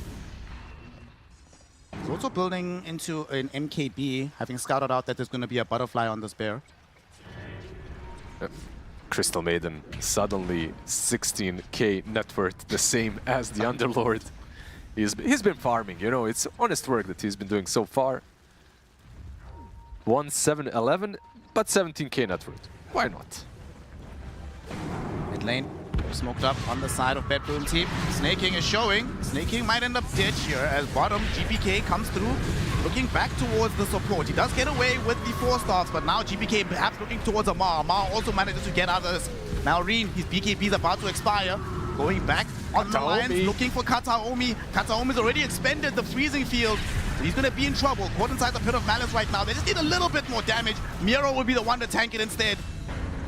He's also building into an MKB, having scouted out that there's going to be a butterfly on this bear. Crystal Maiden, suddenly 16k net worth, the same as the Underlord. He's been farming, you know, it's honest work that he's been doing so far. 1-7-11, but 17k net worth. Why not? Mid lane, smoked up on the side of BetBoom Team. Snake King is showing. Snake King might end up dead here as bottom GPK comes through, looking back towards the support. He does get away with the 4-stars, but now GPK perhaps looking towards Amar. Amar also manages to get out of this. Now Reen, his BKB is about to expire. Going back on the lines, looking for Kataomi. Kataomi's already expended the freezing field. He's going to be in trouble. Caught inside the Pit of Malice right now. They just need a little bit more damage. Miro will be the one to tank it instead.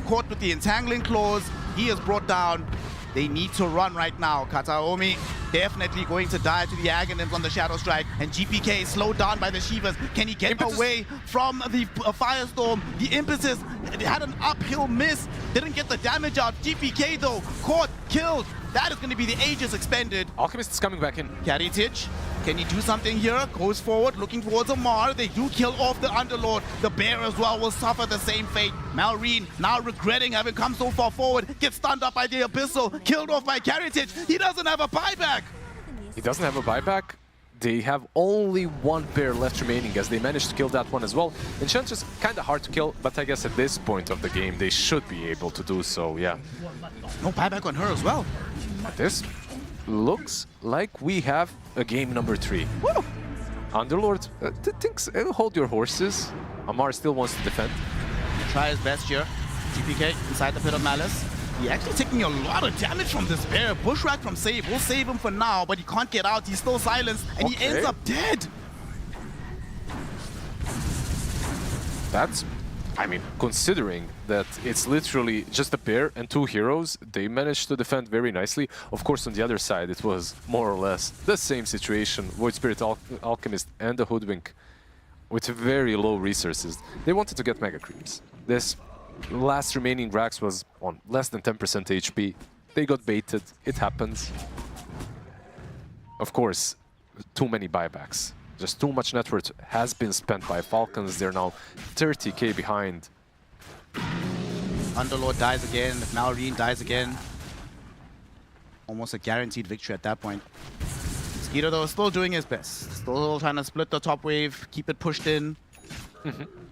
Caught with the Entangling Claws. He is brought down. They need to run right now. Kataomi definitely going to die to the Aghanims on the Shadow Strike. And GPK slowed down by the Shivas. Can he get away from the Firestorm? The Impetus had an uphill miss. Didn't get the damage out. GPK though, caught, killed. That is going to be the Aegis expended. Alchemist is coming back in. Carrytage, can he do something here? Goes forward, looking towards Amar. They do kill off the Underlord. The Bear as well will suffer the same fate. Malreen, now regretting having come so far forward, gets stunned up by the Abyssal, killed off by Carrytage. He doesn't have a buyback. He doesn't have a buyback. They have only one bear left remaining as they managed to kill that one as well. Enchantress kind of hard to kill, but I guess at this point of the game they should be able to do so, yeah. No buyback on her as well. This looks like we have a game number 3. Woo! Underlord, hold your horses. Amar still wants to defend. Try his best here. GPK inside the Pit of Malice. He's actually taking a lot of damage from this bear. Bushwhack from Save will save him for now, but he can't get out. He's still silenced, and he ends up dead. That's, I mean, considering that it's literally just a bear and 2 heroes, they managed to defend very nicely. Of course, on the other side, it was more or less the same situation. Void Spirit Alchemist and the Hoodwink with very low resources. They wanted to get Mega Creeps. This last remaining Rax was on less than 10% HP. They got baited. It happens. Of course, too many buybacks. Just too much net worth has been spent by Falcons. They're now 30k behind. Underlord dies again. Malreen dies again. Almost a guaranteed victory at that point. Skeeter, though, still doing his best. Still trying to split the top wave, keep it pushed in.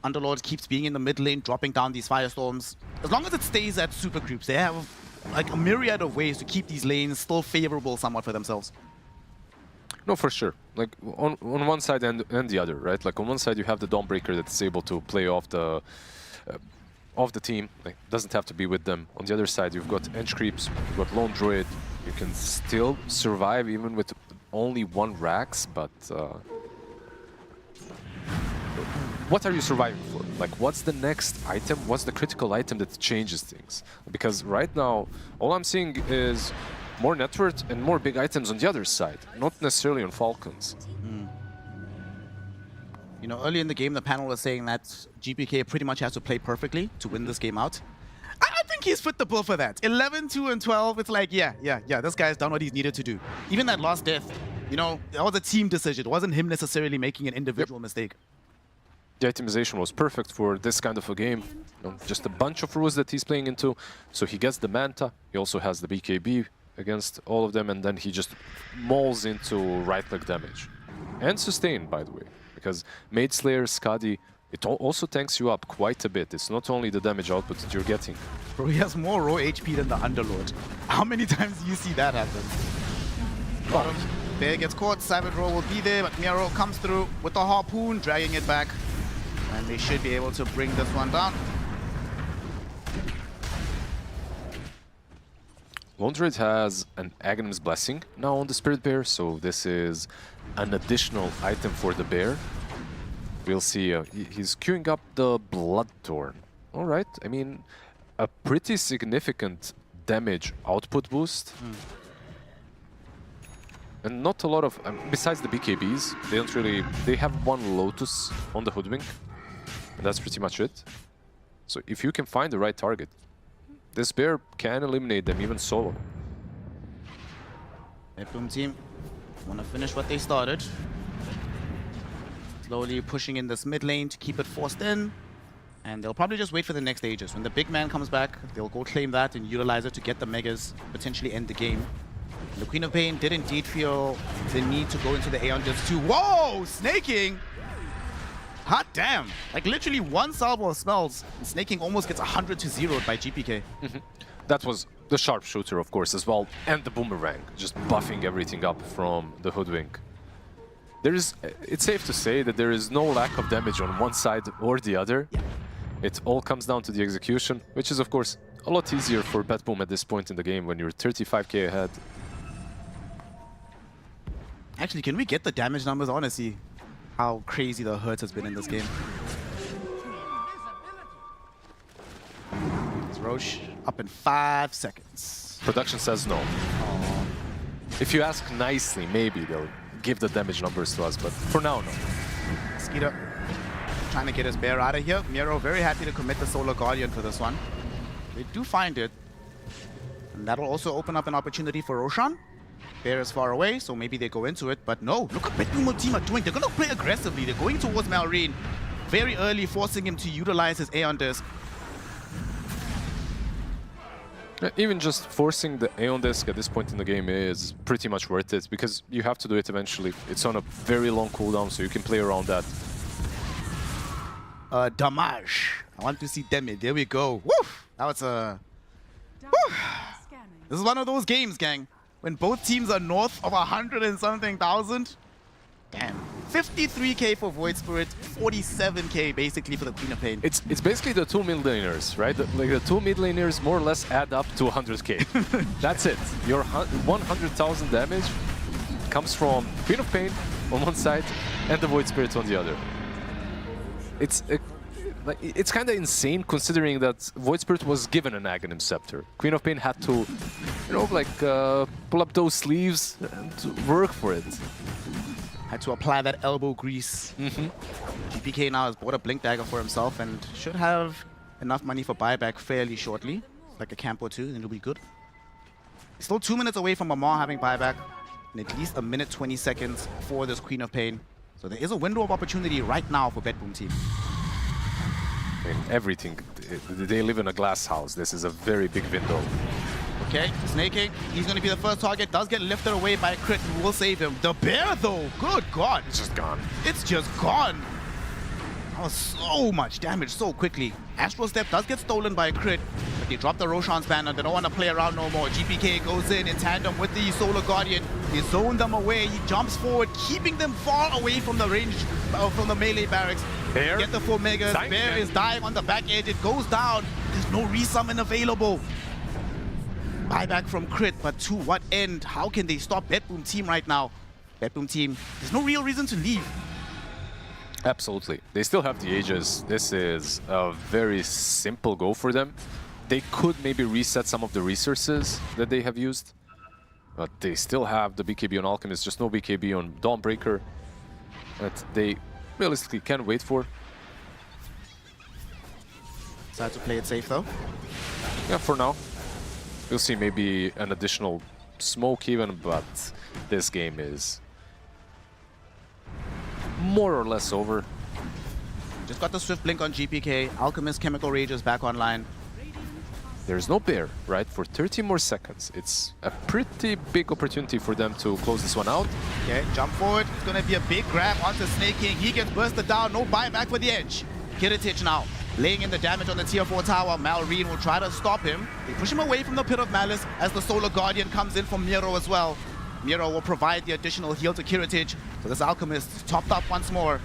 Underlord keeps being in the mid lane, dropping down these firestorms. As long as it stays at super groups, they have like a myriad of ways to keep these lanes still favorable somewhat for themselves. No, for sure. Like on one side and the other, right? Like on one side you have the Dawnbreaker that's able to play off the team. Like doesn't have to be with them. On the other side you've got Edge Creeps, you've got Lone Druid. You can still survive even with only 1 Rax, but what are you surviving for? Like, what's the next item? What's the critical item that changes things? Because right now, all I'm seeing is more network and more big items on the other side, not necessarily on Falcons. You know, early in the game, the panel was saying that GPK pretty much has to play perfectly to win this game out. I think he's fit the bill for that. 11, 2, and 12, it's like, yeah, this guy's done what he's needed to do. Even that last death, you know, that was a team decision. It wasn't him necessarily making an individual mistake. The itemization was perfect for this kind of a game. You know, just a bunch of rules that he's playing into. So he gets the Manta, he also has the BKB against all of them, and then he just mauls into right-click damage. And sustain, by the way, because Maid Slayer, Skadi, it also tanks you up quite a bit. It's not only the damage output that you're getting. Bro, he has more raw HP than the Underlord. How many times do you see that happen? Bottom, Bear gets caught, Savage Row will be there, but Miro comes through with the Harpoon, dragging it back. And they should be able to bring this one down. Lone Druid has an Aghanim's Blessing now on the Spirit Bear, so this is an additional item for the bear. We'll see, he's queuing up the Bloodthorn. Alright, I mean, a pretty significant damage output boost. And not a lot of, besides the BKBs, they don't really, they have one Lotus on the Hoodwink. And that's pretty much it. So if you can find the right target, this bear can eliminate them even solo. BetBoom Team want to finish what they started. Slowly pushing in this mid lane to keep it forced in. And they'll probably just wait for the next ages. When the big man comes back, they'll go claim that and utilize it to get the Megas, potentially end the game. And the Queen of Pain did indeed feel the need to go into the Aeon just to... Whoa! Snaking! Hot damn! Like literally one salvo of spells, and Snaking almost gets 100 to 0 by GPK. That was the sharpshooter, of course, as well, and the boomerang, just buffing everything up from the Hoodwink. It's safe to say that there is no lack of damage on one side or the other. It all comes down to the execution, which is, of course, a lot easier for BetBoom at this point in the game when you're 35k ahead. Actually, can we get the damage numbers? I want to see how crazy the hurt has been in this game. It's Roche up in 5 seconds. Production says no. If you ask nicely, maybe they'll give the damage numbers to us, but for now, no. Skeeter trying to get his bear out of here. Miro very happy to commit the Solar Guardian for this one. They do find it. And that'll also open up an opportunity for Roshan. Bear is far away, so maybe they go into it, but no. Look what BetBoom Team are doing. They're going to play aggressively. They're going towards Malrine very early, forcing him to utilize his Aeon Disc. Even just forcing the Aeon Disc at this point in the game is pretty much worth it, because you have to do it eventually. It's on a very long cooldown, so you can play around that. Damage. I want to see damage. There we go. Woo! Now it's a... Woo! This is one of those games, gang, when both teams are north of 100 and something thousand. Damn. 53k for Void Spirit, 47k basically for the Queen of Pain. It's basically the two mid laners, right? Like the two mid laners more or less add up to 100k. That's it. Your 100,000 damage comes from Queen of Pain on one side and the Void Spirit on the other. It's kind of insane considering that Void Spirit was given an Aghanim Scepter. Queen of Pain had to, you know, like pull up those sleeves and work for it. Had to apply that elbow grease. GPK now has bought a Blink Dagger for himself and should have enough money for buyback fairly shortly. Like a camp or two, and it'll be good. He's still 2 minutes away from Amar having buyback, and at least 1 minute 20 seconds for this Queen of Pain. So there is a window of opportunity right now for BetBoom Team. I mean, everything. They live in a glass house. This is a very big window. Okay, Snaking, he's going to be the first target. Does get lifted away by a crit, who will save him. The bear, though, good God. It's just gone. It's just gone. That was so much damage so quickly. Astral Step does get stolen by a crit, but they drop the Roshan's banner. They don't want to play around no more. GPK goes in tandem with the Solar Guardian. They zone them away. He jumps forward, keeping them far away from the range, from the melee barracks. Bear. Get the 4 megas. Bear is dying on the back edge. It goes down. There's no resummon available. Buyback from crit, but to what end? How can they stop BetBoom Team right now? BetBoom Team, there's no real reason to leave. Absolutely. They still have the ages. This is a very simple go for them. They could maybe reset some of the resources that they have used, but they still have the BKB on Alchemist, just no BKB on Dawnbreaker that they realistically can wait for. Decide to play it safe though. Yeah, for now. We'll see maybe an additional smoke even, but this game is more or less over. Just got the Swift Blink on GPK. Alchemist Chemical Rage is back online. There's no bear, right? For 30 more seconds. It's a pretty big opportunity for them to close this one out. Okay, jump forward. It's going to be a big grab onto Snake King. He gets bursted down. No buyback for the edge. Kiritich now laying in the damage on the tier 4 tower. Malrine will try to stop him. They push him away from the Pit of Malice as the Solar Guardian comes in from Miro as well. Miro will provide the additional heal to Kiritich. So this Alchemist topped up once more.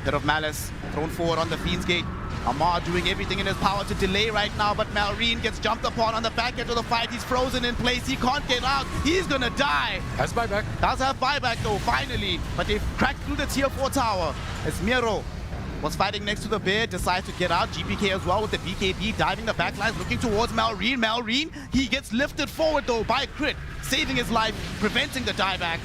Pit of Malice thrown forward on the Fiend's Gate. Amar doing everything in his power to delay right now, but Malrine gets jumped upon on the back edge of the fight. He's frozen in place. He can't get out. He's gonna die. Has buyback. Does have buyback though, finally. But they've cracked through the tier 4 tower. As Miro was fighting next to the bear, decides to get out. GPK as well with the BKB, diving the backlines, looking towards Malrine. Malrine, he gets lifted forward though by Crit, saving his life, preventing the dieback.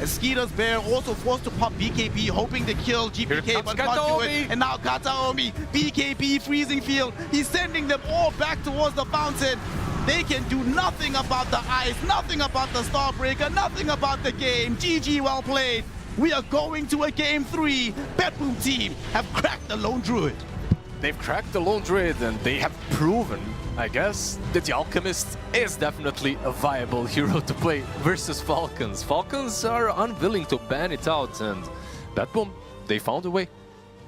As Skeeter's bear also forced to pop BKB, hoping to kill GPK, but can't do it. And now Kataomi, BKB freezing field. He's sending them all back towards the fountain. They can do nothing about the ice, nothing about the Starbreaker, nothing about the game. GG, well played. We are going to a game 3. BetBoom Team have cracked the Lone Druid. They've cracked the Lone Druid and they have proven, I guess, that the Alchemist is definitely a viable hero to play versus Falcons. Falcons are unwilling to ban it out, and BetBoom, they found a way.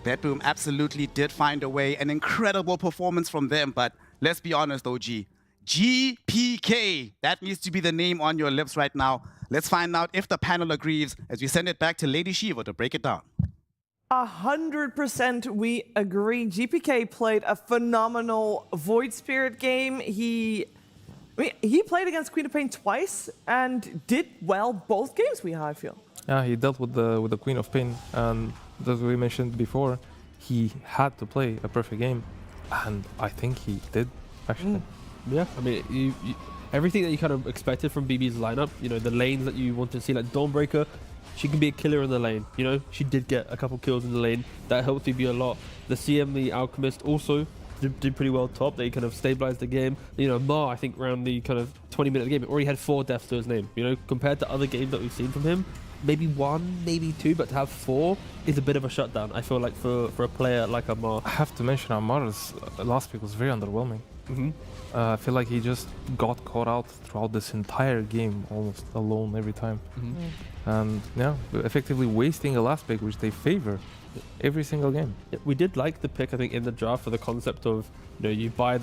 BetBoom absolutely did find a way. An incredible performance from them, but let's be honest, OG. GPK, that needs to be the name on your lips right now. Let's find out if the panel agrees as we send it back to Lady Shiva to break it down. 100% we agree. GPK played a phenomenal Void Spirit game. He played against Queen of Pain twice and did well both games, I feel. Yeah, he dealt with the Queen of Pain, and as we mentioned before, he had to play a perfect game, and I think he did, actually. Yeah, I mean, everything that you kind of expected from BB's lineup, you know, the lanes that you want to see, like Dawnbreaker, she can be a killer in the lane, you know? She did get a couple kills in the lane. That helped BB a lot. The CM, the Alchemist, also did pretty well top. They kind of stabilized the game. You know, Ma, I think around the kind of 20-minute game, already had 4 deaths to his name. You know, compared to other games that we've seen from him, maybe 1, maybe 2, but to have 4 is a bit of a shutdown, I feel like, for a player like Amar. I have to mention Amar's last pick was very underwhelming. I feel like he just got caught out throughout this entire game, almost alone every time. And yeah, effectively wasting a last pick, which they favor every single game. Yeah, we did like the pick, I think, in the draft for the concept of, you know, you buy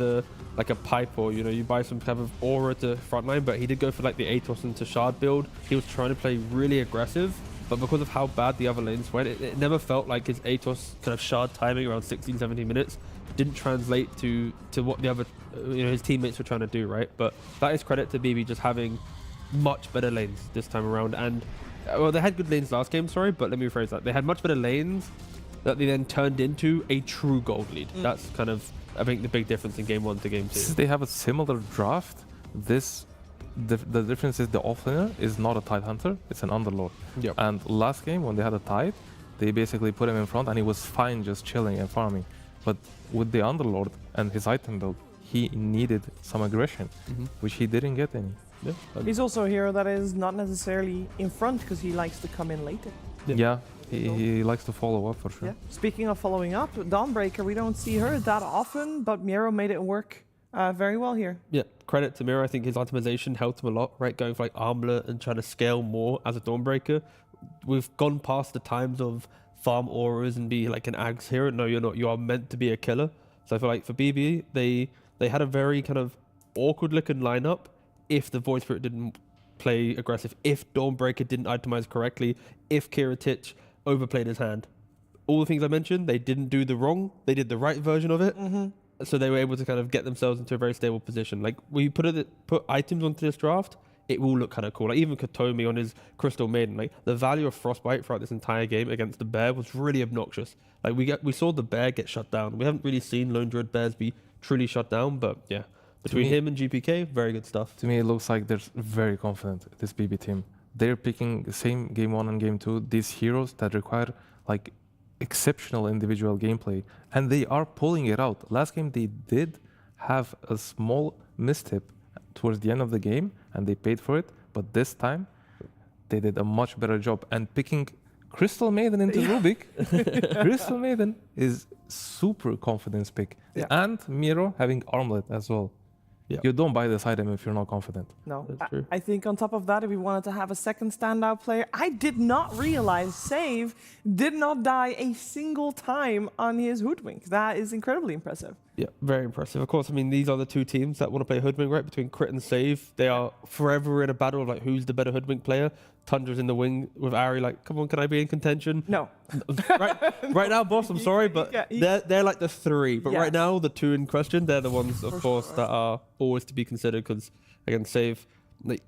like a pipe, or, you know, you buy some type of aura to frontline, but he did go for like the Atos into Shard build. He was trying to play really aggressive, but because of how bad the other lanes went, it never felt like his Atos kind of Shard timing around 16, 17 minutes didn't translate to what the other, you know, his teammates were trying to do, right? But that is credit to BB just having much better lanes this time around. And well, they had good lanes last game, sorry, but let me rephrase that. They had much better lanes that they then turned into a true gold lead. That's kind of, I think, the big difference in game 1 to game 2. Since they have a similar draft, the difference is the offlaner is not a Tide Hunter, it's an Underlord. Yep. And last game, when they had a Tide, they basically put him in front and he was fine just chilling and farming. But with the Underlord and his item build, he needed some aggression, which he didn't get any. Yeah. He's also a hero that is not necessarily in front because he likes to come in later. Yeah, he likes to follow up for sure. Yeah. Speaking of following up, Dawnbreaker, we don't see her that often, but Miro made it work very well here. Yeah, credit to Miro. I think his itemization helped him a lot, right? Going for like Armlet and trying to scale more as a Dawnbreaker. We've gone past the times of farm auras and be like an Ags hero. No, you're not. You are meant to be a killer. So I feel like for BB, they had a very kind of awkward looking lineup if the Void Spirit didn't play aggressive, if Dawnbreaker didn't itemize correctly, if Kiritich overplayed his hand. All the things I mentioned, they didn't do the wrong, they did the right version of it. So they were able to kind of get themselves into a very stable position. Like, we put items onto this draft, it will look kind of cool. Like even Katomi on his Crystal Maiden, like the value of Frostbite throughout this entire game against the Bear was really obnoxious. Like we saw the Bear get shut down. We haven't really seen Lone Druid Bears be truly shut down, but yeah, between him and GPK, very good stuff. To me, it looks like they're very confident, this BB team. They're picking the same game 1 and game 2, these heroes that require like exceptional individual gameplay, and they are pulling it out. Last game they did have a small mistake towards the end of the game, and they paid for it, but this time they did a much better job. And picking Crystal Maiden into Rubik, Crystal Maiden is super confidence pick. And Miro having Armlet as well. You don't buy this item if you're not confident. No, I think on top of that, if we wanted to have a second standout player, I did not realize Save did not die a single time on his Hoodwink. That is incredibly impressive. Yeah, very impressive. Of course, I mean, these are the two teams that want to play Hoodwink, right? Between Crit and Save. They are forever in a battle of like who's the better Hoodwink player. Tundra's in the wing with Ari, like, come on, can I be in contention? No. right now, boss, I'm sorry, but they're like the three. But right now, the two in question, they're the ones, of course, that are always to be considered because, again, Save, like,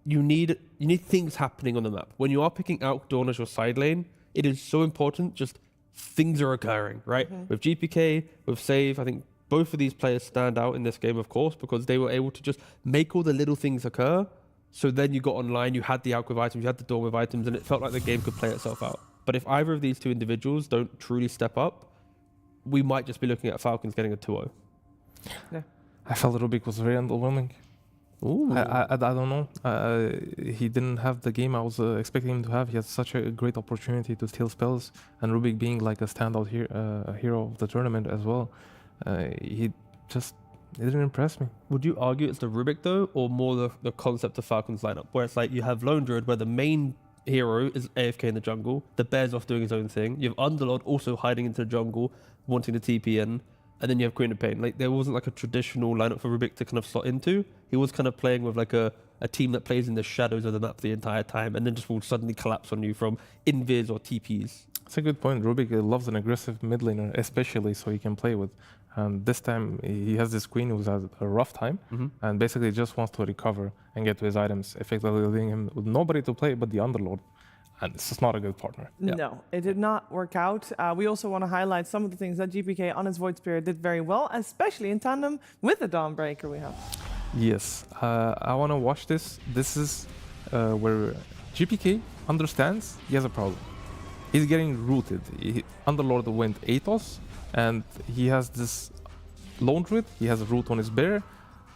you need things happening on the map. When you are picking out Dawn as your side lane, it is so important, just things are occurring, right? With GPK, with Save, I think both of these players stand out in this game, of course, because they were able to just make all the little things occur. So then you got online, you had the Alk with items, you had the Dawn with items, and it felt like the game could play itself out. But if either of these two individuals don't truly step up, we might just be looking at Falcons getting a 2-0. Yeah. I felt Rubik was very underwhelming. Ooh. I don't know. He didn't have the game I was expecting him to have. He had such a great opportunity to steal spells, and Rubik being like a standout hero of the tournament as well. It didn't impress me. Would you argue it's the Rubik though, or more the concept of Falcons lineup, where it's like you have Lone Druid, where the main hero is AFK in the jungle, the Bear's off doing his own thing, you have Underlord also hiding into the jungle, wanting to TP in, and then you have Queen of Pain. Like there wasn't like a traditional lineup for Rubik to kind of slot into. He was kind of playing with like a team that plays in the shadows of the map the entire time, and then just will suddenly collapse on you from invis or TPs. That's a good point. Rubik loves an aggressive mid laner, especially so he can play with. And this time he has this queen who's had a rough time and basically just wants to recover and get to his items, effectively leaving him with nobody to play but the Underlord. And it's just not a good partner. No, it did not work out. We also want to highlight some of the things that GPK on his Void Spirit did very well, especially in tandem with the Dawnbreaker we have. Yes, I want to watch this. This is where GPK understands he has a problem. He's getting rooted. Underlord went Athos, and he has this Lone Druid. He has a root on his bear.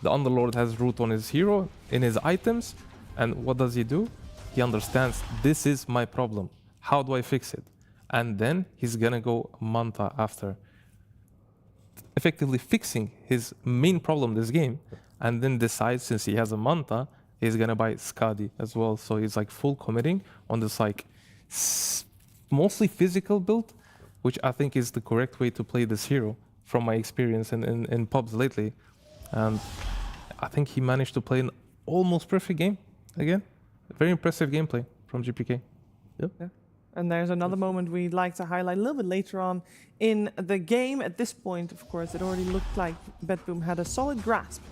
The Underlord has root on his hero, in his items. And what does he do? He understands, this is my problem. How do I fix it? And then he's gonna go Manta after, effectively fixing his main problem this game, and then decides, since he has a Manta, he's gonna buy Skadi as well. So he's like full committing on this like mostly physical build, which I think is the correct way to play this hero from my experience in pubs lately. And I think he managed to play an almost perfect game again. Very impressive gameplay from GPK. Yep. Yeah. And there's another moment we'd like to highlight a little bit later on in the game. At this point, of course, it already looked like BetBoom had a solid grasp.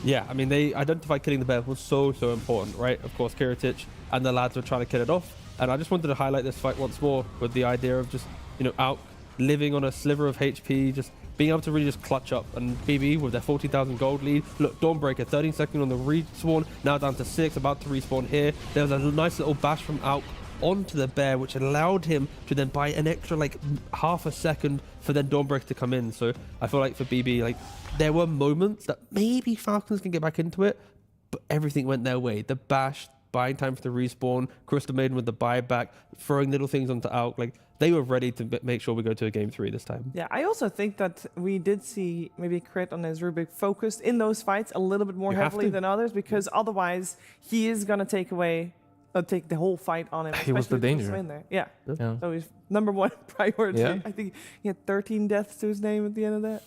Yeah, I mean, they identified killing the bear was so important, right? Of course, Kiritich and the lads were trying to kill it off. And I just wanted to highlight this fight once more with the idea of just, Alk living on a sliver of HP, just being able to really just clutch up. And BB with their 40,000 gold lead. Look, Dawnbreaker, 13 seconds on the respawn, now down to 6, about to respawn here. There was a nice little bash from Alk onto the bear, which allowed him to then buy an extra half a second for then Dawnbreaker to come in. So I feel like for BB, there were moments that maybe Falcons can get back into it, but everything went their way. The bash, buying time for the respawn, Crystal Maiden with the buyback, throwing little things onto Alk. They were ready to make sure we go to a game 3 this time. Yeah, I also think that we did see maybe Crit on his Rubik focused in those fights a little bit more heavily than others, because otherwise he is going to take the whole fight on him. He was the danger. In there. Yeah. So he's number one priority. Yeah. I think he had 13 deaths to his name at the end of that.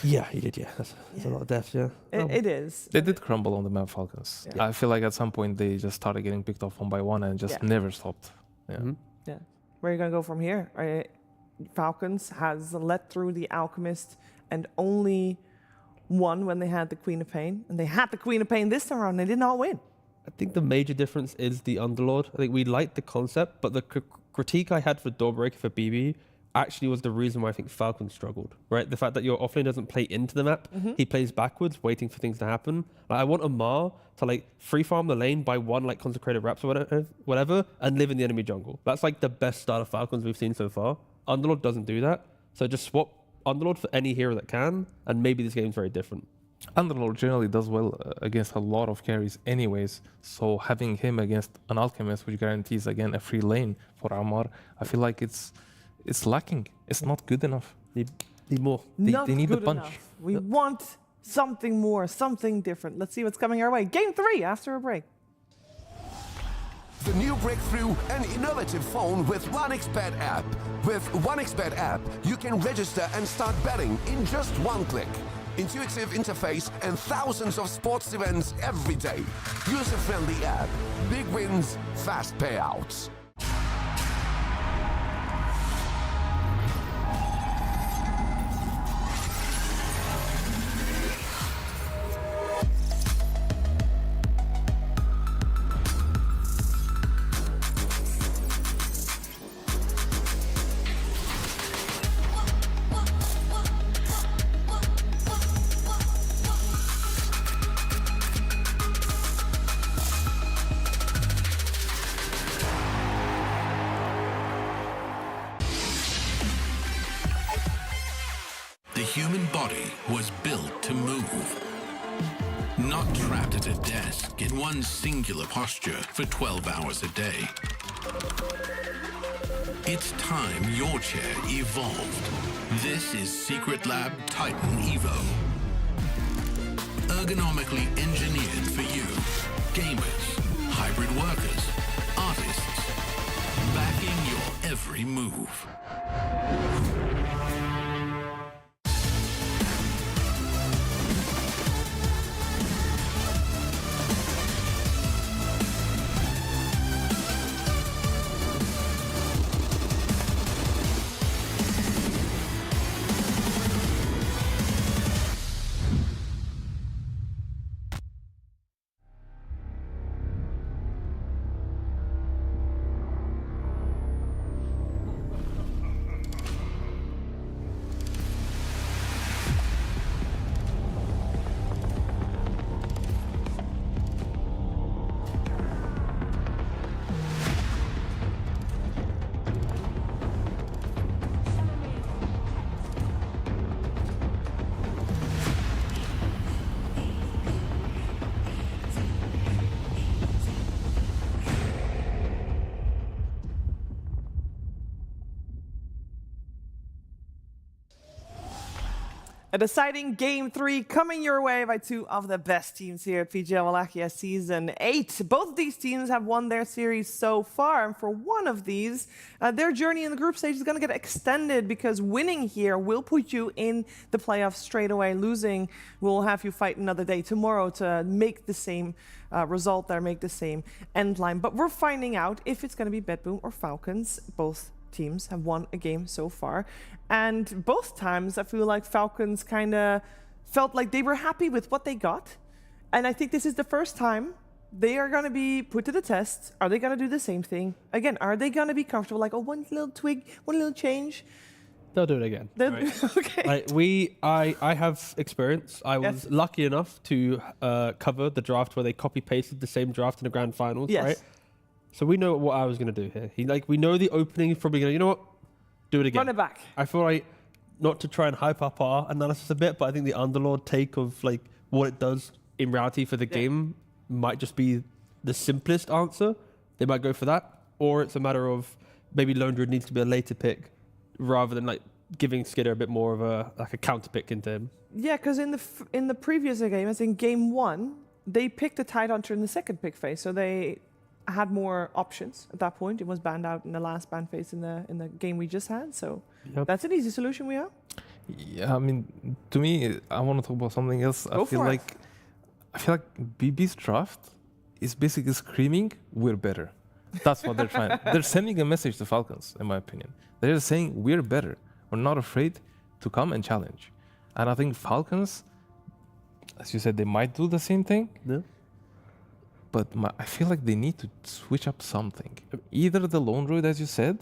Yeah, he did, yeah. That's a lot of deaths, yeah. It is. They did crumble on the map, Falcons. Yeah. I feel like at some point they just started getting picked off one by one and just never stopped. Yeah. Yeah. Where are you going to go from here? Falcons has let through the Alchemist and only won when they had the Queen of Pain. And they had the Queen of Pain this time around and they did not win. I think the major difference is the Underlord. I think we liked the concept, but the critique I had for Doorbreaker for BB actually was the reason why I think Falcons struggled, right? The fact that your offlane doesn't play into the map. He plays backwards, waiting for things to happen. Like, I want Amar to like free farm the lane, buy one like consecrated wraps or whatever, and live in the enemy jungle. That's like the best start of Falcons we've seen so far. Underlord doesn't do that. So just swap Underlord for any hero that can, and maybe this game's very different. Underlord generally does well against a lot of carries anyways, so having him against an Alchemist, which guarantees again a free lane for Amar, I feel like it's lacking. It's not good enough. Need more. They need a punch. Enough. We want something more, something different. Let's see what's coming our way. Game 3 after a break. The new breakthrough, an innovative phone with 1xBet app. With 1xBet app, you can register and start betting in just one click. Intuitive interface and thousands of sports events every day. User-friendly app. Big wins, fast payouts. The human body was built to move. Not trapped at a desk in one singular posture for 12 hours a day. It's time your chair evolved. This is Secret Lab Titan Evo. Ergonomically engineered for you, gamers, hybrid workers, artists, backing your every move. A deciding Game 3 coming your way by two of the best teams here at PGL Wallachia Season 8. Both of these teams have won their series so far, and for one of these, their journey in the group stage is going to get extended because winning here will put you in the playoffs straight away. Losing will have you fight another day tomorrow to make the same result there, make the same end line. But we're finding out if it's going to be BetBoom or Falcons. Both teams have won a game so far, and both times I feel like Falcons kind of felt like they were happy with what they got, and I think this is the first time they are going to be put to the test. Are they going to do the same thing again? Are they going to be comfortable, like, oh, one little twig, one little change? They'll do it again. Right. Okay. Like I have experience. I was lucky enough to cover the draft where they copy pasted the same draft in the grand finals, right? So we know what I was going to do here. We know the opening is probably going to, you know what, do it again. Run it back. I feel like, not to try and hype up our analysis a bit, but I think the Underlord take of like what it does in reality for the game might just be the simplest answer. They might go for that, or it's a matter of maybe Lone Druid needs to be a later pick rather than like giving Skidder a bit more of a counter pick into him. Yeah, because in the previous game, as in Game 1, they picked a Tidehunter in the second pick phase, so they had more options at that point. It was banned out in the last ban phase in the game we just had, so that's an easy solution we have. Yeah, I mean, to me, I want to talk about something else. I feel like BB's draft is basically screaming, "We're better." That's what they're trying. They're sending a message to Falcons, in my opinion. They're saying, "We're better. We're not afraid to come and challenge." And I think Falcons, as you said, they might do the same thing. Yeah. but I feel like they need to switch up something. Either the Lone Druid, as you said,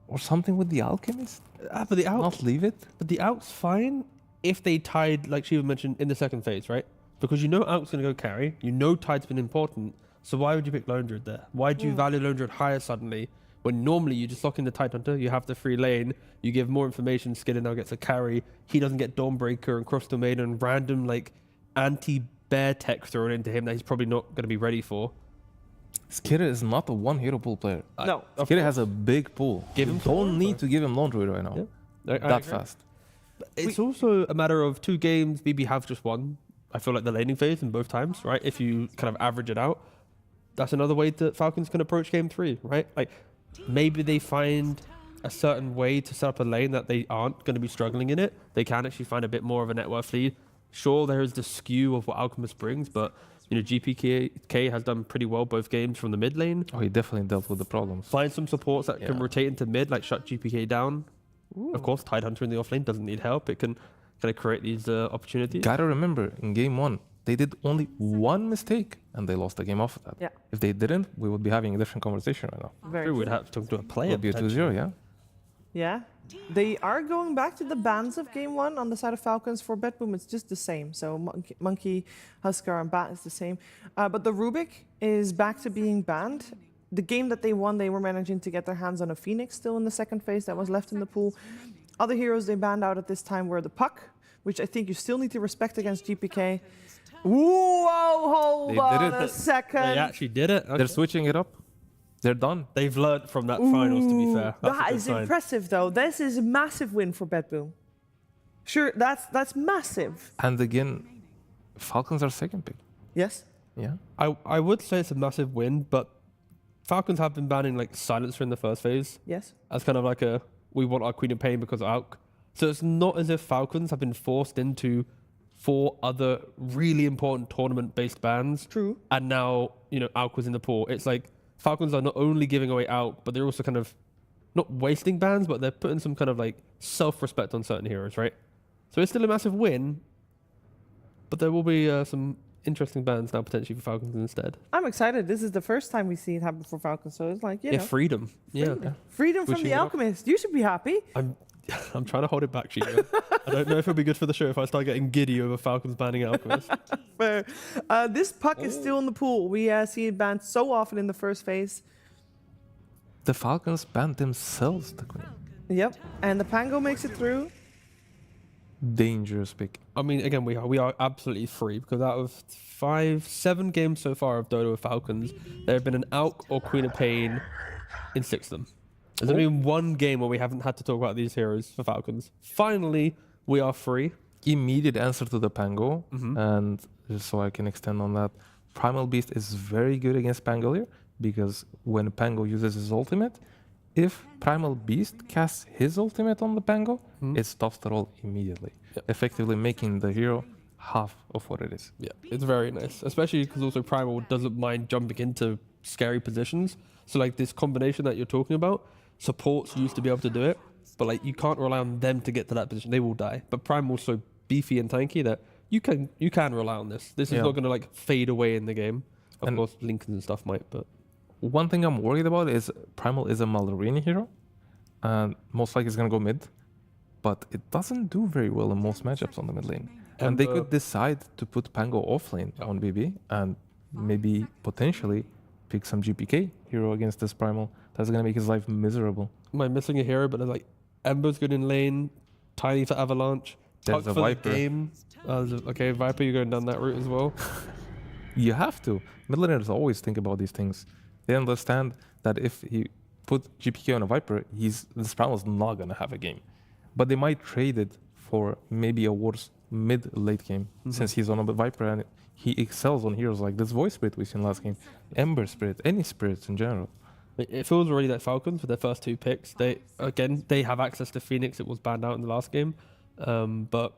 or something with the Alchemist. But the Alch, not leave it. But the Alch's fine if they tied, like Shiva mentioned, in the second phase, right? Because you know Alch's going to go carry. You know tide's been important. So why would you pick Lone Druid there? Why do you value Lone Druid higher suddenly when normally you just lock in the Tide Hunter, you have the free lane, you give more information, Skidder now gets a carry, he doesn't get Dawnbreaker and Cross Domain and random like anti-bear tech thrown into him that he's probably not going to be ready for. Skidder is not a one hero pool player. No. Skidder has a big pool. Give him don't need to give him Lone Druid right now. I that agree. fast. It's also a matter of 2 games, BB have just won. I feel like the laning phase in both times, right? If you kind of average it out, that's another way that Falcons can approach game 3, right? Like maybe they find a certain way to set up a lane that they aren't going to be struggling in it. They can actually find a bit more of a net worth lead. Sure, there is the skew of what Alchemist brings, but you know, GPK has done pretty well both games from the mid lane. Oh, he definitely dealt with the problems. Find some supports that can rotate into mid, like shut GPK down. Of course, Tide Hunter in the offlane doesn't need help. It can kind of create these opportunities. Gotta remember, in game 1, they did only one mistake and they lost the game off of that. Yeah. If they didn't, we would be having a different conversation right now. Very we'd have to talk to a player. It would be a 2-0, yeah. Yeah. They are going back to the bans of game 1 on the side of Falcons. For BetBoom, it's just the same. So Monkey, Huskar, and Bat is the same. But the Rubik is back to being banned. The game that they won, they were managing to get their hands on a Phoenix still in the second phase that was left in the pool. Other heroes they banned out at this time were the Puck, which I think you still need to respect against GPK. Whoa, hold on a second. They actually did it. Okay. They're switching it up. They're done. They've learned from that finals, to be fair. That is impressive, though. This is a massive win for BetBoom. Sure, that's massive. And again, Falcons are second pick. Yes. Yeah. I would say it's a massive win, but Falcons have been banning like Silencer in the first phase. Yes. As kind of like we want our Queen of Pain because of Alk. So it's not as if Falcons have been forced into 4 other really important tournament-based bans. True. And now, you know, Alk was in the pool. It's like Falcons are not only giving away Alk, but they're also kind of not wasting bans, but they're putting some kind of like self-respect on certain heroes, right? So it's still a massive win, but there will be some interesting bans now potentially for Falcons instead. I'm excited. This is the first time we see it happen for Falcons, so it's like, you know. Freedom. Freedom from the Alchemist. You should be happy. I'm trying to hold it back, Chico. I don't know if it'll be good for the show if I start getting giddy over Falcons banning Alchemist. Fair. This Puck is still in the pool. We see it banned so often in the first phase. The Falcons banned themselves the Queen. Yep, and the Pango makes it through. Dangerous pick. I mean, again, we are absolutely free because out of 7 games so far of Dota with Falcons, there have been an Alk or Queen of Pain in 6 of them. There's only been 1 game where we haven't had to talk about these heroes for Falcons. Finally, we are free. Immediate answer to the Pango, and just so I can extend on that, Primal Beast is very good against Pango here, because when Pango uses his ultimate, if Primal Beast casts his ultimate on the Pango, it stops the roll immediately, effectively making the hero half of what it is. Yeah, it's very nice, especially because also Primal doesn't mind jumping into scary positions. So like this combination that you're talking about, supports used to be able to do it, but like you can't rely on them to get to that position. They will die. But Primal's so beefy and tanky that you can rely on this. This is not going to like fade away in the game. Of course, Lincolns and stuff might, but one thing I'm worried about is Primal is a Mallorini hero, and most likely it's going to go mid, but it doesn't do very well in most matchups on the mid lane. And they could decide to put Pango offlane on BB and maybe potentially pick some GPK hero against this Primal. That's going to make his life miserable. Am I missing a hero? But like Ember's good in lane, Tiny for Avalanche, Tuck for Viper. the game. Okay, Viper, you're going down that route as well. You have to. Mid laners always think about these things. They understand that if he put GPK on a Viper, this Primal's not going to have a game. But they might trade it for maybe a worse mid-late game, since he's on a Viper and he excels on heroes like this Voice Spirit we seen last game, Ember Spirit, any spirits in general. It feels already like Falcons for their first 2 picks. They have access to Phoenix. It was banned out in the last game, but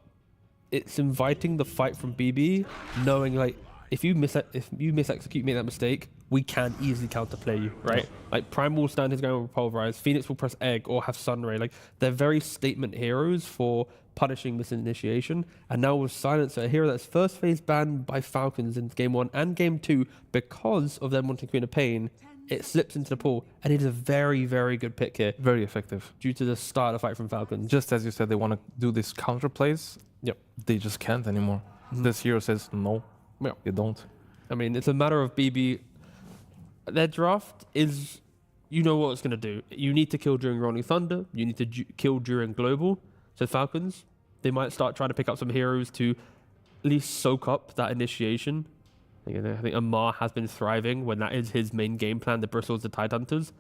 it's inviting the fight from BB, knowing like if you execute, make that mistake, we can easily counterplay you, right? Like Prime will stand his ground with Pulverize, Phoenix will press Egg or have Sunray. Like they're very statement heroes for punishing this initiation. And now with Silencer, a hero that's first phase banned by Falcons in Game 1 and Game 2 because of them wanting Queen of Pain, it slips into the pool, and it is a very, very good pick here. Very effective. Due to the start of the fight from Falcons. Just as you said, they want to do this counter plays. Yep. They just can't anymore. This hero says, no, you don't. I mean, it's a matter of BB. Their draft is, you know what it's going to do. You need to kill during Rolling Thunder. You need to kill during Global. So Falcons, they might start trying to pick up some heroes to at least soak up that initiation. I think Amar has been thriving when that is his main game plan, the Bristles, the Tide Hunters.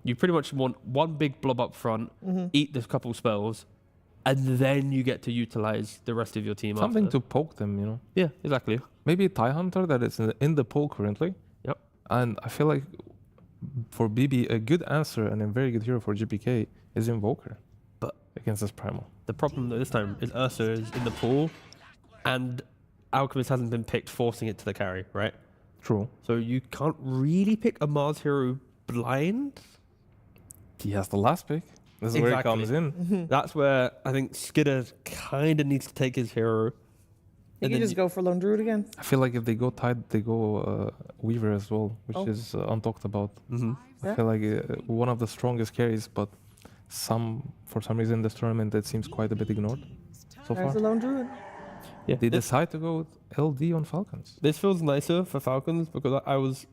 You pretty much want one big blob up front, eat this couple spells, and then you get to utilize the rest of your team Something after. to poke them, you know? Yeah, exactly. Maybe a Tie Hunter that is in the pool currently. Yep. And I feel like for BB, a good answer and a very good hero for GPK is Invoker. But against this Primal. The problem this time is Ursa is in the pool, and Alchemist hasn't been picked, forcing it to the carry, right? True. So you can't really pick a Mars hero blind. He has the last pick. This is where he comes in. That's where I think Skidder kind of needs to take his hero. You can just go for Lone Druid again. I feel like if they go Tide, they go Weaver as well, which is untalked about. I feel like one of the strongest carries, but for some reason this tournament it seems quite a bit ignored so There's far. the Lone Druid. Yeah, they decide to go with LD on Falcons. This feels nicer for Falcons because I was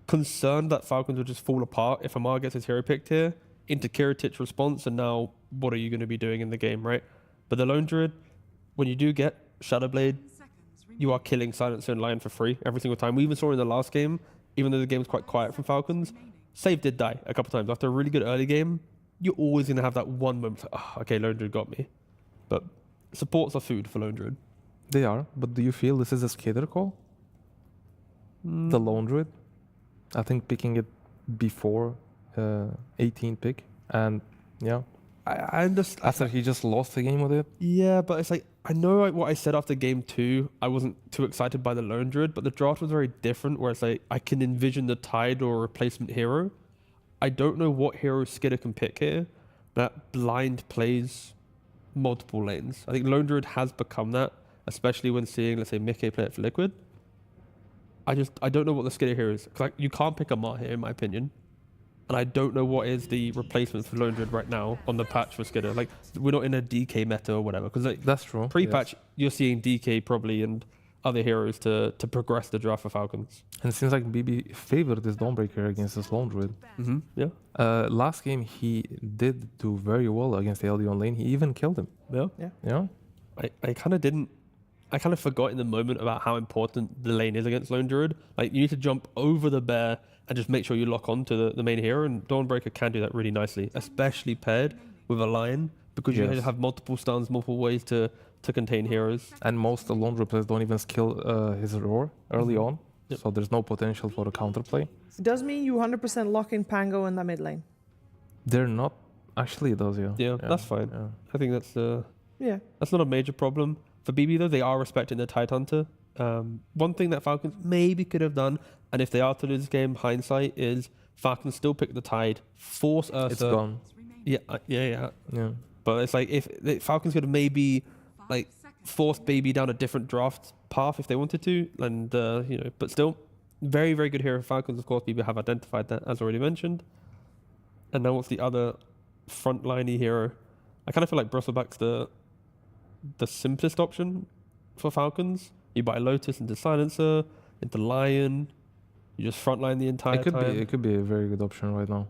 concerned that Falcons would just fall apart if Amar gets his hero picked here into Kiritich response, and now what are you going to be doing in the game, right? But the Lone Druid, when you do get Shadowblade, you are killing Silencer and Lion for free every single time. We even saw in the last game, even though the game was quite quiet from Falcons, Save did die a couple times. After a really good early game, you're always going to have that one moment, okay, Lone Druid got me. But supports are food for Lone Druid. They are, but do you feel this is a skater call? The Lone Druid? I think picking it before 18 pick, and yeah. I understand. After he just lost the game with it? Yeah, but it's like, I know what I said after game 2, I wasn't too excited by the Lone Druid, but the draft was very different, where it's like, I can envision the Tide or replacement hero. I don't know what hero Skidder can pick here that blind plays multiple lanes. I think Lone Druid has become that, especially when seeing, let's say, Mickey play it for Liquid. I don't know what the Skidder here is. Because you can't pick Amar here, in my opinion. And I don't know what is the replacement for Lone Druid right now on the patch for Skidder. Like, we're not in a DK meta or whatever. Because that's true. Pre-patch, you're seeing DK probably and other heroes to progress the draft for Falcons. And it seems like BB favored this Dawnbreaker against this Lone Druid. Yeah. Last game, he did do very well against the LD on lane. He even killed him. Yeah. I kind of didn't. I kind of forgot in the moment about how important the lane is against Lone Druid. Like, you need to jump over the bear and just make sure you lock on to the main hero, and Dawnbreaker can do that really nicely, especially paired with a Lion, because you have multiple stuns, multiple ways to contain heroes. And most Lone Druid players don't even skill his roar early on, so there's no potential for a counterplay. It does mean you 100% lock in Pango in that mid lane. They're not. Actually, it does, Yeah, that's fine. Yeah. I think that's that's not a major problem. For BB, though, they are respecting the Tide Hunter. One thing that Falcons maybe could have done, and if they are to lose this game, hindsight is Falcons still pick the Tide, force Ursa. It's gone. Yeah. But it's like, if the Falcons could have maybe forced BB down a different draft path if they wanted to, and but still, very, very good hero for Falcons. Of course, BB have identified that, as already mentioned. And now what's the other frontliney hero? I kind of feel like Bristleback's the simplest option for Falcons. You buy Lotus into Silencer, into Lion. You just frontline the entire time. It could be a very good option right now,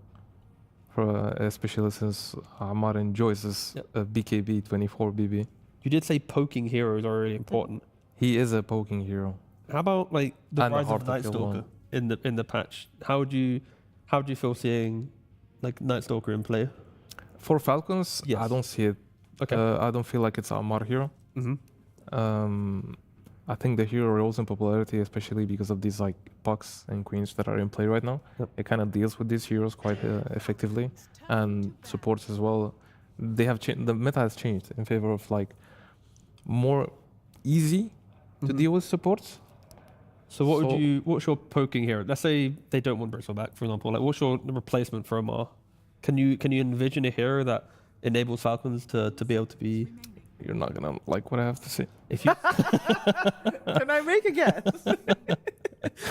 for especially since Amar enjoys this BKB 24 BB. You did say poking heroes are really important. He is a poking hero. How about the And rise hard of to Night kill Stalker one. in the patch? How do you feel seeing Night Stalker in play? For Falcons, I don't see it. Okay. I don't feel like it's Amar hero. I think the hero rose in popularity, especially because of these pucks and queens that are in play right now. It kind of deals with these heroes quite effectively, and supports as well. They have the meta has changed in favor of more easy to deal with supports. So what's your poking here? Let's say they don't want Bristleback, for example. Like, what's your replacement for Amar? Can you envision a hero that enables Falcons to be able to be? You're not gonna like what I have to say. If you Can I make a guess?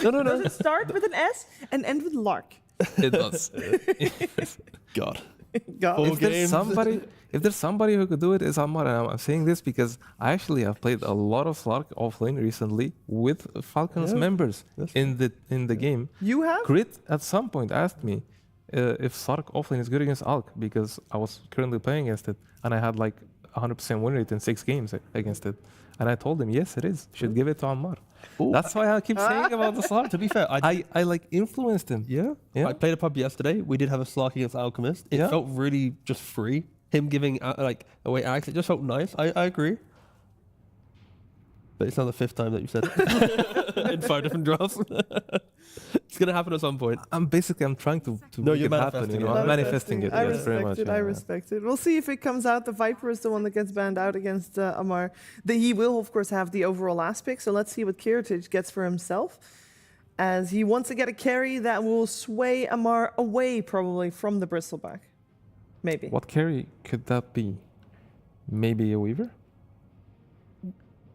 no. Does it start with an S and end with Lark? It does. God. If there's somebody who could do it, it's Amar. And I'm saying this because I actually have played a lot of Slark offlane recently with Falcons members in the game. You have? Crit at some point asked me if Slark offlane is good against Alk because I was currently playing against it and I had like 100% win rate in 6 games against it. And I told him, yes, it is. Should give it to Ammar. That's why I keep saying about the Slark. To be fair, I like influenced him. Yeah. I played a pub yesterday. We did have a Slark against Alchemist. It felt really just free. Him giving away Axe, it just felt nice. I agree. But it's not the 5th time that you said it in 5 different drafts. It's gonna happen at some point. I'm trying to no, make you're it happen. You know? I'm manifesting it. I Yes, very respect much. it. I respect it. We'll see if it comes out. The Viper is the one that gets banned out against Amar. He will, of course, have the overall last pick. So let's see what Kiritich gets for himself, as he wants to get a carry that will sway Amar away, probably from the Bristleback. Maybe. What carry could that be? Maybe a Weaver?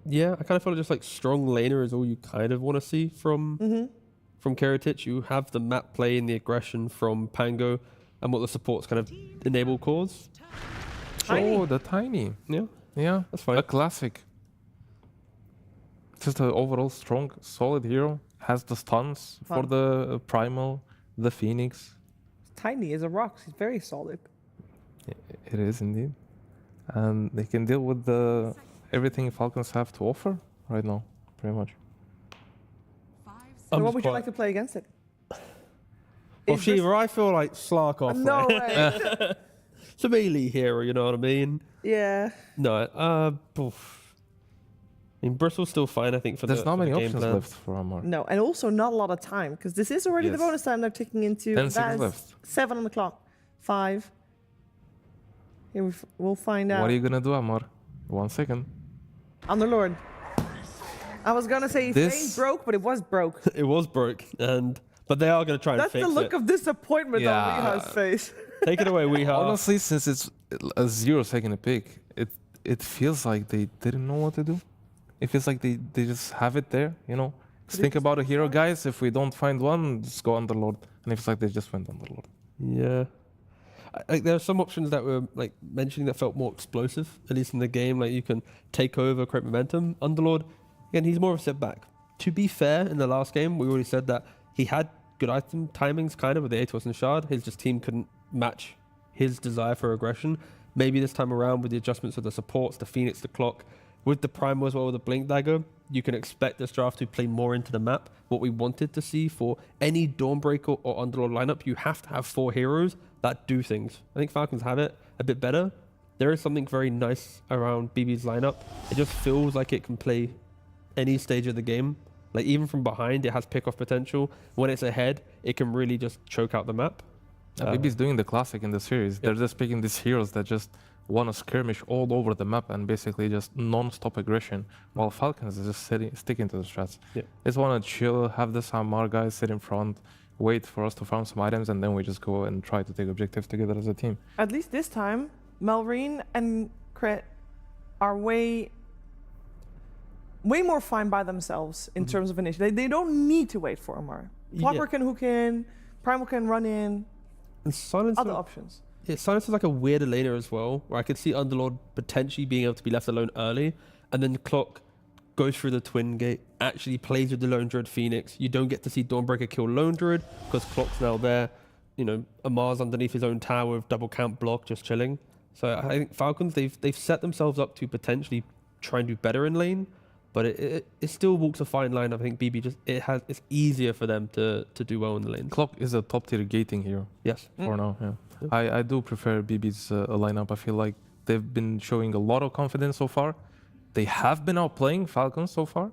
Yeah, I kind of feel just like strong laner is all you kind of want to see from Kiritich. You have the map play and the aggression from Pango and what the supports kind of enable cause. Tiny. Oh, the Tiny. Yeah, that's fine. A classic. Just an overall strong, solid hero. Has the stuns for the Primal, the Phoenix. Tiny as a rock. He's very solid. It is indeed. And they can deal with everything Falcons have to offer right now, pretty much. So what would you like to play against it? Well, Shiva, I feel like Slark off. No way. It's a melee hero, you know what I mean? Yeah. No, I mean, Bristol's still fine, I think, for There's not many options plan. left for Amar. No, and also not a lot of time, because this is already the bonus time they're ticking into. 10 seconds left. 7 on the clock. 5. Here we'll find out. What are you gonna do, Amar? 1 second. Underlord. I was gonna say Fane's broke, but it was broke. It was broke, but they are gonna try and That's fix the look it. of disappointment on Weeha's face. Take it away, Weeha. Honestly, since it's a 0-second pick, it feels like they didn't know what to do. It feels like they just have it there, you know. Just think about a hero, guys. If we don't find one, just go Underlord. And it feels like they just went Underlord. Yeah. Like there are some options that were like mentioning that felt more explosive, at least in the game. Like you can take over, create momentum. Underlord, again, he's more of a step back. To be fair, in the last game, we already said that he had good item timings, kind of with the Atos and Shard. His team couldn't match his desire for aggression. Maybe this time around, with the adjustments of the supports, the Phoenix, the Clock, with the Primal as well, with the Blink Dagger, you can expect this draft to play more into the map. What we wanted to see for any Dawnbreaker or Underlord lineup, you have to have 4 heroes that do things. I think Falcons have it a bit better. There is something very nice around BB's lineup. It just feels like it can play any stage of the game. Like even from behind, it has pick-off potential. When it's ahead, it can really just choke out the map. BB's doing the classic in the series. They're just picking these heroes that just want to skirmish all over the map and basically just non-stop aggression, while Falcons is just sticking to the strats. Yeah. Just want to chill, have the Samar guys sit in front, wait for us to farm some items, and then we just go and try to take objectives together as a team. At least this time, Malrine and Kret are way more fine by themselves in terms of initiative. They don't need to wait for Amar. Flopper can hook in, Primal can run in, and Silencer, other options. Yeah, Silencer is like a weirder laner as well, where I could see Underlord potentially being able to be left alone early, and then Clock goes through the Twin Gate, actually plays with the Lone Druid Phoenix. You don't get to see Dawnbreaker kill Lone Druid, because Clock's now there. You know, Amar's underneath his own tower with double count block, just chilling. So I think Falcons, they've set themselves up to potentially try and do better in lane, but it still walks a fine line. I think BB it's easier for them to do well in the lane. Clock is a top tier gating hero. Yes. For now, yeah. I do prefer BB's lineup. I feel like they've been showing a lot of confidence so far. They have been outplaying Falcons so far,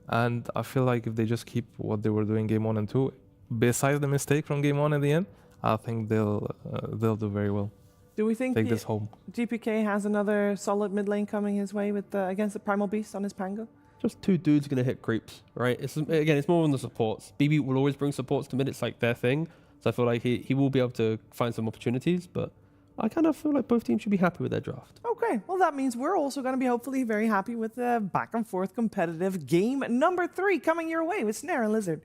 and I feel like if they just keep what they were doing game 1 and 2, besides the mistake from game 1 at the end, I think they'll do very well. Do we think this home? GPK has another solid mid lane coming his way with against the Primal Beast on his Pango? just two dudes going to hit creeps, right? It's more on the supports. BB will always bring supports to mid. It's like their thing. So I feel like he will be able to find some opportunities, but I kind of feel like both teams should be happy with their draft. Okay, well that means we're also going to be hopefully very happy with the back and forth competitive game number 3 coming your way with Snare and Lizard.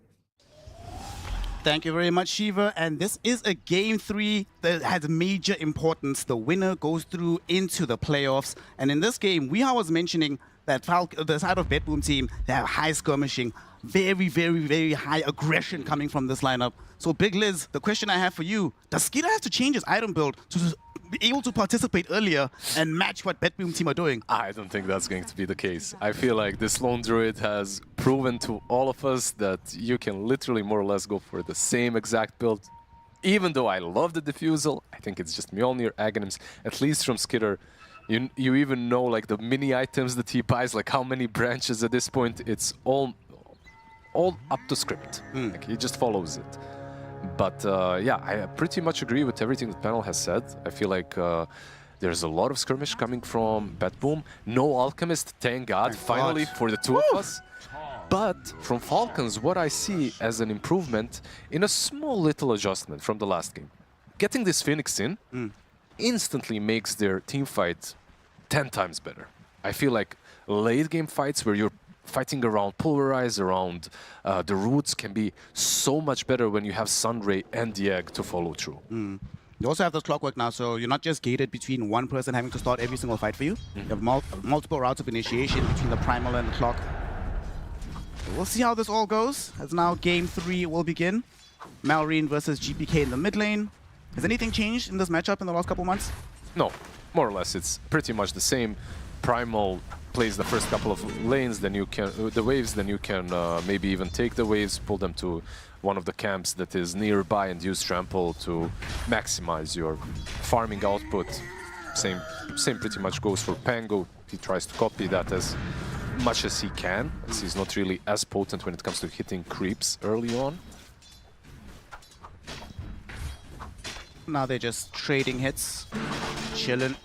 Thank you very much, Shiva. And this is a game 3 that has major importance. The winner goes through into the playoffs. And in this game, I was mentioning that the side of BetBoom Team, they have high skirmishing, very, very, very high aggression coming from this lineup. So Big Liz, the question I have for you, does Skeeter have to change his item build to be able to participate earlier and match what BetBoom Team are doing? I don't think that's going to be the case. I feel like this Lone Druid has proven to all of us that you can literally more or less go for the same exact build. Even though I love the Diffusal, I think it's just Mjolnir, Aghanims, at least from Skitter. You even know like the mini items that he buys, like how many branches at this point. It's all up to script. Like he just follows it. But yeah, I pretty much agree with everything the panel has said. I feel like there's a lot of skirmish coming from BetBoom. No Alchemist, thank God, finally for the two of us. But from Falcons, what I see as an improvement in a small little adjustment from the last game. Getting this Phoenix in instantly makes their team fight 10 times better. I feel like late game fights where you're fighting around Pulverize, around the roots can be so much better when you have Sunray and the Egg to follow through. You also have this clockwork now, so you're not just gated between one person having to start every single fight for you. You have multiple routes of initiation between the Primal and the Clock. We'll see how this all goes, as now game 3 will begin. Malrine versus GPK in the mid lane. Has anything changed in this matchup in the last couple months? No, more or less it's pretty much the same. Primal plays the first couple of lanes, then you can the waves, then you can maybe even take the waves, pull them to one of the camps that is nearby and use trample to maximize your farming output. Same pretty much goes for Pango. He tries to copy that as much as he can, as he's not really as potent when it comes to hitting creeps early on. Now they're just trading hits, chilling.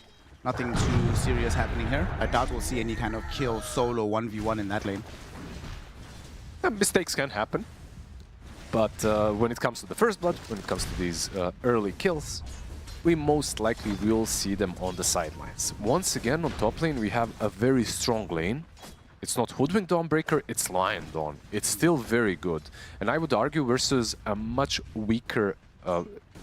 Nothing too serious happening here. I doubt we'll see any kind of kill solo 1v1 in that lane. Mistakes can happen, but when it comes to the first blood, when it comes to these early kills, we most likely will see them on the sidelines. Once again, on top lane, we have a very strong lane. It's not Hoodwink Dawnbreaker, it's Lion Dawn. It's still very good, and I would argue versus a much weaker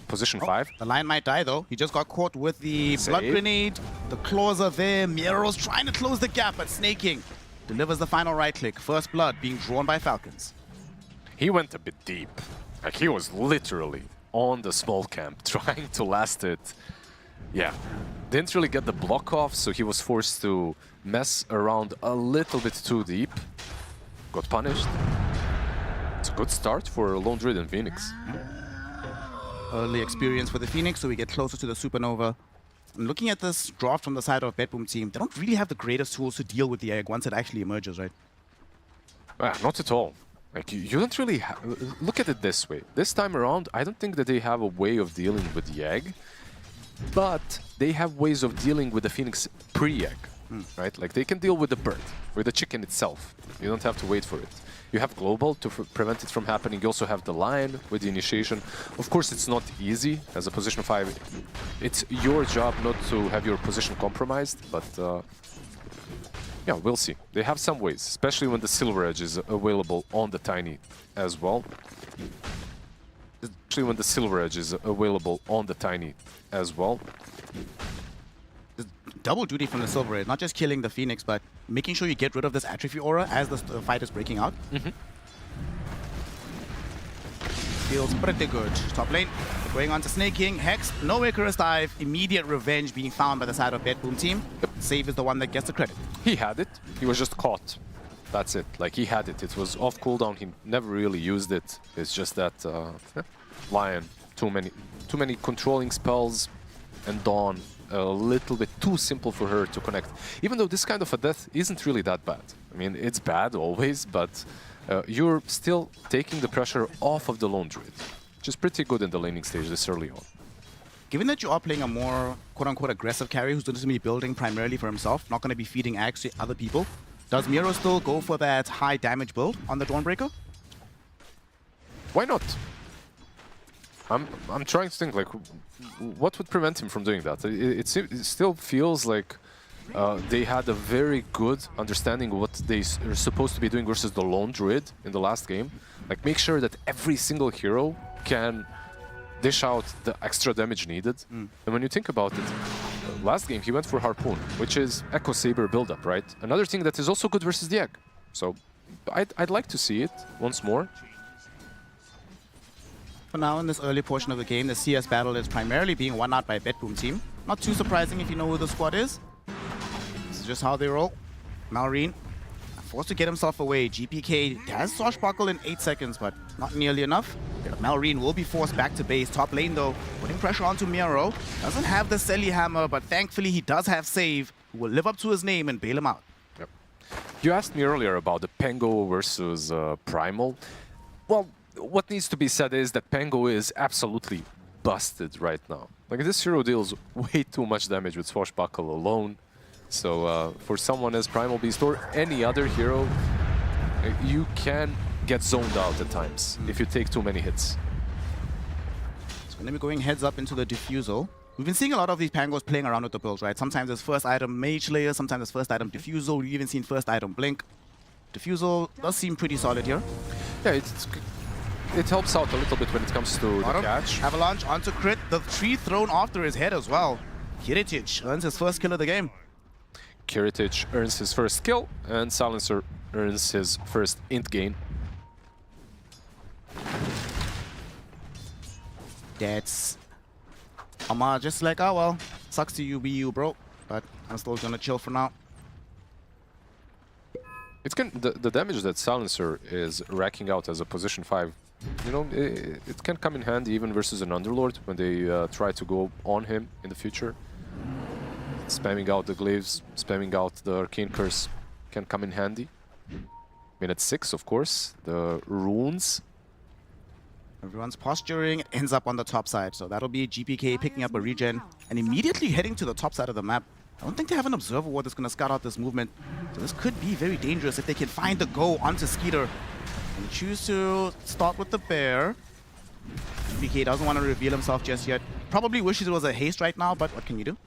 position 5. The Lion might die though. He just got caught with the Blood Grenade. The claws are there. Miro's trying to close the gap, but Snaking delivers the final right click. First blood being drawn by Falcons. He went a bit deep. Like he was literally on the small camp trying to last it. Yeah, didn't really get the block off, so he was forced to mess around a little bit too deep. Got punished. It's a good start for Lone Druid and Phoenix. Early experience for the Phoenix, so we get closer to the Supernova. And looking at this draft from the side of BetBoom Team, they don't really have the greatest tools to deal with the Egg once it actually emerges, right? Not at all. Like you don't really look at it this way. This time around, I don't think that they have a way of dealing with the Egg, but they have ways of dealing with the Phoenix pre-Egg, right? Like they can deal with the bird, with the chicken itself. You don't have to wait for it. You have Global to prevent it from happening. You also have the Lion with the initiation. Of course, it's not easy as a position 5. It's your job not to have your position compromised, but yeah, we'll see. They have some ways, especially when the Silver Edge is available on the Tiny as well. Especially when the Silver Edge is available on the Tiny as well. Double duty from the Silver Edge, not just killing the Phoenix, but making sure you get rid of this Atrophy Aura as the fight is breaking out. Feels pretty good. Top lane, going on to Snaking. Hex, no Icarus dive, immediate revenge being found by the side of BetBoom Team. Save is the one that gets the credit. He had it, he was just caught. That's it, like he had it. It was off cooldown, he never really used it. It's just that Lion, too many controlling spells, and Dawn, a little bit too simple for her to connect. Even though this kind of a death isn't really that bad. I mean, it's bad always, but you're still taking the pressure off of the Lone Druid, which is pretty good in the laning stage this early on. Given that you are playing a more quote-unquote aggressive carry who's going to be building primarily for himself, not going to be feeding Ags to other people, Does Miro still go for that high damage build on the Dawnbreaker? Why not? I'm trying to think, like, what would prevent him from doing that? It still feels like they had a very good understanding of what they are supposed to be doing versus the lone druid in the last game. Like, make sure that every single hero can dish out the extra damage needed. And when you think about it, last game he went for Harpoon, which is Echo Saber build-up, right? Another thing that is also good versus the Egg. So I'd like to see it once more. For now, in this early portion of the game, the CS battle is primarily being won out by BetBoom Team. Not too surprising if you know who the squad is. This is just how they roll. Malrine forced to get himself away. GPK has Swashbuckle in 8 seconds, but not nearly enough. Malrine will be forced back to base. Top lane, though, putting pressure onto Miro. Doesn't have the Selly Hammer, but thankfully he does have Save, who will live up to his name and bail him out. Yep. You asked me earlier about the Pango versus Primal. Well, what needs to be said is that Pango is absolutely busted right now. Like, this hero deals way too much damage with Swashbuckle alone. So for someone as Primal Beast or any other hero, you can get zoned out at times if you take too many hits. It's going to be going heads up into the Diffusal. We've been seeing a lot of these Pangos playing around with the builds, right? Sometimes it's first item Mage Layer, sometimes it's first item Diffusal. We've even seen first item Blink. Diffusal does seem pretty solid here. Yeah, it helps out a little bit when it comes to the catch. Avalanche onto crit. The tree thrown after his head as well. Kiritich earns his first kill of the game. Kiritich earns his first kill, and Silencer earns his first int gain. That's Amar just like, oh well, sucks to you, be you, bro. But I'm still gonna chill for now. The damage that Silencer is racking out as a position 5, you know, it can come in handy even versus an Underlord when they try to go on him in the future. Spamming out the Glaives, spamming out the Arcane Curse can come in handy. Minute 6, of course, the runes. Everyone's posturing, ends up on the top side. So that'll be GPK picking up a regen and immediately heading to the top side of the map. I don't think they have an observer ward that's going to scout out this movement. So this could be very dangerous if they can find the go onto Skeeter. And choose to start with the bear. GPK doesn't want to reveal himself just yet. Probably wishes it was a haste right now, but what can you do?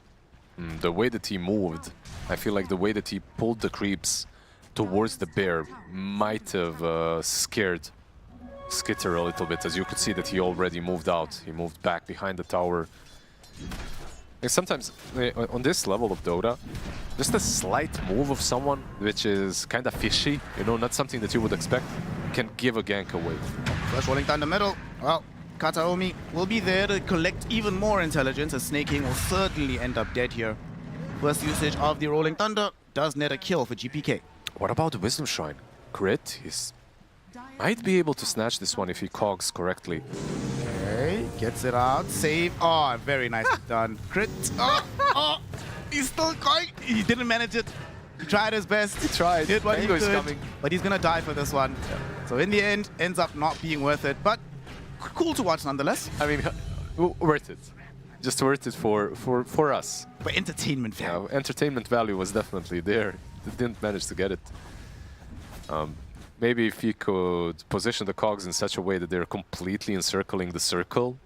The way that he moved, I feel like the way that he pulled the creeps towards the bear might have scared Skitter a little bit, as you could see that he already moved out. He moved back behind the tower. And sometimes, on this level of Dota, just a slight move of someone, which is kind of fishy, you know, not something that you would expect, can give a gank away. Flash rolling down the middle. Well, Kataomi will be there to collect even more intelligence, as Snake King will certainly end up dead here. First usage of the Rolling Thunder does net a kill for GPK. What about the Wisdom Shrine? Crit? He might be able to snatch this one if he cogs correctly. Okay, gets it out. Save. Oh, very nicely done. Crit. Oh, he's still going. He didn't manage it. He tried his best. He tried. Did what he could, coming. but he's going to die for this one. Yeah. So in the end, ends up not being worth it, but cool to watch nonetheless. I mean, worth it. Just worth it for us. For entertainment value. Yeah, entertainment value was definitely there. They didn't manage to get it. Maybe if he could position the cogs in such a way that they're completely encircling the circle,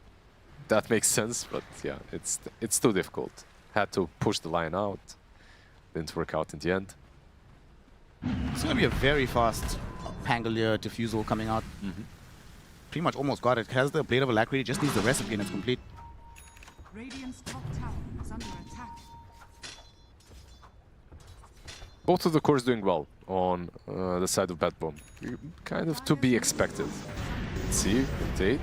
that makes sense. But yeah, it's too difficult. Had to push the line out. Didn't work out in the end. It's going to be a very fast Pangolier Diffusal coming out. Pretty much almost got it. Has the Blade of Alacrity, just needs the recipe and it's complete. Radiant's top tower is under attack. Both of the cores doing well on the side of BetBoom. Kind of to be expected. Let's see, rotate.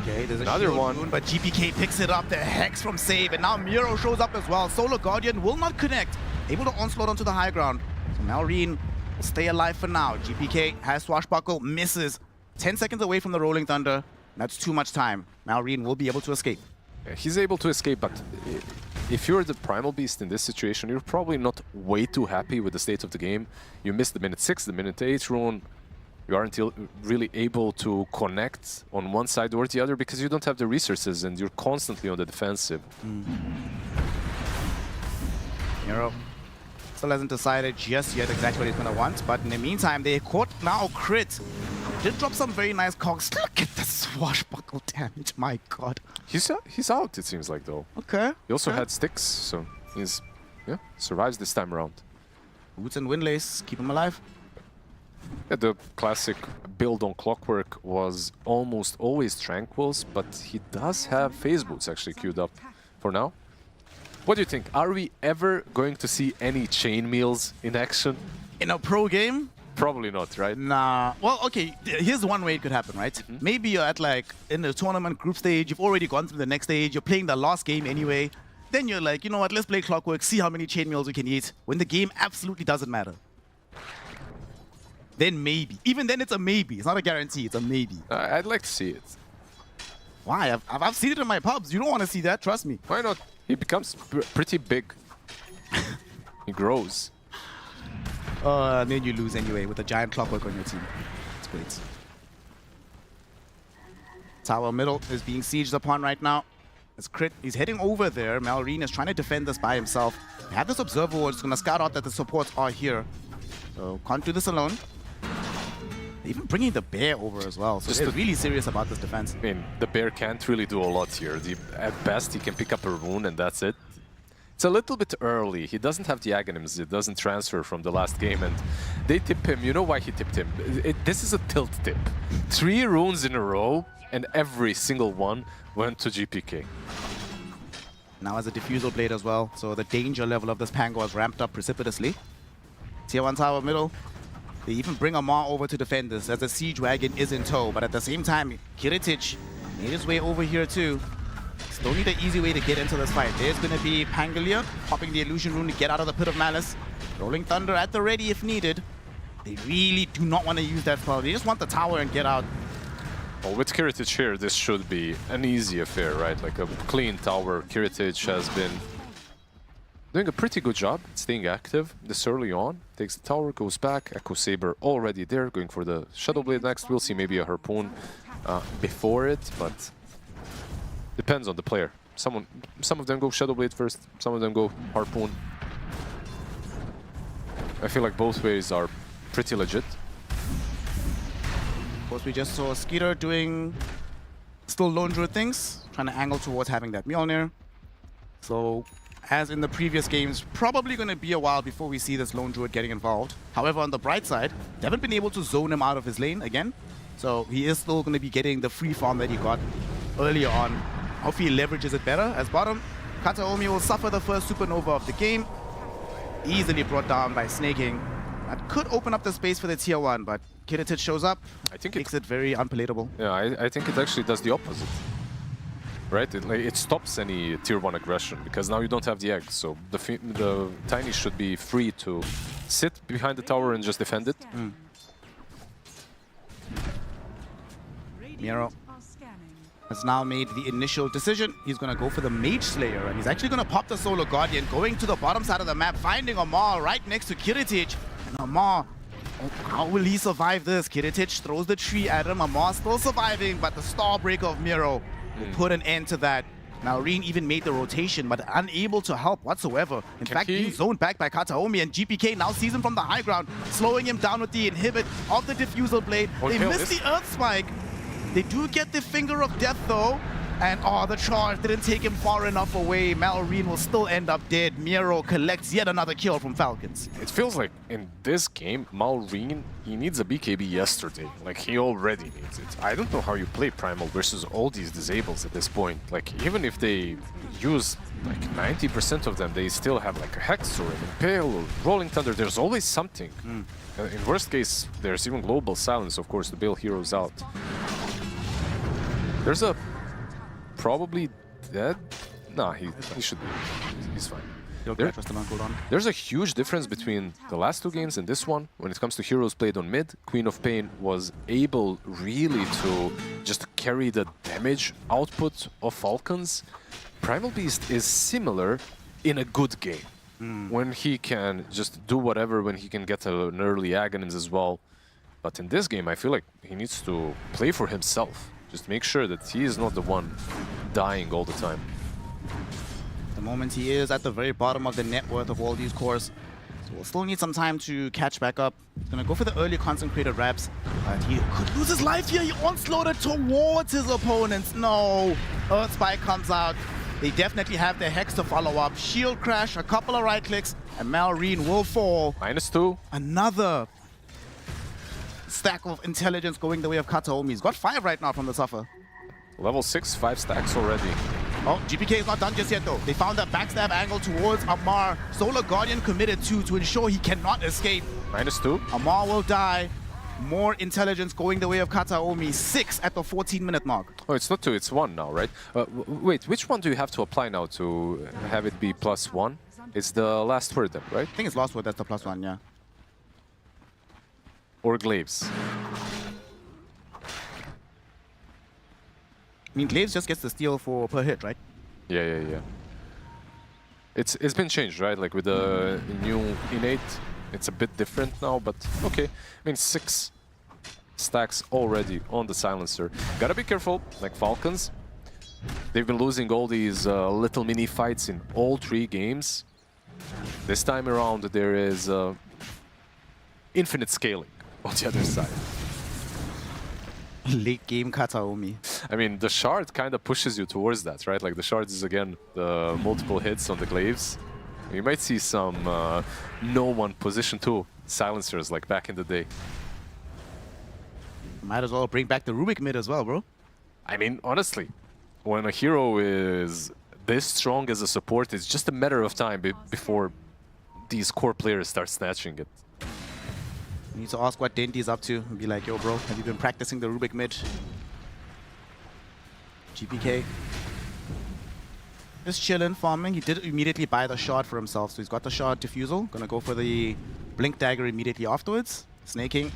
Okay, there's another one. Moon, but GPK picks it up. The Hex from Save, and now Miro shows up as well. Solar Guardian will not connect. Able to onslaught onto the high ground. So Malrine will stay alive for now. GPK has Swashbuckle, misses. 10 seconds away from the Rolling Thunder. That's too much time. Malrine will be able to escape. Yeah, he's able to escape, but if you're the Primal Beast in this situation, you're probably not way too happy with the state of the game. You missed the minute 6, the minute 8 rune. You aren't really able to connect on one side or the other because you don't have the resources and you're constantly on the defensive. Miro Still hasn't decided just yet exactly what he's going to want, but in the meantime, they caught now Crit. Did drop some very nice cogs. Look at the swashbuckle damage, my god. He's out, it seems like, though. Okay. He also had sticks, so he's, survives this time around. Boots and Windlace, keep him alive. Yeah, the classic build on Clockwork was almost always Tranquils, but he does have Phase Boots actually queued up for now. What do you think? Are we ever going to see any chainmails in action? In a pro game? Probably not, right? Nah. Well, okay, here's one way it could happen, right? Maybe you're at like, in the tournament group stage, you've already gone through the next stage, you're playing the last game anyway. Then you're like, you know what, let's play Clockwork, see how many chainmails we can eat, when the game absolutely doesn't matter. Then maybe. Even then it's a maybe. It's not a guarantee, it's a maybe. I'd like to see it. Why? I've seen it in my pubs. You don't want to see that, trust me. Why not? He becomes pretty big. He grows. And then you lose anyway with a giant Clockwork on your team. It's great. Tower middle is being sieged upon right now. As Crit, he's heading over there. Malrine is trying to defend this by himself. They have this Observer Ward, it's going to scout out that the supports are here. So can't do this alone. They're even bringing the bear over as well, so they're really serious about this defense. I mean, the bear can't really do a lot here. At best, he can pick up a rune and that's it. It's a little bit early. He doesn't have the Aghanims. It doesn't transfer from the last game, and they tip him. You know why he tipped him? This is a tilt tip. 3 runes in a row, and every single one went to GPK. Now has a Diffusal Blade as well, so the danger level of this Pango has ramped up precipitously. Tier 1 tower middle. They even bring Amar over to defend this, as the Siege Wagon is in tow, but at the same time, Kiritic made his way over here too. Still need an easy way to get into this fight. There's going to be Pangalia popping the Illusion Rune to get out of the Pit of Malice. Rolling Thunder at the ready if needed. They really do not want to use that spell. They just want the tower and get out. Well, with Kiritic here, this should be an easy affair, right? Like a clean tower. Kiritic has been doing a pretty good job staying active this early on. Takes the tower, goes back. Echo Saber already there, going for the Shadow Blade next. We'll see maybe a Harpoon before it, but depends on the player. Some of them go Shadow Blade first, some of them go Harpoon. I feel like both ways are pretty legit. Of course, we just saw Skeeter doing still Lone Druid things, trying to angle towards having that Mjolnir. So, as in the previous games, probably going to be a while before we see this Lone Druid getting involved. However, on the bright side, they haven't been able to zone him out of his lane again. So he is still going to be getting the free farm that he got earlier on. Hopefully he leverages it better. As bottom, Kataomi will suffer the first Supernova of the game. Easily brought down by snaking. That could open up the space for the tier 1, but Kiritic shows up. I think makes it very unpalatable. Yeah, I think it actually does the opposite. Right? It stops any tier 1 aggression, because now you don't have the egg. So the Tiny should be free to sit behind the tower and just defend it. Miro has now made the initial decision. He's going to go for the Mage Slayer, and he's actually going to pop the Solar Guardian, going to the bottom side of the map, finding Amar right next to Kiritic. And Amar, how will he survive this? Kiritic throws the tree at him. Amar still surviving, but the Starbreaker of Miro will put an end to that. Now, Reen even made the rotation, but unable to help whatsoever. In fact, being zoned back by Kataomi, and GPK now sees him from the high ground, slowing him down with the inhibit of the Diffusal Blade. They miss the Earth Spike. They do get the Finger of Death, though. And, the charge didn't take him far enough away. Malrine will still end up dead. Miro collects yet another kill from Falcons. It feels like in this game, Malrine, he needs a BKB yesterday. Like, he already needs it. I don't know how you play Primal versus all these disables at this point. Like, even if they use, like, 90% of them, they still have, like, a Hex or an Impale or Rolling Thunder. There's always something. In worst case, there's even Global Silence, of course, to bail heroes out. There's a probably dead. Nah, he should be. He's fine. There's a huge difference between the last 2 games and this one. When it comes to heroes played on mid, Queen of Pain was able really to just carry the damage output of Falcons. Primal Beast is similar in a good game. When he can just do whatever, when he can get an early Aghanims as well. But in this game, I feel like he needs to play for himself. Just make sure that he is not the one dying all the time. The moment he is at the very bottom of the net worth of all these cores. So we'll still need some time to catch back up. He's gonna go for the early concentrated reps. But he could lose his life here. He onslaughted towards his opponents. No. Earth Spike comes out. They definitely have their Hex to follow up. Shield crash, a couple of right clicks, and Malrine will fall. -2. Another stack of intelligence going the way of Kataomi. He's got 5 right now from the Suffer. Level 6, 5 stacks already. Oh, GPK is not done just yet though. They found a backstab angle towards Amar. Solar Guardian committed to ensure he cannot escape. -2. Amar will die. More intelligence going the way of Kataomi. 6 at the 14-minute mark. Oh, it's not 2, it's 1 now, right? Wait, which one do you have to apply now to have it be +1? It's the last word then, right? I think it's last word, that's the +1, yeah. Or glaives. I mean, glaives just gets the steal for per hit, right? Yeah. It's been changed, right? Like with the new innate, it's a bit different now, but okay. I mean, 6 stacks already on the silencer. Gotta be careful, like Falcons. They've been losing all these little mini fights in all 3 games. This time around, there is infinite scaling on the other side. Late game Kataomi. I mean, the shard kind of pushes you towards that, right? Like the shard is again the multiple hits on the glaives. You might see some no-one position 2 silencers like back in the day. Might as well bring back the Rubik mid as well, bro. I mean, honestly, when a hero is this strong as a support, it's just a matter of time before these core players start snatching it. You need to ask what Dendi's up to and be like, yo, bro, have you been practicing the Rubik mid? GPK. Just chilling, farming. He did immediately buy the shard for himself, so he's got the shard defusal. Gonna go for the blink dagger immediately afterwards. Snaking.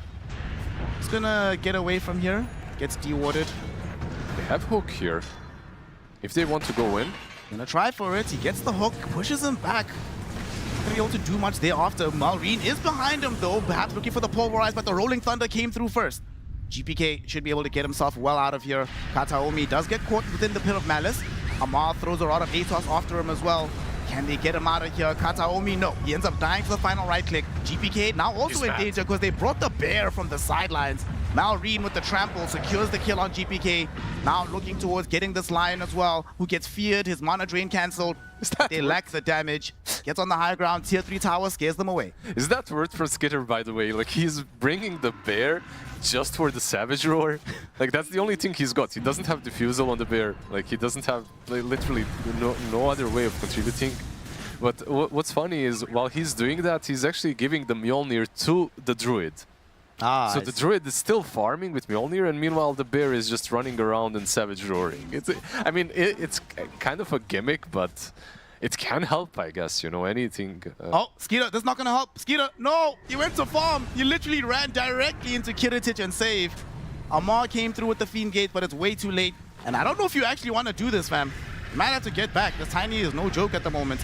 He's gonna get away from here. Gets dewarded. They have hook here. If they want to go in. Gonna try for it. He gets the hook, pushes him back. Not gonna be able to do much thereafter. Malrine is behind him though, perhaps looking for the pulverize, but the Rolling Thunder came through first. GPK should be able to get himself well out of here. Kataomi does get caught within the Pit of Malice. Amar throws a rod of Atos after him as well. Can they get him out of here? Kataomi, no. He ends up dying for the final right click. GPK now also in danger because they brought the bear from the sidelines. Malrine with the trample secures the kill on GPK. Now looking towards getting this Lion as well, who gets feared, his mana drain cancelled. They lack the damage. Gets on the high ground, tier 3 tower, scares them away. Is that word for Skitter, by the way? Like, he's bringing the bear just for the Savage Roar. Like, that's the only thing he's got. He doesn't have Diffusal on the bear. Like, he doesn't have, like, literally no other way of contributing. But what's funny is, while he's doing that, he's actually giving the Mjolnir to the Druid. So the Druid is still farming with Mjolnir, and meanwhile the bear is just running around and Savage Roaring. I mean, it's kind of a gimmick, but it can help, I guess, you know, anything. Oh, Skeeter, that's not going to help. Skeeter, no! You went to farm! You literally ran directly into Kiritich and saved. Amar came through with the Fiend Gate, but it's way too late. And I don't know if you actually want to do this, fam. You might have to get back. This Tiny is no joke at the moment.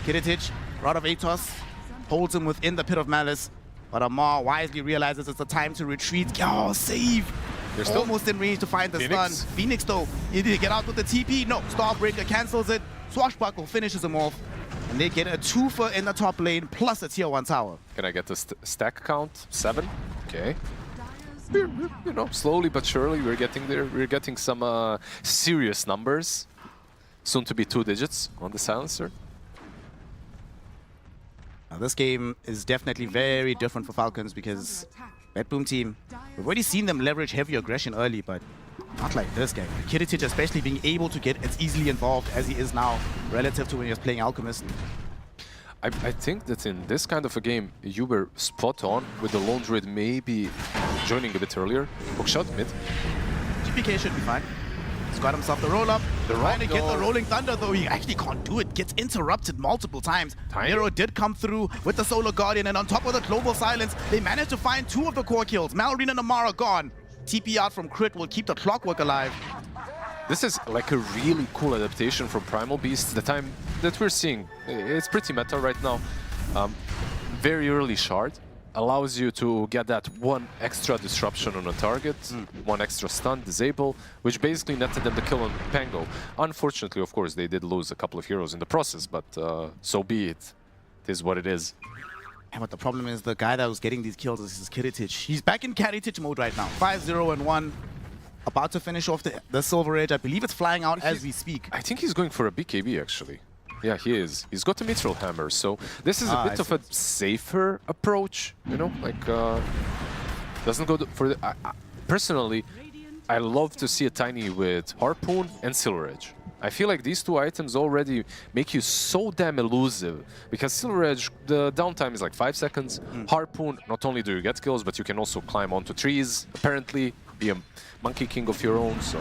Kiritich, Rod of Atos, holds him within the Pit of Malice. But Amar wisely realizes it's the time to retreat. Oh, save! They're still almost in range to find the stun. Phoenix, though, did he get out with the TP? No, Starbreaker cancels it. Swashbuckle finishes him off. And they get a 2-for in the top lane, plus a tier 1 tower. Can I get the stack count? 7? Okay. You know, slowly but surely we're getting there. We're getting some serious numbers. Soon to be 2 digits on the silencer. Now, this game is definitely very different for Falcons because BetBoom Team, we've already seen them leverage heavy aggression early, but not like this game. Kiritich especially being able to get as easily involved as he is now relative to when he was playing Alchemist. I think that in this kind of a game, you were spot on with the Lone Druid maybe joining a bit earlier. Hookshot mid. GPK should be fine. He's got himself the roll-up. Trying to get the Rolling Thunder, though he actually can't do it. Gets interrupted multiple times. Nero did come through with the Solar Guardian, and on top of the Global Silence, they managed to find 2 of the core kills. Malrine and Amara gone. TP out from Crit will keep the Clockwork alive. This is like a really cool adaptation from Primal Beasts. The time that we're seeing, it's pretty meta right now. Very early shard. Allows you to get that 1 extra disruption on a target, 1 extra stun, disable, which basically netted them the kill on Pango. Unfortunately, of course, they did lose a couple of heroes in the process, but so be it. It is what it is. Yeah, but the problem is the guy that was getting these kills is Kiritich. He's back in Kiritich mode right now. 5-0-1. About to finish off the Silver Edge. I believe it's flying out as we speak. I think he's going for a BKB, actually. Yeah, he is. He's got a Mithril Hammer, so this is a bit of a safer approach, you know? Like, doesn't go for the... personally, I love to see a Tiny with Harpoon and Silver Edge. I feel like these two items already make you so damn elusive, because Silver Edge, the downtime is like 5 seconds. Harpoon, not only do you get kills, but you can also climb onto trees, apparently, be a Monkey King of your own, so...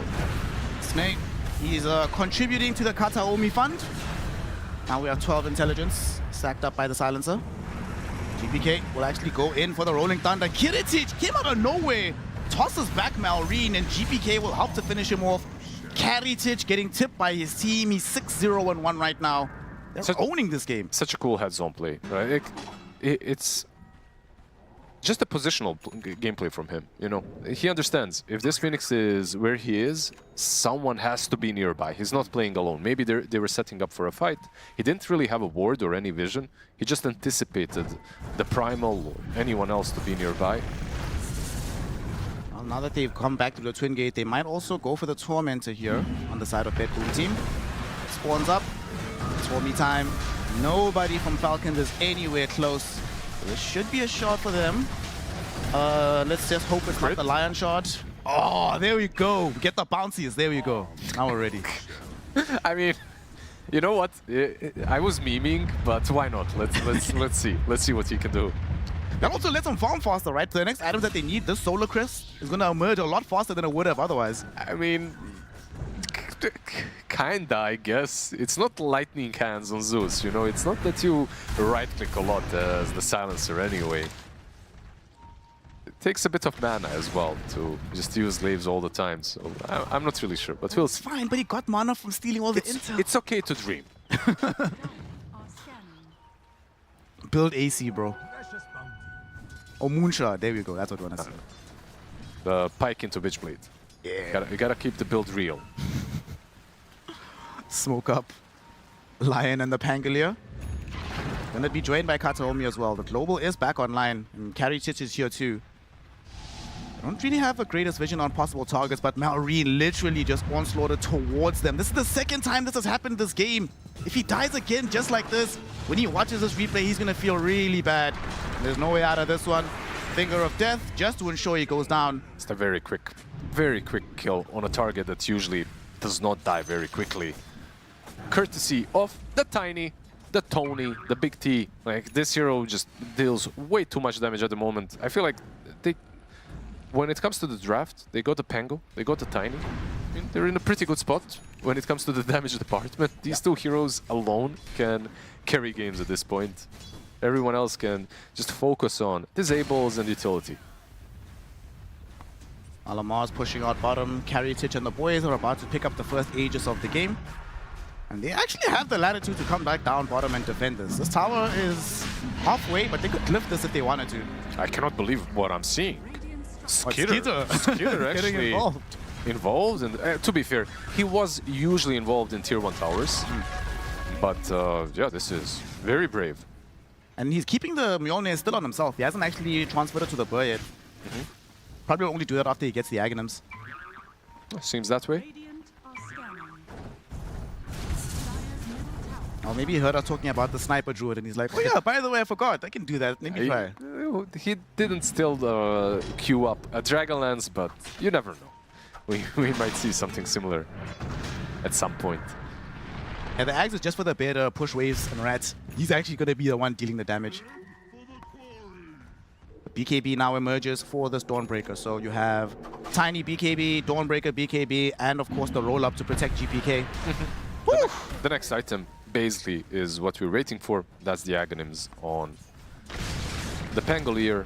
Snake, he's contributing to the Kataomi Fund. Now we have 12 intelligence, stacked up by the Silencer. GPK will actually go in for the Rolling Thunder. Kiritich came out of nowhere, tosses back Malrine, and GPK will help to finish him off. Kiritich getting tipped by his team. He's 6-0-1 right now. They're owning this game. Such a cool head-zone play, right? It's just a positional gameplay from him, you know? He understands, if this Phoenix is where he is, someone has to be nearby. He's not playing alone. Maybe they were setting up for a fight. He didn't really have a ward or any vision. He just anticipated the Primal or anyone else to be nearby. Well, now that they've come back to the Twin Gate, they might also go for the Tormentor here on the side of BetBoom Team. Spawns up. Tormy time. Nobody from Falcons is anywhere close. This should be a shot for them. Let's just hope it's not the Lion shot. Oh, there we go. Get the bouncies. There we go. Now we're ready. I mean, you know what? I was memeing, but why not? Let's see. Let's see what he can do. That also lets them farm faster, right? The next item that they need, this Solar Crest, is going to emerge a lot faster than it would have otherwise. I mean, kinda, I guess. It's not lightning hands on Zeus, you know? It's not that you right-click a lot as the Silencer anyway. It takes a bit of mana as well to just use Laves all the time, so I'm not really sure, but we'll see. Fine, but he got mana from stealing all the intel. It's okay to dream. Build AC, bro. Oh, Moonshot. There we go. That's what we want to see. The pike into Witchblade. Yeah. You gotta keep the build real. Smoke up. Lion and the Pangolier. Gonna be joined by Kataomi as well. The Global is back online, and Kiritich is here too. I don't really have the greatest vision on possible targets, but Malrine literally just onslaughted towards them. This is the second time this has happened this game. If he dies again just like this, when he watches this replay, he's gonna feel really bad. There's no way out of this one. Finger of Death, just to ensure he goes down. It's a very quick kill on a target that usually does not die very quickly. Courtesy of the Tiny, the Tony, the Big T. Like, this hero just deals way too much damage at the moment. I feel like when it comes to the draft, they got the Pango, they got the Tiny. I mean, they're in a pretty good spot when it comes to the damage department. These two heroes alone can carry games at this point. Everyone else can just focus on disables and utility. Alamar's pushing out bottom. Kiritich and the boys are about to pick up the first Aegis of the game. And they actually have the latitude to come back down bottom and defend this. This tower is halfway, but they could lift this if they wanted to. I cannot believe what I'm seeing. Skitter actually involved. And to be fair, he was usually involved in tier 1 towers. But yeah, this is very brave. And he's keeping the Mjolnir still on himself. He hasn't actually transferred it to the Burr yet. Probably will only do that after he gets the Aghanims. Seems that way. Or maybe he heard us talking about the Sniper Druid and he's like, oh yeah, by the way, I forgot. I can do that. Let me try. He didn't still queue up a Dragonlance, but you never know. We might see something similar at some point. And the Axe is just for the bear to push waves and rats. He's actually going to be the one dealing the damage. The BKB now emerges for this Dawnbreaker. So you have Tiny BKB, Dawnbreaker BKB, and of course the roll-up to protect GPK. The next item basically is what we're waiting for. That's the Aghanims on the Pangolier.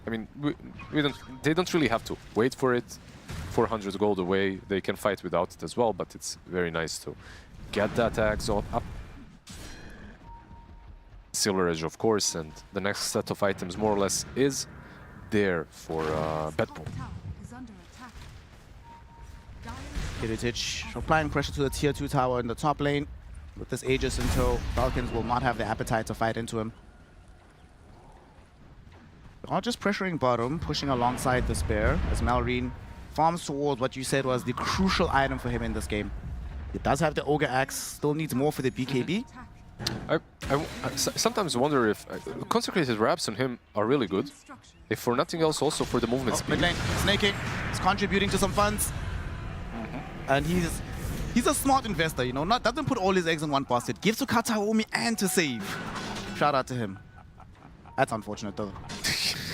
I mean, they don't really have to wait for it. 400 gold away. They can fight without it as well, but it's very nice to get that axe up. Silver Edge, of course, and the next set of items more or less is there for BetBoom. Kiritich applying pressure to the tier 2 tower in the top lane. With this Aegis in tow, Falcons will not have the appetite to fight into him. Are just pressuring bottom, pushing alongside the Spare as Malrine farms towards what you said was the crucial item for him in this game. It does have the Ogre Axe, still needs more for the BKB. I sometimes wonder if consecrated wraps on him are really good. If for nothing else, also for the movement speed. Mid lane, snaking, he's contributing to some funds. And he's a smart investor, you know, doesn't put all his eggs in one basket. Gives to Kataomi and to save. Shout out to him. That's unfortunate though.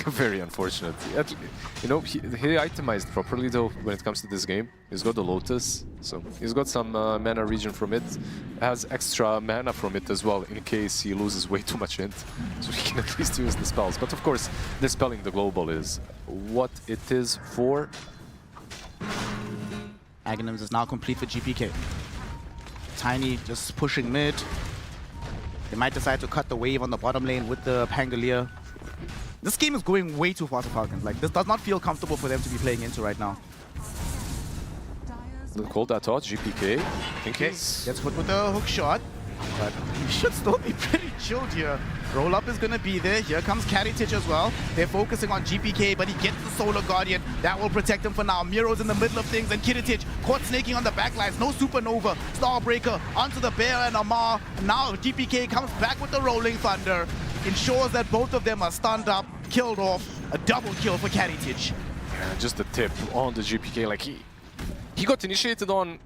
Very unfortunate. You know, he itemized properly though when it comes to this game. He's got the Lotus, so he's got some mana regen from it. Has extra mana from it as well in case he loses way too much int. So he can at least use the spells. But of course, dispelling the global is what it is for. Aghanims is now complete for GPK. Tiny just pushing mid. They might decide to cut the wave on the bottom lane with the Pangolier. This game is going way too fast for Falcons. Like, this does not feel comfortable for them to be playing into right now. Call that out, GPK. Okay, gets hit with the hook shot. But he should still be pretty chilled here. Roll up is going to be there. Here comes Karitich as well. They're focusing on GPK, but he gets the Solar Guardian. That will protect him for now. Miro's in the middle of things, and Kiritich caught snaking on the backlines. No Supernova. Starbreaker onto the Bear and Amar. Now GPK comes back with the Rolling Thunder. Ensures that both of them are stunned up, killed off. A double kill for Karitich. Yeah, just the tip on the GPK. Like he got initiated on.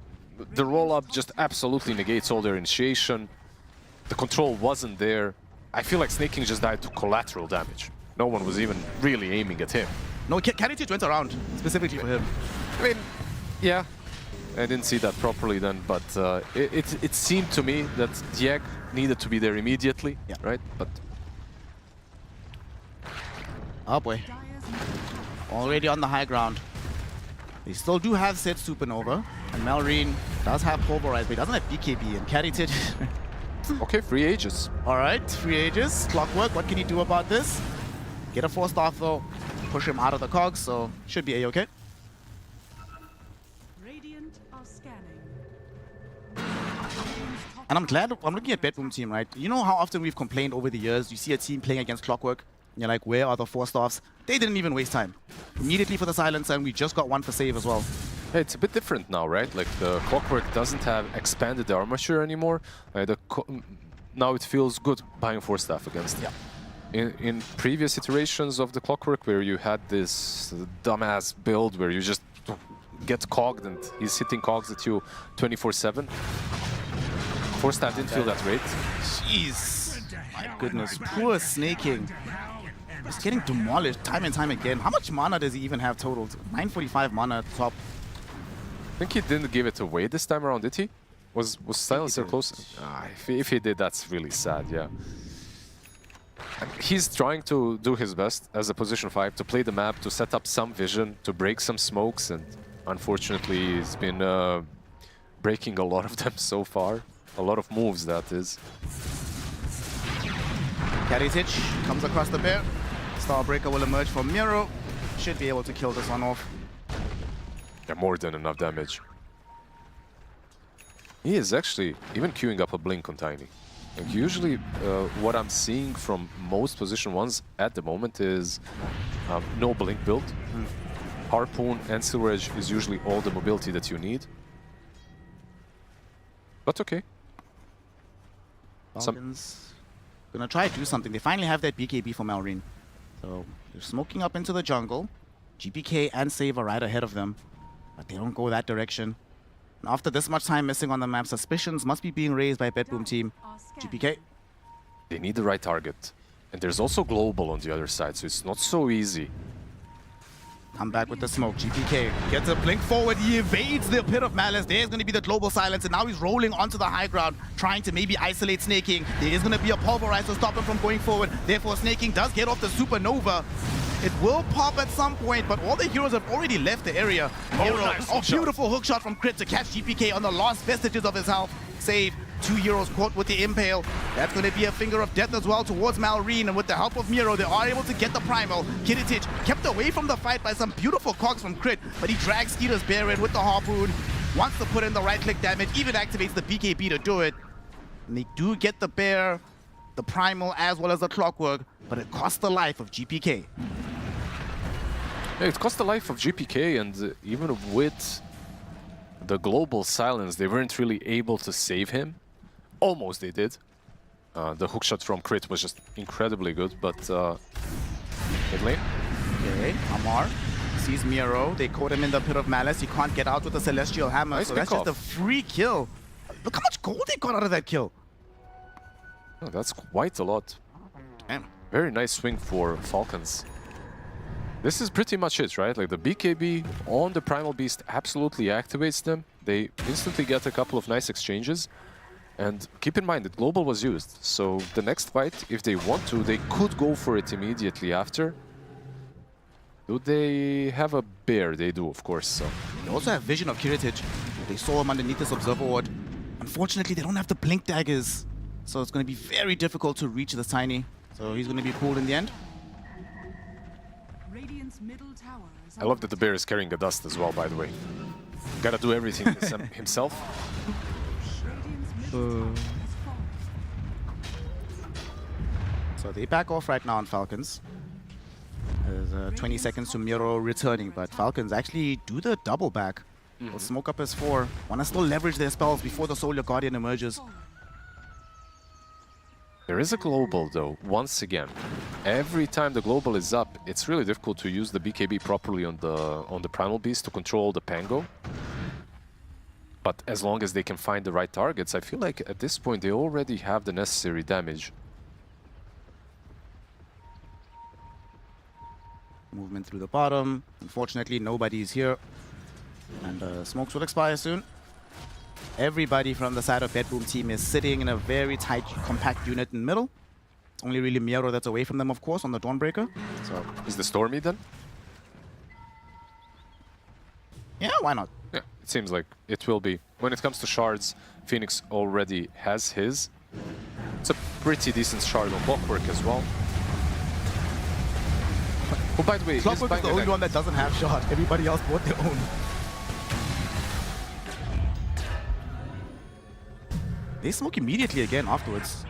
The roll-up just absolutely negates all their initiation. The control wasn't there. I feel like Snake King just died to collateral damage. No one was even really aiming at him. No, Karitich went around, specifically for him. I mean, yeah, I didn't see that properly then, but it seemed to me that Dieg needed to be there immediately, right? But oh boy. Already on the high ground. They still do have set Supernova, and Malrine does have Pulverize, but he doesn't have BKB, and Karitich. Okay, free Aegis. Alright, free Aegis. Clockwork, what can he do about this? Get a 4-star though, push him out of the cogs, so should be A-okay. Radiant are scanning. And I'm glad, I'm looking at BetBoom Team, right? You know how often we've complained over the years, you see a team playing against Clockwork, and you're like, where are the 4-stars? They didn't even waste time. Immediately for the silence, and we just got one for save as well. Yeah, it's a bit different now, right? Like the Clockwork doesn't have expanded armature anymore. Now it feels good buying 4-staff against it. In previous iterations of the Clockwork, where you had this dumbass build where you just get cogged and he's hitting cogs at you 24/7. 4-staff didn't feel that great. Jeez, my goodness, poor Snaking. Just getting demolished time and time again. How much mana does he even have total? 945 mana at the top. I think he didn't give it away this time around, did he? Was Silencer close? If he did, that's really sad, yeah. He's trying to do his best as a position 5, to play the map, to set up some vision, to break some smokes, and unfortunately he's been breaking a lot of them so far. A lot of moves, that is. Karitich comes across the bear. Starbreaker will emerge from Miro. Should be able to kill this one off. Yeah, more than enough damage. He is actually even queuing up a blink on Tiny. Like usually what I'm seeing from most position 1s at the moment is no blink build. Harpoon and Silver Edge is usually all the mobility that you need. But okay. Falcons gonna try to do something. They finally have that BKB for Malrine. So they're smoking up into the jungle. GPK and Save are right ahead of them. But they don't go that direction. And after this much time missing on the map, suspicions must be being raised by BetBoom Team. GPK. They need the right target. And there's also Global on the other side, so it's not so easy. Come back with the smoke. GPK gets a blink forward. He evades the Pit of Malice. There's going to be the global silence, and now he's rolling onto the high ground, trying to maybe isolate Snake King. There is going to be a pulverize to stop him from going forward. Therefore, Snake King does get off the Supernova. It will pop at some point, but all the heroes have already left the area. Beautiful hook shot from Crit to catch GPK on the last vestiges of his health. Save. 2 heroes caught with the Impale. That's going to be a finger of death as well towards Malrine, and with the help of Miro, they are able to get the Primal. Kiritich kept away from the fight by some beautiful cogs from Crit, but he drags Skeeter's Bear in with the Harpoon. Wants to put in the right-click damage, even activates the BKB to do it. And they do get the Bear, the Primal, as well as the Clockwork, but it costs the life of GPK. It cost the life of GPK, and even with the global silence, they weren't really able to save him. Almost they did. The hookshot from Crit was just incredibly good, but mid lane. Okay, Amar sees Miro. They caught him in the Pit of Malice. He can't get out with the Celestial Hammer, Nice so that's just a free kill. Look how much gold they got out of that kill. Oh, that's quite a lot. Damn. Very nice swing for Falcons. This is pretty much it, right? Like the BKB on the Primal Beast absolutely activates them. They instantly get a couple of nice exchanges. And keep in mind that Global was used. So the next fight, if they want to, they could go for it immediately after. Do they have a bear? They do, of course. So. They also have vision of Kiritich. They saw him underneath this Observer Ward. Unfortunately, they don't have the Blink Daggers. So it's going to be very difficult to reach the Tiny. So he's going to be pulled in the end. I love that the bear is carrying a dust as well, by the way. Gotta do everything himself. So they back off right now on Falcons. There's 20 seconds to Miro returning, but Falcons actually do the double back. They'll smoke up as 4. Want to still leverage their spells before the Solar Guardian emerges. There is a global, though, once again. Every time the global is up, it's really difficult to use the BKB properly on the Primal Beast to control the Pango. But as long as they can find the right targets, I feel like at this point they already have the necessary damage. Movement through the bottom. Unfortunately, nobody's here. And smokes will expire soon. Everybody from the side of BetBoom Team is sitting in a very tight, compact unit in the middle. Only really Miro that's away from them, of course, on the Dawnbreaker. So, is the Stormy then? Yeah, why not? Yeah, it seems like it will be. When it comes to shards, Phoenix already has his. It's a pretty decent shard on Clockwork as well. Oh, by the way, Clockwork is the only one that doesn't have shard. Everybody else bought their own. They smoke immediately again afterwards.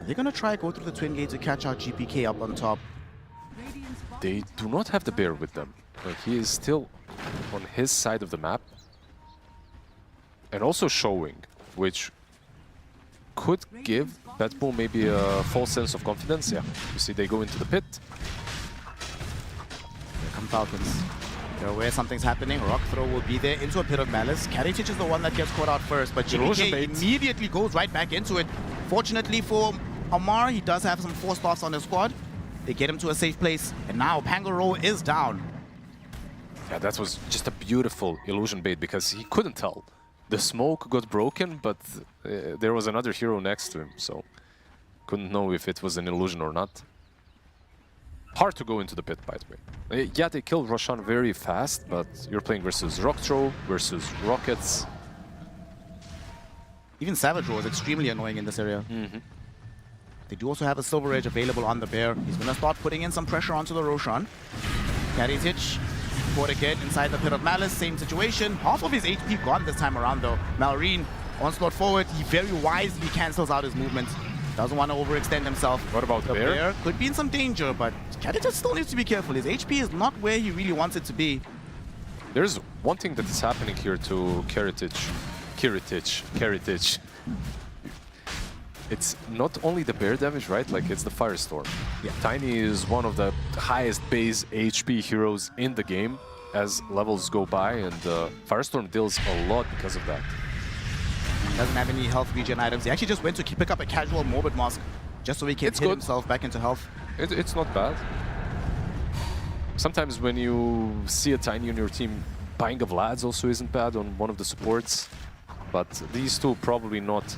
Are they gonna try go through the Twin Gate to catch out GPK up on top? They do not have the bear with them. Like, he is still on his side of the map. And also showing, which could give BetBoom maybe a false sense of confidence. Yeah, you see they go into the pit. Here come Falcons. They're aware something's happening. Rock throw will be there into a Pit of Malice. Kiritich is the one that gets caught out first, but GPK immediately goes right back into it. Fortunately for Amar, he does have some force buffs on his squad. They get him to a safe place, and now Pangoro is down. Yeah, that was just a beautiful illusion bait because he couldn't tell. The smoke got broken, but there was another hero next to him, so couldn't know if it was an illusion or not. Hard to go into the pit, by the way. Yeah, they killed Roshan very fast, but you're playing versus Rockthrow, versus Rockets. Even Savage Roar is extremely annoying in this area. They do also have a Silver Edge available on the Bear. He's going to start putting in some pressure onto the Roshan. Kiritich caught again inside the Pit of Malice, same situation. Half of his HP gone this time around though. Malrine, onslaught forward, he very wisely cancels out his movement. Doesn't want to overextend himself. What about the Bear? Could be in some danger, but Kiritich still needs to be careful. His HP is not where he really wants it to be. There's one thing that is happening here to Kiritich. It's not only the bear damage, right? Like, it's the Firestorm. Yeah. Tiny is one of the highest base HP heroes in the game as levels go by, and Firestorm deals a lot because of that. He doesn't have any health regen items. He actually just went to pick up a casual Morbid Mask just so he can hit himself back into health. It's not bad. Sometimes when you see a Tiny on your team, buying a Vlad's also isn't bad on one of the supports. But these two probably not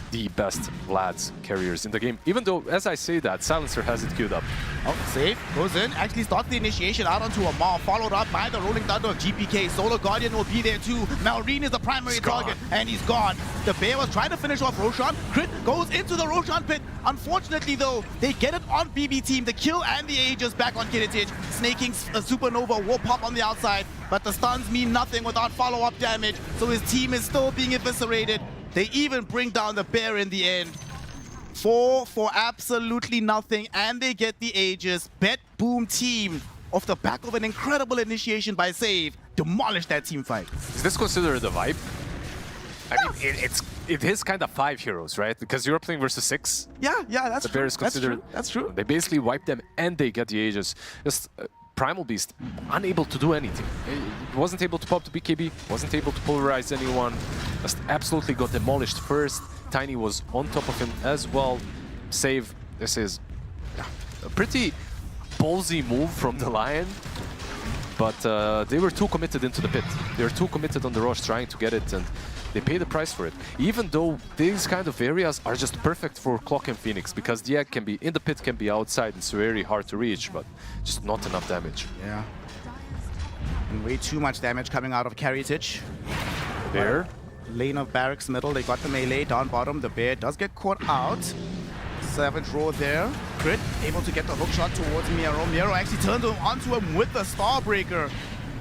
the best Vlad's carriers in the game. Even though, as I say that, Silencer has it queued up. Oh, safe. Goes in. Actually starts the initiation out onto Amar, followed up by the Rolling Thunder of GPK. Solar Guardian will be there too. Malrine is the primary target, and he's gone. The Bear was trying to finish off Roshan. Crit goes into the Roshan pit. Unfortunately, though, they get it on BB Team. The kill and the Aegis back on Kiritich. Snaking a Supernova will pop on the outside, but the stuns mean nothing without follow-up damage, so his team is still being eviscerated. They even bring down the Bear in the end. 4 for absolutely nothing, and they get the Aegis. BetBoom Team off the back of an incredible initiation by Save, demolished that team fight. Is this considered a vibe? I mean, it is kind of 5 heroes, right? Because you're playing versus 6. Yeah, that's the Bear is considered. That's true. They basically wipe them and they get the Aegis. Just Primal Beast, unable to do anything. He wasn't able to pop the BKB, wasn't able to polarize anyone. Just absolutely got demolished first. Tiny was on top of him as well. Save. This is a pretty ballsy move from the Lion. But they were too committed into the pit. They were too committed on the rush trying to get it, and they pay the price for it. Even though these kind of areas are just perfect for Clock and Phoenix, because the egg can be in the pit, can be outside. It's very hard to reach, but just not enough damage. Yeah. And way too much damage coming out of Heritage. Bear. Lane of Barracks middle, they got the melee down bottom. The Bear does get caught out. Savage roar there. Crit able to get the hook shot towards Miro. Miro actually turned onto him with the Starbreaker.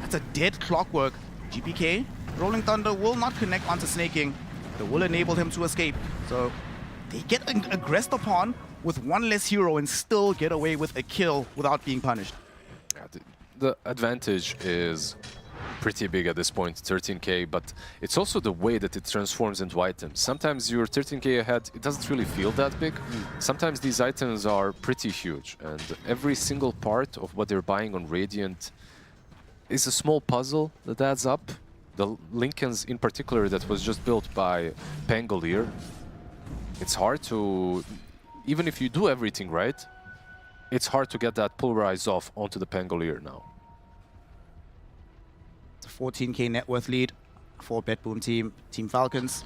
That's a dead Clockwork. GPK, Rolling Thunder will not connect onto Snaking. That will enable him to escape. So they get aggressed upon with one less hero and still get away with a kill without being punished. Yeah, the advantage is pretty big at this point, 13k, but it's also the way that it transforms into items. Sometimes you're 13k ahead, it doesn't really feel that big. Sometimes these items are pretty huge, and every single part of what they're buying on Radiant is a small puzzle that adds up. The Lincolns in particular that was just built by Pangolier, it's hard to, even if you do everything right, it's hard to get that pulverize off onto the Pangolier now. 14k net worth lead for BetBoom Team, Team Falcons.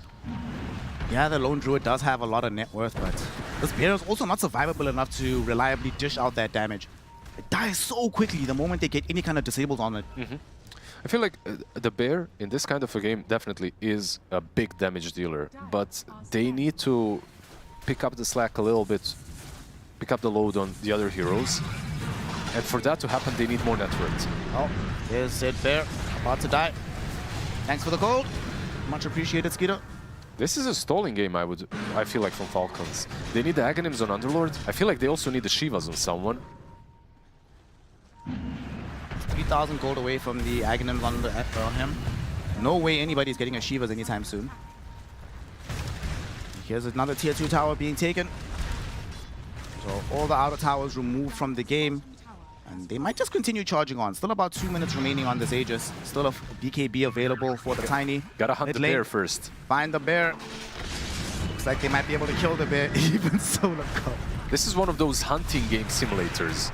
Yeah, the Lone Druid does have a lot of net worth, but this Bear is also not survivable enough to reliably dish out that damage. It dies so quickly the moment they get any kind of disabled on it. I feel like the Bear in this kind of a game definitely is a big damage dealer, but they need to pick up the slack a little bit, pick up the load on the other heroes. And for that to happen, they need more net worth. Oh, there's Sid Bear. About to die. Thanks for the gold. Much appreciated, Skeeter. This is a stalling game, I feel like, from Falcons. They need the Aghanims on Underlord. I feel like they also need the Shivas on someone. 3,000 gold away from the Aghanims on him. No way anybody's getting a Shivas anytime soon. Here's another tier 2 tower being taken. So all the outer towers removed from the game. And they might just continue charging on. Still about 2 minutes remaining on this Aegis. Still a BKB available for the Tiny. Gotta hunt the Bear first. Find the Bear. Looks like they might be able to kill the Bear even solo go. This is one of those hunting game simulators,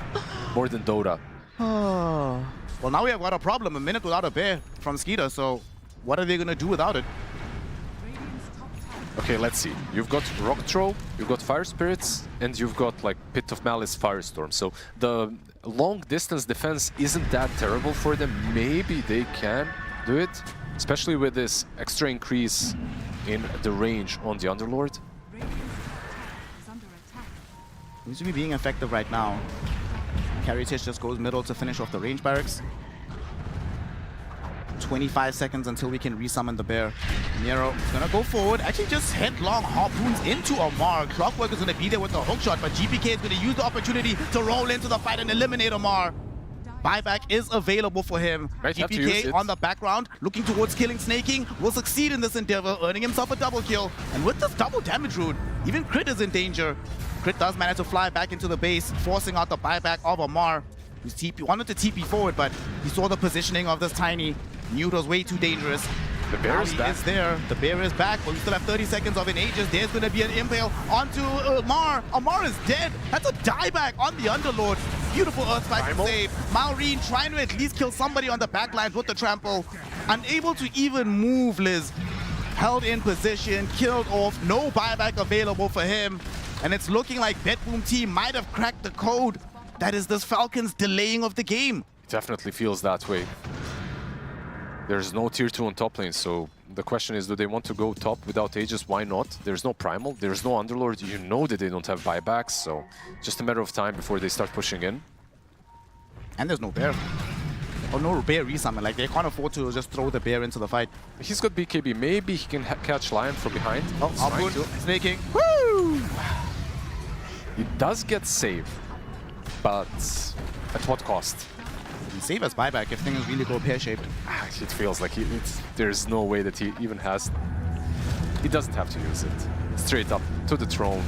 more than Dota. Oh. Well, now we have got a problem. A minute without a Bear from Skeeter. So what are they going to do without it? Okay, let's see. You've got Rock Throw, you've got Fire Spirits, and you've got like Pit of Malice, Firestorm. So the long distance defense isn't that terrible for them. Maybe they can do it, especially with this extra increase in the range on the Underlord. Seems to be being effective right now. Heritage just goes middle to finish off the range barracks. 25 seconds until we can resummon the Bear. Nero is gonna go forward, actually just headlong harpoons into Amar. Clockwork is gonna be there with the hookshot, but GPK is gonna use the opportunity to roll into the fight and eliminate Amar. Buyback is available for him. GPK on the background, looking towards killing Snaking, will succeed in this endeavor, earning himself a double kill. And with this double damage rune, even Crit is in danger. Crit does manage to fly back into the base, forcing out the buyback of Amar, who's wanted to TP forward, but he saw the positioning of this Tiny. Knew it was way too dangerous. The Bear is back. Is there. The Bear is back, but we still have 30 seconds of an Aegis. There's going to be an impale onto Amar. Amar is dead. That's a dieback on the Underlord. Beautiful Earthspike save. Maureen trying to at least kill somebody on the backlines with the trample. Unable to even move, Liz. Held in position, killed off. No buyback available for him. And it's looking like BetBoom Team might have cracked the code. That is this Falcons delaying of the game. It definitely feels that way. There's no tier 2 on top lane, so the question is, do they want to go top without Aegis? Why not? There's no Primal, there's no Underlord. You know that they don't have buybacks, so just a matter of time before they start pushing in. And there's no Bear. Or no Bear resummon, like they can't afford to just throw the Bear into the fight. He's got BKB, maybe he can catch Lion from behind. Oh, output, Snaking. Woo! He does get saved, but at what cost? Save as buyback if things really go pear-shaped. It feels like there's no way that he even has... He doesn't have to use it. Straight up to the throne.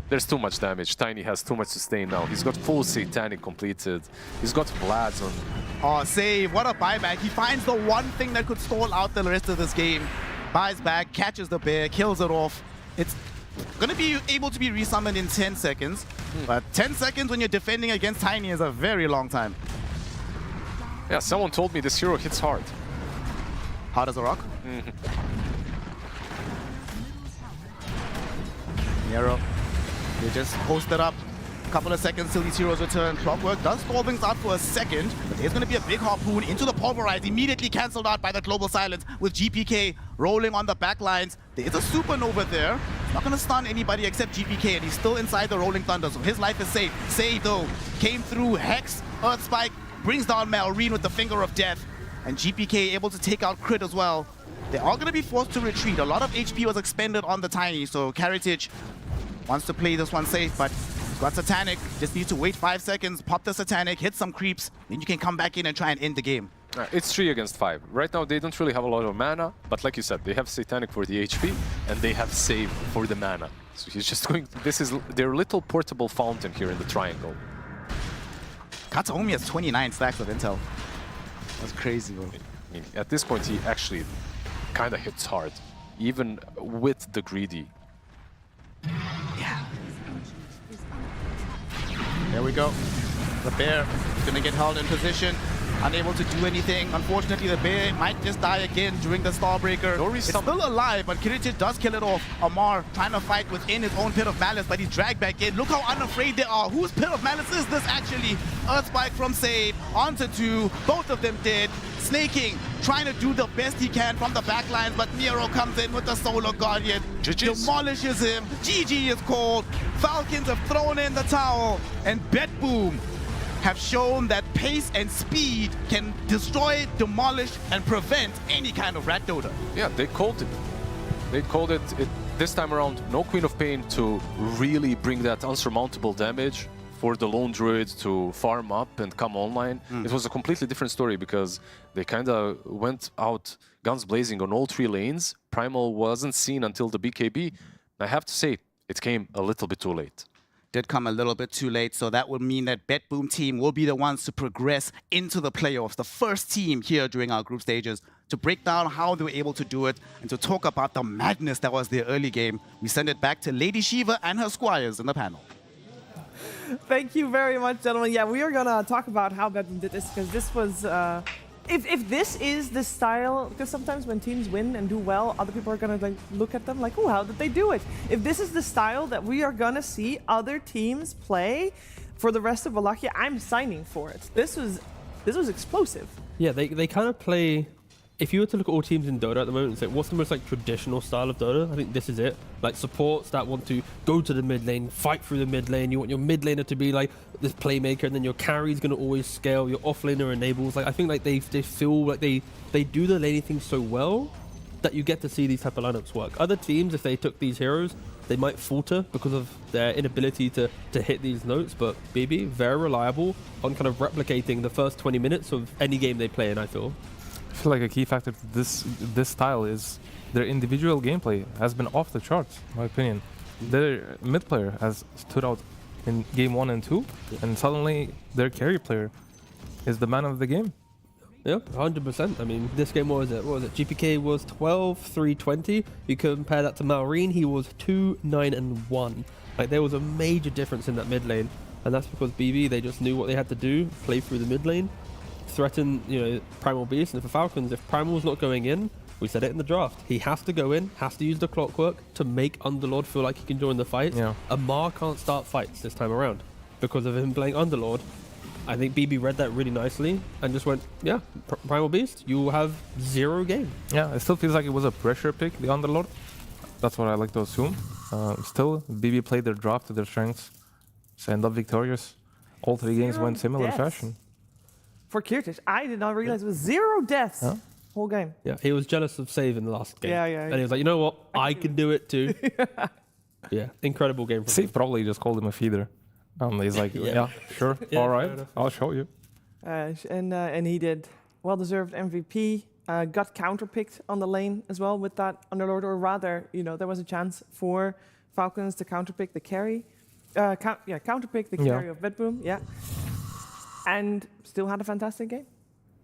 There's too much damage. Tiny has too much sustain now. He's got full Satanic completed. He's got Vlad's on... Oh, save. What a buyback. He finds the one thing that could stall out the rest of this game. Buys back, catches the bear, kills it off. It's going to be able to be resummoned in 10 seconds. But 10 seconds when you're defending against Tiny is a very long time. Yeah, someone told me this hero hits hard. Hard as a rock? Nero. They just posted up. A couple of seconds till these heroes return. Clockwork does stall things out for a second, but there's going to be a big harpoon into the pulverize, immediately cancelled out by the global silence with GPK rolling on the back lines. There's a supernova there. It's not going to stun anybody except GPK, and he's still inside the rolling thunder, so his life is safe. Save though, came through, Hex, Earth Spike, brings down Malrine with the finger of death, and GPK able to take out Crit as well. They are going to be forced to retreat. A lot of HP was expended on the Tiny, so Karatage wants to play this one safe, but he's got Satanic. Just need to wait 5 seconds, pop the Satanic, hit some creeps, then you can come back in and try and end the game. It's 3 against 5. Right now they don't really have a lot of mana, but like you said, they have Satanic for the HP and they have Save for the mana. So he's just going... This is their little portable fountain here in the triangle. Kataomi has 29 stacks of intel. That's crazy, bro. I mean, at this point he actually kind of hits hard, even with the greedy. Yeah. There we go. The bear is going to get held in position, unable to do anything. Unfortunately, the bear might just die again during the Starbreaker. It's still alive, but Kiritic does kill it off. Amar trying to fight within his own Pit of Malice, but he's dragged back in. Look how unafraid they are. Whose Pit of Malice is this actually? Earth Spike from Save, onto 2, both of them dead. Snaking, trying to do the best he can from the backlines, but Nero comes in with the Solar Guardian, demolishes him. GG is called. Falcons have thrown in the towel, and BetBoom have shown that pace and speed can destroy, demolish, and prevent any kind of rat Dota. Yeah, they called it. They called it this time around. No Queen of Pain to really bring that unsurmountable damage for the lone druid to farm up and come online. It was a completely different story because they kind of went out guns blazing on all 3 lanes. Primal wasn't seen until the BKB. I have to say, it came a little bit too late. Did come a little bit too late, so that would mean that BetBoom Team will be the ones to progress into the playoffs. The first team here during our group stages to break down how they were able to do it and to talk about the madness that was their early game. We send it back to Lady Shiva and her squires in the panel. Thank you very much, gentlemen. Yeah, we are going to talk about how BetBoom did this, because this was... If this is the style, because sometimes when teams win and do well, other people are going to like look at them like, oh, how did they do it? If this is the style that we are going to see other teams play for the rest of Wallachia, I'm signing for it. This was explosive. Yeah, they kind of play... If you were to look at all teams in Dota at the moment and say, what's the most like traditional style of Dota? I think this is it. Like supports that want to go to the mid lane, fight through the mid lane. You want your mid laner to be like this playmaker, and then your carry is going to always scale. Your off laner enables. Like I think like they feel like they do the laning thing so well that you get to see these type of lineups work. Other teams, if they took these heroes, they might falter because of their inability to hit these notes. But BB, very reliable on kind of replicating the first 20 minutes of any game they play in, I feel. I feel like a key factor to this style is their individual gameplay has been off the charts, in my opinion. Their mid player has stood out in game 1 and 2, and suddenly their carry player is the man of the game. Yeah, 100%. I mean, this game, what was it? GPK was 12-3-20. You compare that to Malrine, he was 2-9-1. Like, there was a major difference in that mid lane, and that's because BB, they just knew what they had to do, play through the mid lane, threaten, Primal Beast. And for Falcons, if Primal's not going in, we said it in the draft, he has to go in, has to use the Clockwork to make Underlord feel like he can join the fight. Yeah. Amar can't start fights this time around because of him playing Underlord. I think BB read that really nicely and just went, yeah, Primal Beast, you will have 0 game. Yeah, it still feels like it was a pressure pick, the Underlord. That's what I like to assume. Still, BB played their draft to their strengths, so end up victorious. All 3 games went similar fashion. For Kirtish, I did not realize it was 0 deaths whole game. Yeah, he was jealous of Save in the last game. Yeah. And he was like, you know what? I can do it too. Yeah, incredible game. Save probably just called him a feeder. He's like, yeah, sure, Yeah, all right, I'll show you. And he did well-deserved MVP. Got counterpicked on the lane as well with that Underlord, or rather, there was a chance for Falcons to counterpick the carry. Counterpick the carry of BetBoom, and still had a fantastic game.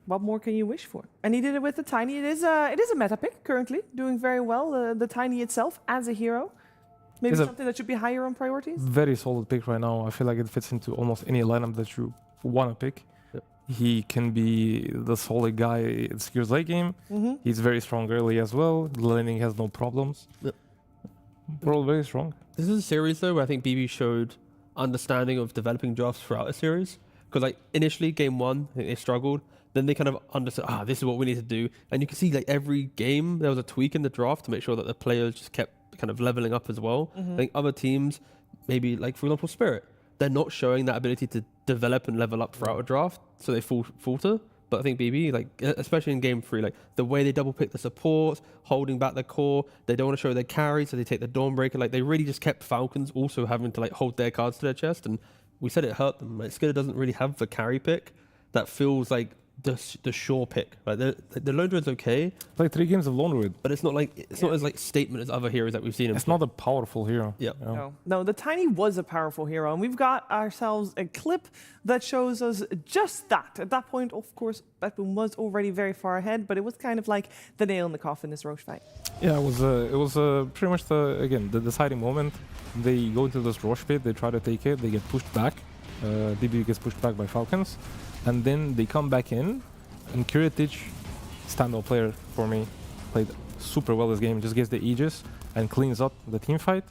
What more can you wish for? And he did it with the Tiny. It is a meta pick currently, doing very well. The Tiny itself as a hero. Maybe something that should be higher on priorities? Very solid pick right now. I feel like it fits into almost any lineup that you want to pick. Yep. He can be the solid guy in Skir's late game. He's very strong early as well. The laning has no problems. Yep. They're all very strong. This is a series though where I think BB showed understanding of developing drafts throughout a series. Because like initially game 1, I think they struggled. Then they kind of understood, this is what we need to do. And you can see like every game there was a tweak in the draft to make sure that the players just kept kind of leveling up as well. I think other teams, maybe like for example Spirit, they're not showing that ability to develop and level up throughout a draft, so they falter. But I think BB, like especially in game 3, like the way they double pick the supports, holding back the core, they don't want to show their carry, so they take the Dawnbreaker. Like they really just kept Falcons also having to like hold their cards to their chest, and we said it hurt them. Like Skidder doesn't really have the carry pick that feels like the sure pick. Like the Lone Druid's okay. Like 3 games of Lone Druid, but it's not as like statement as other heroes that we've seen. It's not a powerful hero. Yeah. No, the Tiny was a powerful hero, and we've got ourselves a clip that shows us just that. At that point, of course, BetBoom was already very far ahead, but it was kind of like the nail in the coffin, this Roche fight. Yeah, it was pretty much the deciding moment. They go into this Roche pit, they try to take it, they get pushed back. DB gets pushed back by Falcons. And then they come back in, and Kiritic, standout player for me, played super well this game, just gets the Aegis and cleans up the team fight.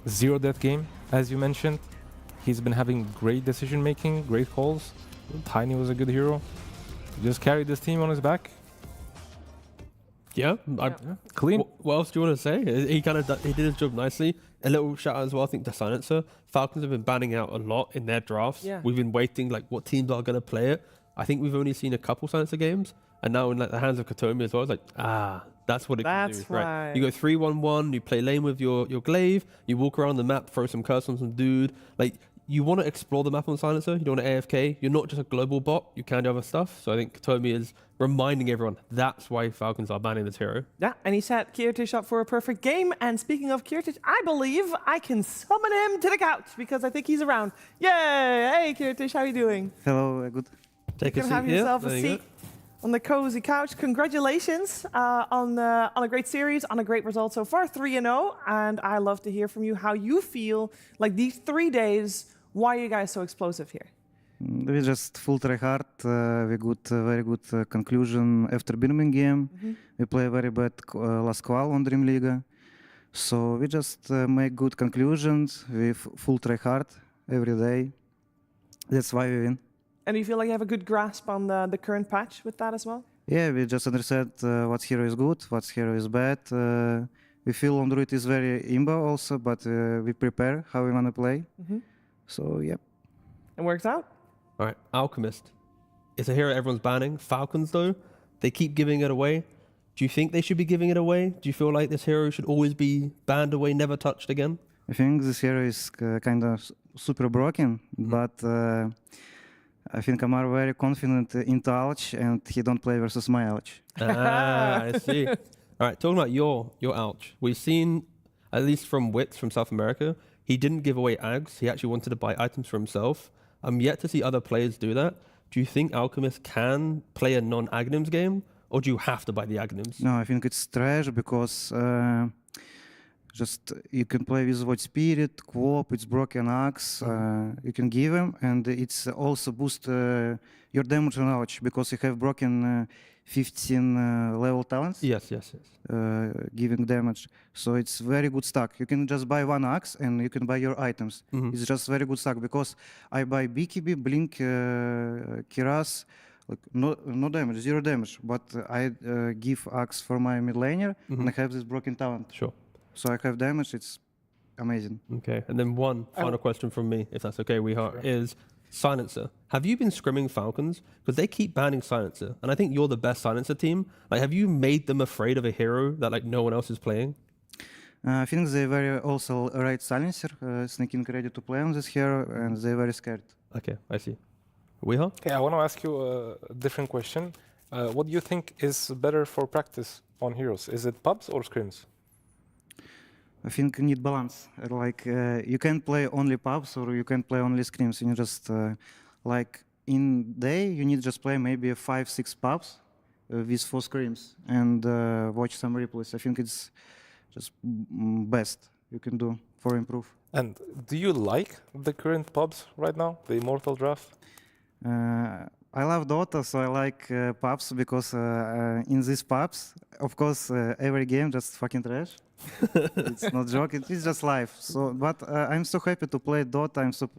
0 death game, as you mentioned. He's been having great decision making, great calls. Tiny was a good hero. He just carried this team on his back. Yeah, clean. What else do you want to say? He did his job nicely. A little shout out as well, I think, to Silencer. Falcons have been banning out a lot in their drafts. Yeah. We've been waiting, like, what teams are going to play it. I think we've only seen a couple Silencer games, and now in like the hands of Katomi as well, it's like, that's what it can do. That's right. You go 3-1-1, you play lane with your glaive, you walk around the map, throw some curse on some dude. Like, you want to explore the map on Silencer, you don't want to AFK. You're not just a global bot, you can do other stuff. So I think Katomi is reminding everyone that's why Falcons are banning this hero. Yeah, and he set Kiritic up for a perfect game. And speaking of Kiritic, I believe I can summon him to the couch because I think he's around. Yay! Hey, Kiritic, how are you doing? Hello, good. Take you can have yourself a seat on the cozy couch. Congratulations on a great series, on a great result so far, 3-0. And I love to hear from you how you feel like these 3 days. Why are you guys so explosive here? We just full try hard. We got very good conclusion after Birmingham. We play very bad last qual on Dream League. So we just make good conclusions. We full try hard every day. That's why we win. And do you feel like you have a good grasp on the current patch with that as well? Yeah, we just understand what hero is good, what hero is bad. We feel on Druid is very imba also, but we prepare how we want to play. So, yeah. It works out. All right, Alchemist. It's a hero everyone's banning. Falcons, though, they keep giving it away. Do you think they should be giving it away? Do you feel like this hero should always be banned away, never touched again? I think this hero is kind of super broken, but I think Amar very confident into Alch, and he don't play versus my Alch. I see. All right, talking about your Alch. We've seen, at least from Wits from South America, he didn't give away Ags. He actually wanted to buy items for himself. I'm yet to see other players do that. Do you think Alchemist can play a non-Aghanim's game, or do you have to buy the Aghanims? No, I think it's trash because just you can play with Void Spirit, Quop, it's broken Axe, you can give him, and it's also boost your damage on Alch because you have broken 15 level talents. Yes. Giving damage. So it's very good stack. You can just buy 1 axe and you can buy your items. It's just very good stack because I buy BKB, Blink, Kiras, like no damage, 0 damage, but I give axe for my mid laner and I have this broken talent. Sure. So I have damage, it's amazing. Okay, and then one final question from me, if that's okay, is Silencer. Have you been scrimming Falcons? Because they keep banning Silencer, and I think you're the best Silencer team. Like, have you made them afraid of a hero that like no one else is playing? I think they very also right Silencer, sneaking ready to play on this hero, and they're very scared. Okay, I see. Weha? Okay, I want to ask you a different question. What do you think is better for practice on Heroes? Is it pubs or scrims? I think you need balance. Like you can play only pubs or you can play only scrims. You just like in day you need just play maybe 5-6 pubs with 4 scrims and watch some replays. I think it's just best you can do for improve. And do you like the current pubs right now, the Immortal draft? I love Dota, so I like pubs because in these pubs, of course, every game just fucking trash. It's not joke, it's just life. So, but I'm so happy to play Dota. I'm so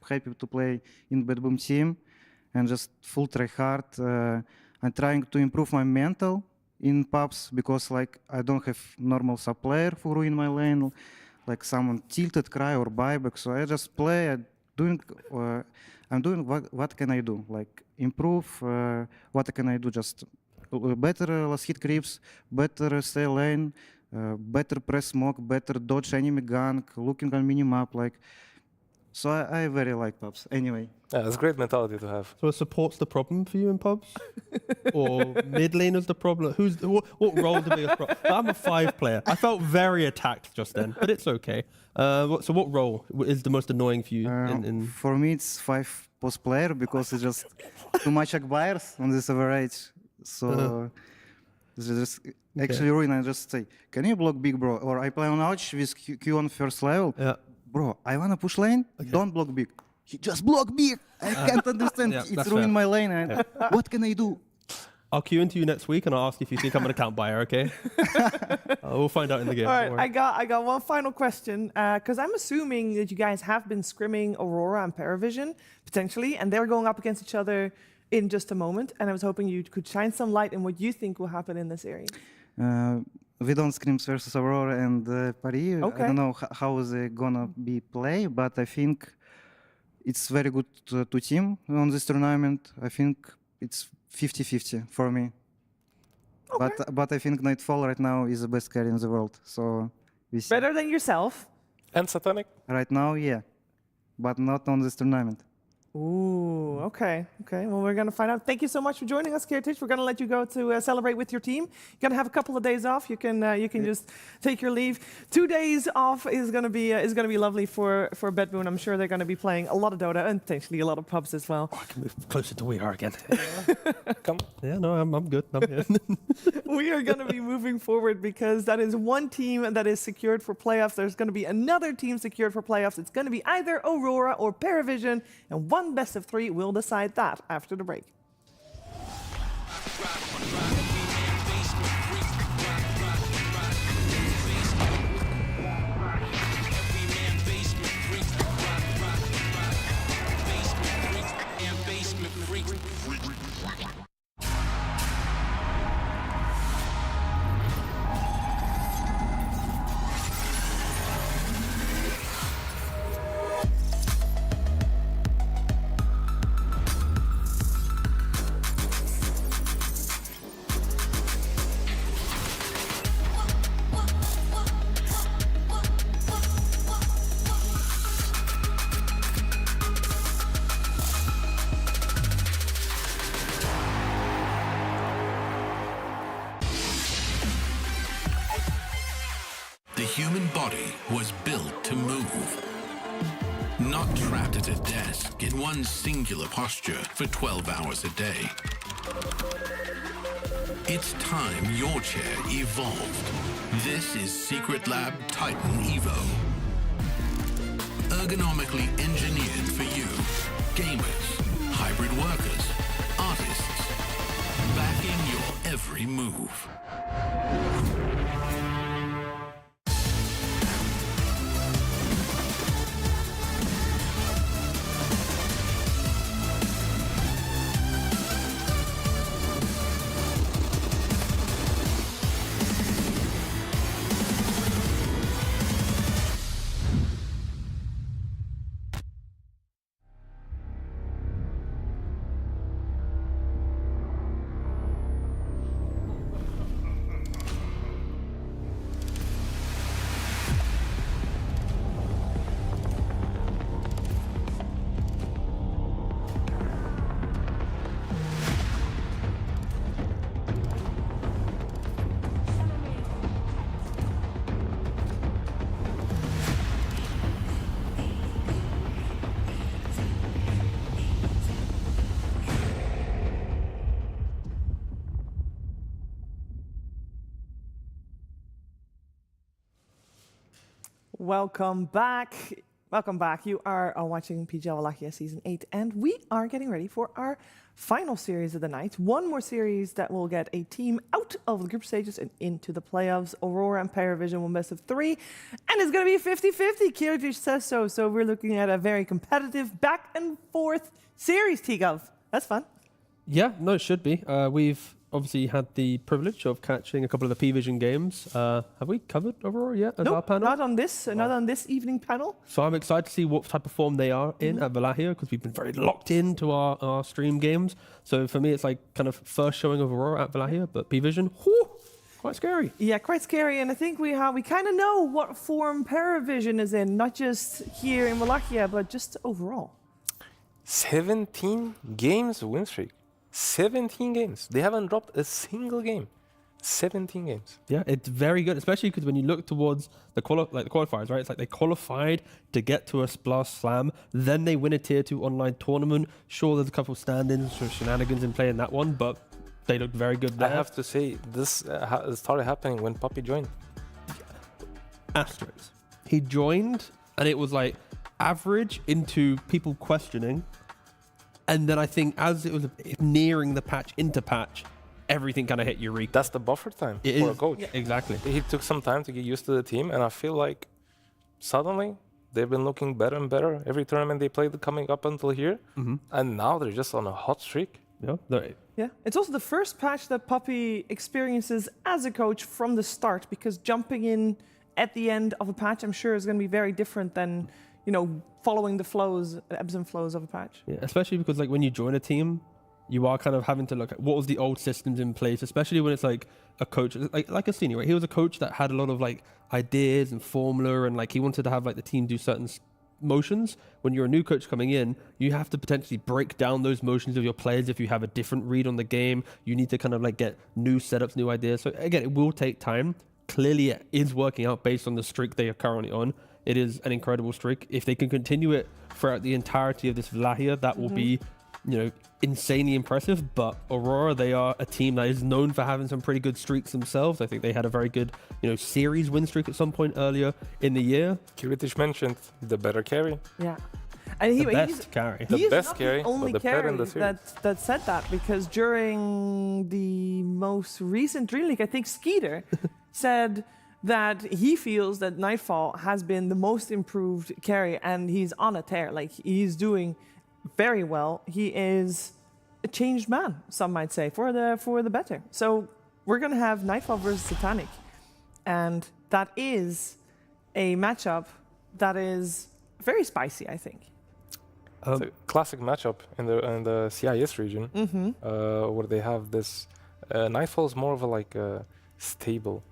happy to play in BetBoom Team and just full try hard. I'm trying to improve my mental in pubs because like I don't have normal sub player who ruin my lane, like someone tilted, cry or buyback. So I just play. I'm doing what can I do? Like improve. What can I do? Just better last hit creeps, better stay lane, better press smoke, better dodge enemy gank, looking on minimap. Like, so I very like pubs. Anyway. Yeah, it's a great mentality to have. So support's the problem for you in pubs? Or mid laner's the problem? What role the biggest problem? I'm a 5 player. I felt very attacked just then, but it's okay. So what role is the most annoying for you? For me, it's 5 post player because it's just too much buyers on this average. So it's just actually ruin. I just say, can you block big, bro? Or I play on Ouch with Q on first level. Yeah. Bro, I wanna push lane. Don't block big. He just block big. I can't understand. It's ruined my lane. And what can I do? I'll queue into you next week and I'll ask if you think I'm an account buyer, okay? We'll find out in the game. All right, I got one final question because I'm assuming that you guys have been scrimming Aurora and PARIVISION potentially, and they're going up against each other in just a moment. And I was hoping you could shine some light on what you think will happen in this series. We don't scrims versus Aurora and Paris. Okay. I don't know how they gonna be play, but I think it's very good to team on this tournament. I think it's 50-50 for me. Okay. But I think Nightfall right now is the best carry in the world. So we see. Better than yourself. And Satanic? Right now, yeah. But not on this tournament. Ooh, okay. Well, we're going to find out. Thank you so much for joining us, Kirtich. We're going to let you go to celebrate with your team. You're going to have a couple of days off. You can just take your leave. 2 days off is going to be lovely for BetBoom. I'm sure they're going to be playing a lot of Dota and potentially a lot of pubs as well. I can move closer to We Are again. Come. Yeah, no, I'm good. I'm here. We are going to be moving forward because that is one team that is secured for playoffs. There's going to be another team secured for playoffs. It's going to be either Aurora or PARIVISION, and one best of 3 will decide that after the break. The human body was built to move, not trapped at a desk in one singular posture for 12 hours a day. It's time your chair evolved. This is Secret Lab Titan Evo. Ergonomically engineered for you, gamers, hybrid workers, artists, backing your every move. welcome back. Welcome back. You are watching PGL Wallachia Season 8, and we are getting ready for our final series of the night. One more series that will get a team out of the group stages and into the playoffs. Aurora and PARIVISION will best of 3, and it's going to be 50-50. Kiritish says so. So we're looking at a very competitive back and forth series, T-Gov. That's fun. Yeah, no, it should be. We've obviously had the privilege of catching a couple of the P-Vision games. Have we covered Aurora yet as our panel? Not on this evening panel. So I'm excited to see what type of form they are in at Wallachia, because we've been very locked into our stream games. So for me, it's like kind of first showing of Aurora at Wallachia, but P-Vision, whew, quite scary. Yeah, quite scary. And I think we kind of know what form PARIVISION is in, not just here in Wallachia, but just overall. 17 games win streak. 17 games. They haven't dropped a single game. 17 games. Yeah, it's very good, especially because when you look towards the qualifiers, right? It's like they qualified to get to a Blast Slam, then they win a Tier 2 online tournament. Sure, there's a couple of stand-ins for shenanigans in play in that one, but they look very good there. I have to say, this started happening when Puppy joined. Asterisks. He joined, and it was like average into people questioning. And then I think as it was nearing the patch into patch, everything kind of hit Eureka. That's the buffer time for a coach. Yeah, exactly. He took some time to get used to the team, and I feel like suddenly they've been looking better and better. Every tournament they played coming up until here, and now they're just on a hot streak. Yeah, it's also the first patch that Puppy experiences as a coach from the start, because jumping in at the end of a patch, I'm sure, is going to be very different than, following the flows, ebbs and flows of a patch. Yeah, especially because like when you join a team, you are kind of having to look at what was the old systems in place, especially when it's like a coach, like a senior, right? He was a coach that had a lot of like ideas and formula, and like he wanted to have like the team do certain motions. When you're a new coach coming in, you have to potentially break down those motions of your players. If you have a different read on the game, you need to kind of like get new setups, new ideas. So again, it will take time. Clearly it is working out based on the streak they are currently on. It is an incredible streak. If they can continue it throughout the entirety of this Wallachia, that will be, insanely impressive. But Aurora, they are a team that is known for having some pretty good streaks themselves. I think they had a very good, series win streak at some point earlier in the year. Kiritish mentioned the better carry. Yeah. And the best carry. He best is carry, not the only but the player carry in the series. that said that, because during the most recent Dream League, I think Skeeter said that he feels that Nightfall has been the most improved carry, and he's on a tear. Like, he's doing very well. He is a changed man, some might say, for the better. So we're going to have Nightfall versus Satanic, and that is a matchup that is very spicy, I think. It's a classic matchup in the CIS region, where they have this. Nightfall is more of a stable.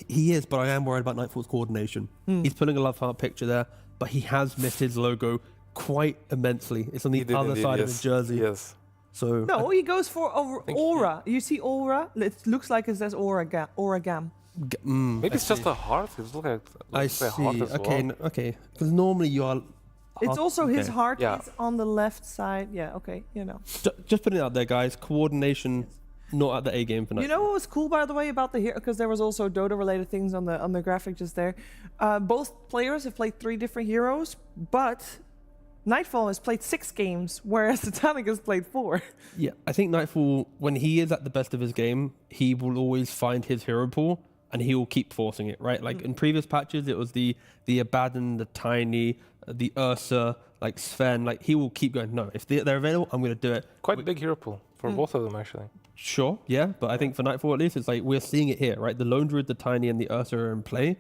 He is, but I am worried about Nightfall's coordination. He's putting a love heart picture there, but he has missed his logo quite immensely. It's on the other side of his jersey. Yes. So no, he goes for Aura. You see Aura? It looks like it says Aura Gam. Maybe it's just a heart. It looks like I see. a heart as well. Okay. Because normally you are. It's also his heart Yeah. is on the left side. Yeah, okay, Just putting it out there, guys. Coordination, not at the A game for now. You know what was cool, by the way, about the hero? Because there was also Dota-related things on the graphic just there. Both players have played 3 different heroes, but Nightfall has played 6 games, whereas Satanic has played 4. Yeah, I think Nightfall, when he is at the best of his game, he will always find his hero pool, and he will keep forcing it, right? Like in previous patches, it was the Abaddon, the Tiny, the Ursa, like Sven. Like he will keep going, no, if they're available, I'm going to do it. Quite a big hero pool for both of them, actually. Sure, yeah, but I think for Nightfall at least, it's like we're seeing it here, right? The Lone Druid, the Tiny, and the Ursa are in play.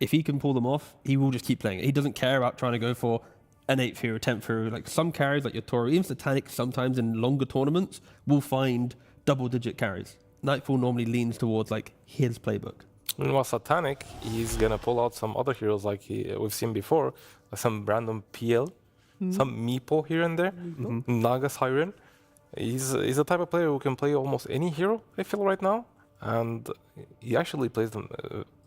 If he can pull them off, he will just keep playing it. He doesn't care about trying to go for an 8th hero, 10th hero. Like some carries, like your Toro, even Satanic, sometimes in longer tournaments, will find double-digit carries. Nightfall normally leans towards like his playbook. Meanwhile, Satanic, he's gonna pull out some other heroes like we've seen before, some random PL, some Meepo here and there, Naga Siren. He's the type of player who can play almost any hero, I feel, right now, and he actually plays them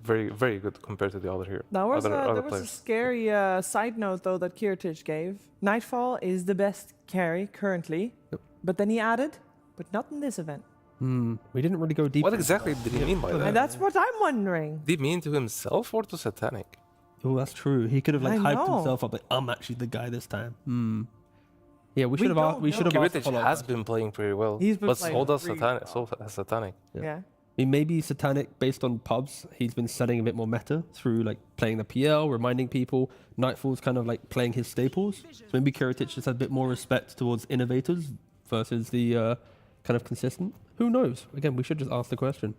very, very good compared to the other hero. There was players. a scary side note, though, that Kiritish gave. Nightfall is the best carry currently, but then he added, but not in this event. We didn't really go deep. What exactly did he mean by that? And that's what I'm wondering. Did he mean to himself or to Satanic? Oh, that's true. He could have like I hyped know. himself up. Like, I'm actually the guy this time. Yeah, we should have asked. We should have asked. Kiritic has been playing pretty well, He's been but playing so does really Satanic. So has Satanic. Yeah. I mean, maybe Satanic, based on pubs, he's been setting a bit more meta through like playing the PL, reminding people. Nightfall's kind of like playing his staples. So maybe Kiritic just has a bit more respect towards innovators versus the kind of consistent. Who knows? Again, we should just ask the question.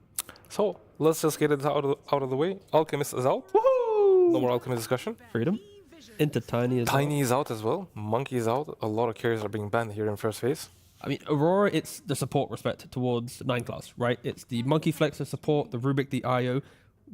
So let's just get it out of the way. Alchemist is out. Woohoo! No more Alchemist discussion. Freedom. Into Tiny as well. Tiny is out as well. Monkey is out. A lot of carriers are being banned here in first phase. I mean, Aurora, it's the support respect towards 9 class, right? It's the Monkey Flexor support, the Rubik, the IO.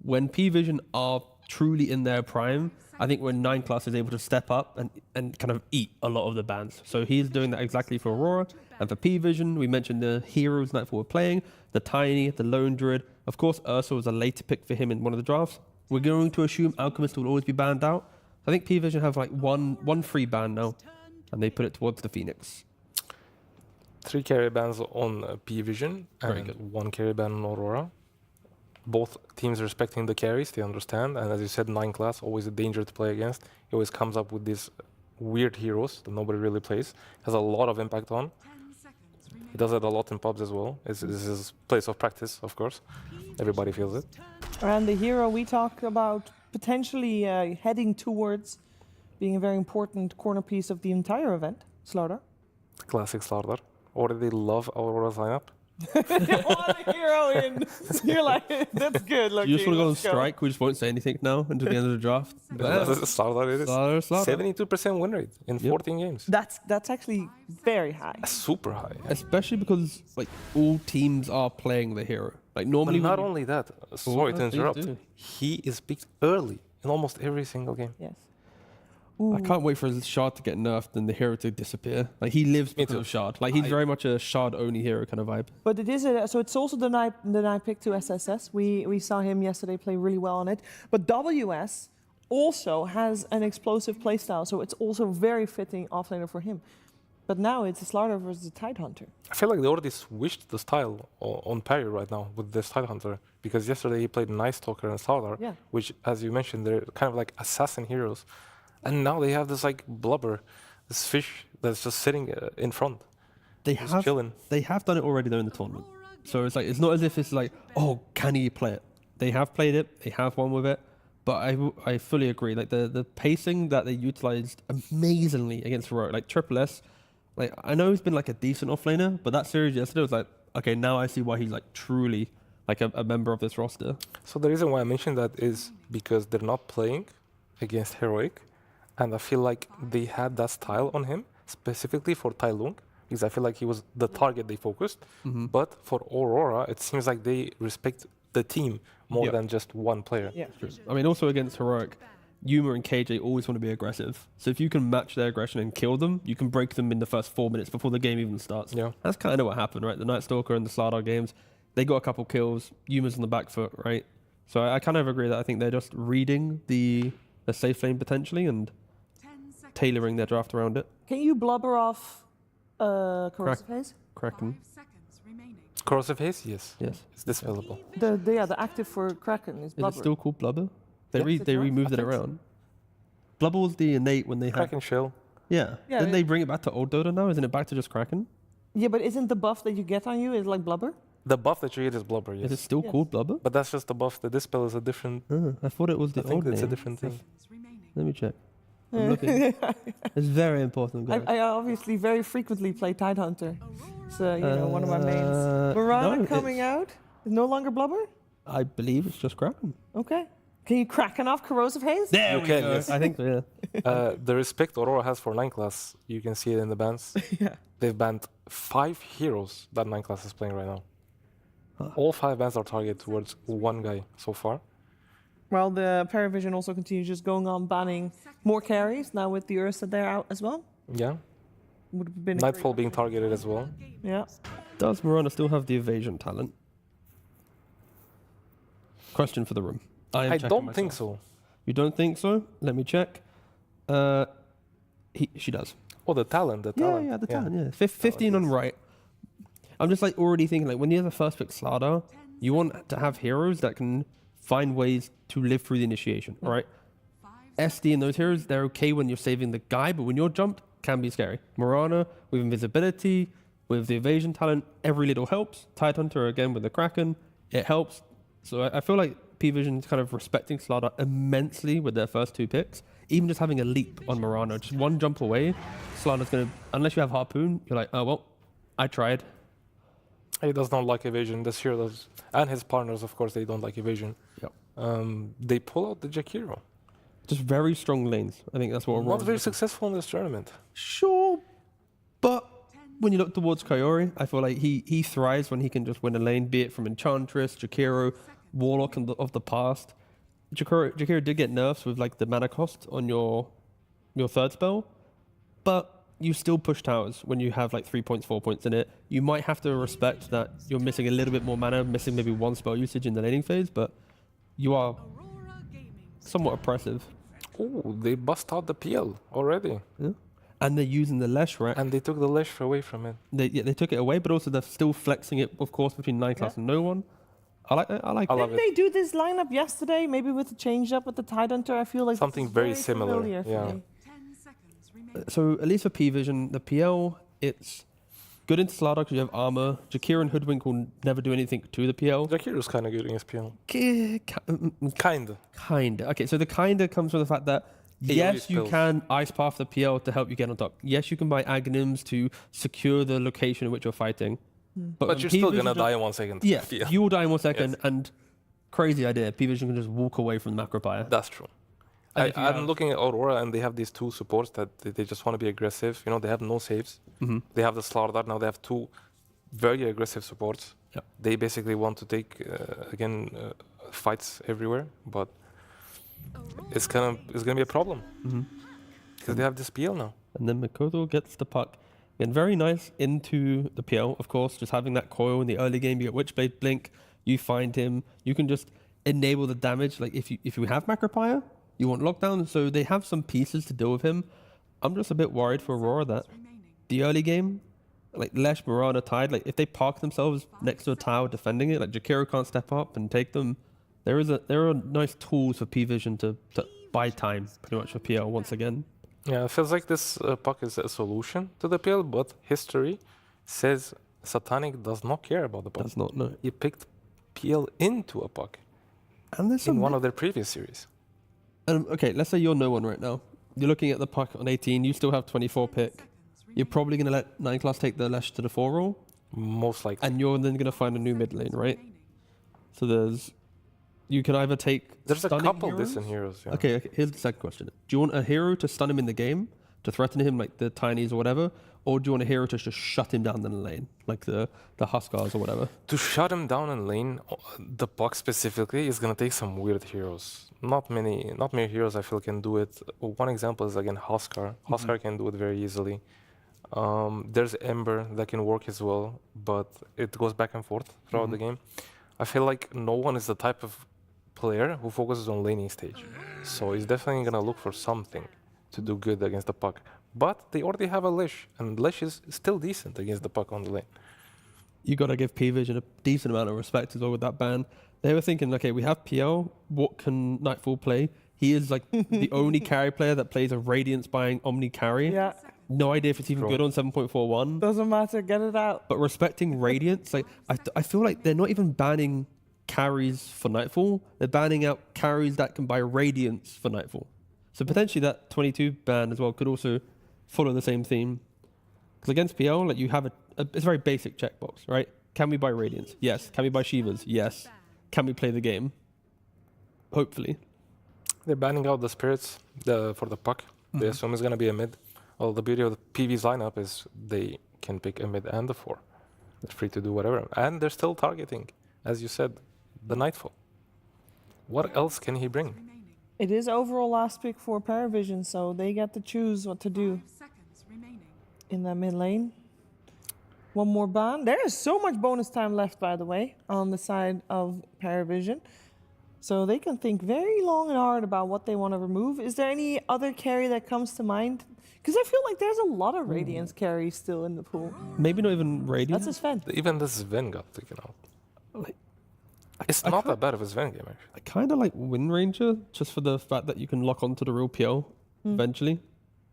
When P-Vision are truly in their prime, I think when 9 class is able to step up and kind of eat a lot of the bans. So he's doing that exactly for Aurora. And for P-Vision, we mentioned the heroes Nightfall were playing, the Tiny, the Lone Druid. Of course, Ursa was a later pick for him in one of the drafts. We're going to assume Alchemist will always be banned out. I think P-Vision have like one free ban now, and they put it towards the Phoenix. 3 carry bans on P-Vision Very and good. 1 carry ban on Aurora. Both teams respecting the carries, they understand. And as you said, 9 class, always a danger to play against. He always comes up with these weird heroes that nobody really plays. Has a lot of impact on. He does it a lot in pubs as well. It's his place of practice, of course. Everybody feels it. And the hero we talk about potentially heading towards being a very important corner piece of the entire event, Slaughter. Classic Slaughter. Already love Aurora's lineup. You want a hero in. You're like, that's good. You just want to go on let's strike? We just won't say anything now until the end of the draft. Slaughter it is. Slaughter. 72% win rate in 14 games. That's actually very high. Super high. Especially because like all teams are playing the hero. Like normally. But not only that, sorry to please interrupt. do. He is picked early in almost every single game. Yes. I can't wait for his shard to get nerfed and the hero to disappear. Like he lives because of shard. Like he's very much a shard only hero kind of vibe. But it is so it's also the night pick to SSS. We saw him yesterday play really well on it. But WS also has an explosive playstyle, so it's also very fitting offlaner for him. But now it's a Slaughter versus a Tidehunter. I feel like they already switched the style on Parry right now with this Tidehunter, because yesterday he played Night Stalker and Slaughter, which, as you mentioned, they're kind of like assassin heroes. And now they have this like blubber, this fish that's just sitting in front. They just have chilling. They have done it already though in the tournament. So it's like it's not as if it's like, oh, can he play it? They have played it. They have won with it. But I fully agree. Like the pacing that they utilized amazingly against Heroic, like Triple S. Like I know he's been like a decent offlaner, but that series yesterday was like, okay, now I see why he's like truly like a member of this roster. So the reason why I mentioned that is because they're not playing against Heroic. And I feel like they had that style on him, specifically for Tai Lung, because I feel like he was the target they focused. But for Aurora, it seems like they respect the team more than just one player. Yeah. I mean, also against Heroic, Yuma and KJ always want to be aggressive. So if you can match their aggression and kill them, you can break them in the first 4 minutes before the game even starts. Yeah. That's kind of what happened, right? The Night Stalker and the Slardar games, they got a couple kills. Yuma's on the back foot, right? So I kind of agree that I think they're just reading the safe lane potentially and tailoring their draft around it. Can you blubber off Corrosive Haze? Kraken. Corrosive Haze? Yes. Yes. It's dispellable. The active for Kraken is Is blubber. it still called Blubber? They Yes, they it was. removed I it think so. around. Blubber was the innate when they had Kraken Shell. Yeah. Yeah, Didn't yeah. they bring it back to old Dota now? Isn't it back to just Kraken? Yeah, but isn't the buff that you get on you is like blubber? The buff that you get is Blubber, yes. Is it still called Blubber? But that's just the buff. The dispel is a different... I thought it was the I think old it's a name. different thing. Let me check. I'm looking. It's very important, guys. I obviously very frequently play Tidehunter. So, you know, one of my mains. Mirana no, coming out is no longer blubber? I believe it's just Kraken. Okay. Can you Kraken off Corrosive Haze? There You we can, go. yes. I think so, yeah. The respect Aurora has for 9 class, you can see it in the bans. Yeah. They've banned 5 heroes that 9 class is playing right now. All 5 bans are targeted towards one guy so far. Well, the PARIVISION also continues just going on banning more carries now with the Ursa there out as well. Yeah. Would have been a Nightfall being targeted as well. Yeah. Does Mirana still have the evasion talent? Question for the room. I checking don't think myself. so. You don't think so? Let me check. She does. Oh, the talent. Yeah, the talent, yeah. 15 on right. I'm just like already thinking, like when you have the first pick Slardar, you want to have heroes that can find ways to live through the initiation, right? SD and those heroes, they're okay when you're saving the guy, but when you're jumped, can be scary. Morana with invisibility, with the evasion talent, every little helps. Tidehunter again with the Kraken, it helps. So I feel like PVision is kind of respecting Slardar immensely with their first 2 picks. Even just having a leap on Morana, just one jump away, Slardar's going to, unless you have Harpoon, you're like, oh, well, I tried. He does not like evasion. This hero does. And his partners, of course, they don't like evasion. Yep. They pull out the Jack hero. Just very strong lanes. I think that's what Aurora Not very successful in this tournament. Sure, but when you look towards Kaori, I feel like he thrives when he can just win a lane, be it from Enchantress, Jakiro, Warlock of the past. Jakiro did get nerfs with like the mana cost on your third spell, but you still push towers when you have like 3 points, 4 points in it. You might have to respect that you're missing a little bit more mana, missing maybe 1 spell usage in the laning phase, but you are somewhat oppressive. Oh, they bust out the PL already. Yeah. And they're using the Lesh, right? And they took the Lesh away from it. They took it away, but also they're still flexing it, of course, between 9 class and no one. I like it. Didn't they do this lineup yesterday? Maybe with the change up with the Tidehunter? I feel like something very similar. Yeah. So at least for PVision, the PL, it's good into Slardar because you have armor. Jakir and Hoodwink will never do anything to the PL. Jakir's kind of good against PL. Kinda. Okay, so the kinda comes from the fact that yes, you can ice path the PL to help you get on top. Yes, you can buy Aghanims to secure the location in which you're fighting. But you're still gonna die in 1 second. Yeah, you will die in 1 second, and crazy idea. PVision can just walk away from the Macropire. That's true. I'm looking at Aurora, and they have these 2 supports that they just want to be aggressive. You know, they have no saves. They have the Slardar. Now they have 2 very aggressive supports. Yep. They basically want to take fights everywhere, but it's gonna be a problem because they have this PL now. And then Mikoto gets the puck. And very nice into the PL, of course, just having that coil in the early game. You get Witchblade Blink, you find him, you can just enable the damage. Like if you have Macropire, you want lockdown, so they have some pieces to deal with him. I'm just a bit worried for Aurora that the early game, like Lesh, Morana, Tide, like if they park themselves next to a tower defending it, like Jakiro can't step up and take them. There are nice tools for PVision to buy time pretty much for PL once again. Yeah, it feels like this puck is a solution to the PL, but history says Satanic does not care about the puck. Does not, no. He picked PL into a puck and there's in one of their previous series. Okay, let's say you're no one right now. You're looking at the puck on 18, you still have 24 pick. You're probably going to let 9 class take the Lesh to the 4 roll. Most likely. And you're then going to find a new mid lane, right? So you can either take There's a couple heroes. decent heroes. Yeah. Okay, here's the second question. Do you want a hero to stun him in the game, to threaten him like the Tinies or whatever? Or do you want a hero to just shut him down in the lane, like the Huskars or whatever? To shut him down in lane, the puck specifically is going to take some weird heroes. Not many heroes I feel can do it. One example is again Huskar. Huskar can do it very easily. There's Ember that can work as well, but it goes back and forth throughout the game. I feel like no one is the type of player who focuses on laning stage. So he's definitely going to look for something to do good against the puck. But they already have a Lesh, and Lesh is still decent against the puck on the lane. You got to give PVision a decent amount of respect as well with that ban. They were thinking, okay, we have PL, what can Nightfall play? He is like the only carry player that plays a Radiance buying Omni carry. Yeah. No idea if it's even good on 7.41. Doesn't matter, get it out. But respecting Radiance, like I feel like they're not even banning carries for Nightfall. They're banning out carries that can buy Radiance for Nightfall. So potentially that 22 ban as well could also follow the same theme. Because against PL, like you have it's a very basic checkbox, right? Can we buy Radiance? Yes. Can we buy Shivas? Yes. Can we play the game? Hopefully. They're banning out the spirits for the puck. They assume it's going to be a mid. Well, the beauty of the PV's lineup is they can pick a mid and a 4. They're free to do whatever. And they're still targeting, as you said, the Nightfall. What else can he bring? It is overall last pick for PARIVISION, so they get to choose what to do in that mid lane. One more ban. There is so much bonus time left, by the way, on the side of PARIVISION. So they can think very long and hard about what they want to remove. Is there any other carry that comes to mind? Because I feel like there's a lot of Radiance carries still in the pool. Maybe not even Radiance. That's a Sven. Even the Sven got taken out. It's not that bad of a Sven game, actually. I kind of like Wind Ranger just for the fact that you can lock onto the real PL eventually.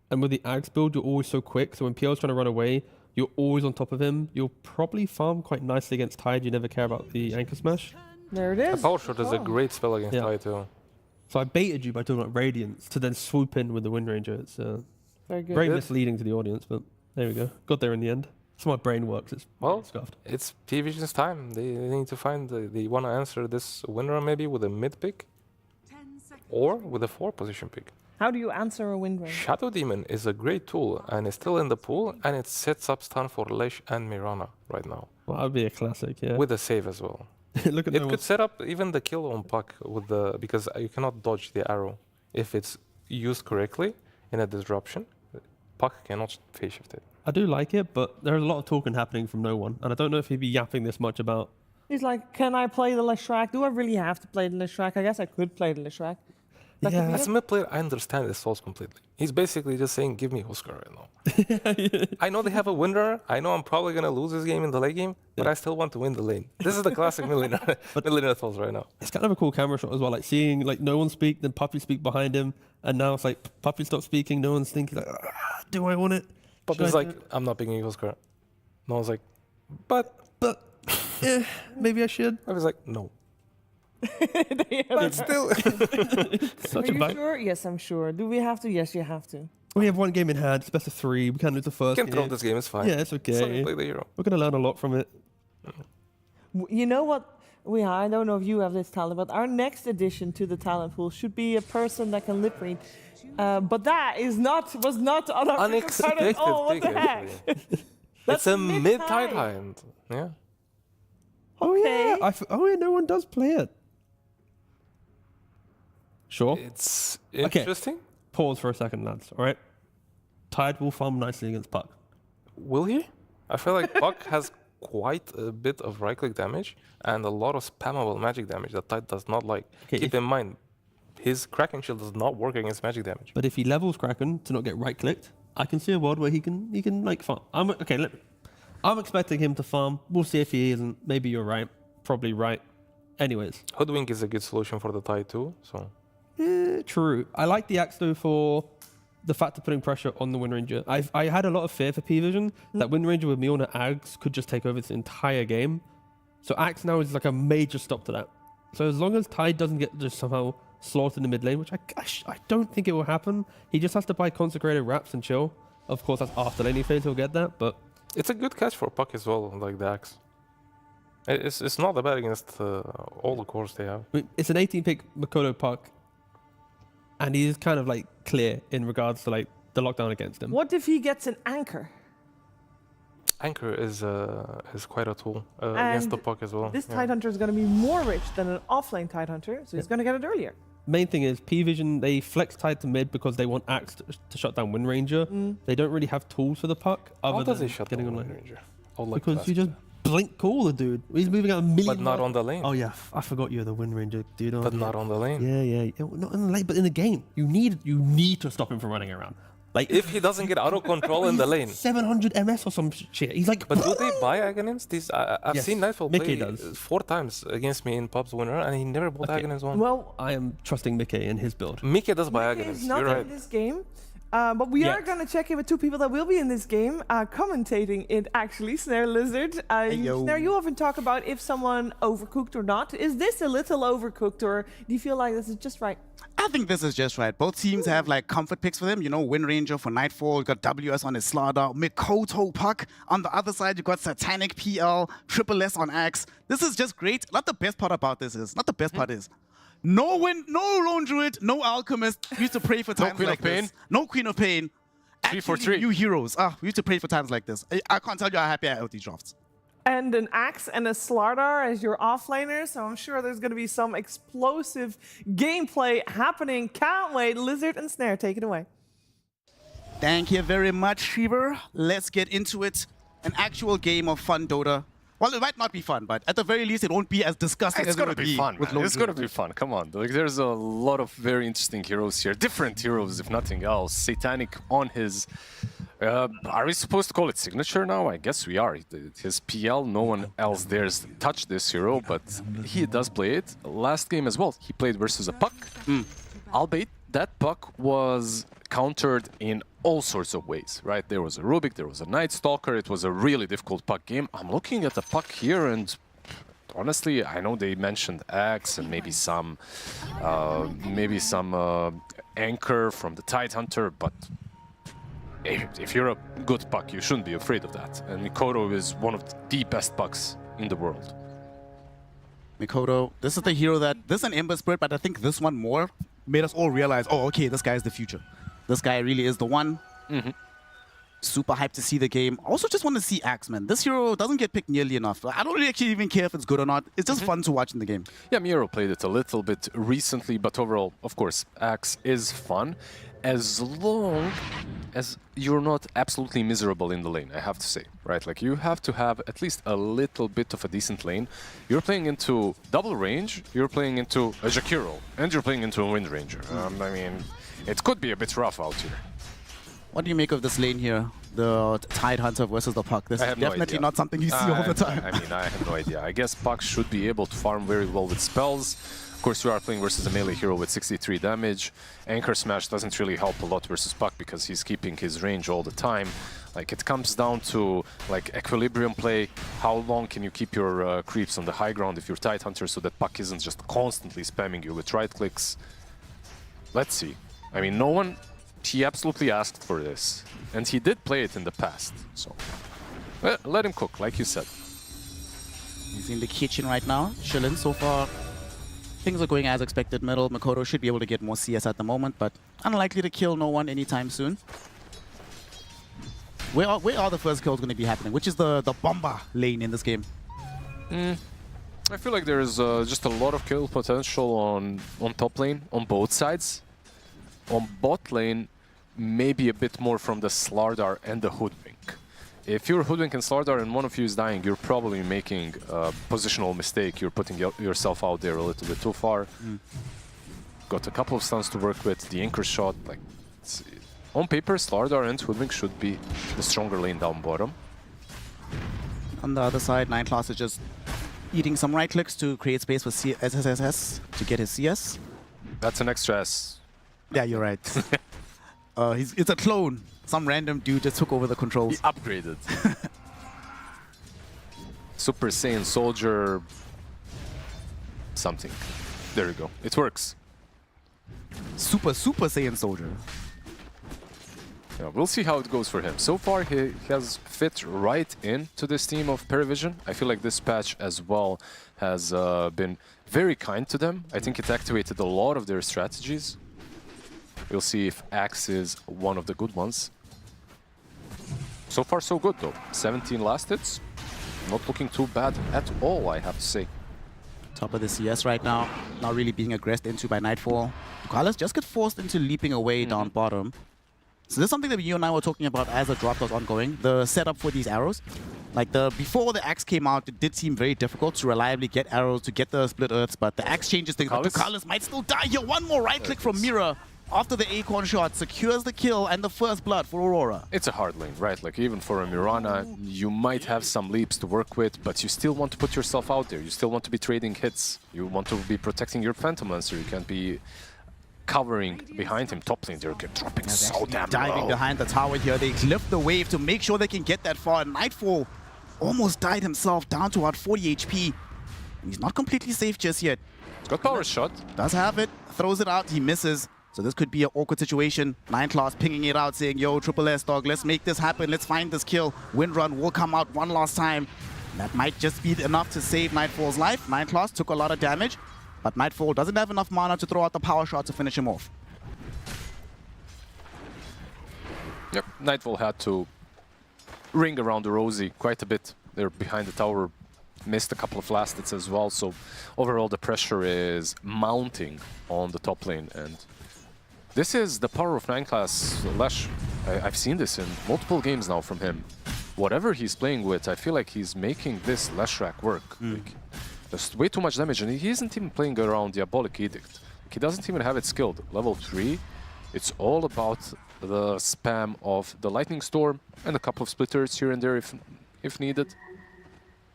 And with the Axe build, you're always so quick. So when PL's trying to run away, you're always on top of him. You'll probably farm quite nicely against Tide. You never care about the Anchor Smash. There it is. A Power Shot is a great spell against Tide too. So I baited you by talking about Radiance to then swoop in with the Wind Ranger. It's very good. Very misleading to the audience, but there we go. Got there in the end. That's how my brain works. It's scuffed. It's PVG's time. They need to find. They want to answer this winner maybe with a mid pick, or with a 4 position pick. How do you answer a Wind Ranger? Shadow Demon is a great tool and it's still in the pool, and it sets up stun for Lesh and Mirana right now. Well, that would be a classic, yeah. With a save as well. Look at it could set up even the kill on Puck with the, because you cannot dodge the arrow if it's used correctly in a disruption. Puck cannot phase shift it. I do like it, but there's a lot of talking happening from no one, and I don't know if he'd be yapping this much about. He's like, can I play the Leshrac? Do I really have to play the Leshrac? I guess I could play the Leshrac. As a mid player, I understand his thoughts completely. He's basically just saying, give me Huskar right now. I know they have a winner. I know I'm probably going to lose this game in the late game, but I still want to win the lane. This is the classic millionaire thoughts right now. It's kind of a cool camera shot as well, like seeing like no one speak, then Puppy speak behind him, and now it's like Puppy stops speaking, no one's thinking like, do I want it? Puppy's like, I'm not picking Huskar. No one's like, but maybe I should. I was like, no. But still, Are you sure? Yes, I'm sure. Do we have to? Yes, you have to. We have one game in hand. It's best of 3. We can't lose the first. We can throw this game. It's fine. Yeah, it's okay. Play the hero. We're gonna learn a lot from it. You know what? I don't know if you have this talent, but our next addition to the talent pool should be a person that can lip read. But that was not on our unexpected at all. What the heck? It's a mid-tide hand. Yeah. Okay. Yeah, no one does play it. Sure. It's interesting. Okay. Pause for a second, lads. All right. Tide will farm nicely against Puck. Will he? I feel like Puck has quite a bit of right-click damage and a lot of spammable magic damage that Tide does not like. Okay, keep in mind, his Kraken shield does not work against magic damage. But if he levels Kraken to not get right-clicked, I can see a world where he can like farm. I'm expecting him to farm. We'll see if he isn't. Maybe you're right. Probably right. Anyways. Hoodwink is a good solution for the Tide too, so. True. I like the Axe though for the fact of putting pressure on the Wind Ranger. I had a lot of fear for PVision that Wind Ranger with Mjolnir Axe could just take over this entire game. So Axe now is like a major stop to that. So as long as Tide doesn't get just somehow slaughtered in the mid lane, which I don't think it will happen, he just has to buy Consecrated Wraps and chill. Of course, that's after laning phase he'll get that, but... It's a good catch for Puck as well, like the Axe. It's not that bad against all the cores they have. I mean, it's an 18-pick Makoto Puck, and he's kind of like clear in regards to like the lockdown against him. What if he gets an Anchor? Anchor is quite a tool against the Puck as well. This Tidehunter is going to be more rich than an offlane Tidehunter, so he's going to get it earlier. Main thing is PVision, they flex Tide to mid because they want Axe to shut down Wind Ranger. They don't really have tools for the Puck. How does he shut down Wind Ranger? Because you just blink cooler, dude. He's moving out a million. But not on the lane. Oh yeah, I forgot you're the Wind Ranger, dude. But not on the lane. Yeah. Not in the lane, but in the game. You need to stop him from running around. Like if he doesn't get out of control in the lane. 700 MS or some shit. He's like. But do they buy Aghanims? I've seen Nightfall Mickey play does. 4 times against me in pubs winner, and he never bought Aghanims one. Well, I am trusting Mickey in his build. Mickey does buy Aghanims. He's not You're right. in this game. But we are going to check in with 2 people that will be in this game, commentating it actually, Snare Lizard. Snare, you often talk about if someone overcooked or not. Is this a little overcooked, or do you feel like this is just right? I think this is just right. Both teams have like comfort picks for them. You know, Wind Ranger for Nightfall, you got WS on his Slaughter, Mikoto Puck. On the other side, you got Satanic PL, Triple S on Axe. This is just great. Not the best part about this is, no Lone Druid, no Alchemist. We used to pray for times like this. No Queen of Pain. 3 for 3. New heroes. We used to pray for times like this. I can't tell you how happy I am with these drafts. And an Axe and a Slardar as your offlaner, so I'm sure there's going to be some explosive gameplay happening. Can't wait. Lizard and Snare, take it away. Thank you very much, Shiver. Let's get into it. An actual game of fun Dota. Well, it might not be fun, but at the very least, it won't be as disgusting as it would be fun. With It's going to be fun. Come on. Like, there's a lot of very interesting heroes here. Different heroes, if nothing else. Satanic on his Are we supposed to call it signature now? I guess we are. His PL, no one else dares touch this hero, but he does play it. Last game as well, he played versus a Puck. Albeit, that Puck was countered in all sorts of ways, right? There was a Rubik, there was a Night Stalker, it was a really difficult Puck game. I'm looking at the Puck here and honestly, I know they mentioned Axe and maybe some Anchor from the Tidehunter, but if you're a good Puck, you shouldn't be afraid of that. And Mikoto is one of the best Pucks in the world. Mikoto, this is the hero that, this is an Ember Spirit, but I think this one more made us all realize, oh, okay, this guy is the future. This guy really is the one. Super hyped to see the game. Also just want to see Axe, man. This hero doesn't get picked nearly enough. I don't really actually even care if it's good or not. It's just fun to watch in the game. Yeah, Miro played it a little bit recently, but overall, of course, Axe is fun. As long as you're not absolutely miserable in the lane, I have to say, right? Like, you have to have at least a little bit of a decent lane. You're playing into double range, you're playing into a Jakiro, and you're playing into a Wind Ranger. I mean, it could be a bit rough out here. What do you make of this lane here? The Tidehunter versus the Puck. This is definitely not something you see all the time. I mean, I have no idea. I guess Puck should be able to farm very well with spells. Of course, you are playing versus a melee hero with 63 damage. Anchor Smash doesn't really help a lot versus Puck because he's keeping his range all the time. Like, it comes down to like equilibrium play. How long can you keep your creeps on the high ground if you're Tidehunter so that Puck isn't just constantly spamming you with right clicks? Let's see. I mean, no one... He absolutely asked for this, and he did play it in the past, so let him cook, like you said. He's in the kitchen right now, chilling. So far, things are going as expected. Middle, Mikoto should be able to get more CS at the moment, but unlikely to kill no one anytime soon. Where are the first kills going to be happening? Which is the bomber lane in this game? I feel like there's just a lot of kill potential on top lane, on both sides. On bot lane, maybe a bit more from the Slardar and the Hoodwink. If you're Hoodwink and Slardar and one of you is dying, you're probably making a positional mistake. You're putting yourself out there a little bit too far. Got a couple of stuns to work with. The Anchor shot, like, on paper, Slardar and Hoodwink should be the stronger lane down bottom. On the other side, 9class is just eating some right clicks to create space for SSSS to get his CS. That's an extra S. Yeah, you're right. It's a clone. Some random dude just took over the controls. He upgraded. Super Saiyan Soldier... something. There you go. It works. Super Saiyan Soldier. Yeah, we'll see how it goes for him. So far, he has fit right into this team of PARIVISION. I feel like this patch as well has been very kind to them. I think it activated a lot of their strategies. We'll see if Axe is one of the good ones. So far, so good, though. 17 last hits. Not looking too bad at all, I have to say. Top of the CS right now. Not really being aggressed into by Nightfall. Carlos just get forced into leaping away down bottom. So this is something that you and I were talking about as the drop was ongoing. The setup for these arrows. Like, before the Axe came out, it did seem very difficult to reliably get arrows, to get the split earths, but the Axe changes things. But Carlos might still die here. One more right click from Mira. After the Acorn shot, secures the kill and the first blood for Aurora. It's a hard lane, right? Like, even for a Mirana, you might have some leaps to work with, but you still want to put yourself out there. You still want to be trading hits. You want to be protecting your Phantom Lancer. You can't be covering behind him. Top lane, they're dropping so damn diving low. behind the tower here. They lift the wave to make sure they can get that far. Nightfall almost died himself, down to about 40 HP. He's not completely safe just yet. He's got power shot. Does have it. Throws it out. He misses. So this could be an awkward situation. 9class pinging it out, saying, yo, Triple S, dog, let's make this happen. Let's find this kill. Windrun will come out one last time. That might just be enough to save Nightfall's life. 9class took a lot of damage, but Nightfall doesn't have enough mana to throw out the power shot to finish him off. Yep, Nightfall had to ring around the Rosie quite a bit. They're behind the tower. Missed a couple of last hits as well. So overall, the pressure is mounting on the top lane. And this is the power of 9class Lesh. I've seen this in multiple games now from him. Whatever he's playing with, I feel like he's making this Leshrac work. Like, there's way too much damage, and he isn't even playing around Diabolic Edict. Like, he doesn't even have it skilled. Level 3, it's all about the spam of the Lightning Storm and a couple of splitters here and there if needed.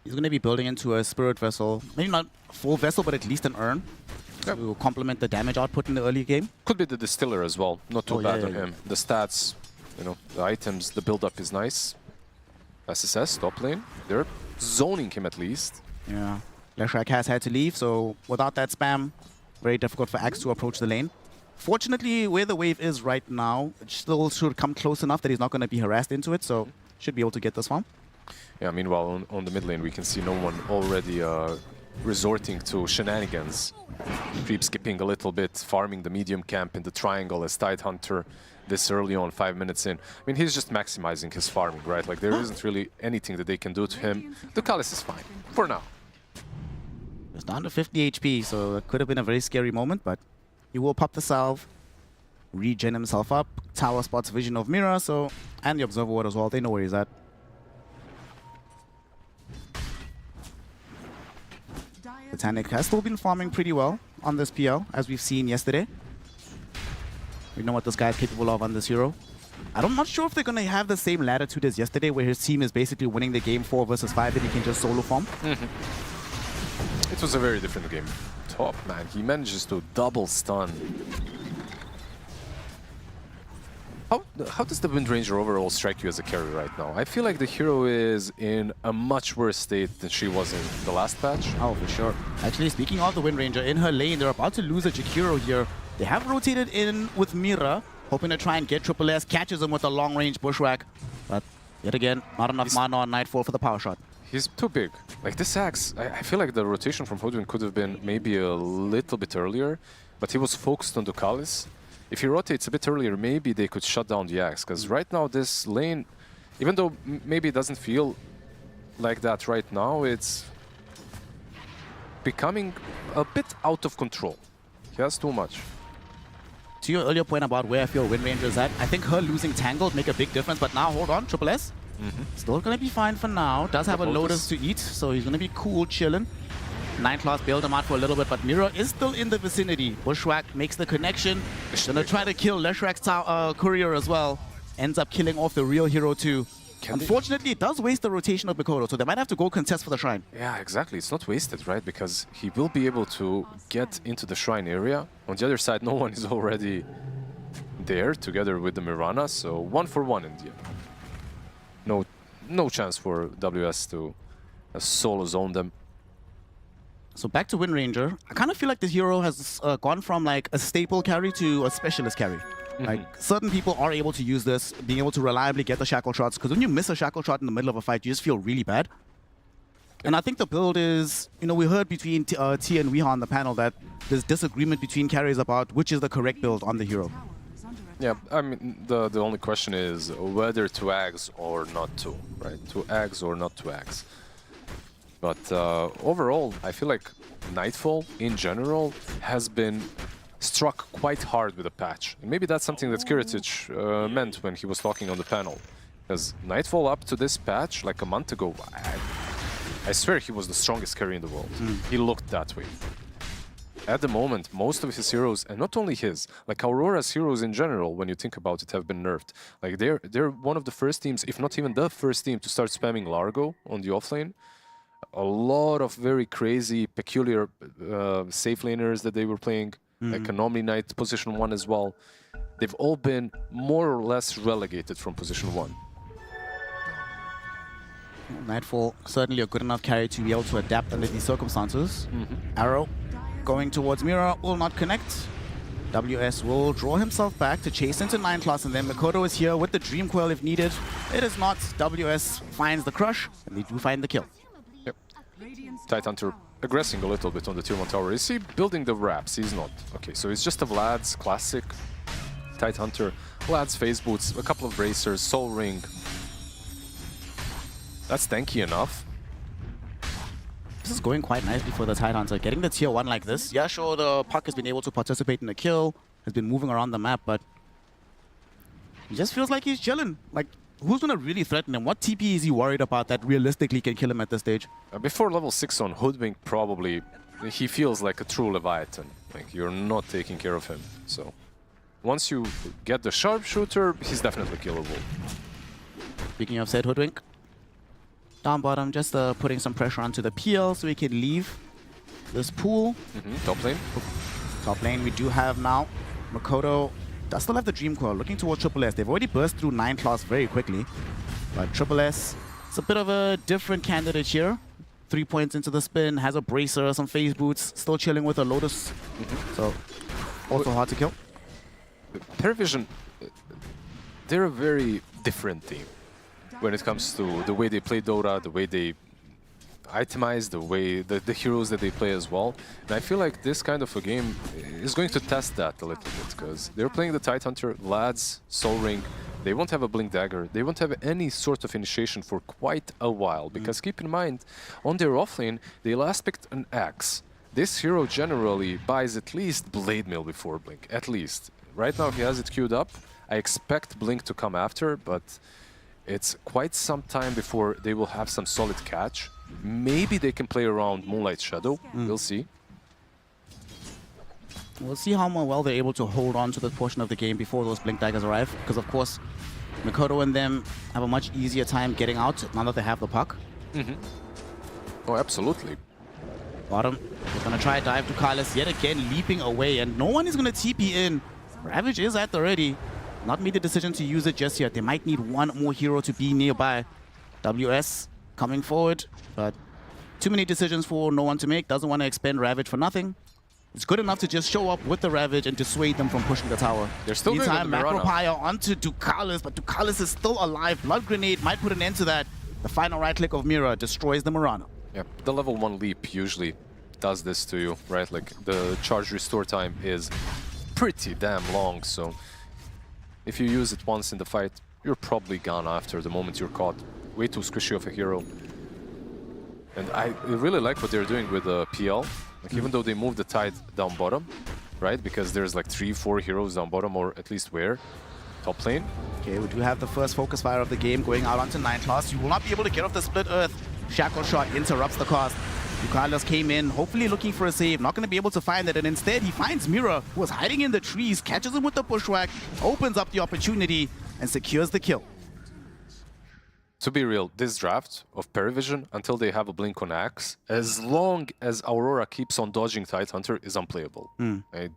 He's going to be building into a Spirit Vessel. Maybe not a full vessel, but at least an urn to complement the damage output in the early game. Could be the Distiller as well. Not too bad on yeah. him. The stats, you know, the items, the build-up is nice. SSS, top lane. They're zoning him at least. Yeah. Leshrac has had to leave, so without that spam, very difficult for Axe to approach the lane. Fortunately, where the wave is right now, it still should come close enough that he's not going to be harassed into it, so should be able to get this one. Yeah, meanwhile, on the mid lane, we can see no one already resorting to shenanigans. Creep skipping a little bit, farming the medium camp in the triangle as Tidehunter this early on, 5 minutes in. I mean, he's just maximizing his farming, right? Like, there isn't really anything that they can do to him. The Callis is fine, for now. It's down to 50 HP, so it could have been a very scary moment, but he will pop the salve, regen himself up. Tower spots vision of Mira, so, and the Observer Ward as well. They know where he's at. Botanic has still been farming pretty well on this PL, as we've seen yesterday. We know what this guy is capable of on this hero. I'm not sure if they're going to have the same latitude as yesterday, where his team is basically winning the game 4 versus 5 and he can just solo farm. It was a very different game. Top, man. He manages to double stun. How does the Wind Ranger overall strike you as a carry right now? I feel like the hero is in a much worse state than she was in the last patch. Oh, for sure. Actually, speaking of the Wind Ranger, in her lane, they're about to lose a Jakiro here. They have rotated in with Mira, hoping to try and get Triple S, catches him with a long-range bushwhack. But yet again, not enough mana on Nightfall for the power shot. He's too big. Like, this Axe, I feel like the rotation from Hoodwin could have been maybe a little bit earlier, but he was focused on Ducalis. If he rotates a bit earlier, maybe they could shut down the Axe, because right now this lane, even though maybe it doesn't feel like that right now, it's becoming a bit out of control. He has too much. To your earlier point about where I feel Wind Ranger is at, I think her losing Tangle would make a big difference, but now, hold on, Triple S. Still going to be fine for now. Does have a Lotus to eat, so he's going to be cool, chilling. Nineclaws bailed him out for a little bit, but Mira is still in the vicinity. Bushwhack makes the connection. Gonna try to kill Leshrac's courier as well. Ends up killing off the real hero too. Unfortunately, it does waste the rotation of Mikoto, so they might have to go contest for the shrine. Yeah, exactly. It's not wasted, right? Because he will be able to get into the shrine area. On the other side, no one is already there together with the Mirana, so 1 for 1 in the end. No chance for WS to solo zone them. So back to Wind Ranger. I kind of feel like this hero has gone from like a staple carry to a specialist carry. Like, certain people are able to use this, being able to reliably get the shackle shots, because when you miss a shackle shot in the middle of a fight, you just feel really bad. And I think the build is, you know, we heard between T and Weeha on the panel that there's disagreement between carries about which is the correct build on the hero. Yeah, I mean, the only question is whether to Ags or not to, right? To Ags or not to Ags. But overall, I feel like Nightfall, in general, has been struck quite hard with a patch. And maybe that's something that Skiritic meant when he was talking on the panel. Because Nightfall up to this patch, like a month ago, I swear he was the strongest carry in the world. He looked that way. At the moment, most of his heroes, and not only his, like Aurora's heroes in general, when you think about it, have been nerfed. Like, they're one of the first teams, if not even the first team, to start spamming Largo on the offlane. A lot of very crazy, peculiar safe laners that they were playing, like Anomaly Knight, position 1 as well. They've all been more or less relegated from position 1. Nightfall, certainly a good enough carry to be able to adapt under these circumstances. Arrow going towards Mira will not connect. WS will draw himself back to chase into 9-class, and then Mikoto is here with the Dream Coil if needed. It is not. WS finds the crush, and they do find the kill. Yep. Tidehunter aggressing a little bit on the Tier 1 tower. Is he building the wraps? He's not. Okay, so it's just a Vlad's classic Tidehunter. Vlad's phase boots, a couple of bracers, Soul Ring. That's tanky enough. This is going quite nicely for the Tidehunter. Getting the Tier 1 like this. Yeah, sure, the Puck has been able to participate in the kill, has been moving around the map, but he just feels like he's chilling. Like, who's going to really threaten him? What TP is he worried about that realistically can kill him at this stage? Before level 6 on Hoodwink, probably he feels like a true Leviathan. Like, you're not taking care of him, so... once you get the sharpshooter, he's definitely killable. Speaking of said Hoodwink, down bottom, just putting some pressure onto the PL so we can leave this pool. Top lane. Top lane, we do have now Makoto does still have the Dream Coil looking towards Triple S. They've already burst through 9 class very quickly, but Triple S, it's a bit of a different candidate here. 3 points into the spin, has a bracer, some phase boots, still chilling with a Lotus. So also hard to kill. PARIVISION, they're a very different team when it comes to the way they play Dota, the way they itemize, the way the heroes that they play as well. And I feel like this kind of a game is going to test that a little bit, because they're playing the Tidehunter, Lads, Soul Ring. They won't have a Blink Dagger. They won't have any sort of initiation for quite a while, because keep in mind, on their offlane, they last picked an Axe. This hero generally buys at least Blade Mail before Blink, at least. Right now he has it queued up. I expect Blink to come after, but it's quite some time before they will have some solid catch. Maybe they can play around Moonlight Shadow. We'll see. We'll see how well they're able to hold on to this portion of the game before those Blink Daggers arrive, because of course Makoto and them have a much easier time getting out now that they have the puck. Oh, absolutely. Bottom, they're gonna try a dive to Carlos, yet again leaping away, and no one is gonna TP in. Ravage is at the ready. Not made the decision to use it just yet. They might need one more hero to be nearby. WS coming forward, but too many decisions for no one to make. Doesn't want to expend Ravage for nothing. It's good enough to just show up with the Ravage and dissuade them from pushing the tower. They're still doing Meantime, the Mirana. Macropire onto Ducalis, but Ducalis is still alive. Blood Grenade might put an end to that. The final right click of Mira destroys the Mirana. Yeah, the level 1 leap usually does this to you, right? Like the charge restore time is pretty damn long, so if you use it once in the fight, you're probably gone after the moment you're caught. Way too squishy of a hero. And I really like what they're doing with the PL. Like even though they move the Tide down bottom, right? Because there's like 3-4 heroes down bottom, or at least where? Top lane. Okay, we do have the first focus fire of the game going out onto 9 class. You will not be able to get off the split earth. Shackle shot interrupts the cast. Carlos came in, hopefully looking for a save, not going to be able to find it, and instead he finds Mira, who was hiding in the trees, catches him with the bushwhack, opens up the opportunity, and secures the kill. To be real, this draft of PARIVISION, until they have a Blink on Axe, as long as Aurora keeps on dodging Tidehunter, is unplayable.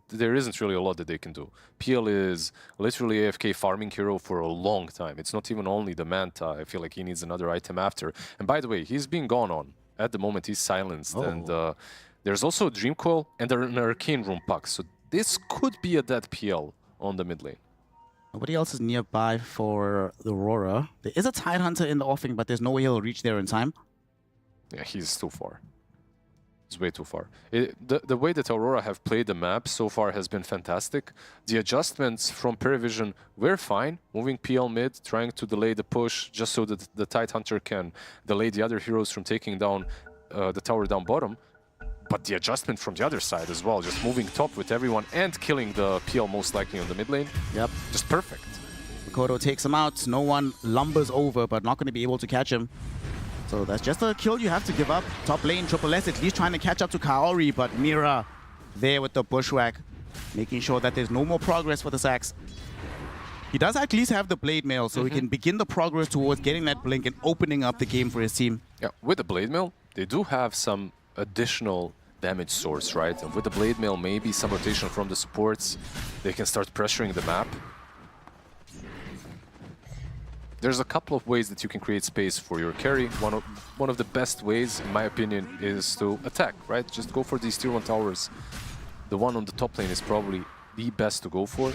There isn't really a lot that they can do. PL is literally AFK farming hero for a long time. It's not even only the Manta. I feel like he needs another item after. And by the way, he's being gone on. At the moment, he's silenced. And there's also a Dream Coil and an Arcane Room Puck. So this could be a dead PL on the mid lane. Nobody else is nearby for the Aurora. There is a Tidehunter in the offing, but there's no way he'll reach there in time. Yeah, he's too far. It's way too far. The way that Aurora have played the map so far has been fantastic. The adjustments from PARIVISION were fine. Moving PL mid, trying to delay the push just so that the Tidehunter can delay the other heroes from taking down the tower down bottom. But the adjustment from the other side as well, just moving top with everyone and killing the PL most likely on the mid lane. Yep. Just perfect. Makoto takes him out. No one lumbers over, but not going to be able to catch him. So that's just a kill you have to give up. Top lane, Triple S at least trying to catch up to Kaori, but Mira there with the bushwhack, making sure that there's no more progress for the Sax. He does at least have the Blade Mail, so he can begin the progress towards getting that blink and opening up the game for his team. Yeah, with the Blade Mail, they do have some additional damage source, right? And with the Blade Mail, maybe some rotation from the supports, they can start pressuring the map. There's a couple of ways that you can create space for your carry. One of the best ways, in my opinion, is to attack, right? Just go for these tier 1 towers. The one on the top lane is probably the best to go for.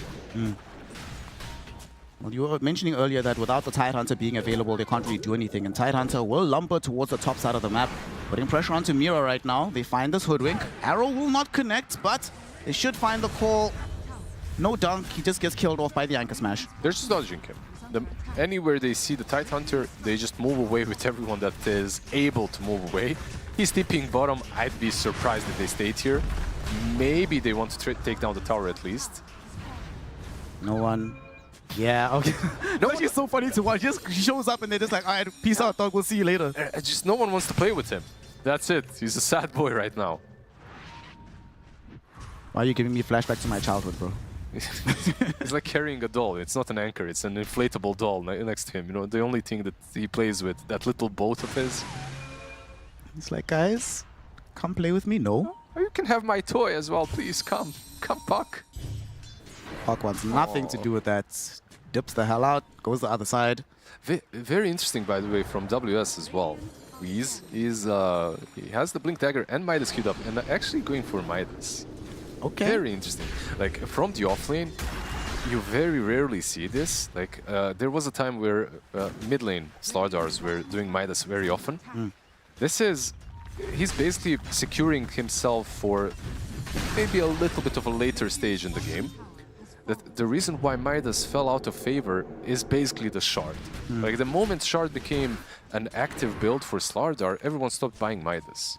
Well, you were mentioning earlier that without the Tidehunter being available, they can't really do anything. And Tidehunter will lumber towards the top side of the map, putting pressure onto Mira right now. They find this Hoodwink. Arrow will not connect, but they should find the call. No dunk, he just gets killed off by the Anchor Smash. They're just dodging him. Anywhere they see the Tidehunter, they just move away with everyone that is able to move away. He's TPing bottom. I'd be surprised if they stayed here. Maybe they want to take down the tower at least. No one. Yeah, okay. No, it's just so funny to watch. Just shows up and they're just like, all right, peace out, dog. We'll see you later. Just no one wants to play with him. That's it. He's a sad boy right now. Why are you giving me a flashback to my childhood, bro? It's like carrying a doll. It's not an anchor. It's an inflatable doll next to him. You know, the only thing that he plays with, that little boat of his. It's like, guys, come play with me. No. You can have my toy as well, please. Come, Puck. Puck wants nothing to do with that. Dips the hell out, goes the other side. Very interesting, by the way, from WS as well. He has the Blink Dagger and Midas queued up, and actually going for Midas. Okay. Very interesting. Like, from the offlane, you very rarely see this. Like, there was a time where mid lane Slardars were doing Midas very often. He's basically securing himself for maybe a little bit of a later stage in the game. The reason why Midas fell out of favor is basically the Shard. Like, the moment Shard became an active build for Slardar, everyone stopped buying Midas.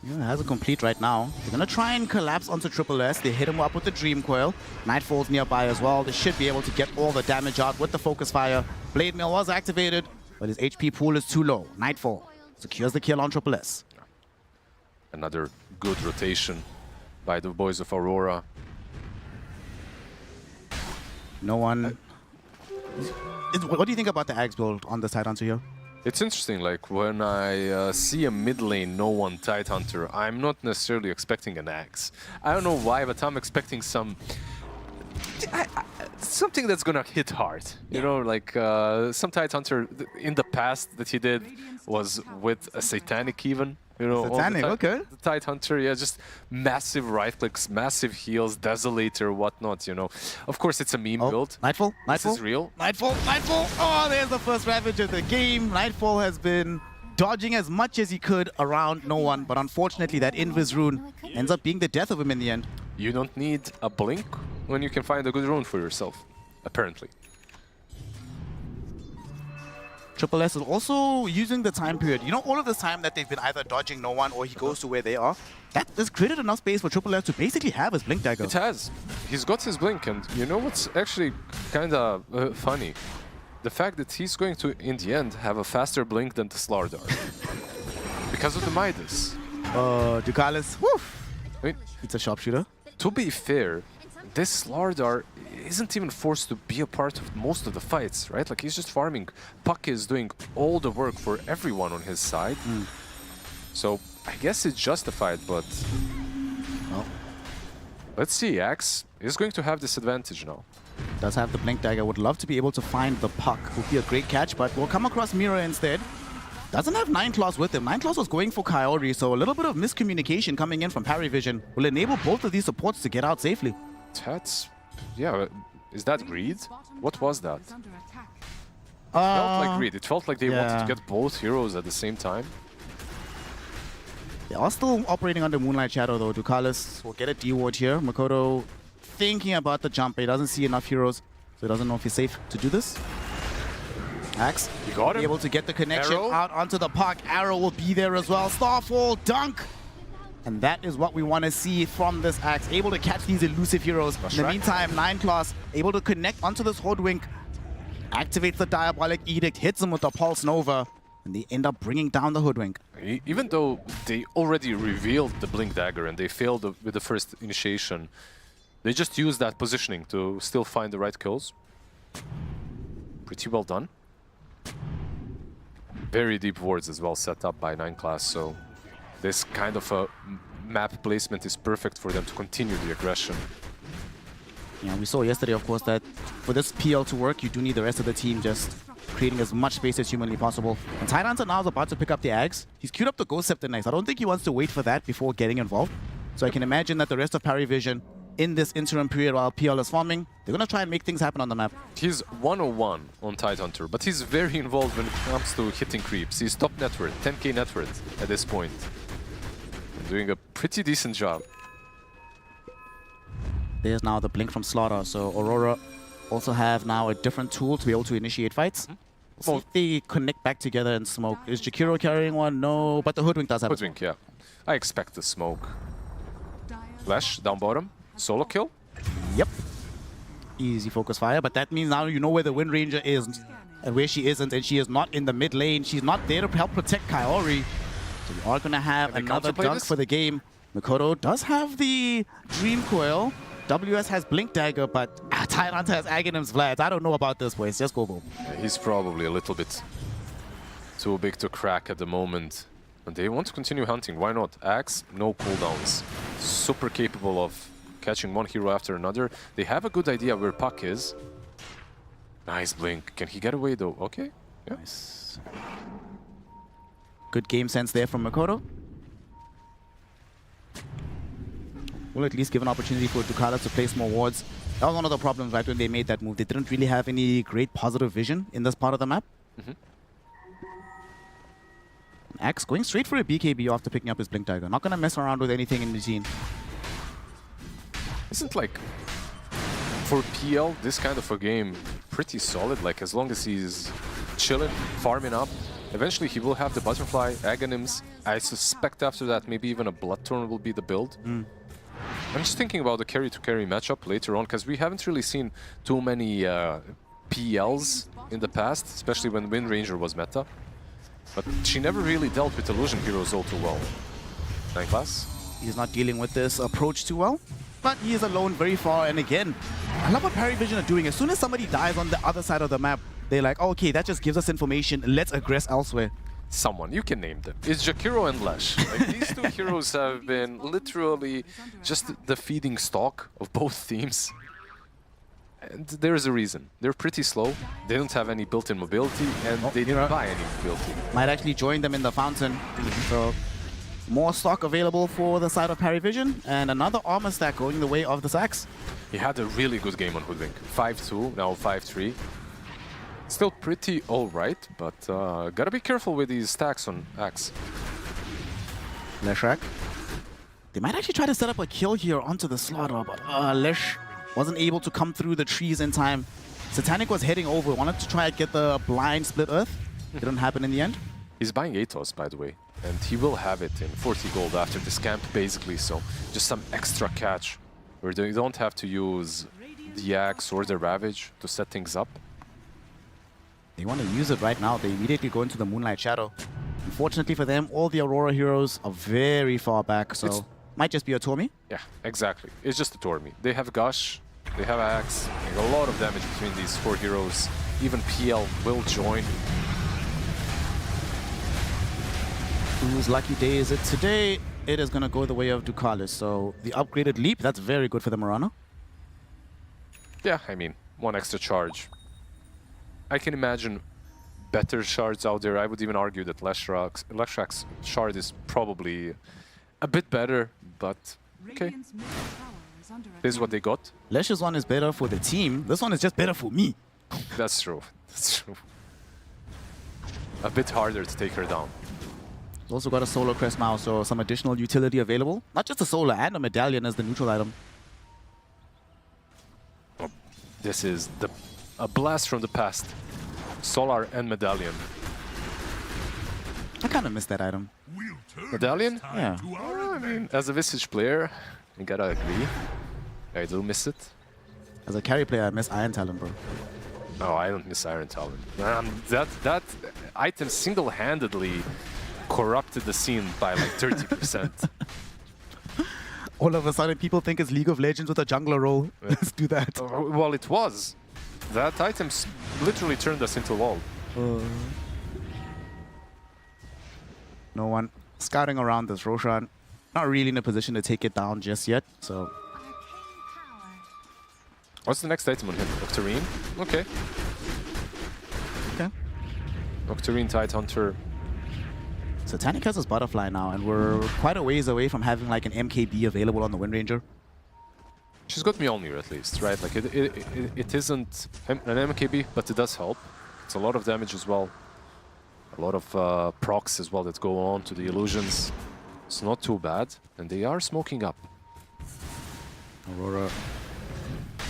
Yeah, has a complete right now. They're gonna try and collapse onto Triple S. They hit him up with the Dream Coil. Nightfall's nearby as well. They should be able to get all the damage out with the Focus Fire. Blade Mail was activated, but his HP pool is too low. Nightfall secures the kill on Triple S. Another good rotation by the boys of Aurora. No one... What do you think about the Axe build on the Tidehunter here? It's interesting, like, when I see a mid lane no one Tidehunter, I'm not necessarily expecting an Axe. I don't know why, but I'm expecting something that's gonna hit hard. You know, like some Tidehunter in the past that he did was with a Satanic even. You know, Satanic, okay. The Tidehunter, yeah, just massive right clicks, massive heals, Desolator, whatnot, you know. Of course, it's a meme build. Nightfall. This is real. Nightfall. Oh, there's the first Ravage of the game. Nightfall has been dodging as much as he could around no one, but unfortunately that Invis rune ends up being the death of him in the end. You don't need a blink when you can find a good rune for yourself, apparently. Triple S is also using the time period. You know, all of this time that they've been either dodging no one or he goes to where they are, that has created enough space for Triple S to basically have his Blink Dagger. It has. He's got his blink, and you know what's actually kind of funny? The fact that he's going to, in the end, have a faster blink than the Slardar. Because of the Midas. Ducalis, woof! I mean, it's a sharpshooter. To be fair, this Slardar isn't even forced to be a part of most of the fights, right? Like, he's just farming. Puck is doing all the work for everyone on his side. So I guess it's justified, but let's see. Axe is going to have this advantage now. Does have the Blink Dagger. Would love to be able to find the Puck. Would be a great catch, but will come across Mira instead. Doesn't have Nine Claws with him. Nine Claws was going for Kaori, so a little bit of miscommunication coming in from PARIVISION will enable both of these supports to get out safely. That's... yeah, is that greed? What was that? It felt like greed. It felt like they wanted to get both heroes at the same time. They are still operating under Moonlight Shadow though. Ducalis will get a D-ward here. Makoto thinking about the jump. He doesn't see enough heroes, so he doesn't know if he's safe to do this. Axe, you got him. Be able to get the connection Arrow. out onto the Puck. Arrow will be there as well. Starfall, dunk! And that is what we want to see from this Axe. Able to catch these elusive heroes. In the meantime, Nine Claws able to connect onto this Hoodwink. Activates the Diabolic Edict, hits him with the Pulse Nova, and they end up bringing down the Hoodwink. Even though they already revealed the Blink Dagger and they failed with the first initiation, they just used that positioning to still find the right kills. Pretty well done. Very deep wards as well set up by 9 Class, so this kind of a map placement is perfect for them to continue the aggression. Yeah, we saw yesterday, of course, that for this PL to work, you do need the rest of the team just creating as much space as humanly possible. And Tidehunter now is about to pick up the Axe. He's queued up the Ghost Scepter next. I don't think he wants to wait for that before getting involved. So I can imagine that the rest of PARIVISION, in this interim period while PL is farming, they're going to try and make things happen on the map. He's 101 on Tidehunter, but he's very involved when it comes to hitting creeps. He's top net worth, 10k net worth at this point. Doing a pretty decent job. There's now the blink from Slaughter, so Aurora also have now a different tool to be able to initiate fights. See if they connect back together and smoke. Is Jakiro carrying one? No, but the Hoodwink does have Hoodwink, yeah. I expect the smoke. Flash, down bottom, solo kill. Yep. Easy focus fire, but that means now you know where the Wind Ranger is and where she isn't, and she is not in the mid lane. She's not there to help protect Kaori. So we are going to have another dunk for the game. Makoto does have the Dream Coil. WS has Blink Dagger, but Tyrant has Aghanim's Vlad. I don't know about this, boys. Just go. Yeah, he's probably a little bit too big to crack at the moment. And they want to continue hunting. Why not? Axe, no cooldowns. Super capable of catching one hero after another. They have a good idea where Puck is. Nice blink. Can he get away though? Okay. Yeah. Nice. Good game sense there from Makoto. Will at least give an opportunity for Ducala to place more wards. That was one of the problems right when they made that move. They didn't really have any great positive vision in this part of the map. Axe going straight for a BKB after picking up his Blink Dagger. Not going to mess around with anything in between. Isn't like, for PL, this kind of a game pretty solid. Like, as long as he's chilling, farming up, eventually he will have the Butterfly, Aghanims. I suspect after that maybe even a Bloodthorn will be the build. I'm just thinking about the carry-to-carry matchup later on, because we haven't really seen too many PLs in the past, especially when Wind Ranger was meta. But she never really dealt with Illusion Heroes all too well. 9 class? He's not dealing with this approach too well, but he is alone very far. And again, I love what PARIVISION are doing. As soon as somebody dies on the other side of the map, they're like, oh, okay, that just gives us information. Let's aggress elsewhere. Someone, you can name them. It's Jakiro and Lesh. Like, these two heroes have been literally just the feeding stock of both teams. And there's a reason. They're pretty slow, they don't have any built-in mobility, and they didn't buy any mobility. Might actually join them in the fountain. So more stock available for the side of PARIVISION, and another armor stack going the way of the Sax. He had a really good game on Hoodwink. 5-2, now 5-3. Still pretty alright, but gotta be careful with these stacks on Axe. Leshrak. They might actually try to set up a kill here onto the Slaughter, but Lesh wasn't able to come through the trees in time. Satanic was heading over, wanted to try and get the blind split earth. Didn't happen in the end. He's buying Atos, by the way, and he will have it in 40 gold after this camp, basically, so just some extra catch, where they don't have to use the Axe or the Ravage to set things up. They want to use it right now. They immediately go into the Moonlight Shadow. Unfortunately for them, all the Aurora heroes are very far back, so might just be a Tormi. Yeah, exactly. It's just a Tormi. They have Gush, they have Axe, and a lot of damage between these 4 heroes. Even PL will join. Whose lucky day is it today? It is going to go the way of Ducalis. So the upgraded leap, that's very good for the Murano. Yeah, I mean, 1 extra charge. I can imagine better shards out there. I would even argue that Leshrak's shard is probably a bit better, but okay. This is what they got. Lesh's one is better for the team. This one is just better for me. That's true. That's true. A bit harder to take her down. He's also got a Solar Crest now, so some additional utility available. Not just a Solar, and a Medallion as the neutral item. Oh, this is a blast from the past. Solar and Medallion. I kind of missed that item. Medallion? Yeah. I mean, as a Visage player, you gotta agree. I do miss it. As a carry player, I miss Iron Talon, bro. No, I don't miss Iron Talon. That item single-handedly corrupted the scene by like 30%. All of a sudden, people think it's League of Legends with a jungler role. Let's do that. Well, it was. That item literally turned us into LoL. No one scouting around this Roshan. Not really in a position to take it down just yet, so... What's the next item on him? Octarine? Okay. Okay. Octarine, Tidehunter. Satanic has his Butterfly now, and we're quite a ways away from having like an MKB available on the Wind Ranger. She's got Mjolnir at least, right? Like it isn't an MKB, but it does help. It's a lot of damage as well. A lot of procs as well that go on to the illusions. It's not too bad, and they are smoking up. Aurora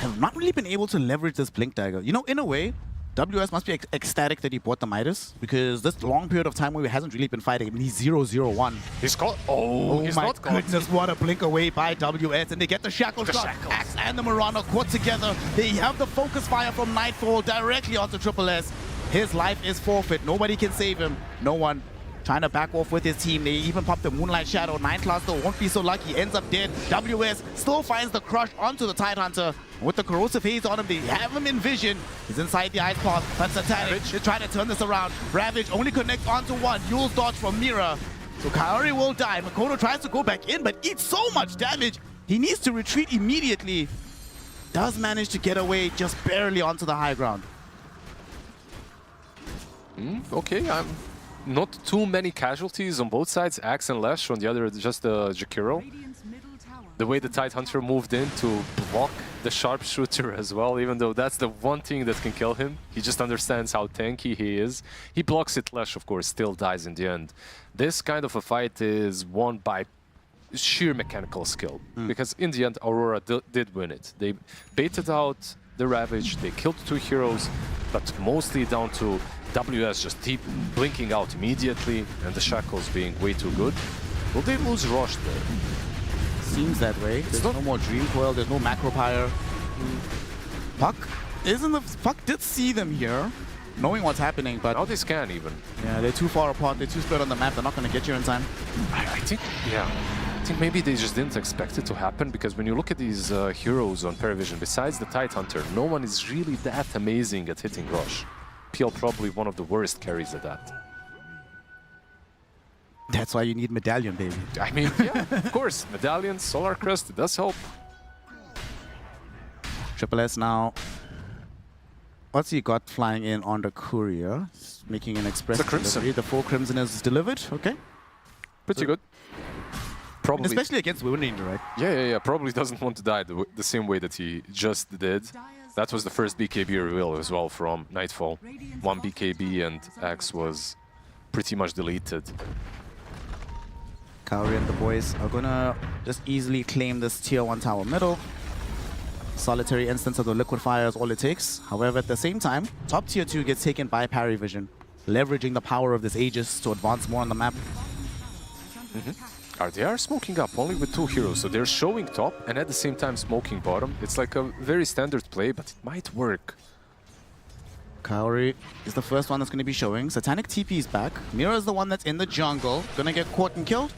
have not really been able to leverage this Blink Dagger. You know, in a way, WS must be ecstatic that he bought the Midas, because this long period of time where he hasn't really been fighting, I mean, he's 0-0-1. He's caught. Oh, he's my not caught. goodness, what a blink away by WS, and they get the Shackle shot. Axe and the Murano caught together. They have the Focus Fire from Nightfall directly onto Triple S. His life is forfeit. Nobody can save him. No one. trying to back off with his team. They even pop the Moonlight Shadow. 9class though won't be so lucky, ends up dead. WS still finds the crush onto the Tidehunter. With the corrosive haze on him, they have him in vision. He's inside the ice path, but Satanic is trying to turn this around. Ravage only connects onto one. Yule's dodge from Mira. So Kaori will die. Mikoto tries to go back in, but eats so much damage. He needs to retreat immediately. Does manage to get away just barely onto the high ground. Okay, not too many casualties on both sides. Axe and Lash on the other, just the Jakiro. The way the Tidehunter moved in to block the sharpshooter as well, even though that's the one thing that can kill him. He just understands how tanky he is. He blocks it, Lash, of course, still dies in the end. This kind of a fight is won by sheer mechanical skill, because in the end, Aurora did win it. They baited out the Ravage, they killed 2 heroes, but mostly down to WS just keep blinking out immediately, and the Shackles being way too good. Will they lose Rosh there? Seems that way. There's no more Dream Coil, there's no Macro Pyre. Puck did see them here, knowing what's happening, but... Now they scan even. Yeah, they're too far apart, they're too spread on the map, they're not going to get here in time. I think, yeah. I think maybe they just didn't expect it to happen, because when you look at these heroes on PARIVISION, besides the Tidehunter, no one is really that amazing at hitting Rosh. PL probably one of the worst carries at that. That's why you need Medallion, baby. I mean, yeah, of course. Medallion, Solar Crest, it does help. Triple S now. What's he got flying in on the Courier? Making an express delivery. The full Crimson is delivered, okay. Pretty good. Probably. And especially against Wind Ranger, right? Yeah. Probably doesn't want to die the same way that he just did. That was the first BKB reveal as well from Nightfall. 1 BKB and Axe was pretty much deleted. Kaori and the boys are gonna just easily claim this tier 1 tower middle. Solitary instance of the Liquid Fire is all it takes. However, at the same time, top tier 2 gets taken by PARIVISION, leveraging the power of this Aegis to advance more on the map. They are smoking up only with 2 heroes, so they're showing top and at the same time smoking bottom. It's like a very standard play, but it might work. Kaori is the first one that's going to be showing. Satanic TP is back. Mira is the one that's in the jungle. Gonna get caught and killed.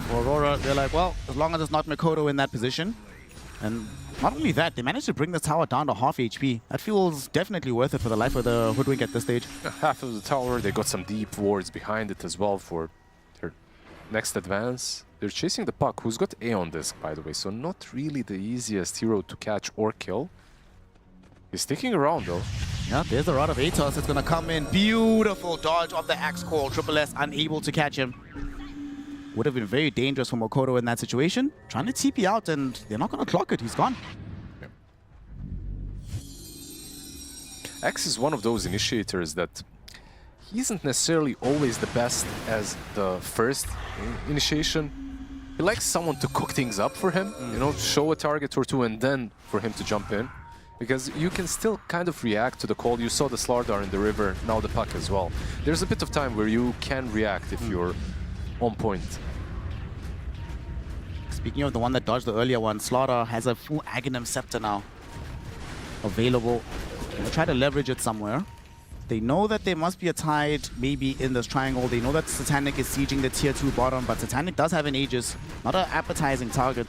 For Aurora, they're like, well, as long as it's not Mikoto in that position. And not only that, they managed to bring the tower down to half HP. That feels definitely worth it for the life of the Hoodwink at this stage. Half of the tower, they got some deep wards behind it as well for their next advance. They're chasing the Puck, who's got A on disc, by the way, so not really the easiest hero to catch or kill. He's sticking around, though. Yeah, there's a rod of Atos that's going to come in. Beautiful dodge of the Axe Call. Triple S unable to catch him. Would have been very dangerous for Mikoto in that situation. Trying to TP out, and they're not going to clock it. He's gone. Axe is one of those initiators that he isn't necessarily always the best as the first initiation. He likes someone to cook things up for him, you know, show a target or two and then for him to jump in. Because you can still kind of react to the call. You saw the Slardar in the river, now the Puck as well. There's a bit of time where you can react if you're on point. Speaking of the one that dodged the earlier one, Slaughter has a full Aghanim Scepter now available. They'll try to leverage it somewhere. They know that there must be a Tide maybe in this triangle. They know that Satanic is sieging the tier 2 bottom, but Satanic does have an Aegis. Not an appetizing target.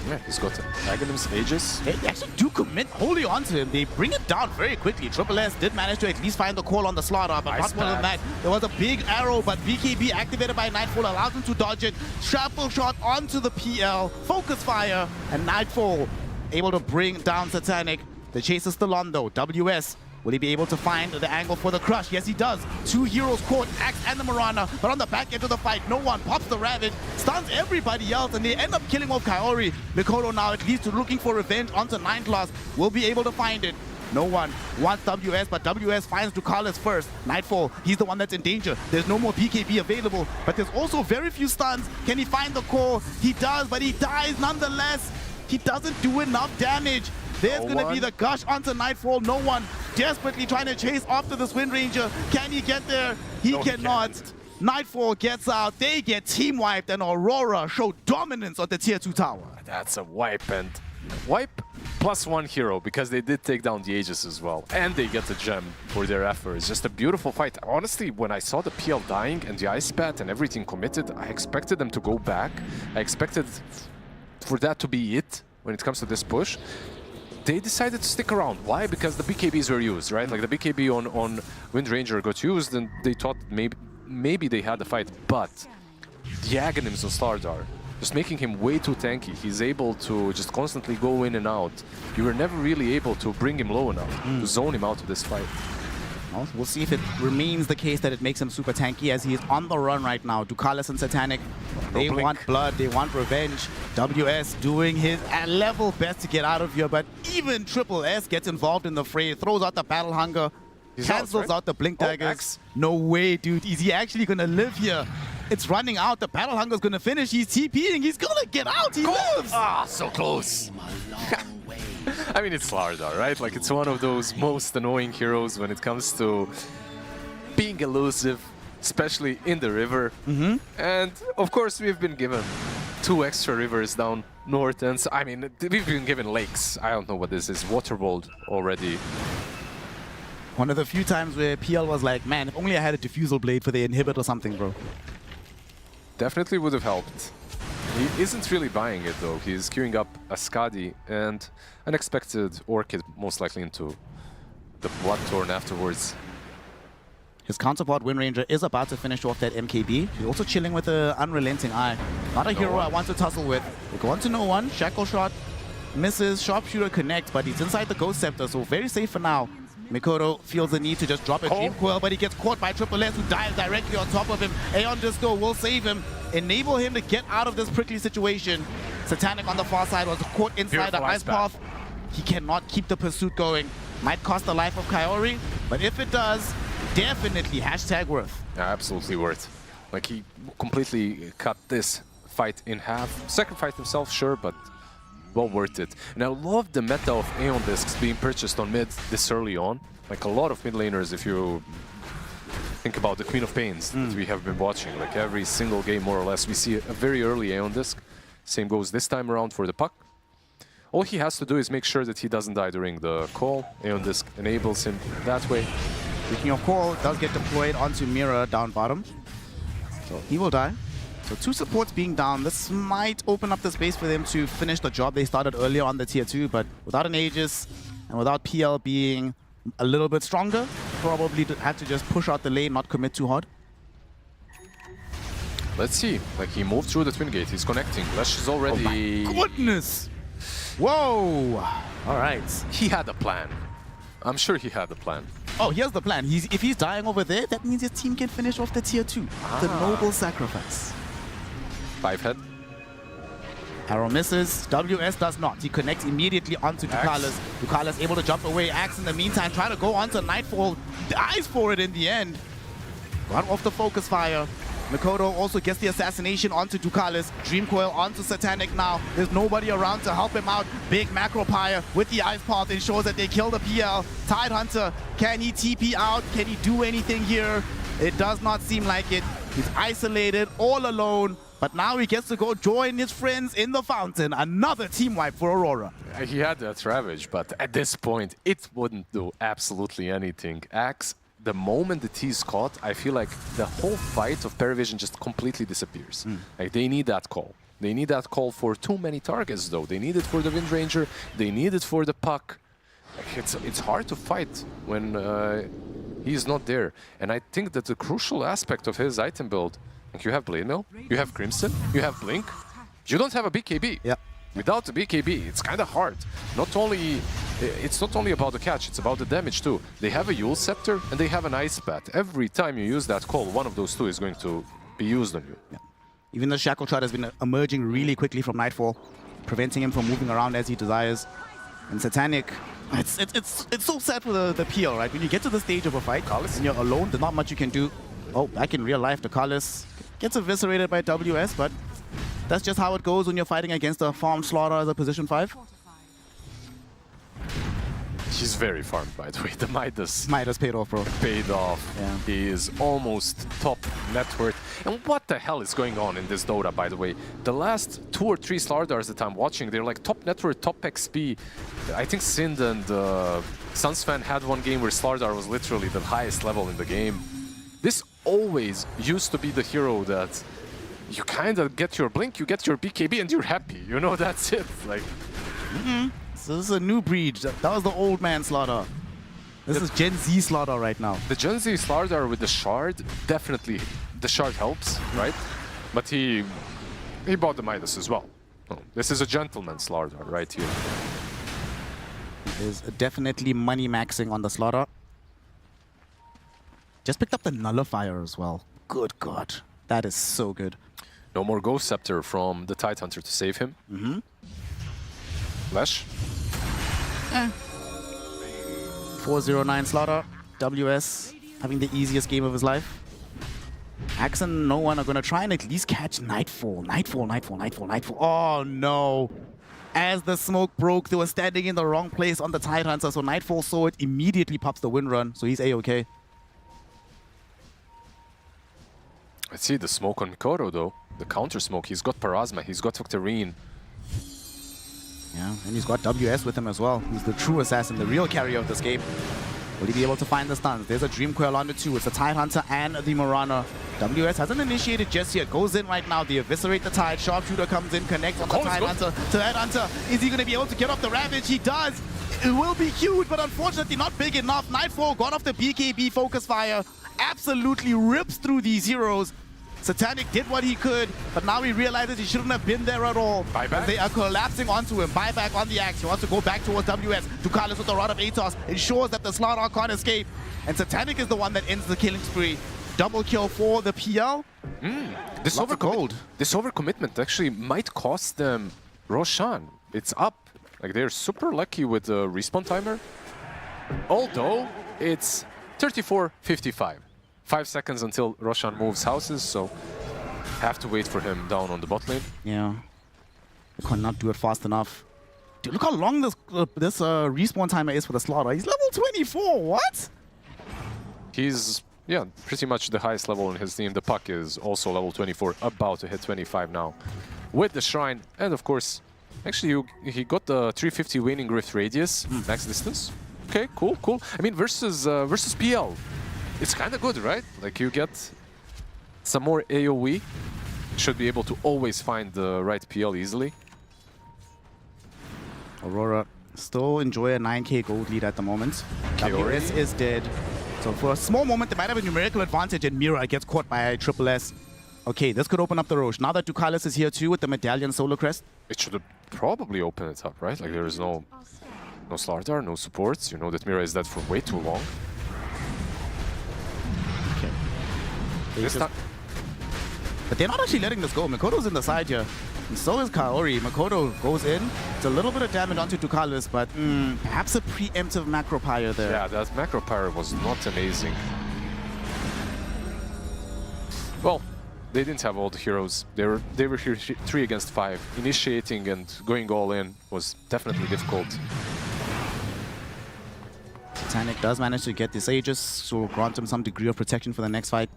Yeah, he's got Aghanim's Aegis. They actually do commit wholly onto him. They bring it down very quickly. Triple S did manage to at least find the call on the Slaughter, but not more than that. There was a big arrow, but BKB activated by Nightfall allows him to dodge it. Shrapnel shot onto the PL. Focus fire, and Nightfall able to bring down Satanic. The chase is still on though. WS, will he be able to find the angle for the crush? Yes, he does. 2 heroes caught, Axe and the Mirana, but on the back end of the fight, no one pops the Ravage, stuns everybody else, and they end up killing off Kaori. Mikoto now at least looking for revenge onto 9class. Will be able to find it. No one wants WS, but WS finds Ducalis first. Nightfall, he's the one that's in danger. There's no more BKB available, but there's also very few stuns. Can he find the core? He does, but he dies nonetheless. He doesn't do enough damage. There's going to be the gush onto Nightfall. No one desperately trying to chase after this Wind Ranger. Can he get there? He cannot. Nightfall gets out. They get team wiped, and Aurora show dominance on the tier 2 tower. That's a wipe, and wipe +1 hero, because they did take down the Aegis as well. And they get the gem for their efforts. Just a beautiful fight. Honestly, when I saw the PL dying and the Ice Bat and everything committed, I expected them to go back. I expected for that to be it when it comes to this push. They decided to stick around. Why? Because the BKBs were used, right? Like the BKB on Wind Ranger got used and they thought maybe they had the fight. But the Aghanims on Stardar, just making him way too tanky. He's able to just constantly go in and out. You were never really able to bring him low enough to zone him out of this fight. Well, we'll see if it remains the case that it makes him super tanky, as he is on the run right now. Ducalis and Satanic, they want blood, they want revenge. WS doing his level best to get out of here, but even Triple S gets involved in the fray, throws out the Battle Hunger, cancels out the Blink Daggers. No way, dude. Is he actually going to live here? It's running out. The Battle Hunger's going to finish. He's TPing. He's going to get out. He lives. Ah, so close. I mean, it's Lardar, right? Like, it's one of those most annoying heroes when it comes to being elusive, especially in the river. And, of course, we've been given 2 extra rivers down north. And I mean, we've been given lakes. I don't know what this is. Waterworld already. One of the few times where PL was like, man, if only I had a Diffusal Blade for the inhibit or something, bro. Definitely would have helped. He isn't really buying it, though. He's queuing up a Skadi and an expected Orchid, most likely into the Bloodthorn afterwards. His counterpart, Wind Ranger, is about to finish off that MKB. He's also chilling with an Unrelenting Eye. Not a hero I want to tussle with. They go on to no one. Shackle Shot misses. Sharpshooter connects, but he's inside the Ghost Scepter, so very safe for now. Mikoto feels the need to just drop a Dream Coil, but he gets caught by Triple S, who dives directly on top of him. Aeon Disco will save him, enable him to get out of this prickly situation. Satanic on the far side was caught inside the Ice Path. He cannot keep the pursuit going. Might cost the life of Kaori, but if it does, definitely #worth. Yeah, absolutely worth. Like, he completely cut this fight in half. Sacrificed himself, sure, but well worth it. And I love the meta of Aeon Discs being purchased on mid this early on. Like, a lot of mid laners, if you think about the Queen of Pains that we have been watching, like every single game more or less, we see a very early Aeon Disc. Same goes this time around for the Puck. All he has to do is make sure that he doesn't die during the call. Aeon Disc enables him that way. Speaking of call, does get deployed onto Mirror down bottom. So he will die. So 2 supports being down, this might open up the space for them to finish the job they started earlier on the tier 2, but without an Aegis and without PL being a little bit stronger, probably had to just push out the lane, not commit too hard. Let's see. Like, he moved through the Twin Gate, he's connecting. Lesh is already... Oh my goodness! Whoa! All right. He had a plan. I'm sure he had a plan. Oh, here's the plan. If he's dying over there, that means his team can finish off the tier 2. The noble sacrifice. 5-head. Arrow misses. WS does not. He connects immediately onto Ducalis. Ducalis able to jump away. Axe in the meantime trying to go onto Nightfall. Dies for it in the end. Got off the focus fire. Mikoto also gets the assassination onto Ducalis. Dream Coil onto Satanic now. There's nobody around to help him out. Big Macro Pyre with the Ice Path ensures that they kill the PL. Tidehunter, can he TP out? Can he do anything here? It does not seem like it. He's isolated, all alone. But now he gets to go join his friends in the fountain. Another team wipe for Aurora. He had that Ravage, but at this point, it wouldn't do absolutely anything. Axe, the moment that he's caught, I feel like the whole fight of PARIVISION just completely disappears. Like, they need that call. They need that call for too many targets, though. They need it for the Wind Ranger. They need it for the Puck. Like, it's hard to fight when he's not there. And I think that the crucial aspect of his item build, like, you have Blade Mail, you have Crimson, you have Blink. You don't have a BKB. Yeah. Without the BKB, it's kind of hard. It's not only about the catch, it's about the damage too. They have a Yule Scepter and they have an Ice Bat. Every time you use that call, one of those two is going to be used on you. Yeah. Even the Shackle Shot has been emerging really quickly from Nightfall, preventing him from moving around as he desires. And Satanic, it's so sad for the PL, right? When you get to the stage of a fight and you're alone, there's not much you can do. Oh, back in real life, Ducalis gets eviscerated by WS, but that's just how it goes when you're fighting against a farmed Slaughter as a position 5. He's very farmed, by the way. The Midas paid off, bro. Paid off. Yeah. He is almost top net worth. And what the hell is going on in this Dota, by the way? The last 2 or 3 Slardars that I'm watching, they're like top net worth, top XP. I think Sind and Sunsfan had one game where Slardar was literally the highest level in the game. This always used to be the hero that you kind of get your blink, you get your BKB, and you're happy. You know, that's it. Like, So this is a new breed. That was the old man Slaughter. This is Gen Z Slaughter right now. The Gen Z Slardar with the shard, definitely the shard helps, right? But he bought the Midas as well. Oh, this is a gentleman Slardar right here. There's definitely money maxing on the Slaughter. Just picked up the Nullifier as well. Good God. That is so good. No more Ghost Scepter from the Tidehunter to save him. Flash. 409 Slaughter. WS having the easiest game of his life. Axe and no one are going to try and at least catch Nightfall. Nightfall. Oh no. As the smoke broke, they were standing in the wrong place on the Tidehunter, so Nightfall saw it, immediately pops the win run, so he's A-okay. Let's see the smoke on Mikoto though. The counter smoke. He's got Parasma, he's got Octarine. Yeah, and he's got WS with him as well. He's the true assassin, the real carrier of this game. Will he be able to find the stuns? There's a Dream Coil on the 2. It's the Tidehunter and the Marana. WS hasn't initiated just yet. Goes in right now. They eviscerate the Tide. Sharpshooter comes in, connects on the Tidehunter to that Hunter. Is he going to be able to get off the Ravage? He does. It will be huge, but unfortunately not big enough. Nightfall got off the BKB Focus Fire. Absolutely rips through these heroes. Satanic did what he could, but now he realizes he shouldn't have been there at all. Buyback? They are collapsing onto him. Buyback on the axe. He wants to go back towards WS. Ducalis with the Rod of Atos ensures that the Slaughter can't escape. And Satanic is the one that ends the killing spree. Double kill for the PL. This overcommitment actually might cost them Roshan. It's up. Like, they're super lucky with the respawn timer. Although it's 34:55. 5 seconds until Roshan moves houses, so have to wait for him down on the bot lane. Yeah. They cannot do it fast enough. Dude, look how long this respawn timer is for the Slaughter. He's level 24, what? He's, yeah, pretty much the highest level in his team. The Puck is also level 24, about to hit 25 now. With the Shrine, and of course, actually he got the 350 waning rift radius, max distance. Okay, cool. I mean, versus PL. It's kind of good, right? Like, you get some more AoE. Should be able to always find the right PL easily. Aurora still enjoy a 9k gold lead at the moment. WS is dead. So for a small moment, they might have a numerical advantage, and Mira gets caught by Triple S. Okay, this could open up the Roche. Now that Ducalis is here too with the Medallion Solar Crest. It should have probably opened it up, right? Like, there is no Slardar, no supports. You know that Mira is dead for way too long. But they're not actually letting this go. Mikoto's in the side here. And so is Kaori. Mikoto goes in. It's a little bit of damage onto Ducalis, but perhaps a preemptive Macro Pyre there. Yeah, that Macro Pyre was not amazing. Well, they didn't have all the heroes. They were here 3 against 5. Initiating and going all in was definitely difficult. Satanic does manage to get this Aegis, so will grant him some degree of protection for the next fight.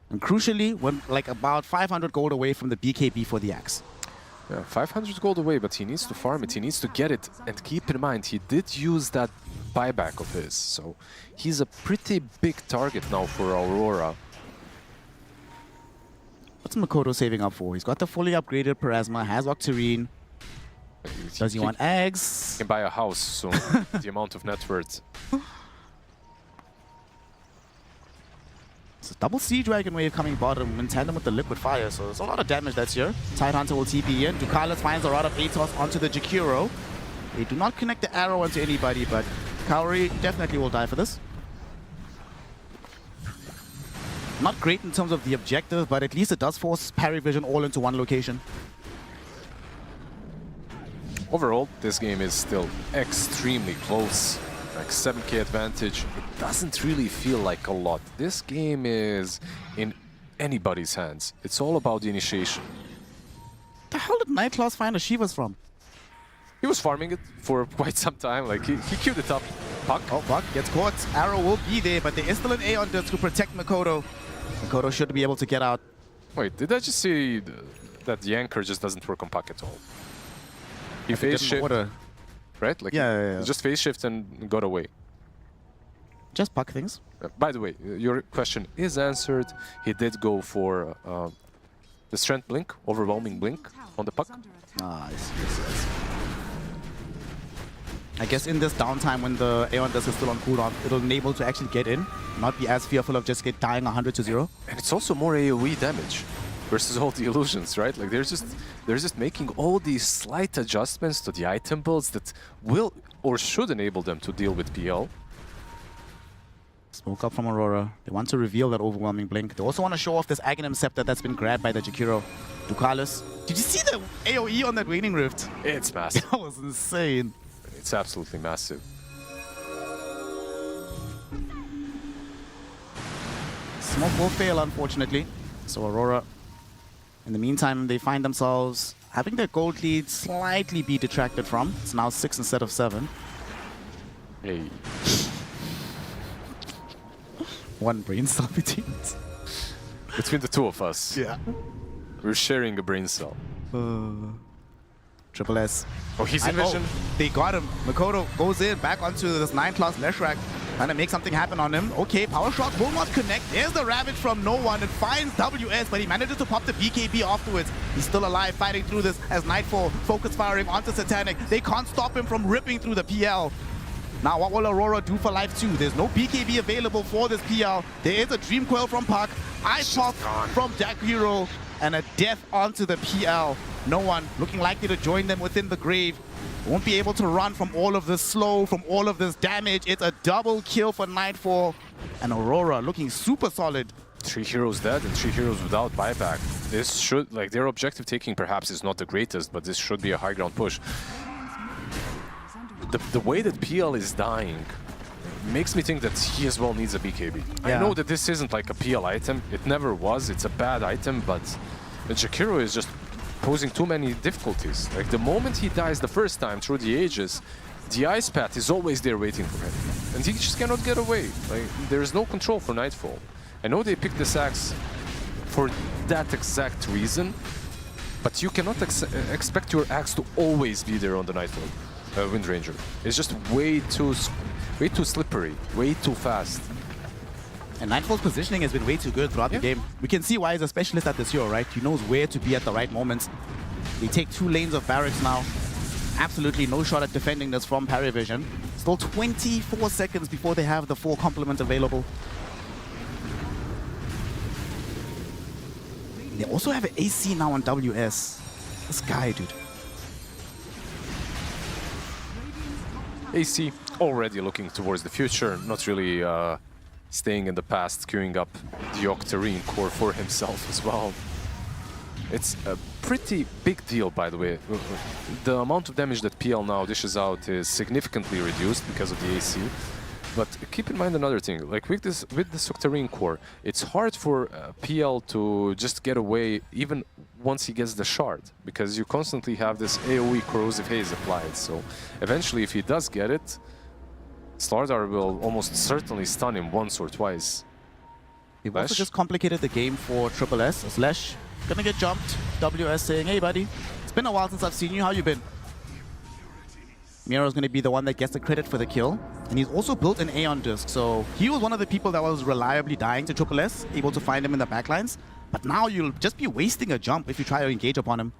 And crucially, we're like about 500 gold away from the BKB for the Axe. Yeah, 500 gold away, but he needs to farm it, he needs to get it. And keep in mind, he did use that buyback of his, so he's a pretty big target now for Aurora. What's Mikoto saving up for? He's got the fully upgraded Parasma, has Octarine. Does he want eggs? He can buy a house, so the amount of net worth. It's a double Siege Dragon Wave coming bottom in tandem with the Liquid Fire, so there's a lot of damage that's here. Tidehunter will TP in. Ducalis finds a Rod of Atos onto the Jakiro. They do not connect the arrow onto anybody, but Kaori definitely will die for this. Not great in terms of the objective, but at least it does force PARIVISION all into one location. Overall, this game is still extremely close. Like 7k advantage, it doesn't really feel like a lot. This game is in anybody's hands. It's all about the initiation. The hell did Nightclaws find a Shivas from? He was farming it for quite some time. Like, he queued it up. Puck. Oh, Puck gets caught. Arrow will be there, but there is still an A on this to protect Mikoto. Makoto should be able to get out. Wait, did I just see that the anchor just doesn't work on puck at all? He phase shift, right? Like yeah. He just phase shift and got away. Just puck things. By the way, your question is answered. He did go for the strength blink, overwhelming blink on the puck. Ah, yes. I guess in this downtime when the Aeon Disc is still on cooldown, it'll enable to actually get in, not be as fearful of just dying 100-0. And it's also more AoE damage versus all the illusions, right? Like they're just making all these slight adjustments to the item builds that will or should enable them to deal with PL. Smoke up from Aurora. They want to reveal that overwhelming blink. They also want to show off this Aghanim Scepter that's been grabbed by the Jakiro. Ducalis. Did you see the AoE on that Waning Rift? It's massive. That was insane. It's absolutely massive. Smoke will fail, unfortunately. So Aurora, in the meantime, they find themselves having their gold lead slightly be detracted from. It's now 6 instead of 7. Hey. One brain cell between us. Between the two of us. Yeah. We're sharing a brain cell. Triple S. Oh, he's in vision. They got him. Makoto goes in, back onto this 9-class Leshrac, trying to make something happen on him. Okay, Power Shot will not connect. There's the Ravage from no one. It finds WS, but he manages to pop the BKB afterwards. He's still alive, fighting through this as Nightfall focus firing onto Satanic. They can't stop him from ripping through the PL. Now, what will Aurora do for life 2? There's no BKB available for this PL. There is a Dream Coil from Puck, Ice Pop from Jakiro, and a death onto the PL. No one looking likely to join them within the grave. Won't be able to run from all of this slow, from all of this damage. It's a double kill for Nightfall. And Aurora looking super solid. 3 heroes dead and 3 heroes without buyback. This should, like, their objective taking perhaps is not the greatest, but this should be a high ground push. The way that PL is dying makes me think that he as well needs a BKB. Yeah. I know that this isn't like a PL item. It never was. It's a bad item, but Jakiro is just posing too many difficulties. Like the moment he dies the first time through the ages, the ice path is always there waiting for him. And he just cannot get away. Like there is no control for Nightfall. I know they picked this axe for that exact reason, but you cannot expect your axe to always be there on the Nightfall. Wind Ranger. It's just way too slippery, way too fast. And Nightfall's positioning has been way too good throughout the game. We can see why he's a specialist at this hero, right? He knows where to be at the right moments. They take 2 lanes of barracks now. Absolutely no shot at defending this from PARIVISION. Still 24 seconds before they have the full complement available. They also have an AC now on WS. This guy, dude. AC already looking towards the future, not really staying in the past, queuing up the Octarine core for himself as well. It's a pretty big deal, by the way. The amount of damage that PL now dishes out is significantly reduced because of the AC. But keep in mind another thing, like with this Octarine core, it's hard for PL to just get away even once he gets the shard, because you constantly have this AoE corrosive haze applied. So eventually, if he does get it, Slardar will almost certainly stun him once or twice. They've also just complicated the game for Triple S. Slash gonna get jumped. WS saying, hey buddy, it's been a while since I've seen you, how you been? Miro's gonna be the one that gets the credit for the kill. And he's also built an Aeon Disc, so he was one of the people that was reliably dying to Triple S, able to find him in the backlines. But now you'll just be wasting a jump if you try to engage upon him.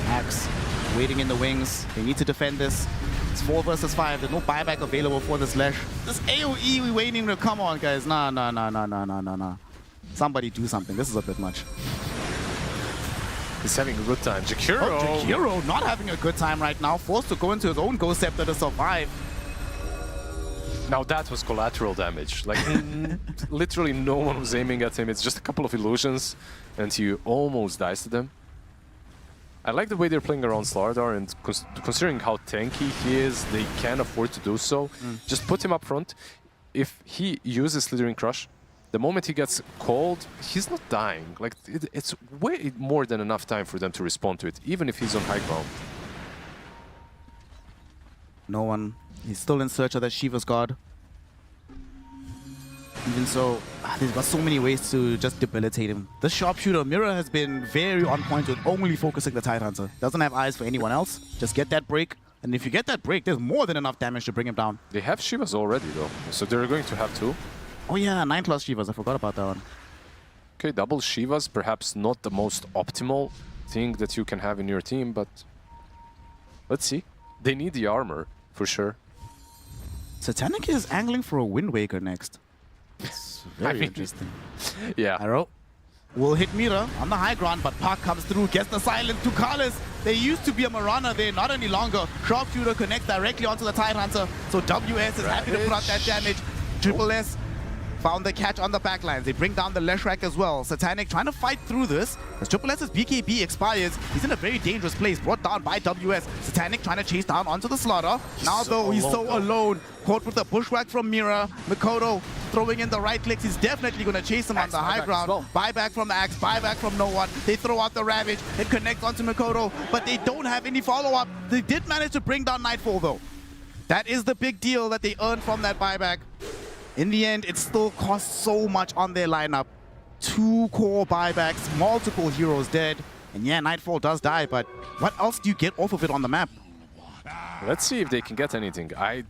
Axe waiting in the wings. They need to defend this. It's 4 versus 5. There's no buyback available for this Lesh. This AoE we waiting to come on, guys. Nah. Somebody do something. This is a bit much. He's having a good time. Jakiro! Oh, Jakiro not having a good time right now. Forced to go into his own Ghost Scepter to survive. Now that was collateral damage. Like, literally no one was aiming at him. It's just a couple of illusions, and he almost dies to them. I like the way they're playing around Slardar, and considering how tanky he is, they can afford to do so. Just put him up front. If he uses Slithering Crush, the moment he gets called, he's not dying. Like, it's way more than enough time for them to respond to it, even if he's on high ground. No one. He's still in search of that Shiva's guard. Even so, they've got so many ways to just debilitate him. The sharpshooter, Mirror, has been very on point with only focusing the Tidehunter. Doesn't have eyes for anyone else. Just get that break. And if you get that break, there's more than enough damage to bring him down. They have Shivas already, though. So they're going to have 2. Oh yeah, 9+ Shivas. I forgot about that one. Okay, double Shivas, perhaps not the most optimal thing that you can have in your team, but let's see. They need the armor, for sure. Satanic is angling for a Wind Waker next. It's very interesting. Yeah. Arrow will hit Mira on the high ground, but Park comes through, gets the silent to Carlos. There used to be a Marana there, not any longer. Sharpshooter connects directly onto the Tidehunter, so WS is happy to put out that damage. Triple S found the catch on the backlines. They bring down the Leshrac as well. Satanic trying to fight through this. As Triple S's BKB expires, he's in a very dangerous place, brought down by WS. Satanic trying to chase down onto the Slaughter. Now though, he's so alone. Caught with the bushwhack from Mira. Mikoto throwing in the right clicks. He's definitely going to chase him on the high ground. Buyback from Axe, buyback from no one. They throw out the Ravage. It connects onto Mikoto, but they don't have any follow-up. They did manage to bring down Nightfall though. That is the big deal that they earned from that buyback. In the end, it still costs so much on their lineup. 2 core buybacks, multiple heroes dead. And yeah, Nightfall does die, but what else do you get off of it on the map? Let's see if they can get anything. I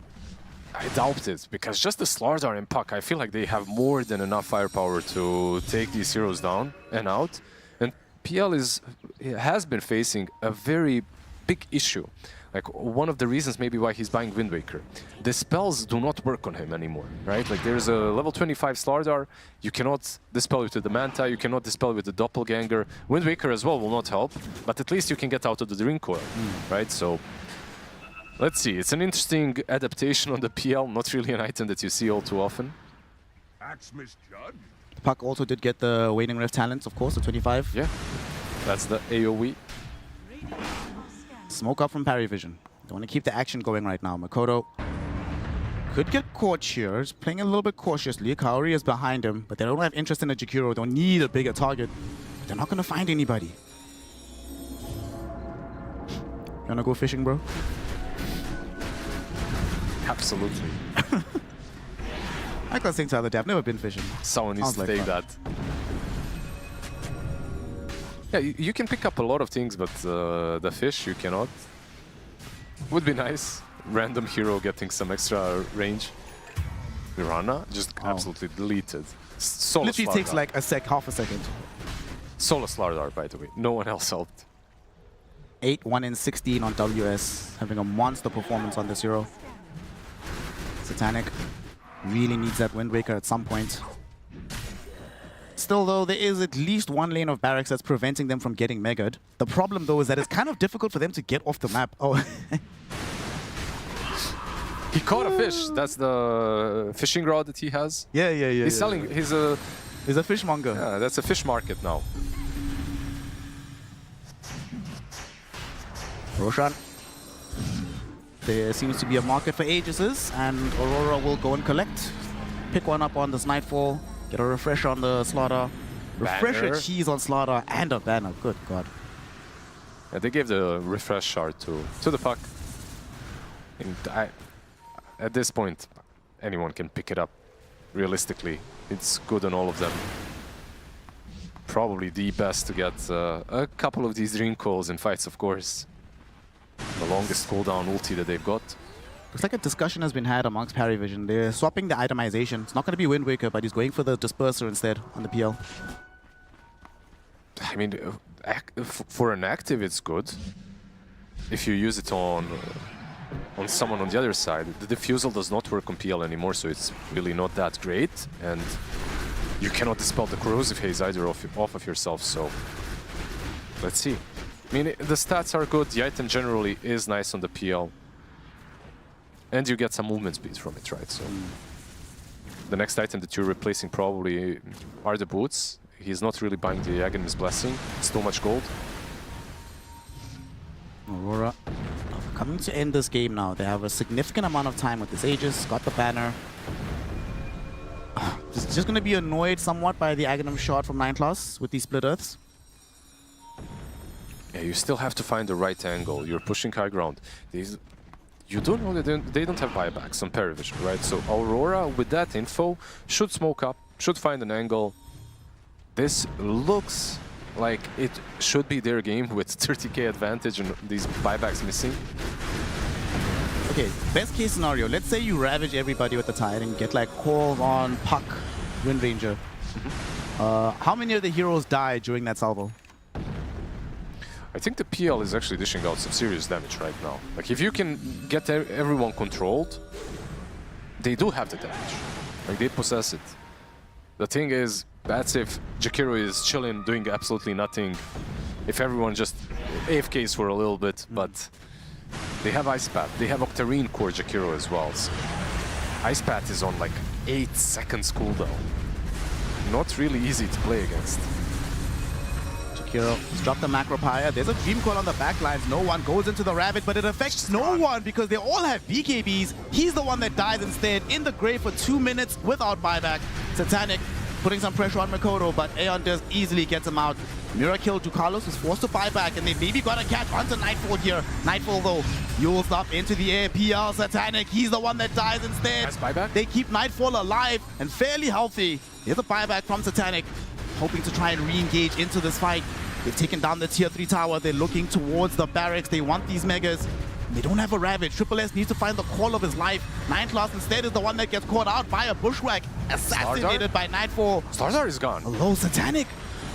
doubt it, because just the Slardar and Puck, I feel like they have more than enough firepower to take these heroes down and out. And PL has been facing a very big issue. Like, one of the reasons maybe why he's buying Wind Waker. The spells do not work on him anymore, right? Like, there's a level 25 Slardar, you cannot dispel it with the Manta, you cannot dispel it with the Doppelganger. Wind Waker as well will not help, but at least you can get out of the Dream Coil, right? So, let's see. It's an interesting adaptation on the PL, not really an item that you see all too often. Puck also did get the Waning Rift talents, of course, the 25. Yeah, that's the AoE. Smoke up from PARIVISION. They want to keep the action going right now. Makoto could get caught here. He's playing a little bit cautiously. Kaori is behind him, but they don't have interest in a Jakiro. They don't need a bigger target. They're not going to find anybody. You want to go fishing, bro? Absolutely. I got things to other day. I've never been fishing. Someone needs to like take fun. that. Yeah, you can pick up a lot of things, but the fish you cannot. Would be nice. Random hero getting some extra range. Mirana just absolutely deleted. Solo Literally takes Slardar. like half a second. Solo Slardar, by the way. No one else helped. 8, 1 in 16 on WS. Having a monster performance on this hero. Satanic really needs that Wind Waker at some point. Still, though, there is at least one lane of barracks that's preventing them from getting megaed. The problem, though, is that it's kind of difficult for them to get off the map. Oh, he caught a fish. That's the fishing rod that he has. Yeah. He's selling. He's a fishmonger. Yeah, that's a fish market now. Roshan. There seems to be a market for Aegises, and Aurora will go and collect. Pick one up on this Nightfall. Get a refresh on the Slaughter. Refresher Banner. cheese on Slaughter and a banner. Good God. Yeah, they gave the refresh shard to the Puck. And at this point, anyone can pick it up. Realistically, it's good on all of them. Probably the best to get a couple of these Dream Calls in fights, of course. The longest cooldown ulti that they've got. Looks like a discussion has been had amongst PARIVISION. They're swapping the itemization. It's not going to be Wind Waker, but he's going for the Disperser instead on the PL. I mean, for an active, it's good. If you use it on someone on the other side. The Diffusal does not work on PL anymore, so it's really not that great. And you cannot dispel the Corrosive Haze either off of yourself, so let's see. I mean, the stats are good. The item generally is nice on the PL. And you get some movement speed from it, right? So the next item that you're replacing probably are the boots. He's not really buying the Aghanim's Blessing. It's too much gold. Aurora coming to end this game now. They have a significant amount of time with this Aegis. Got the banner. Just going to be annoyed somewhat by the Aghanim shot from 9+ with these Split Earths. Yeah, you still have to find the right angle. You're pushing high ground. you do know that they don't have buybacks on PARIVISION, right? So Aurora, with that info, should smoke up, should find an angle. This looks like it should be their game with 30k advantage and these buybacks missing. Okay, best case scenario, let's say you ravage everybody with the tide and get like Coral on Puck, Wind Ranger. How many of the heroes die during that salvo? I think the PL is actually dishing out some serious damage right now. Like, if you can get everyone controlled, they do have the damage. Like, they possess it. The thing is, that's if Jakiro is chilling, doing absolutely nothing. If everyone just AFKs for a little bit, but they have Ice Path. They have Octarine Core Jakiro as well. So Ice Path is on like 8 seconds cooldown. Not really easy to play against. Jakiro has dropped the macro pyre. There's a Dream Coil on the back lines. No one goes into the Ravage, but it affects no one because they all have BKBs. He's the one that dies instead in the grave for 2 minutes without buyback. Satanic putting some pressure on Makoto, but Aeon just easily gets him out. Miracle Dukalos is forced to buy back, and they maybe got a catch onto Nightfall here. Nightfall though, Yule's up into the air. PL Satanic, he's the one that dies instead. Nice buyback. They keep Nightfall alive and fairly healthy. Here's a buyback from Satanic, hoping to try and re-engage into this fight. They've taken down the tier 3 tower. They're looking towards the barracks. They want these megas. They don't have a Ravage. Triple S needs to find the call of his life. Nineclass instead is the one that gets caught out by a Bushwhack. Assassinated by Nightfall. Starzar is gone. Hello, Satanic.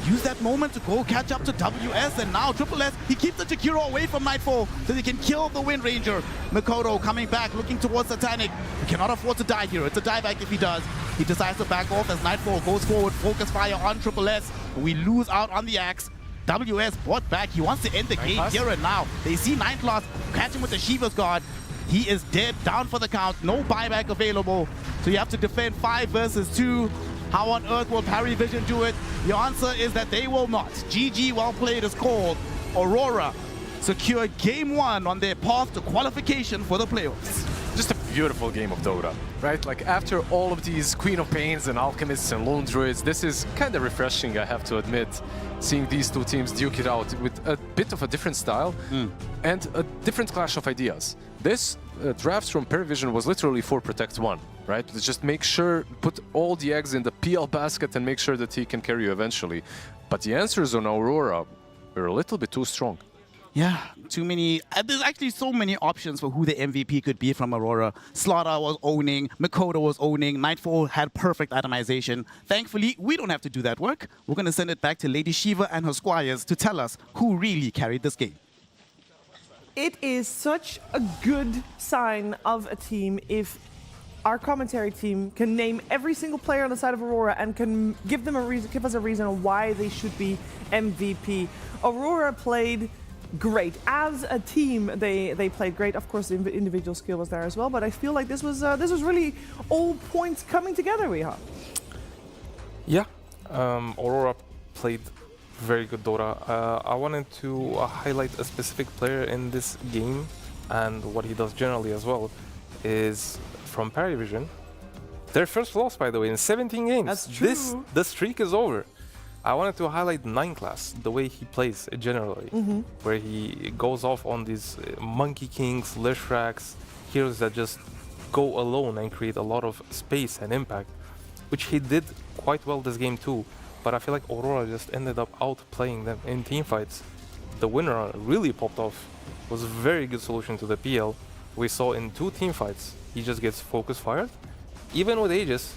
Use that moment to go catch up to WS, and now Triple S, he keeps the Jakiro away from Nightfall so he can kill the Wind Ranger. Makoto coming back, looking towards Satanic. He cannot afford to die here. It's a dieback if he does. He decides to back off as Nightfall goes forward, focus fire on Triple S. We lose out on the axe. WS brought back. He wants to end the game here and now. They see Nineclass catch him with the Shiva's Guard. He is dead, down for the count. No buyback available. So you have to defend 5 versus 2. How on earth will PARIVISION do it? The answer is that they will not. GG, well played, is called. Aurora secure game 1 on their path to qualification for the playoffs. Just a beautiful game of Dota, right? Like, after all of these Queen of Pains and Alchemists and Lone Druids, this is kind of refreshing, I have to admit, seeing these two teams duke it out with a bit of a different style and a different clash of ideas. This drafts from PARIVISION was literally for Protect 1, right? Let's just make sure, put all the eggs in the PL basket and make sure that he can carry you eventually. But the answers on Aurora were a little bit too strong. Yeah, too many. There's actually so many options for who the MVP could be from Aurora. Slaughter was owning, Makoto was owning, Nightfall had perfect itemization. Thankfully, we don't have to do that work. We're going to send it back to Lady Shiva and her squires to tell us who really carried this game. It is such a good sign of a team if our commentary team can name every single player on the side of Aurora and can give them a reason, give us a reason why they should be MVP. Aurora played great. As a team, they played great. Of course, the individual skill was there as well, but I feel like this was really all points coming together, Weha. Yeah, Aurora played very good Dota. I wanted to highlight a specific player in this game, and what he does generally as well is from PARIVISION. Their first loss, by the way, in 17 games. That's true. The streak is over. I wanted to highlight Nineclass, the way he plays generally, where he goes off on these Monkey Kings, Lishraks, heroes that just go alone and create a lot of space and impact, which he did quite well this game too. But I feel like Aurora just ended up outplaying them in teamfights. The winner really popped off. Was a very good solution to the PL. We saw in 2 teamfights, he just gets focus fired. Even with Aegis,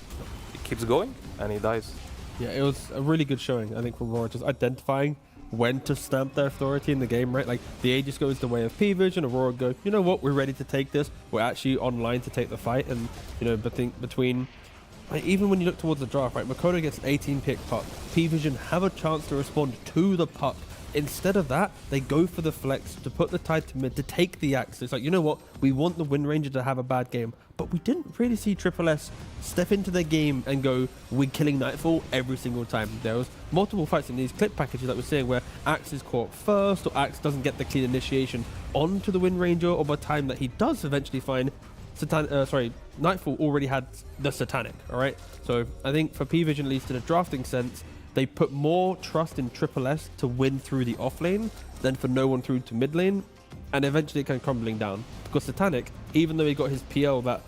he keeps going and he dies. Yeah, it was a really good showing, I think, from Aurora, just identifying when to stamp their authority in the game, right? Like, the Aegis goes the way of PVision, Aurora go, you know what, we're ready to take this. We're actually online to take the fight. And, you know, between... Like, even when you look towards the draft, right, Makoto gets an 18-pick puck. PVision have a chance to respond to the puck. Instead of that, they go for the flex to put the tide to mid, to take the axe. It's like, you know what, we want the Wind Ranger to have a bad game. But we didn't really see Triple S step into their game and go, we're killing Nightfall every single time. There was multiple fights in these clip packages that we're seeing where Axe is caught first, or Axe doesn't get the clean initiation onto the Wind Ranger, or by the time that he does eventually find Nightfall already had the Satanic, alright? So I think for PVision, at least in a drafting sense, they put more trust in Triple S to win through the off lane than for no one through to mid lane, and eventually it came crumbling down. Because Satanic, even though he got his PL, that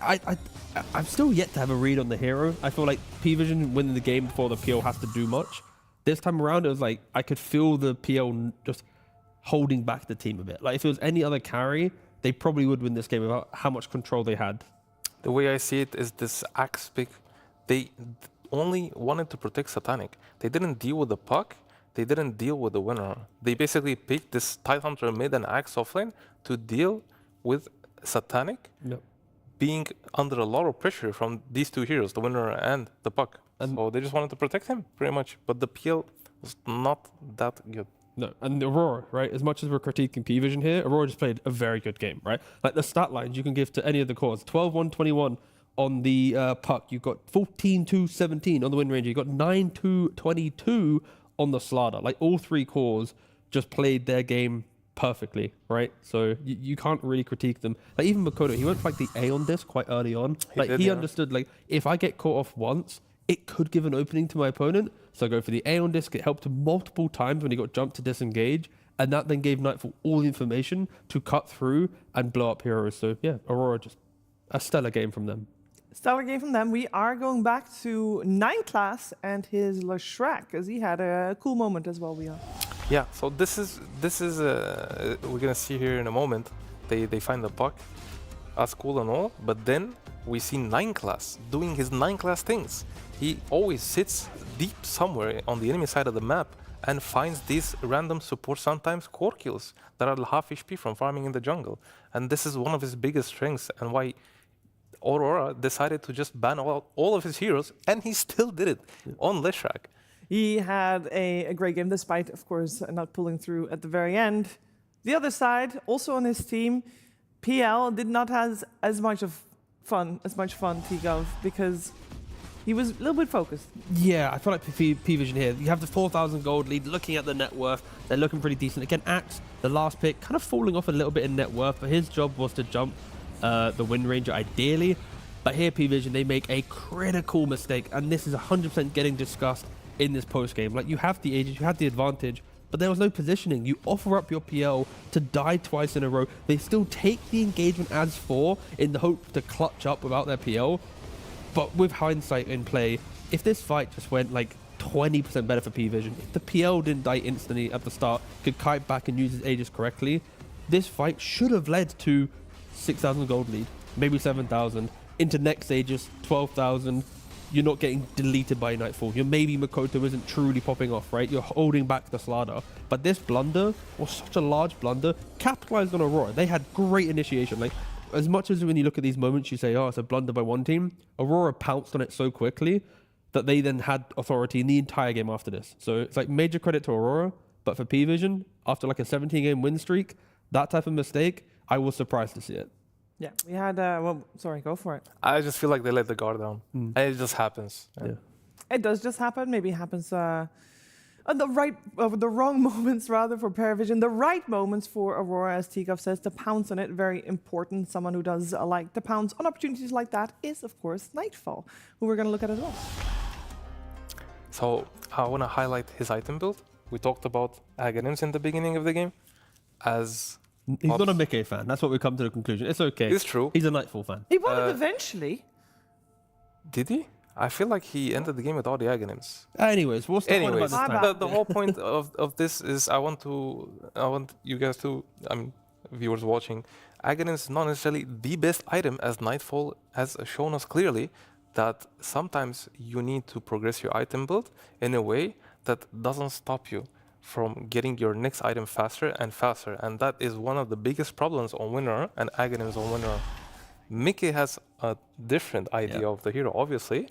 I'm still yet to have a read on the hero. I feel like PVision winning the game before the PL has to do much. This time around, it was like I could feel the PL just holding back the team a bit. Like if it was any other carry, they probably would win this game without how much control they had. The way I see it is this Axe pick, they only wanted to protect Satanic. They didn't deal with the puck. They didn't deal with the winner. They basically picked this Tidehunter mid and Axe offlane to deal with Satanic being under a lot of pressure from these two heroes, the winner and the puck. And so they just wanted to protect him, pretty much. But the PL was not that good. No, and Aurora, right? As much as we're critiquing PVision here, Aurora just played a very good game, right? Like the stat lines you can give to any of the cores. 12-1-21 on the puck. You've got 14-2-17 on the win range. You've got 9-2-22 on the Slaughter. Like all three cores just played their game perfectly, right? So you can't really critique them. Like even Makoto, he went for like the Aeon disc quite early on. He understood like if I get caught off once, it could give an opening to my opponent. So I go for the Aeon disc. It helped him multiple times when he got jumped to disengage. And that then gave Nightfall all the information to cut through and blow up heroes. So yeah, Aurora, just a stellar game from them. Stellar game from them. We are going back to 9 class and his Leshrac, as he had a cool moment as well. Yeah, so this is we're gonna see here in a moment. They find the puck, as cool and all, but then we see 9 class doing his 9 class things. He always sits deep somewhere on the enemy side of the map and finds these random support, sometimes core kills that are half HP from farming in the jungle. And this is one of his biggest strengths and why Aurora decided to just ban all of his heroes, and he still did it on Leshrac. He had a great game, despite, of course, not pulling through at the very end. The other side, also on his team, PL did not have as much fun, T-Gov, because he was a little bit focused. Yeah, I feel like PVision here. You have the 4,000 gold lead, looking at the net worth. They're looking pretty decent. Again, Axe, the last pick, kind of falling off a little bit in net worth, but his job was to jump the Wind Ranger ideally. But here, PVision, they make a critical mistake, and this is 100% getting discussed in this post game. Like, you have the ages, you had the advantage, but there was no positioning. You offer up your PL to die twice in a row. They still take the engagement as 4 in the hope to clutch up without their PL. But with hindsight in play, if this fight just went like 20% better for PVision, if the PL didn't die instantly at the start, could kite back and use his ages correctly, this fight should have led to 6,000 gold lead, maybe 7,000, into next ages, 12,000. You're not getting deleted by Nightfall. Your maybe Makoto isn't truly popping off, right? You're holding back the Slaughter. But this blunder was such a large blunder, capitalized on Aurora. They had great initiation. Like, as much as when you look at these moments, you say, oh, it's a blunder by one team, Aurora pounced on it so quickly that they then had authority in the entire game after this. So it's like major credit to Aurora, but for PVision, after like a 17-game win streak, that type of mistake, I was surprised to see it. Yeah, we had, well, sorry, go for it. I just feel like they let the guard down. And it just happens. Yeah. It does just happen. Maybe it happens at the wrong moments rather for PARIVISION. The right moments for Aurora, as Tigov says, to pounce on it. Very important. Someone who does like to pounce on opportunities like that is, of course, Nightfall, who we're going to look at as well. So I want to highlight his item build. We talked about Aghanims in the beginning of the game. He's not a Mickey fan. That's what we come to the conclusion. It's okay. It's true. He's a Nightfall fan. He won it eventually. Did he? I feel like he ended the game with all the Aghanims. Anyways, what's the point about this time? The whole point of this is I want you guys to, viewers watching, Aghanims is not necessarily the best item, as Nightfall has shown us clearly that sometimes you need to progress your item build in a way that doesn't stop you from getting your next item faster and faster, and that is one of the biggest problems on Winner and Aghanims on Winner. Mickey has a different idea of the hero, obviously.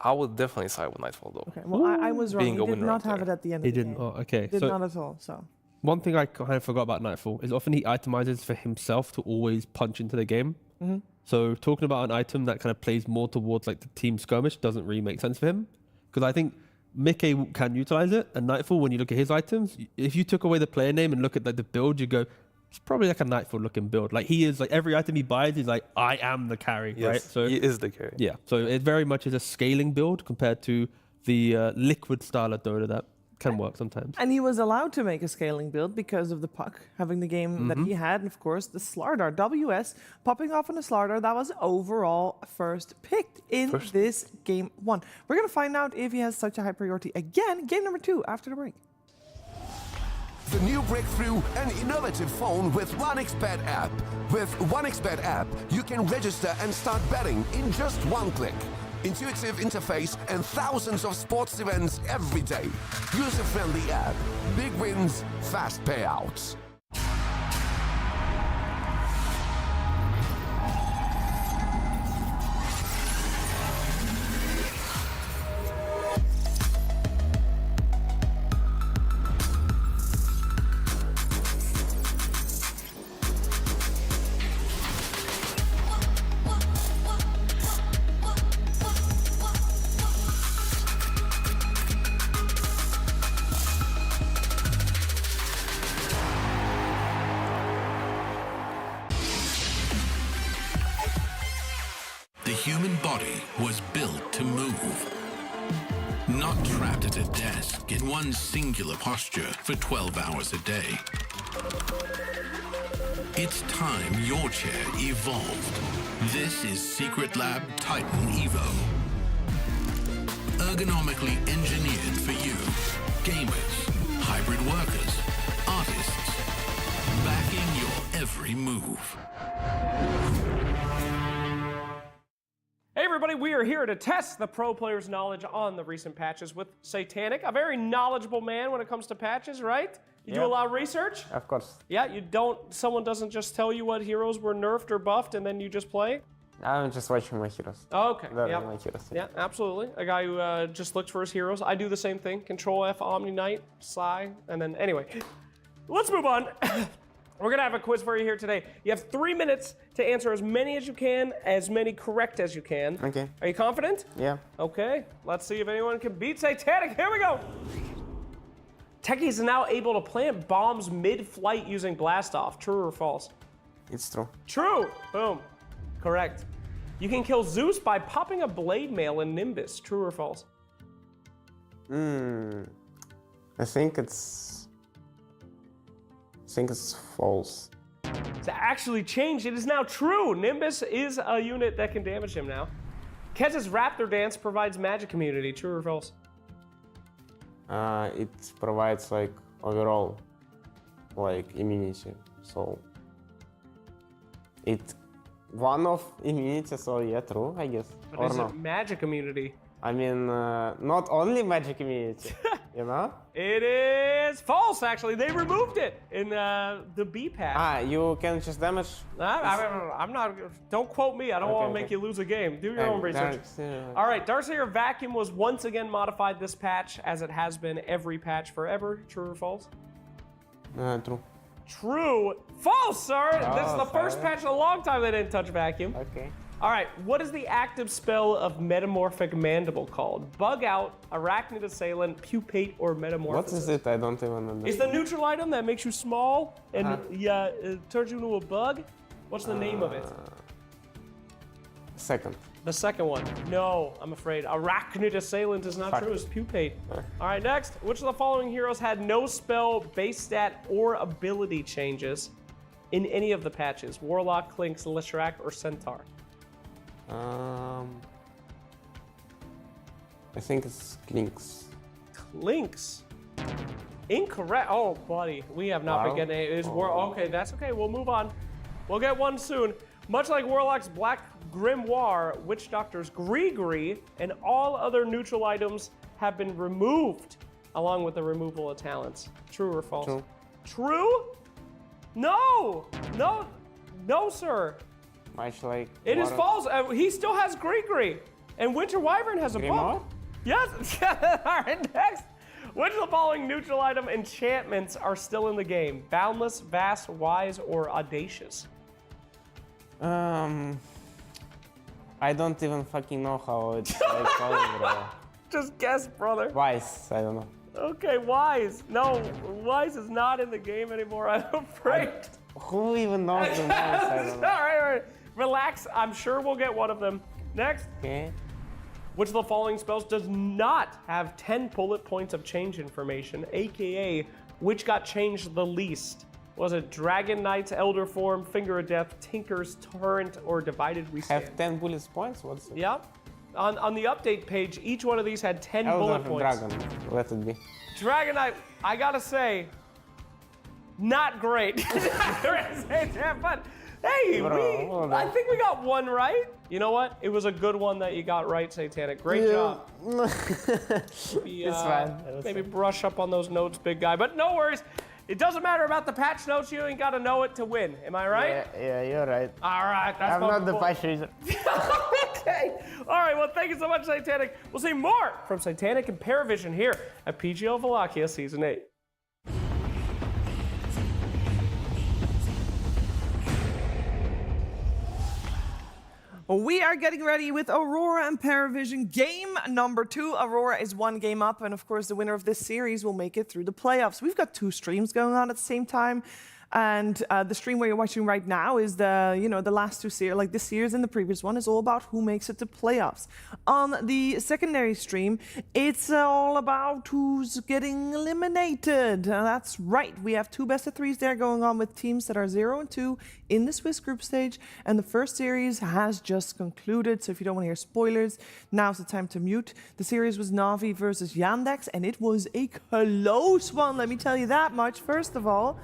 I would definitely side with Nightfall, though. Okay, well, I was wrong. He did not have it at the end of the game. Oh, okay. He did not at all, so. One thing I kind of forgot about Nightfall is often he itemizes for himself to always punch into the game. Mm-hmm. So talking about an item that kind of plays more towards like the team skirmish doesn't really make sense for him. Because I think Mickey can utilize it, and Nightfall, when you look at his items, if you took away the player name and look at like the build, you go, it's probably like a Nightfall looking build. Like he is like every item he buys, he's like, I am the carry, yes, right? So he is the carry. Yeah. So it very much is a scaling build compared to the liquid style of Dota that can work sometimes. And he was allowed to make a scaling build because of the puck, having the game that he had, and of course the Slardar, WS, popping off on a Slardar that was overall first picked in this game 1. We're going to find out if he has such a high priority again, game number 2 after the break. The new breakthrough, an innovative phone with 1xBet app. With 1xBet app, you can register and start betting in just one click. Intuitive interface and thousands of sports events every day. User-friendly app. Big wins, fast payouts. The human body was built to move. Not trapped at a desk in one singular posture for 12 hours a day. It's time your chair evolved. This is Secret Lab Titan Evo. Ergonomically engineered for you. Gamers, hybrid workers, artists. Backing your every move. Hey everybody, we are here to test the pro players' knowledge on the recent patches with Satanic, a very knowledgeable man when it comes to patches, right? You do a lot of research? Of course. Yeah, someone doesn't just tell you what heroes were nerfed or buffed and then you just play? I'm just watching my heroes. Okay, Very yeah. my heroes. Yeah, absolutely. A guy who just looks for his heroes. I do the same thing. Control F, Omni Knight, Psy, and then anyway. Let's move on. We're gonna have a quiz for you here today. You have 3 minutes to answer as many as you can, as many correct as you can. Okay. Are you confident? Yeah. Okay, let's see if anyone can beat Satanic. Here we go. Techies is now able to plant bombs mid-flight using blast off. True or false? It's true. True. Boom. Correct. You can kill Zeus by popping a blade mail in Nimbus. True or false? I think it's false. It's actually changed. It is now true. Nimbus is a unit that can damage him now. Kez's Raptor Dance provides magic immunity. True or false? It provides like overall like immunity. So it one of immunity. So yeah, true, I guess. But or is no? it magic immunity? I mean, not only magic immunity, you know? It is false, actually. They removed it in the B patch. You can just damage. I'm not. Don't quote me. I don't want to make you lose a game. Do your own research. All right, Darksayer Vacuum was once again modified this patch, as it has been every patch forever. True or false? True. True. False, sir. This is the first sorry. patch in a long time they didn't touch Vacuum. Okay. All right, what is the active spell of Metamorphic Mandible called? Bug Out, Arachnid Assailant, Pupate, or Metamorphosis? What is it? I don't even understand. It's the neutral item that makes you small and it turns you into a bug. What's the name of it? Second. The second one. No, I'm afraid. Arachnid Assailant is not true. It's Pupate. All right, next. Which of the following heroes had no spell, base stat, or ability changes in any of the patches? Warlock, Clinks, Leshrac, or Centaur? I think it's Clinks. Clinks. Incorrect. Oh, buddy, we have not been Wow. getting it. Okay, that's okay. We'll move on. We'll get one soon. Much like Warlock's Black Grimoire, Witch Doctor's Grigri, and all other neutral items have been removed, along with the removal of talents. True or false? True. True? No! No! No, sir. Much like. It is false. He still has Grigri. And Winter Wyvern has a Grimoire? bump. Yes. All right, next. Which of the following neutral item enchantments are still in the game? Boundless, Vast, Wise, or Audacious? I don't even fucking know how it's like called, bro. Just guess, brother. Wise, I don't know. Okay, Wise. No, Wise is not in the game anymore, I'm afraid. Who even knows the names? I don't know. All right. Relax. I'm sure we'll get one of them. Next. Okay. Which of the following spells does not have 10 bullet points of change information, aka which got changed the least? Was it Dragon Knight's Elder Form, Finger of Death, Tinker's Torrent, or Divided We Stand? Have 10 bullet points? What's it? Yeah. On the update page, each one of these had 10 bullet points. Dragon. Let it be. Dragon Knight, I gotta say, not great. But hey, I think we got one right. You know what? It was a good one that you got right, Satanic. Great job. Maybe, It's fine. Maybe brush up on those notes, big guy. But no worries. It doesn't matter about the patch notes. You ain't got to know it to win. Am I right? Yeah, you're right. All right. That's I'm not the patch reader. Okay. All right. Well, thank you so much, Satanic. We'll see more from Satanic and PARIVISION here at PGL Wallachia Season 8. We are getting ready with Aurora and PARIVISION game number 2. Aurora is 1 game up, and of course the winner of this series will make it through the playoffs. We've got 2 streams going on at the same time, and the stream where you're watching right now is the last 2 series, like this series and the previous one, is all about who makes it to playoffs. On the secondary stream, it's all about who's getting eliminated. That's right, we have 2 best of 3s there going on with teams that are 0 and 2 in the Swiss group stage, and the first series has just concluded, so if you don't want to hear spoilers, now's the time to mute. The series was Navi versus Yandex, and it was a close one, let me tell you that much. First of all,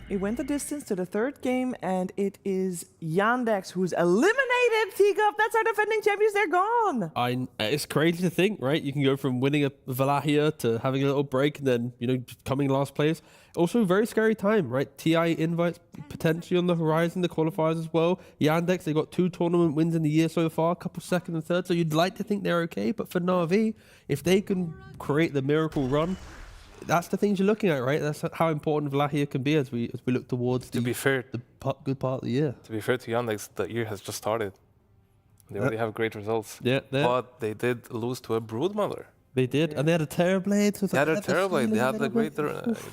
it went the distance to the 3rd game, and it is Yandex who's eliminated T-Gup. That's our defending champions. They're gone. It's crazy to think, right? You can go from winning a Wallachia to having a little break and then, coming last place. Also, a very scary time, right? TI invites potentially on the horizon, the qualifiers as well. Yandex, they got 2 tournament wins in the year so far, a couple 2nd and 3rd, so you'd like to think they're okay. But for Na'Vi, if they can create the miracle run, that's the things you're looking at, right? That's how important Wallachia can be as we look towards the good part of the year. To be fair to Yandex, the year has just started. They already have great results. Yeah, but they did lose to a Broodmother. They did, and they had a Terrorblade. So they had a Terrorblade. They had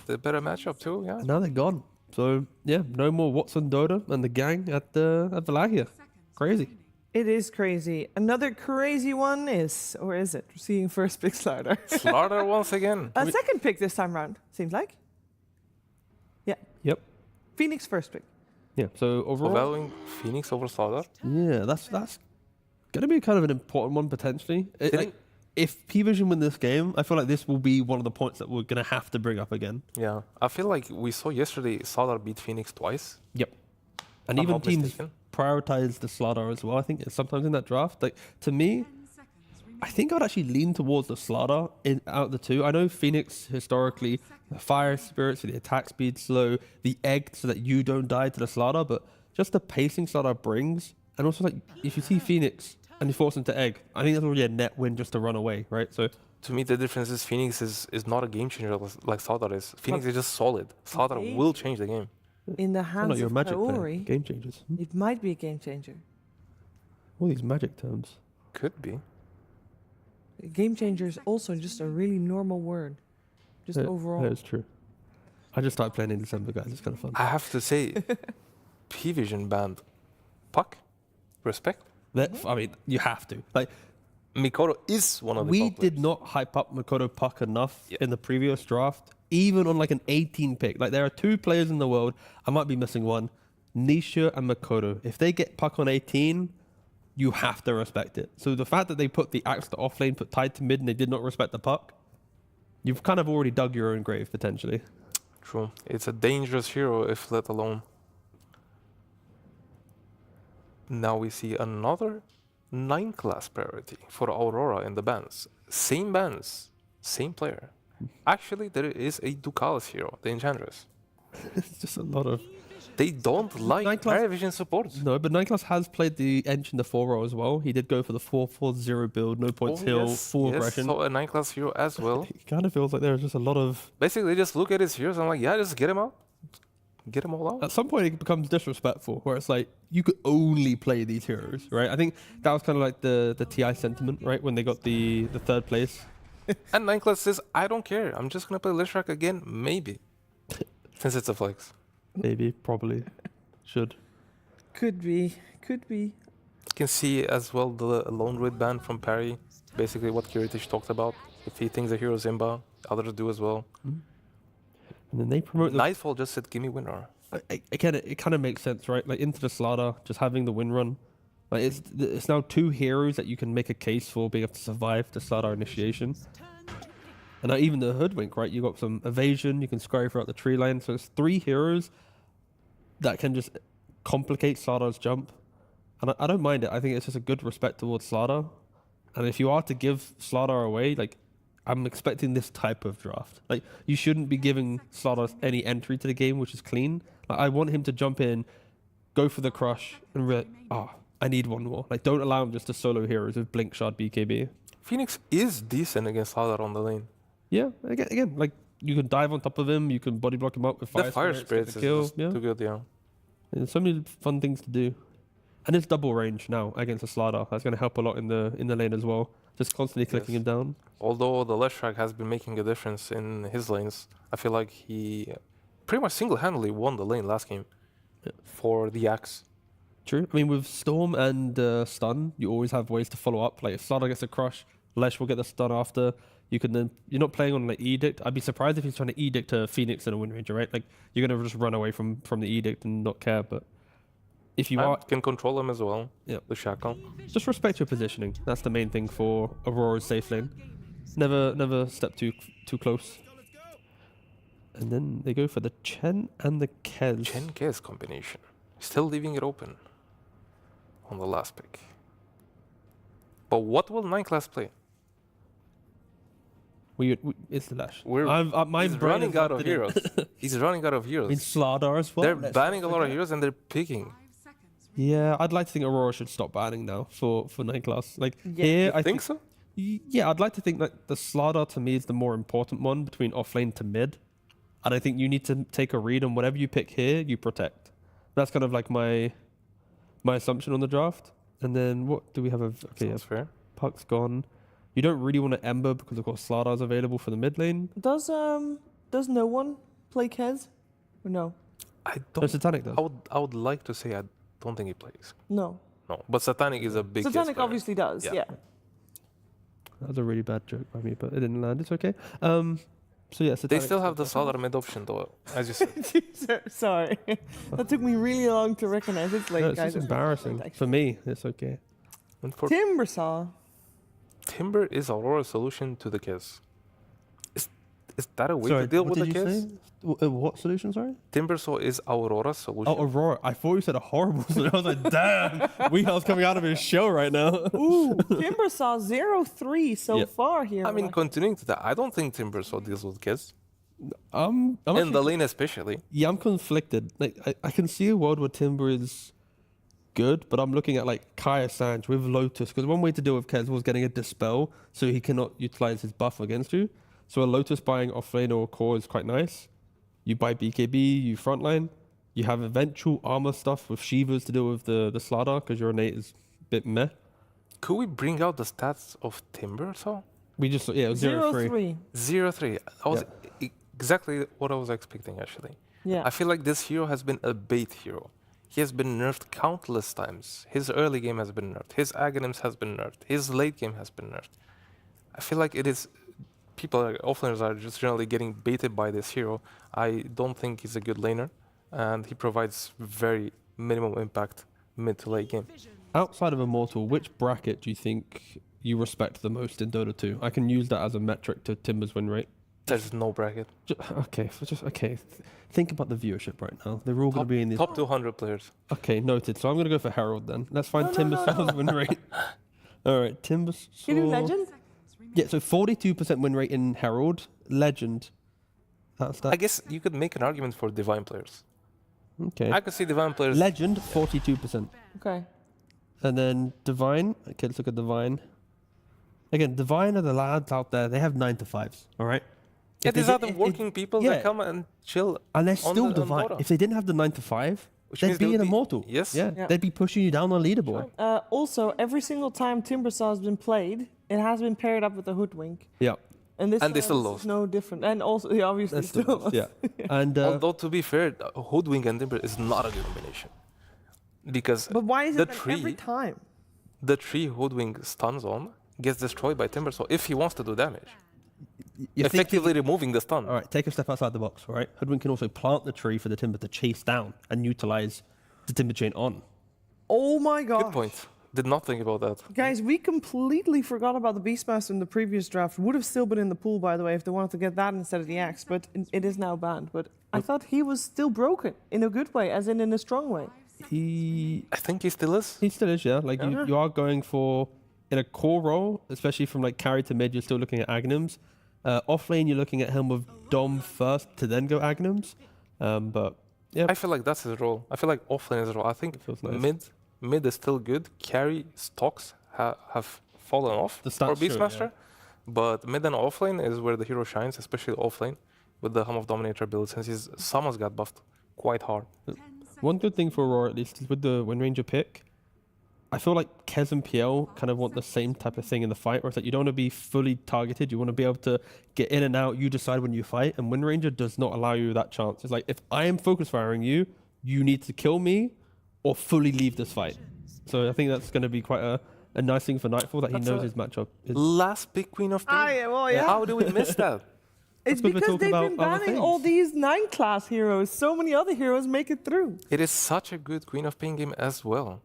the better matchup too. Yeah. And now they're gone. So yeah, no more Watson Dota and the gang at Wallachia. Crazy. It is crazy. Another crazy one is, or is it, seeing first pick Slaughter? Slaughter once again. A second pick this time round, seems like. Yeah. Yep. Phoenix first pick. Yeah, so overall... Valuing Phoenix over Slaughter? Yeah, that's going to be kind of an important one, potentially. If PVision win this game, I feel like this will be one of the points that we're going to have to bring up again. Yeah, I feel like we saw yesterday Slaughter beat Phoenix twice. Yep. And even teams prioritize the Slaughter as well. I think sometimes in that draft, like to me, I think I'd actually lean towards the Slaughter out of the 2. I know Phoenix historically, the fire spirit, so the attack speed slow, the egg so that you don't die to the Slaughter, but just the pacing Slaughter brings, and also like if you see Phoenix and you force him to egg, I think that's already a net win just to run away, right? So to me, the difference is Phoenix is not a game changer like Slaughter is. Phoenix is just solid. Slaughter will change the game. In the hands of Priori, game changers. It might be a game changer. All these magic terms. Could be. Game changer is also just a really normal word. Just overall. That is true. I just started playing in December, guys. It's kind of fun. I have to say, PVision banned Puck. Respect. I mean, you have to. Like, Mikoto is one of the We top did players. not hype up Mikoto Puck enough in the previous draft, even on like an 18 pick. Like, there are 2 players in the world, I might be missing one, Nisha and Mikoto. If they get Puck on 18, you have to respect it. So the fact that they put the axe to off lane, put tied to mid, and they did not respect the Puck, you've kind of already dug your own grave, potentially. True. It's a dangerous hero if let alone. Now we see another 9 class priority for Aurora in the bans. Same bans, same player. Actually, there is a Ducalis hero, the Enchantress. It's just a lot of... They don't like PARIVISION support. No, but 9class has played the Ench in the 4-row as well. He did go for the 4-4-0 build, no points heal, full aggression. So a 9-class hero as well. It kind of feels like there's just a lot of... Basically, just look at his heroes and I'm like, yeah, just get him out. Get them all out. At some point, it becomes disrespectful, where it's like, you could only play these heroes, right? I think that was kind of like the TI sentiment, right? When they got the 3rd place. And 9class says, I don't care. I'm just going to play Lishrak again, maybe. Since it's a flex. Maybe, probably. Should. Could be. Could be. You can see as well the Lone Red ban from Parry. basically what Kiritish talked about. If he thinks the hero is Imba, others do as well. And then they promote Nightfall just said, "Give me winner." Again, it kind of makes sense, right? Like into the Slaughter, just having the win run. Like it's now 2 heroes that you can make a case for being able to survive the Slaughter initiation. And now even the Hoodwink, right? You got some evasion, you can scurry throughout the tree line. So it's 3 heroes that can just complicate Slaughter's jump. And I don't mind it. I think it's just a good respect towards Slaughter. And if you are to give Slaughter away, like, I'm expecting this type of draft. Like, you shouldn't be giving Slaughter any entry to the game, which is clean. Like, I want him to jump in, go for the crush, and I need one more. Like, don't allow him just to solo heroes with Blink Shard BKB. Phoenix is decent against Slaughter on the lane. Yeah, again, like, you can dive on top of him, you can body block him up with The Fire Spirits is just too good, yeah. There's so many fun things to do. And it's double range now against the Slaughter. That's going to help a lot in the lane as well. Just constantly clicking him down. Although the Leshrac has been making a difference in his lanes, I feel like he pretty much single-handedly won the lane last game for the Axe. True. I mean, with Storm and Stun, you always have ways to follow up. Like, if Slaughter gets a crush, Lesh will get the stun after. You can then, you're not playing on like Edict. I'd be surprised if he's trying to Edict to Phoenix in a Wind Ranger, right? Like, you're going to just run away from the Edict and not care, but if you can control him as well, the Shackle. Just respect your positioning. That's the main thing for Aurora's safe lane. Never step too close. And then they go for the Chen and the Kez. Chen-Kez combination. Still leaving it open on the last pick. But what will 9 class play? It's the Lash. He's running out of heroes. He's running out of heroes. In Slaughter as well. They're banning a lot of heroes and they're picking. Yeah, I'd like to think Aurora should stop banning now for 9 class. Like, here, I think so. Yeah, I'd like to think that the Slaughter to me is the more important one between offlane to mid. And I think you need to take a read on whatever you pick here, you protect. That's kind of like my assumption on the draft. And then what do we have? That's fair. Puck's gone. You don't really want to Ember because of course Slaughter's available for the mid lane. Does no one play Kez? Or no? I don't. Satanic does. I would like to say I don't think he plays. No. No, but Satanic is a big. Satanic obviously does. Yeah. That was a really bad joke by me, but it didn't land. It's okay. So yeah, they still have the Slaughter mid option though, as you said. Sorry, that took me really long to recognize. It's late, no, it's guys. just embarrassing for me. It's okay. And for Timbersaw. Timber is Aurora's solution to the Kiss. Is that a way to deal with the Kiss? What solution, sorry? Timbersaw is Aurora's solution. Oh, Aurora. I thought you said a horrible solution. I was like, damn, Weehell's coming out of his show right now. Ooh, Timbersaw 0-3 so far here. I mean, continuing to that, I don't think Timbersaw deals with Kiss. I'm in the lane especially. Yeah, I'm conflicted. Like, I can see a world where Timber is good, but I'm looking at like Kaya Sanj with Lotus, because one way to deal with Kez was getting a Dispel so he cannot utilize his buff against you. So a Lotus buying offlane or core is quite nice. You buy BKB, you frontline. You have eventual armor stuff with Shivas to deal with the Slaughter, because your innate is a bit meh. Could we bring out the stats of Timbersaw? We just, it was 0-3. 0-3. That was exactly what I was expecting, actually. Yeah. I feel like this hero has been a bait hero. He has been nerfed countless times. His early game has been nerfed. His Aghanims has been nerfed. His late game has been nerfed. I feel like it is... People, offlaners are just generally getting baited by this hero. I don't think he's a good laner. And he provides very minimum impact mid to late game. Outside of Immortal, which bracket do you think you respect the most in Dota 2? I can use that as a metric to Timber's win rate. There's no bracket. Okay. Think about the viewership right now. They're all going to be in the top 200 players. Okay, noted. So I'm going to go for Herald then. Let's find Timbersaw's win rate. All right, Timbersaw. You do Legend? Yeah, so 42% win rate in Herald. Legend. That's that. I guess you could make an argument for Divine players. Okay. I could see Divine players. Legend, 42%. Okay. And then Divine. Okay, let's look at Divine. Again, Divine are the lads out there. They have 9 to 5s. All right. Yeah, these are the working people that come and chill. And they're still Divine. If they didn't have the 9 to 5, they'd be an Immortal. Yes. Yeah. They'd be pushing you down on leaderboard. Also, every single time Timbersaw has been played, it has been paired up with a Hoodwink. Yeah. And this they still lost. No different. And also, he obviously still lost. Yeah. And although to be fair, Hoodwink and Timber is not a good combination. Because but why is it every time? The tree Hoodwink stuns on gets destroyed by Timbersaw if he wants to do damage. You're Effectively removing the stun. All right, take a step outside the box, all right? Hoodwink can also plant the tree for the Timber to chase down and utilize the Timber chain on. Oh my god. Good point. Did not think about that. Guys, we completely forgot about the Beastmaster in the previous draft. Would have still been in the pool, by the way, if they wanted to get that instead of the axe, but it is now banned. But I thought he was still broken in a good way, as in a strong way. I think he still is. He still is, yeah. Like you are going for, in a core role, especially from like carry to mid, you're still looking at Agnums. Off lane, you're looking at him with Dom first to then go Agnums. But yeah. I feel like that's his role. I feel like off lane is his role. I think mid is still good. Carry stocks have fallen off for Beastmaster. But mid and off lane is where the hero shines, especially off lane with the Hum of Dominator build, since his summons got buffed quite hard. One good thing for Aurora, at least, is with the Wind Ranger pick, I feel like Kez and PL kind of want the same type of thing in the fight, where it's like you don't want to be fully targeted, you want to be able to get in and out, you decide when you fight, and Wind Ranger does not allow you that chance. It's like, if I am focus firing you, you need to kill me or fully leave this fight. So I think that's going to be quite a nice thing for Nightfall, that he knows his matchup. Last big Queen of Pain. How do we miss that? It's because they've been banning all these 9-class heroes. So many other heroes make it through. It is such a good Queen of Pain game as well.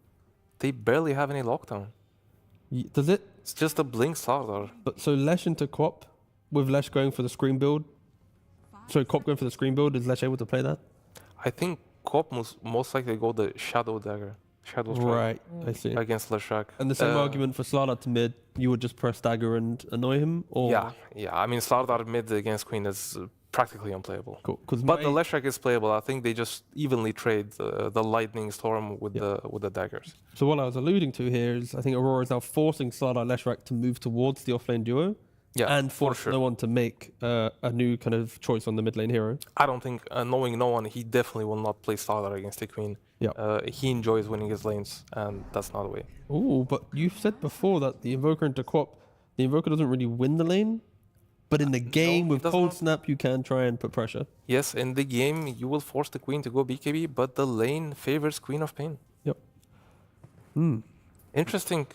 They barely have any lockdown. Does it? It's just a Blink Slardar. But so Lesh into Quop, with Lesh going for the screen build. So Quop going for the screen build, is Lesh able to play that? I think Quop most likely go the Shadow Dagger. Shadow Strike. Right, I see. Against Leshrac. And the same argument for Slardar to mid, you would just press dagger and annoy him? Or? Yeah. I mean, Slardar mid against Queen is practically unplayable. Cool. But the Leshrac is playable. I think they just evenly trade the Lightning Storm with the daggers. So what I was alluding to here is I think Aurora is now forcing Slardar Leshrac to move towards the offlane duo. Yeah, and force no one to make a new kind of choice on the mid lane hero. I don't think, knowing no one, he definitely will not play Slardar against the Queen. Yeah. He enjoys winning his lanes, and that's not the way. Oh, but you said before that the Invoker into Quop, the Invoker doesn't really win the lane, but in the game with Cold Snap, you can try and put pressure. Yes, in the game, you will force the Queen to go BKB, but the lane favors Queen of Pain. Yep. Interesting,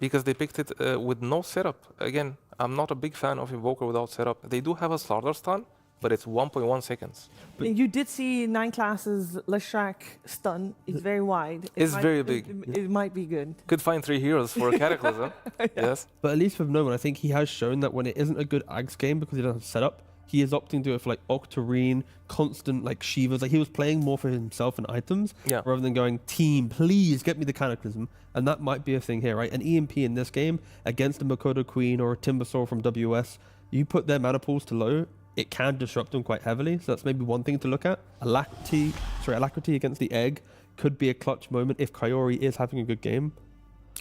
because they picked it with no setup. Again, I'm not a big fan of Invoker without setup. They do have a Slardar stun, but it's 1.1 seconds. But you did see 9 classes Leshrac stun. It's very wide. It's very big. It might be good. Could find 3 heroes for a Cataclysm. Yes. But at least with Noman, I think he has shown that when it isn't a good Ags game because he doesn't have setup, he is opting to do it for like Octarine, constant like Shivas. Like he was playing more for himself and items rather than going, team, please get me the Cataclysm. And that might be a thing here, right? An EMP in this game against a Makoto Queen or a Timbersaw from WS, you put their mana pools to low, it can disrupt them quite heavily. So that's maybe one thing to look at. Alacrity against the Egg could be a clutch moment if Kaori is having a good game.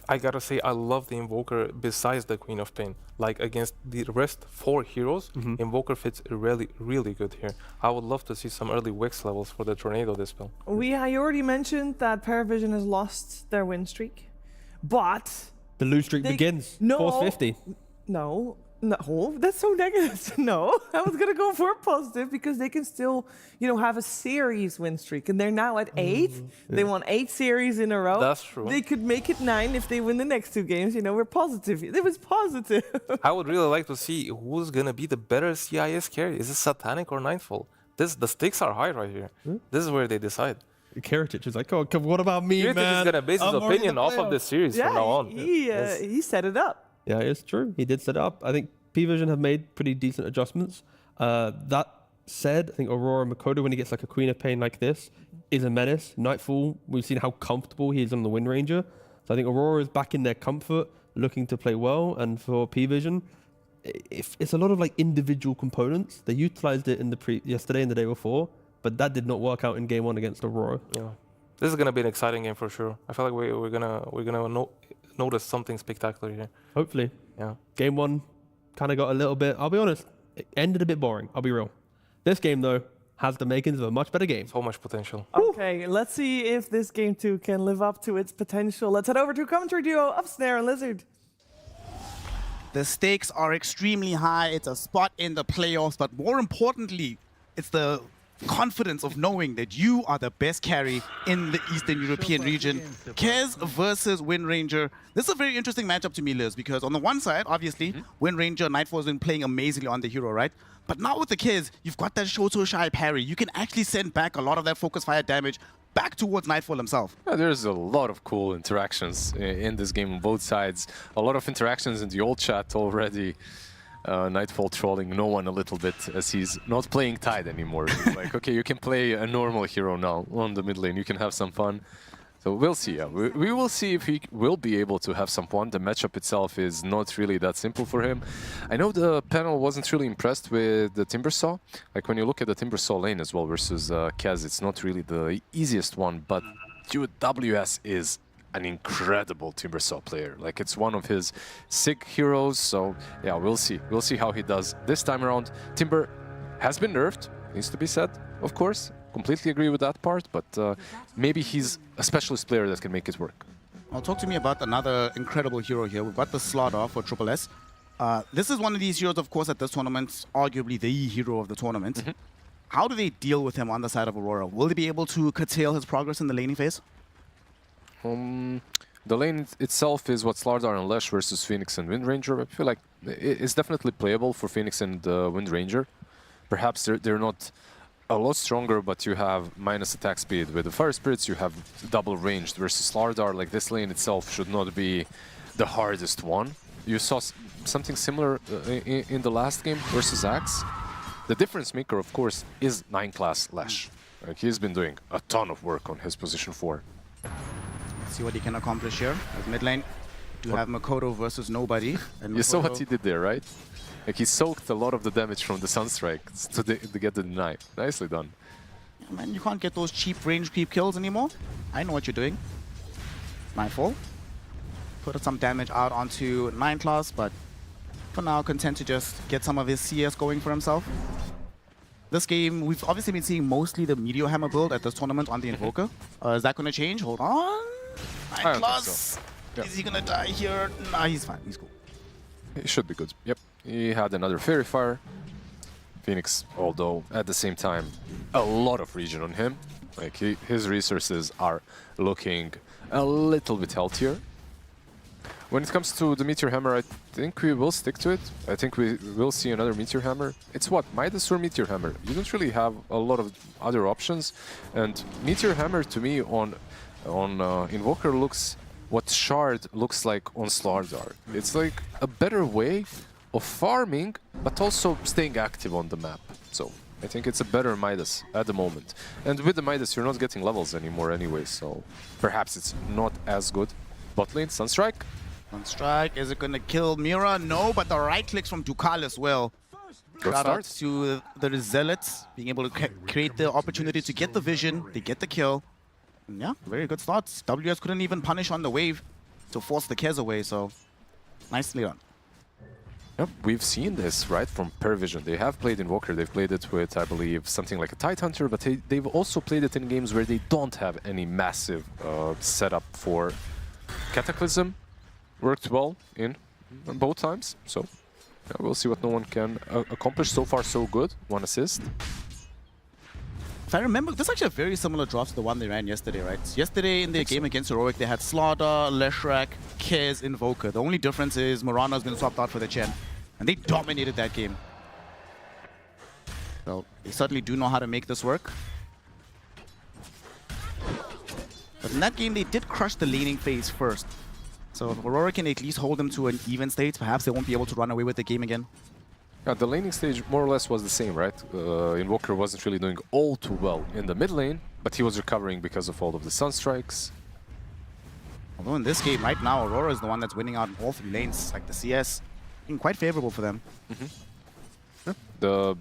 I gotta say, I love the Invoker besides the Queen of Pain. Like against the rest 4 heroes, Invoker fits really, really good here. I would love to see some early Wix levels for the Tornado this spell. I already mentioned that PARIVISION has lost their win streak, but the lose streak begins. Force 50. No, that's so negative. No, I was gonna go for a positive because they can still, have a series win streak, and they're now at 8. They won 8 series in a row. That's true. They could make it 9 if they win the next 2 games. We're positive. It was positive. I would really like to see who's gonna be the better CIS carry. Is it Satanic or Nightfall? The stakes are high right here. This is where they decide. Kiritich is like, oh, what about me, Kiritich man? is gonna base his opinion off of this series from now on. He set it up. Yeah, it's true. He did set it up. I think PVision have made pretty decent adjustments. That said, I think Aurora Makoto, when he gets like a Queen of Pain like this, is a menace. Nightfall, we've seen how comfortable he is on the Wind Ranger. So I think Aurora is back in their comfort, looking to play well. And for PVision, it's a lot of like individual components. They utilized it in the yesterday and the day before, but that did not work out in game 1 against Aurora. Yeah, this is gonna be an exciting game for sure. I feel like we're gonna notice something spectacular here. Hopefully. Yeah. Game 1 kind of got a little bit, I'll be honest, it ended a bit boring. I'll be real. This game, though, has the makings of a much better game. So much potential. Okay, let's see if this game 2 can live up to its potential. Let's head over to commentary duo of Snare and Lizard. The stakes are extremely high. It's a spot in the playoffs, but more importantly, it's the confidence of knowing that you are the best carry in the Eastern European region. Kez versus Wind Ranger. This is a very interesting matchup to me, Liz, because on the one side, obviously, Wind Ranger, Nightfall has been playing amazingly on the hero, right? But now with the Kez, you've got that Shoto Shy parry. You can actually send back a lot of that focus fire damage back towards Nightfall himself. Yeah, there's a lot of cool interactions in this game on both sides. A lot of interactions in the old chat already. Nightfall trolling no one a little bit as he's not playing Tide anymore. He's like, okay, you can play a normal hero now on the mid lane. You can have some fun. So we'll see. Yeah. We will see if he will be able to have some fun. The matchup itself is not really that simple for him. I know the panel wasn't really impressed with the Timbersaw. Like when you look at the Timbersaw lane as well versus Kaz, it's not really the easiest one. But dude, WS is an incredible Timbersaw player. Like it's one of his sick heroes. So yeah, we'll see. We'll see how he does this time around. Timber has been nerfed, needs to be said, of course. Completely agree with that part, but maybe he's a specialist player that can make it work. Well, talk to me about another incredible hero here. We've got the Slaughter for Triple S. This is one of these heroes, of course, at this tournament, arguably the hero of the tournament. How do they deal with him on the side of Aurora? Will they be able to curtail his progress in the laning phase? The lane itself is what Slardar and Lesh versus Phoenix and Wind Ranger. I feel like it's definitely playable for Phoenix and Wind Ranger. Perhaps they're not a lot stronger, but you have minus attack speed. With the Fire Spirits, you have double ranged versus Slardar. Like this lane itself should not be the hardest one. You saw something similar in the last game versus Axe. The difference maker, of course, is 9 class Lash. Like he's been doing a ton of work on his position 4. Let's see what he can accomplish here. As mid lane, you have Makoto versus nobody. And you saw what he did there, right? Like he soaked a lot of the damage from the Sunstrike to get the deny. Nicely done. Yeah, man, you can't get those cheap range creep kills anymore. I know what you're doing. Nightfall. Put some damage out onto 9 class, but for now content to just get some of his CS going for himself. This game, we've obviously been seeing mostly the Meteor Hammer build at this tournament on the Invoker. Is that going to change? Hold on. 9 class. So. Yep. Is he going to die here? Nah, he's fine. He's cool. He should be good. Yep. He had another Fairy Fire. Phoenix, although at the same time, a lot of regen on him. Like his resources are looking a little bit healthier. When it comes to the Meteor Hammer, I think we will stick to it. I think we will see another Meteor Hammer. It's what? Midas or Meteor Hammer? You don't really have a lot of other options. And Meteor Hammer to me on Invoker looks what Shard looks like on Slardar. It's like a better way of farming, but also staying active on the map. So I think it's a better Midas at the moment. And with the Midas, you're not getting levels anymore anyway, so perhaps it's not as good. Bot lane, Sunstrike. Sunstrike, is it going to kill Mira? No, but the right clicks from Dukal as well. Shout out to the Zealots, being able to create the opportunity to get the vision, they get the kill. And yeah, very good starts. WS couldn't even punish on the wave to force the Kez away, so nicely done. Yep, we've seen this, right, from PARIVISION. They have played Invoker, they've played it with, I believe, something like a Tidehunter, but they've also played it in games where they don't have any massive setup for Cataclysm. Worked well in both times, so yeah, we'll see what no one can accomplish. So far, so good. 1 assist. If I remember, this is actually a very similar draft to the one they ran yesterday, right? Yesterday in their game against Heroic, they had Slaughter, Leshrac, Kez, Invoker. The only difference is Morano's been swapped out for the Chen. And they dominated that game. So they certainly do know how to make this work. But in that game, they did crush the laning phase first. So if Aurora can at least hold them to an even state, perhaps they won't be able to run away with the game again. Yeah, the laning stage more or less was the same, right? Invoker wasn't really doing all too well in the mid lane, but he was recovering because of all of the Sunstrikes. Although in this game, right now, Aurora is the one that's winning out in all 3 lanes. Like the CS, being quite favorable for them. Yeah. The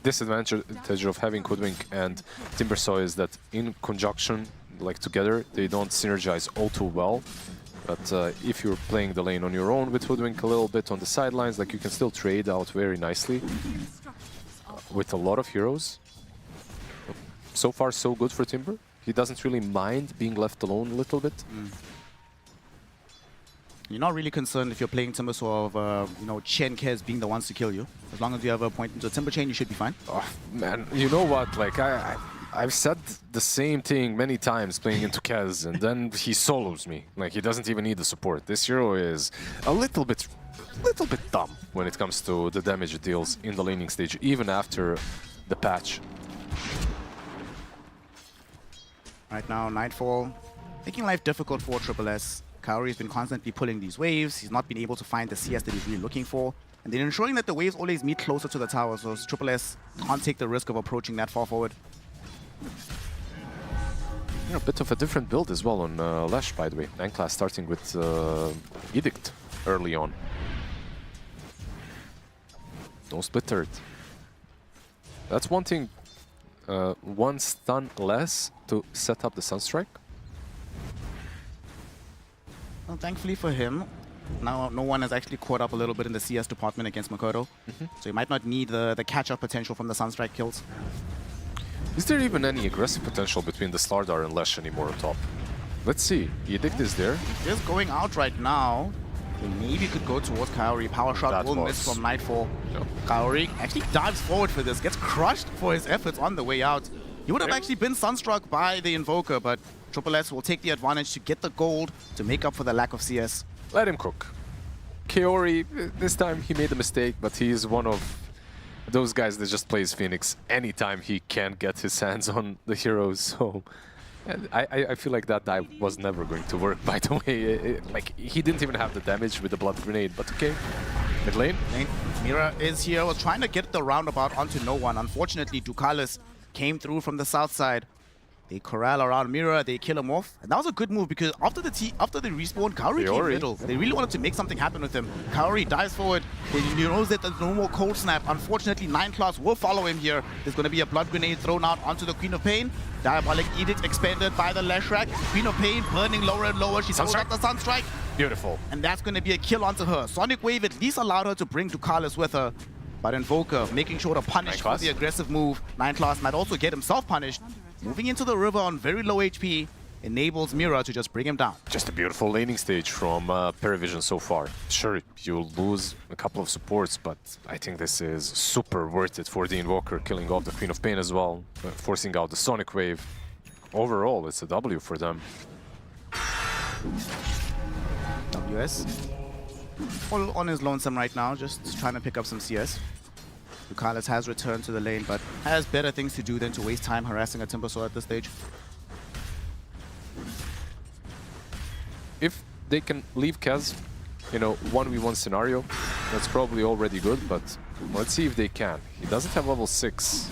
disadvantage of having Hoodwink and Timbersaw is that in conjunction, like together, they don't synergize all too well. But if you're playing the lane on your own with Hoodwink a little bit on the sidelines, like you can still trade out very nicely with a lot of heroes. So far, so good for Timber. He doesn't really mind being left alone a little bit. You're not really concerned if you're playing Timbersaw of, Chen Kez being the ones to kill you. As long as you have a point into a Timber Chain, you should be fine. Oh, man, you know what? Like, I've said the same thing many times playing into Kez, and then he solos me. Like, he doesn't even need the support. This hero is a little bit dumb when it comes to the damage it deals in the laning stage, even after the patch. Right now, Nightfall making life difficult for Triple S. Kaori's been constantly pulling these waves. He's not been able to find the CS that he's really looking for. And they're ensuring that the waves always meet closer to the tower, so Triple S can't take the risk of approaching that far forward. A bit of a different build as well on Lash, by the way. 9 class starting with Edict early on. No split turret. That's one thing. One stun less to set up the Sunstrike. Well, thankfully for him, now no one has actually caught up a little bit in the CS department against Makoto. So he might not need the catch-up potential from the Sunstrike kills. Is there even any aggressive potential between the Slardar and Lesh anymore on top? Let's see. Edict is there. Just going out right now. They maybe could go towards Kaori. Power shot will miss from Nightfall. Yep. Kaori actually dives forward for this, gets crushed for his efforts on the way out. He would have actually been sunstruck by the Invoker, but Triple S will take the advantage to get the gold to make up for the lack of CS. Let him cook. Kaori, this time he made a mistake, but he's one of those guys that just plays Phoenix anytime he can't get his hands on the heroes. So I feel like that dive was never going to work, by the way. Like, he didn't even have the damage with the blood grenade, but okay. Mid lane. Mira is here, was trying to get the roundabout onto no one. Unfortunately, Ducalis came through from the south side. They corral around Mira, they kill him off. And that was a good move because after the respawn, Kaori came middle. They really wanted to make something happen with him. Kaori dives forward. He knows that there's no more cold snap. Unfortunately, 9 class will follow him here. There's going to be a blood grenade thrown out onto the Queen of Pain. Diabolic Edict expended by the Leshrac. Queen of Pain burning lower and lower. She throws out the Sunstrike. Beautiful. And that's going to be a kill onto her. Sonic Wave at least allowed her to bring Ducalis with her. But Invoker making sure to punish for the aggressive move. 9 class might also get himself punished. Moving into the river on very low HP enables Mira to just bring him down. Just a beautiful laning stage from PARIVISION so far. Sure, you'll lose a couple of supports, but I think this is super worth it for the Invoker, killing off the Queen of Pain as well, forcing out the Sonic Wave. Overall, it's a W for them. WS all on his lonesome right now, just trying to pick up some CS. Ducalis has returned to the lane, but has better things to do than to waste time harassing a Timbersaw at this stage. If they can leave Kaz, 1v1 scenario, that's probably already good, but let's see if they can. He doesn't have level 6.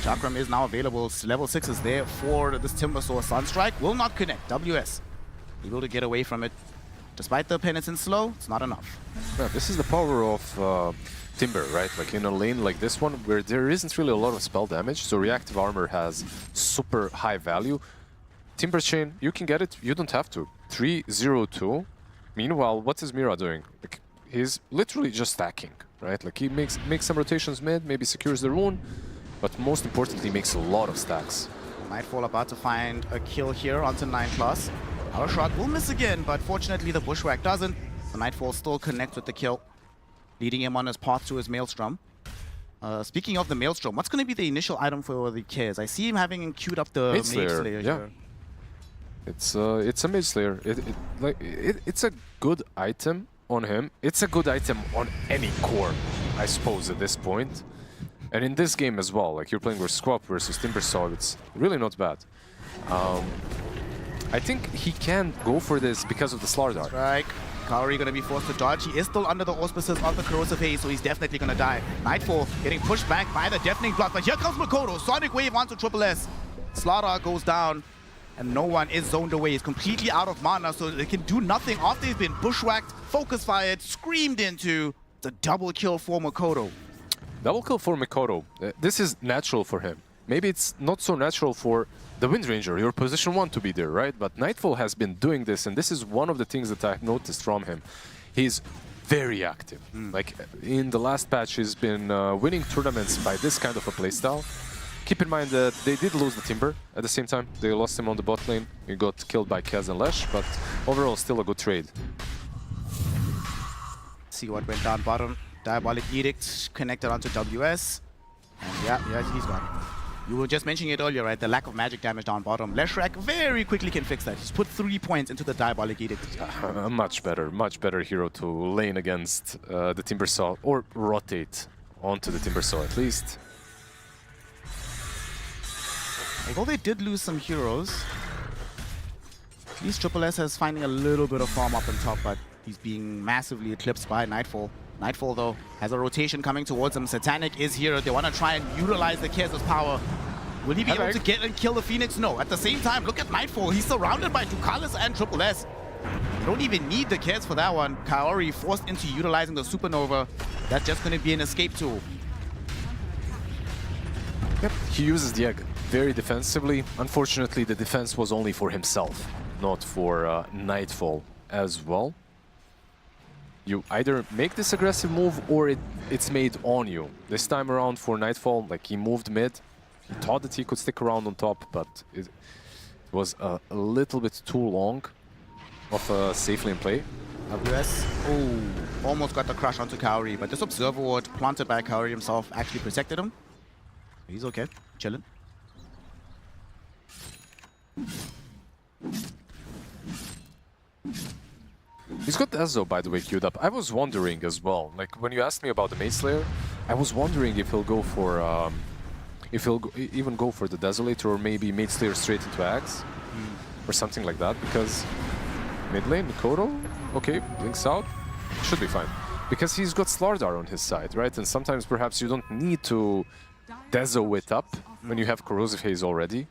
Chakram is now available. Level 6 is there for this Timbersaw. Sunstrike will not connect. WS able to get away from it. Despite the penitence slow, it's not enough. Yeah, this is the power of Timber, right? Like in a lane like this one, where there isn't really a lot of spell damage, so reactive armor has super high value. Timber Chain, you can get it, you don't have to. 3-0-2. Meanwhile, what is Mira doing? Like, he's literally just stacking, right? Like, he makes some rotations mid, maybe secures the rune, but most importantly, makes a lot of stacks. Nightfall about to find a kill here onto 9 class. Our shot will miss again, but fortunately the Bushwhack doesn't. The Nightfall still connects with the kill, leading him on his path to his Maelstrom. Speaking of the Maelstrom, what's going to be the initial item for the Kez? I see him having queued up the Mage Slayer yeah. here. It's a Mage Slayer. It's a good item on him. It's a good item on any core, I suppose, at this point. And in this game as well, like you're playing with Squap versus Timbersaw, it's really not bad. I think he can go for this because of the Slardar. Strike. Kaori gonna be forced to dodge. He is still under the auspices of the Corrosive Haze, so he's definitely gonna die. Nightfall getting pushed back by the Deafening Blast, but here comes Makoto. Sonic Wave onto Triple S. Slardar goes down, and no one is zoned away. He's completely out of mana, so they can do nothing after he's been bushwhacked, focus fired, screamed into. The double kill for Makoto. Double kill for Makoto. This is natural for him. Maybe it's not so natural for the Wind Ranger, your position 1 to be there, right? But Nightfall has been doing this, and this is one of the things that I've noticed from him. He's very active. Like, in the last patch, he's been winning tournaments by this kind of a playstyle. Keep in mind that they did lose the Timber at the same time. They lost him on the bot lane. He got killed by Kaz and Lesh, but overall, still a good trade. see what went down bottom. Diabolic Edict connected onto WS. And yeah, he's gone. You were just mentioning it earlier, right? The lack of magic damage down bottom. Leshrac very quickly can fix that. He's put 3 points into the Diabolic Edict. A much better hero to lane against the Timbersaw, or rotate onto the Timbersaw at least. Although they did lose some heroes, at least Triple S is finding a little bit of farm up on top, but he's being massively eclipsed by Nightfall. Nightfall, though, has a rotation coming towards him. Satanic is here. They want to try and utilize the Chaos' power. Will he be able to get and kill the Phoenix? No. At the same time, look at Nightfall. He's surrounded by Ducalis and Triple S. You don't even need the Chaos for that one. Kaori forced into utilizing the Supernova. That's just going to be an escape tool. Yep, he uses the egg very defensively. Unfortunately, the defense was only for himself, not for Nightfall as well. You either make this aggressive move or it's made on you. This time around for Nightfall, like he moved mid. He thought that he could stick around on top, but it was a little bit too long of a safe lane play. WS, oh, almost got the crush onto Kaori, but this Observer Ward planted by Kaori himself actually protected him. He's okay, chilling. He's got Ezzo, by the way, queued up. I was wondering as well, like when you asked me about the Mage Slayer, I was wondering if he'll go for, even go for the Desolator or maybe Mage Slayer straight into Axe or something like that, because mid lane, Mikoto, okay, blinks out, should be fine. Because he's got Slardar on his side, right? And sometimes perhaps you don't need to Dezo it up when you have Corrosive Haze already,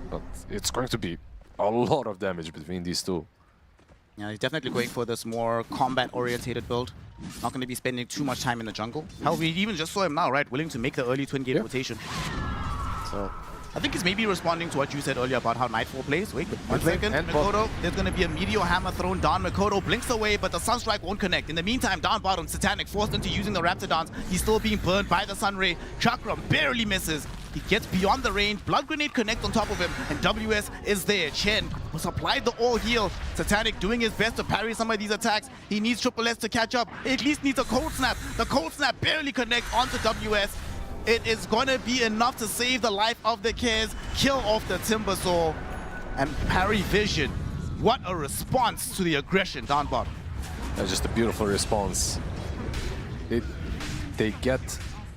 but it's going to be a lot of damage between these two. Yeah, he's definitely going for this more combat-orientated build. Not going to be spending too much time in the jungle. Hell, we even just saw him now, right? Willing to make the early twin gate rotation. So, I think he's maybe responding to what you said earlier about how Nightfall plays. Wait, 1 second. Mikoto, there's going to be a Meteor Hammer thrown down. Mikoto blinks away, but the Sunstrike won't connect. In the meantime, down bottom, Satanic forced into using the Raptor Dance. He's still being burned by the Sunray. Chakram barely misses. He gets beyond the range. Blood Grenade connects on top of him, and WS is there. Chen supplied the all heal. Satanic doing his best to parry some of these attacks. He needs Triple S to catch up. He at least needs a Cold Snap. The Cold Snap barely connects onto WS. It is going to be enough to save the life of the Kez, kill off the Timbersaw, and PARIVISION. What a response to the aggression down bottom. That's just a beautiful response. They get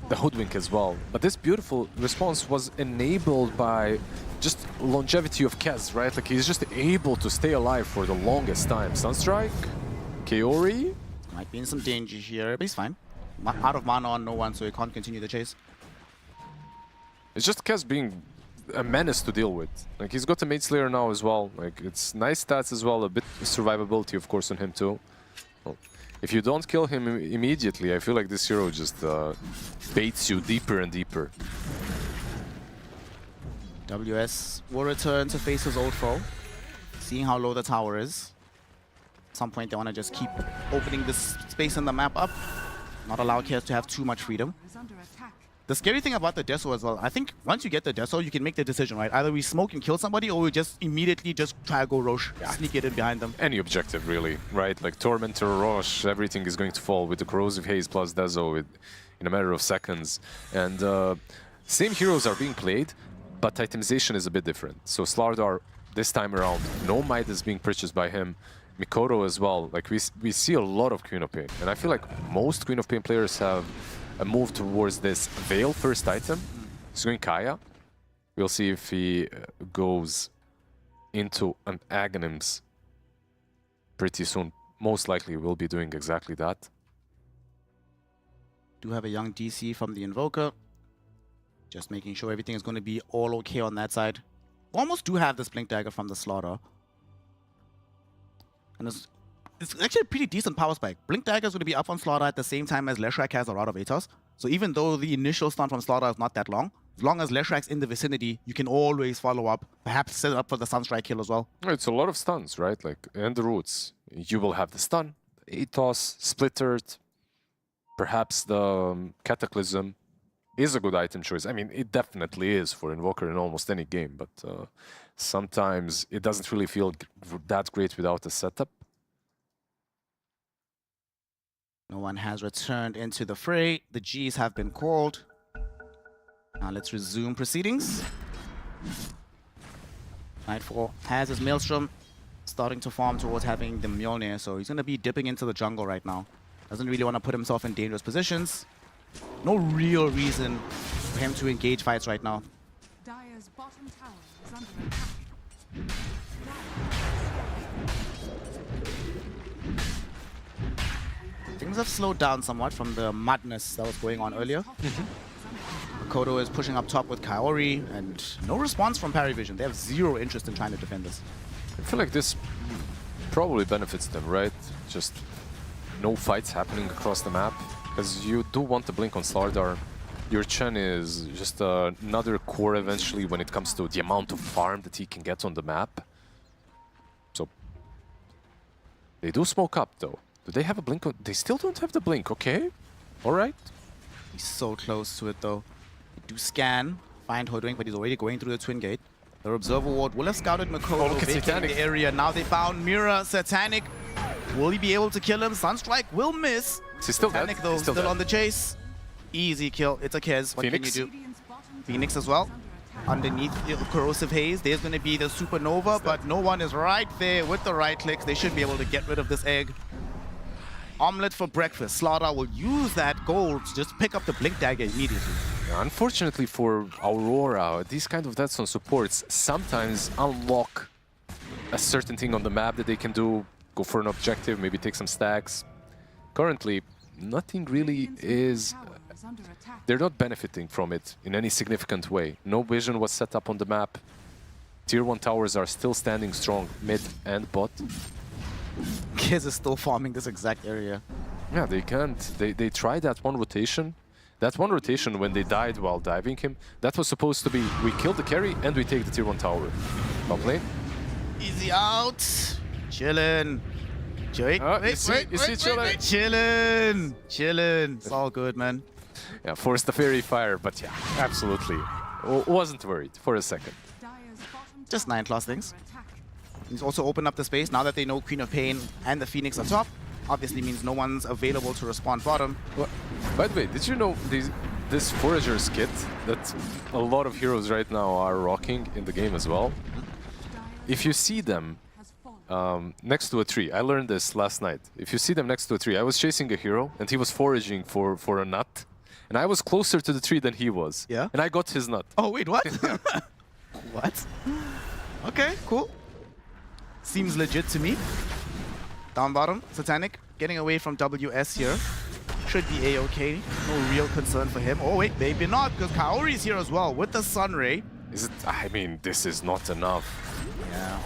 the Hoodwink as well, but this beautiful response was enabled by just longevity of Kez, right? Like he's just able to stay alive for the longest time. Sunstrike, Kaori. Might be in some danger here, but he's fine. Out of mana on no one, so he can't continue the chase. It's just Kez being a menace to deal with. Like he's got a Mage Slayer now as well. Like it's nice stats as well, a bit of survivability of course on him too. Well, if you don't kill him immediately, I feel like this hero just baits you deeper and deeper. WS will return to face his old foe, seeing how low the tower is. At some point they want to just keep opening this space in the map up, not allow Chaos to have too much freedom. The scary thing about the Deso as well, I think once you get the Deso, you can make the decision, right? Either we smoke and kill somebody, or we just immediately just try to go Roche, sneak it in behind them. Any objective, really, right? Like Tormentor, Roche, everything is going to fall with the Corrosive Haze plus Deso in a matter of seconds. And same heroes are being played, but itemization is a bit different. So Slardar, this time around, no Midas being purchased by him. Mikoto as well. Like we see a lot of Queen of Pain, and I feel like most Queen of Pain players have a move towards this Veil first item. He's going Kaya. We'll see if he goes into an Aghanims pretty soon. Most likely will be doing exactly that. Do have a young DC from the Invoker. Just making sure everything is going to be all okay on that side. Almost do have this Blink Dagger from the Slaughter. And it's actually a pretty decent power spike. Blink Dagger is going to be up on Slaughter at the same time as Leshrac has a Rod of Atos. So even though the initial stun from Slaughter is not that long, as long as Leshrac's in the vicinity, you can always follow up, perhaps set up for the Sunstrike kill as well. It's a lot of stuns, right? Like, and the roots. You will have the stun, Atos, Splittered, perhaps the Cataclysm is a good item choice. I mean, it definitely is for Invoker in almost any game, but sometimes it doesn't really feel that great without a setup. No one has returned into the fray. The Gs have been called. Now let's resume proceedings. Nightfall has his Maelstrom, starting to farm towards having the Mjolnir, so he's going to be dipping into the jungle right now. Doesn't really want to put himself in dangerous positions. No real reason for him to engage fights right now. Dire's bottom tower is under attack. Things have slowed down somewhat from the madness that was going on earlier. Makoto is pushing up top with Kaori, and no response from PARIVISION. They have zero interest in trying to defend this. I feel like this probably benefits them, right? Just no fights happening across the map. Because you do want to blink on Slardar. Your Chen is just another core eventually when it comes to the amount of farm that he can get on the map. So they do smoke up though. Do they have a blink? They still don't have the blink, okay. Alright. He's so close to it though. They do scan, find Hoodwink, but he's already going through the Twin Gate. The Observer Ward will have scouted Makoto, vacating the area. Now they found Mira, Satanic. Will he be able to kill him? Sunstrike will miss. He's still Satanic dead. though, Still still dead. on the chase. Easy kill. It's a Kez. What Phoenix? can you do? Phoenix as well. Underneath the Corrosive Haze, there's going to be the Supernova, but no one is right there with the right clicks. They should be able to get rid of this egg. Omelette for breakfast. Slaughter will use that gold to just pick up the Blink Dagger immediately. Yeah, unfortunately for Aurora, these kind of deaths on supports sometimes unlock a certain thing on the map that they can do. Go for an objective, maybe take some stacks. Currently, nothing really is... They're not benefiting from it in any significant way. No vision was set up on the map. Tier 1 towers are still standing strong, mid and bot. Kez is still farming this exact area. Yeah, they can't. They tried that one rotation. That one rotation when they died while diving him, that was supposed to be, we kill the carry and we take the tier 1 tower. Top lane. Easy out. Chillin'. Wait, chillin'. Chillin'. It's all good, man. Yeah, forced the fairy fire, but yeah, absolutely. Wasn't worried for a second. Just 9 class things. He's also opened up the space now that they know Queen of Pain and the Phoenix on top. Obviously means no one's available to respond bottom. Well, by the way, did you know this Forager's kit that a lot of heroes right now are rocking in the game as well? If you see them next to a tree, I learned this last night. If you see them next to a tree, I was chasing a hero and he was foraging for a nut. And I was closer to the tree than he was. Yeah? And I got his nut. Oh, wait, what? What? Okay, cool. Seems legit to me. Down bottom, Satanic getting away from WS here. Should be A-okay. No real concern for him. Oh, wait, maybe not, because Kaori's here as well with the Sunray. Is it? I mean, this is not enough. Yeah.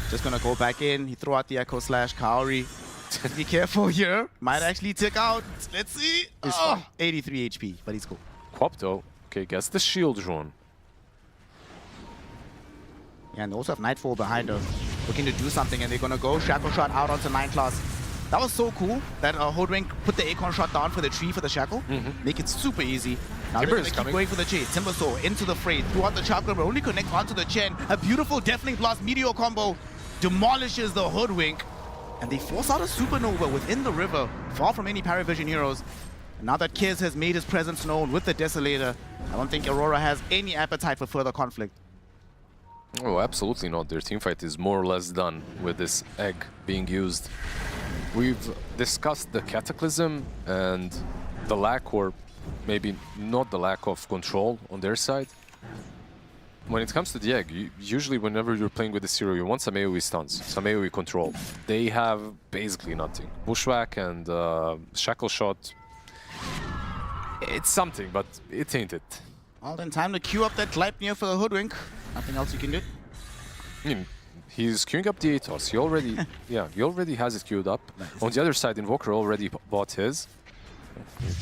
Just gonna go back in. He threw out the Echo Slash. Kaori. Be careful here. Might actually tick out. Let's see. Oh, 83 HP, but he's cool. Quapto. Okay, gets the shield drawn. Yeah, and they also have Nightfall behind her, looking to do something, and they're gonna go Shackle Shot out onto 9 class. That was so cool that Hoodwink put the Acorn Shot down for the tree for the Shackle. Make it super easy. Now they're gonna keep going for the chase. Timbersaw into the fray, throughout the Chakra, but only connects onto the Chen. A beautiful Deafening Blast Meteor combo demolishes the Hoodwink, and they force out a Supernova within the river, far from any PARIVISION heroes. And now that Kiz has made his presence known with the Desolator, I don't think Aurora has any appetite for further conflict. Oh, absolutely not. Their teamfight is more or less done with this egg being used. We've discussed the Cataclysm and the lack, or maybe not the lack of control on their side. When it comes to the egg, usually whenever you're playing with this hero, you want some AoE stuns, some AoE control. They have basically nothing. Bushwhack and Shackle Shot. It's something, but it ain't it. Well, then time to queue up that Gleipnir for the Hoodwink. Nothing else you can do. I mean, he's queuing up the Atos. He already, yeah, he already has it queued up. Nice. On the other side, Invoker already bought his.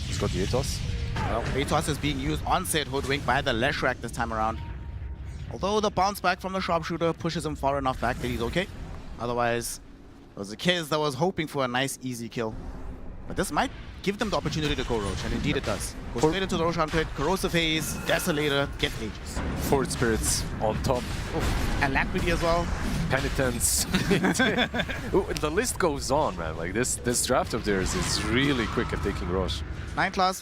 He's got the Atos. Well, Atos is being used on said Hoodwink by the Leshrac this time around. Although the bounce back from the Sharpshooter pushes him far enough back that he's okay. Otherwise, it was a Kiz that was hoping for a nice, easy kill. But this might give them the opportunity to go Roach, and indeed it does. Go straight into the Roshan Pit, Corrosive Haze, Desolator, get Aegis. Forward Spirits on top. Alacrity as well. penitence. The list goes on, man. Like this draft of theirs is really quick at taking Roche. 9 class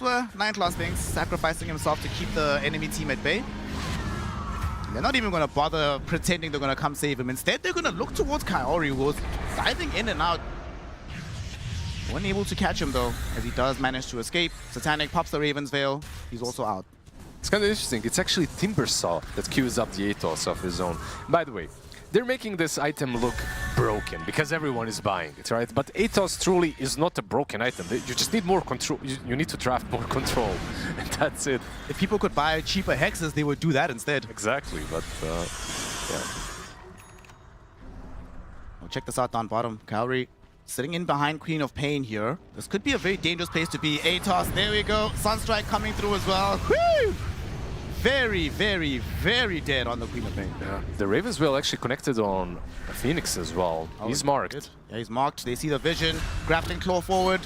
things, sacrificing himself to keep the enemy team at bay. They're not even going to bother pretending they're going to come save him. Instead, they're going to look towards Kaori, who was diving in and out. Weren't able to catch him, though, as he does manage to escape. Satanic pops the Raven's Veil. He's also out. It's kind of interesting. It's actually Timbersaw that queues up the Atos of his own. By the way, they're making this item look broken because everyone is buying it, right? But Atos truly is not a broken item. You just need more control. You need to draft more control, and that's it. If people could buy cheaper hexes, they would do that instead. Exactly, but yeah. Well, check this out down bottom. Kaori sitting in behind Queen of Pain here. This could be a very dangerous place to be. Atos, there we go. Sunstrike coming through as well. Woo! Very, very, very dead on the Queen of Pain. Yeah. The Raven's Veil actually connected on Phoenix as well. Oh, he's marked. Good. Yeah, he's marked. They see the vision. Grappling Claw forward.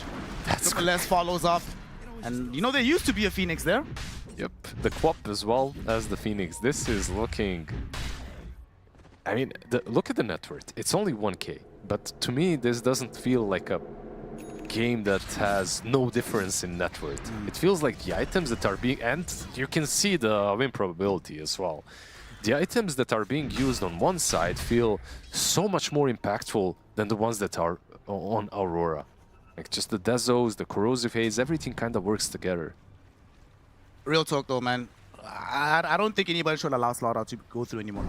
Triple S follows up. And you know there used to be a Phoenix there. Yep. The Quap as well as the Phoenix. This is looking... I mean, look at the net worth. It's only 1k. But to me, this doesn't feel like a game that has no difference in net worth. It feels like the items that are being... And you can see the win probability as well. The items that are being used on one side feel so much more impactful than the ones that are on Aurora. Like just the Dezos, the Corrosive Haze, everything kind of works together. Real talk though, man. I don't think anybody should allow Slaughter to go through anymore.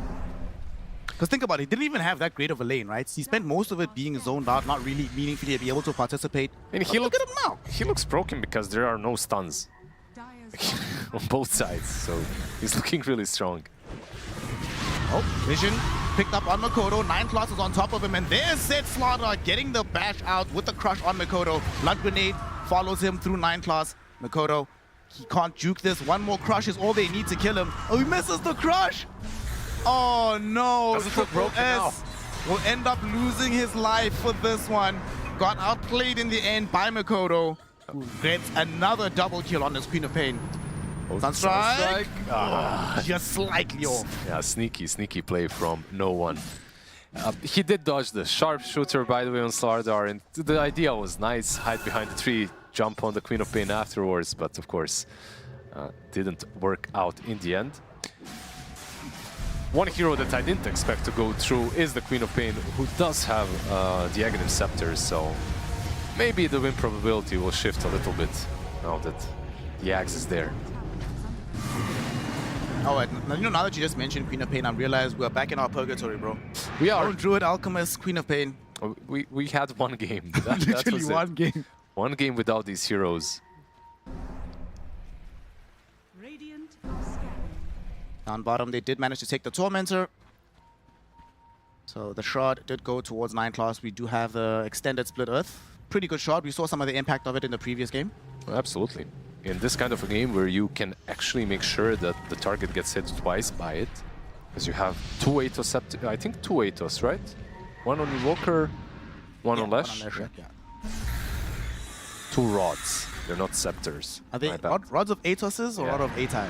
Because think about it, he didn't even have that great of a lane, right? He spent most of it being zoned out, not really meaningfully be able to participate. And look at him now. He looks broken because there are no stuns on both sides, so he's looking really strong. Oh, Vision picked up on Mikoto. 9 classes on top of him, and there's Sid Slaughter getting the bash out with the crush on Mikoto. Blood Grenade follows him through 9 class. Mikoto, he can't juke this. One more crush is all they need to kill him. Oh, he misses the crush! Oh no, Triple S will end up losing his life for this one. Got outplayed in the end by Mikoto. Gets another double kill on this Queen of Pain. Sunstrike. Just slightly off. Yeah, sneaky play from no one. He did dodge the sharpshooter, by the way, on Slardar, and the idea was nice. Hide behind the tree, jump on the Queen of Pain afterwards, but of course, didn't work out in the end. One hero that I didn't expect to go through is the Queen of Pain, who does have the Aghanim Scepter, so maybe the win probability will shift a little bit now that the Axe is there. Oh, and now that you just mentioned Queen of Pain, I realized we're back in our purgatory, bro. We are. Druid, Alchemist, Queen of Pain. We had one game. Literally one game. One game without these heroes. Down bottom, they did manage to take the Tormentor. So the shard did go towards 9 class. We do have the extended Split Earth. Pretty good shard. We saw some of the impact of it in the previous game. Absolutely. In this kind of a game where you can actually make sure that the target gets hit twice by it, because you have 2 Atos, I think 2 Atos, right? One on Invoker, one on Lesh. Yeah. 2 rods. They're not scepters. Are they rods of Atoses or rod of Atai?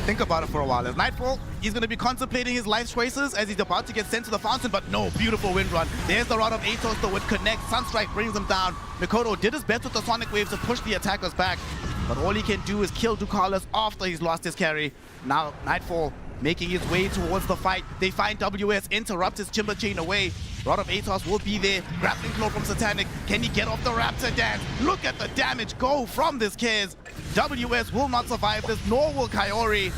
Think about it for a while. As Nightfall, he's going to be contemplating his life choices as he's about to get sent to the fountain, but no, beautiful wind run. There's the Rod of Atos, though, it connects. Sunstrike brings him down. Mikoto did his best with the Sonic Waves to push the attackers back, but all he can do is kill Ducalis after he's lost his carry. Now, Nightfall making his way towards the fight. They find WS, interrupt his Timber Chain away. Rod of Atos will be there. Grappling Claw from Satanic. Can he get off the Raptor dance? Look at the damage go from this Kez. WS will not survive this, nor will Kaori.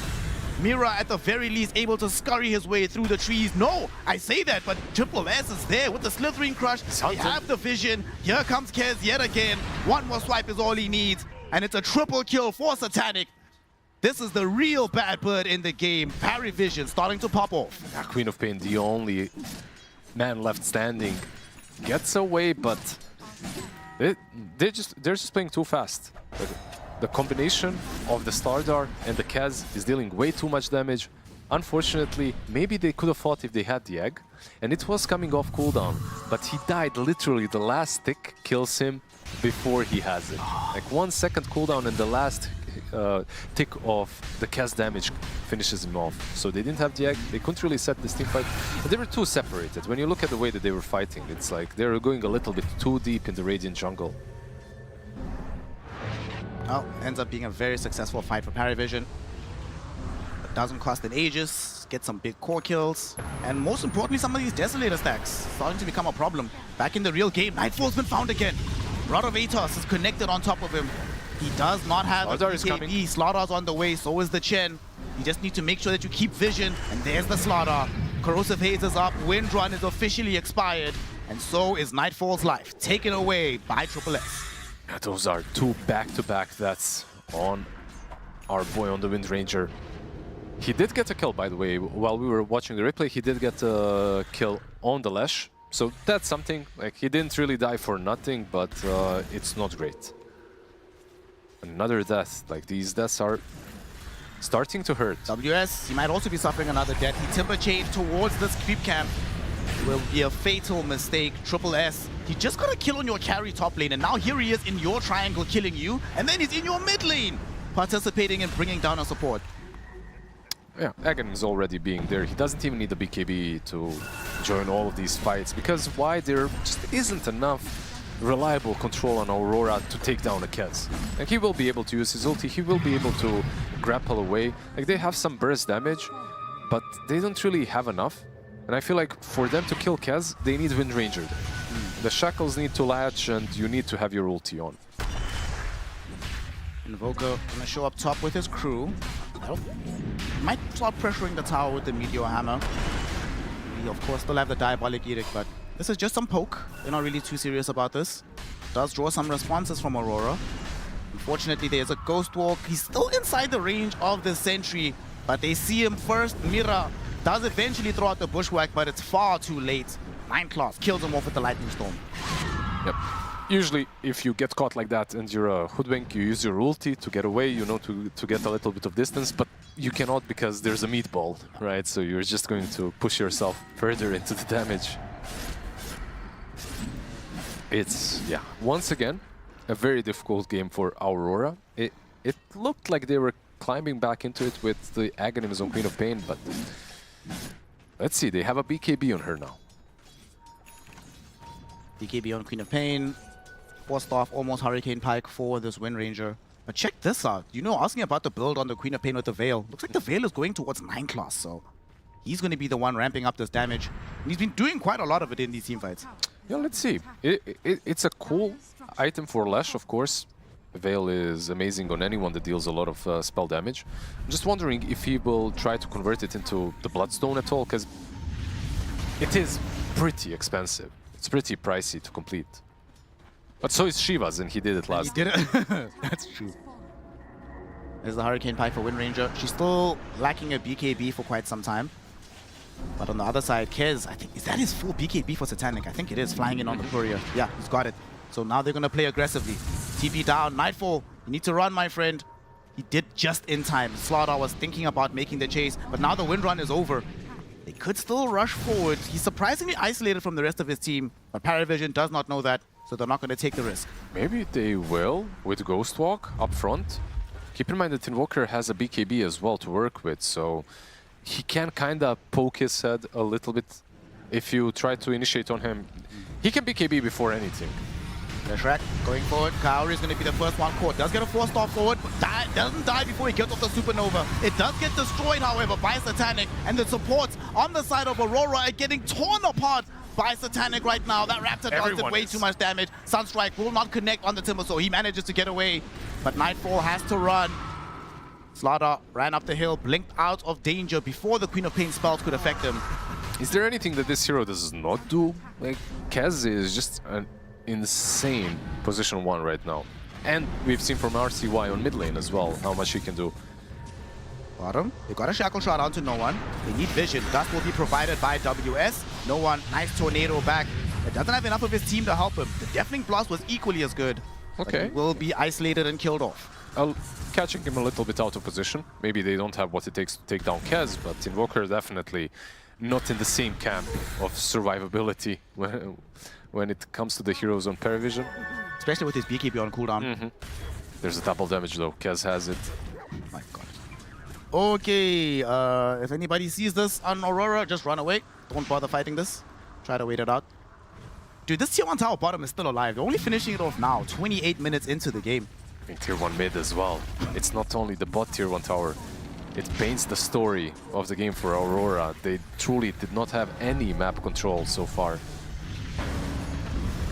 Mira, at the very least, able to scurry his way through the trees. No, I say that, but Triple S is there with the Slithering Crush. They have the vision. Here comes Kez yet again. One more swipe is all he needs, and it's a triple kill for Satanic. This is the real bad bird in the game. PARIVISION starting to pop off. Queen of Pain, the only man left standing, gets away, but they're just playing too fast. The combination of the Stardar and the Kaz is dealing way too much damage. Unfortunately, maybe they could have fought if they had the egg, and it was coming off cooldown, but he died literally. The last tick kills him before he has it. Like 1 second cooldown and the last tick of the cast damage finishes him off. So they didn't have the egg, they couldn't really set this team fight. But they were too separated. When you look at the way that they were fighting, it's like they were going a little bit too deep in the Radiant jungle. Well, ends up being a very successful fight for PARIVISION. It doesn't cost an Aegis, get some big core kills, and most importantly, some of these Desolator stacks starting to become a problem. Back in the real game, Nightfall's been found again. Rod of Atos is connected on top of him. He does not have a BKB. Slaughter's on the way, so is the Chen. You just need to make sure that you keep vision, and there's the Slaughter. Corrosive Haze is up, Wind Run is officially expired, and so is Nightfall's life, taken away by S. Yeah, those are two back-to-back deaths on our boy on the Wind Ranger. He did get a kill, by the way. While we were watching the replay, he did get a kill on the Lash. So that's something, like, he didn't really die for nothing, but it's not great. Another death, like, these deaths are starting to hurt. WS, he might also be suffering another death. He timber chained towards this creep camp. It will be a fatal mistake. S, he just got a kill on your carry top lane, and now here he is in your triangle killing you, and then he's in your mid lane, participating in bringing down a support. Yeah, Aghanim is already being there. He doesn't even need the BKB to join all of these fights, because why? There just isn't enough reliable control on Aurora to take down a Kez. And he will be able to use his ulti, he will be able to grapple away. Like, they have some burst damage, but they don't really have enough. And I feel like for them to kill Kez, they need Wind Ranger. The Shackles need to latch, and you need to have your ulti on. Invoker gonna show up top with his crew. Might start pressuring the tower with the Meteor Hammer. We of course still have the Diabolic Edict, but this is just some poke. They're not really too serious about this. Does draw some responses from Aurora. Unfortunately, there's a Ghost Walk. He's still inside the range of the Sentry, but they see him first. Mira does eventually throw out the Bushwhack, but it's far too late. 9 Claws kills him off with the Lightning Storm. Yep. Usually, if you get caught like that and you're a hoodwink, you use your ulti to get away, you know, to get a little bit of distance, but you cannot because there's a meatball, right? So you're just going to push yourself further into the damage. It's, yeah, once again, a very difficult game for Aurora. It looked like they were climbing back into it with the Aghanims on Queen of Pain, but let's see, they have a BKB on her now. BKB on Queen of Pain. Forced off almost Hurricane Pike for this Wind Ranger. But check this out. You know, asking about the build on the Queen of Pain with the Veil. Looks like the Veil is going towards 9 Class, so he's going to be the one ramping up this damage. And he's been doing quite a lot of it in these teamfights. Yeah, let's see. It's a cool item for Lash, of course. Veil is amazing on anyone that deals a lot of spell damage. I'm just wondering if he will try to convert it into the Bloodstone at all, because it is pretty expensive. It's pretty pricey to complete. But so is Shiva's, and he did it last. He did it. That's true. There's the Hurricane Pike for Wind Ranger. She's still lacking a BKB for quite some time. But on the other side, Kez, I think, is that his full BKB for Satanic? I think it is, flying in on the Courier. Yeah, he's got it. So now they're going to play aggressively. TP down, Nightfall, you need to run, my friend. He did just in time. Slaughter was thinking about making the chase, but now the Wind Run is over. They could still rush forward. He's surprisingly isolated from the rest of his team, but PARIVISION does not know that, so they're not going to take the risk. Maybe they will with Ghost Walk up front. Keep in mind that Invoker has a BKB as well to work with, so he can kind of poke his head a little bit. If you try to initiate on him, he can BKB before anything. Shrek going forward. Kaori is going to be the first one caught. Does get a forced off forward, but doesn't die before he gets off the Supernova. It does get destroyed, however, by Satanic, and the supports on the side of Aurora are getting torn apart by Satanic right now. That Raptor does way too much damage. Sunstrike will not connect on the Timber, so he manages to get away, but Nightfall has to run. Slaughter ran up the hill, blinked out of danger before the Queen of Pain spells could affect him. Is there anything that this hero does not do? Like, Kez is just an insane position 1 right now. And we've seen from RCY on mid lane as well how much he can do. Bottom, they got a Shackle Shot onto No One. They need vision. Dust will be provided by WS. No One, nice tornado back. It doesn't have enough of his team to help him. The Deafening Blast was equally as good. Okay. He will be isolated and killed off. Catching him a little bit out of position. Maybe they don't have what it takes to take down Kez, but Invoker definitely not in the same camp of survivability when it comes to the heroes on PARIVISION. Especially with his BKB on cooldown. There's a double damage though. Kez has it. My God. Okay, if anybody sees this on Aurora, just run away. Don't bother fighting this. Try to wait it out. Dude, this tier 1 tower bottom is still alive. They're only finishing it off now, 28 minutes into the game. I think tier 1 mid as well. It's not only the bot tier 1 tower. It paints the story of the game for Aurora. They truly did not have any map control so far.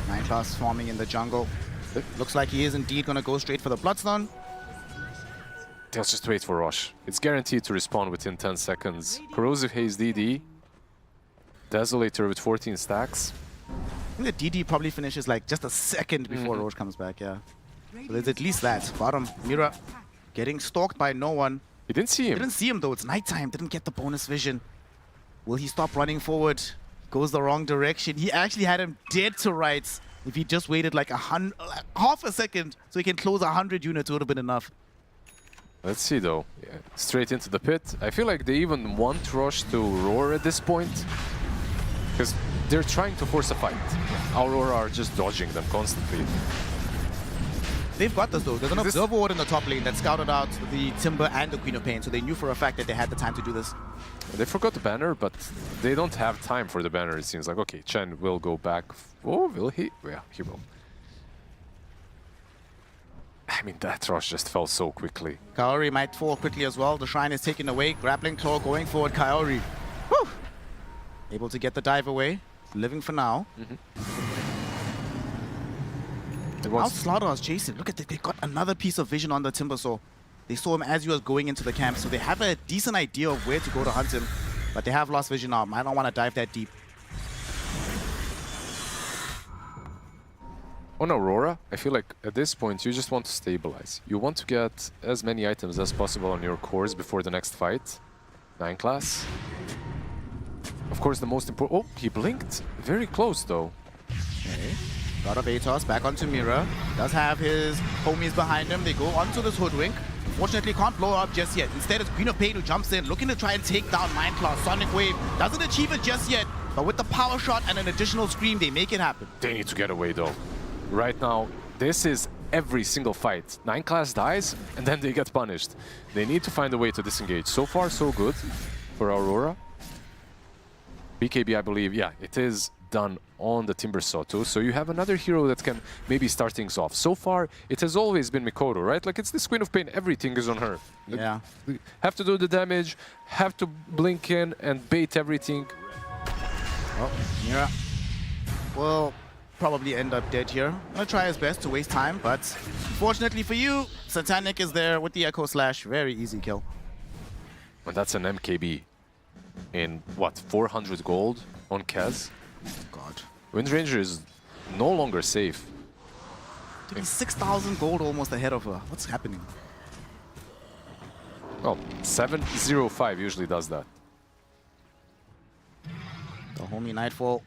Necrophos forming in the jungle. Looks like he is indeed going to go straight for the Bloodstone. Let's just wait for Rosh. It's guaranteed to respawn within 10 seconds. Corrosive Haze DD. Desolator with 14 stacks. I think the DD probably finishes like just a second before Roche comes back, yeah. So there's at least that. Bottom, Mira getting stalked by no one. He didn't see him. Didn't see him though, it's nighttime, didn't get the bonus vision. Will he stop running forward? Goes the wrong direction. He actually had him dead to rights. If he just waited like half a second so he can close 100 units, it would have been enough. Let's see though. Yeah, straight into the pit. I feel like they even want Roche to roar at this point. Because they're trying to force a fight. Aurora are just dodging them constantly. They've got this though. There's an observer ward in the top lane that scouted out the Timber and the Queen of Pain, so they knew for a fact that they had the time to do this. They forgot the banner, but they don't have time for the banner, it seems like. Okay, Chen will go back. Oh, will he? Yeah, he will. I mean, that rush just fell so quickly. Kaori might fall quickly as well. The Shrine is taken away. Grappling Claw going forward. Kaori. Whew. Able to get the dive away. Living for now. Now Slaughterhouse chasing. Look at that. They got another piece of vision on the Timbersaw. They saw him as he was going into the camp, so they have a decent idea of where to go to hunt him. But they have lost vision now. I don't want to dive that deep. On Aurora, I feel like at this point you just want to stabilize. You want to get as many items as possible on your cores before the next fight. 9 class. Of course, the most important... Oh, he blinked. Very close, though. Okay. God of Atos back onto Mira. Does have his homies behind him. They go onto this Hoodwink. Unfortunately, can't blow up just yet. Instead, it's Queen of Pain who jumps in, looking to try and take down Mindclaw. Sonic Wave doesn't achieve it just yet, but with the power shot and an additional scream, they make it happen. They need to get away, though. Right now, this is every single fight. 9 class dies, and then they get punished. They need to find a way to disengage. So far, so good for Aurora. BKB, I believe, yeah, it is done on the Timbersaw too. So you have another hero that can maybe start things off. So far, it has always been Mikoto, right? Like, it's this Queen of Pain, everything is on her. Yeah. Have to do the damage, have to blink in and bait everything. Oh, Mira will probably end up dead here. Gonna try his best to waste time, but unfortunately for you, Satanic is there with the Echo Slash. Very easy kill. And that's an MKB. In what, 400 gold on Kaz? God. Windranger is no longer safe. Dude, he's 6,000 gold almost ahead of her. What's happening? Oh, 705 usually does that. The homie Nightfall,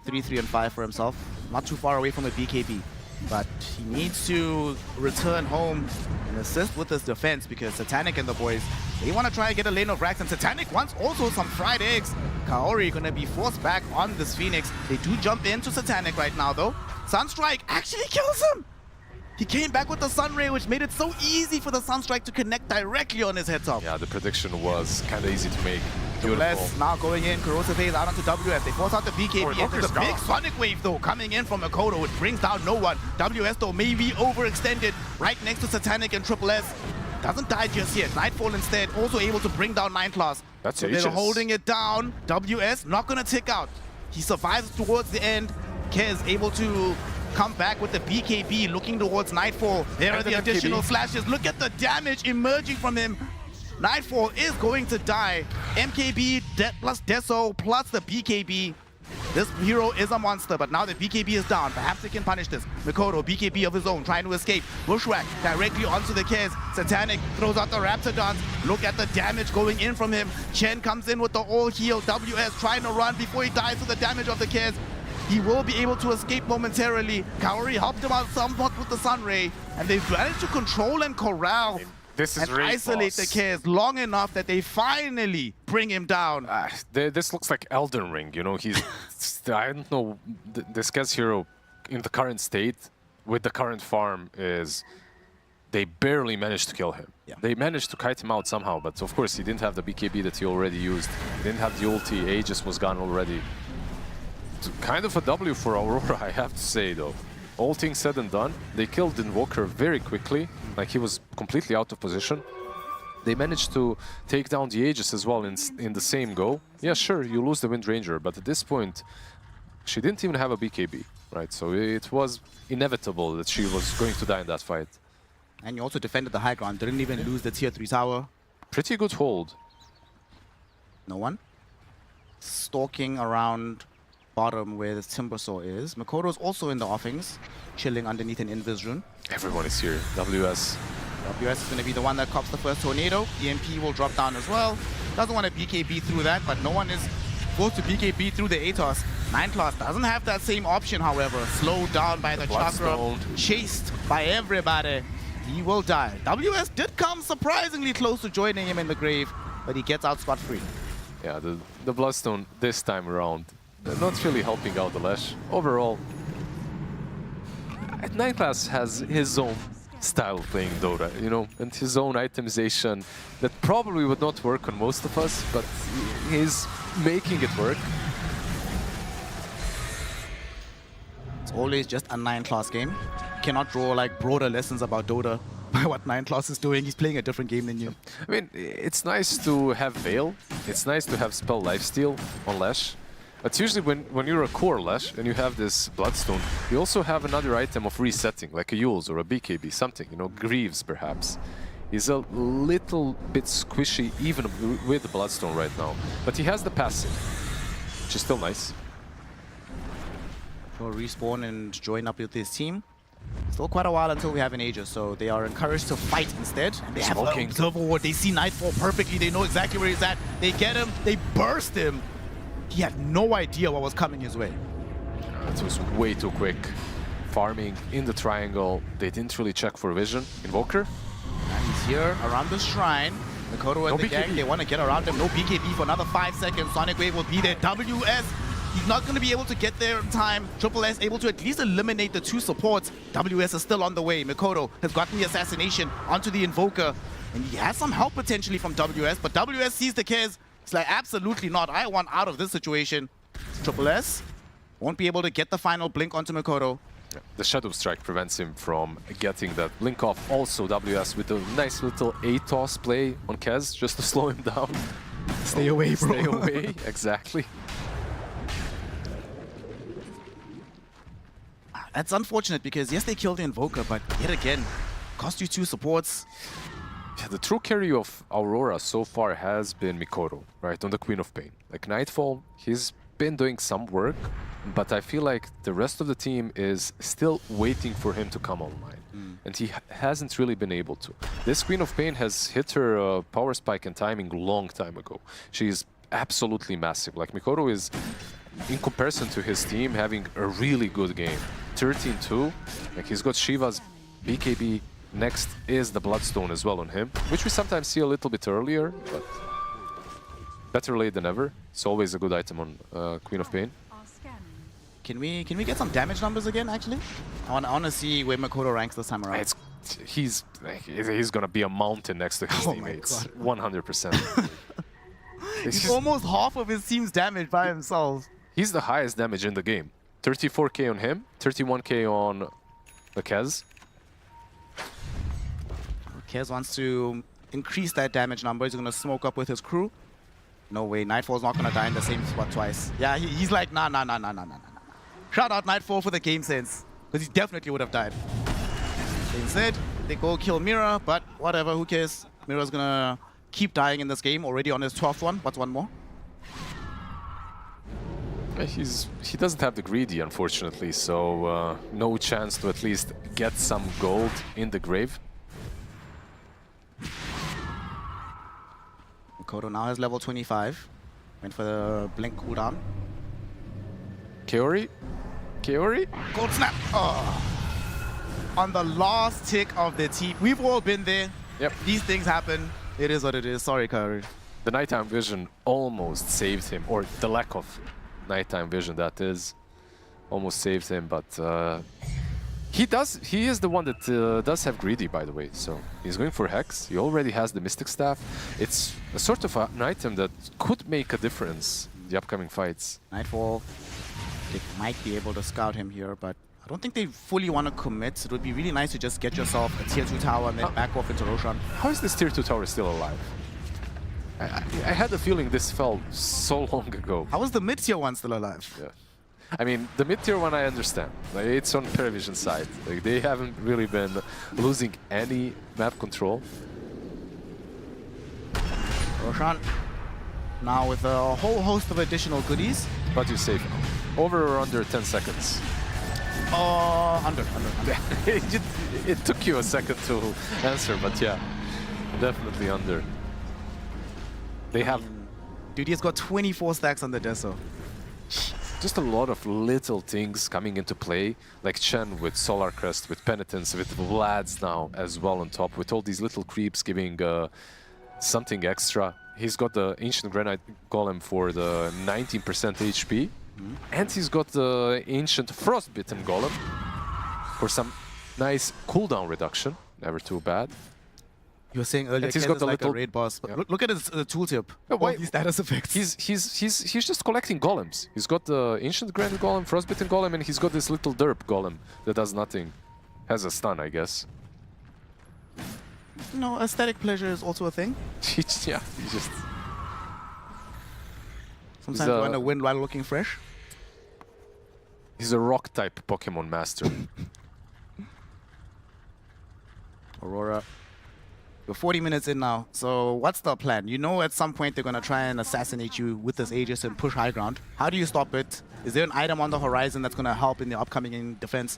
3, 3, and 5 for himself. Not too far away from a BKB. But he needs to return home and assist with his defense because Satanic and the boys, they want to try and get a lane of racks, and Satanic wants also some fried eggs. Kaori going to be forced back on this Phoenix. They do jump into Satanic right now though. Sunstrike actually kills him! He came back with the Sunray, which made it so easy for the Sunstrike to connect directly on his head top. Yeah, the prediction was kind of easy to make. Double-S now going in, Corrosive Haze out onto WS. They force out the BKB, and there's a big Sonic Wave though coming in from Mikoto. It brings down no one. WS though may be overextended right next to Satanic and Triple S. Doesn't die just yet. Nightfall instead also able to bring down 9 class. That's so they're holding it down. WS not gonna tick out. He survives towards the end. Kez able to come back with the BKB looking towards Nightfall. There are the additional slashes. Look at the damage emerging from him. Nightfall is going to die. MKB plus Deso plus the BKB. This hero is a monster, but now the BKB is down. Perhaps they can punish this. Mikoto, BKB of his own, trying to escape. Bushwhack directly onto the Kez. Satanic throws out the Raptor Dance. Look at the damage going in from him. Chen comes in with the all heal. WS trying to run before he dies to the damage of the Kez. He will be able to escape momentarily. Kaori helped him out somewhat with the Sunray, and they've managed to control and corral and isolate the Kez long enough that they finally bring him down. This looks like Elden Ring, you know, he's... I don't know, this Kez hero in the current state, with the current farm, is they barely managed to kill him. Yeah. They managed to kite him out somehow, but of course he didn't have the BKB that he already used. He didn't have the ulti, Aegis was gone already. It's kind of a W for Aurora, I have to say though. All things said and done, they killed Invoker very quickly, like he was completely out of position. They managed to take down the Aegis as well in the same go. Yeah, sure, you lose the Wind Ranger, but at this point, she didn't even have a BKB, right? So it was inevitable that she was going to die in that fight. And you also defended the high ground, didn't even lose the tier 3 tower. Pretty good hold. No one. Stalking around bottom where the Timbersaw is. Mikoto's also in the offings, chilling underneath an Invis rune. Everyone is here. WS. WS is going to be the one that cops the first tornado. EMP will drop down as well. Doesn't want to BKB through that, but no one is forced to BKB through the Atos. 9-class doesn't have that same option, however. Slowed down by the Chakra, chased by everybody. He will die. WS did come surprisingly close to joining him in the grave, but he gets out scot-free. Yeah, the Bloodstone this time around, not really helping out the Lash. Overall, 9-class has his own style of playing Dota, you know, and his own itemization that probably would not work on most of us, but he's making it work. It's always just a 9-class game. Cannot draw like broader lessons about Dota by what 9-class is doing. He's playing a different game than you. I mean, it's nice to have Veil, it's nice to have Spell Lifesteal on Lash, but usually when you're a core Lash and you have this Bloodstone, you also have another item of resetting, like a Yules or a BKB, something, you know, Greaves perhaps. He's a little bit squishy even with the Bloodstone right now, but he has the passive, which is still nice. He'll respawn and join up with his team. Still quite a while until we have an Aegis, so they are encouraged to fight instead. And they have Observer Ward. They see Nightfall perfectly. They know exactly where he's at. They get him. They burst him. He had no idea what was coming his way. It was way too quick. Farming in the triangle. They didn't really check for vision. Invoker. And he's here around the shrine. Mikoto and the gang, they want to get around him. No BKB for another 5 seconds. Sonic Wave will be there. WS. He's not going to be able to get there in time. Triple S able to at least eliminate the 2 supports. WS is still on the way. Mikoto has gotten the assassination onto the Invoker. And he has some help potentially from WS, but WS sees the Kez. It's like, absolutely not. I want out of this situation. Triple S won't be able to get the final blink onto Mikoto. Yeah, the Shadow Strike prevents him from getting that blink off. Also, WS with a nice little ATOS play on Kez just to slow him down. Stay away, bro. Stay away, exactly. That's unfortunate because, yes, they killed the Invoker, but yet again, cost you 2 supports. Yeah, the true carry of Aurora so far has been Mikoto, right, on the Queen of Pain. Like Nightfall, he's been doing some work, but I feel like the rest of the team is still waiting for him to come online. And he hasn't really been able to. This Queen of Pain has hit her power spike and timing long time ago. She's absolutely massive. Like Mikoto is, in comparison to his team, having a really good game. 13-2, like he's got Shiva's BKB, next is the Bloodstone as well on him, which we sometimes see a little bit earlier, but better late than ever. It's always a good item on Queen of Pain. Can we get some damage numbers again, actually? I want to see where Mikoto ranks this time around. He's gonna be a mountain next to his teammates, 100%. He's almost half of his team's damage by himself. He's the highest damage in the game. 34k on him, 31k on the Kez. Kez wants to increase that damage number. He's going to smoke up with his crew. No way, Nightfall's not going to die in the same spot twice. Yeah, he's like, nah. Shout out Nightfall for the game sense, because he definitely would have died. Instead, they go kill Mira, but whatever, who cares? Mira's going to keep dying in this game, already on his 12th one. What's one more? He doesn't have the greedy, unfortunately, so no chance to at least get some gold in the grave. Mikoto now has level 25. Went for the blink cooldown. Kaori? Gold snap! Oh. On the last tick of the team. We've all been there. Yep. These things happen. It is what it is. Sorry, Kaori. The nighttime vision almost saved him, or the lack of nighttime vision, that is, almost saved him, but He does. He is the one that does have greedy, by the way. So he's going for Hex. He already has the Mystic Staff. It's a sort of an item that could make a difference in the upcoming fights. Nightfall, they might be able to scout him here, but I don't think they fully want to commit. It would be really nice to just get yourself a tier 2 tower and then back off into Roshan. How is this tier 2 tower still alive? I had a feeling this fell so long ago. How is the mid-tier one still alive? Yeah. I mean, the mid-tier one I understand. Like, it's on PARIVISION side. Like, they haven't really been losing any map control. Roshan, now with a whole host of additional goodies. But you're safe. Over or under 10 seconds? Under. It took you a second to answer, but yeah, definitely under. They have... Dude, he's got 24 stacks on the Deso. Just a lot of little things coming into play, like Chen with Solar Crest, with Penitence, with Vlad's now as well on top, with all these little creeps giving something extra. He's got the Ancient Granite Golem for the 19% HP, and he's got the Ancient Frostbitten Golem for some nice cooldown reduction, never too bad. You were saying earlier, he's got the like little a raid boss. But look at his tooltip. Yeah, All these status effects. He's just collecting golems. He's got the Ancient Granite Golem, Frostbitten Golem, and he's got this little derp golem that does nothing. Has a stun, I guess. No, aesthetic pleasure is also a thing. Yeah, he's just... Sometimes you want to win while looking fresh. He's a rock-type Pokemon master. Aurora. We're 40 minutes in now, so what's the plan? You know at some point they're going to try and assassinate you with this Aegis and push high ground. How do you stop it? Is there an item on the horizon that's going to help in the upcoming defense?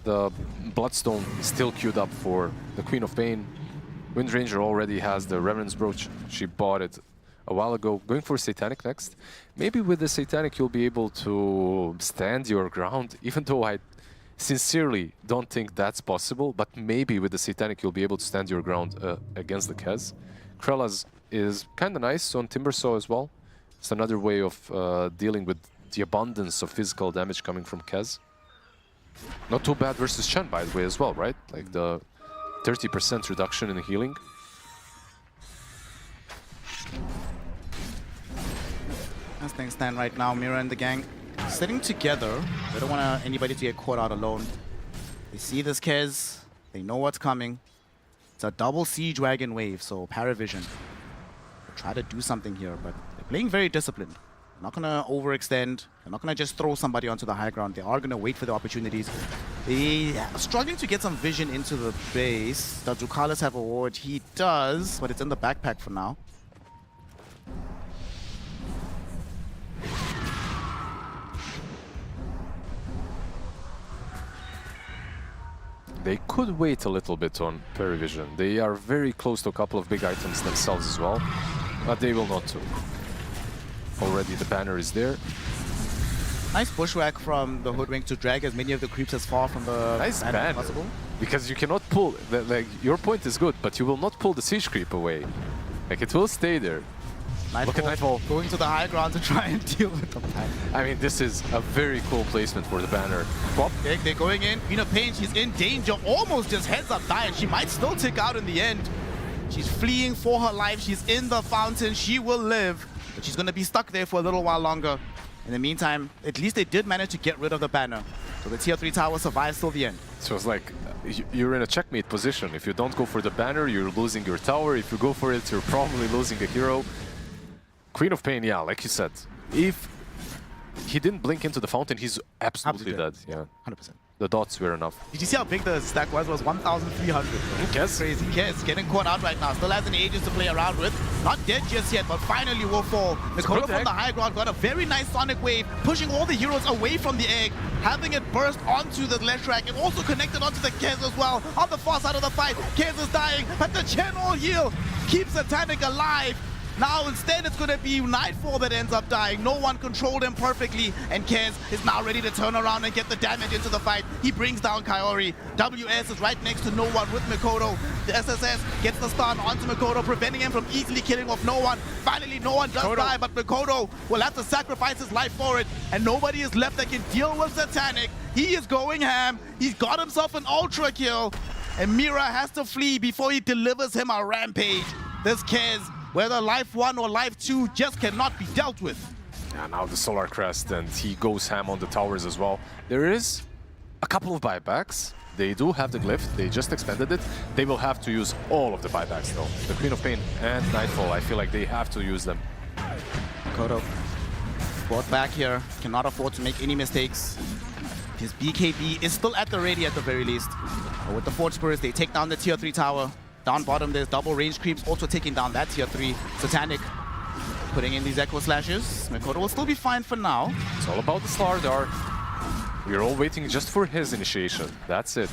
The Bloodstone is still queued up for the Queen of Pain. Windranger already has the Reverend's Brooch. She bought it a while ago. Going for Satanic next. Maybe with the Satanic you'll be able to stand your ground, even though I sincerely don't think that's possible, but maybe with the Satanic you'll be able to stand your ground against the Kez. Krellas is kind of nice on Timbersaw as well. It's another way of dealing with the abundance of physical damage coming from Kez. Not too bad versus Chen, by the way, as well, right? Like the 30% reduction in healing. As things stand right now, Mira and the gang sitting together. They don't want anybody to get caught out alone. They see this Kez. They know what's coming. It's a double siege wagon wave, so PARIVISION will try to do something here, but they're playing very disciplined. They're not going to overextend. They're not going to just throw somebody onto the high ground. They are going to wait for the opportunities. They are struggling to get some vision into the base. Does Zucalis have a ward? He does, but it's in the backpack for now. They could wait a little bit on PARIVISION. They are very close to a couple of big items themselves as well, but they will not. Already the banner is there. Nice bushwhack from the Hoodwink to drag as many of the creeps as far from the banner as possible. Because you cannot pull, like, your point is good, but you will not pull the siege creep away. Like, it will stay there. Nightfall, look at Nightfall going to the high ground to try and deal with the banner. I mean, this is a very cool placement for the banner. Pop. They're going in. Queen of Pain, she's in danger. Almost just heads up dying. She might still tick out in the end. She's fleeing for her life. She's in the fountain. She will live, but she's going to be stuck there for a little while longer. In the meantime, at least they did manage to get rid of the banner. So the tier 3 tower survives till the end. So it's like, you're in a checkmate position. If you don't go for the banner, you're losing your tower. If you go for it, you're probably losing a hero. Queen of Pain, yeah, like you said, if he didn't blink into the fountain, he's absolutely dead. Yeah, 100%. The dots were enough. Did you see how big the stack was? It was 1,300. Yes. Crazy. Yes, getting caught out right now. Still has an Aegis to play around with. Not dead just yet, but finally will fall. Nikola from the high ground got a very nice sonic wave, pushing all the heroes away from the egg, having it burst onto the Leshrac and also connected onto the Kez as well. On the far side of the fight, Kez is dying, but the general heal keeps Satanic alive. Now instead it's gonna be Nightfall that ends up dying. No one controlled him perfectly, and Kez is now ready to turn around and get the damage into the fight. He brings down Kaori. WS is right next to no one with Mikoto. The SSS gets the stun onto Mikoto, preventing him from easily killing off no one. Finally, no one does die, but Mikoto will have to sacrifice his life for it, and nobody is left that can deal with Satanic. He is going ham. He's got himself an ultra kill, and Mira has to flee before he delivers him a rampage. This Kez, whether life 1 or life 2, just cannot be dealt with. Yeah, now the Solar Crest, and he goes ham on the towers as well. There is a couple of buybacks. They do have the glyph, they just expanded it. They will have to use all of the buybacks though. The Queen of Pain and Nightfall, I feel like they have to use them. Mikoto brought back here, cannot afford to make any mistakes. His BKB is still at the ready at the very least. But with the Forge Spurs, they take down the tier 3 tower. Down bottom, there's double range creeps also taking down that tier 3. Satanic putting in these Echo Slashes. Mikoto will still be fine for now. It's all about the Slardar. We're all waiting just for his initiation. That's it.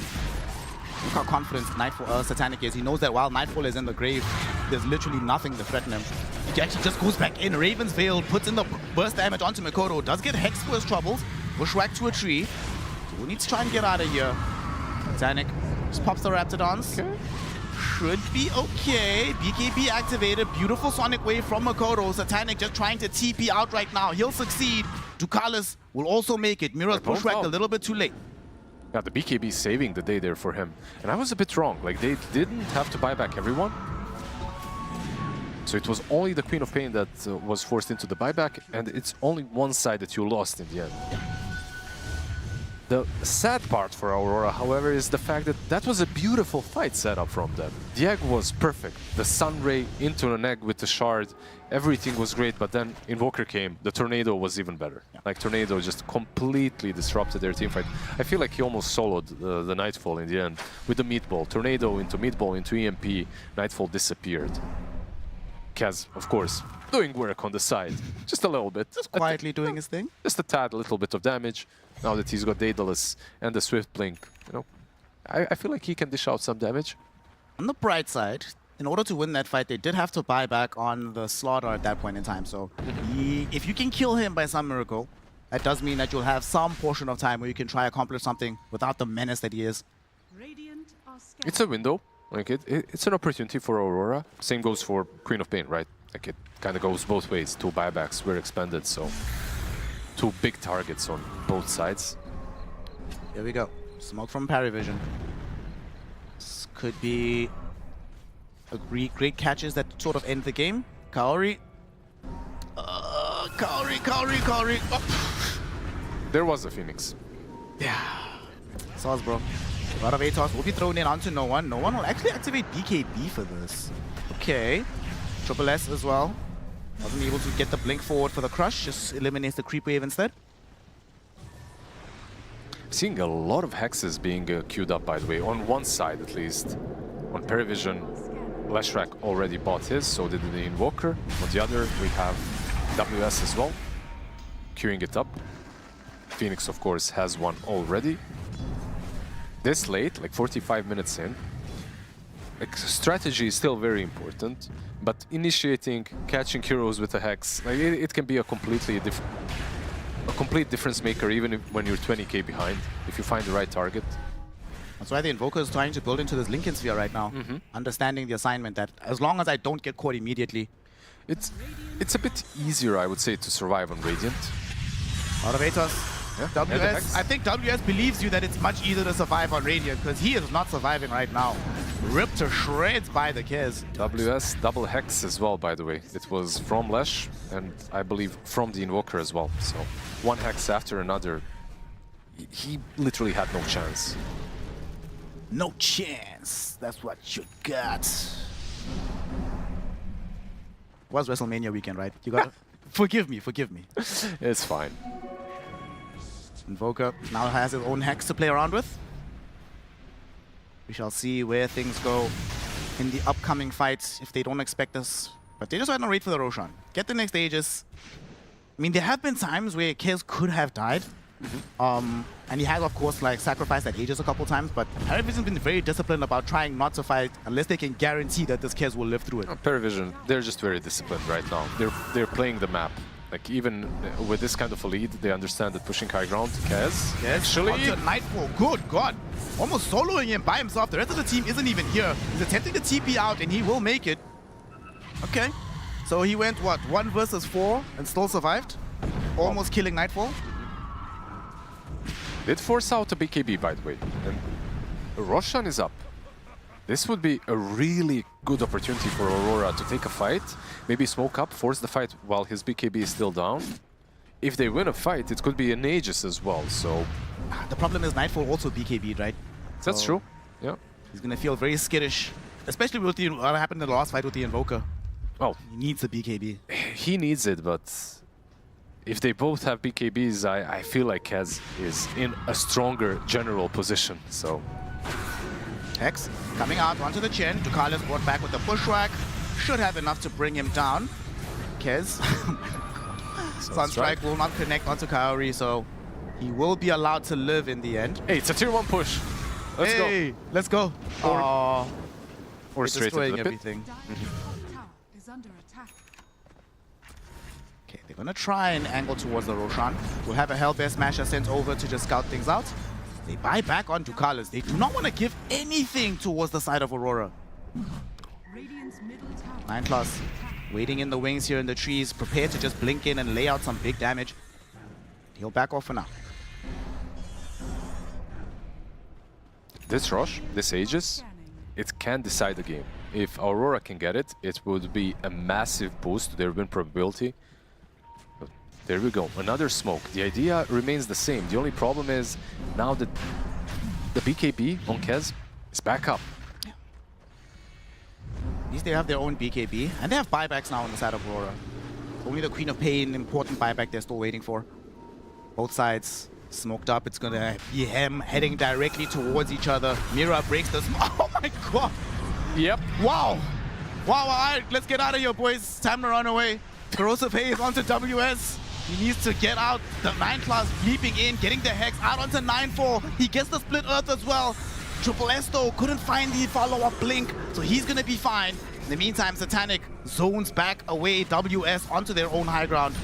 Look how confident Nightfall, Satanic is. He knows that while Nightfall is in the grave, there's literally nothing to threaten him. He actually just goes back in. Raven's Veil puts in the burst damage onto Mikoto. Does get hexed for his troubles. Bushwhack to a tree. Who needs to try and get out of here? Satanic just pops the Raptidons. Okay. Should be okay. BKB activated. Beautiful Sonic Wave from Mikoto. Satanic just trying to TP out right now. He'll succeed. Ducalis will also make it. Mira's Bushwhack a little bit too late. Yeah, the BKB saving the day there for him. And I was a bit wrong. Like, they didn't have to buy back everyone. So it was only the Queen of Pain that was forced into the buyback, and it's only one side that you lost in the end. The sad part for Aurora, however, is the fact that that was a beautiful fight set up from them. The egg was perfect. The Sun Ray into an egg with the shard, everything was great, but then Invoker came. The Tornado was even better. Like, Tornado just completely disrupted their team fight. I feel like he almost soloed the Nightfall in the end with the Meatball. Tornado into EMP, Nightfall disappeared. Kaz, of course, doing work on the side, just a little bit. Just quietly doing his thing. Just a tad, a little bit of damage. Now that he's got Daedalus and the Swift Blink, you know, I feel like he can dish out some damage. On the bright side, in order to win that fight, they did have to buy back on the Slaughter at that point in time. So if you can kill him by some miracle, that does mean that you'll have some portion of time where you can try accomplish something without the menace that he is. It's a window. Like it's an opportunity for Aurora. Same goes for Queen of Pain, right? Like it kind of goes both ways. 2 buybacks were expanded, so 2 big targets on both sides. Here we go. Smoke from PARIVISION. This could be a great catches that sort of end the game. Kaori. Kaori. Oh. There was a Phoenix. Yeah. Sauce, bro. A lot of ATOS will be thrown in onto no one. No one will actually activate BKB for this. Okay. Triple S as well. Wasn't able to get the blink forward for the crush. Just eliminates the creep wave instead. Seeing a lot of hexes being queued up, by the way, on one side at least. On PARIVISION, Leshrac already bought his, so did the Invoker. On the other, we have WS as well, queuing it up. Phoenix, of course, has one already. This late, like 45 minutes in, like, strategy is still very important, but initiating, catching heroes with a hex, like, it can be a complete difference maker even when you're 20k behind, if you find the right target. That's why the Invoker is trying to build into this Lincoln Sphere right now, understanding the assignment that as long as I don't get caught immediately. It's a bit easier, I would say, to survive on Radiant. Out of ATOS. Yeah. WS, I think WS believes you that it's much easier to survive on Radiant because he is not surviving right now. Ripped to shreds by the Kez. WS double hex as well, by the way. It was from Lesh and I believe from the Invoker as well. So 1 hex after another. He literally had no chance. No chance. That's what you got. It was WrestleMania weekend, right? You gotta forgive me. It's fine. Invoker now has his own hex to play around with. We shall see where things go in the upcoming fights if they don't expect us. But they just want to wait for the Roshan. Get the next Aegis. I mean, there have been times where Kez could have died, And he has, of course, like sacrificed at Aegis a couple times, but PARIVISION's been very disciplined about trying not to fight unless they can guarantee that this Kez will live through it. PARIVISION, they're just very disciplined right now. They're playing the map. Like even with this kind of a lead, they understand that pushing high ground to Kez. Actually, onto Nightfall. Good God. Almost soloing him by himself. The rest of the team isn't even here. He's attempting to TP out and he will make it. Okay. So he went, what, 1 versus 4 and still survived? Almost killing Nightfall. Did force out a BKB, by the way. And Roshan is up. This would be a really good opportunity for Aurora to take a fight, maybe smoke up, force the fight while his BKB is still down. If they win a fight, it could be an Aegis as well, so... The problem is Nightfall also BKB'd, right? That's true, yeah. He's gonna feel very skittish, especially with what happened in the last fight with the Invoker. Oh. He needs a BKB. He needs it, but if they both have BKBs, I feel like Kez is in a stronger general position, so... Hex coming out onto the chin. Ducalis brought back with the bushwhack. Should have enough to bring him down. Kez. Sunstrike will not connect onto Kaori, so he will be allowed to live in the end. Hey, it's a tier 1 push. Let's go. Let's go. Or straight into the pit. Everything. Okay, they're gonna try and angle towards the Roshan. We'll have a Hellbear Smasher sent over to just scout things out. They buy back on Ducalis. They do not want to give anything towards the side of Aurora. 9+ waiting in the wings here in the trees, prepared to just blink in and lay out some big damage. He'll back off for now. This Rosh, this Aegis, it can decide the game. If Aurora can get it, it would be a massive boost to their win probability. But there we go, another smoke. The idea remains the same. The only problem is now that the BKB on Kez is back up. At least they have their own BKB, and they have buybacks now on the side of Aurora. Only the Queen of Pain, important buyback they're still waiting for. Both sides smoked up. It's gonna be him heading directly towards each other. Mira breaks the Oh my god! Yep. Wow! Wow, all right, let's get out of here, boys. Time to run away. Corrosive Haze onto WS. He needs to get out. The 9+ leaping in, getting the Hex out onto 9-4. He gets the Split Earth as well. Triple S though couldn't find the follow-up blink, so he's gonna be fine. In the meantime, Satanic zones back away WS onto their own high ground.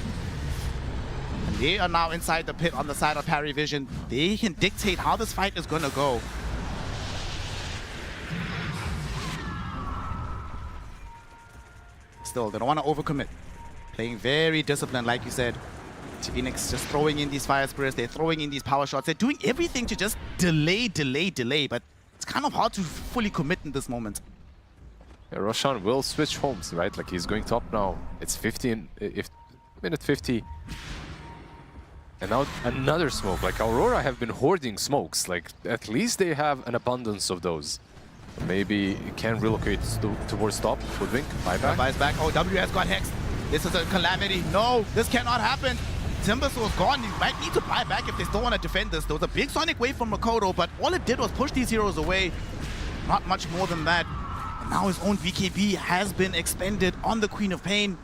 And they are now inside the pit on the side of PARIVISION. They can dictate how this fight is gonna go. Still, they don't want to overcommit. Playing very disciplined, like you said. Phoenix just throwing in these Fire Spirits, they're throwing in these power shots, they're doing everything to just delay, but it's kind of hard to fully commit in this moment. Yeah, Roshan will switch homes, right? Like he's going top now. It's 15, if minute 50. And now another smoke. Like Aurora have been hoarding smokes. Like at least they have an abundance of those. Maybe it can relocate towards top. Woodwink, buyback. Buys back. Oh, WS got hexed. This is a calamity. No, this cannot happen. Timbersaw is gone. He might need to buy back if they still want to defend this. There was a big Sonic wave from Makoto, but all it did was push these heroes away. Not much more than that. And now his own BKB has been expended on the Queen of Pain.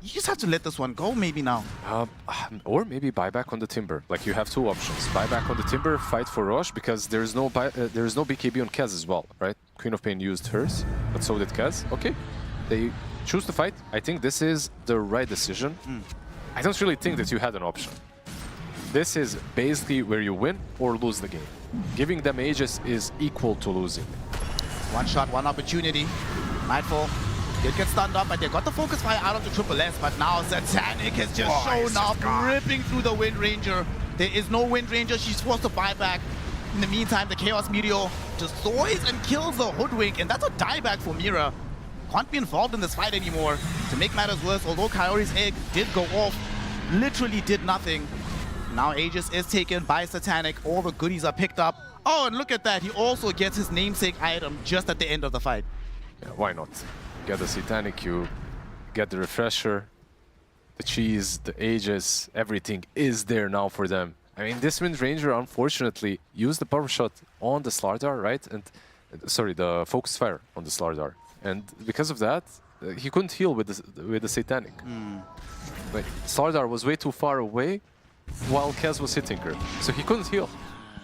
You just have to let this one go maybe now. Or maybe buy back on the Timber. Like you have two options. Buy back on the Timber, fight for Rosh, because there's no BKB on Kez as well, right? Queen of Pain used hers, but so did Kez. Okay, they choose to fight. I think this is the right decision. I don't really think that you had an option. This is basically where you win or lose the game. Giving them Aegis is equal to losing. One shot, one opportunity. Nightfall did get stunned up, but they got the focus fire out of the Triple S, but now Satanic has just shown up, ripping through the Wind Ranger. There is no Wind Ranger, she's forced to buy back. In the meantime, the Chaos Meteor destroys and kills the Hoodwink, and that's a dieback for Mira. Can't be involved in this fight anymore. To make matters worse, although Kaori's egg did go off, literally did nothing. Now Aegis is taken by Satanic, all the goodies are picked up. Oh, and look at that, he also gets his namesake item just at the end of the fight. Yeah, why not? Get the Satanic, you get the refresher, the cheese, the Aegis, everything is there now for them. I mean, this Wind Ranger, unfortunately, used the power shot on the Slardar, right? And sorry, the focus fire on the Slardar. And because of that, he couldn't heal with the Satanic. Like, Slardar was way too far away, while Kaz was hitting her. So he couldn't heal.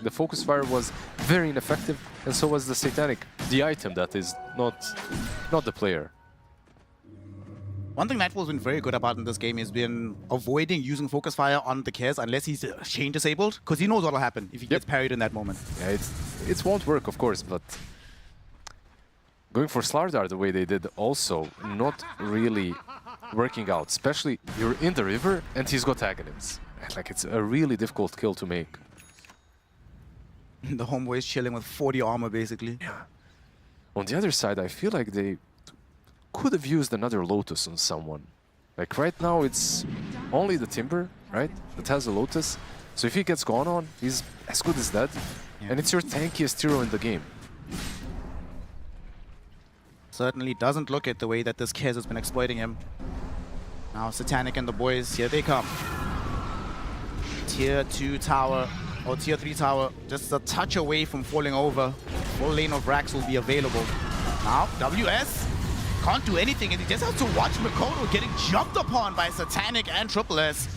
The focus fire was very ineffective, and so was the Satanic, the item that is not the player. One thing Nightfall's been very good about in this game is been avoiding using focus fire on the Kaz unless he's chain disabled, because he knows what'll happen if he gets parried in that moment. Yeah, it won't work, of course, but going for Slardar the way they did also not really working out. Especially you're in the river and he's got Aghanim's. Like, it's a really difficult kill to make. The homeboy is chilling with 40 armor, basically. Yeah. On the other side, I feel like they could have used another Lotus on someone. Like, right now, it's only the Timber, right, that has a Lotus. So if he gets gone on, he's as good as dead. Yeah. And it's your tankiest hero in the game. Certainly doesn't look at the way that this Kaz has been exploiting him. Now Satanic and the boys, here they come. Tier 2 tower, or Tier 3 tower, just a touch away from falling over. Full lane of racks will be available. Now, WS can't do anything, and he just has to watch Mikoto getting jumped upon by Satanic and Triple S.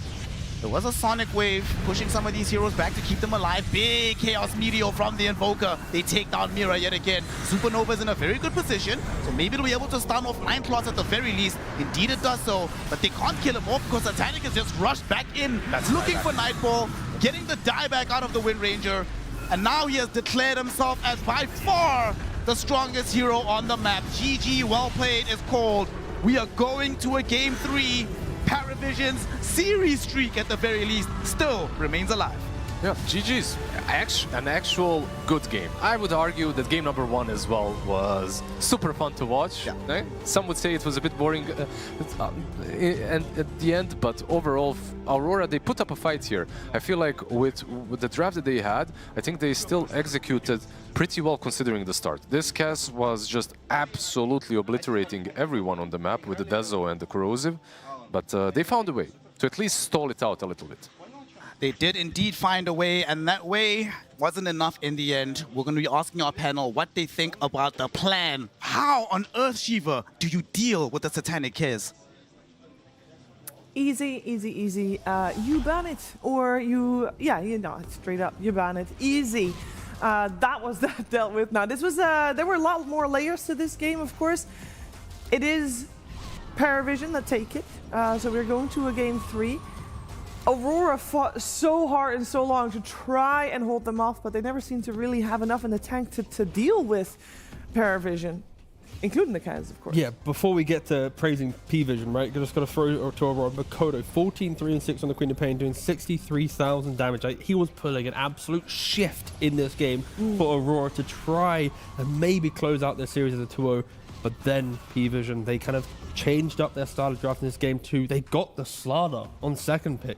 There was a Sonic Wave pushing some of these heroes back to keep them alive. Big Chaos Meteor from the Invoker. They take down Mira yet again. Supernova's in a very good position, so maybe it'll be able to stun off 9 Claws at the very least. Indeed it does so, but they can't kill him off because Satanic has just rushed back in, looking for Nightfall, getting the dieback out of the Wind Ranger, and now he has declared himself as by far the strongest hero on the map. GG, well played is called. We are going to a Game 3. PARIVISION's series streak at the very least still remains alive. Yeah, GG's an actual good game. I would argue that game number 1 as well was super fun to watch. Yeah. Right? Some would say it was a bit boring and at the end, but overall, Aurora, they put up a fight here. I feel like with the draft that they had, I think they still executed pretty well considering the start. This cast was just absolutely obliterating everyone on the map with the Dezo and the Corrosive, but they found a way to at least stall it out a little bit. They did indeed find a way, and that way wasn't enough in the end. We're going to be asking our panel what they think about the plan. How on earth, Shiva, do you deal with the Satanic Kaz? Easy, easy, easy. You ban it, or straight up, you ban it. Easy. That was that dealt with. Now, this was, there were a lot more layers to this game, of course. It is PARIVISION that take it, so we're going to a Game 3. Aurora fought so hard and so long to try and hold them off, but they never seem to really have enough in the tank to deal with PARIVISION, including the Kaz, of course. Yeah, before we get to praising P-Vision, right, just got to throw to Aurora Mikoto, 14, 3, and 6 on the Queen of Pain, doing 63,000 damage. Like, he was pulling an absolute shift in this game for Aurora to try and maybe close out their series as a 2-0. But then P-Vision, they kind of changed up their style of draft in this game too. They got the Slardar on second pick.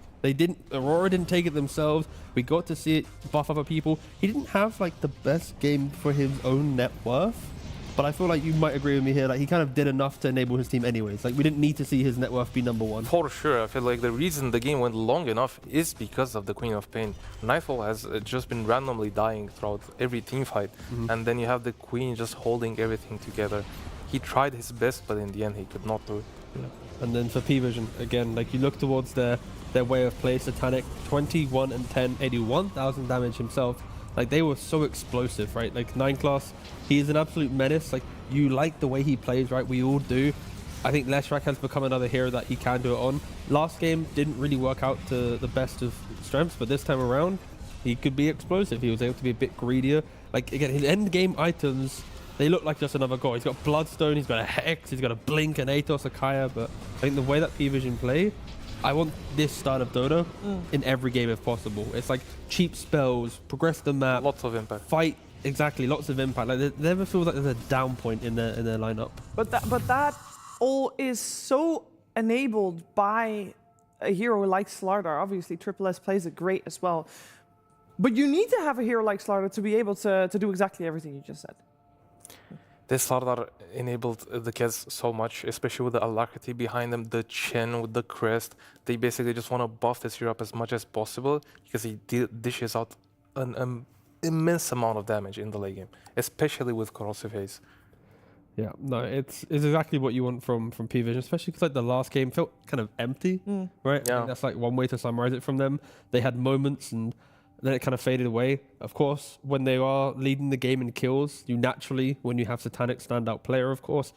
Aurora didn't take it themselves. We got to see it buff other people. He didn't have like the best game for his own net worth, but I feel like you might agree with me here. Like, he kind of did enough to enable his team anyways. Like, we didn't need to see his net worth be number 1. For sure, I feel like the reason the game went long enough is because of the Queen of Pain. Nightfall has just been randomly dying throughout every team fight, and then you have the Queen just holding everything together. He tried his best, but in the end, he could not do it. Yeah. And then for P-Vision, again, like, you look towards their way of play. Satanic, 21 and 10, 81,000 damage himself. Like, they were so explosive, right? Like, 9 class, he is an absolute menace. Like, you like the way he plays, right? We all do. I think Leshrac has become another hero that he can do it on. Last game didn't really work out to the best of strengths, but this time around, he could be explosive. He was able to be a bit greedier. Like, again, his endgame items, they look like just another god. He's got Bloodstone, he's got a Hex, he's got a Blink, an Atos, a Kaya, but I think the way that P-Vision play, I want this style of Dota in every game if possible. It's like cheap spells, progress the map. Lots of impact. Fight, exactly, lots of impact. Like, it never feels like there's a down point in their lineup. But that all is so enabled by a hero like Slardar. Obviously, Triple S plays it great as well. But you need to have a hero like Slardar to be able to do exactly everything you just said. This Slardar enabled the Kaz so much, especially with the alacrity behind them, the chin with the crest. They basically just want to buff this hero up as much as possible because he dishes out an immense amount of damage in the late game, especially with Corrosive Haze. Yeah, no, it's exactly what you want from PVision, especially because like the last game felt kind of empty, right? Yeah. I think that's like one way to summarize it from them. They had moments and then it kind of faded away. Of course, when they are leading the game in kills, you naturally, when you have Satanic standout player, of course,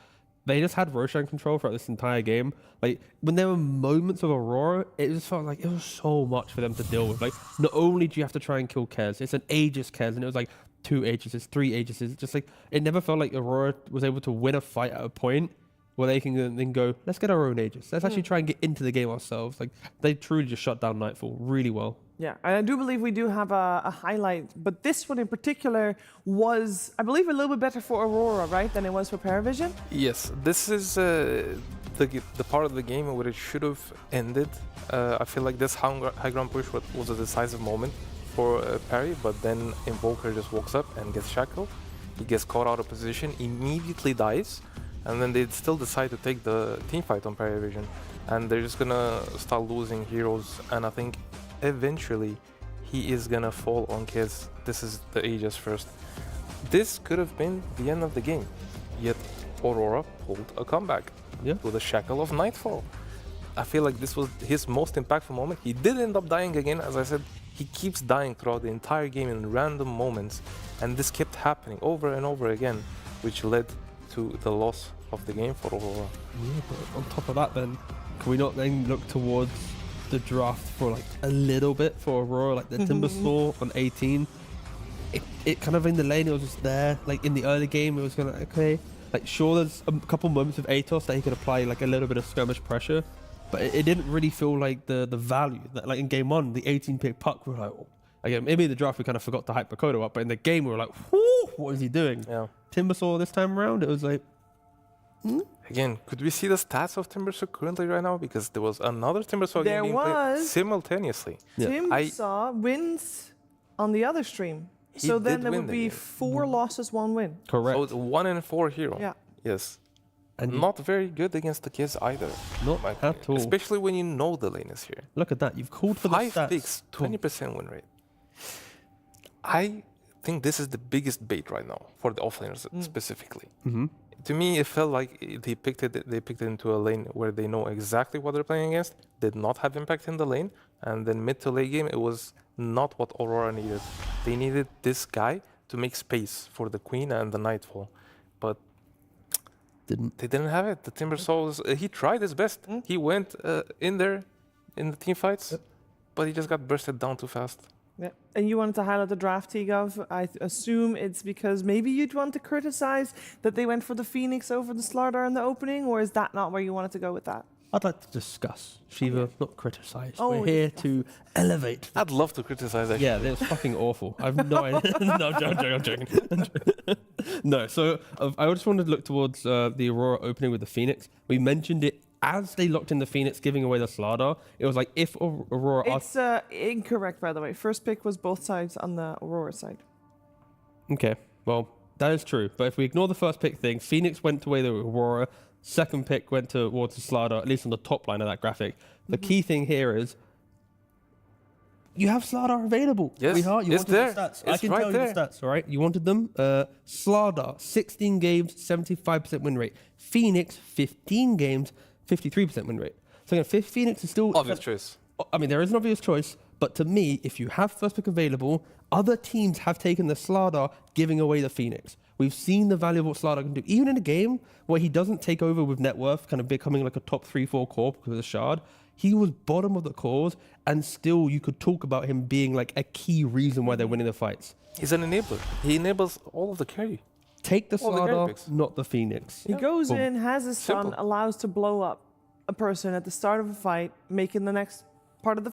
they just had Roshan control throughout this entire game. Like, when there were moments of Aurora, it just felt like it was so much for them to deal with. Like, not only do you have to try and kill Kez, it's an Aegis Kez, and it was like 2 Aegises, 3 Aegises. Just like, it never felt like Aurora was able to win a fight at a point where they can then go, let's get our own Aegis. Let's actually try and get into the game ourselves. Like, they truly just shut down Nightfall really well. Yeah, and I do believe we do have a highlight, but this one in particular was, I believe, a little bit better for Aurora, right, than it was for PARIVISION? Yes, this is the part of the game where it should have ended. I feel like this high ground push was a decisive moment for Parry, but then Invoker just walks up and gets shackled. He gets caught out of position, immediately dies, and then they still decide to take the team fight on PARIVISION. And they're just gonna start losing heroes, and I think eventually he is gonna fall on Kez. This is the Aegis first. This could have been the end of the game, yet Aurora pulled a comeback with a shackle of Nightfall. I feel like this was his most impactful moment. He did end up dying again, as I said. He keeps dying throughout the entire game in random moments, and this kept happening over and over again, which led to the loss of the game for Aurora. Yeah, but on top of that then, can we not then look towards the draft for like a little bit for Aurora, like the Timber Saw on 18? It kind of in the lane, it was just there. Like in the early game, it was gonna, okay, like sure there's a couple moments of Atos that he could apply like a little bit of skirmish pressure, but it didn't really feel like the value that, like in game 1, the 18 pick puck, we were like, oh. Again, maybe in the draft we kind of forgot to hype Bakoto up, but in the game we were like, whoo, what is he doing? Yeah. Timber Saw this time around, it was like, Again, could we see the stats of Timbersaw currently right now? Because there was another Timbersaw game being played simultaneously. Timbersaw wins on the other stream. So then there would be 4 losses, 1 win. Correct. So it's 1 in 4 hero. Yeah. Yes. And not very good against the kids either. Not at all. Especially when you know the lane is here. Look at that. You've called for the 5 picks, 20% win rate. I think this is the biggest bait right now for the offlaners specifically. To me, it felt like they picked it into a lane where they know exactly what they're playing against, did not have impact in the lane, and then mid to late game, it was not what Aurora needed. They needed this guy to make space for the Queen and the Nightfall, but they didn't have it. The Timber Souls, he tried his best. He went in there in the team fights, but he just got bursted down too fast. Yeah. And you wanted to highlight the draft, T-Gov. I assume it's because maybe you'd want to criticize that they went for the Phoenix over the Slardar in the opening, or is that not where you wanted to go with that? I'd like to discuss, Shiva, not criticize. Oh, We're here to elevate. I'd love to criticize that. Yeah, it was fucking awful. I've no idea. No, I'm joking. No, so I just wanted to look towards the Aurora opening with the Phoenix. We mentioned it as they locked in the Phoenix, giving away the Slardar. It was like if Aurora... It's incorrect, by the way. First pick was both sides on the Aurora side. Okay, well, that is true. But if we ignore the first pick thing, Phoenix went away the Aurora. Second pick went towards the Slardar, at least on the top line of that graphic. The key thing here is you have Slardar available. Yes, Sweetheart. You it's wanted there. the stats. It's I can right tell there. you the stats, all right? You wanted them. Slardar, 16 games, 75% win rate. Phoenix, 15 games, 53% win rate. So again, Phoenix is still... Obvious choice. I mean, there is an obvious choice, but to me, if you have first pick available, other teams have taken the Slardar, giving away the Phoenix. We've seen the value of what Slardar can do. Even in a game where he doesn't take over with net worth, kind of becoming like a top 3-4 core because of the shard, he was bottom of the cores, and still you could talk about him being like a key reason why they're winning the fights. He's an enabler. He enables all of the carry. Take the All the carry Slardar, picks. not the Phoenix. He goes Boom. in, has his stun, Simple. allows to blow up a person at the start of a fight, making the next part of the